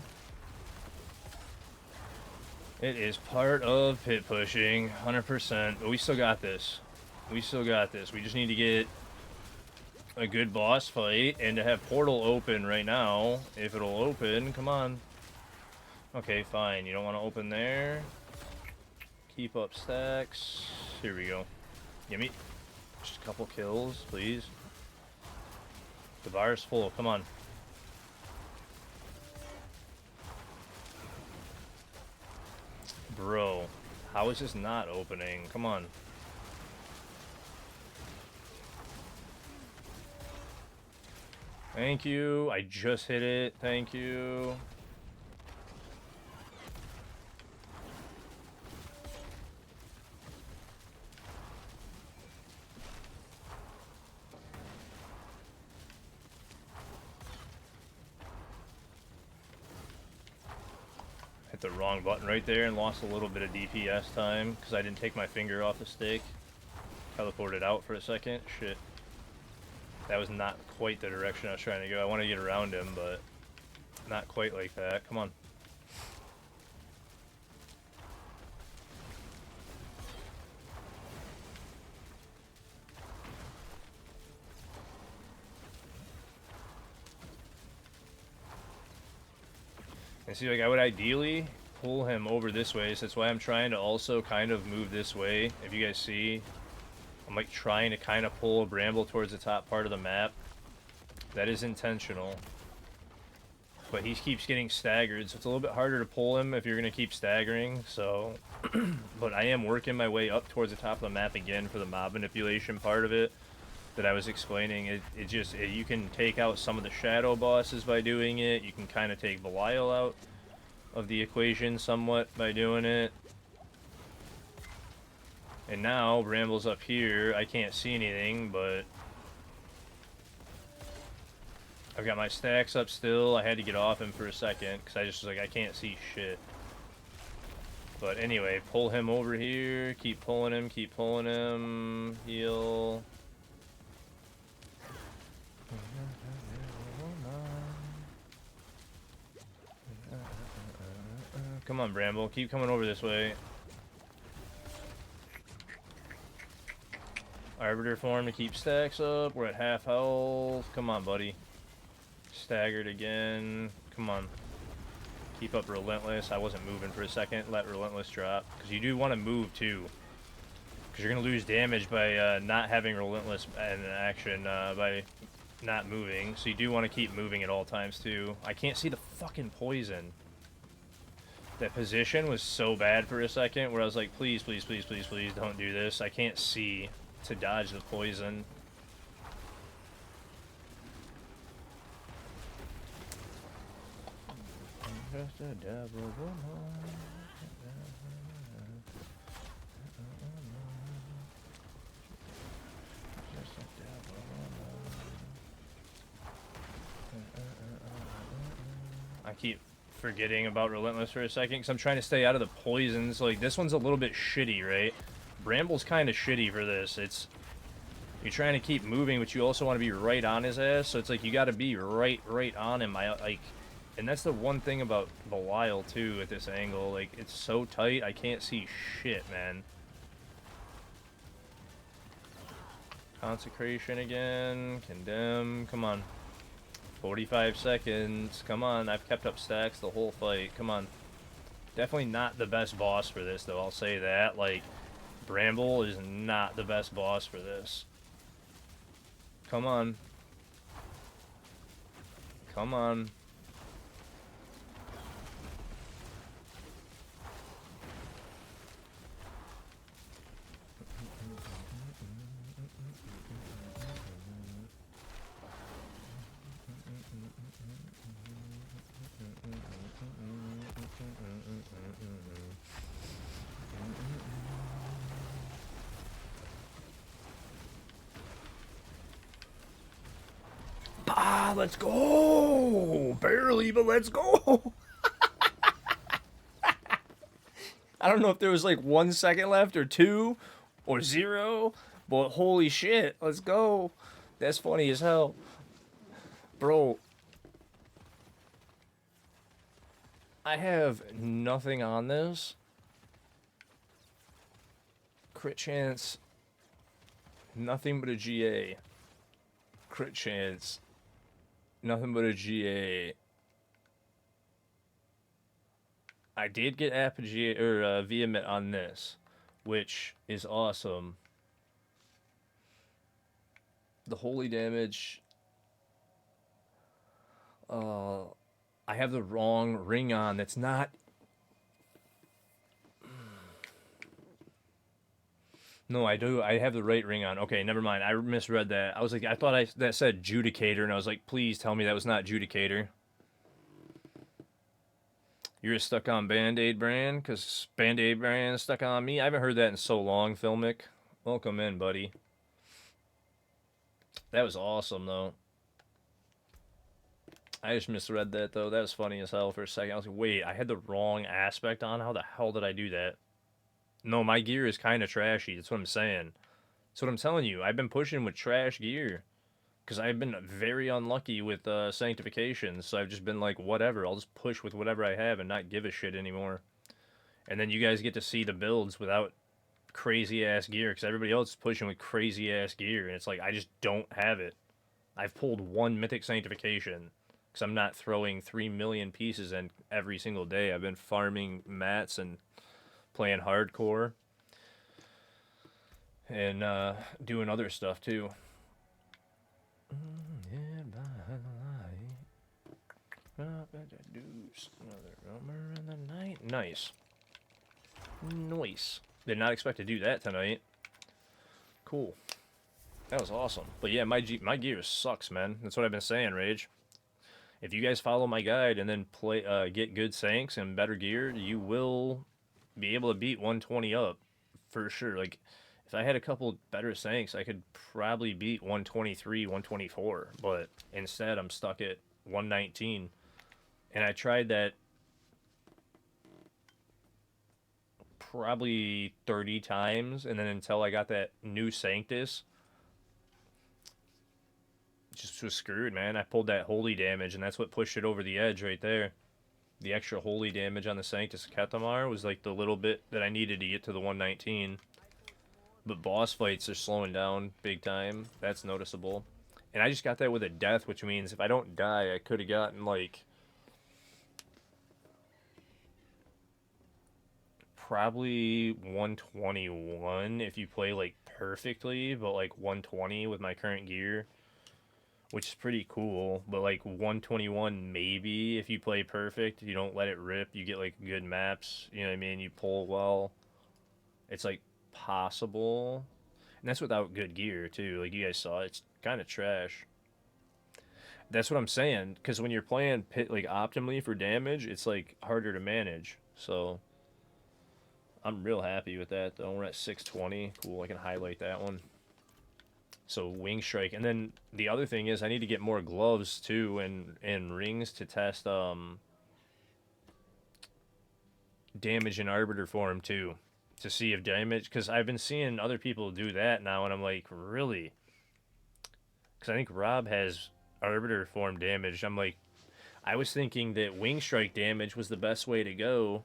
It is part of pit pushing, 100%. But we still got this. We still got this. We just need to get a good boss fight and to have portal open right now. If it'll open, come on. Okay, fine. You don't want to open there. Keep up stacks. Here we go. Give me just a couple kills, please. The bar's full. Come on. Bro, how is this not opening? Come on. Thank you. I just hit it. Thank you. Hit the wrong button right there and lost a little bit of DPS time because I didn't take my finger off the stick. Teleported out for a second. Shit. That was not quite the direction I was trying to go. I want to get around him, but not quite like that. Come on. And see, like, I would ideally pull him over this way, so that's why I'm trying to also kind of move this way. If you guys see, I'm like trying to kind of pull a bramble towards the top part of the map. That is intentional. But he keeps getting staggered, so it's a little bit harder to pull him if you're going to keep staggering, so... But I am working my way up towards the top of the map again for the mob manipulation part of it that I was explaining. You can take out some of the shadow bosses by doing it. You can kind of take Belial out of the equation somewhat by doing it. And now, Bramble's up here. I can't see anything, but... I've got my stacks up still. I had to get off him for a second, because I just was like, I can't see shit. But anyway, pull him over here. Keep pulling him, keep pulling him. Heal. Come on, Bramble. Keep coming over this way. Arbiter form to keep stacks up. We're at half health. Come on, buddy. Staggered again. Come on. Keep up Relentless. I wasn't moving for a second. Let Relentless drop. Because you do want to move, too. Because you're going to lose damage by not having Relentless in action by not moving. So you do want to keep moving at all times, too. I can't see the fucking poison. That position was so bad for a second where I was like, please, please, please, please, please don't do this. I can't see to dodge the poison. Just a devil woman. Just a devil woman. I keep forgetting about Relentless for a second because I'm trying to stay out of the poisons. Like, this one's a little bit shitty, right? Bramble's kind of shitty for this. You're trying to keep moving, but you also want to be right on his ass, so it's like you got to be right on him. And that's the one thing about Belial, too, at this angle. Like, it's so tight, I can't see shit, man. Consecration again. Condemn. Come on. 45 seconds. Come on, I've kept up stacks the whole fight. Come on. Definitely not the best boss for this, though. I'll say that. Like, Bramble is not the best boss for this. Come on. Come on. Ah, let's go! Barely, but let's go! I don't know if there was like 1 second left or 2 or 0, but holy shit, let's go. That's funny as hell. Bro, I have nothing on this. Crit chance, nothing but a GA. Crit chance, nothing but a GA. I did get Apogee or Vehement on this, which is awesome. The holy damage. I have the wrong ring on. That's not. No, I do. I have the right ring on. Okay, never mind. I misread that. I was like, I thought that said Judicator, and I was like, please tell me that was not Judicator. You're stuck on Band-Aid brand? Because Band-Aid brand is stuck on me? I haven't heard that in so long, Filmic. Welcome in, buddy. That was awesome, though. I just misread that, though. That was funny as hell for a second. I was like, wait, I had the wrong aspect on? How the hell did I do that? No, my gear is kind of trashy. That's what I'm saying. That's what I'm telling you. I've been pushing with trash gear. Because I've been very unlucky with sanctifications, so I've just been like, whatever, I'll just push with whatever I have and not give a shit anymore. And then you guys get to see the builds without crazy-ass gear, because everybody else is pushing with crazy-ass gear, and it's like, I just don't have it. I've pulled 1 Mythic Sanctification, because I'm not throwing 3 million pieces in every single day. I've been farming mats and playing hardcore, and doing other stuff, too. Another rumor in the night. Nice. Nice. Did not expect to do that tonight. Cool. That was awesome. But yeah, my gear sucks, man. That's what I've been saying, Rage. If you guys follow my guide and then get good sanks and better gear, you will be able to beat 120 up for sure. Like, if I had a couple better sanks, I could probably beat 123, 124. But instead, I'm stuck at 119. And I tried that probably 30 times, and then until I got that new Sanctus, just was screwed, man. I pulled that holy damage, and that's what pushed it over the edge right there. The extra holy damage on the Sanctus Kethamar was like the little bit that I needed to get to the 119. But boss fights are slowing down big time. That's noticeable. And I just got that with a death, which means if I don't die, I could have gotten like probably 121 if you play like perfectly, but like 120 with my current gear, which is pretty cool. But like 121 maybe if you play perfect, you don't let it rip, you get like good maps, you know what I mean, you pull well, it's like possible. And that's without good gear too, like you guys saw, it's kind of trash. That's what I'm saying, because when you're playing pit like optimally for damage, it's like harder to manage. So I'm real happy with that though. We're at 620. Cool, I can highlight that one. So wing strike, and then the other thing is I need to get more gloves too and rings to test damage in arbiter form too, to see if damage, because I've been seeing other people do that now, and I'm like, really? Because I think Rob has arbiter form damage. I'm like, I was thinking that wing strike damage was the best way to go,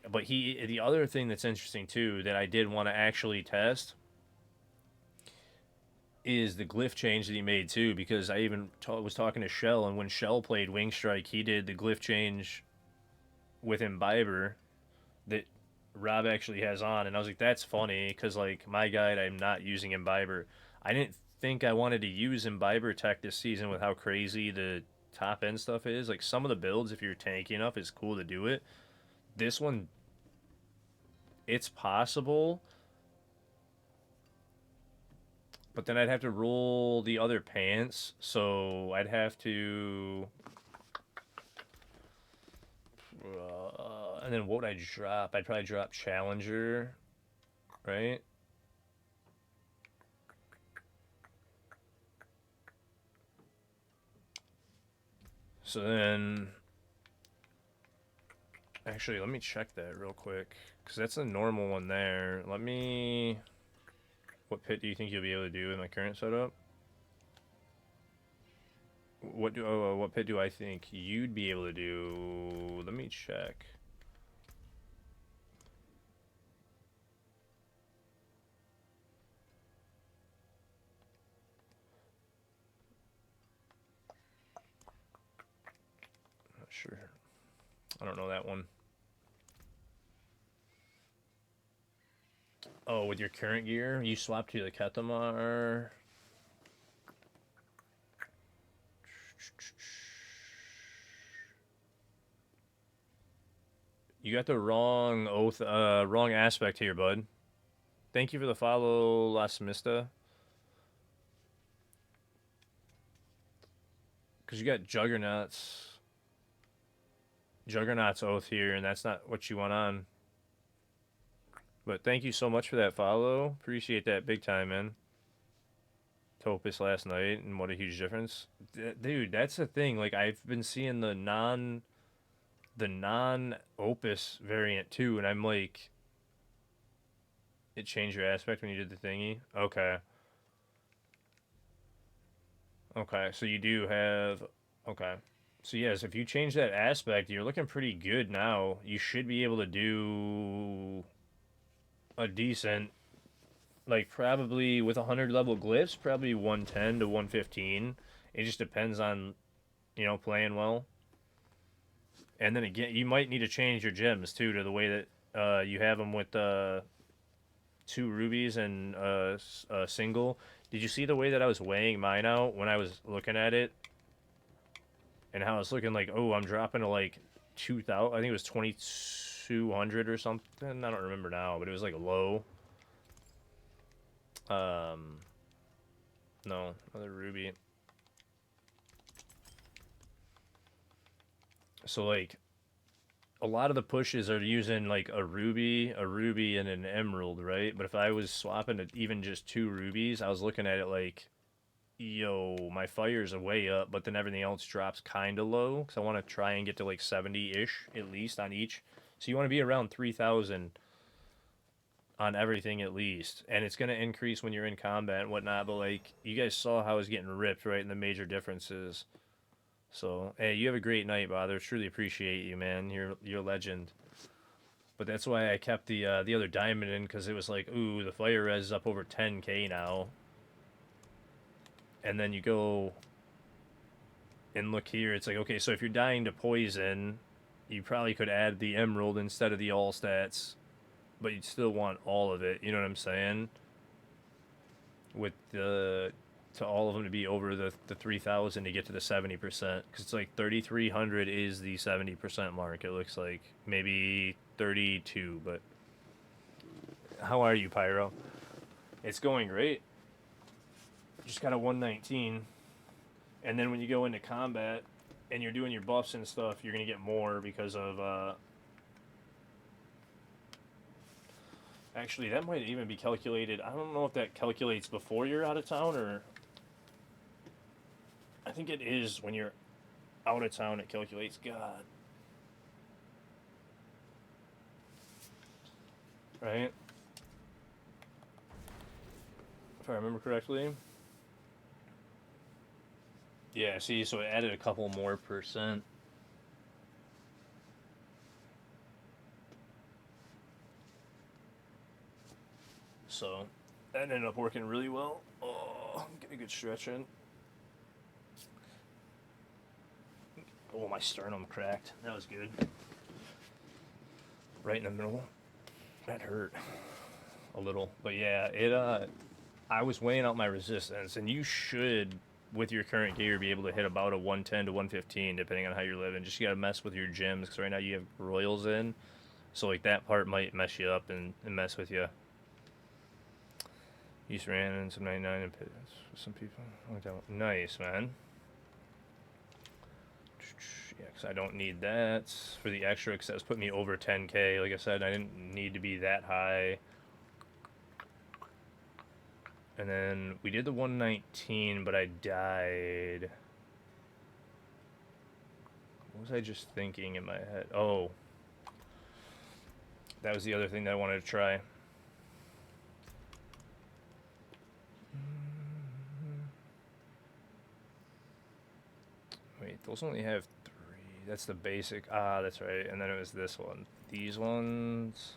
but the other thing that's interesting too that I did want to actually test is the glyph change that he made too, because I even was talking to Shell, and when Shell played Wing Strike, he did the glyph change with Imbiber that Rob actually has on, and I was like, that's funny, because like my guide, I'm not using Imbiber. I didn't think I wanted to use Imbiber tech this season with how crazy the top end stuff is. Like some of the builds, if you're tanky enough, it's cool to do it. This one, it's possible, but then I'd have to roll the other pants, so I'd have to. And then what would I drop? I'd probably drop Challenger, right? So then, actually, let me check that real quick, because that's a normal one there. Let me. What pit do you think you'll be able to do in my current setup? What pit do I think you'd be able to do? Let me check. Not sure. I don't know that one. Oh, with your current gear, you swap to the Ketamar. You got the wrong wrong aspect here, bud. Thank you for the follow, Las Mista. Because you got Juggernaut's Oath here, and that's not what you want on. But thank you so much for that follow. Appreciate that big time, man. Topus last night, and what a huge difference. Dude, that's the thing. Like, I've been seeing the non-Opus variant too, and I'm like, it changed your aspect when you did the thingy? Okay. Okay, so you do have... Okay. So yes, if you change that aspect, you're looking pretty good now. You should be able to do a decent, like probably with 100 level glyphs, probably 110 to 115. It just depends on, playing well. And then again, you might need to change your gems too to the way that you have them with 2 rubies and a single. Did you see the way that I was weighing mine out when I was looking at it? And how it's looking like, oh, I'm dropping to like 2,000. I think it was 2,200 or something. I don't remember now, but it was like low. No, another ruby. So like, a lot of the pushes are using like a ruby, and an emerald, right? But if I was swapping to even just 2 rubies, I was looking at it like, yo, my fires are way up, but then everything else drops kind of low, because I want to try and get to like 70-ish at least on each. So you want to be around 3,000 on everything at least, and it's going to increase when you're in combat and whatnot, but like, you guys saw how I was getting ripped, right, and the major differences. So, hey, you have a great night, Bother. Truly appreciate you, man. You're a legend. But that's why I kept the other diamond in, because it was like, ooh, the fire res is up over 10k now. And then you go and look here, it's like, okay, so if you're dying to poison, you probably could add the emerald instead of the all stats, but you'd still want all of it, you know what I'm saying? With to all of them to be over the 3,000 to get to the 70%, because it's like 3,300 is the 70% mark, it looks like. Maybe 32, but how are you, Pyro? It's going great. Just got a 119. And then when you go into combat and you're doing your buffs and stuff, you're going to get more because of... Actually, that might even be calculated. I don't know if that calculates before you're out of town, or... I think it is when you're out of town it calculates. God. Right? If I remember correctly. Yeah, see, so it added a couple more percent. So, That ended up working really well. Oh, get a good stretch in. Oh, my sternum cracked. That was good. Right in the middle. That hurt a little. But yeah, I was weighing out my resistance, and you should, with your current gear, be able to hit about a 110 to 115, depending on how you're living. Just you gotta mess with your gyms, because right now you have royals in, so like that part might mess you up and mess with you. East ran and some 99 and some people. Like that one. Nice, man. Yeah, because I don't need that for the extra, because that was putting me over 10k. Like I said, I didn't need to be that high. And then we did the 119, but I died. What was I just thinking in my head? Oh, that was the other thing that I wanted to try. Wait, those only have 3. That's the basic. Ah, that's right. And then it was this one. These ones.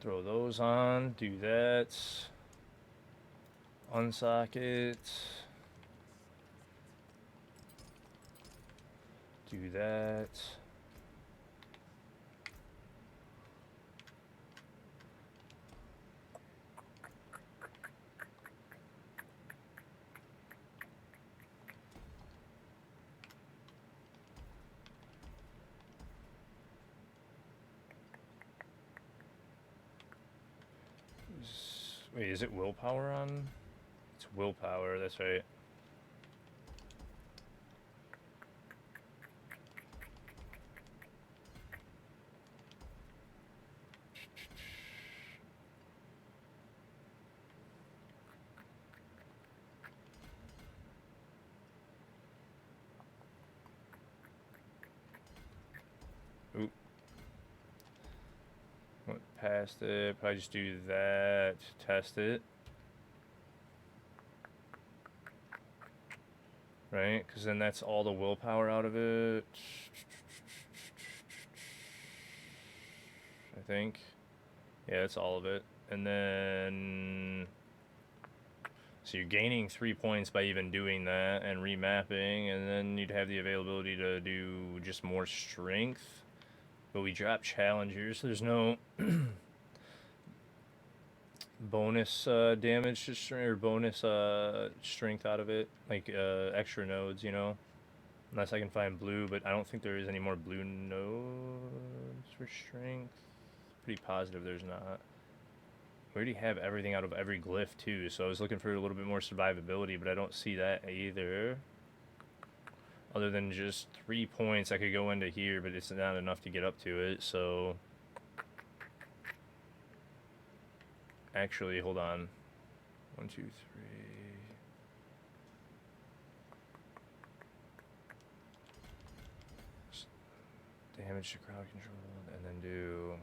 Throw those on. Do that. Unsocket. Do that. Wait, is it willpower on? It's willpower, that's right. Oop. Went past it. Probably just do that. Test it. Right? Because then that's all the willpower out of it. I think. Yeah, that's all of it. And then... So you're gaining 3 points by even doing that and remapping, and then you'd have the availability to do just more strength. But we drop challengers, so there's no bonus damage to strength, or bonus strength out of it, like extra nodes, you know? Unless I can find blue, but I don't think there is any more blue nodes for strength. Pretty positive there's not. We already have everything out of every glyph too, so I was looking for a little bit more survivability, but I don't see that either. Other than just 3 points I could go into here, but it's not enough to get up to it, so... Actually, hold on. 1, 2, 3... Damage to crowd control, and then do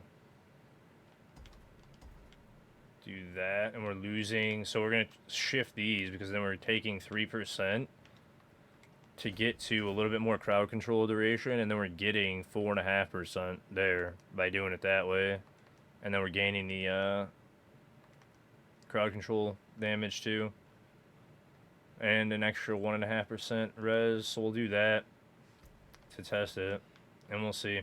that, and we're losing, so we're gonna shift these, because then we're taking 3% to get to a little bit more crowd control duration, and then we're getting 4.5% there by doing it that way, and then we're gaining the crowd control damage too, and an extra 1.5% res, so we'll do that to test it, and we'll see.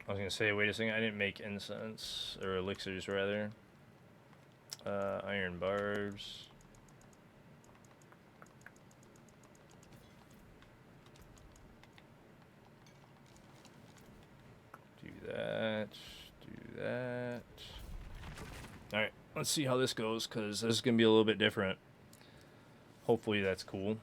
I was gonna say, wait a second, I didn't make incense, or elixirs rather. Iron barbs. Do that, do that. Alright, let's see how this goes, because this is gonna be a little bit different. Hopefully that's cool.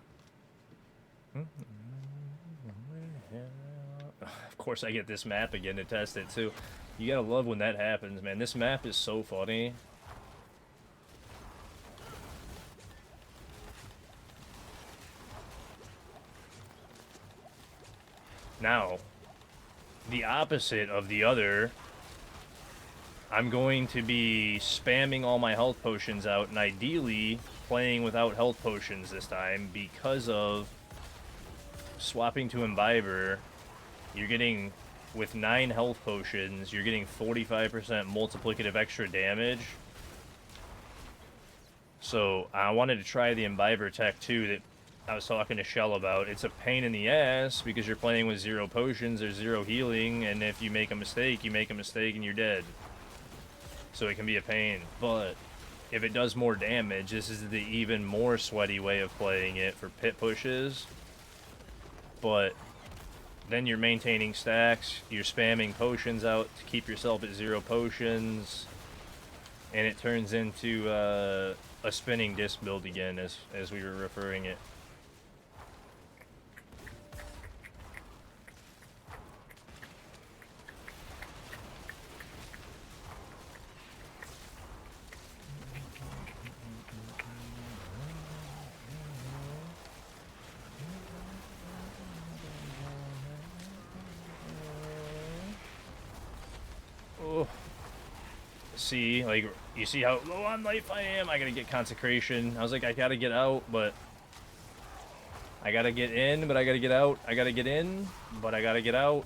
Of course I get this map again to test it too. You gotta love when that happens, man. This map is so funny. Now, the opposite of the other, I'm going to be spamming all my health potions out, and ideally playing without health potions this time, because of swapping to Imbiber, you're getting, with 9 health potions, you're getting 45% multiplicative extra damage. So I wanted to try the Imbiber tech too that I was talking to Shell about. It's a pain in the ass because you're playing with 0 potions or 0 healing, and if you make a mistake, and you're dead. So it can be a pain, but if it does more damage, this is the even more sweaty way of playing it for pit pushes. But then you're maintaining stacks, you're spamming potions out to keep yourself at 0 potions, and it turns into a spinning disc build again, as we were referring it. Oh. See, like, you see how low on life I am? I gotta get consecration. I was like, I gotta get out, but I gotta get in, but I gotta get out. I gotta get in, but I gotta get out.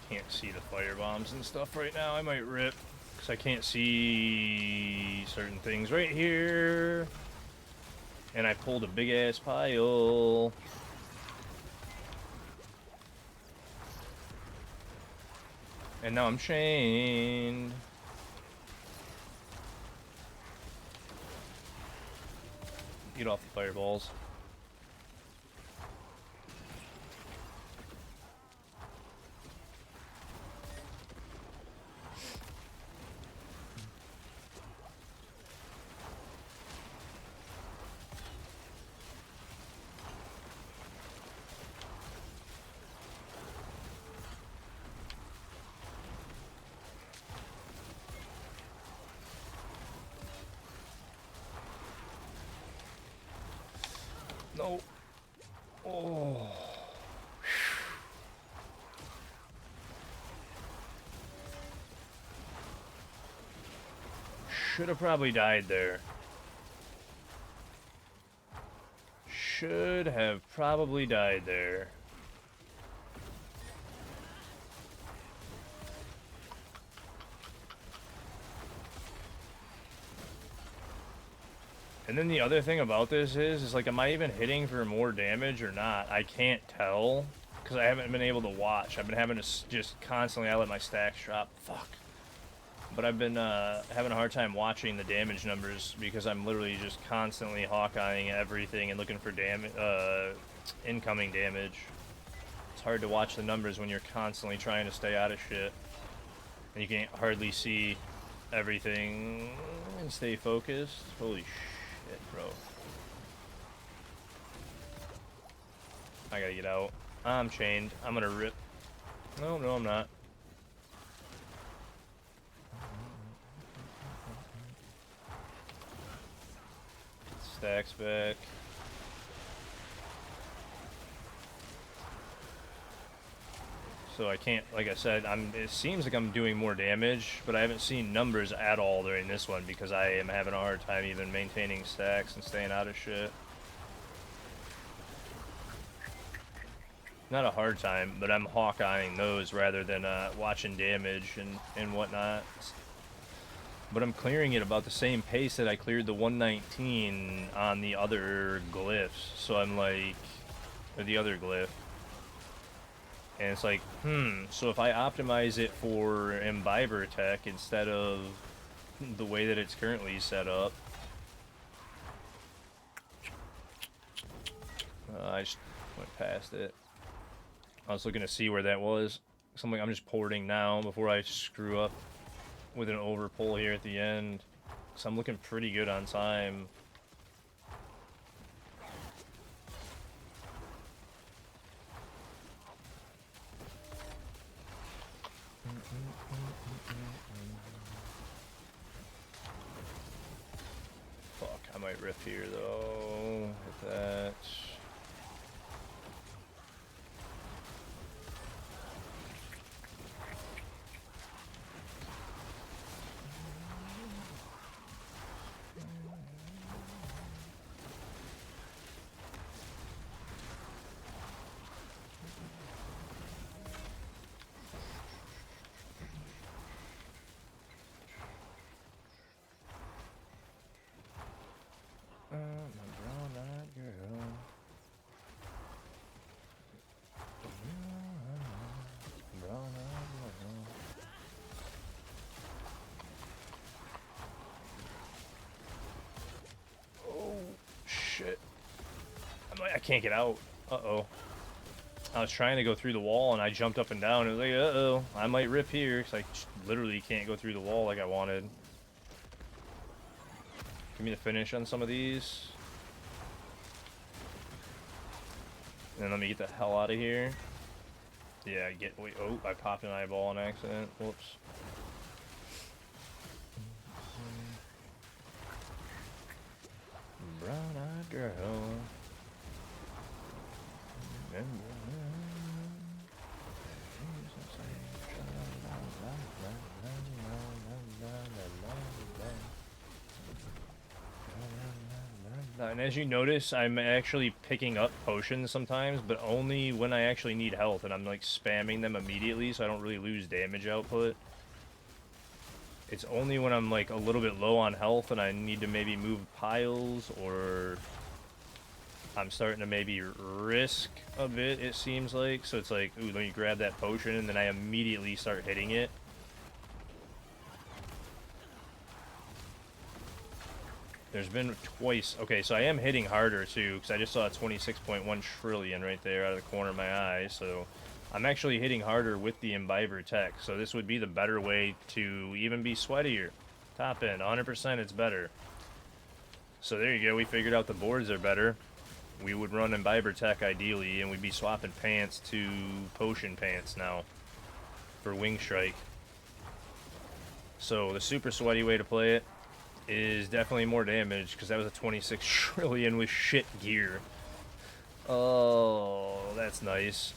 Can't see the fire bombs and stuff right now. I might rip because I can't see certain things right here. And I pulled a big ass pile. And now I'm chained. Get off the fireballs. No. Oh. Should have probably died there. Should have probably died there. And then the other thing about this is like, am I even hitting for more damage or not? I can't tell, because I haven't been able to watch. I've been having to just constantly, I let my stacks drop. Fuck. But I've been having a hard time watching the damage numbers, because I'm literally just constantly Hawkeyeing everything and looking for incoming damage. It's hard to watch the numbers when you're constantly trying to stay out of shit. And you can't hardly see everything and stay focused. Holy shit, bro. I gotta get out. I'm chained. I'm gonna rip. No, I'm not. Stacks back. So I can't, like I said, it seems like I'm doing more damage, but I haven't seen numbers at all during this one because I am having a hard time even maintaining stacks and staying out of shit. Not a hard time, but I'm Hawkeyeing those rather than watching damage and whatnot. But I'm clearing it about the same pace that I cleared the 119 on the other glyphs. So I'm like, or the other glyph. And it's like, so if I optimize it for Imbiber Tech instead of the way that it's currently set up. I just went past it. I was looking to see where that was. Something I'm just porting now before I screw up with an overpull here at the end. So I'm looking pretty good on time. Fuck, I might rip here though. Hit that. Shit. I can't get out. Uh-oh. I was trying to go through the wall and I jumped up and down. It was like, uh-oh, I might rip here because I literally can't go through the wall like I wanted. Give me the finish on some of these. And then let me get the hell out of here. Yeah, wait, oh, I popped an eyeball on accident. Whoops. Brown-eyed girl. And as you notice, I'm actually picking up potions sometimes, but only when I actually need health, and I'm like spamming them immediately so I don't really lose damage output. It's only when I'm like a little bit low on health and I need to maybe move piles, or I'm starting to maybe risk a bit, it seems like. So it's like, ooh, let me grab that potion, and then I immediately start hitting it. There's been twice. Okay, so I am hitting harder too, because I just saw 26.1 trillion right there out of the corner of my eye. So I'm actually hitting harder with the Imbiber Tech. So this would be the better way to even be sweatier. Top end, 100% it's better. So there you go, we figured out the boards are better. We would run Imbiber Tech ideally, and we'd be swapping pants to potion pants now for Wing Strike. So the super sweaty way to play it is definitely more damage, because that was a 26 trillion with shit gear. Oh, that's nice.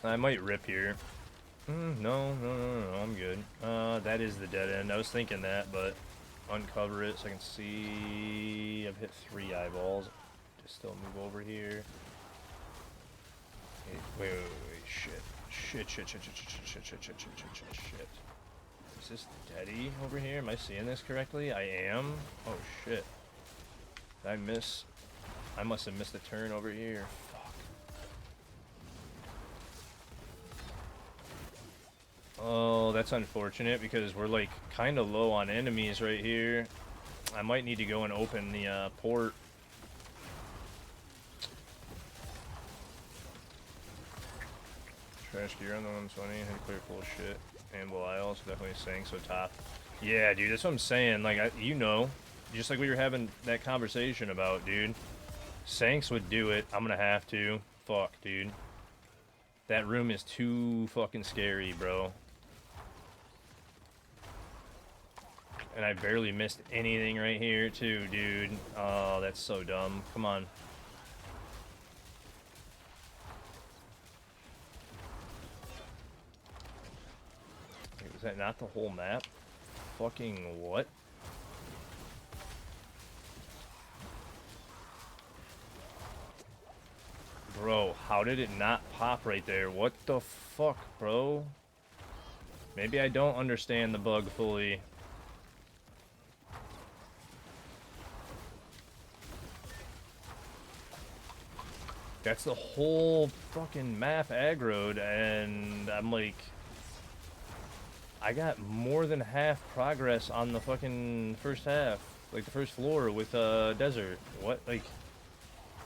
I might rip here. No, I'm good. That is the dead end. I was thinking that, but uncover it so I can see. I've hit 3 eyeballs. Just still move over here. Wait, shit. Shit. Is this Daddy over here? Am I seeing this correctly? I am? Oh, shit. Did I miss? I must have missed a turn over here. Fuck. Oh, that's unfortunate because we're, like, kind of low on enemies right here. I might need to go and open the port. Trash gear on the 120. Head clear full of shit. And Belial, so definitely saying so top. Yeah, dude, that's what I'm saying. Like, you know, just like we were having that conversation about, dude. Sanks would do it. I'm gonna have to. Fuck, dude. That room is too fucking scary, bro. And I barely missed anything right here, too, dude. Oh, that's so dumb. Come on. Is that not the whole map? Fucking what? Bro, how did it not pop right there? What the fuck, bro? Maybe I don't understand the bug fully. That's the whole fucking map aggroed, and I'm like... I got more than half progress on the fucking first half. Like, the first floor with, desert. What? Like...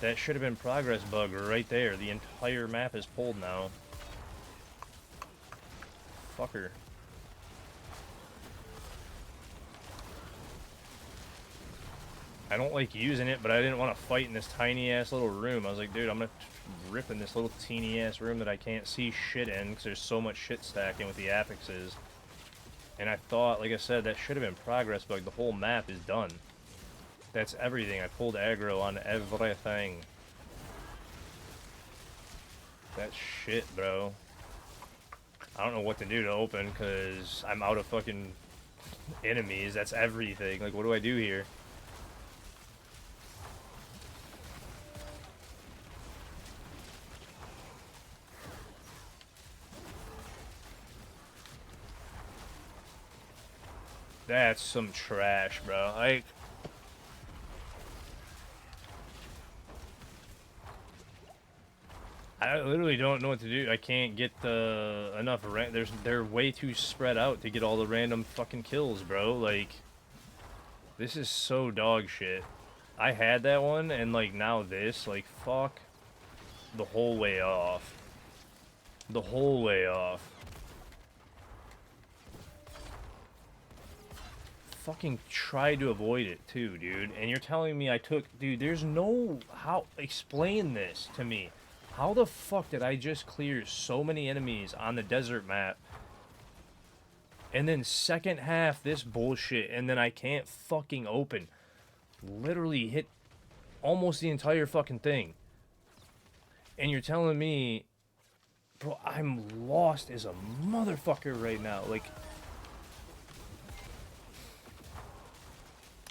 That should have been progress bug right there. The entire map is pulled now. Fucker. I don't like using it, but I didn't want to fight in this tiny-ass little room. I was like, dude, I'm gonna rip in this little teeny-ass room that I can't see shit in, because there's so much shit stacking with the affixes. And I thought, like I said, that should have been progress bug. The whole map is done. That's everything. I pulled aggro on everything. That's shit, bro. I don't know what to do to open, because I'm out of fucking enemies. That's everything. Like, what do I do here? That's some trash, bro. Like... I literally don't know what to do. I can't get enough they're way too spread out to get all the random fucking kills, bro. Like, this is so dog shit. I had that one, and like now this, like, fuck the whole way off. The whole way off. Fucking tried to avoid it too, dude. And you're telling me I took... Dude, there's no... How... Explain this to me. How the fuck did I just clear so many enemies on the desert map? And then second half this bullshit, and then I can't fucking open. Literally hit almost the entire fucking thing. And you're telling me... Bro, I'm lost as a motherfucker right now. Like...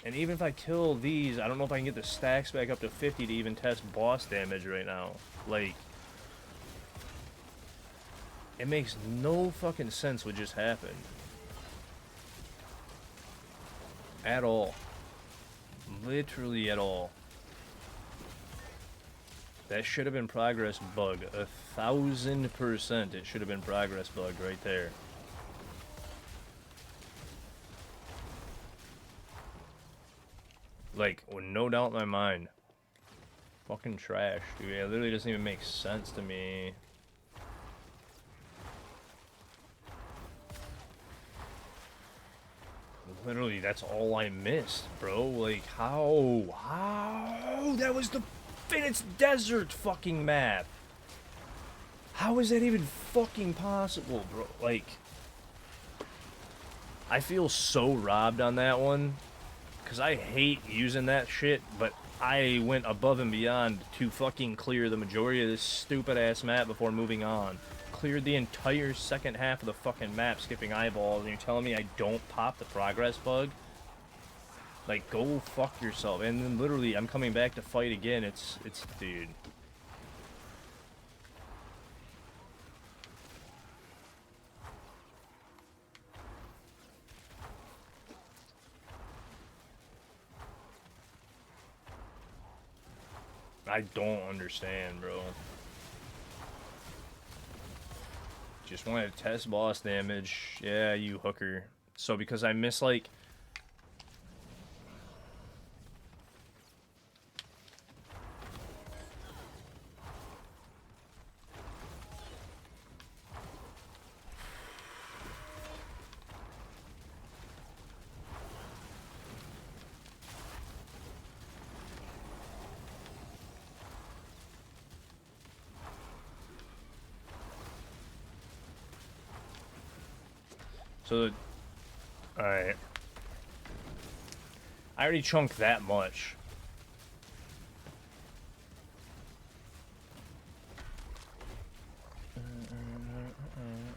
And even if I kill these, I don't know if I can get the stacks back up to 50 to even test boss damage right now. Like, it makes no fucking sense what just happened. At all. Literally at all. That should have been progress bug. 1000% it should have been progress bug right there. Like, with no doubt in my mind. Fucking trash, dude. It literally doesn't even make sense to me. Literally, that's all I missed, bro. Like, how? How? That was the Phoenix Desert fucking map. How is that even fucking possible, bro? Like, I feel so robbed on that one. Because I hate using that shit, but I went above and beyond to fucking clear the majority of this stupid-ass map before moving on. Cleared the entire second half of the fucking map, skipping eyeballs, and you're telling me I don't pop the progress bug? Like, go fuck yourself. And then literally, I'm coming back to fight again. It's dude. I don't understand, bro. Just wanted to test boss damage. Yeah, you hooker. So because I miss, like... So, alright. I already chunked that much.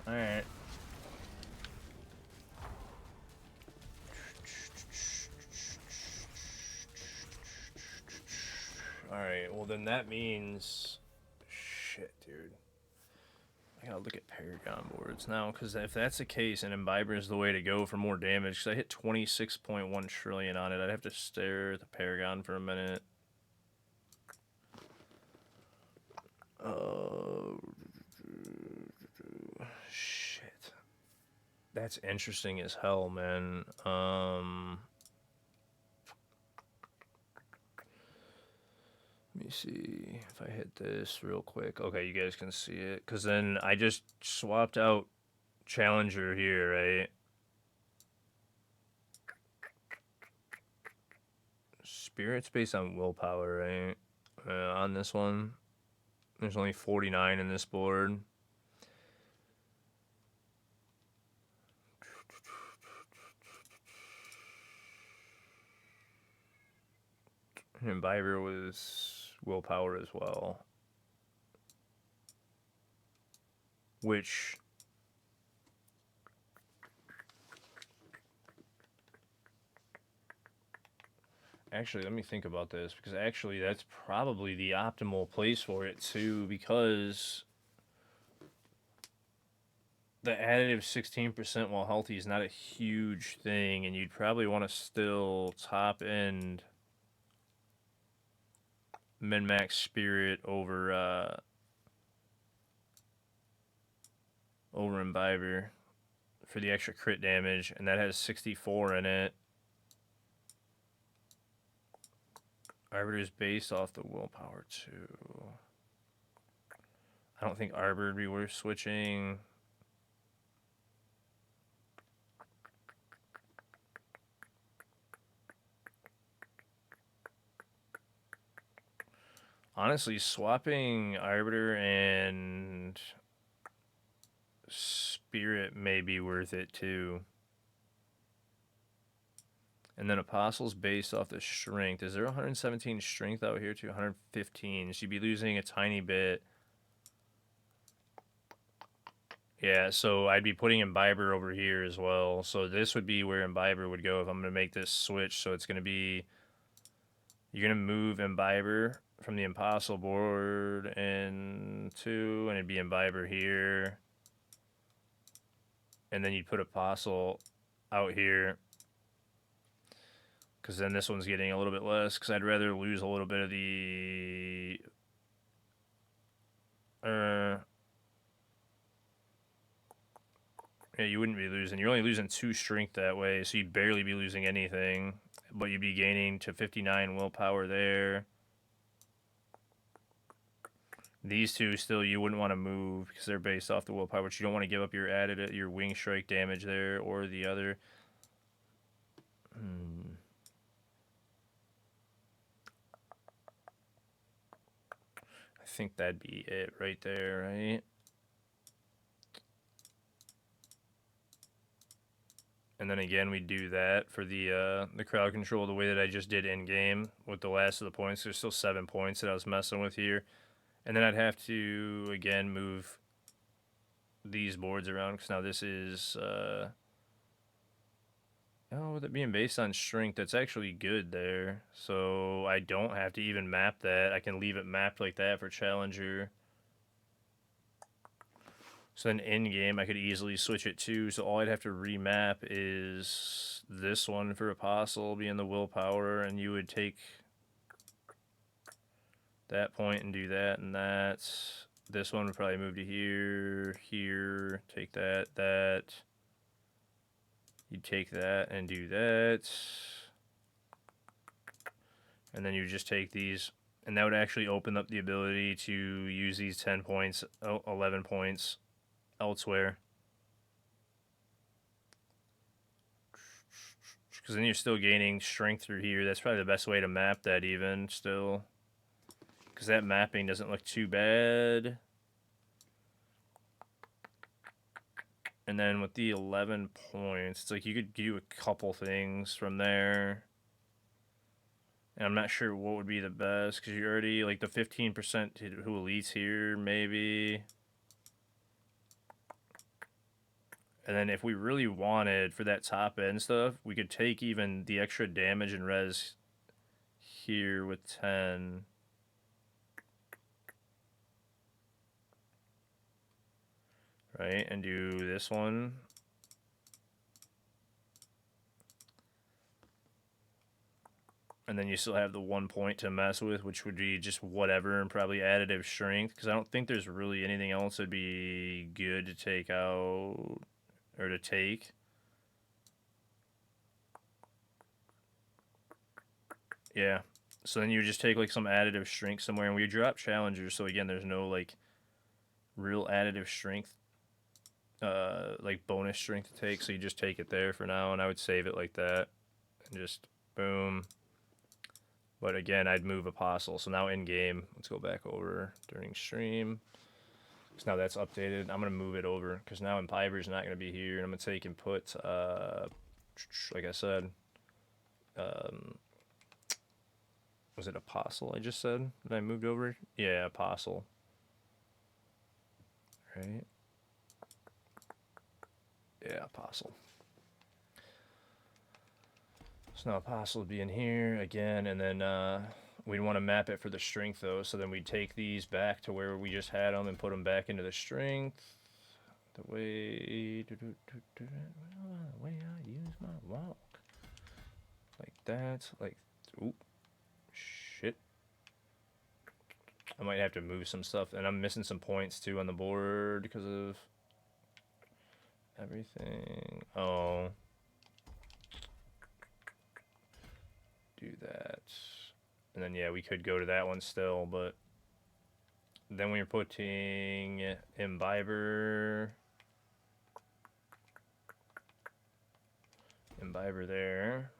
Alright. Alright, well then that means... Shit, dude. I gotta look at Paragon boards now, because if that's the case and Imbiber is the way to go for more damage, because I hit 26.1 trillion on it, I'd have to stare at the Paragon for a minute. Shit. That's interesting as hell, man. Let me see if I hit this real quick. Okay, you guys can see it. Because then I just swapped out Challenger here, right? Spirit's based on willpower, right? On this one. There's only 49 in this board. And Imbiber was willpower as well. Which... Actually, let me think about this, because actually that's probably the optimal place for it too, because the additive 16% while healthy is not a huge thing, and you'd probably want to still top end min-max Spirit over Imbiber for the extra crit damage, and that has 64 in it. Arbiter is based off the willpower too. I don't think Arbiter would be worth switching. Honestly, swapping Arbiter and Spirit may be worth it too. And then Apostle's based off the strength. Is there 117 strength out here to 115? She'd be losing a tiny bit. Yeah, so I'd be putting Imbiber over here as well. So this would be where Imbiber would go if I'm going to make this switch. So it's going to be... You're going to move Imbiber from the Apostle board into... And it'd be Imbiber here. And then you'd put Apostle out here. Because then this one's getting a little bit less. Because I'd rather lose a little bit of the... Yeah, you wouldn't be losing. You're only losing 2 strength that way, so you'd barely be losing anything. But you'd be gaining to 59 willpower there. These two still you wouldn't want to move because they're based off the willpower, but you don't want to give up your wing strike damage there or the other. I think that'd be it right there, right? And then again, we do that for the crowd control the way that I just did in game with the last of the points. There's still 7 points that I was messing with here. And then I'd have to, again, move these boards around because now this is... with it being based on strength, that's actually good there. So I don't have to even map that. I can leave it mapped like that for Challenger. So then in-game, I could easily switch it too. So all I'd have to remap is this one for Apostle being the willpower, and you would take that point and do that and that. This one would probably move to here, here, take that, that. You'd take that and do that. And then you just take these, and that would actually open up the ability to use these 10 points, 11 points elsewhere. Because then you're still gaining strength through here. That's probably the best way to map that even still. Because that mapping doesn't look too bad. And then with the 11 points, it's like you could do a couple things from there. And I'm not sure what would be the best, because you're already, like, the 15% who elites here, maybe. And then if we really wanted for that top end stuff, we could take even the extra damage and res here with 10. right? And do this one. And then you still have the 1 point to mess with, which would be just whatever, and probably additive strength, because I don't think there's really anything else that'd be good to take out, or to take. Yeah. So then you just take like some additive strength somewhere, and we drop challengers, so again, there's no like real additive strength, like bonus strength to take, so you just take it there for now, and I would save it like that, and just boom. But again, I'd move Apostle. So now in game, let's go back over during stream. So now that's updated. I'm going to move it over because now Impiver's not going to be here. And I'm going to take and put, like I said, was it Apostle I just said that I moved over? Yeah, Apostle. Right? Yeah, Apostle. So now Apostle would be in here again, and then we'd want to map it for the strength though. So then we'd take these back to where we just had them and put them back into the strength. The way I use my walk, like that, like, oop, shit. I might have to move some stuff, and I'm missing some points too on the board because of everything. Oh. Do that. And then, yeah, we could go to that one still, but then we're putting Imbiber there.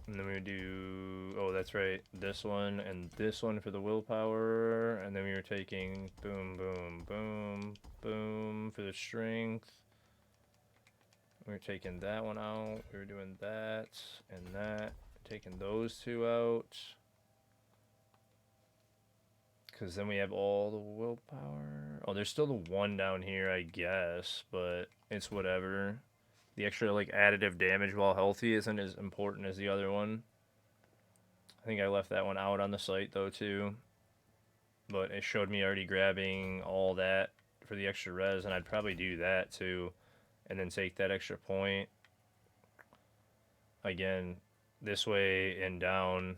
And then we do, oh, that's right, this one and this one for the willpower. And then we were taking boom, boom, boom, boom for the strength. We were taking that one out. We were doing that and that. Taking those two out. Because then we have all the willpower. Oh, there's still the one down here, I guess. But it's whatever. The extra, like, additive damage while healthy isn't as important as the other one. I think I left that one out on the site, though, too. But it showed me already grabbing all that for the extra res. And I'd probably do that, too. And then take that extra point. Again, this way and down,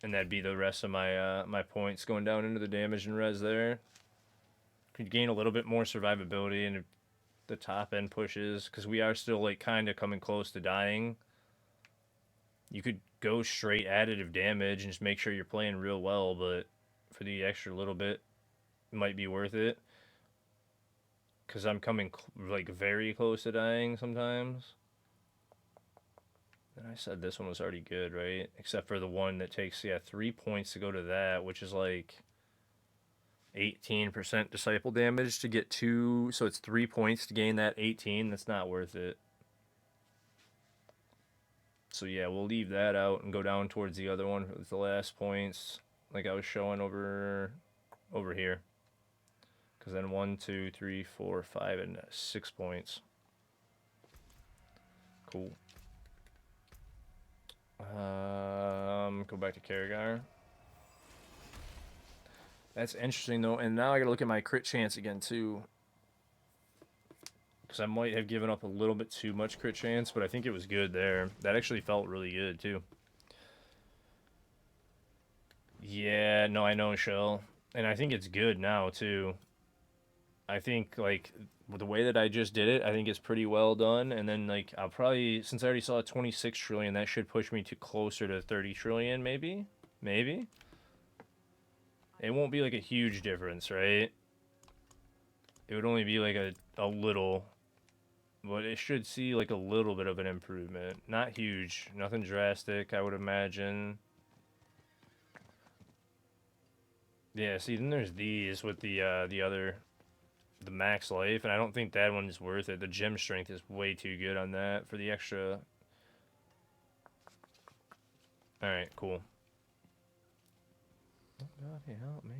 and that'd be the rest of my my points going down into the damage and res there. Could gain a little bit more survivability and the top end pushes, because we are still like kind of coming close to dying. You could go straight additive damage and just make sure you're playing real well, but for the extra little bit, it might be worth it. Because I'm coming like very close to dying sometimes. And I said this one was already good, right? Except for the one that takes, 3 points to go to that, which is like 18% disciple damage to get 2. So it's 3 points to gain that 18. That's not worth it. So yeah, we'll leave that out and go down towards the other one with the last points, like I was showing over here. Because then 1, 2, 3, 4, 5, and 6 points. Cool. Go back to Karragar. That's interesting though, and now I gotta look at my crit chance again too. Because I might have given up a little bit too much crit chance, but I think it was good there. That actually felt really good too. Yeah, no, I know, Shell. And I think it's good now too. I think like the way that I just did it, I think it's pretty well done. And then like I'll probably, since I already saw 26 trillion, that should push me to closer to 30 trillion maybe. Maybe. It won't be like a huge difference, right? It would only be like a little, but it should see like a little bit of an improvement. Not huge, nothing drastic, I would imagine. Yeah, see, then there's these with the other, the max life, and I don't think that one's worth it. The gem strength is way too good on that for the extra. Alright, cool. God help me.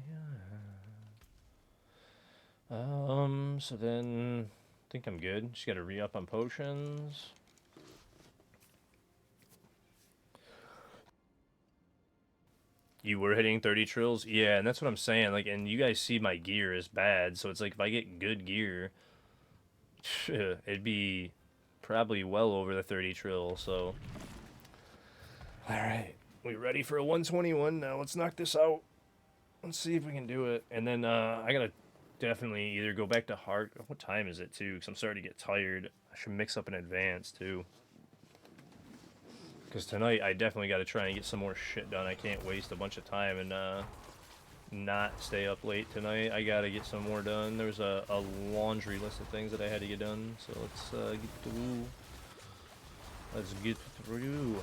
So then I think I'm good. Just gotta re-up on potions. You were hitting 30 trills? Yeah, and that's what I'm saying. Like, and you guys see my gear is bad, so it's like if I get good gear, it'd be probably well over the 30 trill, so. Alright. We ready for a 121 now. Let's knock this out. Let's see if we can do it. And then I gotta definitely either go back to hard. What time is it, too? Because I'm starting to get tired. I should mix up in advance, too. Because tonight I definitely got to try and get some more shit done. I can't waste a bunch of time and not stay up late tonight. I got to get some more done. There's a laundry list of things that I had to get done. So let's get through. Let's get through.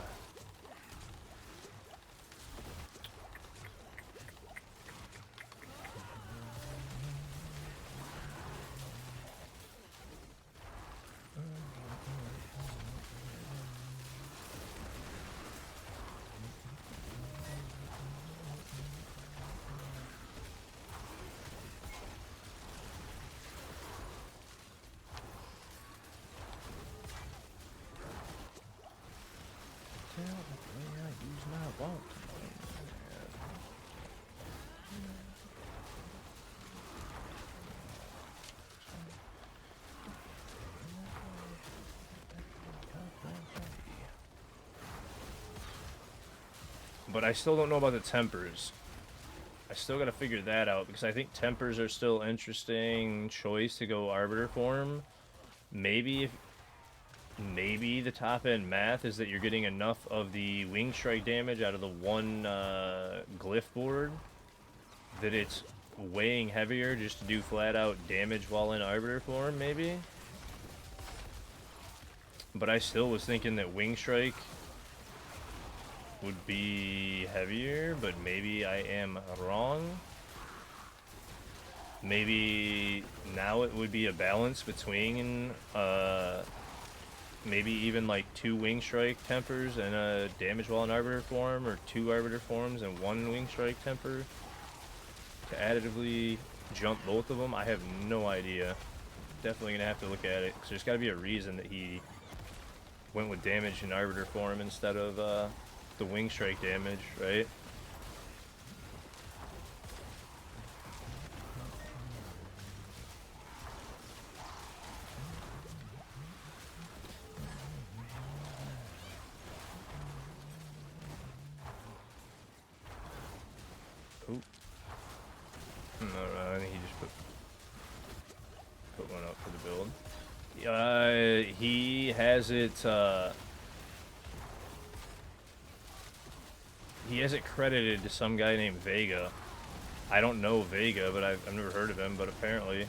But I still don't know about the tempers. I still gotta figure that out because I think tempers are still interesting choice to go arbiter form. Maybe the top end math is that you're getting enough of the wing strike damage out of the one glyph board that it's weighing heavier just to do flat out damage while in arbiter form, maybe. But I still was thinking that wing strike would be heavier, but maybe I am wrong. Maybe now it would be a balance between maybe even like 2 wing strike tempers and a damage while in arbiter form, or 2 arbiter forms and 1 wing strike temper to additively jump both of them. I have no idea. Definitely gonna have to look at it because there's got to be a reason that he went with damage in arbiter form instead of the wing strike damage, right? Oop. No, I think he just put one up for the build. He has it. He has it credited to some guy named Vega. I don't know Vega, but I've never heard of him. But apparently,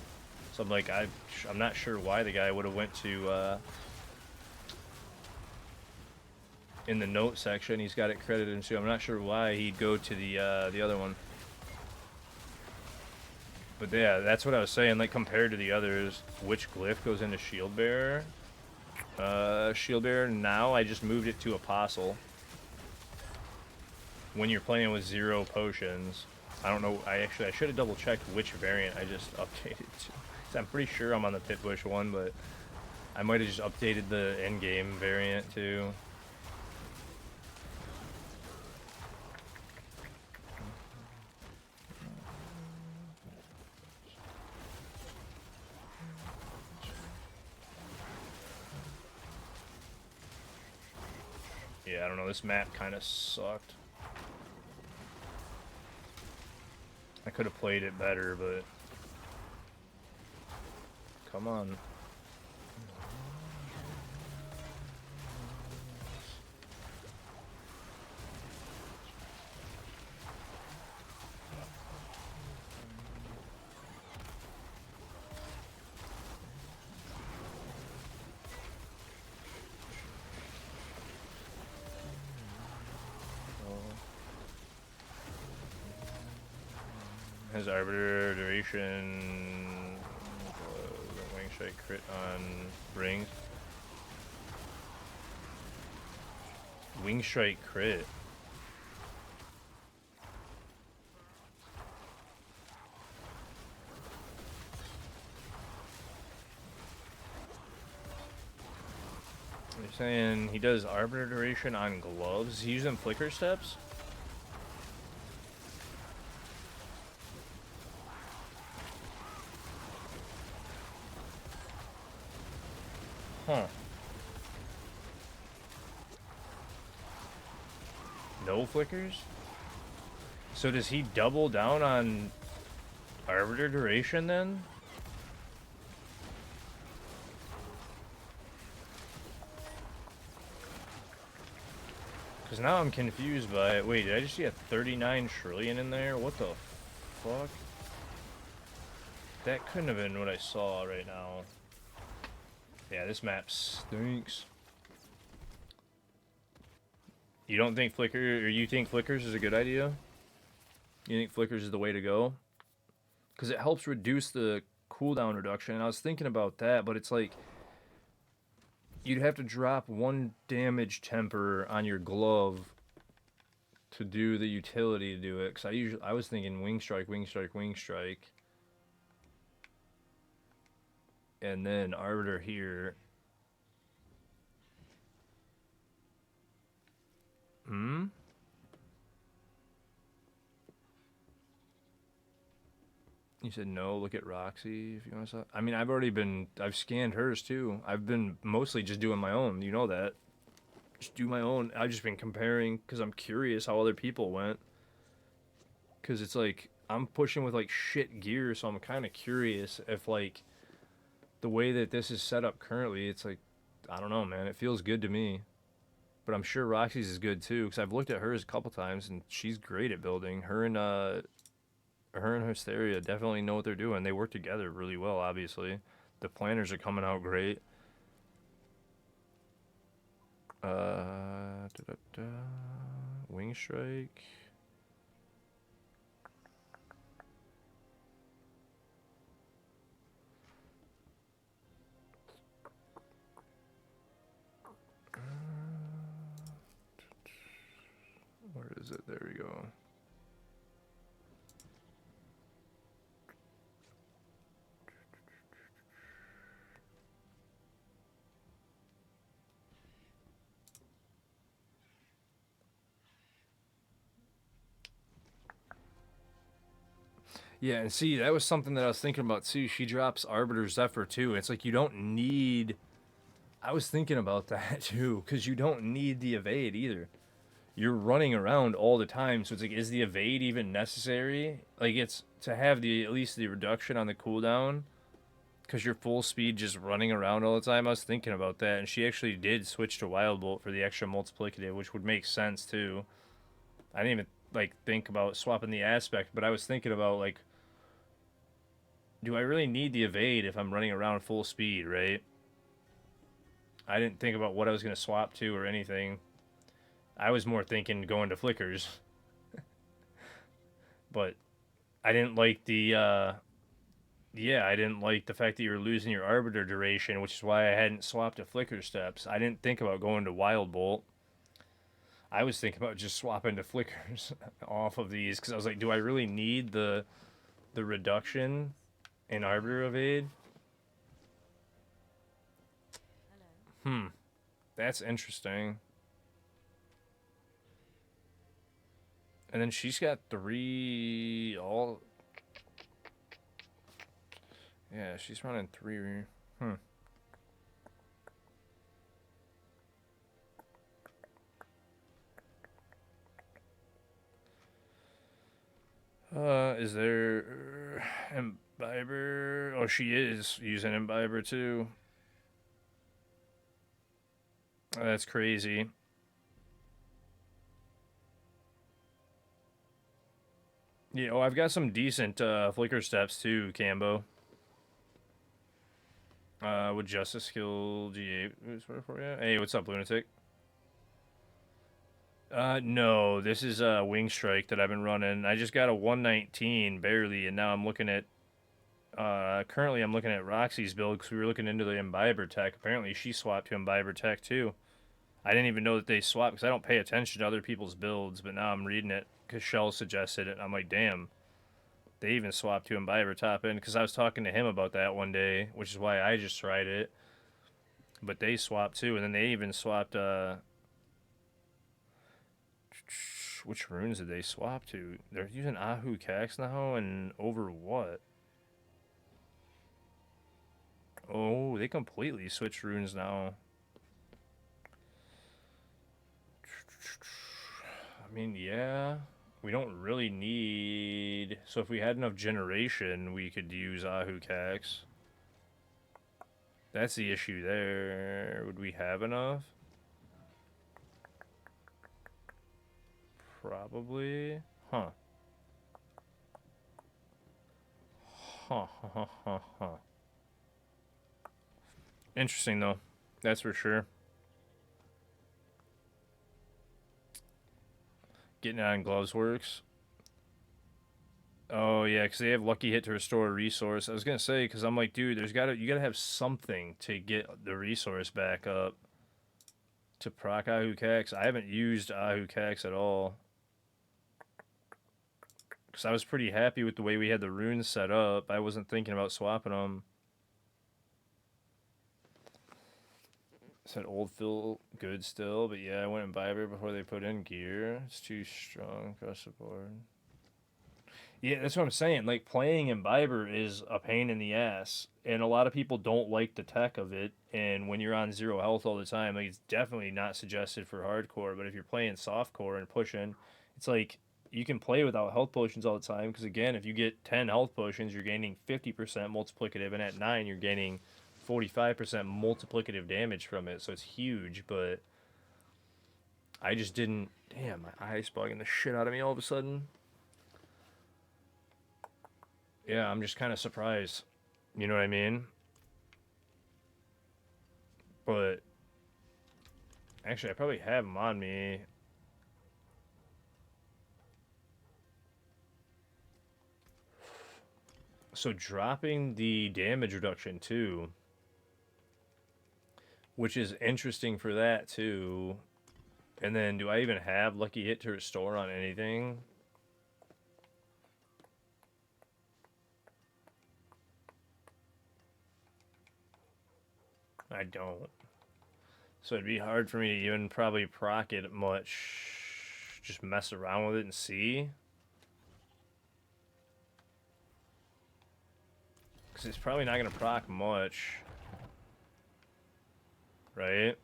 so I'm like, I'm not sure why the guy would have went to in the note section. He's got it credited to. I'm not sure why he'd go to the other one. But yeah, that's what I was saying. Like compared to the others, which glyph goes into Shield Bearer? Shield Bearer. Now I just moved it to Apostle. When you're playing with 0 potions, I don't know. I should have double checked which variant I just updated to. I'm pretty sure I'm on the Pit Bush one, but I might have just updated the end game variant too. Yeah, I don't know. This map kind of sucked. I could have played it better, but come on. His arbiter duration, wing strike crit on rings. Wing strike crit. You're saying he does arbiter duration on gloves? He's using flicker steps? Huh. No flickers? So does he double down on Arbiter duration then? Because now I'm confused by it. Wait, did I just see a 39 trillion in there? What the fuck? That couldn't have been what I saw right now. Yeah, this map stinks. You don't think flicker, or you think flickers is a good idea? You think flickers is the way to go? Because it helps reduce the cooldown reduction. And I was thinking about that, but it's like you'd have to drop 1 damage temper on your glove to do the utility to do it. Because I was thinking wing strike, wing strike, wing strike, and then arbiter here. You said no, look at Roxy if you want to. I mean, I've scanned hers too. I've been mostly just doing my own. You know that. Just do my own. I've just been comparing because I'm curious how other people went. Because it's like, I'm pushing with like shit gear, so I'm kind of curious if like the way that this is set up currently, it's like, I don't know, man. It feels good to me. But I'm sure Roxy's is good too, because I've looked at hers a couple times and she's great at building. Her and Hysteria definitely know what they're doing. They work together really well, obviously. The planners are coming out great. Wing strike. Where is it? There we go. Yeah, and see, that was something that I was thinking about too. She drops Arbiter Zephyr too. It's like you don't need. I was thinking about that too, because you don't need the evade either. You're running around all the time, so it's like, is the evade even necessary? Like, it's to have the at least the reduction on the cooldown, because you're full speed just running around all the time. I was thinking about that, and she actually did switch to Wild Bolt for the extra multiplicative, which would make sense too. I didn't even like think about swapping the aspect, but I was thinking about like, do I really need the evade if I'm running around full speed, right? I didn't think about what I was going to swap to or anything. I was more thinking going to flickers. But I didn't like the I didn't like the fact that you were losing your arbiter duration, which is why I hadn't swapped to flicker steps. I didn't think about going to Wild Bolt. I was thinking about just swapping to flickers off of these, because I was like, do I really need the reduction in arbiter evade? That's interesting. And then she's got 3 all. Yeah, she's running 3. Is there Imbiber? Oh, she is using Imbiber too. That's crazy. Yeah, oh, I've got some decent flicker steps too, Cambo. With Justice Skill G8. Hey, what's up, Lunatic? No, this is a Wing Strike that I've been running. I just got a 119, barely, and now I'm looking at, currently I'm looking at Roxy's build, because we were looking into the Imbiber tech. Apparently she swapped to Imbiber tech too. I didn't even know that they swapped, because I don't pay attention to other people's builds, but now I'm reading it, because Shell suggested it, and I'm like, damn. They even swapped to Imbiber top end, because I was talking to him about that one day, which is why I just tried it. But they swapped too, and then they even swapped, which runes did they swap to? They're using Ahu Cax now, and over what? Oh, they completely switched runes now. I mean, yeah. We don't really need... So if we had enough generation, we could use Ahucax. That's the issue there. Would we have enough? Probably. Huh. Huh. Interesting, though. That's for sure. Getting it on gloves works. Oh yeah, because they have lucky hit to restore a resource. I was gonna say because I'm like, dude, you gotta have something to get the resource back up to proc Ahucax. I haven't used Ahucax at all because I was pretty happy with the way we had the runes set up. I wasn't thinking about swapping them. Said old feel good still, but yeah, I went and buy it before they put in gear. It's too strong across the board. Yeah, that's what I'm saying. Like playing Imbiber is a pain in the ass, and a lot of people don't like the tech of it. And when you're on 0 health all the time, like it's definitely not suggested for hardcore. But if you're playing softcore and pushing, it's like you can play without health potions all the time. Because again, if you get 10 health potions, you're gaining 50% multiplicative, and at 9, you're gaining 45% multiplicative damage from it. So it's huge. But I just didn't. Damn, my eyes bugging the shit out of me all of a sudden. Yeah, I'm just kind of surprised. You know what I mean? But actually, I probably have them on me. So dropping the damage reduction too, which is interesting for that too. And then do I even have lucky hit to restore on anything? I don't. So it'd be hard for me to even probably proc it much. Just mess around with it and see. Because it's probably not going to proc much. Right?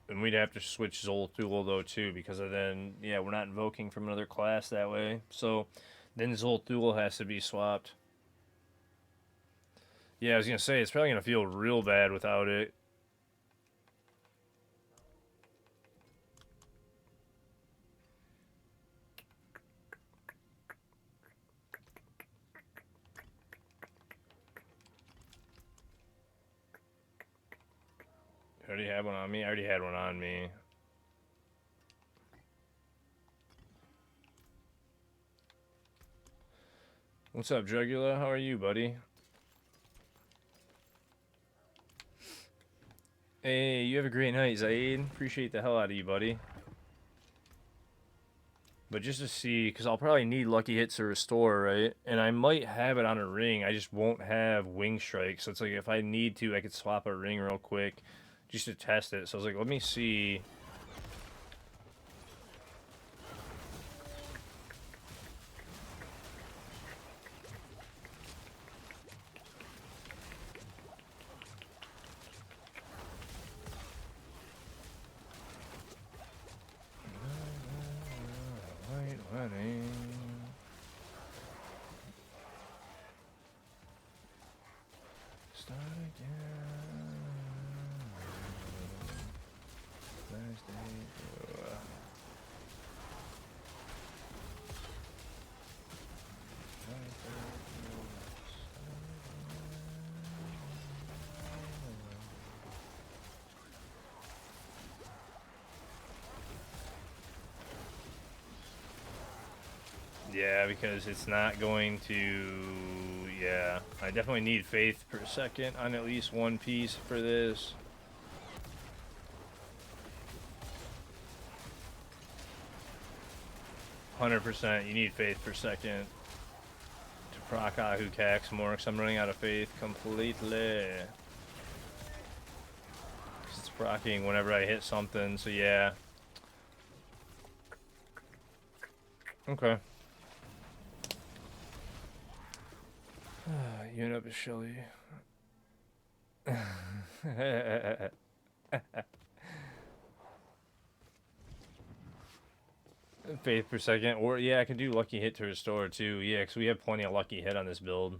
And we'd have to switch Zolthul though too, because of then, yeah, we're not invoking from another class that way. So then Zolthul has to be swapped. Yeah, I was gonna say it's probably gonna feel real bad without it. I already had one on me. I already had one on me. What's up, Drugula? How are you, buddy? Hey, you have a great night, Zaid. Appreciate the hell out of you, buddy. But just to see, because I'll probably need lucky hits to restore, right? And I might have it on a ring. I just won't have wing strike. So it's like if I need to, I could swap a ring real quick just to test it. So I was like, let me see. Start again. Yeah, because it's not going to... Yeah, I definitely need faith per second on at least one piece for this. %, you need faith per second to proc Ahucax more, because I'm running out of faith completely. It's proccing whenever I hit something, so yeah. Okay. You end up with Shelly. Faith per second, or yeah, I can do lucky hit to restore too. Yeah, because we have plenty of lucky hit on this build,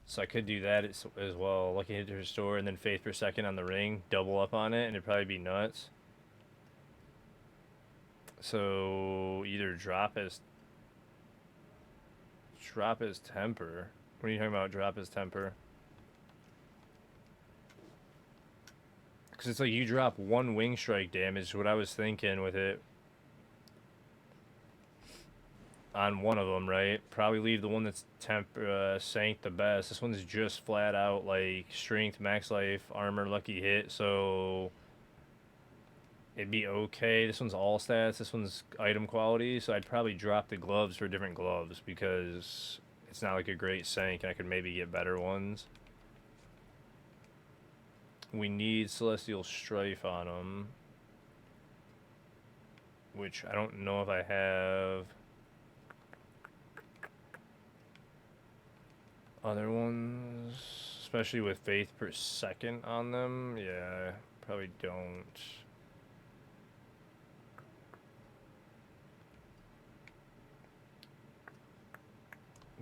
so I could do that as well. Lucky hit to restore, and then faith per second on the ring, double up on it, and it'd probably be nuts. So either drop as temper. What are you talking about? Drop as temper? Because it's like you drop one wing strike damage. What I was thinking with it. On one of them, right? Probably leave the one that's sank the best. This one's just flat out like strength, max life, armor, lucky hit, so it'd be okay. This one's all stats. This one's item quality, so I'd probably drop the gloves for different gloves because it's not like a great sank, and I could maybe get better ones. We need Celestial Strife on them, which I don't know if I have. Other ones, especially with faith per second on them, yeah, probably don't.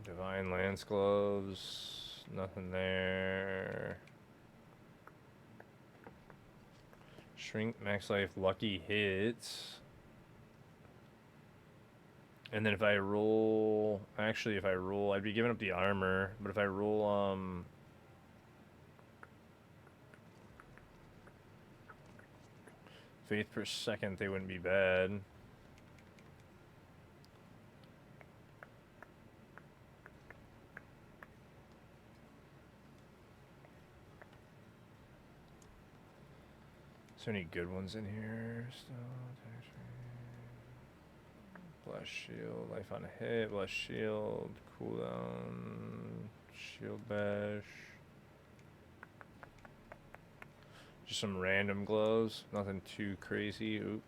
Divine Lance Gloves, nothing there. Shrink, max life, lucky hits. And then if I roll, actually if I roll, I'd be giving up the armor, but if I roll, faith per second, they wouldn't be bad. Is there any good ones in here? Blast shield, life on a hit, blast shield, cooldown, shield bash. Just some random glows, nothing too crazy. Oop.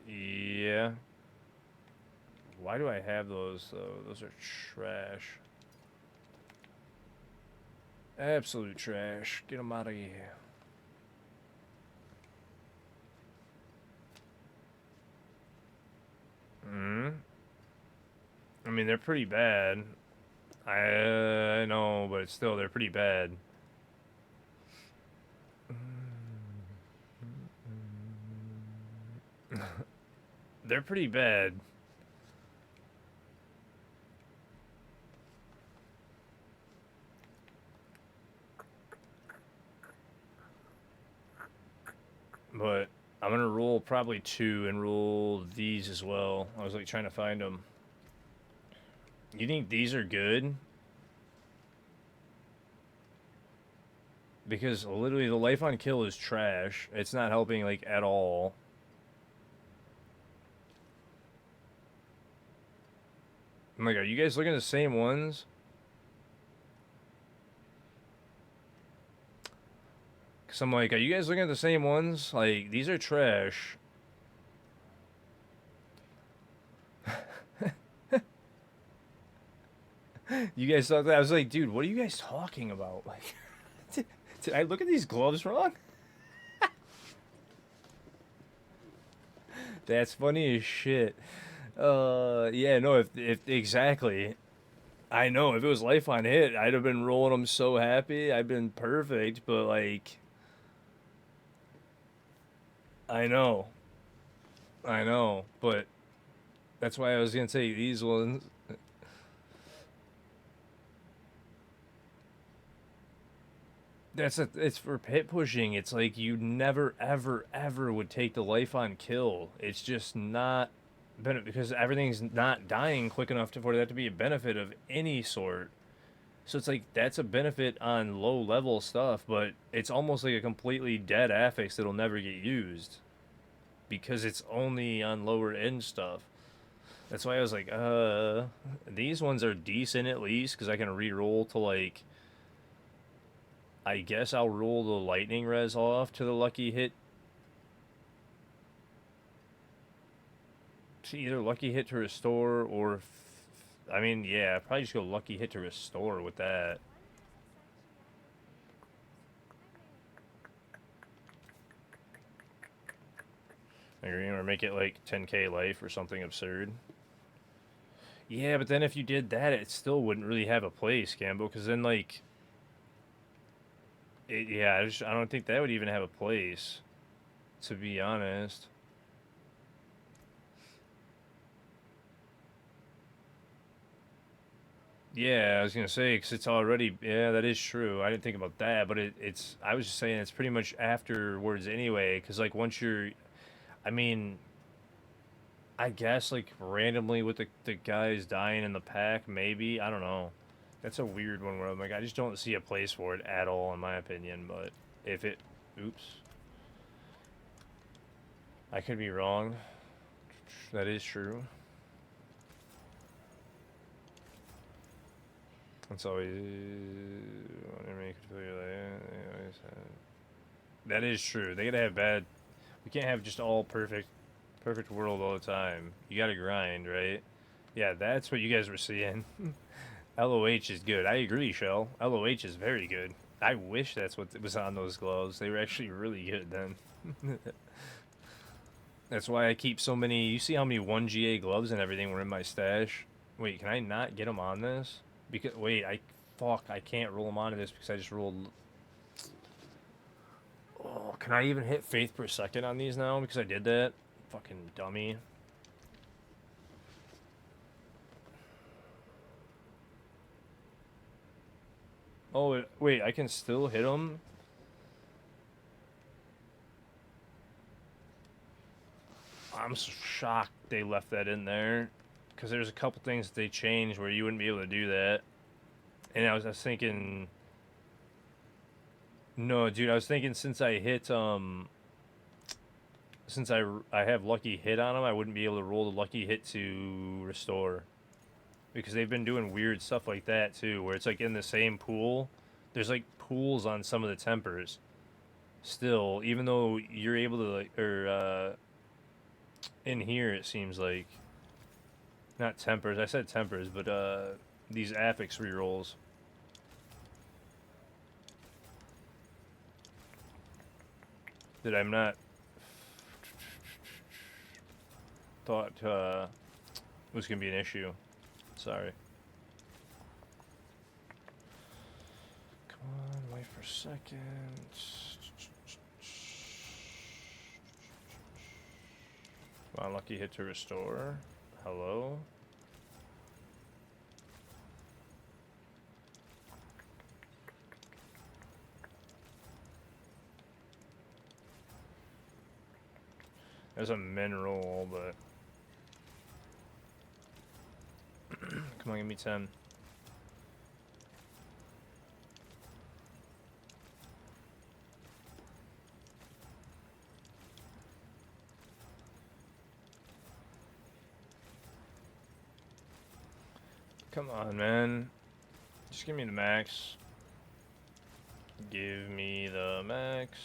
Yeah. Why do I have those though? Those are trash. Absolute trash. Get them out of here. I mean, they're pretty bad. I know, but still, they're pretty bad. They're pretty bad. But I'm gonna roll probably 2 and roll these as well. I was like trying to find them. You think these are good? Because literally the life on kill is trash. It's not helping like at all. I'm like, are you guys looking at the same ones? Cause I'm like, are you guys looking at the same ones? Like, these are trash. You guys thought that? I was like, dude, what are you guys talking about? Like, did I look at these gloves wrong? That's funny as shit. Yeah, no, if exactly. I know, if it was life on hit, I'd have been rolling them so happy. I'd been perfect, but like, I know, but that's why I was gonna say these ones. It's for hit pushing. It's like you never ever would take the life on kill. It's just not because everything's not dying quick enough for that to be a benefit of any sort. So it's like that's a benefit on low level stuff, but it's almost like a completely dead affix that'll never get used because it's only on lower end stuff. That's why I was like, these ones are decent at least because I can re-roll to like. I guess I'll roll the lightning res off to the lucky hit. Either lucky hit to restore or... I mean, yeah, probably just go lucky hit to restore with that. Or make it like 10k life or something absurd. Yeah, but then if you did that, it still wouldn't really have a place, Campbell, because then, like... yeah, I don't think that would even have a place, to be honest. Yeah, I was gonna say, because it's already... Yeah, that is true. I didn't think about that, but it's... I was just saying it's pretty much afterwards anyway, because, like, once you're... I mean... I guess, like, randomly with the guys dying in the pack, maybe. I don't know. That's a weird one where I'm like, I just don't see a place for it at all, in my opinion, but if it... Oops. I could be wrong. That is true. That's always... That is true. They gotta have bad... We can't have just all perfect world all the time. You gotta grind, right? Yeah, that's what you guys were seeing. LOH is good. I agree, Shell. LOH is very good. I wish that's what was on those gloves. They were actually really good then. That's why I keep so many... You see how many 1GA gloves and everything were in my stash? Wait, can I not get them on this? Because... Wait, Fuck, I can't roll them onto this because I just rolled... Oh, can I even hit faith per second on these now because I did that? Fucking dummy. Oh, wait, I can still hit them? I'm so shocked they left that in there. Because there's a couple things that they changed where you wouldn't be able to do that. And I was thinking... No, dude, I was thinking since I hit, since I have lucky hit on them, I wouldn't be able to roll the lucky hit to restore. Because they've been doing weird stuff like that, too, where it's like in the same pool. There's like pools on some of the tempers. Still, even though you're able to, like, or, in here it seems like... Not tempers, I said tempers, but, these affix rerolls. That I'm not... Thought, was gonna be an issue. Sorry. Come on, wait for a second. Come on, lucky hit to restore. Hello? There's a mineral, but... Come on, give me 10. Come on, man. Just give me the max. Give me the max,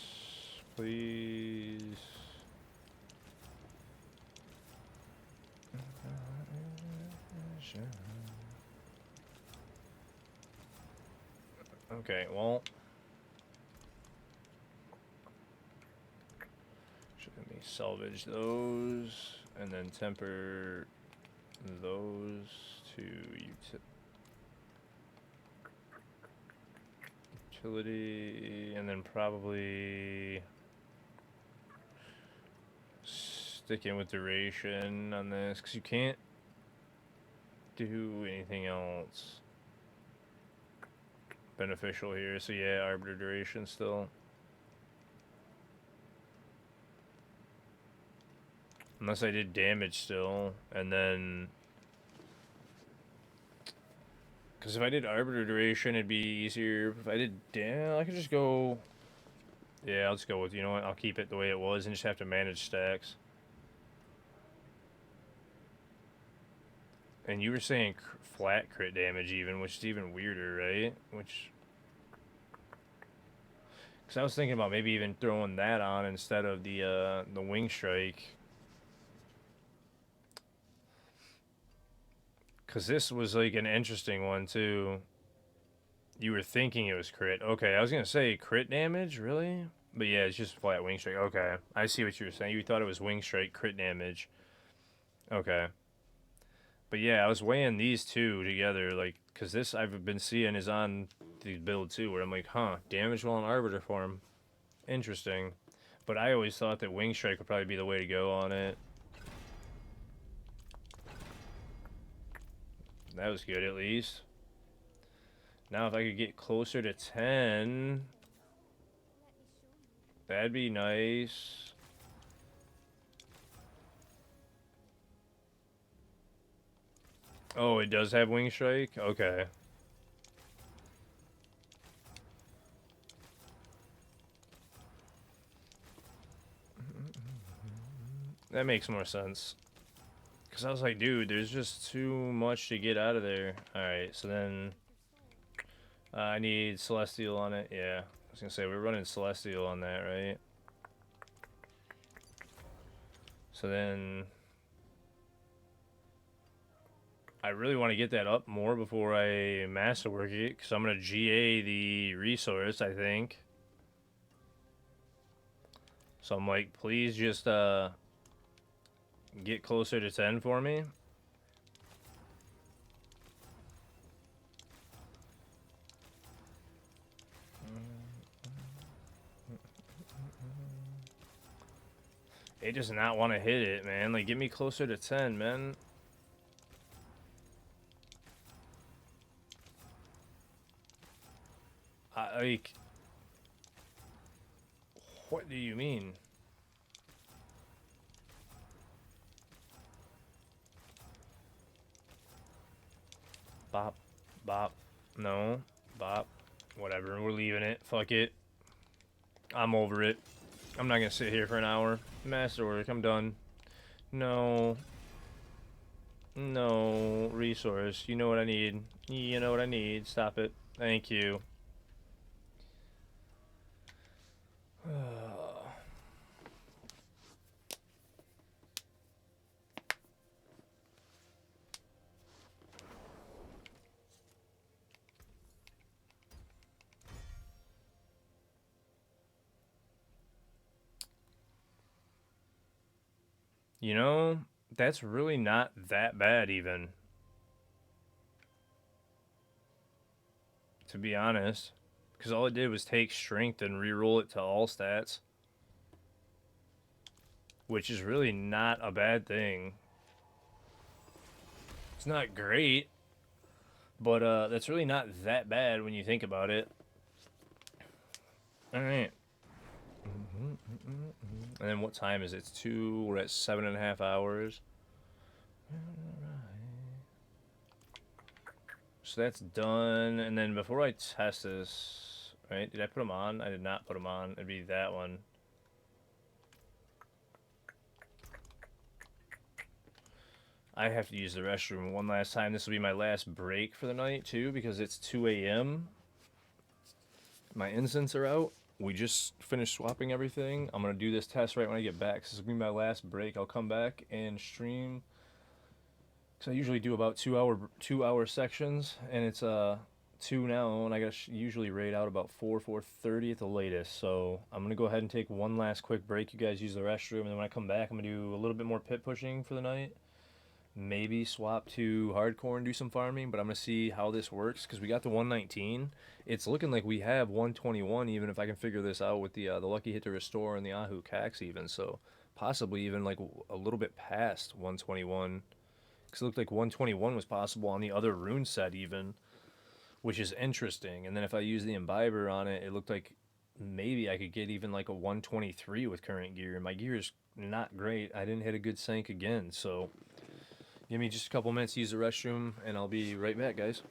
please. Okay, well... Should let me salvage those, and then temper those to utility, and then probably sticking with duration on this, because you can't do anything else beneficial here. So yeah, arbiter duration still. Unless I did damage still, and then... Because if I did arbiter duration, it'd be easier. If I did damage, I could just go... Yeah, I'll just go with, you know what, I'll keep it the way it was and just have to manage stacks. And you were saying flat crit damage even, which is even weirder, right? Which... Because I was thinking about maybe even throwing that on instead of the wing strike. Because this was like an interesting one too. You were thinking it was crit. Okay, I was gonna say crit damage, really? But yeah, it's just flat wing strike. Okay, I see what you were saying. You thought it was wing strike crit damage. Okay. But yeah, I was weighing these two together, like, because this I've been seeing is on the build too, where I'm like, huh, damage while in Arbiter form. Interesting. But I always thought that wing strike would probably be the way to go on it. That was good at least. Now if I could get closer to 10, that'd be nice. Oh, it does have wing strike? Okay. That makes more sense. Because I was like, dude, there's just too much to get out of there. Alright, so then I need Celestial on it. Yeah, I was going to say, we're running Celestial on that, right? So then I really want to get that up more before I masterwork it, because I'm going to GA the resource, I think. So I'm like, please just get closer to 10 for me. It does not want to hit it, man. Like, get me closer to 10, man. Like, what do you mean? Bop, bop, no, bop, whatever. We're leaving it. Fuck it. I'm over it. I'm not gonna sit here for an hour. Masterwork, I'm done. No. No. Resource. You know what I need. You know what I need. Stop it. Thank you. You know, that's really not that bad, even. To be honest. Because all it did was take strength and re-roll it to all stats. Which is really not a bad thing. It's not great, but that's really not that bad when you think about it. Alright. And then what time is it? It's 2. We're at 7.5 hours. So that's done. And then before I test this, right? Did I put them on? I did not put them on. It'd be that one. I have to use the restroom one last time. This will be my last break for the night, too, because it's 2 a.m. My incense are out. We just finished swapping everything. I'm going to do this test right when I get back. This is going to be my last break. I'll come back and stream. Because I usually do about 2 hour sections. And it's 2 now. And I got to usually raid out about 4:30 at the latest. So I'm going to go ahead and take one last quick break. You guys use the restroom. And then when I come back, I'm going to do a little bit more pit pushing for the night. Maybe swap to hardcore and do some farming, but I'm going to see how this works because we got the 119. It's looking like we have 121 even if I can figure this out with the Lucky Hit to Restore and the Ahu Cax even, so possibly even like a little bit past 121 because it looked like 121 was possible on the other rune set even, which is interesting. And then if I use the Imbiber on it, it looked like maybe I could get even like a 123 with current gear, and my gear is not great. I didn't hit a good sync again, so give me just a couple minutes to use the restroom, and I'll be right back, guys.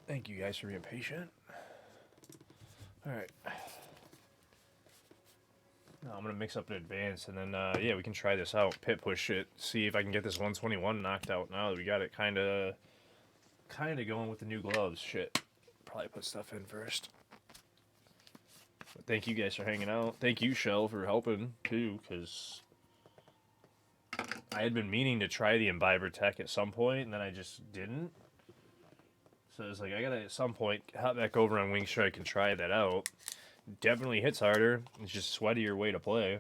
Thank you guys for being patient. Alright. Now I'm going to mix up in advance, and then, yeah, we can try this out. Pit push it. See if I can get this 121 knocked out now that we got it kind of going with the new gloves. Shit. Probably put stuff in first. But thank you guys for hanging out. Thank you, Shell, for helping, too, because I had been meaning to try the Imbiber Tech at some point, and then I just didn't. So it's like, I gotta, at some point, hop back over on Wing Strike and try that out. Definitely hits harder. It's just sweatier way to play.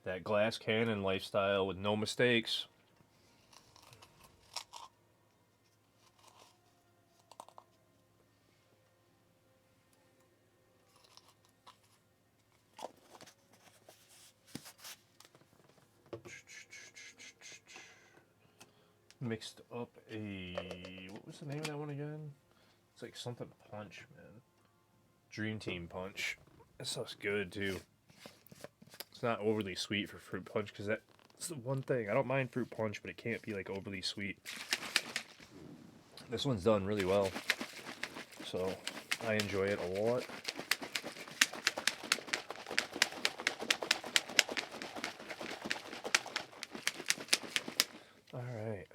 That glass cannon lifestyle with no mistakes. Mixed up a... What was the name of that one again? It's like something punch, man. Dream Team Punch. That stuff's good, too. It's not overly sweet for fruit punch, because that's the one thing. I don't mind fruit punch, but it can't be, like, overly sweet. This one's done really well. So, I enjoy it a lot. Alright.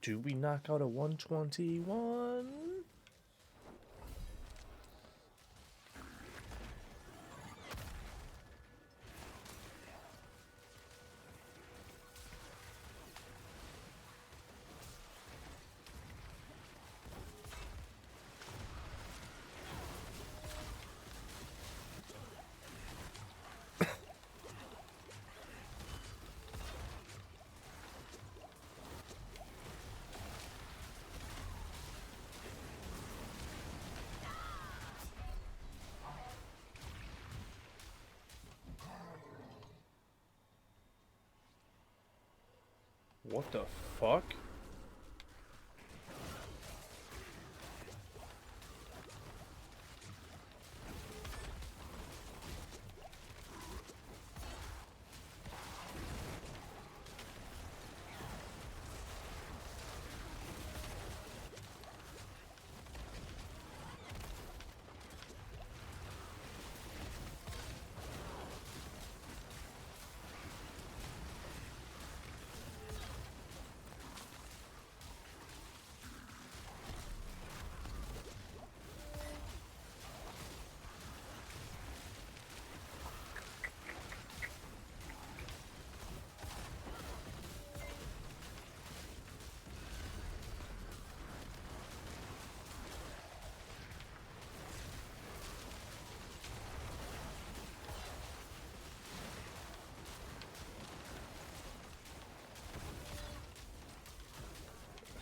Do we knock out a 121? What the fuck?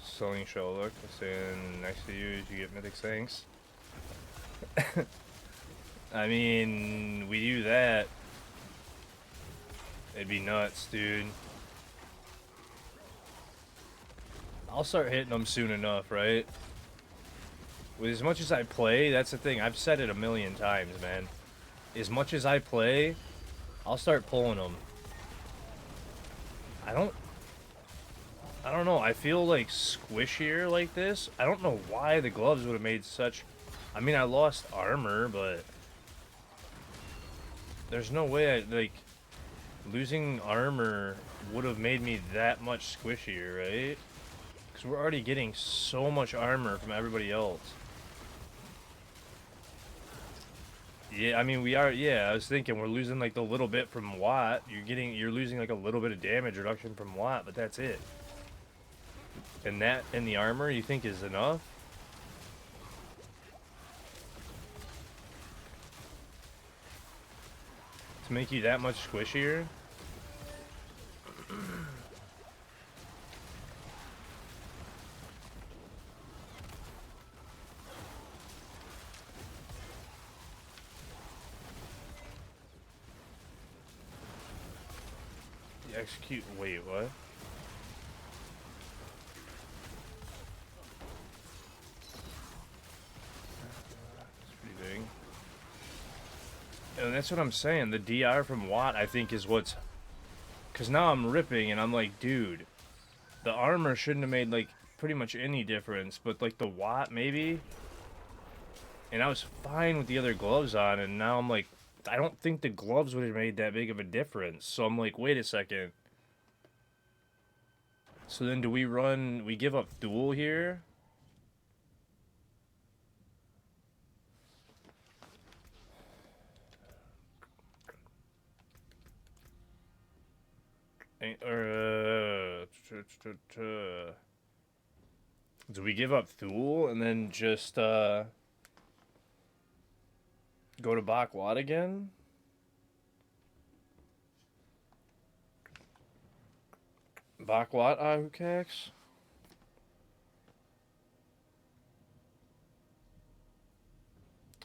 Selling show look, saying next to you you get mythic thanks. I mean, we do that. It'd be nuts, dude. I'll start hitting them soon enough, right? With as much as I play, that's the thing. I've said it a million times, man. As much as I play, I'll start pulling them. I don't know. I feel like squishier like this. I don't know why the gloves would have made such... I mean, I lost armor, but... There's no way like... Losing armor would have made me that much squishier, right? Because we're already getting so much armor from everybody else. Yeah, I mean, we are... Yeah, I was thinking we're losing, like, the little bit from Watt. You're losing, like, a little bit of damage reduction from Watt, but that's it. And that in the armor, you think is enough? To make you that much squishier? execute. Wait, what? That's pretty big. And that's what I'm saying. The DR from Watt, I think, is what's. Because now I'm ripping and I'm like, dude, the armor shouldn't have made, like, pretty much any difference. But, like, the Watt, maybe? And I was fine with the other gloves on. And now I'm like, I don't think the gloves would have made that big of a difference. So I'm like, wait a second. So then do we give up duel here? Or, do we give up Thule and then just, go to Bakwat again? Bakwat Ahukax?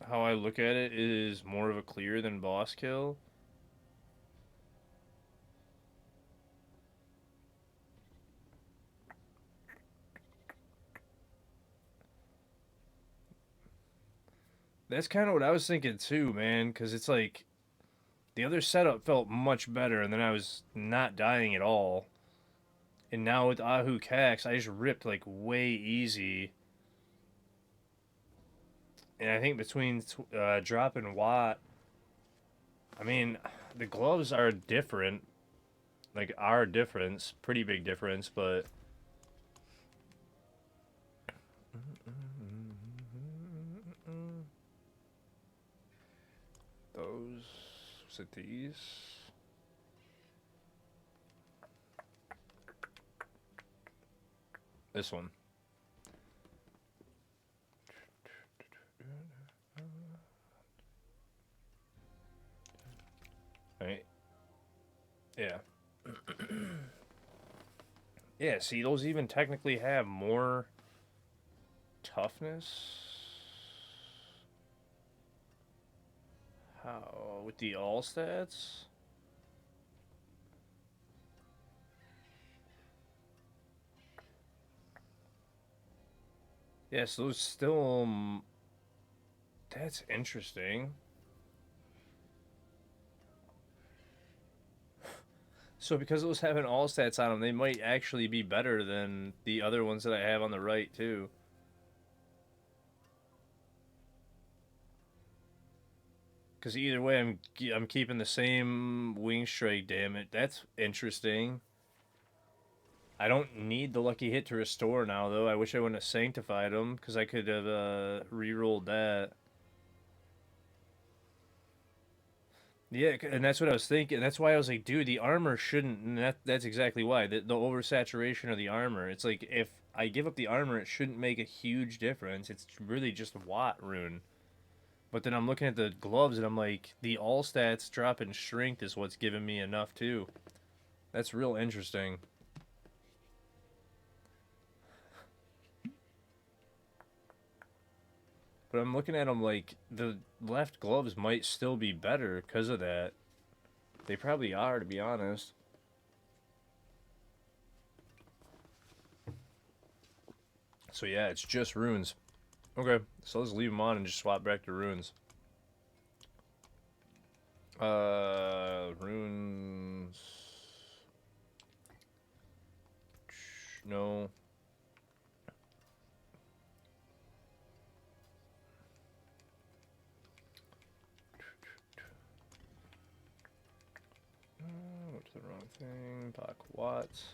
How I look at it is more of a clear than boss kill. That's kind of what I was thinking too, man, because it's like the other setup felt much better, and then I was not dying at all. And now with Ahu Cax, I just ripped like way easy. And I think between Drop and Watt, I mean, the gloves are different. Like, our difference, pretty big difference, but. Those. Was it these? This one. Right? Yeah. Yeah, see, those even technically have more toughness. How? With the all stats? Yes, those still. That's interesting. So because those have an all stats on them, they might actually be better than the other ones that I have on the right too. Because either way, I'm keeping the same wing strike. Damn it, that's interesting. I don't need the lucky hit to restore now though. I wish I wouldn't have sanctified them because I could have re-rolled that. Yeah, and that's what I was thinking. That's why I was like, dude, the armor shouldn't. And that's exactly why the oversaturation of the armor. It's like if I give up the armor, it shouldn't make a huge difference. It's really just Watt rune. But then I'm looking at the gloves and I'm like, the all stats drop in strength is what's giving me enough too. That's real interesting. But I'm looking at them like the left gloves might still be better because of that. They probably are, to be honest. So yeah, it's just runes. Okay, so let's leave them on and just swap back to runes. Runes. No. Went to the wrong thing. Doc Watts.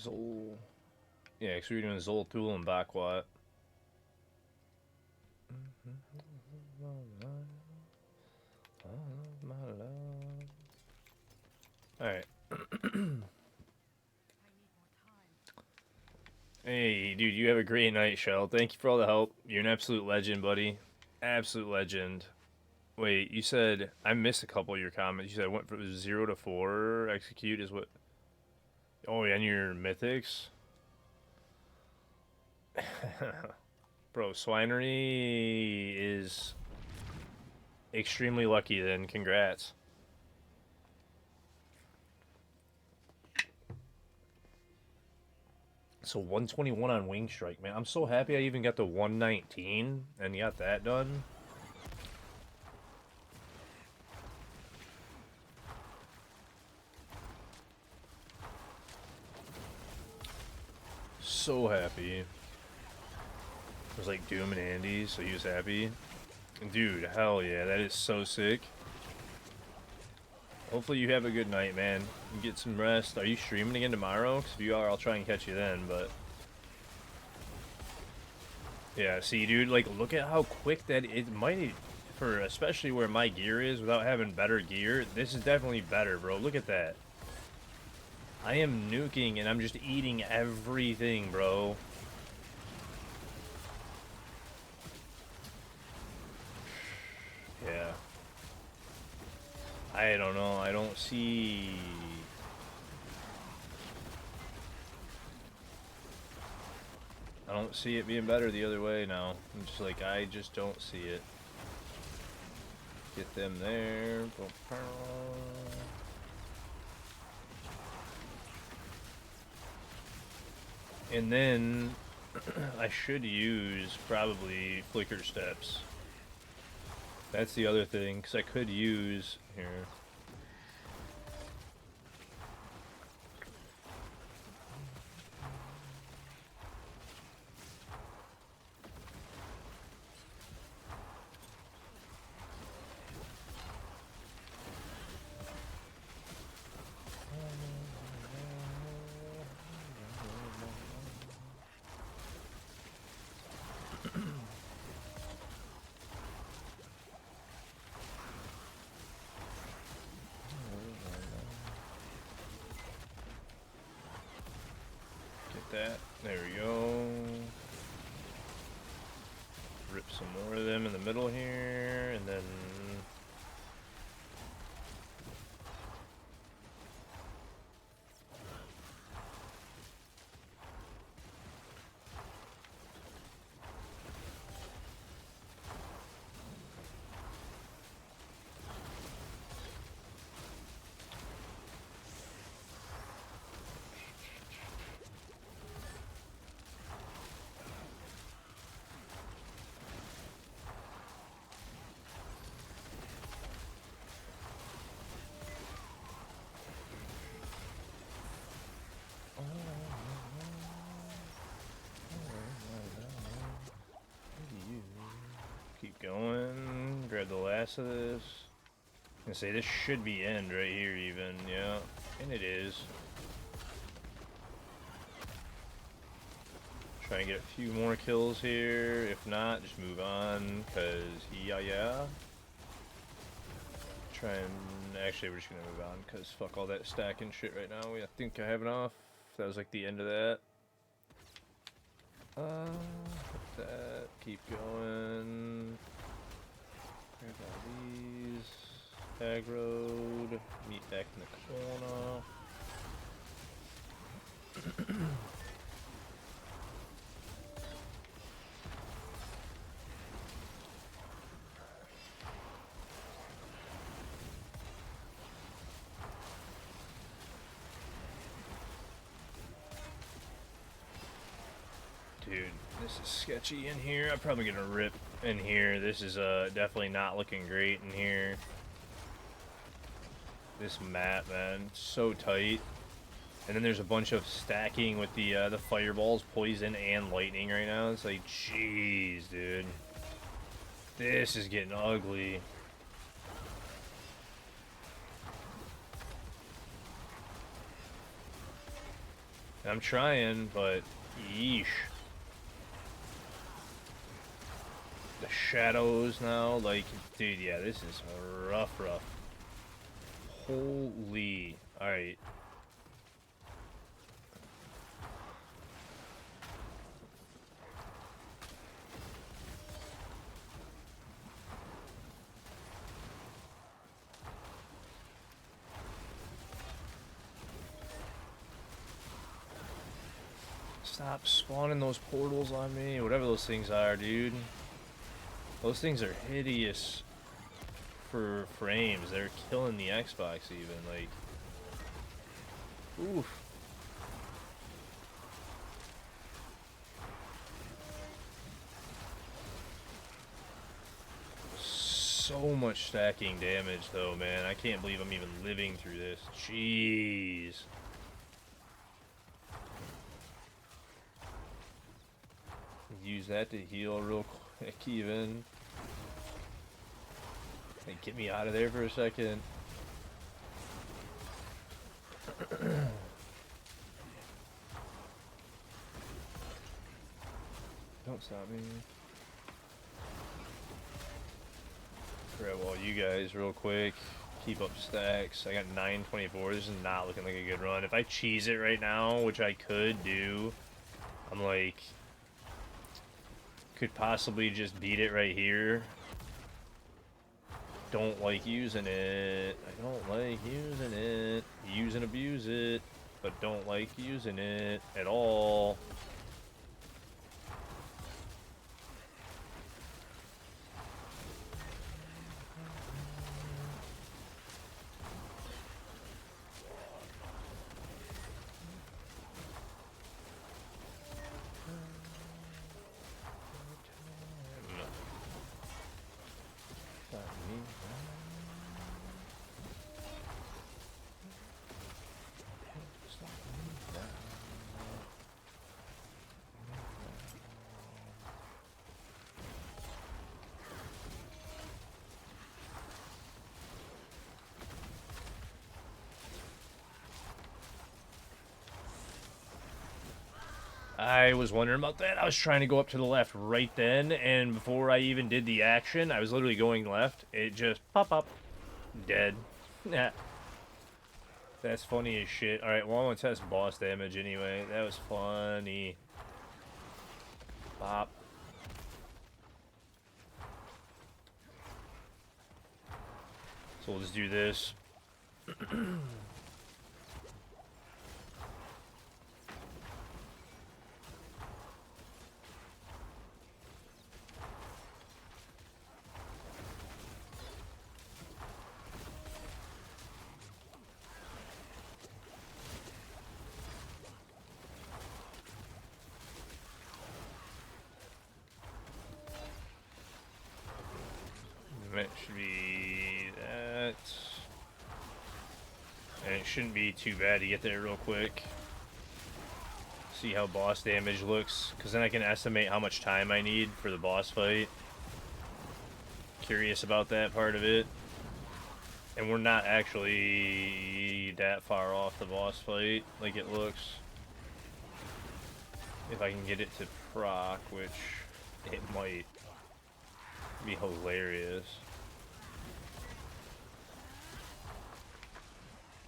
Zol. Yeah, because we were doing Zol, Thule, and Bakwat. Alright. Hey, dude, you have a great night, Shell. Thank you for all the help. You're an absolute legend, buddy. Absolute legend. Wait, you said I missed a couple of your comments. You said I went from 0 to 4. Execute is what? Oh, yeah, and your mythics. Bro, Swinery is extremely lucky then. Congrats. So 121 on Wing Strike, man. I'm so happy I even got the 119 and got that done. So happy. It was like Doom and Andy, so he was happy. Dude, hell yeah, that is so sick. Hopefully you have a good night, man. You get some rest. Are you streaming again tomorrow? Because if you are, I'll try and catch you then, but... Yeah, see, dude, like, look at how quick that it might... For especially where my gear is, without having better gear, this is definitely better, bro. Look at that. I am nuking, and I'm just eating everything, bro. Yeah. I don't know. I don't see... I don't see it being better the other way now. I'm just like, I just don't see it. Get them there. And then I should use probably flicker steps. That's the other thing, because I could use here. That. There we go. Rip some more of them in the middle here, and then... Keep going. Grab the last of this. I'm gonna say this should be end right here even, yeah. And it is. Try and get a few more kills here. If not, just move on, cause yeah. Try and actually we're just gonna move on, cause fuck all that stacking shit right now. I think I have enough. That was like the end of that. That. Keep going. Grab all these. Tag road. Meet back in the corner. Dude, this is sketchy in here. I'm probably gonna rip in here. This is definitely not looking great in here. This map, man, so tight. And then there's a bunch of stacking with the fireballs, poison, and lightning right now. It's like, jeez, dude. This is getting ugly. I'm trying, but yeesh. The shadows now, like, dude, yeah, this is rough. Holy. Alright. Stop spawning those portals on me. Whatever those things are, dude. Those things are hideous for frames. They're killing the Xbox even. Like, oof. So much stacking damage though, man. I can't believe I'm even living through this. Jeez. Use that to heal real quick even. Hey, get me out of there for a second. Don't stop me. Grab all you guys real quick. Keep up stacks. I got 924. This is not looking like a good run. If I cheese it right now, which I could do, I'm like, could possibly just beat it right here. Don't like using it. I don't like using it. Use and abuse it, but don't like using it at all. I was wondering about that. I was trying to go up to the left right then, and before I even did the action, I was literally going left. It just pop up. Dead. Nah. That's funny as shit. Alright, well, I'm gonna test boss damage anyway. That was funny. Pop. So we'll just do this. That should be that. And it shouldn't be too bad to get there real quick. See how boss damage looks, because then I can estimate how much time I need for the boss fight. Curious about that part of it. And we're not actually that far off the boss fight like it looks. If I can get it to proc, which it might be hilarious.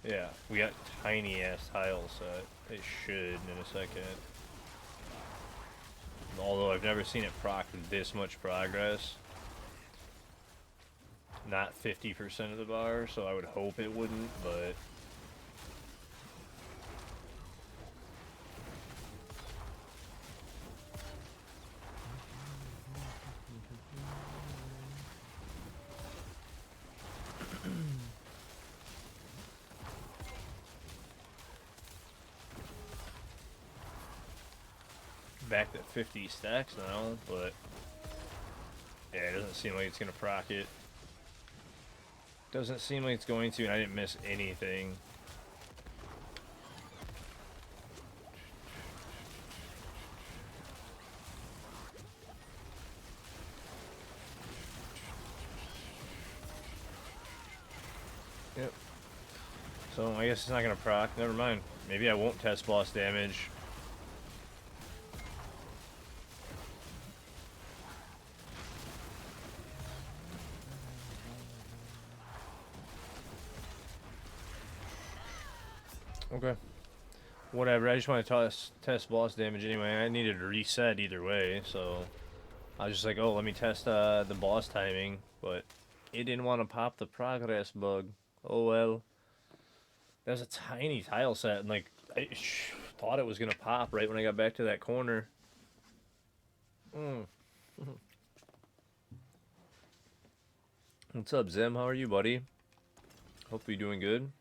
Yeah, we got tiny ass tile set. It should in a second. Although I've never seen it proc this much progress. Not 50% of the bar, so I would hope it wouldn't, but back to 50 stacks now, but yeah, it doesn't seem like it's gonna proc it. Doesn't seem like it's going to, and I didn't miss anything. Yep. So I guess it's not gonna proc. Never mind. Maybe I won't test boss damage. Okay. Whatever, I just want to test boss damage anyway. I needed to reset either way, so I was just like, oh, let me test the boss timing, but it didn't want to pop the progress bug. Oh well. That was a tiny tile set, and like, Thought it was gonna pop right when I got back to that corner. Mm. What's up, Zim? How are you, buddy? Hopefully you're doing good.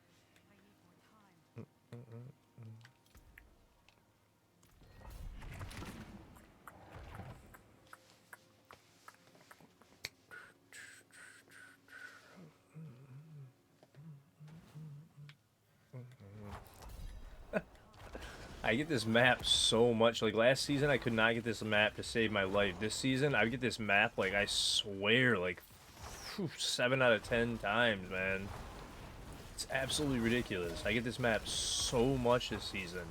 I get this map so much. Like last season, I could not get this map to save my life. This season, I get this map, like, I swear, like, 7 out of 10 times, man. It's absolutely ridiculous. I get this map so much this season.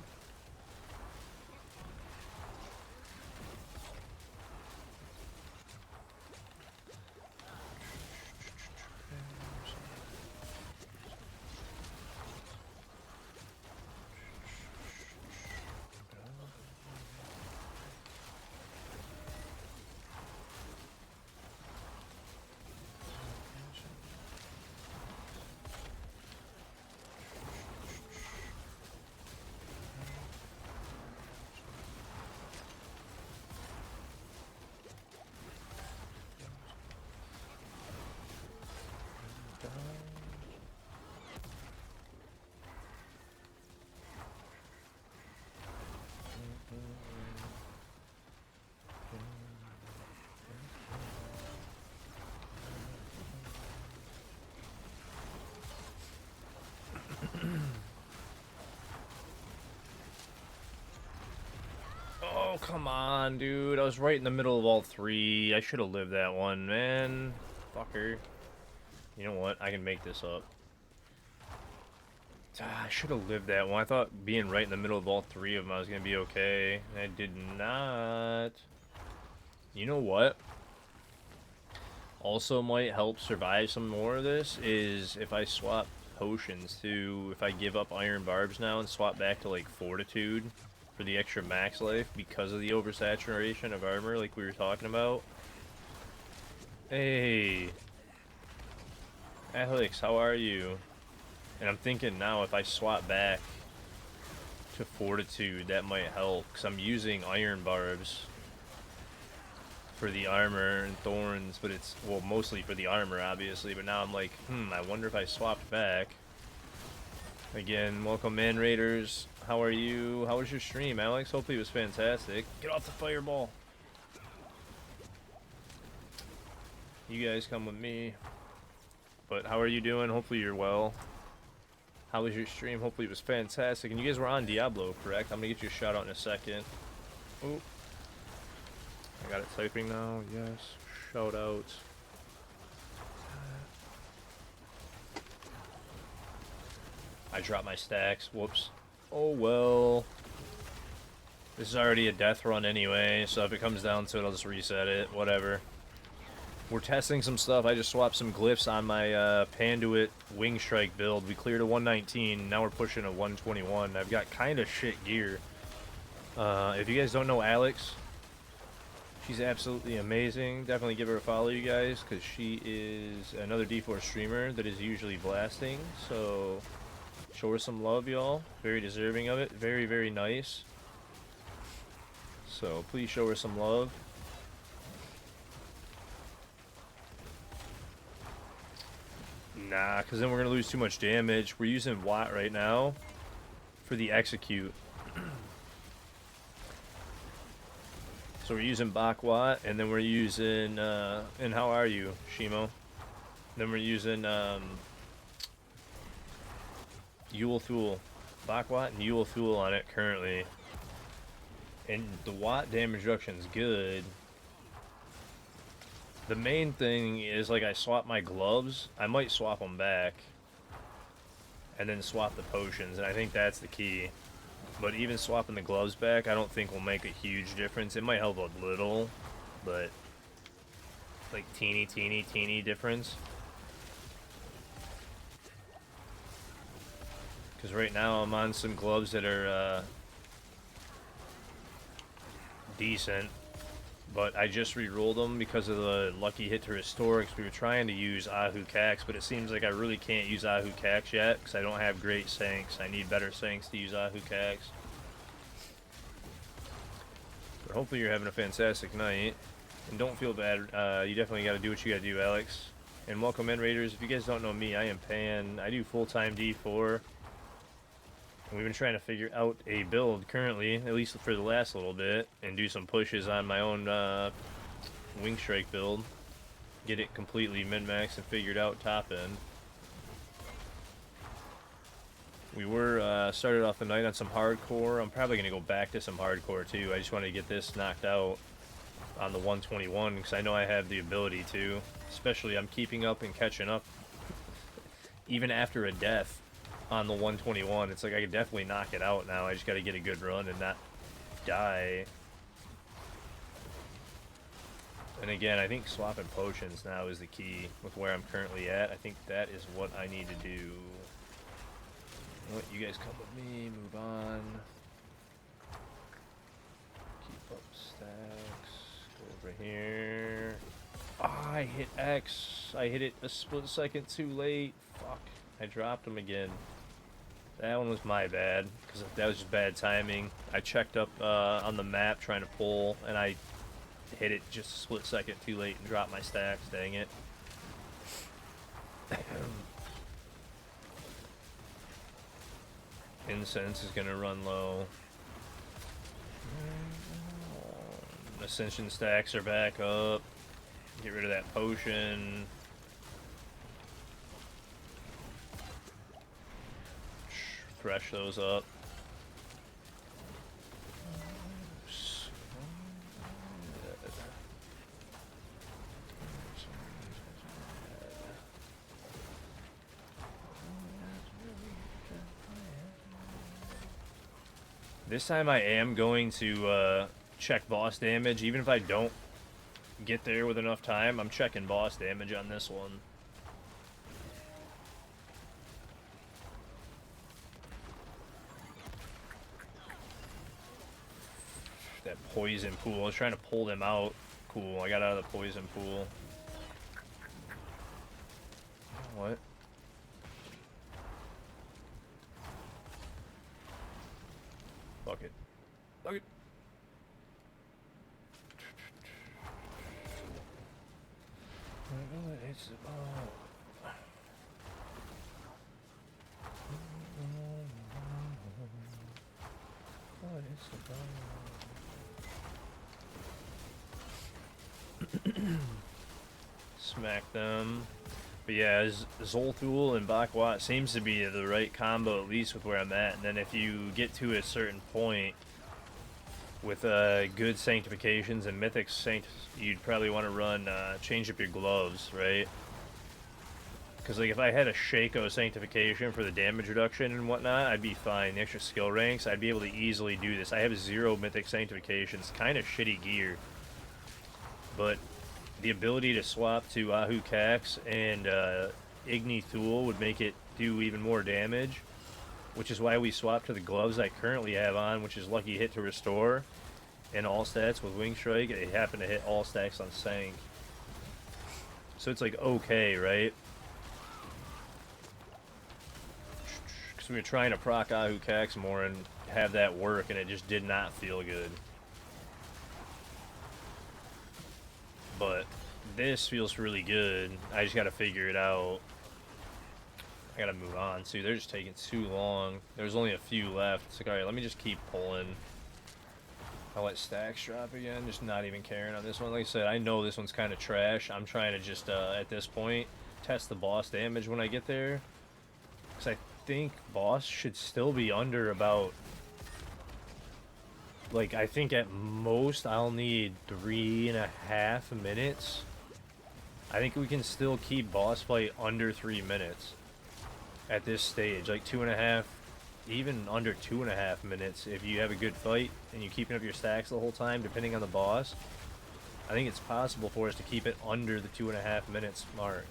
Oh, come on, dude. I was right in the middle of all three. I should have lived that one, man. Fucker. You know what? I can make this up. I should have lived that one. I thought being right in the middle of all three of them I was going to be okay. I did not. You know what? Also might help survive some more of this is if I swap potions to, if I give up iron barbs now and swap back to like fortitude for the extra max life because of the oversaturation of armor like we were talking about. Hey, Alex, how are you? And I'm thinking now if I swap back to fortitude, that might help because I'm using iron barbs for the armor and thorns, but it's, well, mostly for the armor obviously, but now I'm like, I wonder if I swapped back. Again, welcome Man Raiders. How are you? How was your stream, Alex? Hopefully it was fantastic. Get off the fireball. You guys come with me. But how are you doing? Hopefully you're well. How was your stream? Hopefully it was fantastic. And you guys were on Diablo, correct? I'm gonna get you a shout out in a second. Oh, I got it typing now. Yes. Shout out. I dropped my stacks. Whoops. Oh well. This is already a death run anyway, so if it comes down to it, I'll just reset it. Whatever. We're testing some stuff. I just swapped some glyphs on my Panduit Wing Strike build. We cleared a 119. Now we're pushing a 121. I've got kind of shit gear. If you guys don't know Alex, she's absolutely amazing. Definitely give her a follow, you guys, because she is another D4 streamer that is usually blasting. So show her some love, y'all. Very deserving of it. Very, very nice. So please show her some love. Nah, because then we're going to lose too much damage. We're using Watt right now for the execute. So we're using Bakwat, and then we're using, and how are you, Shimo? Then we're using, Yule Thul. Bakwat and Yule Thul on it currently. And the Watt damage reduction is good. The main thing is, like, I swap my gloves. I might swap them back. And then swap the potions, and I think that's the key. But even swapping the gloves back, I don't think will make a huge difference. It might help a little, but like teeny difference. Because right now I'm on some gloves that are decent, but I just re-rolled them because of the lucky hit to restore, because we were trying to use Ahu Cax, but it seems like I really can't use Ahu Cax yet because I don't have great Sanks. I need better Sanks to use Ahu Cax. hopefully you're having a fantastic night. And don't feel bad. You definitely got to do what you got to do, Alex. And welcome in, Raiders. If you guys don't know me, I am Pan. I do full-time D4. And we've been trying to figure out a build currently, at least for the last little bit, and do some pushes on my own Wing Strike build. Get it completely min-maxed and figured out top end. We were started off the night on some hardcore. I'm probably going to go back to some hardcore too. I just want to get this knocked out on the 121 because I know I have the ability to. Especially I'm keeping up and catching up even after a death on the 121. It's like I could definitely knock it out now. I just got to get a good run and not die. And again, I think swapping potions now is the key with where I'm currently at. I think that is what I need to do. What, you guys come with me, move on. Keep up stacks. Go over here. Ah, I hit X. I hit it a split second too late. Fuck. I dropped him again. That one was my bad, because that was just bad timing. I checked up on the map trying to pull, and I hit it just a split second too late and dropped my stacks. Dang it. Incense is going to run low. Ascension stacks are back up. Get rid of that potion. Thresh those up. This time I am going to check boss damage. Even if I don't get there with enough time, I'm checking boss damage on this one. That poison pool. I was trying to pull them out. Cool, I got out of the poison pool. What? Fuck it. Fuck it. It's the ball. It's the ball. Smack them. But yeah, Zolthul and Bakwat seems to be the right combo, at least with where I'm at. And then if you get to a certain point with good sanctifications and mythic saint, you'd probably want to run change up your gloves, right? Because like if I had a Shaco sanctification for the damage reduction and whatnot, I'd be fine. The extra skill ranks, I'd be able to easily do this. I have 0 mythic sanctifications, kind of shitty gear, but the ability to swap to Ahu Cax and Igni Thul would make it do even more damage, which is why we swapped to the gloves I currently have on, which is Lucky Hit to Restore, and all stats with Wing Strike. It happened to hit all stacks on Sank. So it's like okay, right? Because we were trying to proc Ahu Cax more and have that work, and it just did not feel good. But this feels really good. I just gotta figure it out. I gotta move on too. They're just taking too long. There's only a few left. It's like, alright, let me just keep pulling. I'll let stacks drop again. Just not even caring on this one. Like I said, I know this one's kind of trash. I'm trying to just, at this point, test the boss damage when I get there. Because I think boss should still be under about... Like, I think at most I'll need 3.5 minutes. I think we can still keep boss fight under 3 minutes at this stage. Like 2.5, even under 2.5 minutes if you have a good fight and you're keeping up your stacks the whole time, depending on the boss. I think it's possible for us to keep it under the 2.5 minutes mark.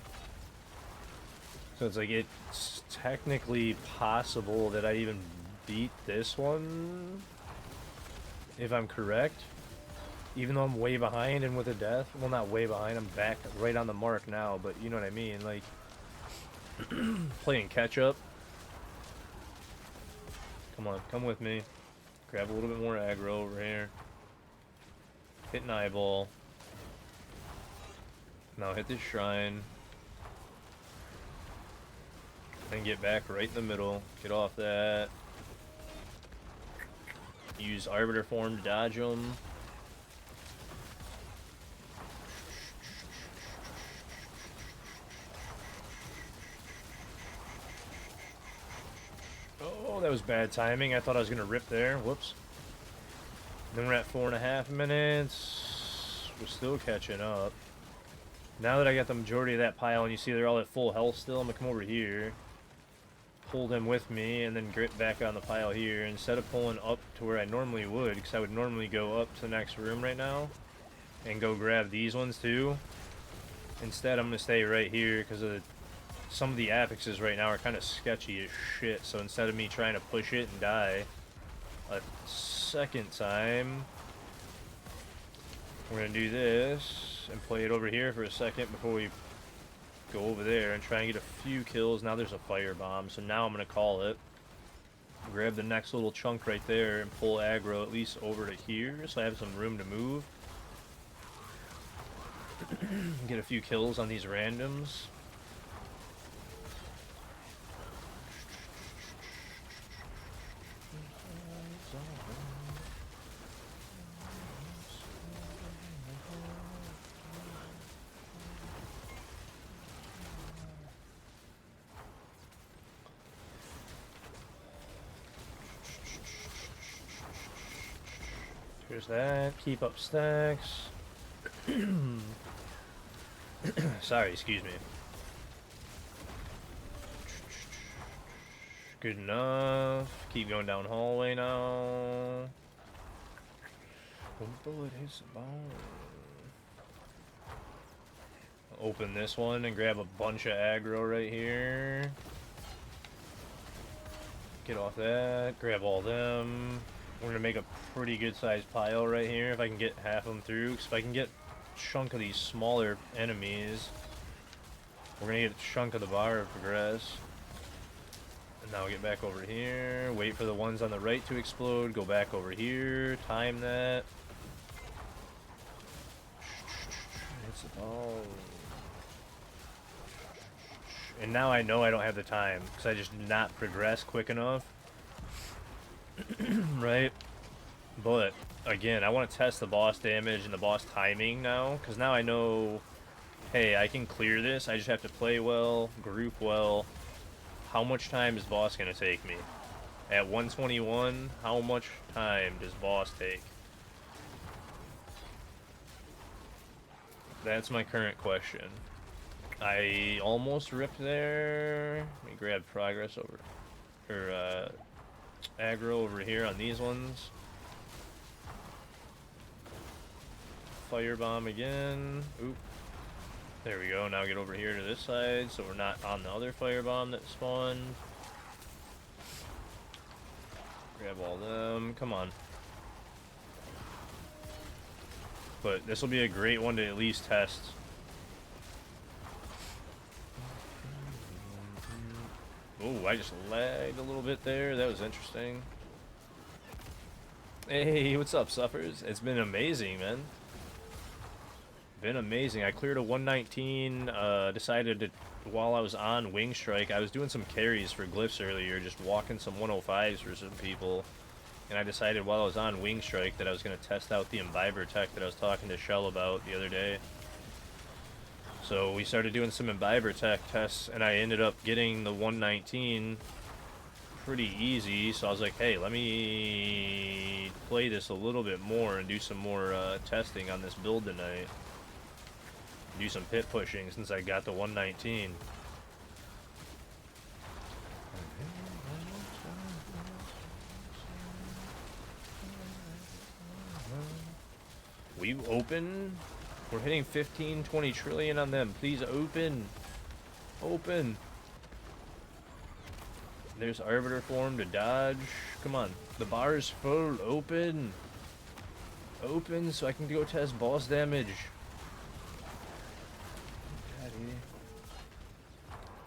So it's like it's technically possible that I even beat this one, if I'm correct, even though I'm way behind and with a death. Well, not way behind, I'm back right on the mark now, but you know what I mean, like, playing catch up. Come on, come with me. Grab a little bit more aggro over here. Hit an eyeball. Now hit this shrine. Then get back right in the middle. Get off that. Use Arbiter form to dodge them. Oh, that was bad timing. I thought I was going to rip there. Whoops. Then we're at 4.5 minutes. We're still catching up. Now that I got the majority of that pile, and you see they're all at full health still, I'm going to come over here. Pull them with me, and then grip back on the pile here. Instead of pulling up to where I normally would, because I would normally go up to the next room right now, and go grab these ones too. Instead, I'm going to stay right here, because some of the affixes right now are kind of sketchy as shit. So instead of me trying to push it and die a second time, we're going to do this, and play it over here for a second before we go over there and try and get a few kills. Now there's a firebomb, so now I'm going to call it. Grab the next little chunk right there and pull aggro at least over to here, so I have some room to move. Get a few kills on these randoms. There's that. Keep up stacks. Sorry, excuse me. Good enough. Keep going down hallway now. One bullet hits the bone. Open this one and grab a bunch of aggro right here. Get off that. Grab all them. We're going to make a pretty good sized pile right here if I can get half of them through. Because if I can get a chunk of these smaller enemies, we're going to get a chunk of the bar of progress. And now get back over here. Wait for the ones on the right to explode. Go back over here. Time that. Oh. And now I know I don't have the time because I just did not progress quick enough. Right? But again, I want to test the boss damage and the boss timing now, because now I know, hey, I can clear this. I just have to play well, group well. How much time is boss going to take me? At 121, how much time does boss take? That's my current question. I almost ripped there. Let me grab progress over, or aggro over here on these ones. Firebomb again. Oop. There we go. Now get over here to this side so we're not on the other firebomb that spawned. Grab all them. Come on. But this will be a great one to at least test. Oh, I just lagged a little bit there. That was interesting. Hey, what's up, Suffers? It's been amazing, man. Been amazing. I cleared a 119, decided to, while I was on Wing Strike, I was doing some carries for glyphs earlier, just walking some 105s for some people. And I decided while I was on Wing Strike that I was going to test out the Imbiber tech that I was talking to Shell about the other day. So we started doing some Imbiber tech tests, and I ended up getting the 119 pretty easy. So I was like, hey, let me play this a little bit more and do some more testing on this build tonight. Do some pit pushing since I got the 119. We open. We're hitting 15, 20 trillion on them. Please open. Open. There's Arbiter form to dodge. Come on. The bar is full. Open. Open so I can go test boss damage.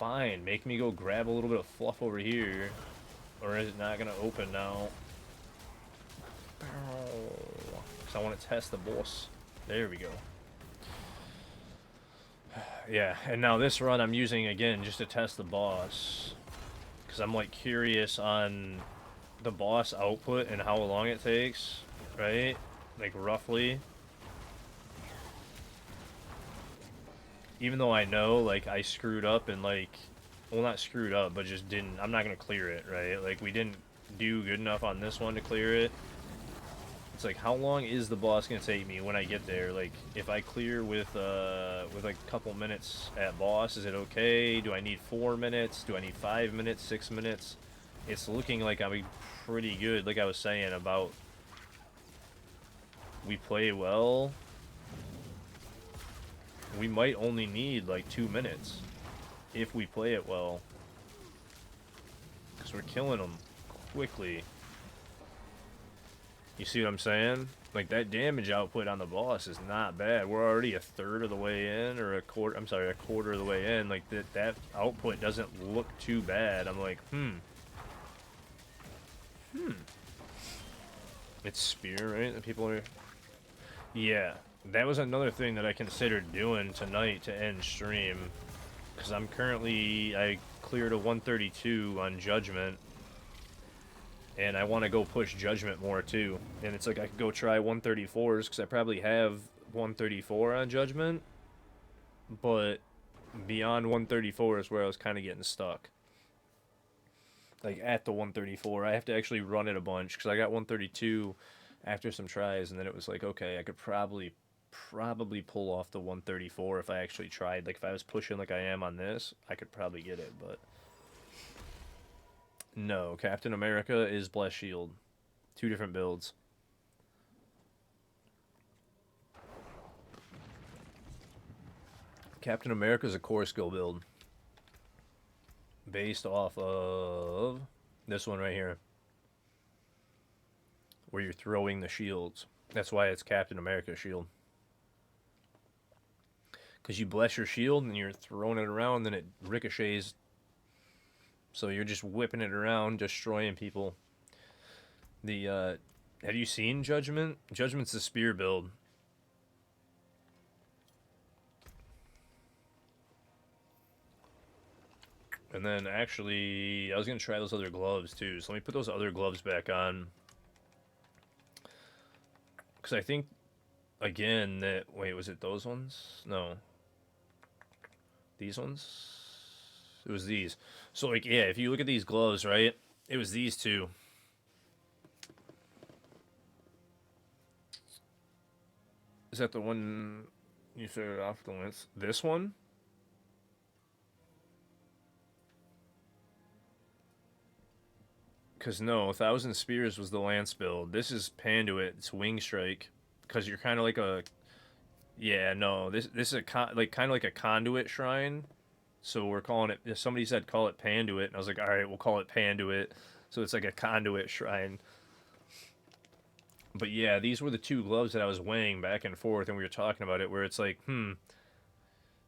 Fine. Make me go grab a little bit of fluff over here. Or is it not going to open now? Because I want to test the boss. There we go. Yeah, and now this run I'm using again just to test the boss. Because I'm like curious on the boss output and how long it takes, right? Like roughly. Even though I know like I screwed up and like, well not screwed up, but just didn't, I'm not going to clear it, right? Like we didn't do good enough on this one to clear it. It's like, how long is the boss gonna take me when I get there? Like, if I clear with like a couple minutes at boss, is it okay? Do I need 4 minutes? Do I need 5 minutes? 6 minutes? It's looking like I'm pretty good. Like I was saying about, we play well. We might only need like 2 minutes if we play it well, because we're killing them quickly. You see what I'm saying? Like, that damage output on the boss is not bad. We're already a third of the way in, or a quarter, I'm sorry, a quarter of the way in. Like, that output doesn't look too bad. I'm like, It's spear, right? And people are... Yeah, that was another thing that I considered doing tonight to end stream. Because I'm currently... I cleared a 132 on Judgment. And I want to go push Judgment more, too. And it's like I could go try 134s, because I probably have 134 on Judgment. But beyond 134 is where I was kind of getting stuck. Like, at the 134, I have to actually run it a bunch, because I got 132 after some tries, and then it was like, okay, I could probably pull off the 134 if I actually tried. Like, if I was pushing like I am on this, I could probably get it, but... No, Captain America is Blessed Shield. 2 different builds. Captain America is a core skill build. Based off of this one right here. Where you're throwing the shields. That's why it's Captain America's shield. Because you bless your shield and you're throwing it around, then it ricochets. So you're just whipping it around, destroying people. The, have you seen Judgment? Judgment's the spear build. And then actually, I was going to try those other gloves too. So let me put those other gloves back on. Because I think, again, that... Wait, was it those ones? No. These ones? It was these. So, like, yeah, if you look at these gloves, right? It was these two. Is that the one you started off with? This one? Because no, 1,000 Spears was the Lance build. This is Panduit. It's Wing Strike. Because you're kind of like a... Yeah, no. This is a kind of like a conduit shrine. So we're calling it... Somebody said call it Panduit. And I was like, alright, we'll call it Panduit. So it's like a conduit shrine. But yeah, these were the 2 gloves that I was weighing back and forth. And we were talking about it. Where it's like,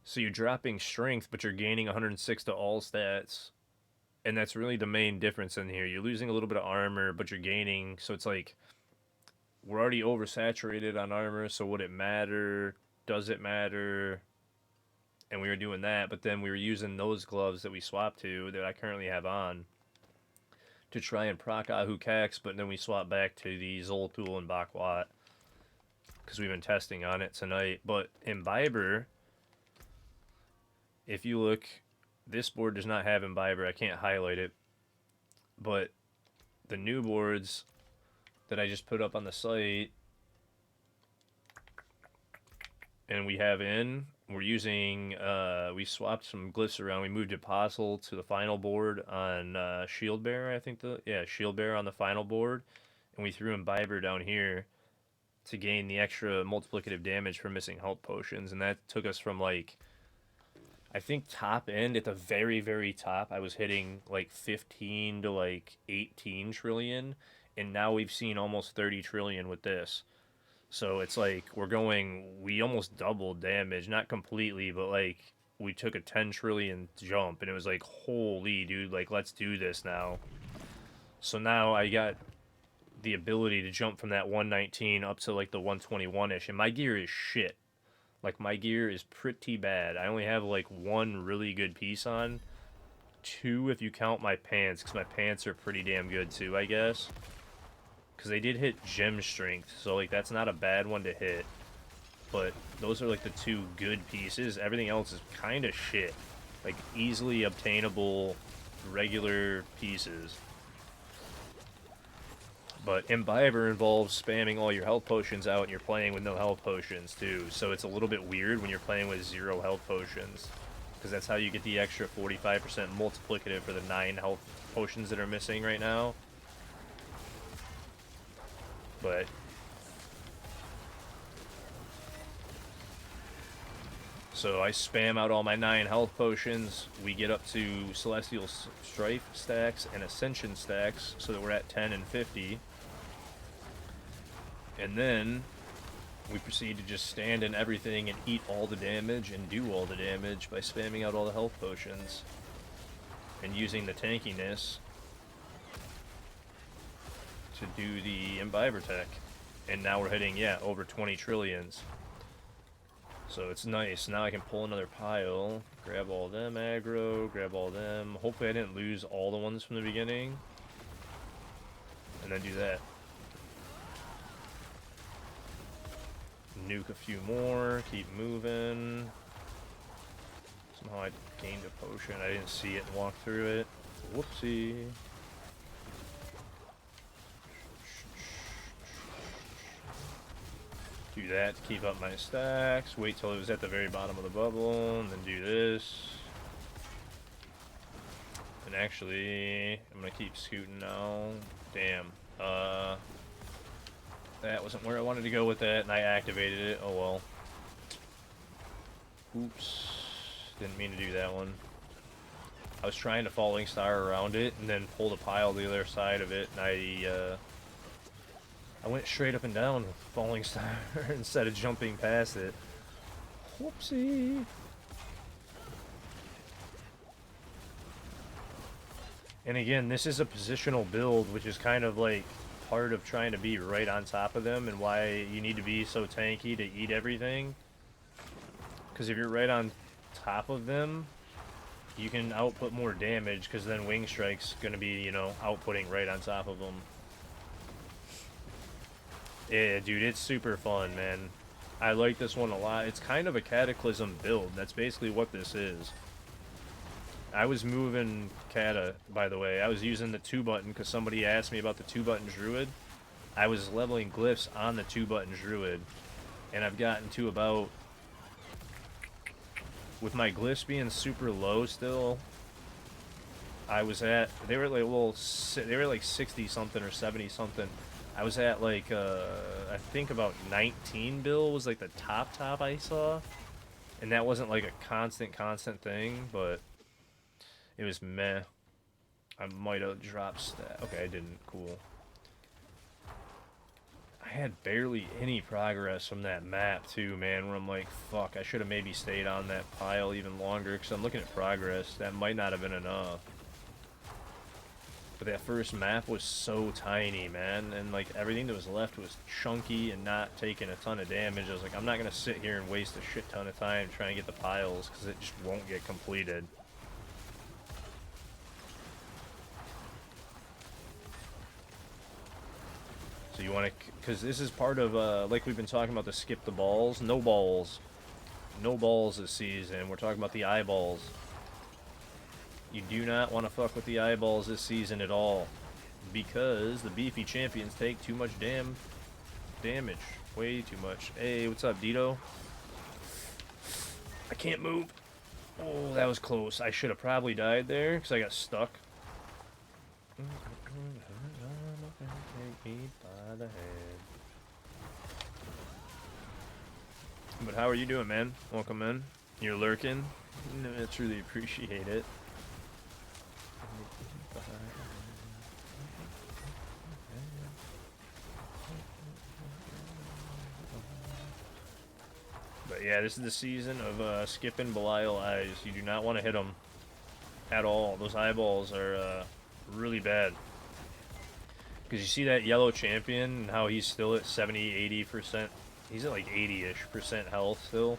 So you're dropping strength, but you're gaining 106 to all stats. And that's really the main difference in here. You're losing a little bit of armor, but you're gaining. So it's like, we're already oversaturated on armor, so would it matter? Does it matter? And we were doing that, but then we were using those gloves that we swapped to, that I currently have on, to try and proc Ahu Cax, but then we swapped back to the Zoltul and Bakwat, because we've been testing on it tonight. But Imbiber, if you look... This board does not have Imbiber. I can't highlight it. But the new boards that I just put up on the site and we have in, we're using, we swapped some glyphs around. We moved Apostle to the final board on Shield Bearer, I think. Shield Bearer on the final board. And we threw Imbiber down here to gain the extra multiplicative damage for missing health potions. And that took us from like... I think top end at the very, very top, I was hitting like 15 to like 18 trillion. And now we've seen almost 30 trillion with this. So it's like we almost doubled damage. Not completely, but like we took a 10 trillion jump. And it was like, holy dude, like let's do this now. So now I got the ability to jump from that 119 up to like the 121-ish, and my gear is shit. Like, my gear is pretty bad. I only have like one really good piece on. Two if you count my pants, because my pants are pretty damn good too, I guess. Because they did hit gem strength, so like that's not a bad one to hit. But those are like the two good pieces. Everything else is kind of shit. Like, easily obtainable regular pieces. But Imbiber involves spamming all your health potions out and you're playing with no health potions too. So it's a little bit weird when you're playing with 0 health potions. Because that's how you get the extra 45% multiplicative for the 9 health potions that are missing right now. But so I spam out all my 9 health potions. We get up to Celestial Strife stacks and Ascension stacks so that we're at 10 and 50. And then we proceed to just stand in everything and eat all the damage and do all the damage by spamming out all the health potions. And using the tankiness to do the Imbiber tech. And now we're hitting, yeah, over 20 trillions. So it's nice. Now I can pull another pile, grab all them aggro, grab all them. Hopefully I didn't lose all the ones from the beginning. And then do that. Nuke a few more, keep moving. Somehow I gained a potion. I didn't see it and walk through it. Whoopsie. Do that to keep up my stacks. Wait till it was at the very bottom of the bubble, and then do this. And actually, I'm gonna keep scooting now. Damn. That wasn't where I wanted to go with that, and I activated it. Oh well. Oops. Didn't mean to do that one. I was trying to falling star around it, and then pull the pile the other side of it, and I went straight up and down with falling star instead of jumping past it. Whoopsie. And again, this is a positional build, which is kind of like part of trying to be right on top of them and why you need to be so tanky to eat everything. Because if you're right on top of them, you can output more damage, because then Wing Strike's going to be, you know, outputting right on top of them. Yeah, dude, it's super fun, man. I like this one a lot. It's kind of a Cataclysm build. That's basically what this is. I was moving Kata, by the way. I was using the 2-button because somebody asked me about the 2-button Druid. I was leveling glyphs on the 2-button Druid. And I've gotten to about... With my glyphs being super low still, I was at... They were like, well, they were like 60-something or 70-something. I was at like, I think about 19 bill was like the top I saw. And that wasn't like a constant thing, but... It was meh. I might have dropped stat. Okay, I didn't. Cool. I had barely any progress from that map, too, man, where I'm like, fuck, I should have maybe stayed on that pile even longer, because I'm looking at progress. That might not have been enough. But that first map was so tiny, man, and, like, everything that was left was chunky and not taking a ton of damage. I was like, I'm not going to sit here and waste a shit ton of time trying to get the piles, because it just won't get completed. So you want to, because this is part of, like we've been talking about, the skip the balls. No balls. No balls this season. We're talking about the eyeballs. You do not want to fuck with the eyeballs this season at all. Because the beefy champions take too much damage. Way too much. Hey, what's up, Dito? I can't move. Oh, that was close. I should have probably died there, because I got stuck. The head. But how are you doing, man? Welcome in. You're lurking. I truly appreciate it. But yeah, this is the season of skipping Belial eyes. You do not want to hit them at all. Those eyeballs are really bad. Because you see that yellow champion and how he's still at 70, 80%. He's at like 80-ish% health still.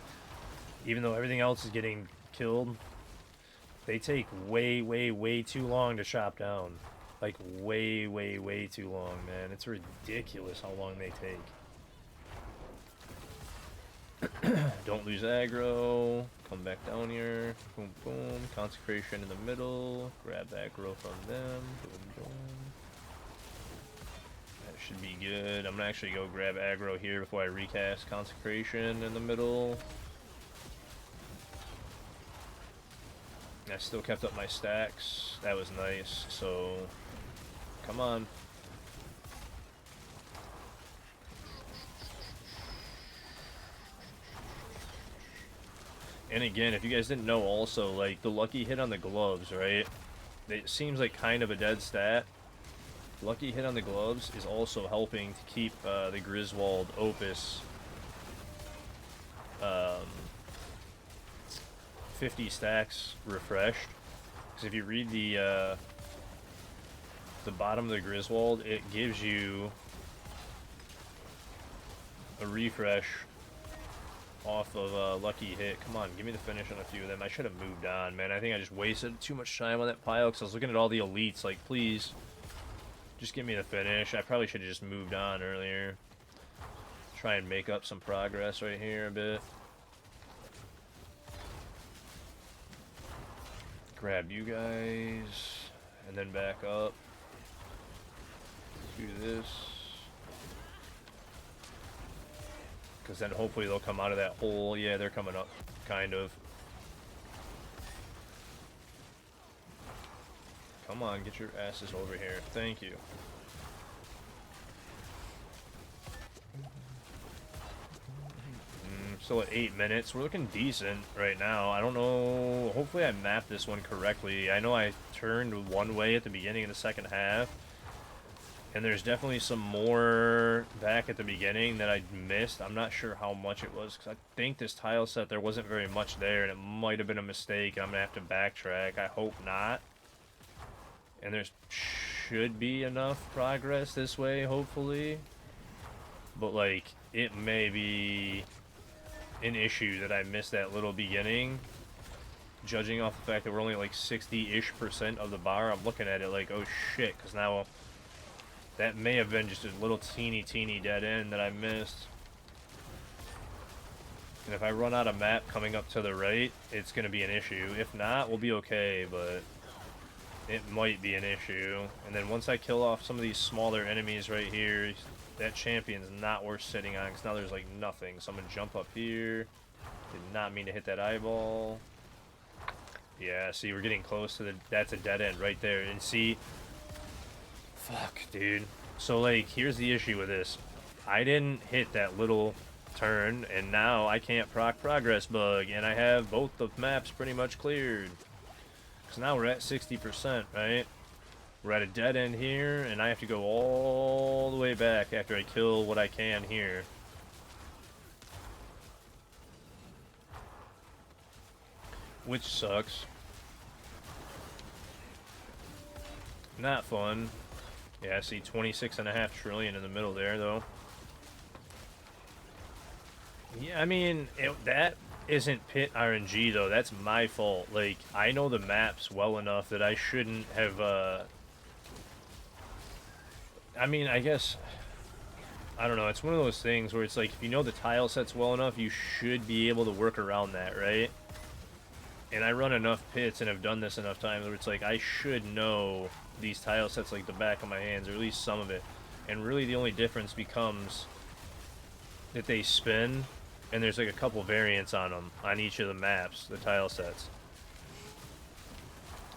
Even though everything else is getting killed. They take way, way, way too long to chop down. Like, way, way, way too long, man. It's ridiculous how long they take. Don't lose aggro. Come back down here. Boom, boom. Consecration in the middle. Grab aggro from them. Boom, boom. That should be good. I'm gonna actually go grab aggro here before I recast Consecration in the middle. I still kept up my stacks. That was nice. So, come on. And again, if you guys didn't know also, like, the lucky hit on the gloves, right? It seems like kind of a dead stat. Lucky hit on the gloves is also helping to keep the Griswold Opus 50 stacks refreshed. Because if you read the bottom of the Griswold, it gives you a refresh off of lucky hit. Come on, give me the finish on a few of them. I should have moved on, man. I think I just wasted too much time on that pile because I was looking at all the elites. Like, please, just give me the finish. I probably should have just moved on earlier. Try and make up some progress right here a bit. Grab you guys, and then back up. Do this. Because then hopefully they'll come out of that hole. Yeah, they're coming up, kind of. Come on, get your asses over here. Thank you. Still at 8 minutes. We're looking decent right now. I don't know. Hopefully I mapped this one correctly. I know I turned one way at the beginning of the second half. And there's definitely some more back at the beginning that I missed. I'm not sure how much it was, because I think this tile set, there wasn't very much there, and it might have been a mistake. I'm going to have to backtrack. I hope not. And there should be enough progress this way, hopefully. But, like, it may be an issue that I missed that little beginning. Judging off the fact that we're only like 60-ish% of the bar, I'm looking at it like, oh shit, because now that may have been just a little teeny dead end that I missed. And if I run out of map coming up to the right, it's going to be an issue. If not, we'll be okay, but it might be an issue. And then once I kill off some of these smaller enemies right here, that champion's not worth sitting on, because now there's like nothing. So I'm going to jump up here. Did not mean to hit that eyeball. Yeah, see, we're getting close to the... That's a dead end right there. And see... Fuck, dude. So, like, here's the issue with this. I didn't hit that little turn, and now I can't proc progress bug, and I have both the maps pretty much cleared. Because now we're at 60%, right? We're at a dead end here, and I have to go all the way back after I kill what I can here. Which sucks. Not fun. Yeah, I see 26.5 trillion in the middle there, though. Yeah, I mean, that isn't pit RNG, though. That's my fault. Like, I know the maps well enough that I shouldn't have, I mean, I guess... I don't know. It's one of those things where it's like, if you know the tile sets well enough, you should be able to work around that, right? And I run enough pits and have done this enough times where it's like, I should know these tile sets like the back of my hands, or at least some of it. And really the only difference becomes that they spin, and there's like a couple variants on them, on each of the maps, the tile sets.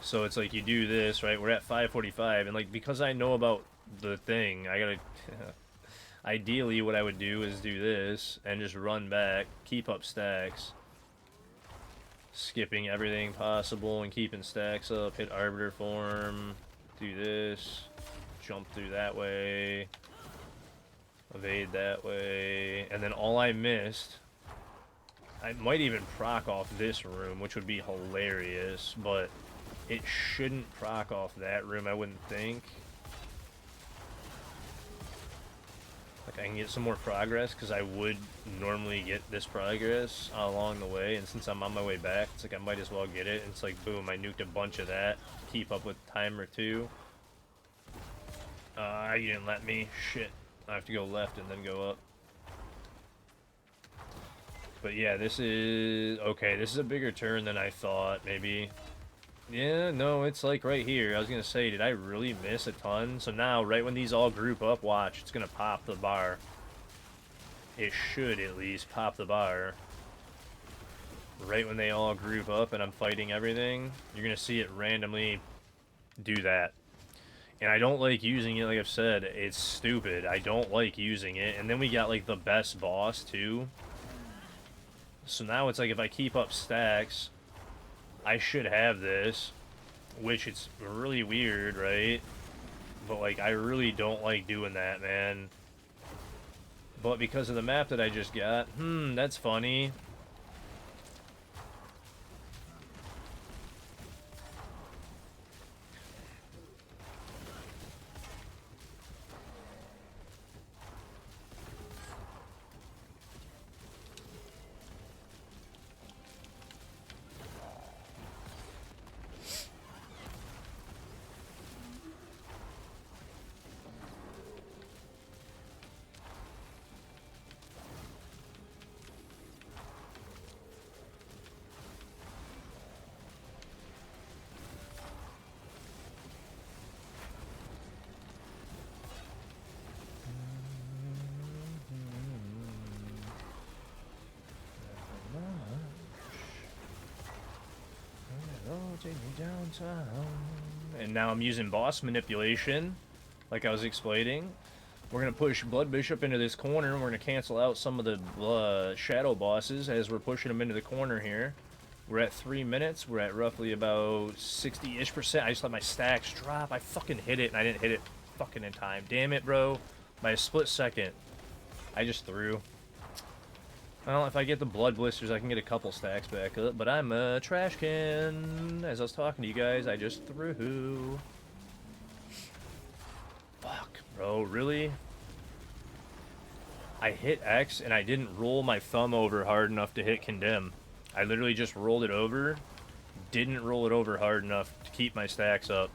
So it's like you do this, right? We're at 545, and like, because I know about the thing, I gotta... Ideally, what I would do is do this, and just run back, keep up stacks, skipping everything possible and keeping stacks up, hit Arbiter form, do this, jump through that way, evade that way, and then all I missed, I might even proc off this room, which would be hilarious, but it shouldn't proc off that room, I wouldn't think. Like I can get some more progress, because I would normally get this progress along the way, and since I'm on my way back, it's like I might as well get it. And it's like, boom, I nuked a bunch of that to keep up with timer 2. You didn't let me. Shit. I have to go left and then go up. But yeah, this is... Okay, this is a bigger turn than I thought, maybe. Yeah, no, it's like right here. I was gonna say, did I really miss a ton? So now, right when these all group up, watch, it's gonna pop the bar. It should, at least, pop the bar. Right when they all group up and I'm fighting everything, you're gonna see it randomly do that. And I don't like using it, like I've said. It's stupid. I don't like using it. And then we got, like, the best boss, too. So now it's like, if I keep up stacks, I should have this. Which, it's really weird, right? But, like, I really don't like doing that, man. But because of the map that I just got, that's funny. Take me downtown. And now I'm using boss manipulation, like I was explaining. We're going to push Blood Bishop into this corner, and we're going to cancel out some of the shadow bosses as we're pushing them into the corner here. We're at 3 minutes. We're at roughly about 60-ish%. I just let my stacks drop. I fucking hit it, and I didn't hit it fucking in time. Damn it, bro. By a split second. I just threw. Well, if I get the blood blisters, I can get a couple stacks back up, but I'm a trash can. As I was talking to you guys, I just threw. Fuck, bro, really? I hit X, and I didn't roll my thumb over hard enough to hit condemn. I literally just rolled it over, didn't roll it over hard enough to keep my stacks up.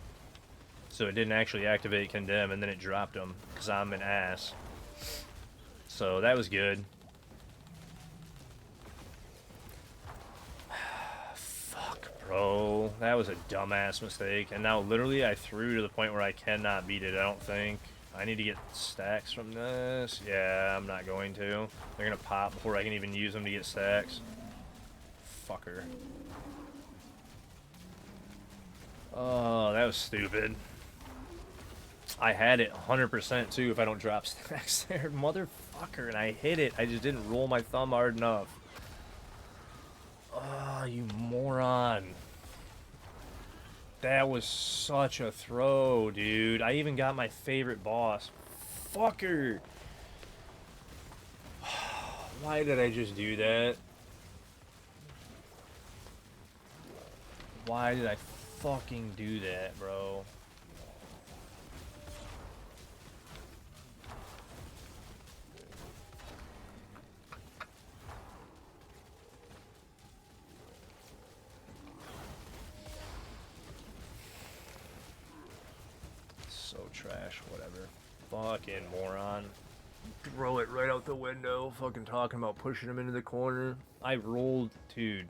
So it didn't actually activate condemn, and then it dropped them, because I'm an ass. So that was good. Bro, that was a dumbass mistake. And now, literally, I threw to the point where I cannot beat it, I don't think. I need to get stacks from this. Yeah, I'm not going to. They're going to pop before I can even use them to get stacks. Fucker. Oh, that was stupid. I had it 100% too if I don't drop stacks there. Motherfucker, and I hit it. I just didn't roll my thumb hard enough. Oh, you moron. That was such a throw, dude. I even got my favorite boss. Fucker. Why did I just do that? Why did I fucking do that, bro? Trash, whatever. Fucking moron. Throw it right out the window. Fucking talking about pushing him into the corner. I rolled, dude.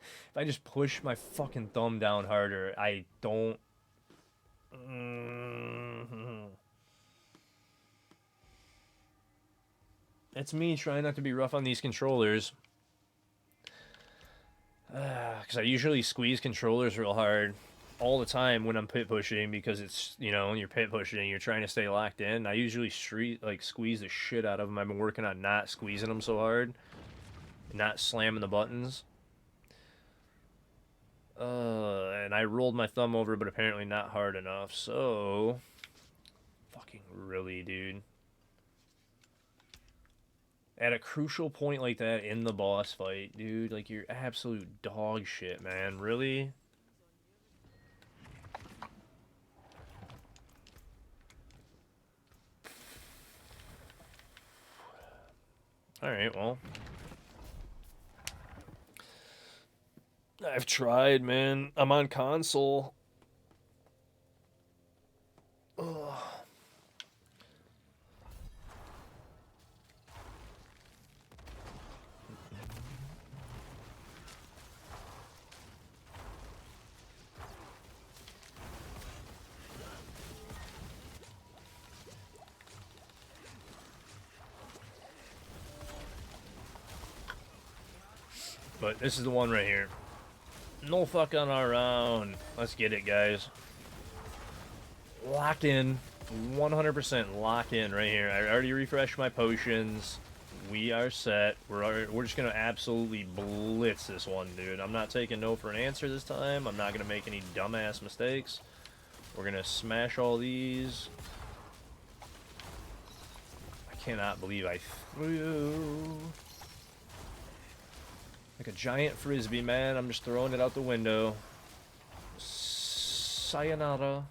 If I just push my fucking thumb down harder, I don't... It's me trying not to be rough on these controllers. Because I usually squeeze controllers real hard all the time when I'm pit pushing, because it's, you know, when you're pit pushing, you're trying to stay locked in. I usually squeeze the shit out of them. I've been working on not squeezing them so hard, not slamming the buttons. And I rolled my thumb over, but apparently not hard enough. So, fucking really, dude. At a crucial point like that in the boss fight, dude, like, you're absolute dog shit, man. Really? Alright, well. I've tried, man. I'm on console. Ugh. But this is the one right here. No fucking around. Let's get it, guys. Lock in. 100% lock in right here. I already refreshed my potions. We are set. We're just going to absolutely blitz this one, dude. I'm not taking no for an answer this time. I'm not going to make any dumbass mistakes. We're going to smash all these. I cannot believe I threw... like a giant frisbee, man. I'm just throwing it out the window. Sayonara.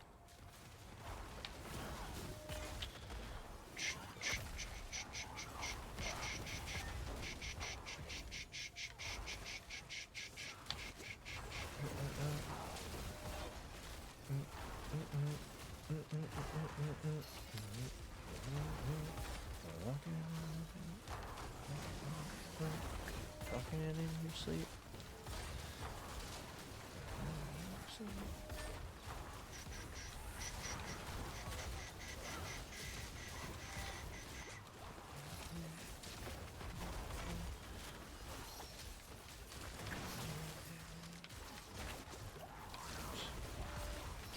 Talking in your sleep.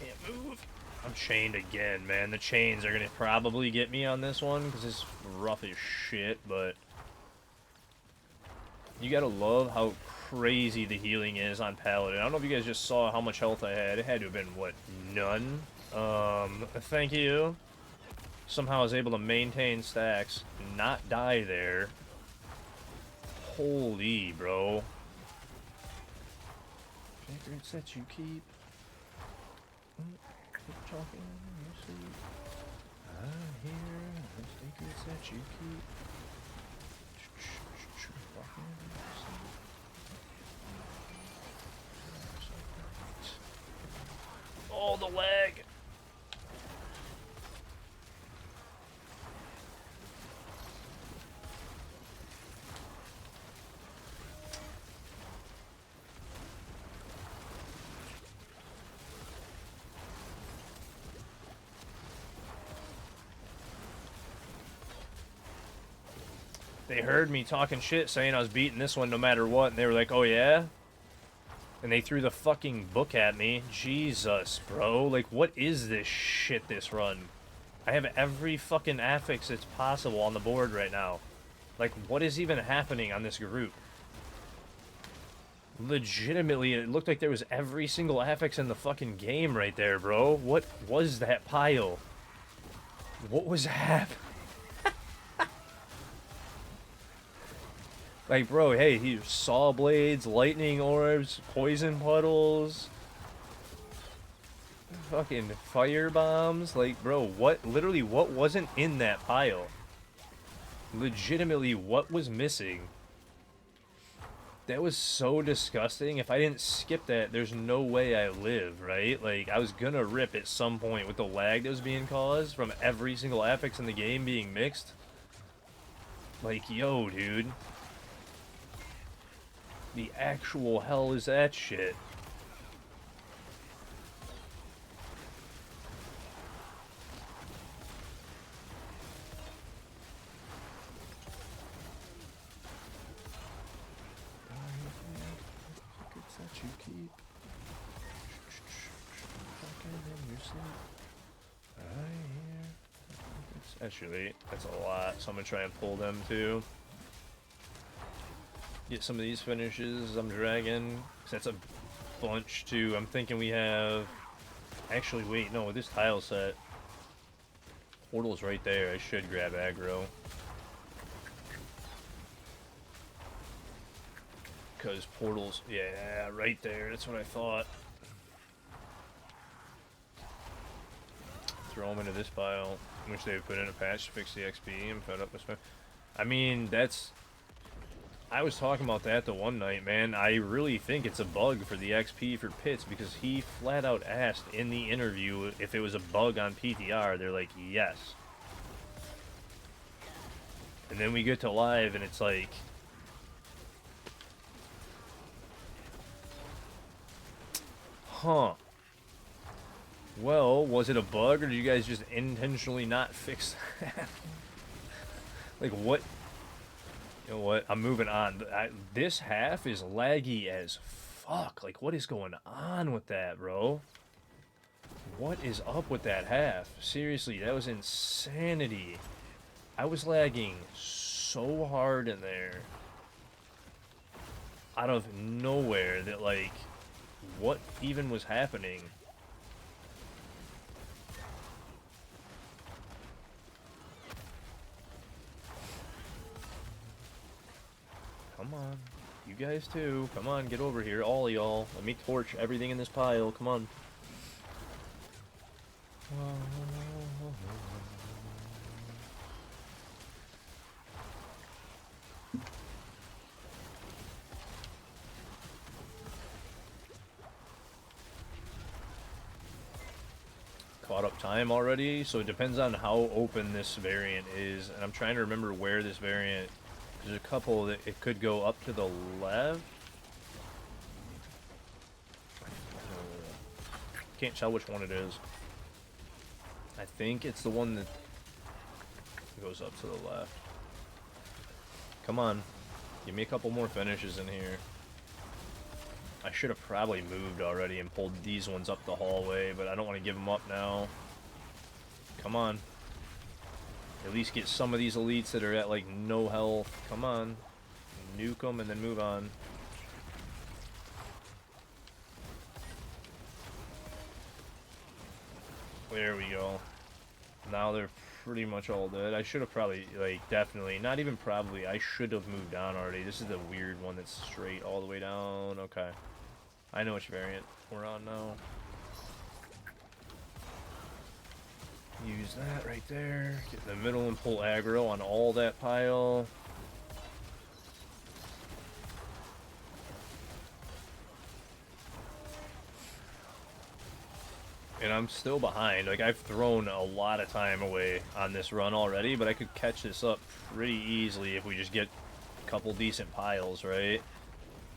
Can't move. I'm chained again, man. The chains are gonna probably get me on this one because it's rough as shit, but you gotta love how crazy the healing is on Paladin. I don't know if you guys just saw how much health I had. It had to have been, what, none? Thank you. Somehow I was able to maintain stacks, not die there. Holy, bro. Secrets that you keep. Keep talking in your sleep. I hear the secrets that you keep. Oh, the lag. They heard me talking shit, saying I was beating this one no matter what, and they were like, oh yeah? And they threw the fucking book at me. Jesus, bro. Like, what is this shit this run? I have every fucking affix that's possible on the board right now. Like, what is even happening on this group? Legitimately, it looked like there was every single affix in the fucking game right there, bro. What was that pile? What was happening? Like, bro, hey, he saw blades, lightning orbs, poison puddles, fucking fire bombs. Like, bro, what? Literally, what wasn't in that pile? Legitimately, what was missing? That was so disgusting. If I didn't skip that, there's no way I live, right? Like, I was gonna rip at some point with the lag that was being caused from every single affix in the game being mixed. Like, yo, dude. The actual hell is that shit? That you keep. In your sleep. Actually, that's a lot, so I'm gonna try and pull them too. Get some of these finishes I'm dragging, because that's a bunch too. I'm thinking we have... Actually, wait, no, with this tile set, portal's right there. I should grab aggro. Because portals, yeah, right there. That's what I thought. Throw them into this pile, which they put in a patch to fix the XP and fed up with. I mean, that's I was talking about that the one night, man. I really think it's a bug for the XP for Pitts because he flat out asked in the interview if it was a bug on PTR. They're like, yes. And then we get to live and it's like... Huh. Well, was it a bug or did you guys just intentionally not fix that? Like, what? You know what? I'm moving on. This half is laggy as fuck. Like, what is going on with that, bro? What is up with that half? Seriously, that was insanity. I was lagging so hard in there. Out of nowhere that, like, what even was happening? Come on. You guys too. Come on, get over here. All y'all. Let me torch everything in this pile. Come on. Caught up time already, so it depends on how open this variant is. And I'm trying to remember where this variant... There's a couple that it could go up to the left. Can't tell which one it is. I think it's the one that goes up to the left. Come on. Give me a couple more finishes in here. I should have probably moved already and pulled these ones up the hallway, but I don't want to give them up now. Come on. At least get some of these elites that are at, like, no health. Come on. Nuke them and then move on. There we go. Now they're pretty much all dead. I should have probably, like, definitely, not even probably, I should have moved down already. This is the weird one that's straight all the way down. Okay. I know which variant we're on now. Use that right there. Get in the middle and pull aggro on all that pile. And I'm still behind. Like, I've thrown a lot of time away on this run already, but I could catch this up pretty easily if we just get a couple decent piles, right?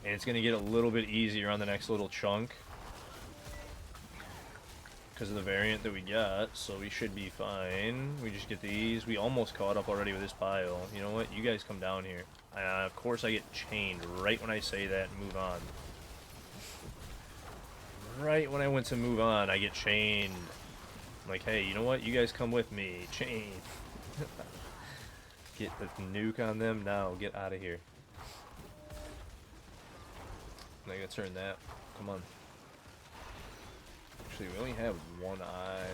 And it's going to get a little bit easier on the next little chunk because of the variant that we got, so we should be fine. We just get these. We almost caught up already with this pile. You know what? You guys come down here. Of course I get chained right when I say that and move on. Right when I went to move on, I get chained. I'm like, hey, you know what? You guys come with me. Chain. Get the nuke on them now. Get out of here. I gotta turn that. Come on. Actually, we only have one eye.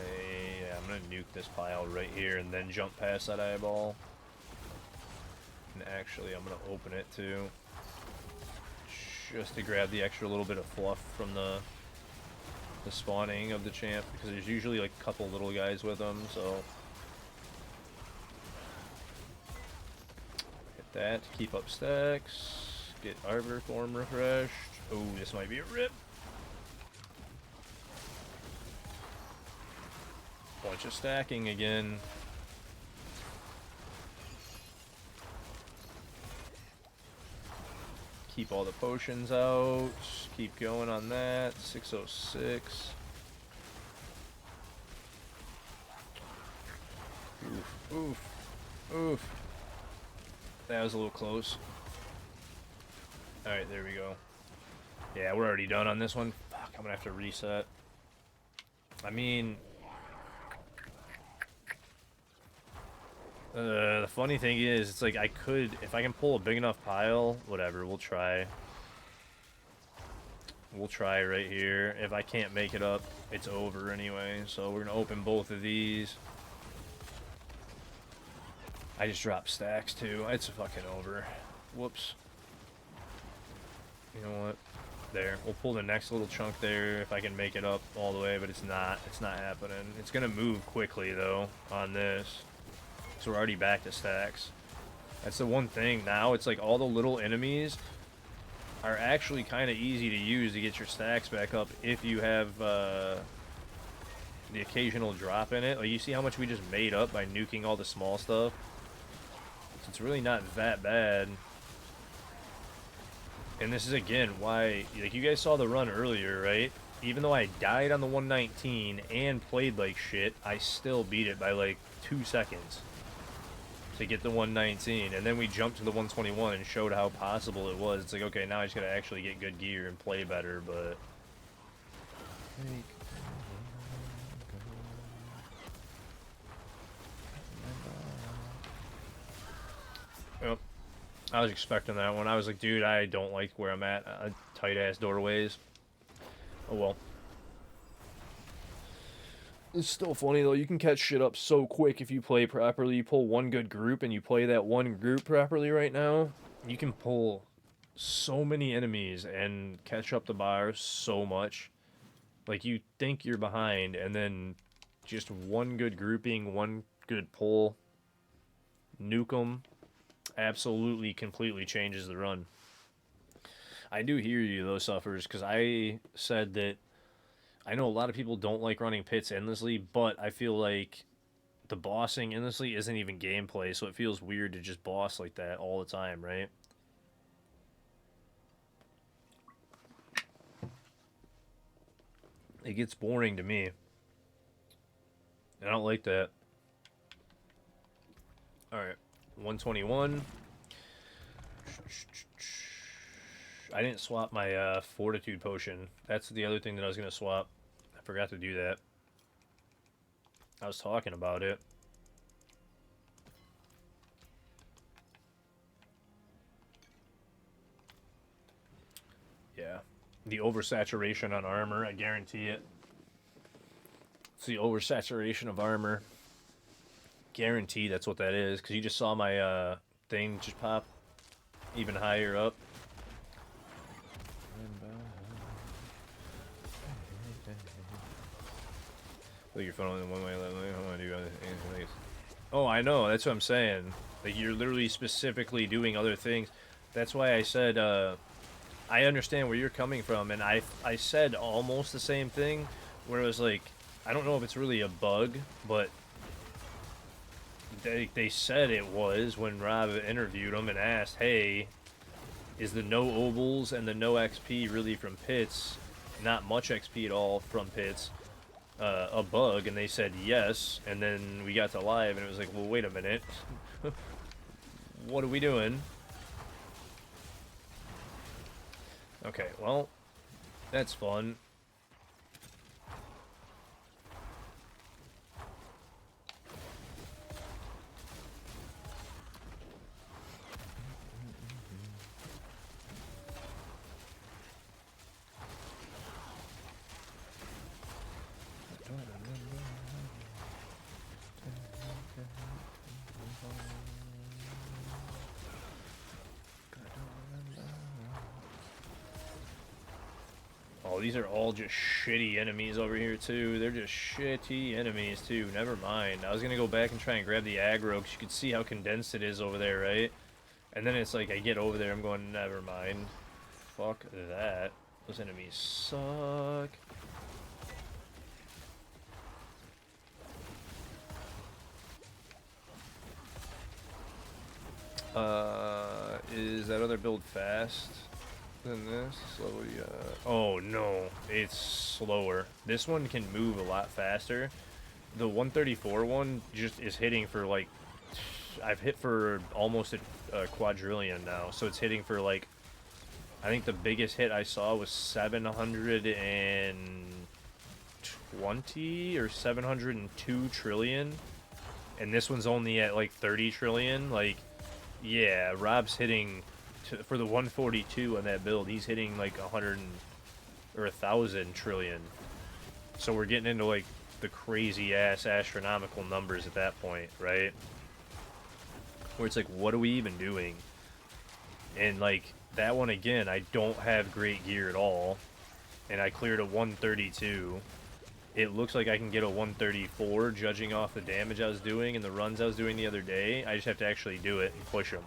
Yeah, I'm gonna nuke this pile right here and then jump past that eyeball. And actually, I'm gonna open it too. Just to grab the extra little bit of fluff from the spawning of the champ, because there's usually like a couple little guys with them, so... Hit that to keep up stacks. Get Arbiter Form refreshed. Oh, this might be a rip. Bunch of stacking again. Keep all the potions out. Keep going on that. 606. Oof, oof, oof. That was a little close. Alright, there we go. Yeah, we're already done on this one. Fuck, I'm gonna have to reset. I mean... the funny thing is, it's like I could, if I can pull a big enough pile, whatever, we'll try. We'll try right here. If I can't make it up, it's over anyway. So we're gonna open both of these. I just dropped stacks too. It's fucking over. Whoops. You know what? There. We'll pull the next little chunk there if I can make it up all the way, but it's not. It's not happening. It's gonna move quickly though on this. So we're already back to stacks. That's the one thing. Now it's like all the little enemies are actually kind of easy to use to get your stacks back up if you have the occasional drop in it. Like, you see how much we just made up by nuking all the small stuff? So it's really not that bad. And this is, again, why, like, you guys saw the run earlier, right? Even though I died on the 119 and played like shit, I still beat it by, like, 2 seconds to get the 119. And then we jumped to the 121 and showed how possible it was. It's like, okay, now I just gotta actually get good gear and play better, but... Yep. I was expecting that one. I was like, dude, I don't like where I'm at. Tight-ass doorways. Oh, well. It's still funny, though. You can catch shit up so quick if you play properly. You pull one good group and you play that one group properly right now. You can pull so many enemies and catch up the bar so much. Like, you think you're behind, and then just one good grouping, one good pull, nuke them, absolutely, completely changes the run. I do hear you, though, Suffers, because I said that I know a lot of people don't like running pits endlessly, but I feel like the bossing endlessly isn't even gameplay, so it feels weird to just boss like that all the time, right? It gets boring to me. I don't like that. Alright, 121. I didn't swap my fortitude potion. That's the other thing that I was going to swap. I forgot to do that. I was talking about it. Yeah. The oversaturation on armor, I guarantee it. It's the oversaturation of armor. Guarantee that's what that is, because you just saw my thing just pop even higher up. Put your phone on one way, I want to do other things. Oh, I know. That's what I'm saying. Like, you're literally specifically doing other things. That's why I said, I understand where you're coming from, and I said almost the same thing, where it was like, I don't know if it's really a bug, but they said it was when Rob interviewed him and asked, hey, is the no ovals and the no XP really from pits, not much XP at all from pits, a bug? And they said yes, and then we got to live and it was like, well, wait a minute. What are we doing? Okay, well, that's fun. Oh, these are all just shitty enemies over here, too. They're just shitty enemies, too. Never mind. I was going to go back and try and grab the aggro, because you can see how condensed it is over there, right? And then it's like, I get over there, I'm going, never mind. Fuck that. Those enemies suck. Is that other build fast than this? Slowly, oh no, it's slower. This one can move a lot faster. The 134 one just is hitting for like, I've hit for almost a quadrillion now, so it's hitting for like, I think the biggest hit I saw was 720 or 702 trillion, and this one's only at like 30 trillion. Like, yeah, Rob's hitting for the 142 on that build. He's hitting like 100 or 1,000 trillion. So we're getting into like the crazy ass astronomical numbers at that point, right? Where it's like, what are we even doing? And like that one again, I don't have great gear at all, and I cleared a 132. it looks like I can get a 134 judging off the damage I was doing and the runs I was doing the other day. I just have to actually do it and push them.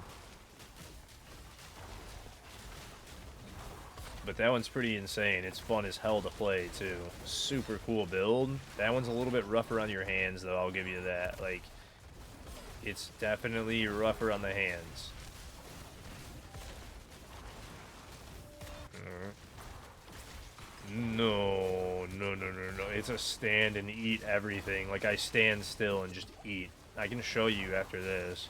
But that one's pretty insane. It's fun as hell to play, too. Super cool build. That one's a little bit rougher on your hands, though. I'll give you that. Like, it's definitely rougher on the hands. No. It's a stand and eat everything. Like, I stand still and just eat. I can show you after this.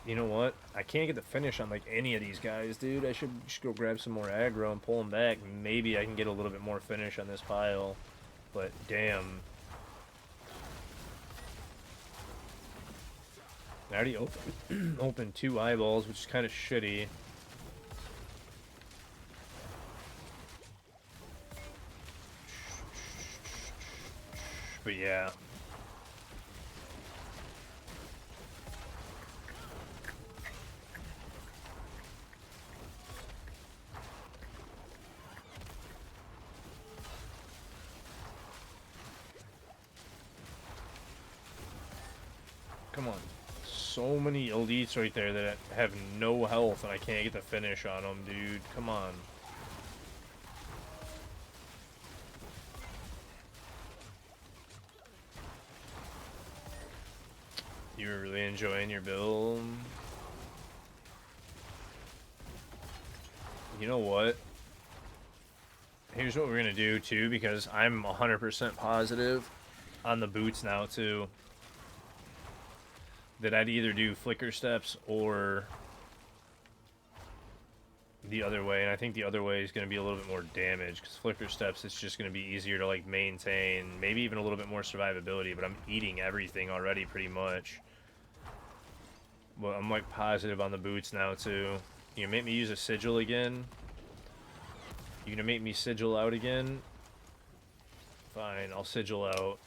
You know what? I can't get the finish on like any of these guys, dude. I should just go grab some more aggro and pull them back. Maybe I can get a little bit more finish on this pile. But damn. I already opened 2 eyeballs, which is kind of shitty. But yeah. Come on. So many elites right there that have no health and I can't get the finish on them, dude. Come on. You were really enjoying your build? You know what? Here's what we're gonna do, too, because I'm 100% positive on the boots now, too, that I'd either do flicker steps or the other way, and I think the other way is going to be a little bit more damage, because flicker steps, it's just going to be easier to, like, maintain, maybe even a little bit more survivability, but I'm eating everything already, pretty much. Well, I'm, like, positive on the boots now, too. You make me use a sigil again? You gonna make me sigil out again? Fine, I'll sigil out.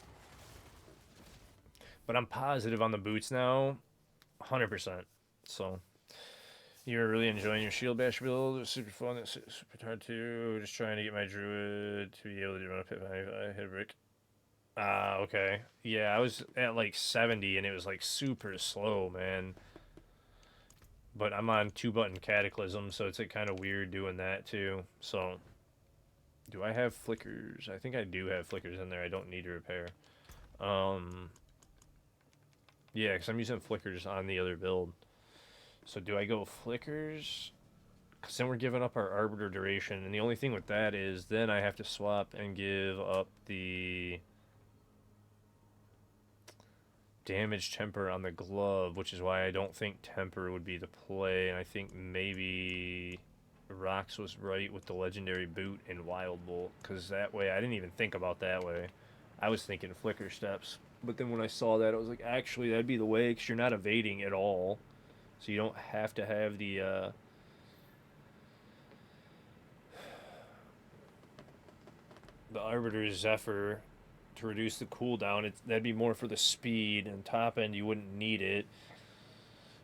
But I'm positive on the boots now, 100%. So, you're really enjoying your shield bash build. It was super fun. It's super hard too. Just trying to get my druid to be able to run a pit if I hit a brick. Ah, okay. Yeah, I was at like 70 and it was like super slow, man. But I'm on 2-button Cataclysm, so it's like kind of weird doing that too. So, do I have flickers? I think I do have flickers in there. I don't need to repair. Yeah, because I'm using flickers on the other build. So do I go flickers? Because then we're giving up our Arbiter duration. And the only thing with that is then I have to swap and give up the damage temper on the glove, which is why I don't think temper would be the play. And I think maybe Rox was right with the legendary boot and Wild Bolt. Because that way, I didn't even think about that way. I was thinking flicker steps. But then when I saw that, I was like, actually, that'd be the way, because you're not evading at all. So you don't have to have the Arbiter Zephyr to reduce the cooldown. That'd be more for the speed, and top end you wouldn't need it.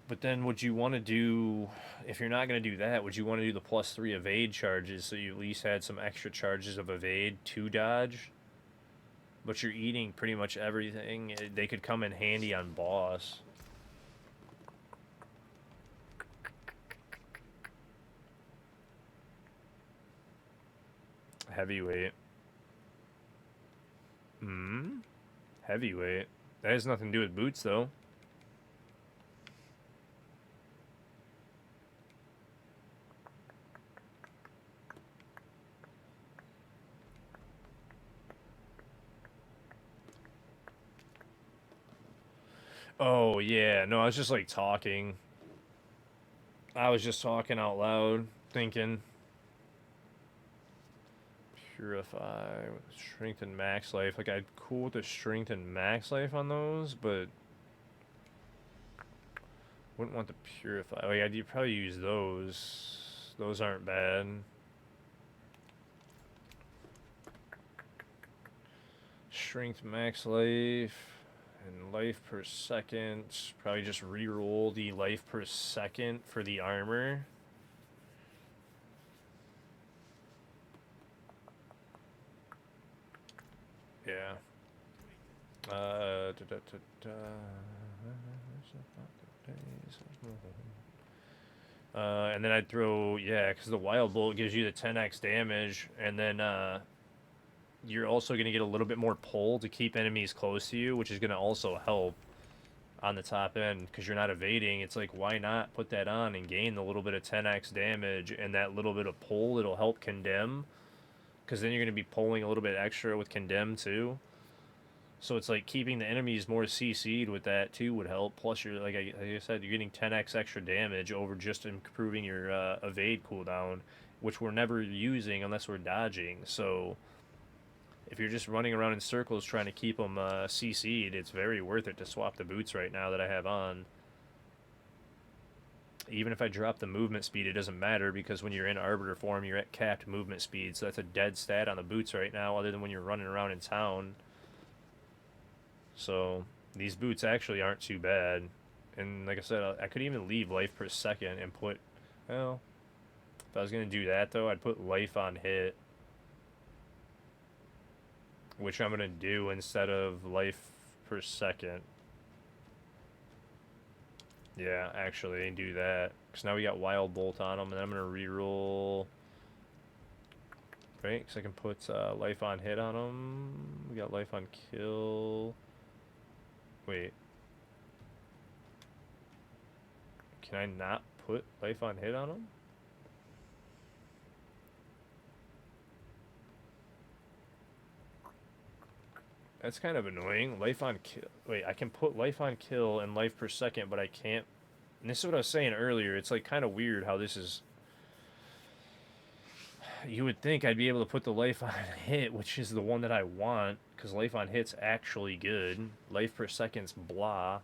But then would you want to do, if you're not going to do that, would you want to do the +3 evade charges so you at least had some extra charges of evade to dodge? But you're eating pretty much everything. They could come in handy on boss. Heavyweight. Heavyweight. That has nothing to do with boots, though. Oh, yeah. No, I was just, like, talking. I was just talking out loud, thinking. Purify, strength and max life. Like, I'd cool with the strength and max life on those, but wouldn't want the purify. Oh, yeah, you'd probably use those. Those aren't bad. Strength max life and life per second. Probably just re-roll the life per second for the armor. And then I'd throw, yeah, because the Wild Bolt gives you the 10x damage, and then you're also going to get a little bit more pull to keep enemies close to you, which is going to also help on the top end because you're not evading. It's like, why not put that on and gain the little bit of 10x damage and that little bit of pull? It'll help condemn because then you're going to be pulling a little bit extra with condemn too. So it's like keeping the enemies more CC'd with that too would help. Plus, you're like I said, you're getting 10x extra damage over just improving your evade cooldown, which we're never using unless we're dodging. So if you're just running around in circles trying to keep them CC'd, it's very worth it to swap the boots right now that I have on. Even if I drop the movement speed, it doesn't matter because when you're in Arbiter form, you're at capped movement speed. So that's a dead stat on the boots right now, other than when you're running around in town. So these boots actually aren't too bad. And like I said, I could even leave life per second and put, well, if I was going to do that though, I'd put life on hit, which I'm going to do instead of life per second. Yeah, actually do that. Because now we got Wild Bolt on them, and I'm going to reroll. Right, because I can put life on hit on them. We got life on kill. Wait. Can I not put life on hit on them? That's kind of annoying. Life on kill. Wait, I can put life on kill and life per second, but I can't. And this is what I was saying earlier. It's like kind of weird how this is. You would think I'd be able to put the life on hit, which is the one that I want, because life on hit's actually good. Life per second's blah.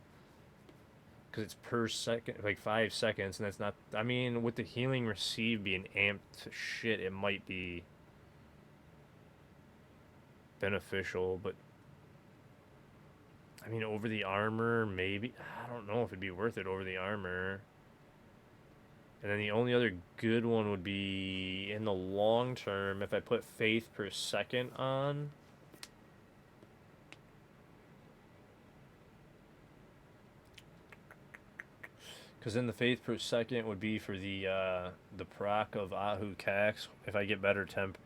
Because it's per second, like 5 seconds, and that's not. I mean, with the healing receive being amped to shit, it might be beneficial, but I mean, over the armor, maybe. I don't know if it'd be worth it over the armor. And then the only other good one would be in the long term if I put faith per second on. Because then the faith per second would be for the proc of Ahu Cax if I get better temp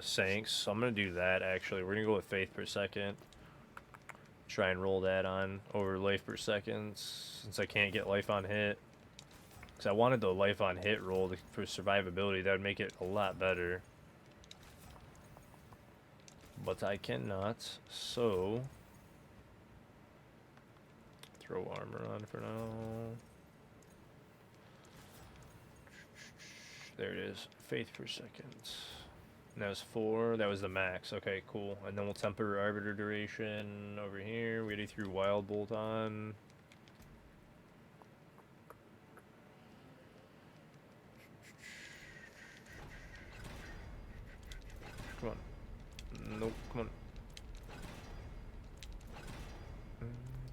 Sanks. So I'm going to do that actually. We're going to go with faith per second. Try and roll that on over life per second since I can't get life on hit. Because I wanted the life on hit roll for survivability. That would make it a lot better. But I cannot. So throw armor on for now. There it is. Faith per second. And that was 4. That was the max. Okay, cool. And then we'll temper Arbiter duration over here. We already threw Wild Bolt on. Come on. Nope, come on.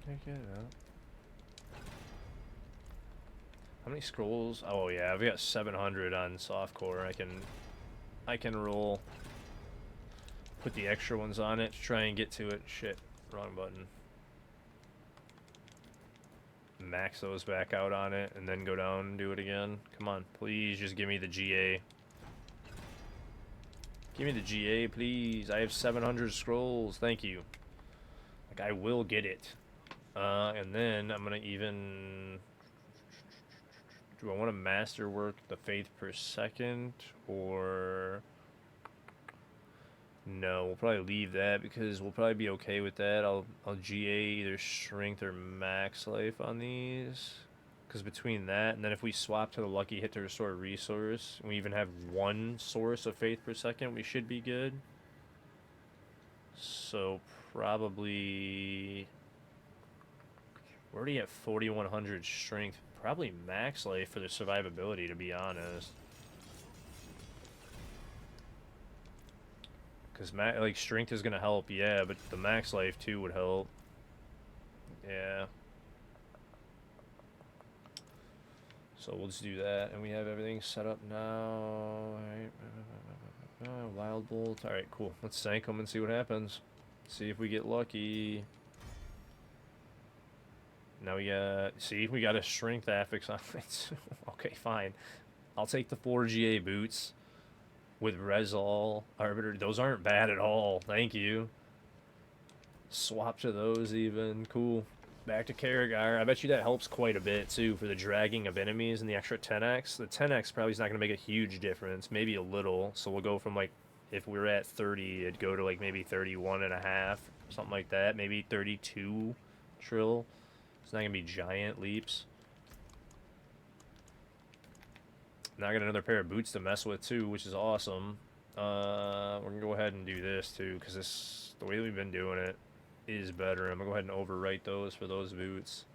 Take it out. How many scrolls? Oh yeah, I've got 700 on softcore. I can roll. Put the extra ones on it to try and get to it. Shit, wrong button. Max those back out on it and then go down and do it again. Come on, please just give me the GA. Give me the GA, please. I have 700 scrolls. Thank you. Like, I will get it. And then I'm gonna even. Do I want to masterwork the faith per second or no? We'll probably leave that because we'll probably be okay with that. I'll GA either strength or max life on these because between that and then if we swap to the lucky hit to restore resource, and we even have 1 source of faith per second, we should be good. So probably we're already at 4100 strength. Probably max life for the survivability, to be honest. Because like strength is gonna help, yeah, but the max life too would help. Yeah. So we'll just do that, and we have everything set up now. Alright. Wild Bolt. Alright, cool. Let's sank them and see what happens. See if we get lucky. Now we got, see, we got a strength affix on it. Okay, fine. I'll take the 4GA boots with Rezal, Arbiter. Those aren't bad at all. Thank you. Swap to those even. Cool. Back to Karragar. I bet you that helps quite a bit too for the dragging of enemies and the extra 10x. The 10x probably is not going to make a huge difference. Maybe a little. So we'll go from like, if we're at 30, it'd go to like maybe 31 and a half. Something like that. Maybe 32 trill. It's not going to be giant leaps. Now I got another pair of boots to mess with too, which is awesome. We're going to go ahead and do this too, because this, the way we've been doing it is better. I'm going to go ahead and overwrite those for those boots.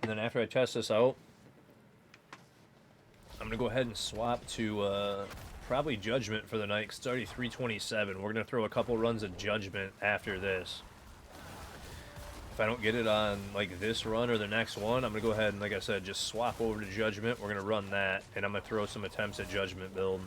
And then after I test this out, I'm going to go ahead and swap to probably Judgment for the night, because it's already 327. We're going to throw a couple runs of Judgment after this. If I don't get it on like this run or the next one, I'm going to go ahead and, like I said, just swap over to Judgment. We're going to run that, and I'm going to throw some attempts at Judgment build.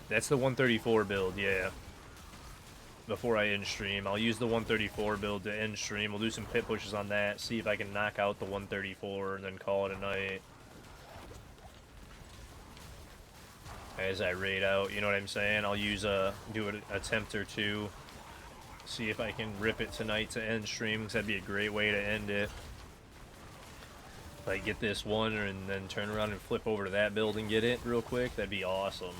That's the 134 build, yeah. Before I end stream, I'll use the 134 build to end stream. We'll do some pit pushes on that, see if I can knock out the 134, and then call it a night. As I raid out, you know what I'm saying? I'll use do an attempt or two, see if I can rip it tonight to end stream, because that'd be a great way to end it. Like, get this one, and then turn around and flip over to that build and get it real quick. That'd be awesome.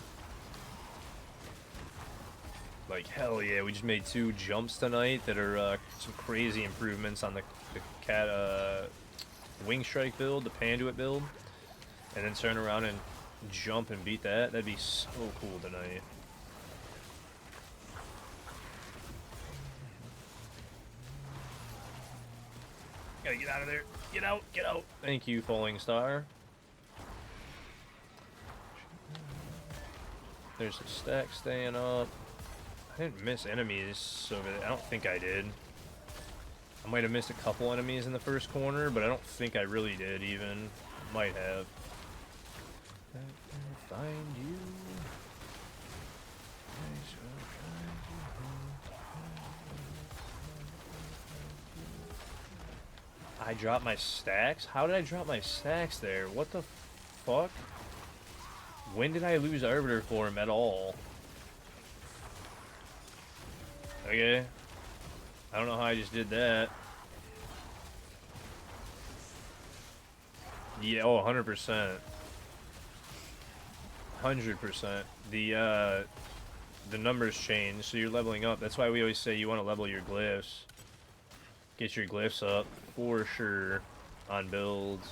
Like, hell yeah, we just made 2 jumps tonight that are some crazy improvements on the Wing Strike build, the Panduit build. And then turn around and jump and beat that. That'd be so cool tonight. Gotta get out of there. Get out, get out. Thank you, Falling Star. There's a stack staying up. I didn't miss enemies, so I don't think I did. I might have missed a couple enemies in the first corner, but I don't think I really did even. Might have. I will find you. I dropped my stacks? How did I drop my stacks there? What the fuck? When did I lose Arbiter for him at all? Okay. I don't know how I just did that. Yeah, oh, 100%. 100%. The numbers change, so you're leveling up. That's why we always say you want to level your glyphs. Get your glyphs up, for sure, on builds.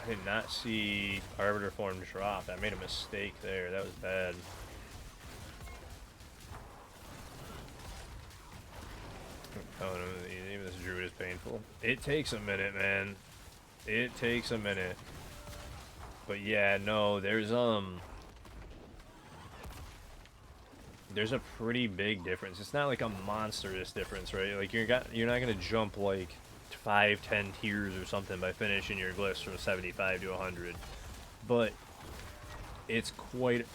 I did not see Arbiter form drop. I made a mistake there. That was bad. Oh no, even this druid is painful. It takes a minute, man. It takes a minute. But yeah, no, there's a pretty big difference. It's not like a monstrous difference, right? Like you're not gonna jump like 5-10 tiers or something by finishing your glyphs from 75 to 100, but it's quite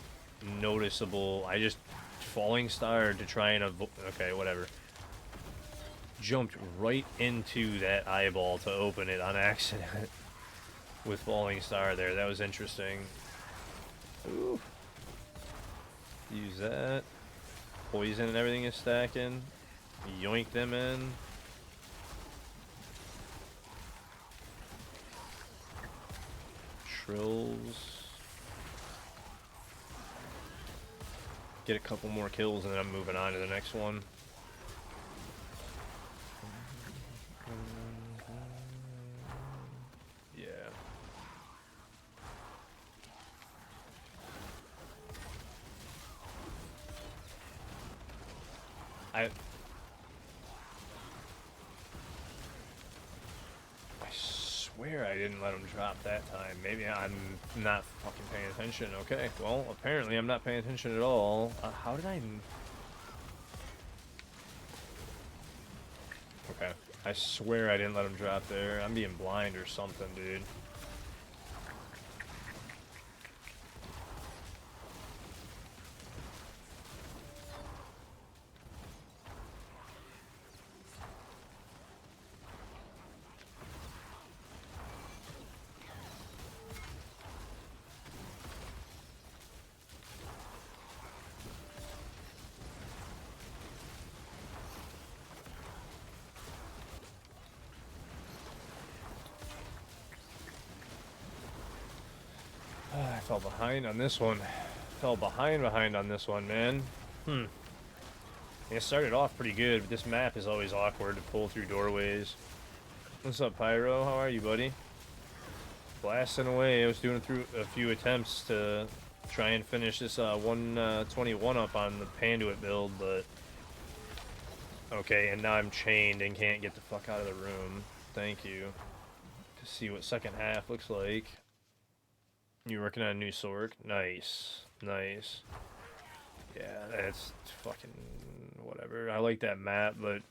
noticeable. I just Falling Star to try and avoid. Okay, whatever. Jumped right into that eyeball to open it on accident with Falling Star there. That was interesting. Ooh. Use that. Poison and everything is stacking. Yoink them in. Trills. Get a couple more kills and then I'm moving on to the next one. Yeah. swear I didn't let him drop that time. Maybe I'm not fucking paying attention. Okay, well, apparently I'm not paying attention at all. How did I... Okay, I swear I didn't let him drop there. I'm being blind or something, dude. I fell behind on this one. Fell behind on this one, man. It started off pretty good, but this map is always awkward to pull through doorways. What's up, Pyro? How are you, buddy? Blasting away. I was doing through a few attempts to try and finish this 121 up on the Panduit build, but... Okay, and now I'm chained and can't get the fuck out of the room. Thank you. To see what second half looks like. You working on a new sword? Nice. Nice. Yeah, that's fucking whatever. I like that map, but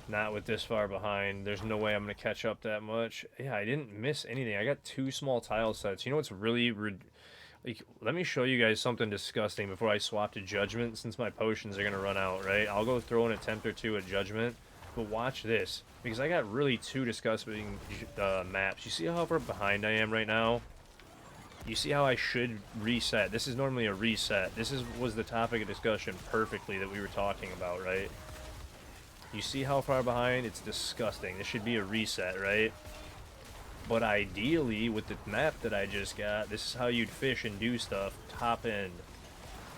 not with this far behind. There's no way I'm going to catch up that much. Yeah, I didn't miss anything. I got 2 small tile sets. You know what's really... Like, let me show you guys something disgusting before I swap to Judgment, since my potions are going to run out, right? I'll go throw an attempt or 2 at Judgment, but watch this. Because I got really 2 disgusting maps. You see how far behind I am right now? You see how I should reset? This is normally a reset. This was the topic of discussion perfectly that we were talking about, right? You see how far behind? It's disgusting. This should be a reset, right? But ideally, with the map that I just got, this is how you'd fish and do stuff, top end.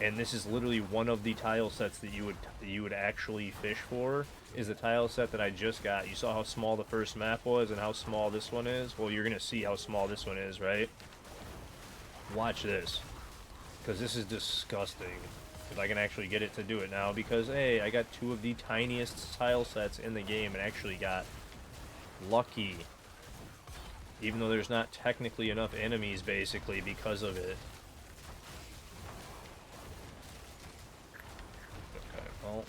And this is literally one of the tile sets that you would actually fish for, is the tile set that I just got. You saw how small the first map was and how small this one is? Well, you're going to see how small this one is, right? Watch this. Because this is disgusting. If I can actually get it to do it now. Because, hey, I got 2 of the tiniest tile sets in the game and actually got lucky. Even though there's not technically enough enemies, basically, because of it. Okay, well...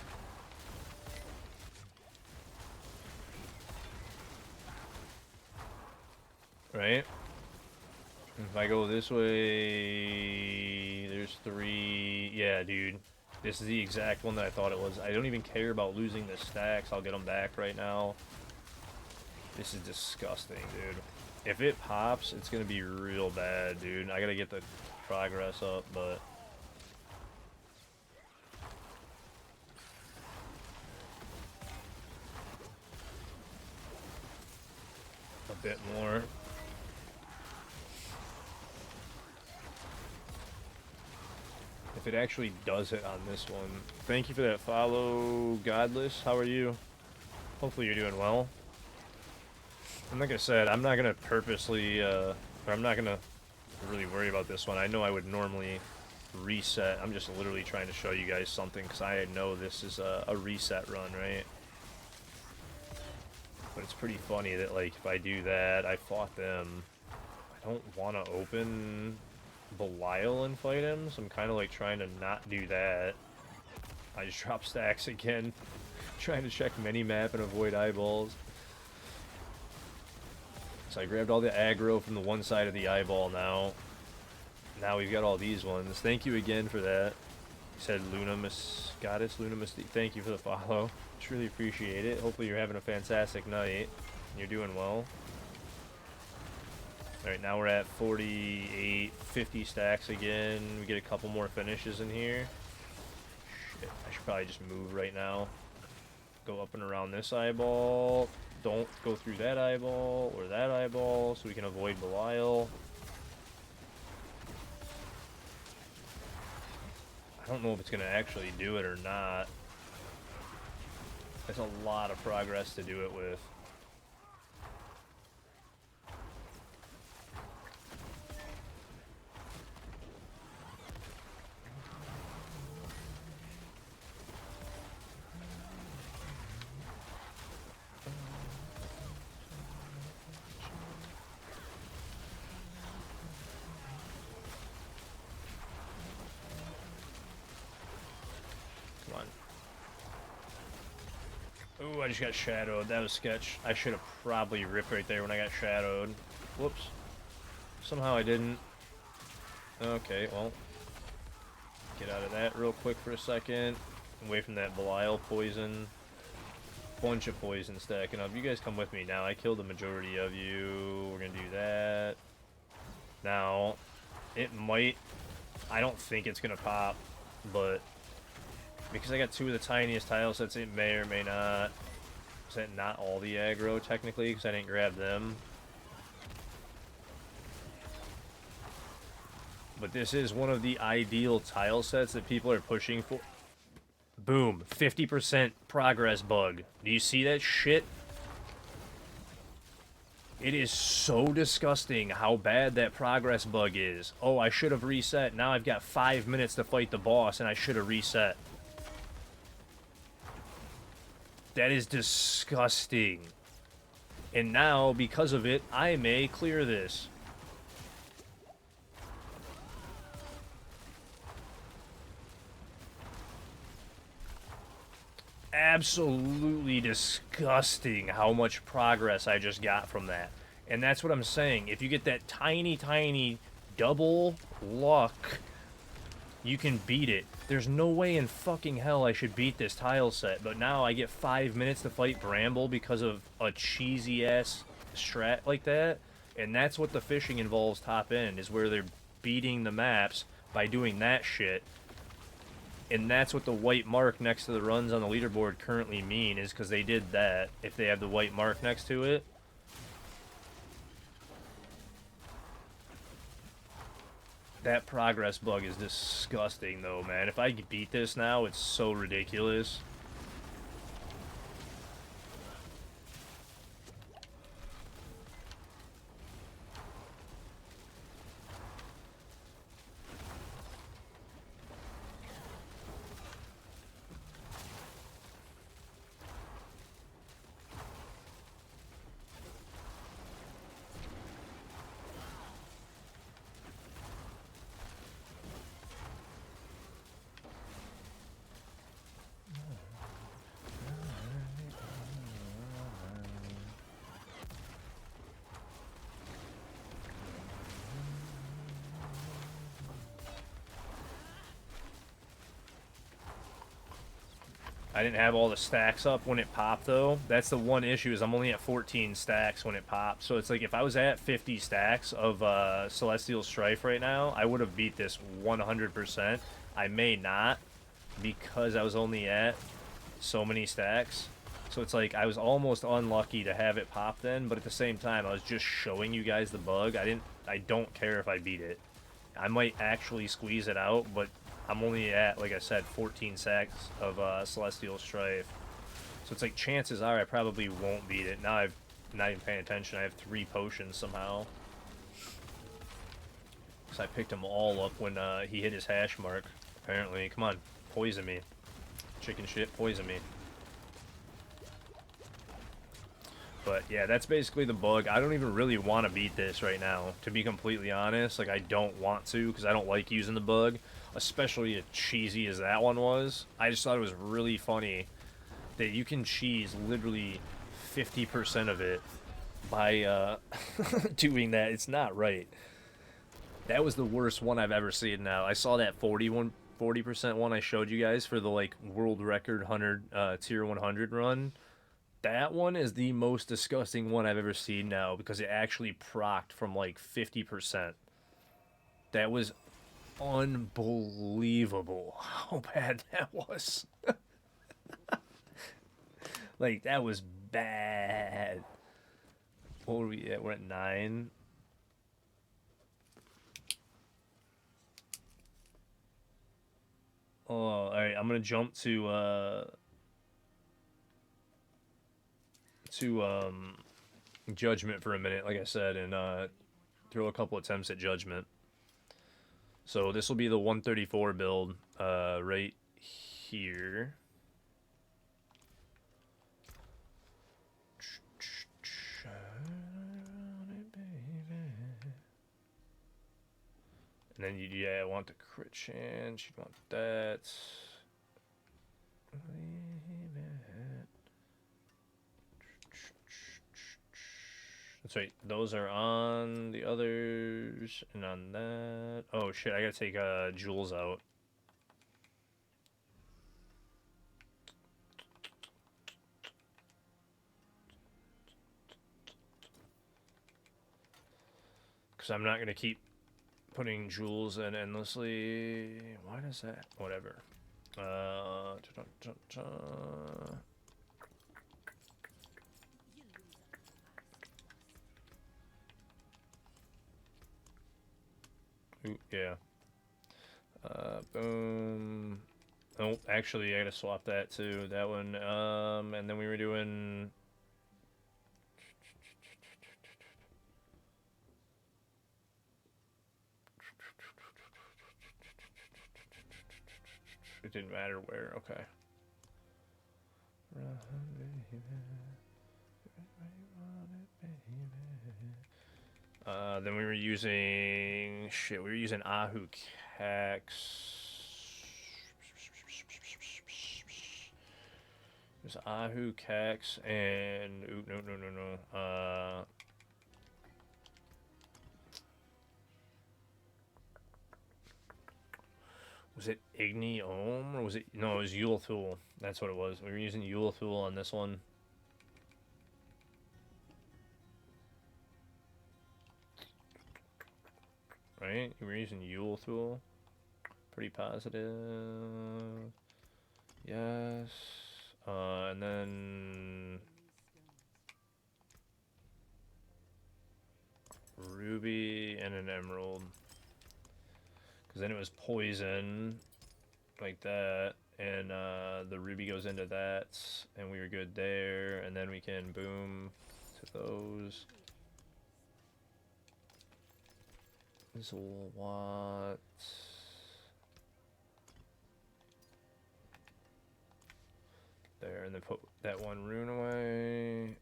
Right? If I go this way... There's 3... Yeah, dude. This is the exact one that I thought it was. I don't even care about losing the stacks. I'll get them back right now. This is disgusting, dude. If it pops, it's gonna be real bad, dude. I gotta get the progress up, but... a bit more. If it actually does it on this one. Thank you for that follow, Godless. How are you? Hopefully you're doing well. And like I said, I'm not gonna purposely, or I'm not gonna really worry about this one. I know I would normally reset. I'm just literally trying to show you guys something, because I know this is a reset run, right? But it's pretty funny that, like, if I do that, I fought them. I don't want to open Belial and fight him, so I'm kind of, like, trying to not do that. I just drop stacks again, trying to check mini-map and avoid eyeballs. So I grabbed all the aggro from the one side of the eyeball now. Now we've got all these ones. Thank you again for that. He said Luna Goddess, Luna Mystique. Thank you for the follow. Truly appreciate it. Hopefully you're having a fantastic night. You're doing well. Alright, now we're at 48, 50 stacks again. We get a couple more finishes in here. Shit, I should probably just move right now. Go up and around this eyeball. Don't go through that eyeball or that eyeball so we can avoid Belial. I don't know if it's going to actually do it or not. There's a lot of progress to do it with. Ooh, I just got shadowed. That was sketch. I should have probably ripped right there when I got shadowed. Whoops. Somehow I didn't. Okay, well. Get out of that real quick for a second. Away from that Belial poison. Bunch of poison stacking up. You guys come with me now. I killed the majority of you. We're gonna do that. Now, it might... I don't think it's gonna pop, but... because I got two of the tiniest tile sets, it may or may not. Is that not all the aggro, technically? Because I didn't grab them. But this is one of the ideal tile sets that people are pushing for. Boom. 50% progress bug. Do you see that shit? It is so disgusting how bad that progress bug is. Oh, I should have reset. Now I've got 5 minutes to fight the boss, and I should have reset. That is disgusting. And now, because of it, I may clear this. Absolutely disgusting how much progress I just got from that. And that's what I'm saying. If you get that tiny, tiny double luck, you can beat it. There's no way in fucking hell I should beat this tile set, but now I get 5 minutes to fight Bramble because of a cheesy-ass strat like that, and that's what the fishing involves top end, is where they're beating the maps by doing that shit, and that's what the white mark next to the runs on the leaderboard currently mean, is because they did that, if they have the white mark next to it. That progress bug is disgusting, though, man. If I beat this now, it's so ridiculous. I didn't have all the stacks up when it popped, though. That's the one issue, is I'm only at 14 stacks when it popped. So it's like, if I was at 50 stacks of Celestial Strife right now, I would have beat this 100%. I may not, because I was only at so many stacks. So it's like, I was almost unlucky to have it pop then, but at the same time, I was just showing you guys the bug. I don't care if I beat it. I might actually squeeze it out, but I'm only at, like I said, 14 sacks of Celestial Strife. So it's like, chances are I probably won't beat it. Now I'm not even paying attention. I have 3 potions somehow. Because I picked them all up when he hit his hash mark, apparently. Come on, poison me. Chicken shit, poison me. But yeah, that's basically the bug. I don't even really want to beat this right now, to be completely honest. Like, I don't want to, because I don't like using the bug, especially as cheesy as that one was. I just thought it was really funny that you can cheese literally 50% of it by doing that. It's not right. That was the worst one I've ever seen now. I saw that 40% one I showed you guys for the, like, world record 100 tier 100 run. That one is the most disgusting one I've ever seen now, because it actually procced from like 50%. That was unbelievable how bad that was. Like, that was bad. What were we at? We're at 9. Oh, alright, I'm gonna jump to Judgment for a minute, like I said, and throw a couple attempts at Judgment. So this will be the 134 build right here. And then yeah, I want the crit chance. You want that. That's right. Those are on the others and on that. Oh shit! I gotta take Jules out. Because I'm not gonna keep putting Jules in endlessly. Why does that? Whatever. Ooh, yeah. Boom. Oh, actually, I gotta swap that too. That one. And then we were doing. It didn't matter where. Okay. Then we were using shit. We were using Ahu Cax. There's Ahu Cax and ooh, no. Was it Igni Ohm or was it no? It was Yulthul. That's what it was. We were using Yulthul on this one. Right? You were using Yulthul. Pretty positive. Yes. And then Ruby and an Emerald. Because then it was Poison, like that. And the Ruby goes into that. And we were good there. And then we can boom to those. This will want... There, and then put that one rune away.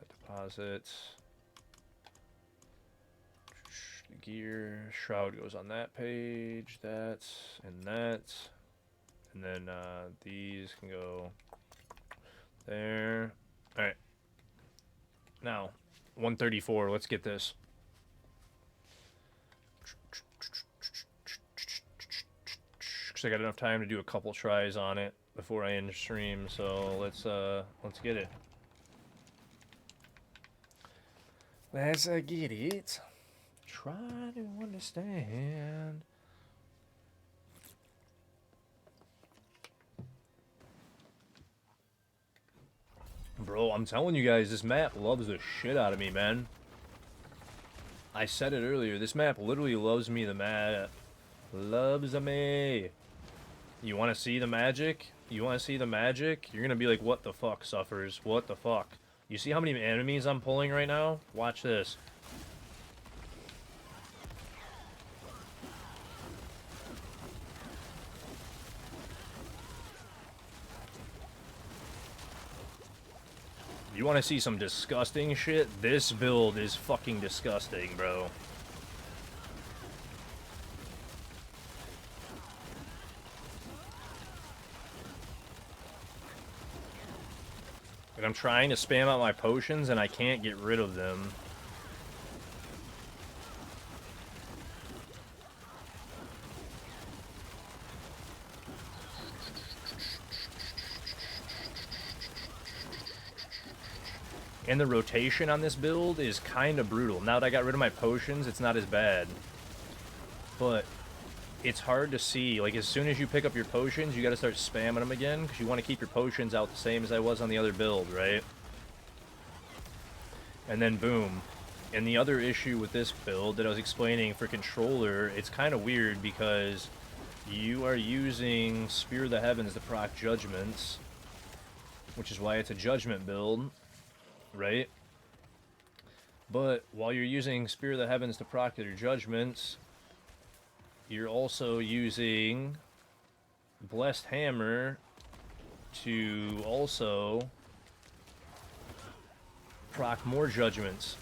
Deposits. The gear. Shroud goes on that page. That, and that. And then these can go there. Alright. Now, 134. Let's get this. I got enough time to do a couple tries on it before I end stream, so let's get it. Let's get it. Try to understand. Bro, I'm telling you guys, this map loves the shit out of me, man. I said it earlier, this map literally loves me, the map. Loves me. You want to see the magic? You want to see the magic? You're going to be like, what the fuck, Suffers? What the fuck? You see how many enemies I'm pulling right now? Watch this. You want to see some disgusting shit? This build is fucking disgusting, bro. I'm trying to spam out my potions and I can't get rid of them. And the rotation on this build is kind of brutal. Now that I got rid of my potions, it's not as bad. But it's hard to see. Like, as soon as you pick up your potions, you gotta start spamming them again, because you want to keep your potions out the same as I was on the other build, right? And then boom. And the other issue with this build that I was explaining for controller, it's kind of weird because you are using Spear of the Heavens to proc judgments, which is why it's a judgment build, right? But while you're using Spear of the Heavens to proc your judgments, you're also using Blessed Hammer to also proc more judgments.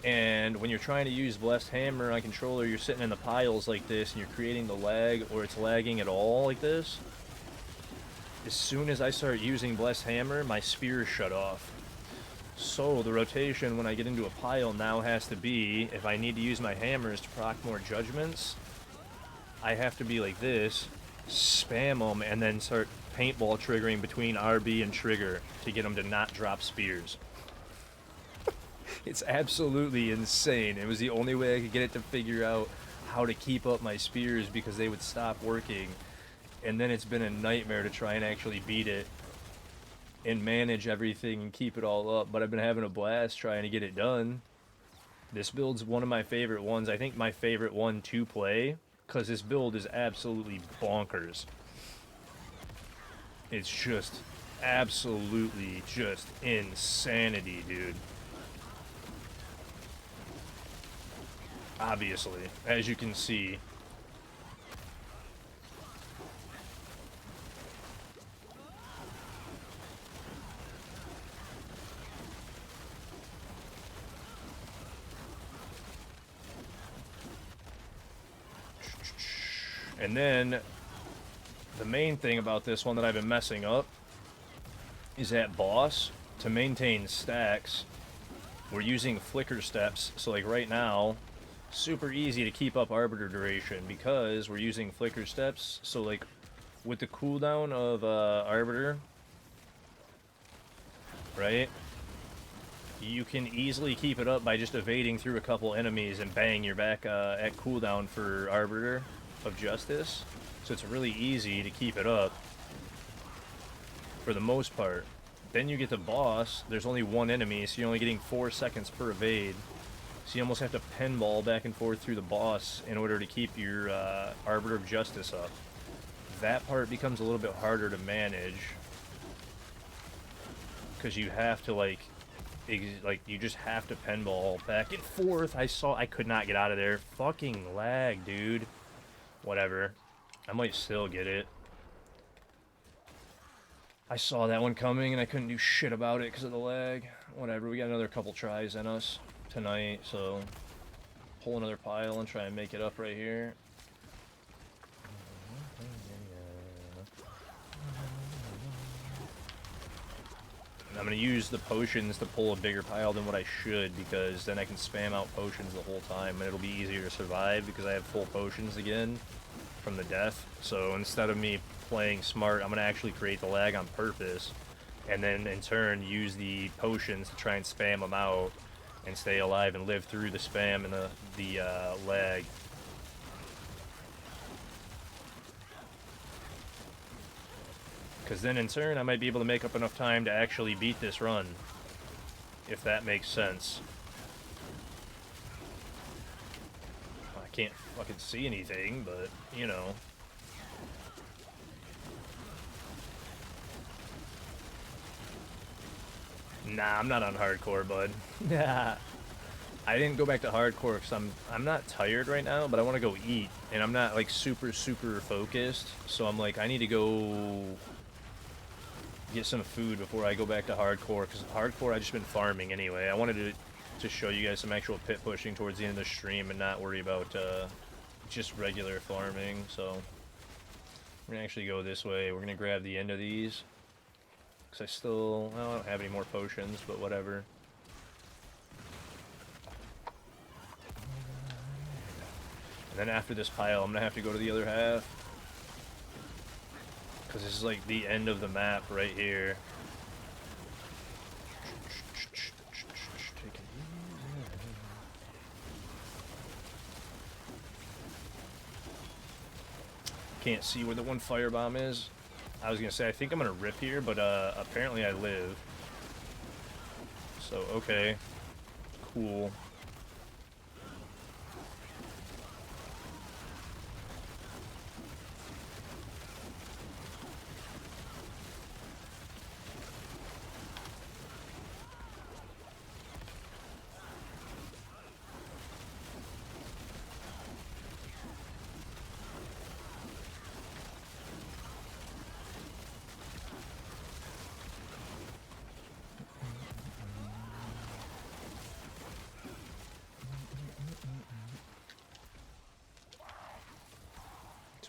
And when you're trying to use Blessed Hammer on controller, you're sitting in the piles like this and you're creating the lag, or it's lagging at all like this. As soon as I start using Blessed Hammer, my spear shut off. So the rotation when I get into a pile now has to be, if I need to use my hammers to proc more judgments, I have to be like this, spam them, and then start paintball triggering between RB and trigger to get them to not drop spears. It's absolutely insane. It was the only way I could get it to figure out how to keep up my spears because they would stop working. And then it's been a nightmare to try and actually beat it and manage everything and keep it all up. But I've been having a blast trying to get it done. This build's one of my favorite ones. I think my favorite one to play, because this build is absolutely bonkers. It's just absolutely just insanity, dude. Obviously, as you can see. And then the main thing about this one that I've been messing up is that boss, to maintain stacks, we're using flicker steps. So like right now, super easy to keep up arbiter duration because we're using flicker steps. So like with the cooldown of arbiter, right, you can easily keep it up by just evading through a couple enemies and bang, you're back at cooldown for arbiter of justice. So it's really easy to keep it up for the most part. Then you get the boss, there's only one enemy, so you're only getting 4 seconds per evade. So you almost have to pinball back and forth through the boss in order to keep your Arbiter of Justice up. That part becomes a little bit harder to manage because you have to like you just have to pinball back and forth. I could not get out of there. Fucking lag, dude. Whatever. I might still get it. I saw that one coming and I couldn't do shit about it because of the lag. Whatever, we got another couple tries in us tonight, so pull another pile and try and make it up right here. And I'm going to use the potions to pull a bigger pile than what I should, because then I can spam out potions the whole time and it'll be easier to survive because I have full potions again from the death. So instead of me playing smart, I'm going to actually create the lag on purpose and then in turn use the potions to try and spam them out and stay alive and live through the spam and the lag. Because then in turn I might be able to make up enough time to actually beat this run, if that makes sense. I can't fucking see anything, but you know. Nah, I'm not on hardcore, bud. Yeah. I didn't go back to hardcore because I'm not tired right now, but I want to go eat, and I'm not like super focused. So I'm like, I need to go get some food before I go back to hardcore, because hardcore I've just been farming anyway. I wanted to show you guys some actual pit pushing towards the end of the stream and not worry about just regular farming. So we're gonna actually go this way. We're gonna grab the end of these. Because I don't have any more potions, but whatever. And then after this pile, I'm going to have to go to the other half. Because this is like the end of the map right here. Can't see where the one firebomb is. I was gonna say, I think I'm gonna rip here, but apparently I live. So, okay. Cool.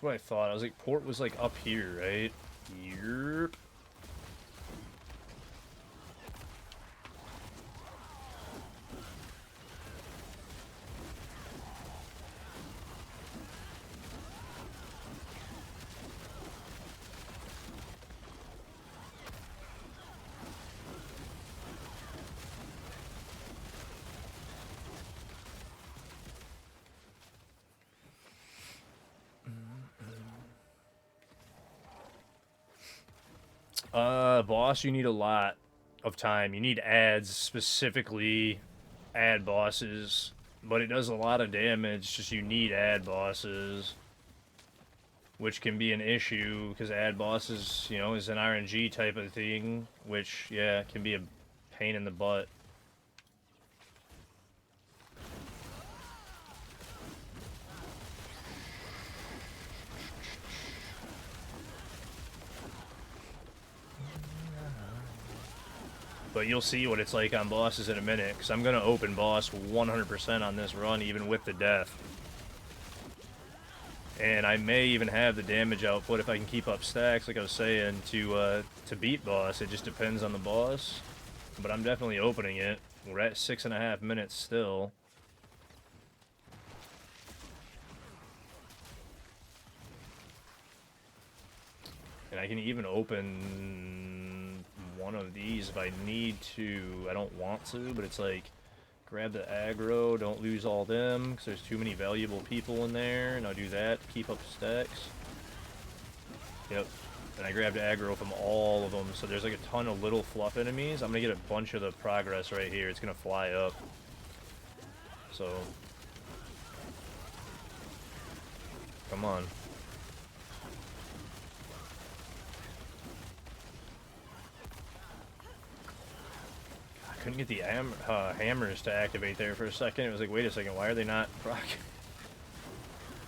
That's what I thought. I was like, port was like up here, right? Yerp. Boss, you need a lot of time. You need ads, specifically ad bosses. But it does a lot of damage, just you need ad bosses. Which can be an issue, because ad bosses, you know, is an RNG type of thing. Which, yeah, can be a pain in the butt. But you'll see what it's like on bosses in a minute, because I'm going to open boss 100% on this run, even with the death. And I may even have the damage output if I can keep up stacks, like I was saying, to beat boss. It just depends on the boss. But I'm definitely opening it. We're at 6.5 minutes still. And I can even open one of these if I need to. I don't want to, but it's like, grab the aggro, don't lose all them, because there's too many valuable people in there, and I'll do that to keep up stacks. Yep. And I grabbed aggro from all of them, so there's like a ton of little fluff enemies. I'm gonna get a bunch of the progress right here. It's gonna fly up. So, come on. I couldn't get the hammers to activate there for a second. It was like, wait a second, why are they not proc?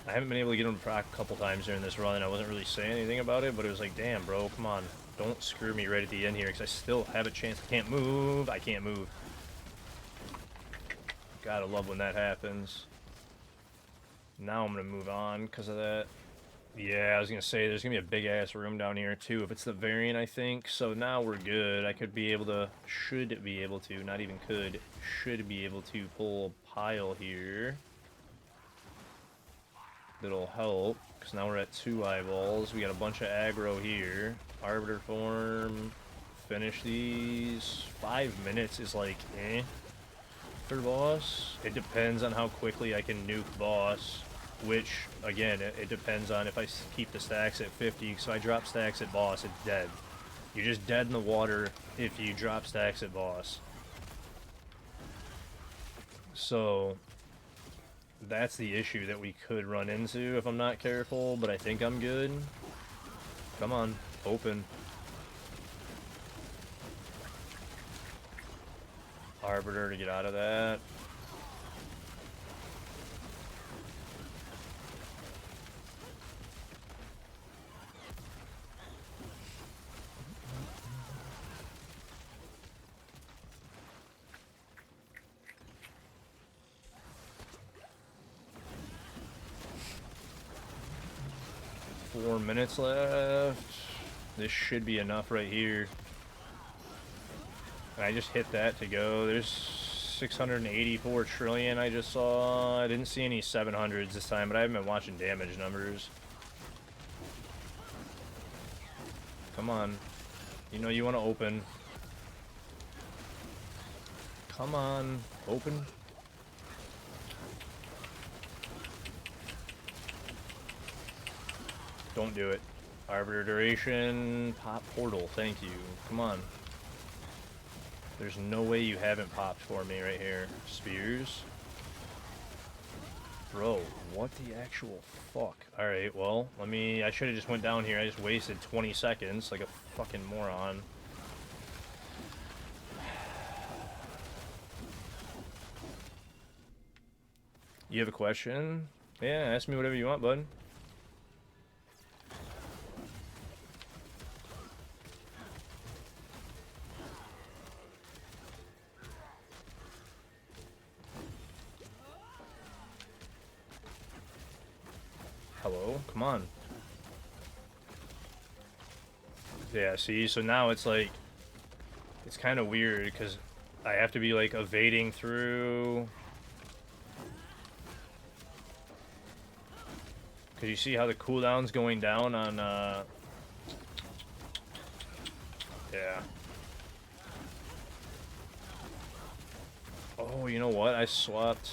I haven't been able to get them to proc a couple times during this run, and I wasn't really saying anything about it, but it was like, damn, bro, come on. Don't screw me right at the end here, because I still have a chance. I can't move. I can't move. Gotta love when that happens. Now I'm going to move on because of that. Yeah, I was going to say, there's going to be a big-ass room down here, too, if it's the variant, I think. So now we're good. I could be able to, should be able to, not even could, should be able to pull a pile here. That'll help, because now we're at 2 eyeballs. We got a bunch of aggro here. Arbiter form. Finish these. 5 minutes is like, eh. For boss. It depends on how quickly I can nuke boss. Which, again, it depends on if I keep the stacks at 50. So I drop stacks at boss, it's dead. You're just dead in the water if you drop stacks at boss. So, that's the issue that we could run into if I'm not careful, but I think I'm good. Come on, open. Arbiter to get out of that. Four minutes left. This should be enough right here. And I just hit that to go. There's 684 trillion I just saw. I didn't see any 700s this time, but I haven't been watching damage numbers. Come on. You know you want to open. Come on. Open. Don't do it. Arbiter duration. Pop portal. Thank you. Come on. There's no way you haven't popped for me right here. Spears. Bro, what the actual fuck? Alright, well, I should have just went down here. I just wasted 20 seconds like a fucking moron. You have a question? Yeah, ask me whatever you want, bud. Hello? Come on. Yeah, see? So now it's like... It's kind of weird, because I have to be, like, evading through... Because you see how the cooldown's going down on, Yeah. Oh, you know what? I swapped...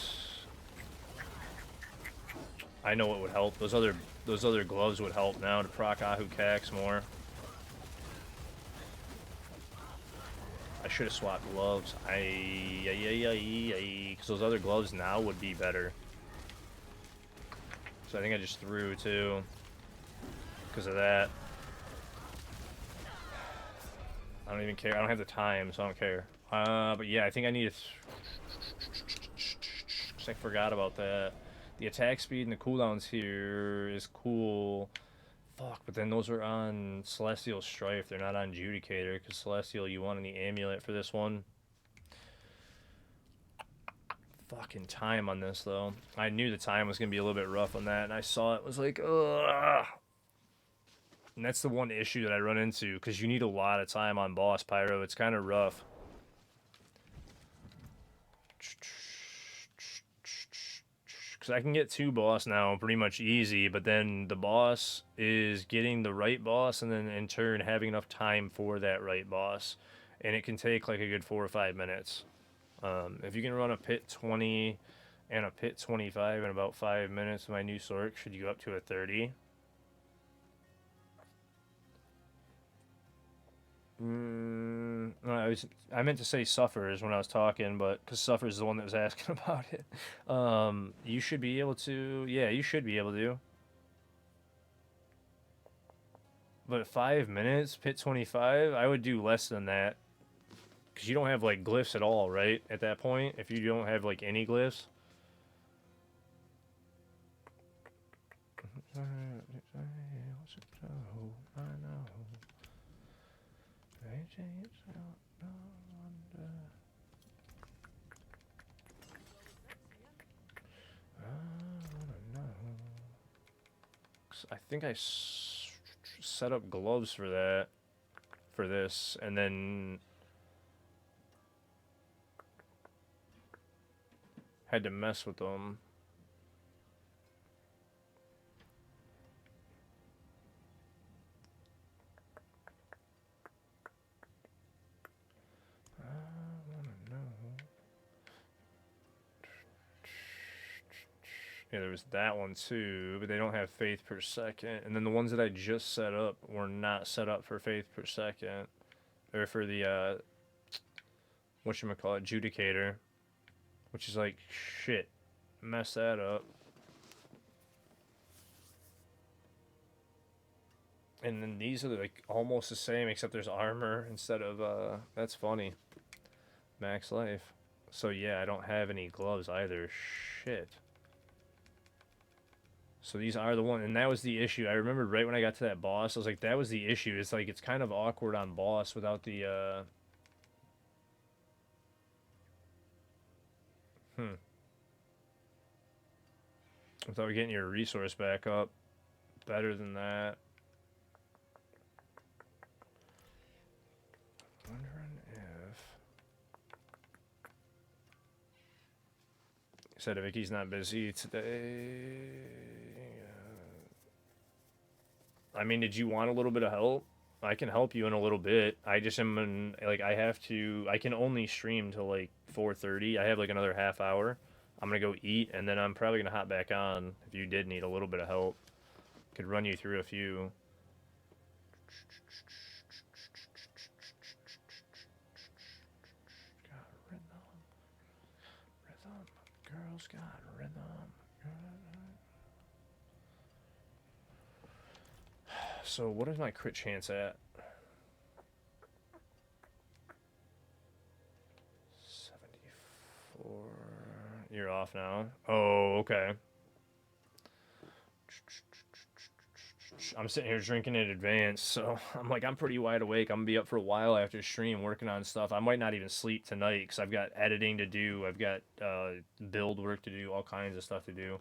I know what would help. Those other gloves would help now to proc Ahu Cax more. should have swapped gloves. Because those other gloves now would be better. So I think I just threw too. Because of that. I don't even care. I don't have the time, so I don't care. But yeah, I think I need to... Because I forgot about that. The attack speed and the cooldowns here is cool. Fuck, but then those are on Celestial Strife. They're not on Judicator, because Celestial, you want the amulet for this one. Fucking time on this, though. I knew the time was going to be a little bit rough on that, and I saw it was like, ugh. And that's the one issue that I run into, because you need a lot of time on boss, Pyro. It's kind of rough. Because I can get 2 boss now pretty much easy, but then the boss is getting the right boss, and then in turn having enough time for that right boss. And it can take like a good 4 or 5 minutes. If you can run a pit 20 and a pit 25 in about 5 minutes, my new Sork should go up to a 30. I meant to say Suffers when I was talking, but because Suffers is the one that was asking about it. You should be able to, yeah, you should be able to. But 5 minutes, pit 25, I would do less than that. Because you don't have, like, glyphs at all, right? At that point, if you don't have, like, any glyphs. I think I set up gloves for that, for this, and then had to mess with them. Yeah, there was that one too, but they don't have faith per second. And then the ones that I just set up were not set up for faith per second. Or for the, whatchamacallit, Judicator. Which is like, shit. Mess that up. And then these are like almost the same, except there's armor instead of, that's funny. Max life. So yeah, I don't have any gloves either. Shit. So these are the one, and that was the issue. I remember right when I got to that boss, I was like, that was the issue. It's like, it's kind of awkward on boss without the, without getting your resource back up. Better than that. Wondering if... Said Vicky's not busy today. I mean, did you want a little bit of help? I can help you in a little bit. I just am in, like, I can only stream till like 4:30. I have like another half hour. I'm gonna go eat, and then I'm probably gonna hop back on if you did need a little bit of help. Could run you through a few. Got rhythm. Girls got rhythm. So what is my crit chance at? 74. You're off now. Oh, okay. I'm sitting here drinking in advance, so I'm like, I'm pretty wide awake. I'm gonna be up for a while after stream working on stuff. I might not even sleep tonight because I've got editing to do. I've got build work to do, all kinds of stuff to do.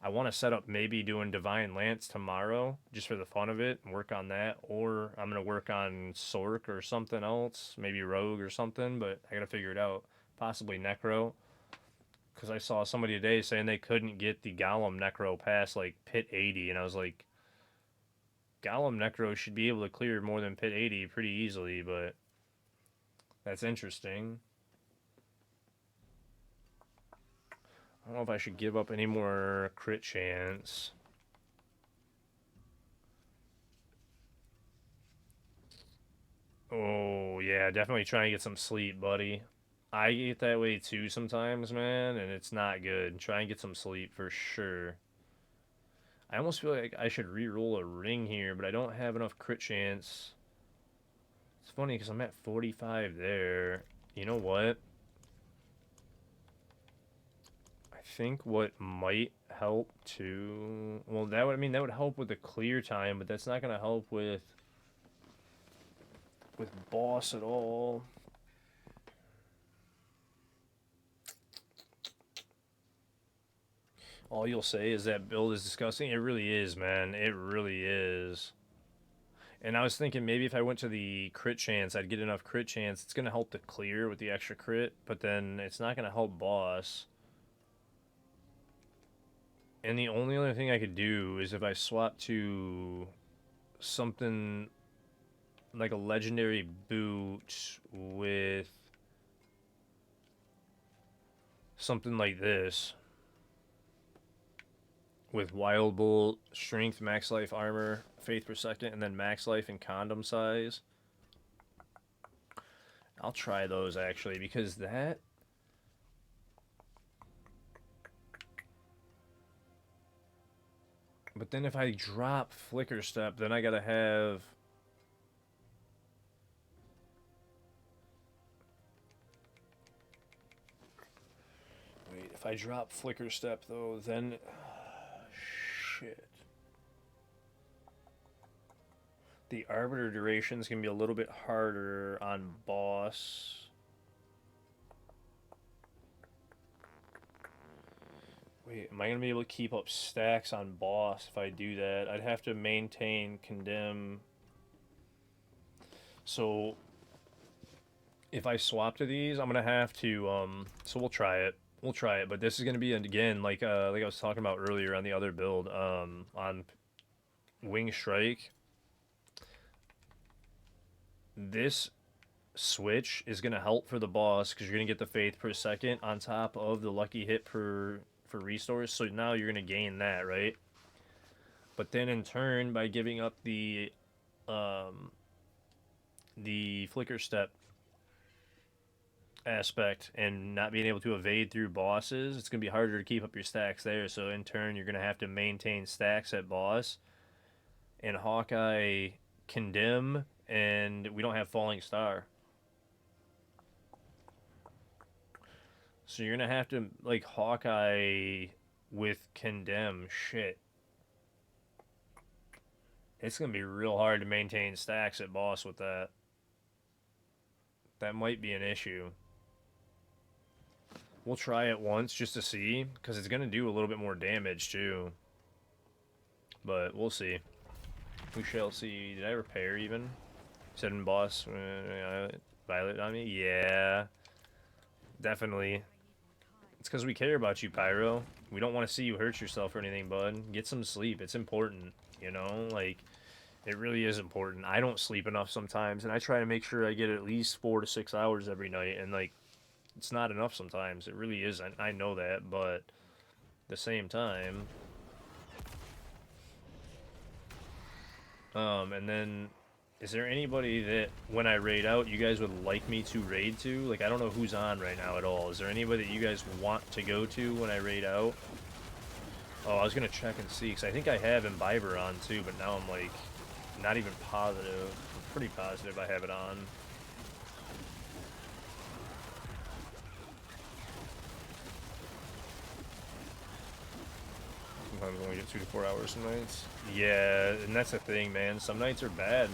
I want to set up maybe doing Divine Lance tomorrow just for the fun of it and work on that. Or I'm going to work on Sork or something else, maybe Rogue or something, but I got to figure it out. Possibly Necro. Because I saw somebody today saying they couldn't get the Golem Necro past like pit 80, and I was like, Golem Necro should be able to clear more than pit 80 pretty easily, but that's interesting. I don't know if I should give up any more crit chance. Oh, yeah, Yeah, definitely try and get some sleep, buddy. I get that way too sometimes, man, and it's not good. Try and get some sleep for sure. I almost feel like I should re-roll a ring here, but I don't have enough crit chance. It's funny because I'm at 45 there. You know what? I think what might help too. Well, that would, I mean, that would help with the clear time, but that's not gonna help with boss at all. All you'll say is that build is disgusting. It really is, man. It really is. And I was thinking maybe if I went to the crit chance, I'd get enough crit chance. It's gonna help to clear with the extra crit, but then it's not gonna help boss. And the only other thing I could do is if I swap to something like a legendary boot with something like this. With Wild Bolt, Strength, Max Life Armor, Faith per second, and then Max Life and Condom Size. I'll try those actually because that. But then if I drop Flicker Step, then I gotta have. Wait, if I drop Flicker Step though, then. Shit. The Arbiter duration's gonna be a little bit harder on boss. Wait, am I gonna be able to keep up stacks on boss if I do that? I'd have to maintain condemn. So if I swap to these, I'm gonna have to. So we'll try it. We'll try it, but this is gonna be again like I was talking about earlier on the other build. On Wing Strike. This switch is gonna help for the boss because you're gonna get the faith per second on top of the lucky hit per for restores. So now you're gonna gain that, right? But then in turn, by giving up the flicker step aspect and not being able to evade through bosses, it's gonna be harder to keep up your stacks there. So in turn, you're gonna have to maintain stacks at boss. And Hawkeye condemn, and we don't have falling star. So you're gonna have to like Hawkeye with condemn shit. It's gonna be real hard to maintain stacks at boss with that. That might be an issue. We'll try it once just to see, because it's gonna do a little bit more damage too. But we'll see. We shall see. Did I repair even? Said in boss, Violet on me? Yeah. Definitely. It's because we care about you, Pyro. We don't want to see you hurt yourself or anything, bud. Get some sleep. It's important, you know? Like, it really is important. I don't sleep enough sometimes, and I try to make sure I get at least 4 to 6 hours every night, and, like, it's not enough sometimes. It really isn't. I know that, but at the same time... and then... Is there anybody that, when I raid out, you guys would like me to raid to? Like, I don't know who's on right now at all. Is there anybody that you guys want to go to when I raid out? Oh, I was going to check and see, because I think I have Imbiber on, too, but now I'm, like, not even positive. I'm pretty positive I have it on. Sometimes I only get 2 to 4 hours some nights. Yeah, and that's the thing, man. Some nights are bad.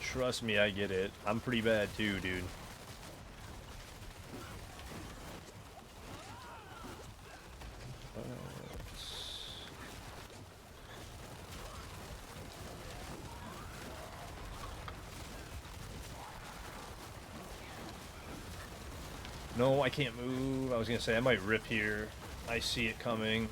Trust me, I get it. I'm pretty bad too, dude. No, I can't move. I was gonna say I might rip here. I see it coming.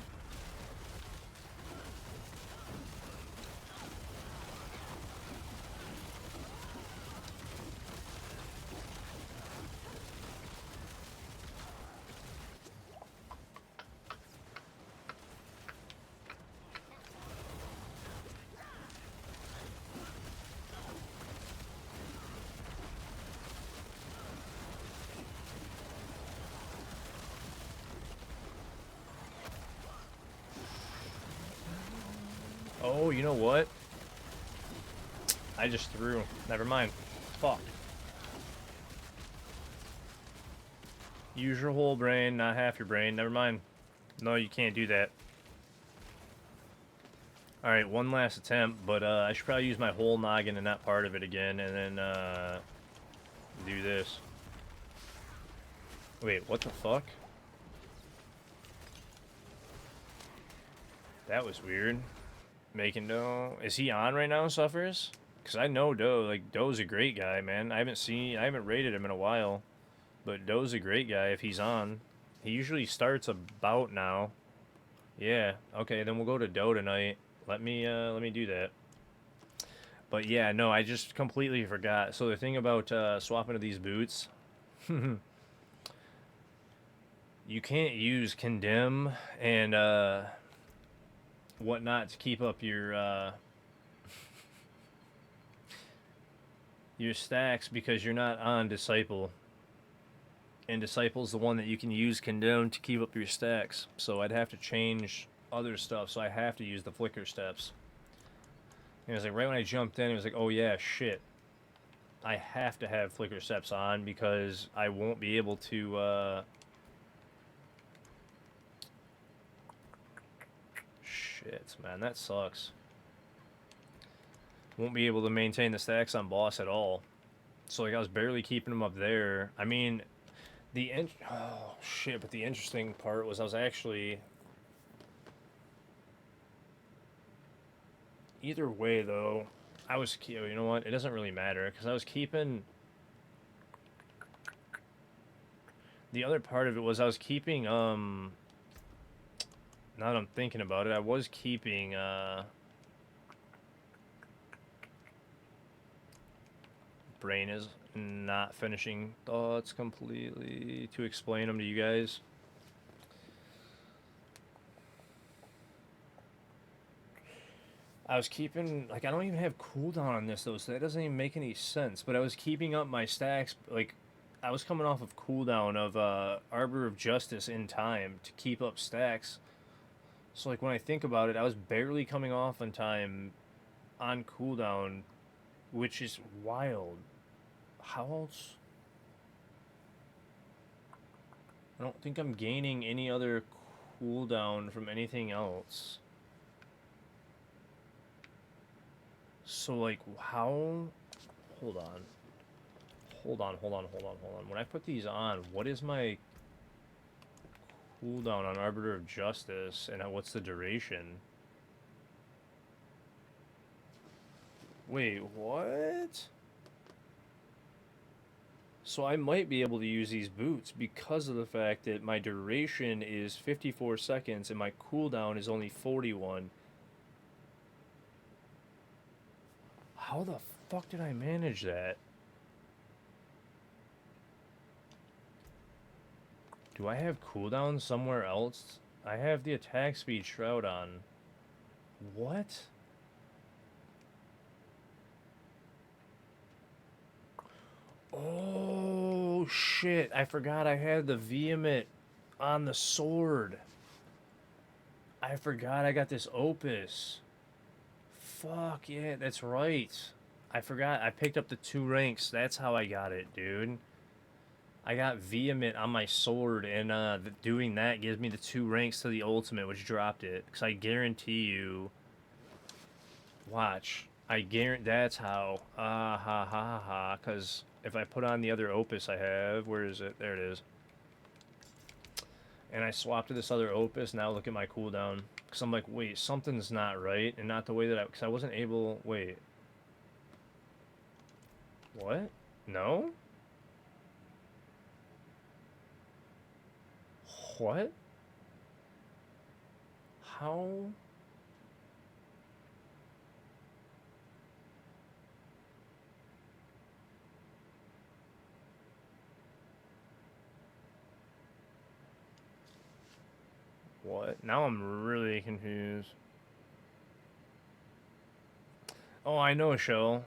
Oh, you know what? I just threw. Never mind. Fuck. Use your whole brain, not half your brain. Never mind. No, you can't do that. Alright, one last attempt, but I should probably use my whole noggin and not part of it again, and then do this. Wait, what the fuck? That was weird. Making Doe. Is he on right now, Suffers? Because I know Doe. Like, Doe's a great guy, man. I haven't rated him in a while. But Doe's a great guy if he's on. He usually starts about now. Yeah, okay, then we'll go to Doe tonight. Let me do that. But yeah, no, I just completely forgot. So the thing about swapping to these boots, you can't use condemn and whatnot to keep up your stacks because you're not on Disciple. And Disciple's the one that you can use condemn to keep up your stacks. So I'd have to change other stuff, so I have to use the flicker steps. And it was like right when I jumped in, it was like, oh yeah, shit. I have to have flicker steps on because I won't be able to shit, man, that sucks. Won't be able to maintain the stacks on boss at all. So like I was barely keeping them up there. I mean, oh shit, but the interesting part was I was actually either way though, I was, you know what, it doesn't really matter because I was keeping the other part of it was I was keeping now that I'm thinking about it, I was keeping brain is not finishing thoughts completely to explain them to you guys. I was keeping, like, I don't even have cooldown on this though, so that doesn't even make any sense. But I was keeping up my stacks, like, I was coming off of cooldown of Arbor of Justice in time to keep up stacks. So, like, when I think about it, I was barely coming off on time on cooldown, which is wild. How else? I don't think I'm gaining any other cooldown from anything else. So, like, how? Hold on. Hold on. When I put these on, what is my cooldown on Arbiter of Justice, and what's the duration? Wait, what? So I might be able to use these boots because of the fact that my duration is 54 seconds and my cooldown is only 41. How the fuck did I manage that? Do I have cooldown somewhere else? I have the attack speed shroud on. What? Oh shit, I forgot I had the vehement on the sword. I forgot I got this opus. Fuck yeah, that's right. I forgot I picked up the 2 ranks. That's how I got it, dude. I got vehement on my sword, and doing that gives me the 2 ranks to the ultimate, which dropped it. Because I guarantee you... Watch. I guarantee that's how. Ah ha ha ha. Because if I put on the other opus I have, where is it? There it is. And I swapped to this other opus. Now look at my cooldown. Because I'm like, wait, something's not right, and not the way that I. Because I wasn't able. Wait. What? No? What? How? What? Now I'm really confused. Oh, I know, Shell.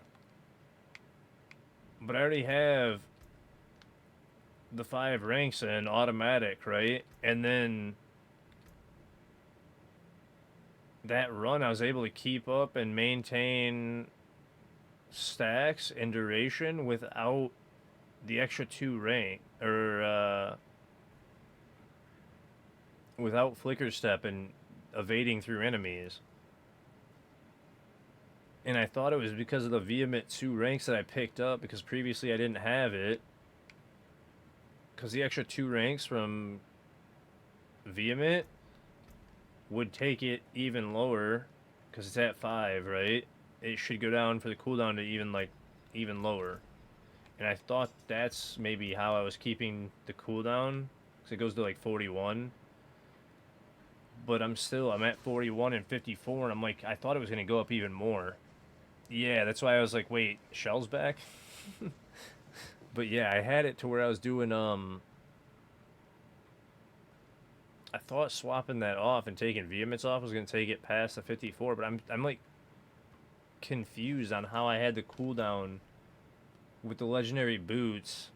But I already have the 5 ranks in automatic, right? And then that run, I was able to keep up and maintain stacks and duration without the extra 2 rank, or without flicker step and evading through enemies. And I thought it was because of the vehement 2 ranks that I picked up, because previously I didn't have it. Because the extra 2 ranks from vehement would take it even lower, because it's at 5, right? It should go down for the cooldown to even lower. And I thought that's maybe how I was keeping the cooldown, because it goes to like 41. But I'm at 41 and 54, and I'm like, I thought it was going to go up even more. Yeah, that's why I was like, wait, Shell's back? But yeah, I had it to where I was doing, I thought swapping that off and taking vehemence off was going to take it past the 54, but I'm like confused on how I had the cooldown with the legendary boots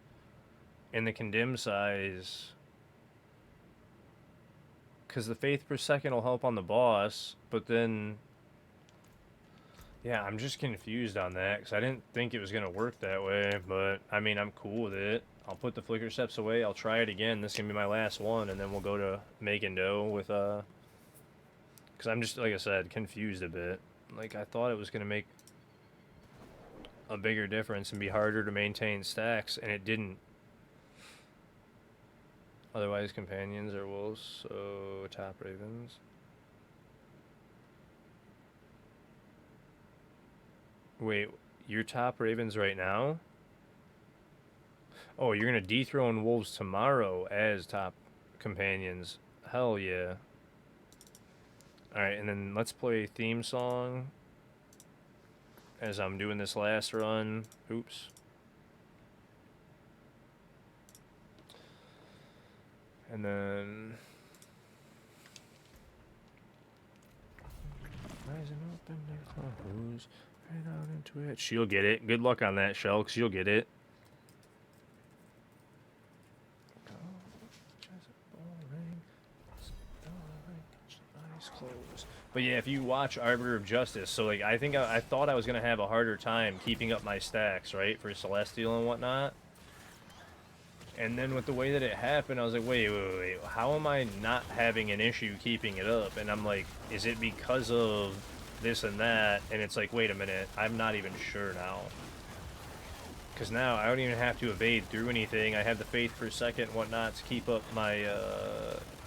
and the condemn size, because the faith per second will help on the boss, but then yeah, I'm just confused on that, because I didn't think it was going to work that way. But I mean, I'm cool with it. I'll put the flicker steps away, I'll try it again. This is going to be my last one, and then we'll go to making dough with because I'm just, like I said, confused a bit. Like, I thought it was going to make a bigger difference and be harder to maintain stacks, and it didn't. Otherwise, companions or wolves, so top ravens. Wait, you're top ravens right now? Oh, you're gonna dethrone wolves tomorrow as top companions. Hell yeah. Alright, and then let's play theme song as I'm doing this last run. Oops. And then rising up in the clouds, right out into it. She'll get it. Good luck on that, Shell, because she'll get it. But yeah, if you watch Arbiter of Justice, so like I think I thought I was gonna have a harder time keeping up my stacks, right, for Celestial and whatnot. And then with the way that it happened, I was like, wait, how am I not having an issue keeping it up? And I'm like, is it because of this and that? And it's like, wait a minute, I'm not even sure now. Because now I don't even have to evade through anything. I have the faith per second and whatnot to keep up my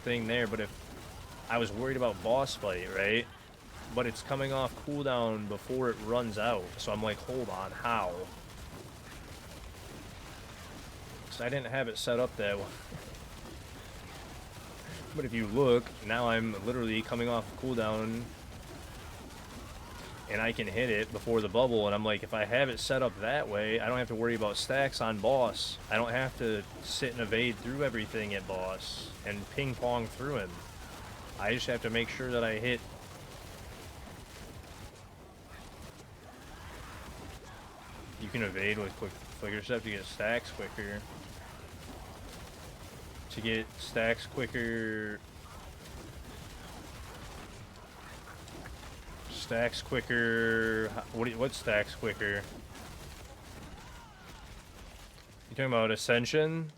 thing there. But if I was worried about boss fight, right? But it's coming off cooldown before it runs out. So I'm like, hold on, how? So I didn't have it set up that way. But if you look, now I'm literally coming off cooldown and I can hit it before the bubble, and I'm like, if I have it set up that way, I don't have to worry about stacks on boss. I don't have to sit and evade through everything at boss and ping pong through him. I just have to make sure that I hit. You can evade with quick flicker step to get stacks quicker. To get stacks quicker. Stacks quicker. What stacks quicker? You talking about Ascension?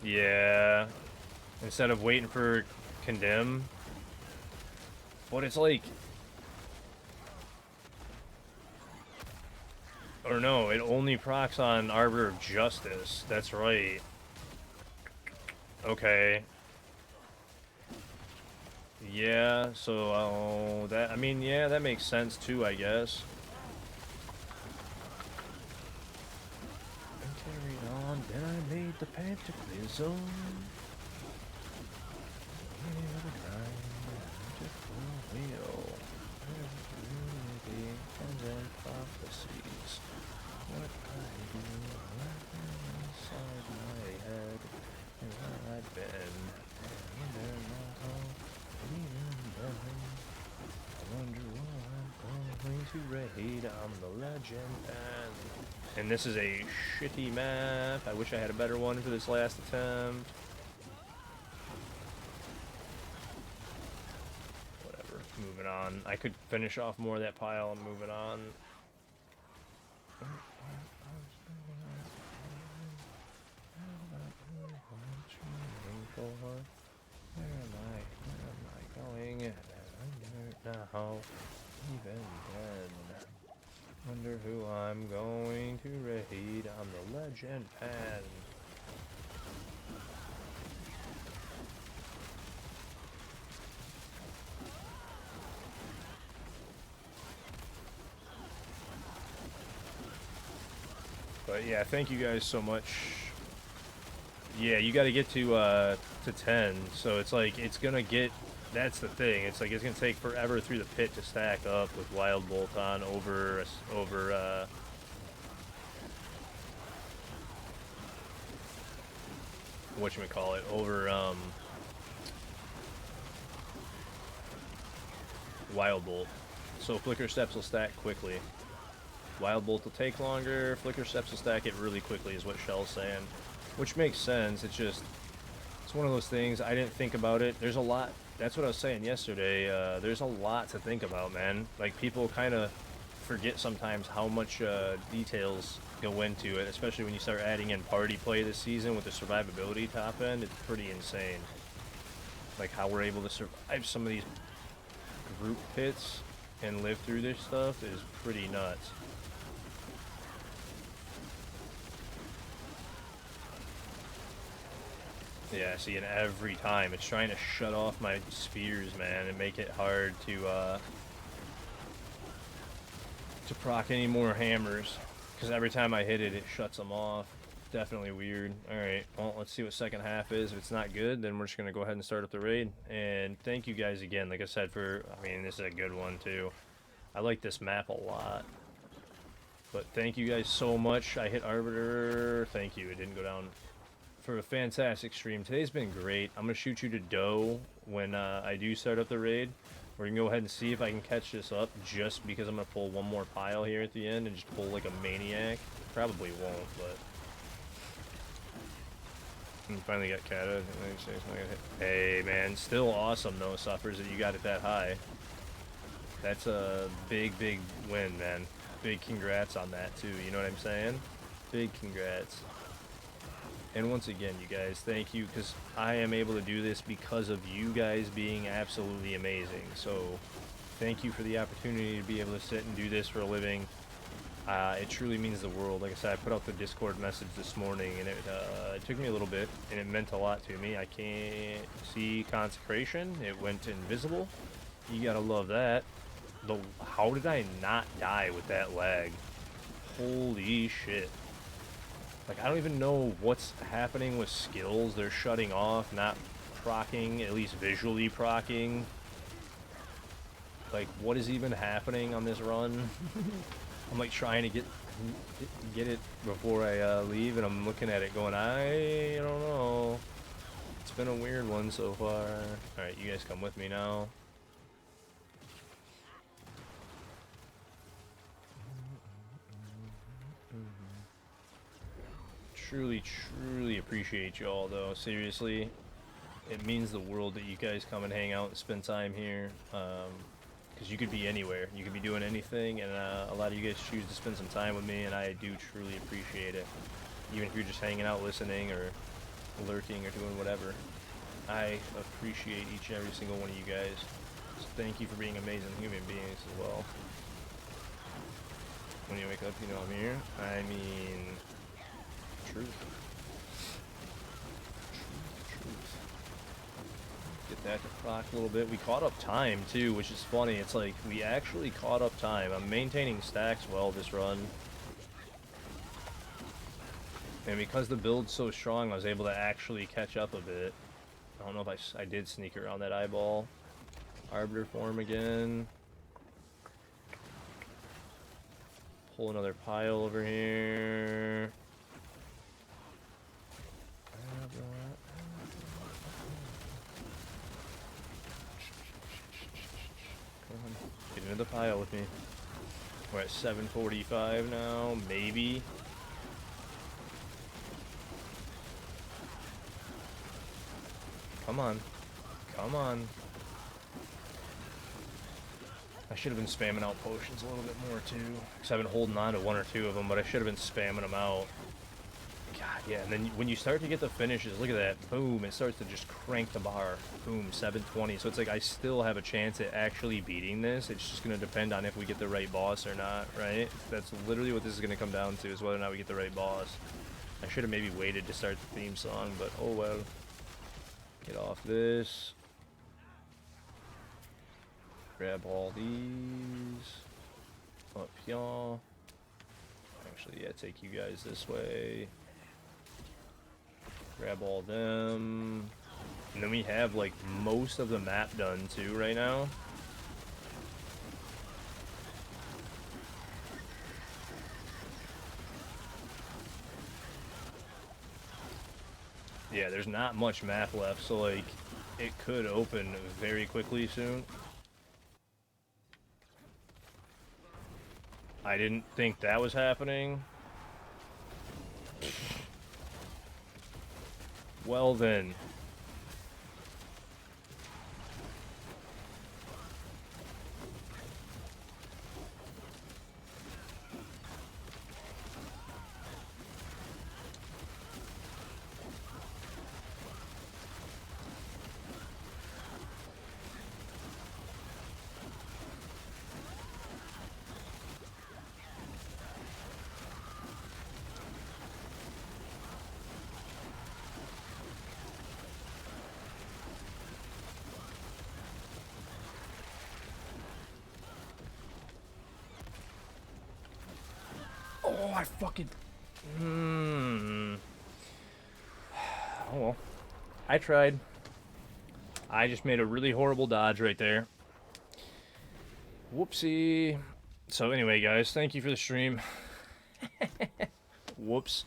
Yeah. Instead of waiting for Condemn. But it's like, or no, it only procs on Arbiter of Justice. That's right. Okay. Yeah, so I mean, yeah, that makes sense too, I guess. And carried on, then I made the Pantaclism. And prophecies. What I do inside my head and where I've been. And they're not all even done. I wonder what I'm going to raid. I'm the legend and this is a shitty map. I wish I had a better one for this last attempt. moving on. I could finish off more of that pile and move it on. Where am I going? I don't know. Even then, wonder who I'm going to raid on the legend pen. But yeah, thank you guys so much. Yeah, you got to get to 10, so it's like it's gonna get. That's the thing. It's like it's gonna take forever through the pit to stack up with Wild Bolt on over whatchamacallit, over Wild Bolt. So Flicker Steps will stack quickly. Wild Bolt will take longer. Flicker Steps will stack it really quickly, is what Shell's saying, which makes sense. It's just, it's one of those things. I didn't think about it. There's a lot. That's what I was saying yesterday. There's a lot to think about, man. Like, people kind of forget sometimes how much details go into it, especially when you start adding in party play this season with the survivability top end. It's pretty insane. Like, how we're able to survive some of these group pits and live through this stuff is pretty nuts. Yeah, see, and every time it's trying to shut off my spears, man, and make it hard to proc any more hammers, because every time I hit it, it shuts them off. Definitely weird. Alright, well, let's see what second half is. If it's not good, then we're just going to go ahead and start up the raid. And thank you guys again, like I said, for, I mean, this is a good one, too. I like this map a lot. But thank you guys so much. I hit Arbiter. Thank you. It didn't go down. For a fantastic stream. Today's been great. I'm going to shoot you to dough when I do start up the raid. We're going to go ahead and see if I can catch this up, just because I'm going to pull one more pile here at the end and just pull like a maniac. Probably won't, but... And finally got Kata. Hey, man. Still awesome, though, Suffers, that you got it that high. That's a big, big win, man. Big congrats on that, too. You know what I'm saying? Big congrats. And once again, you guys, thank you, because I am able to do this because of you guys being absolutely amazing. So thank you for the opportunity to be able to sit and do this for a living. It truly means the world. Like I said, I put out the Discord message this morning, and it took me a little bit, and it meant a lot to me. I can't see Consecration. It went invisible. You gotta love that. How did I not die with that lag? Holy shit. Like, I don't even know what's happening with skills. They're shutting off, not proccing, at least visually proccing. Like, what is even happening on this run? I'm like trying to get it before I leave, and I'm looking at it going, I don't know. It's been a weird one so far. Alright, you guys come with me now. Truly, truly appreciate you all, though. Seriously, it means the world that you guys come and hang out and spend time here. Because you could be anywhere. You could be doing anything, and a lot of you guys choose to spend some time with me, and I do truly appreciate it. Even if you're just hanging out, listening, or lurking, or doing whatever. I appreciate each and every single one of you guys. So thank you for being amazing human beings as well. When you wake up, you know I'm here. I mean... Truth. Get that to proc a little bit. We caught up time too, which is funny. It's like we actually caught up time. I'm maintaining stacks well this run, and because the build's so strong, I was able to actually catch up a bit. I don't know if I did sneak around that eyeball. Arbiter form again. Pull another pile over here. Get into the pile with me. We're at 745 now, maybe. Come on. Come on. I should have been spamming out potions a little bit more too, because I've been holding on to one or two of them, but I should have been spamming them out. God, yeah, and then when you start to get the finishes, look at that, boom, it starts to just crank the bar. Boom, 720. So it's like I still have a chance at actually beating this. It's just going to depend on if we get the right boss or not, right? That's literally what this is going to come down to, is whether or not we get the right boss. I should have maybe waited to start the theme song, but oh well. Get off this. Grab all these. Up here. Actually, yeah, take you guys this way. Grab all them. And then we have, like, most of the map done, too, right now. Yeah, there's not much map left, so, like, it could open very quickly soon. I didn't think that was happening. Well then. Oh, I fucking... Oh, well. I tried. I just made a really horrible dodge right there. Whoopsie. So anyway, guys, thank you for the stream. Whoops.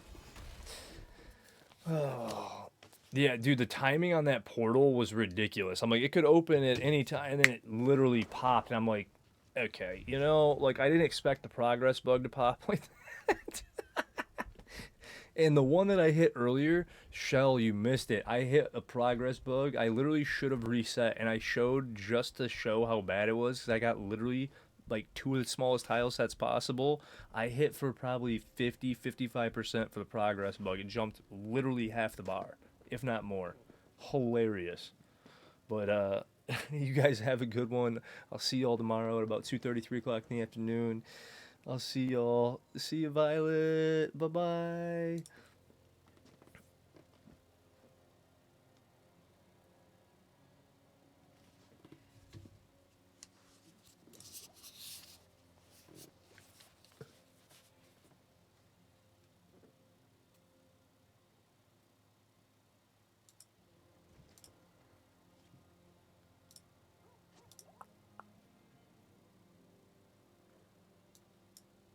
Oh. Yeah, dude, the timing on that portal was ridiculous. I'm like, it could open at any time, and then it literally popped, and I'm like, okay, you know, like, I didn't expect the progress bug to pop like that. And the one that I hit earlier, Shell, you missed it. I hit a progress bug. I literally should have reset, and I showed just to show how bad it was, because I got literally like two of the smallest tile sets possible. I hit for probably 50-55% for the progress bug. It jumped literally half the bar, if not more. Hilarious. But you guys have a good one. I'll see y'all tomorrow at about 2:30, 3 o'clock in the afternoon. I'll see y'all. See you, Violet. Bye-bye.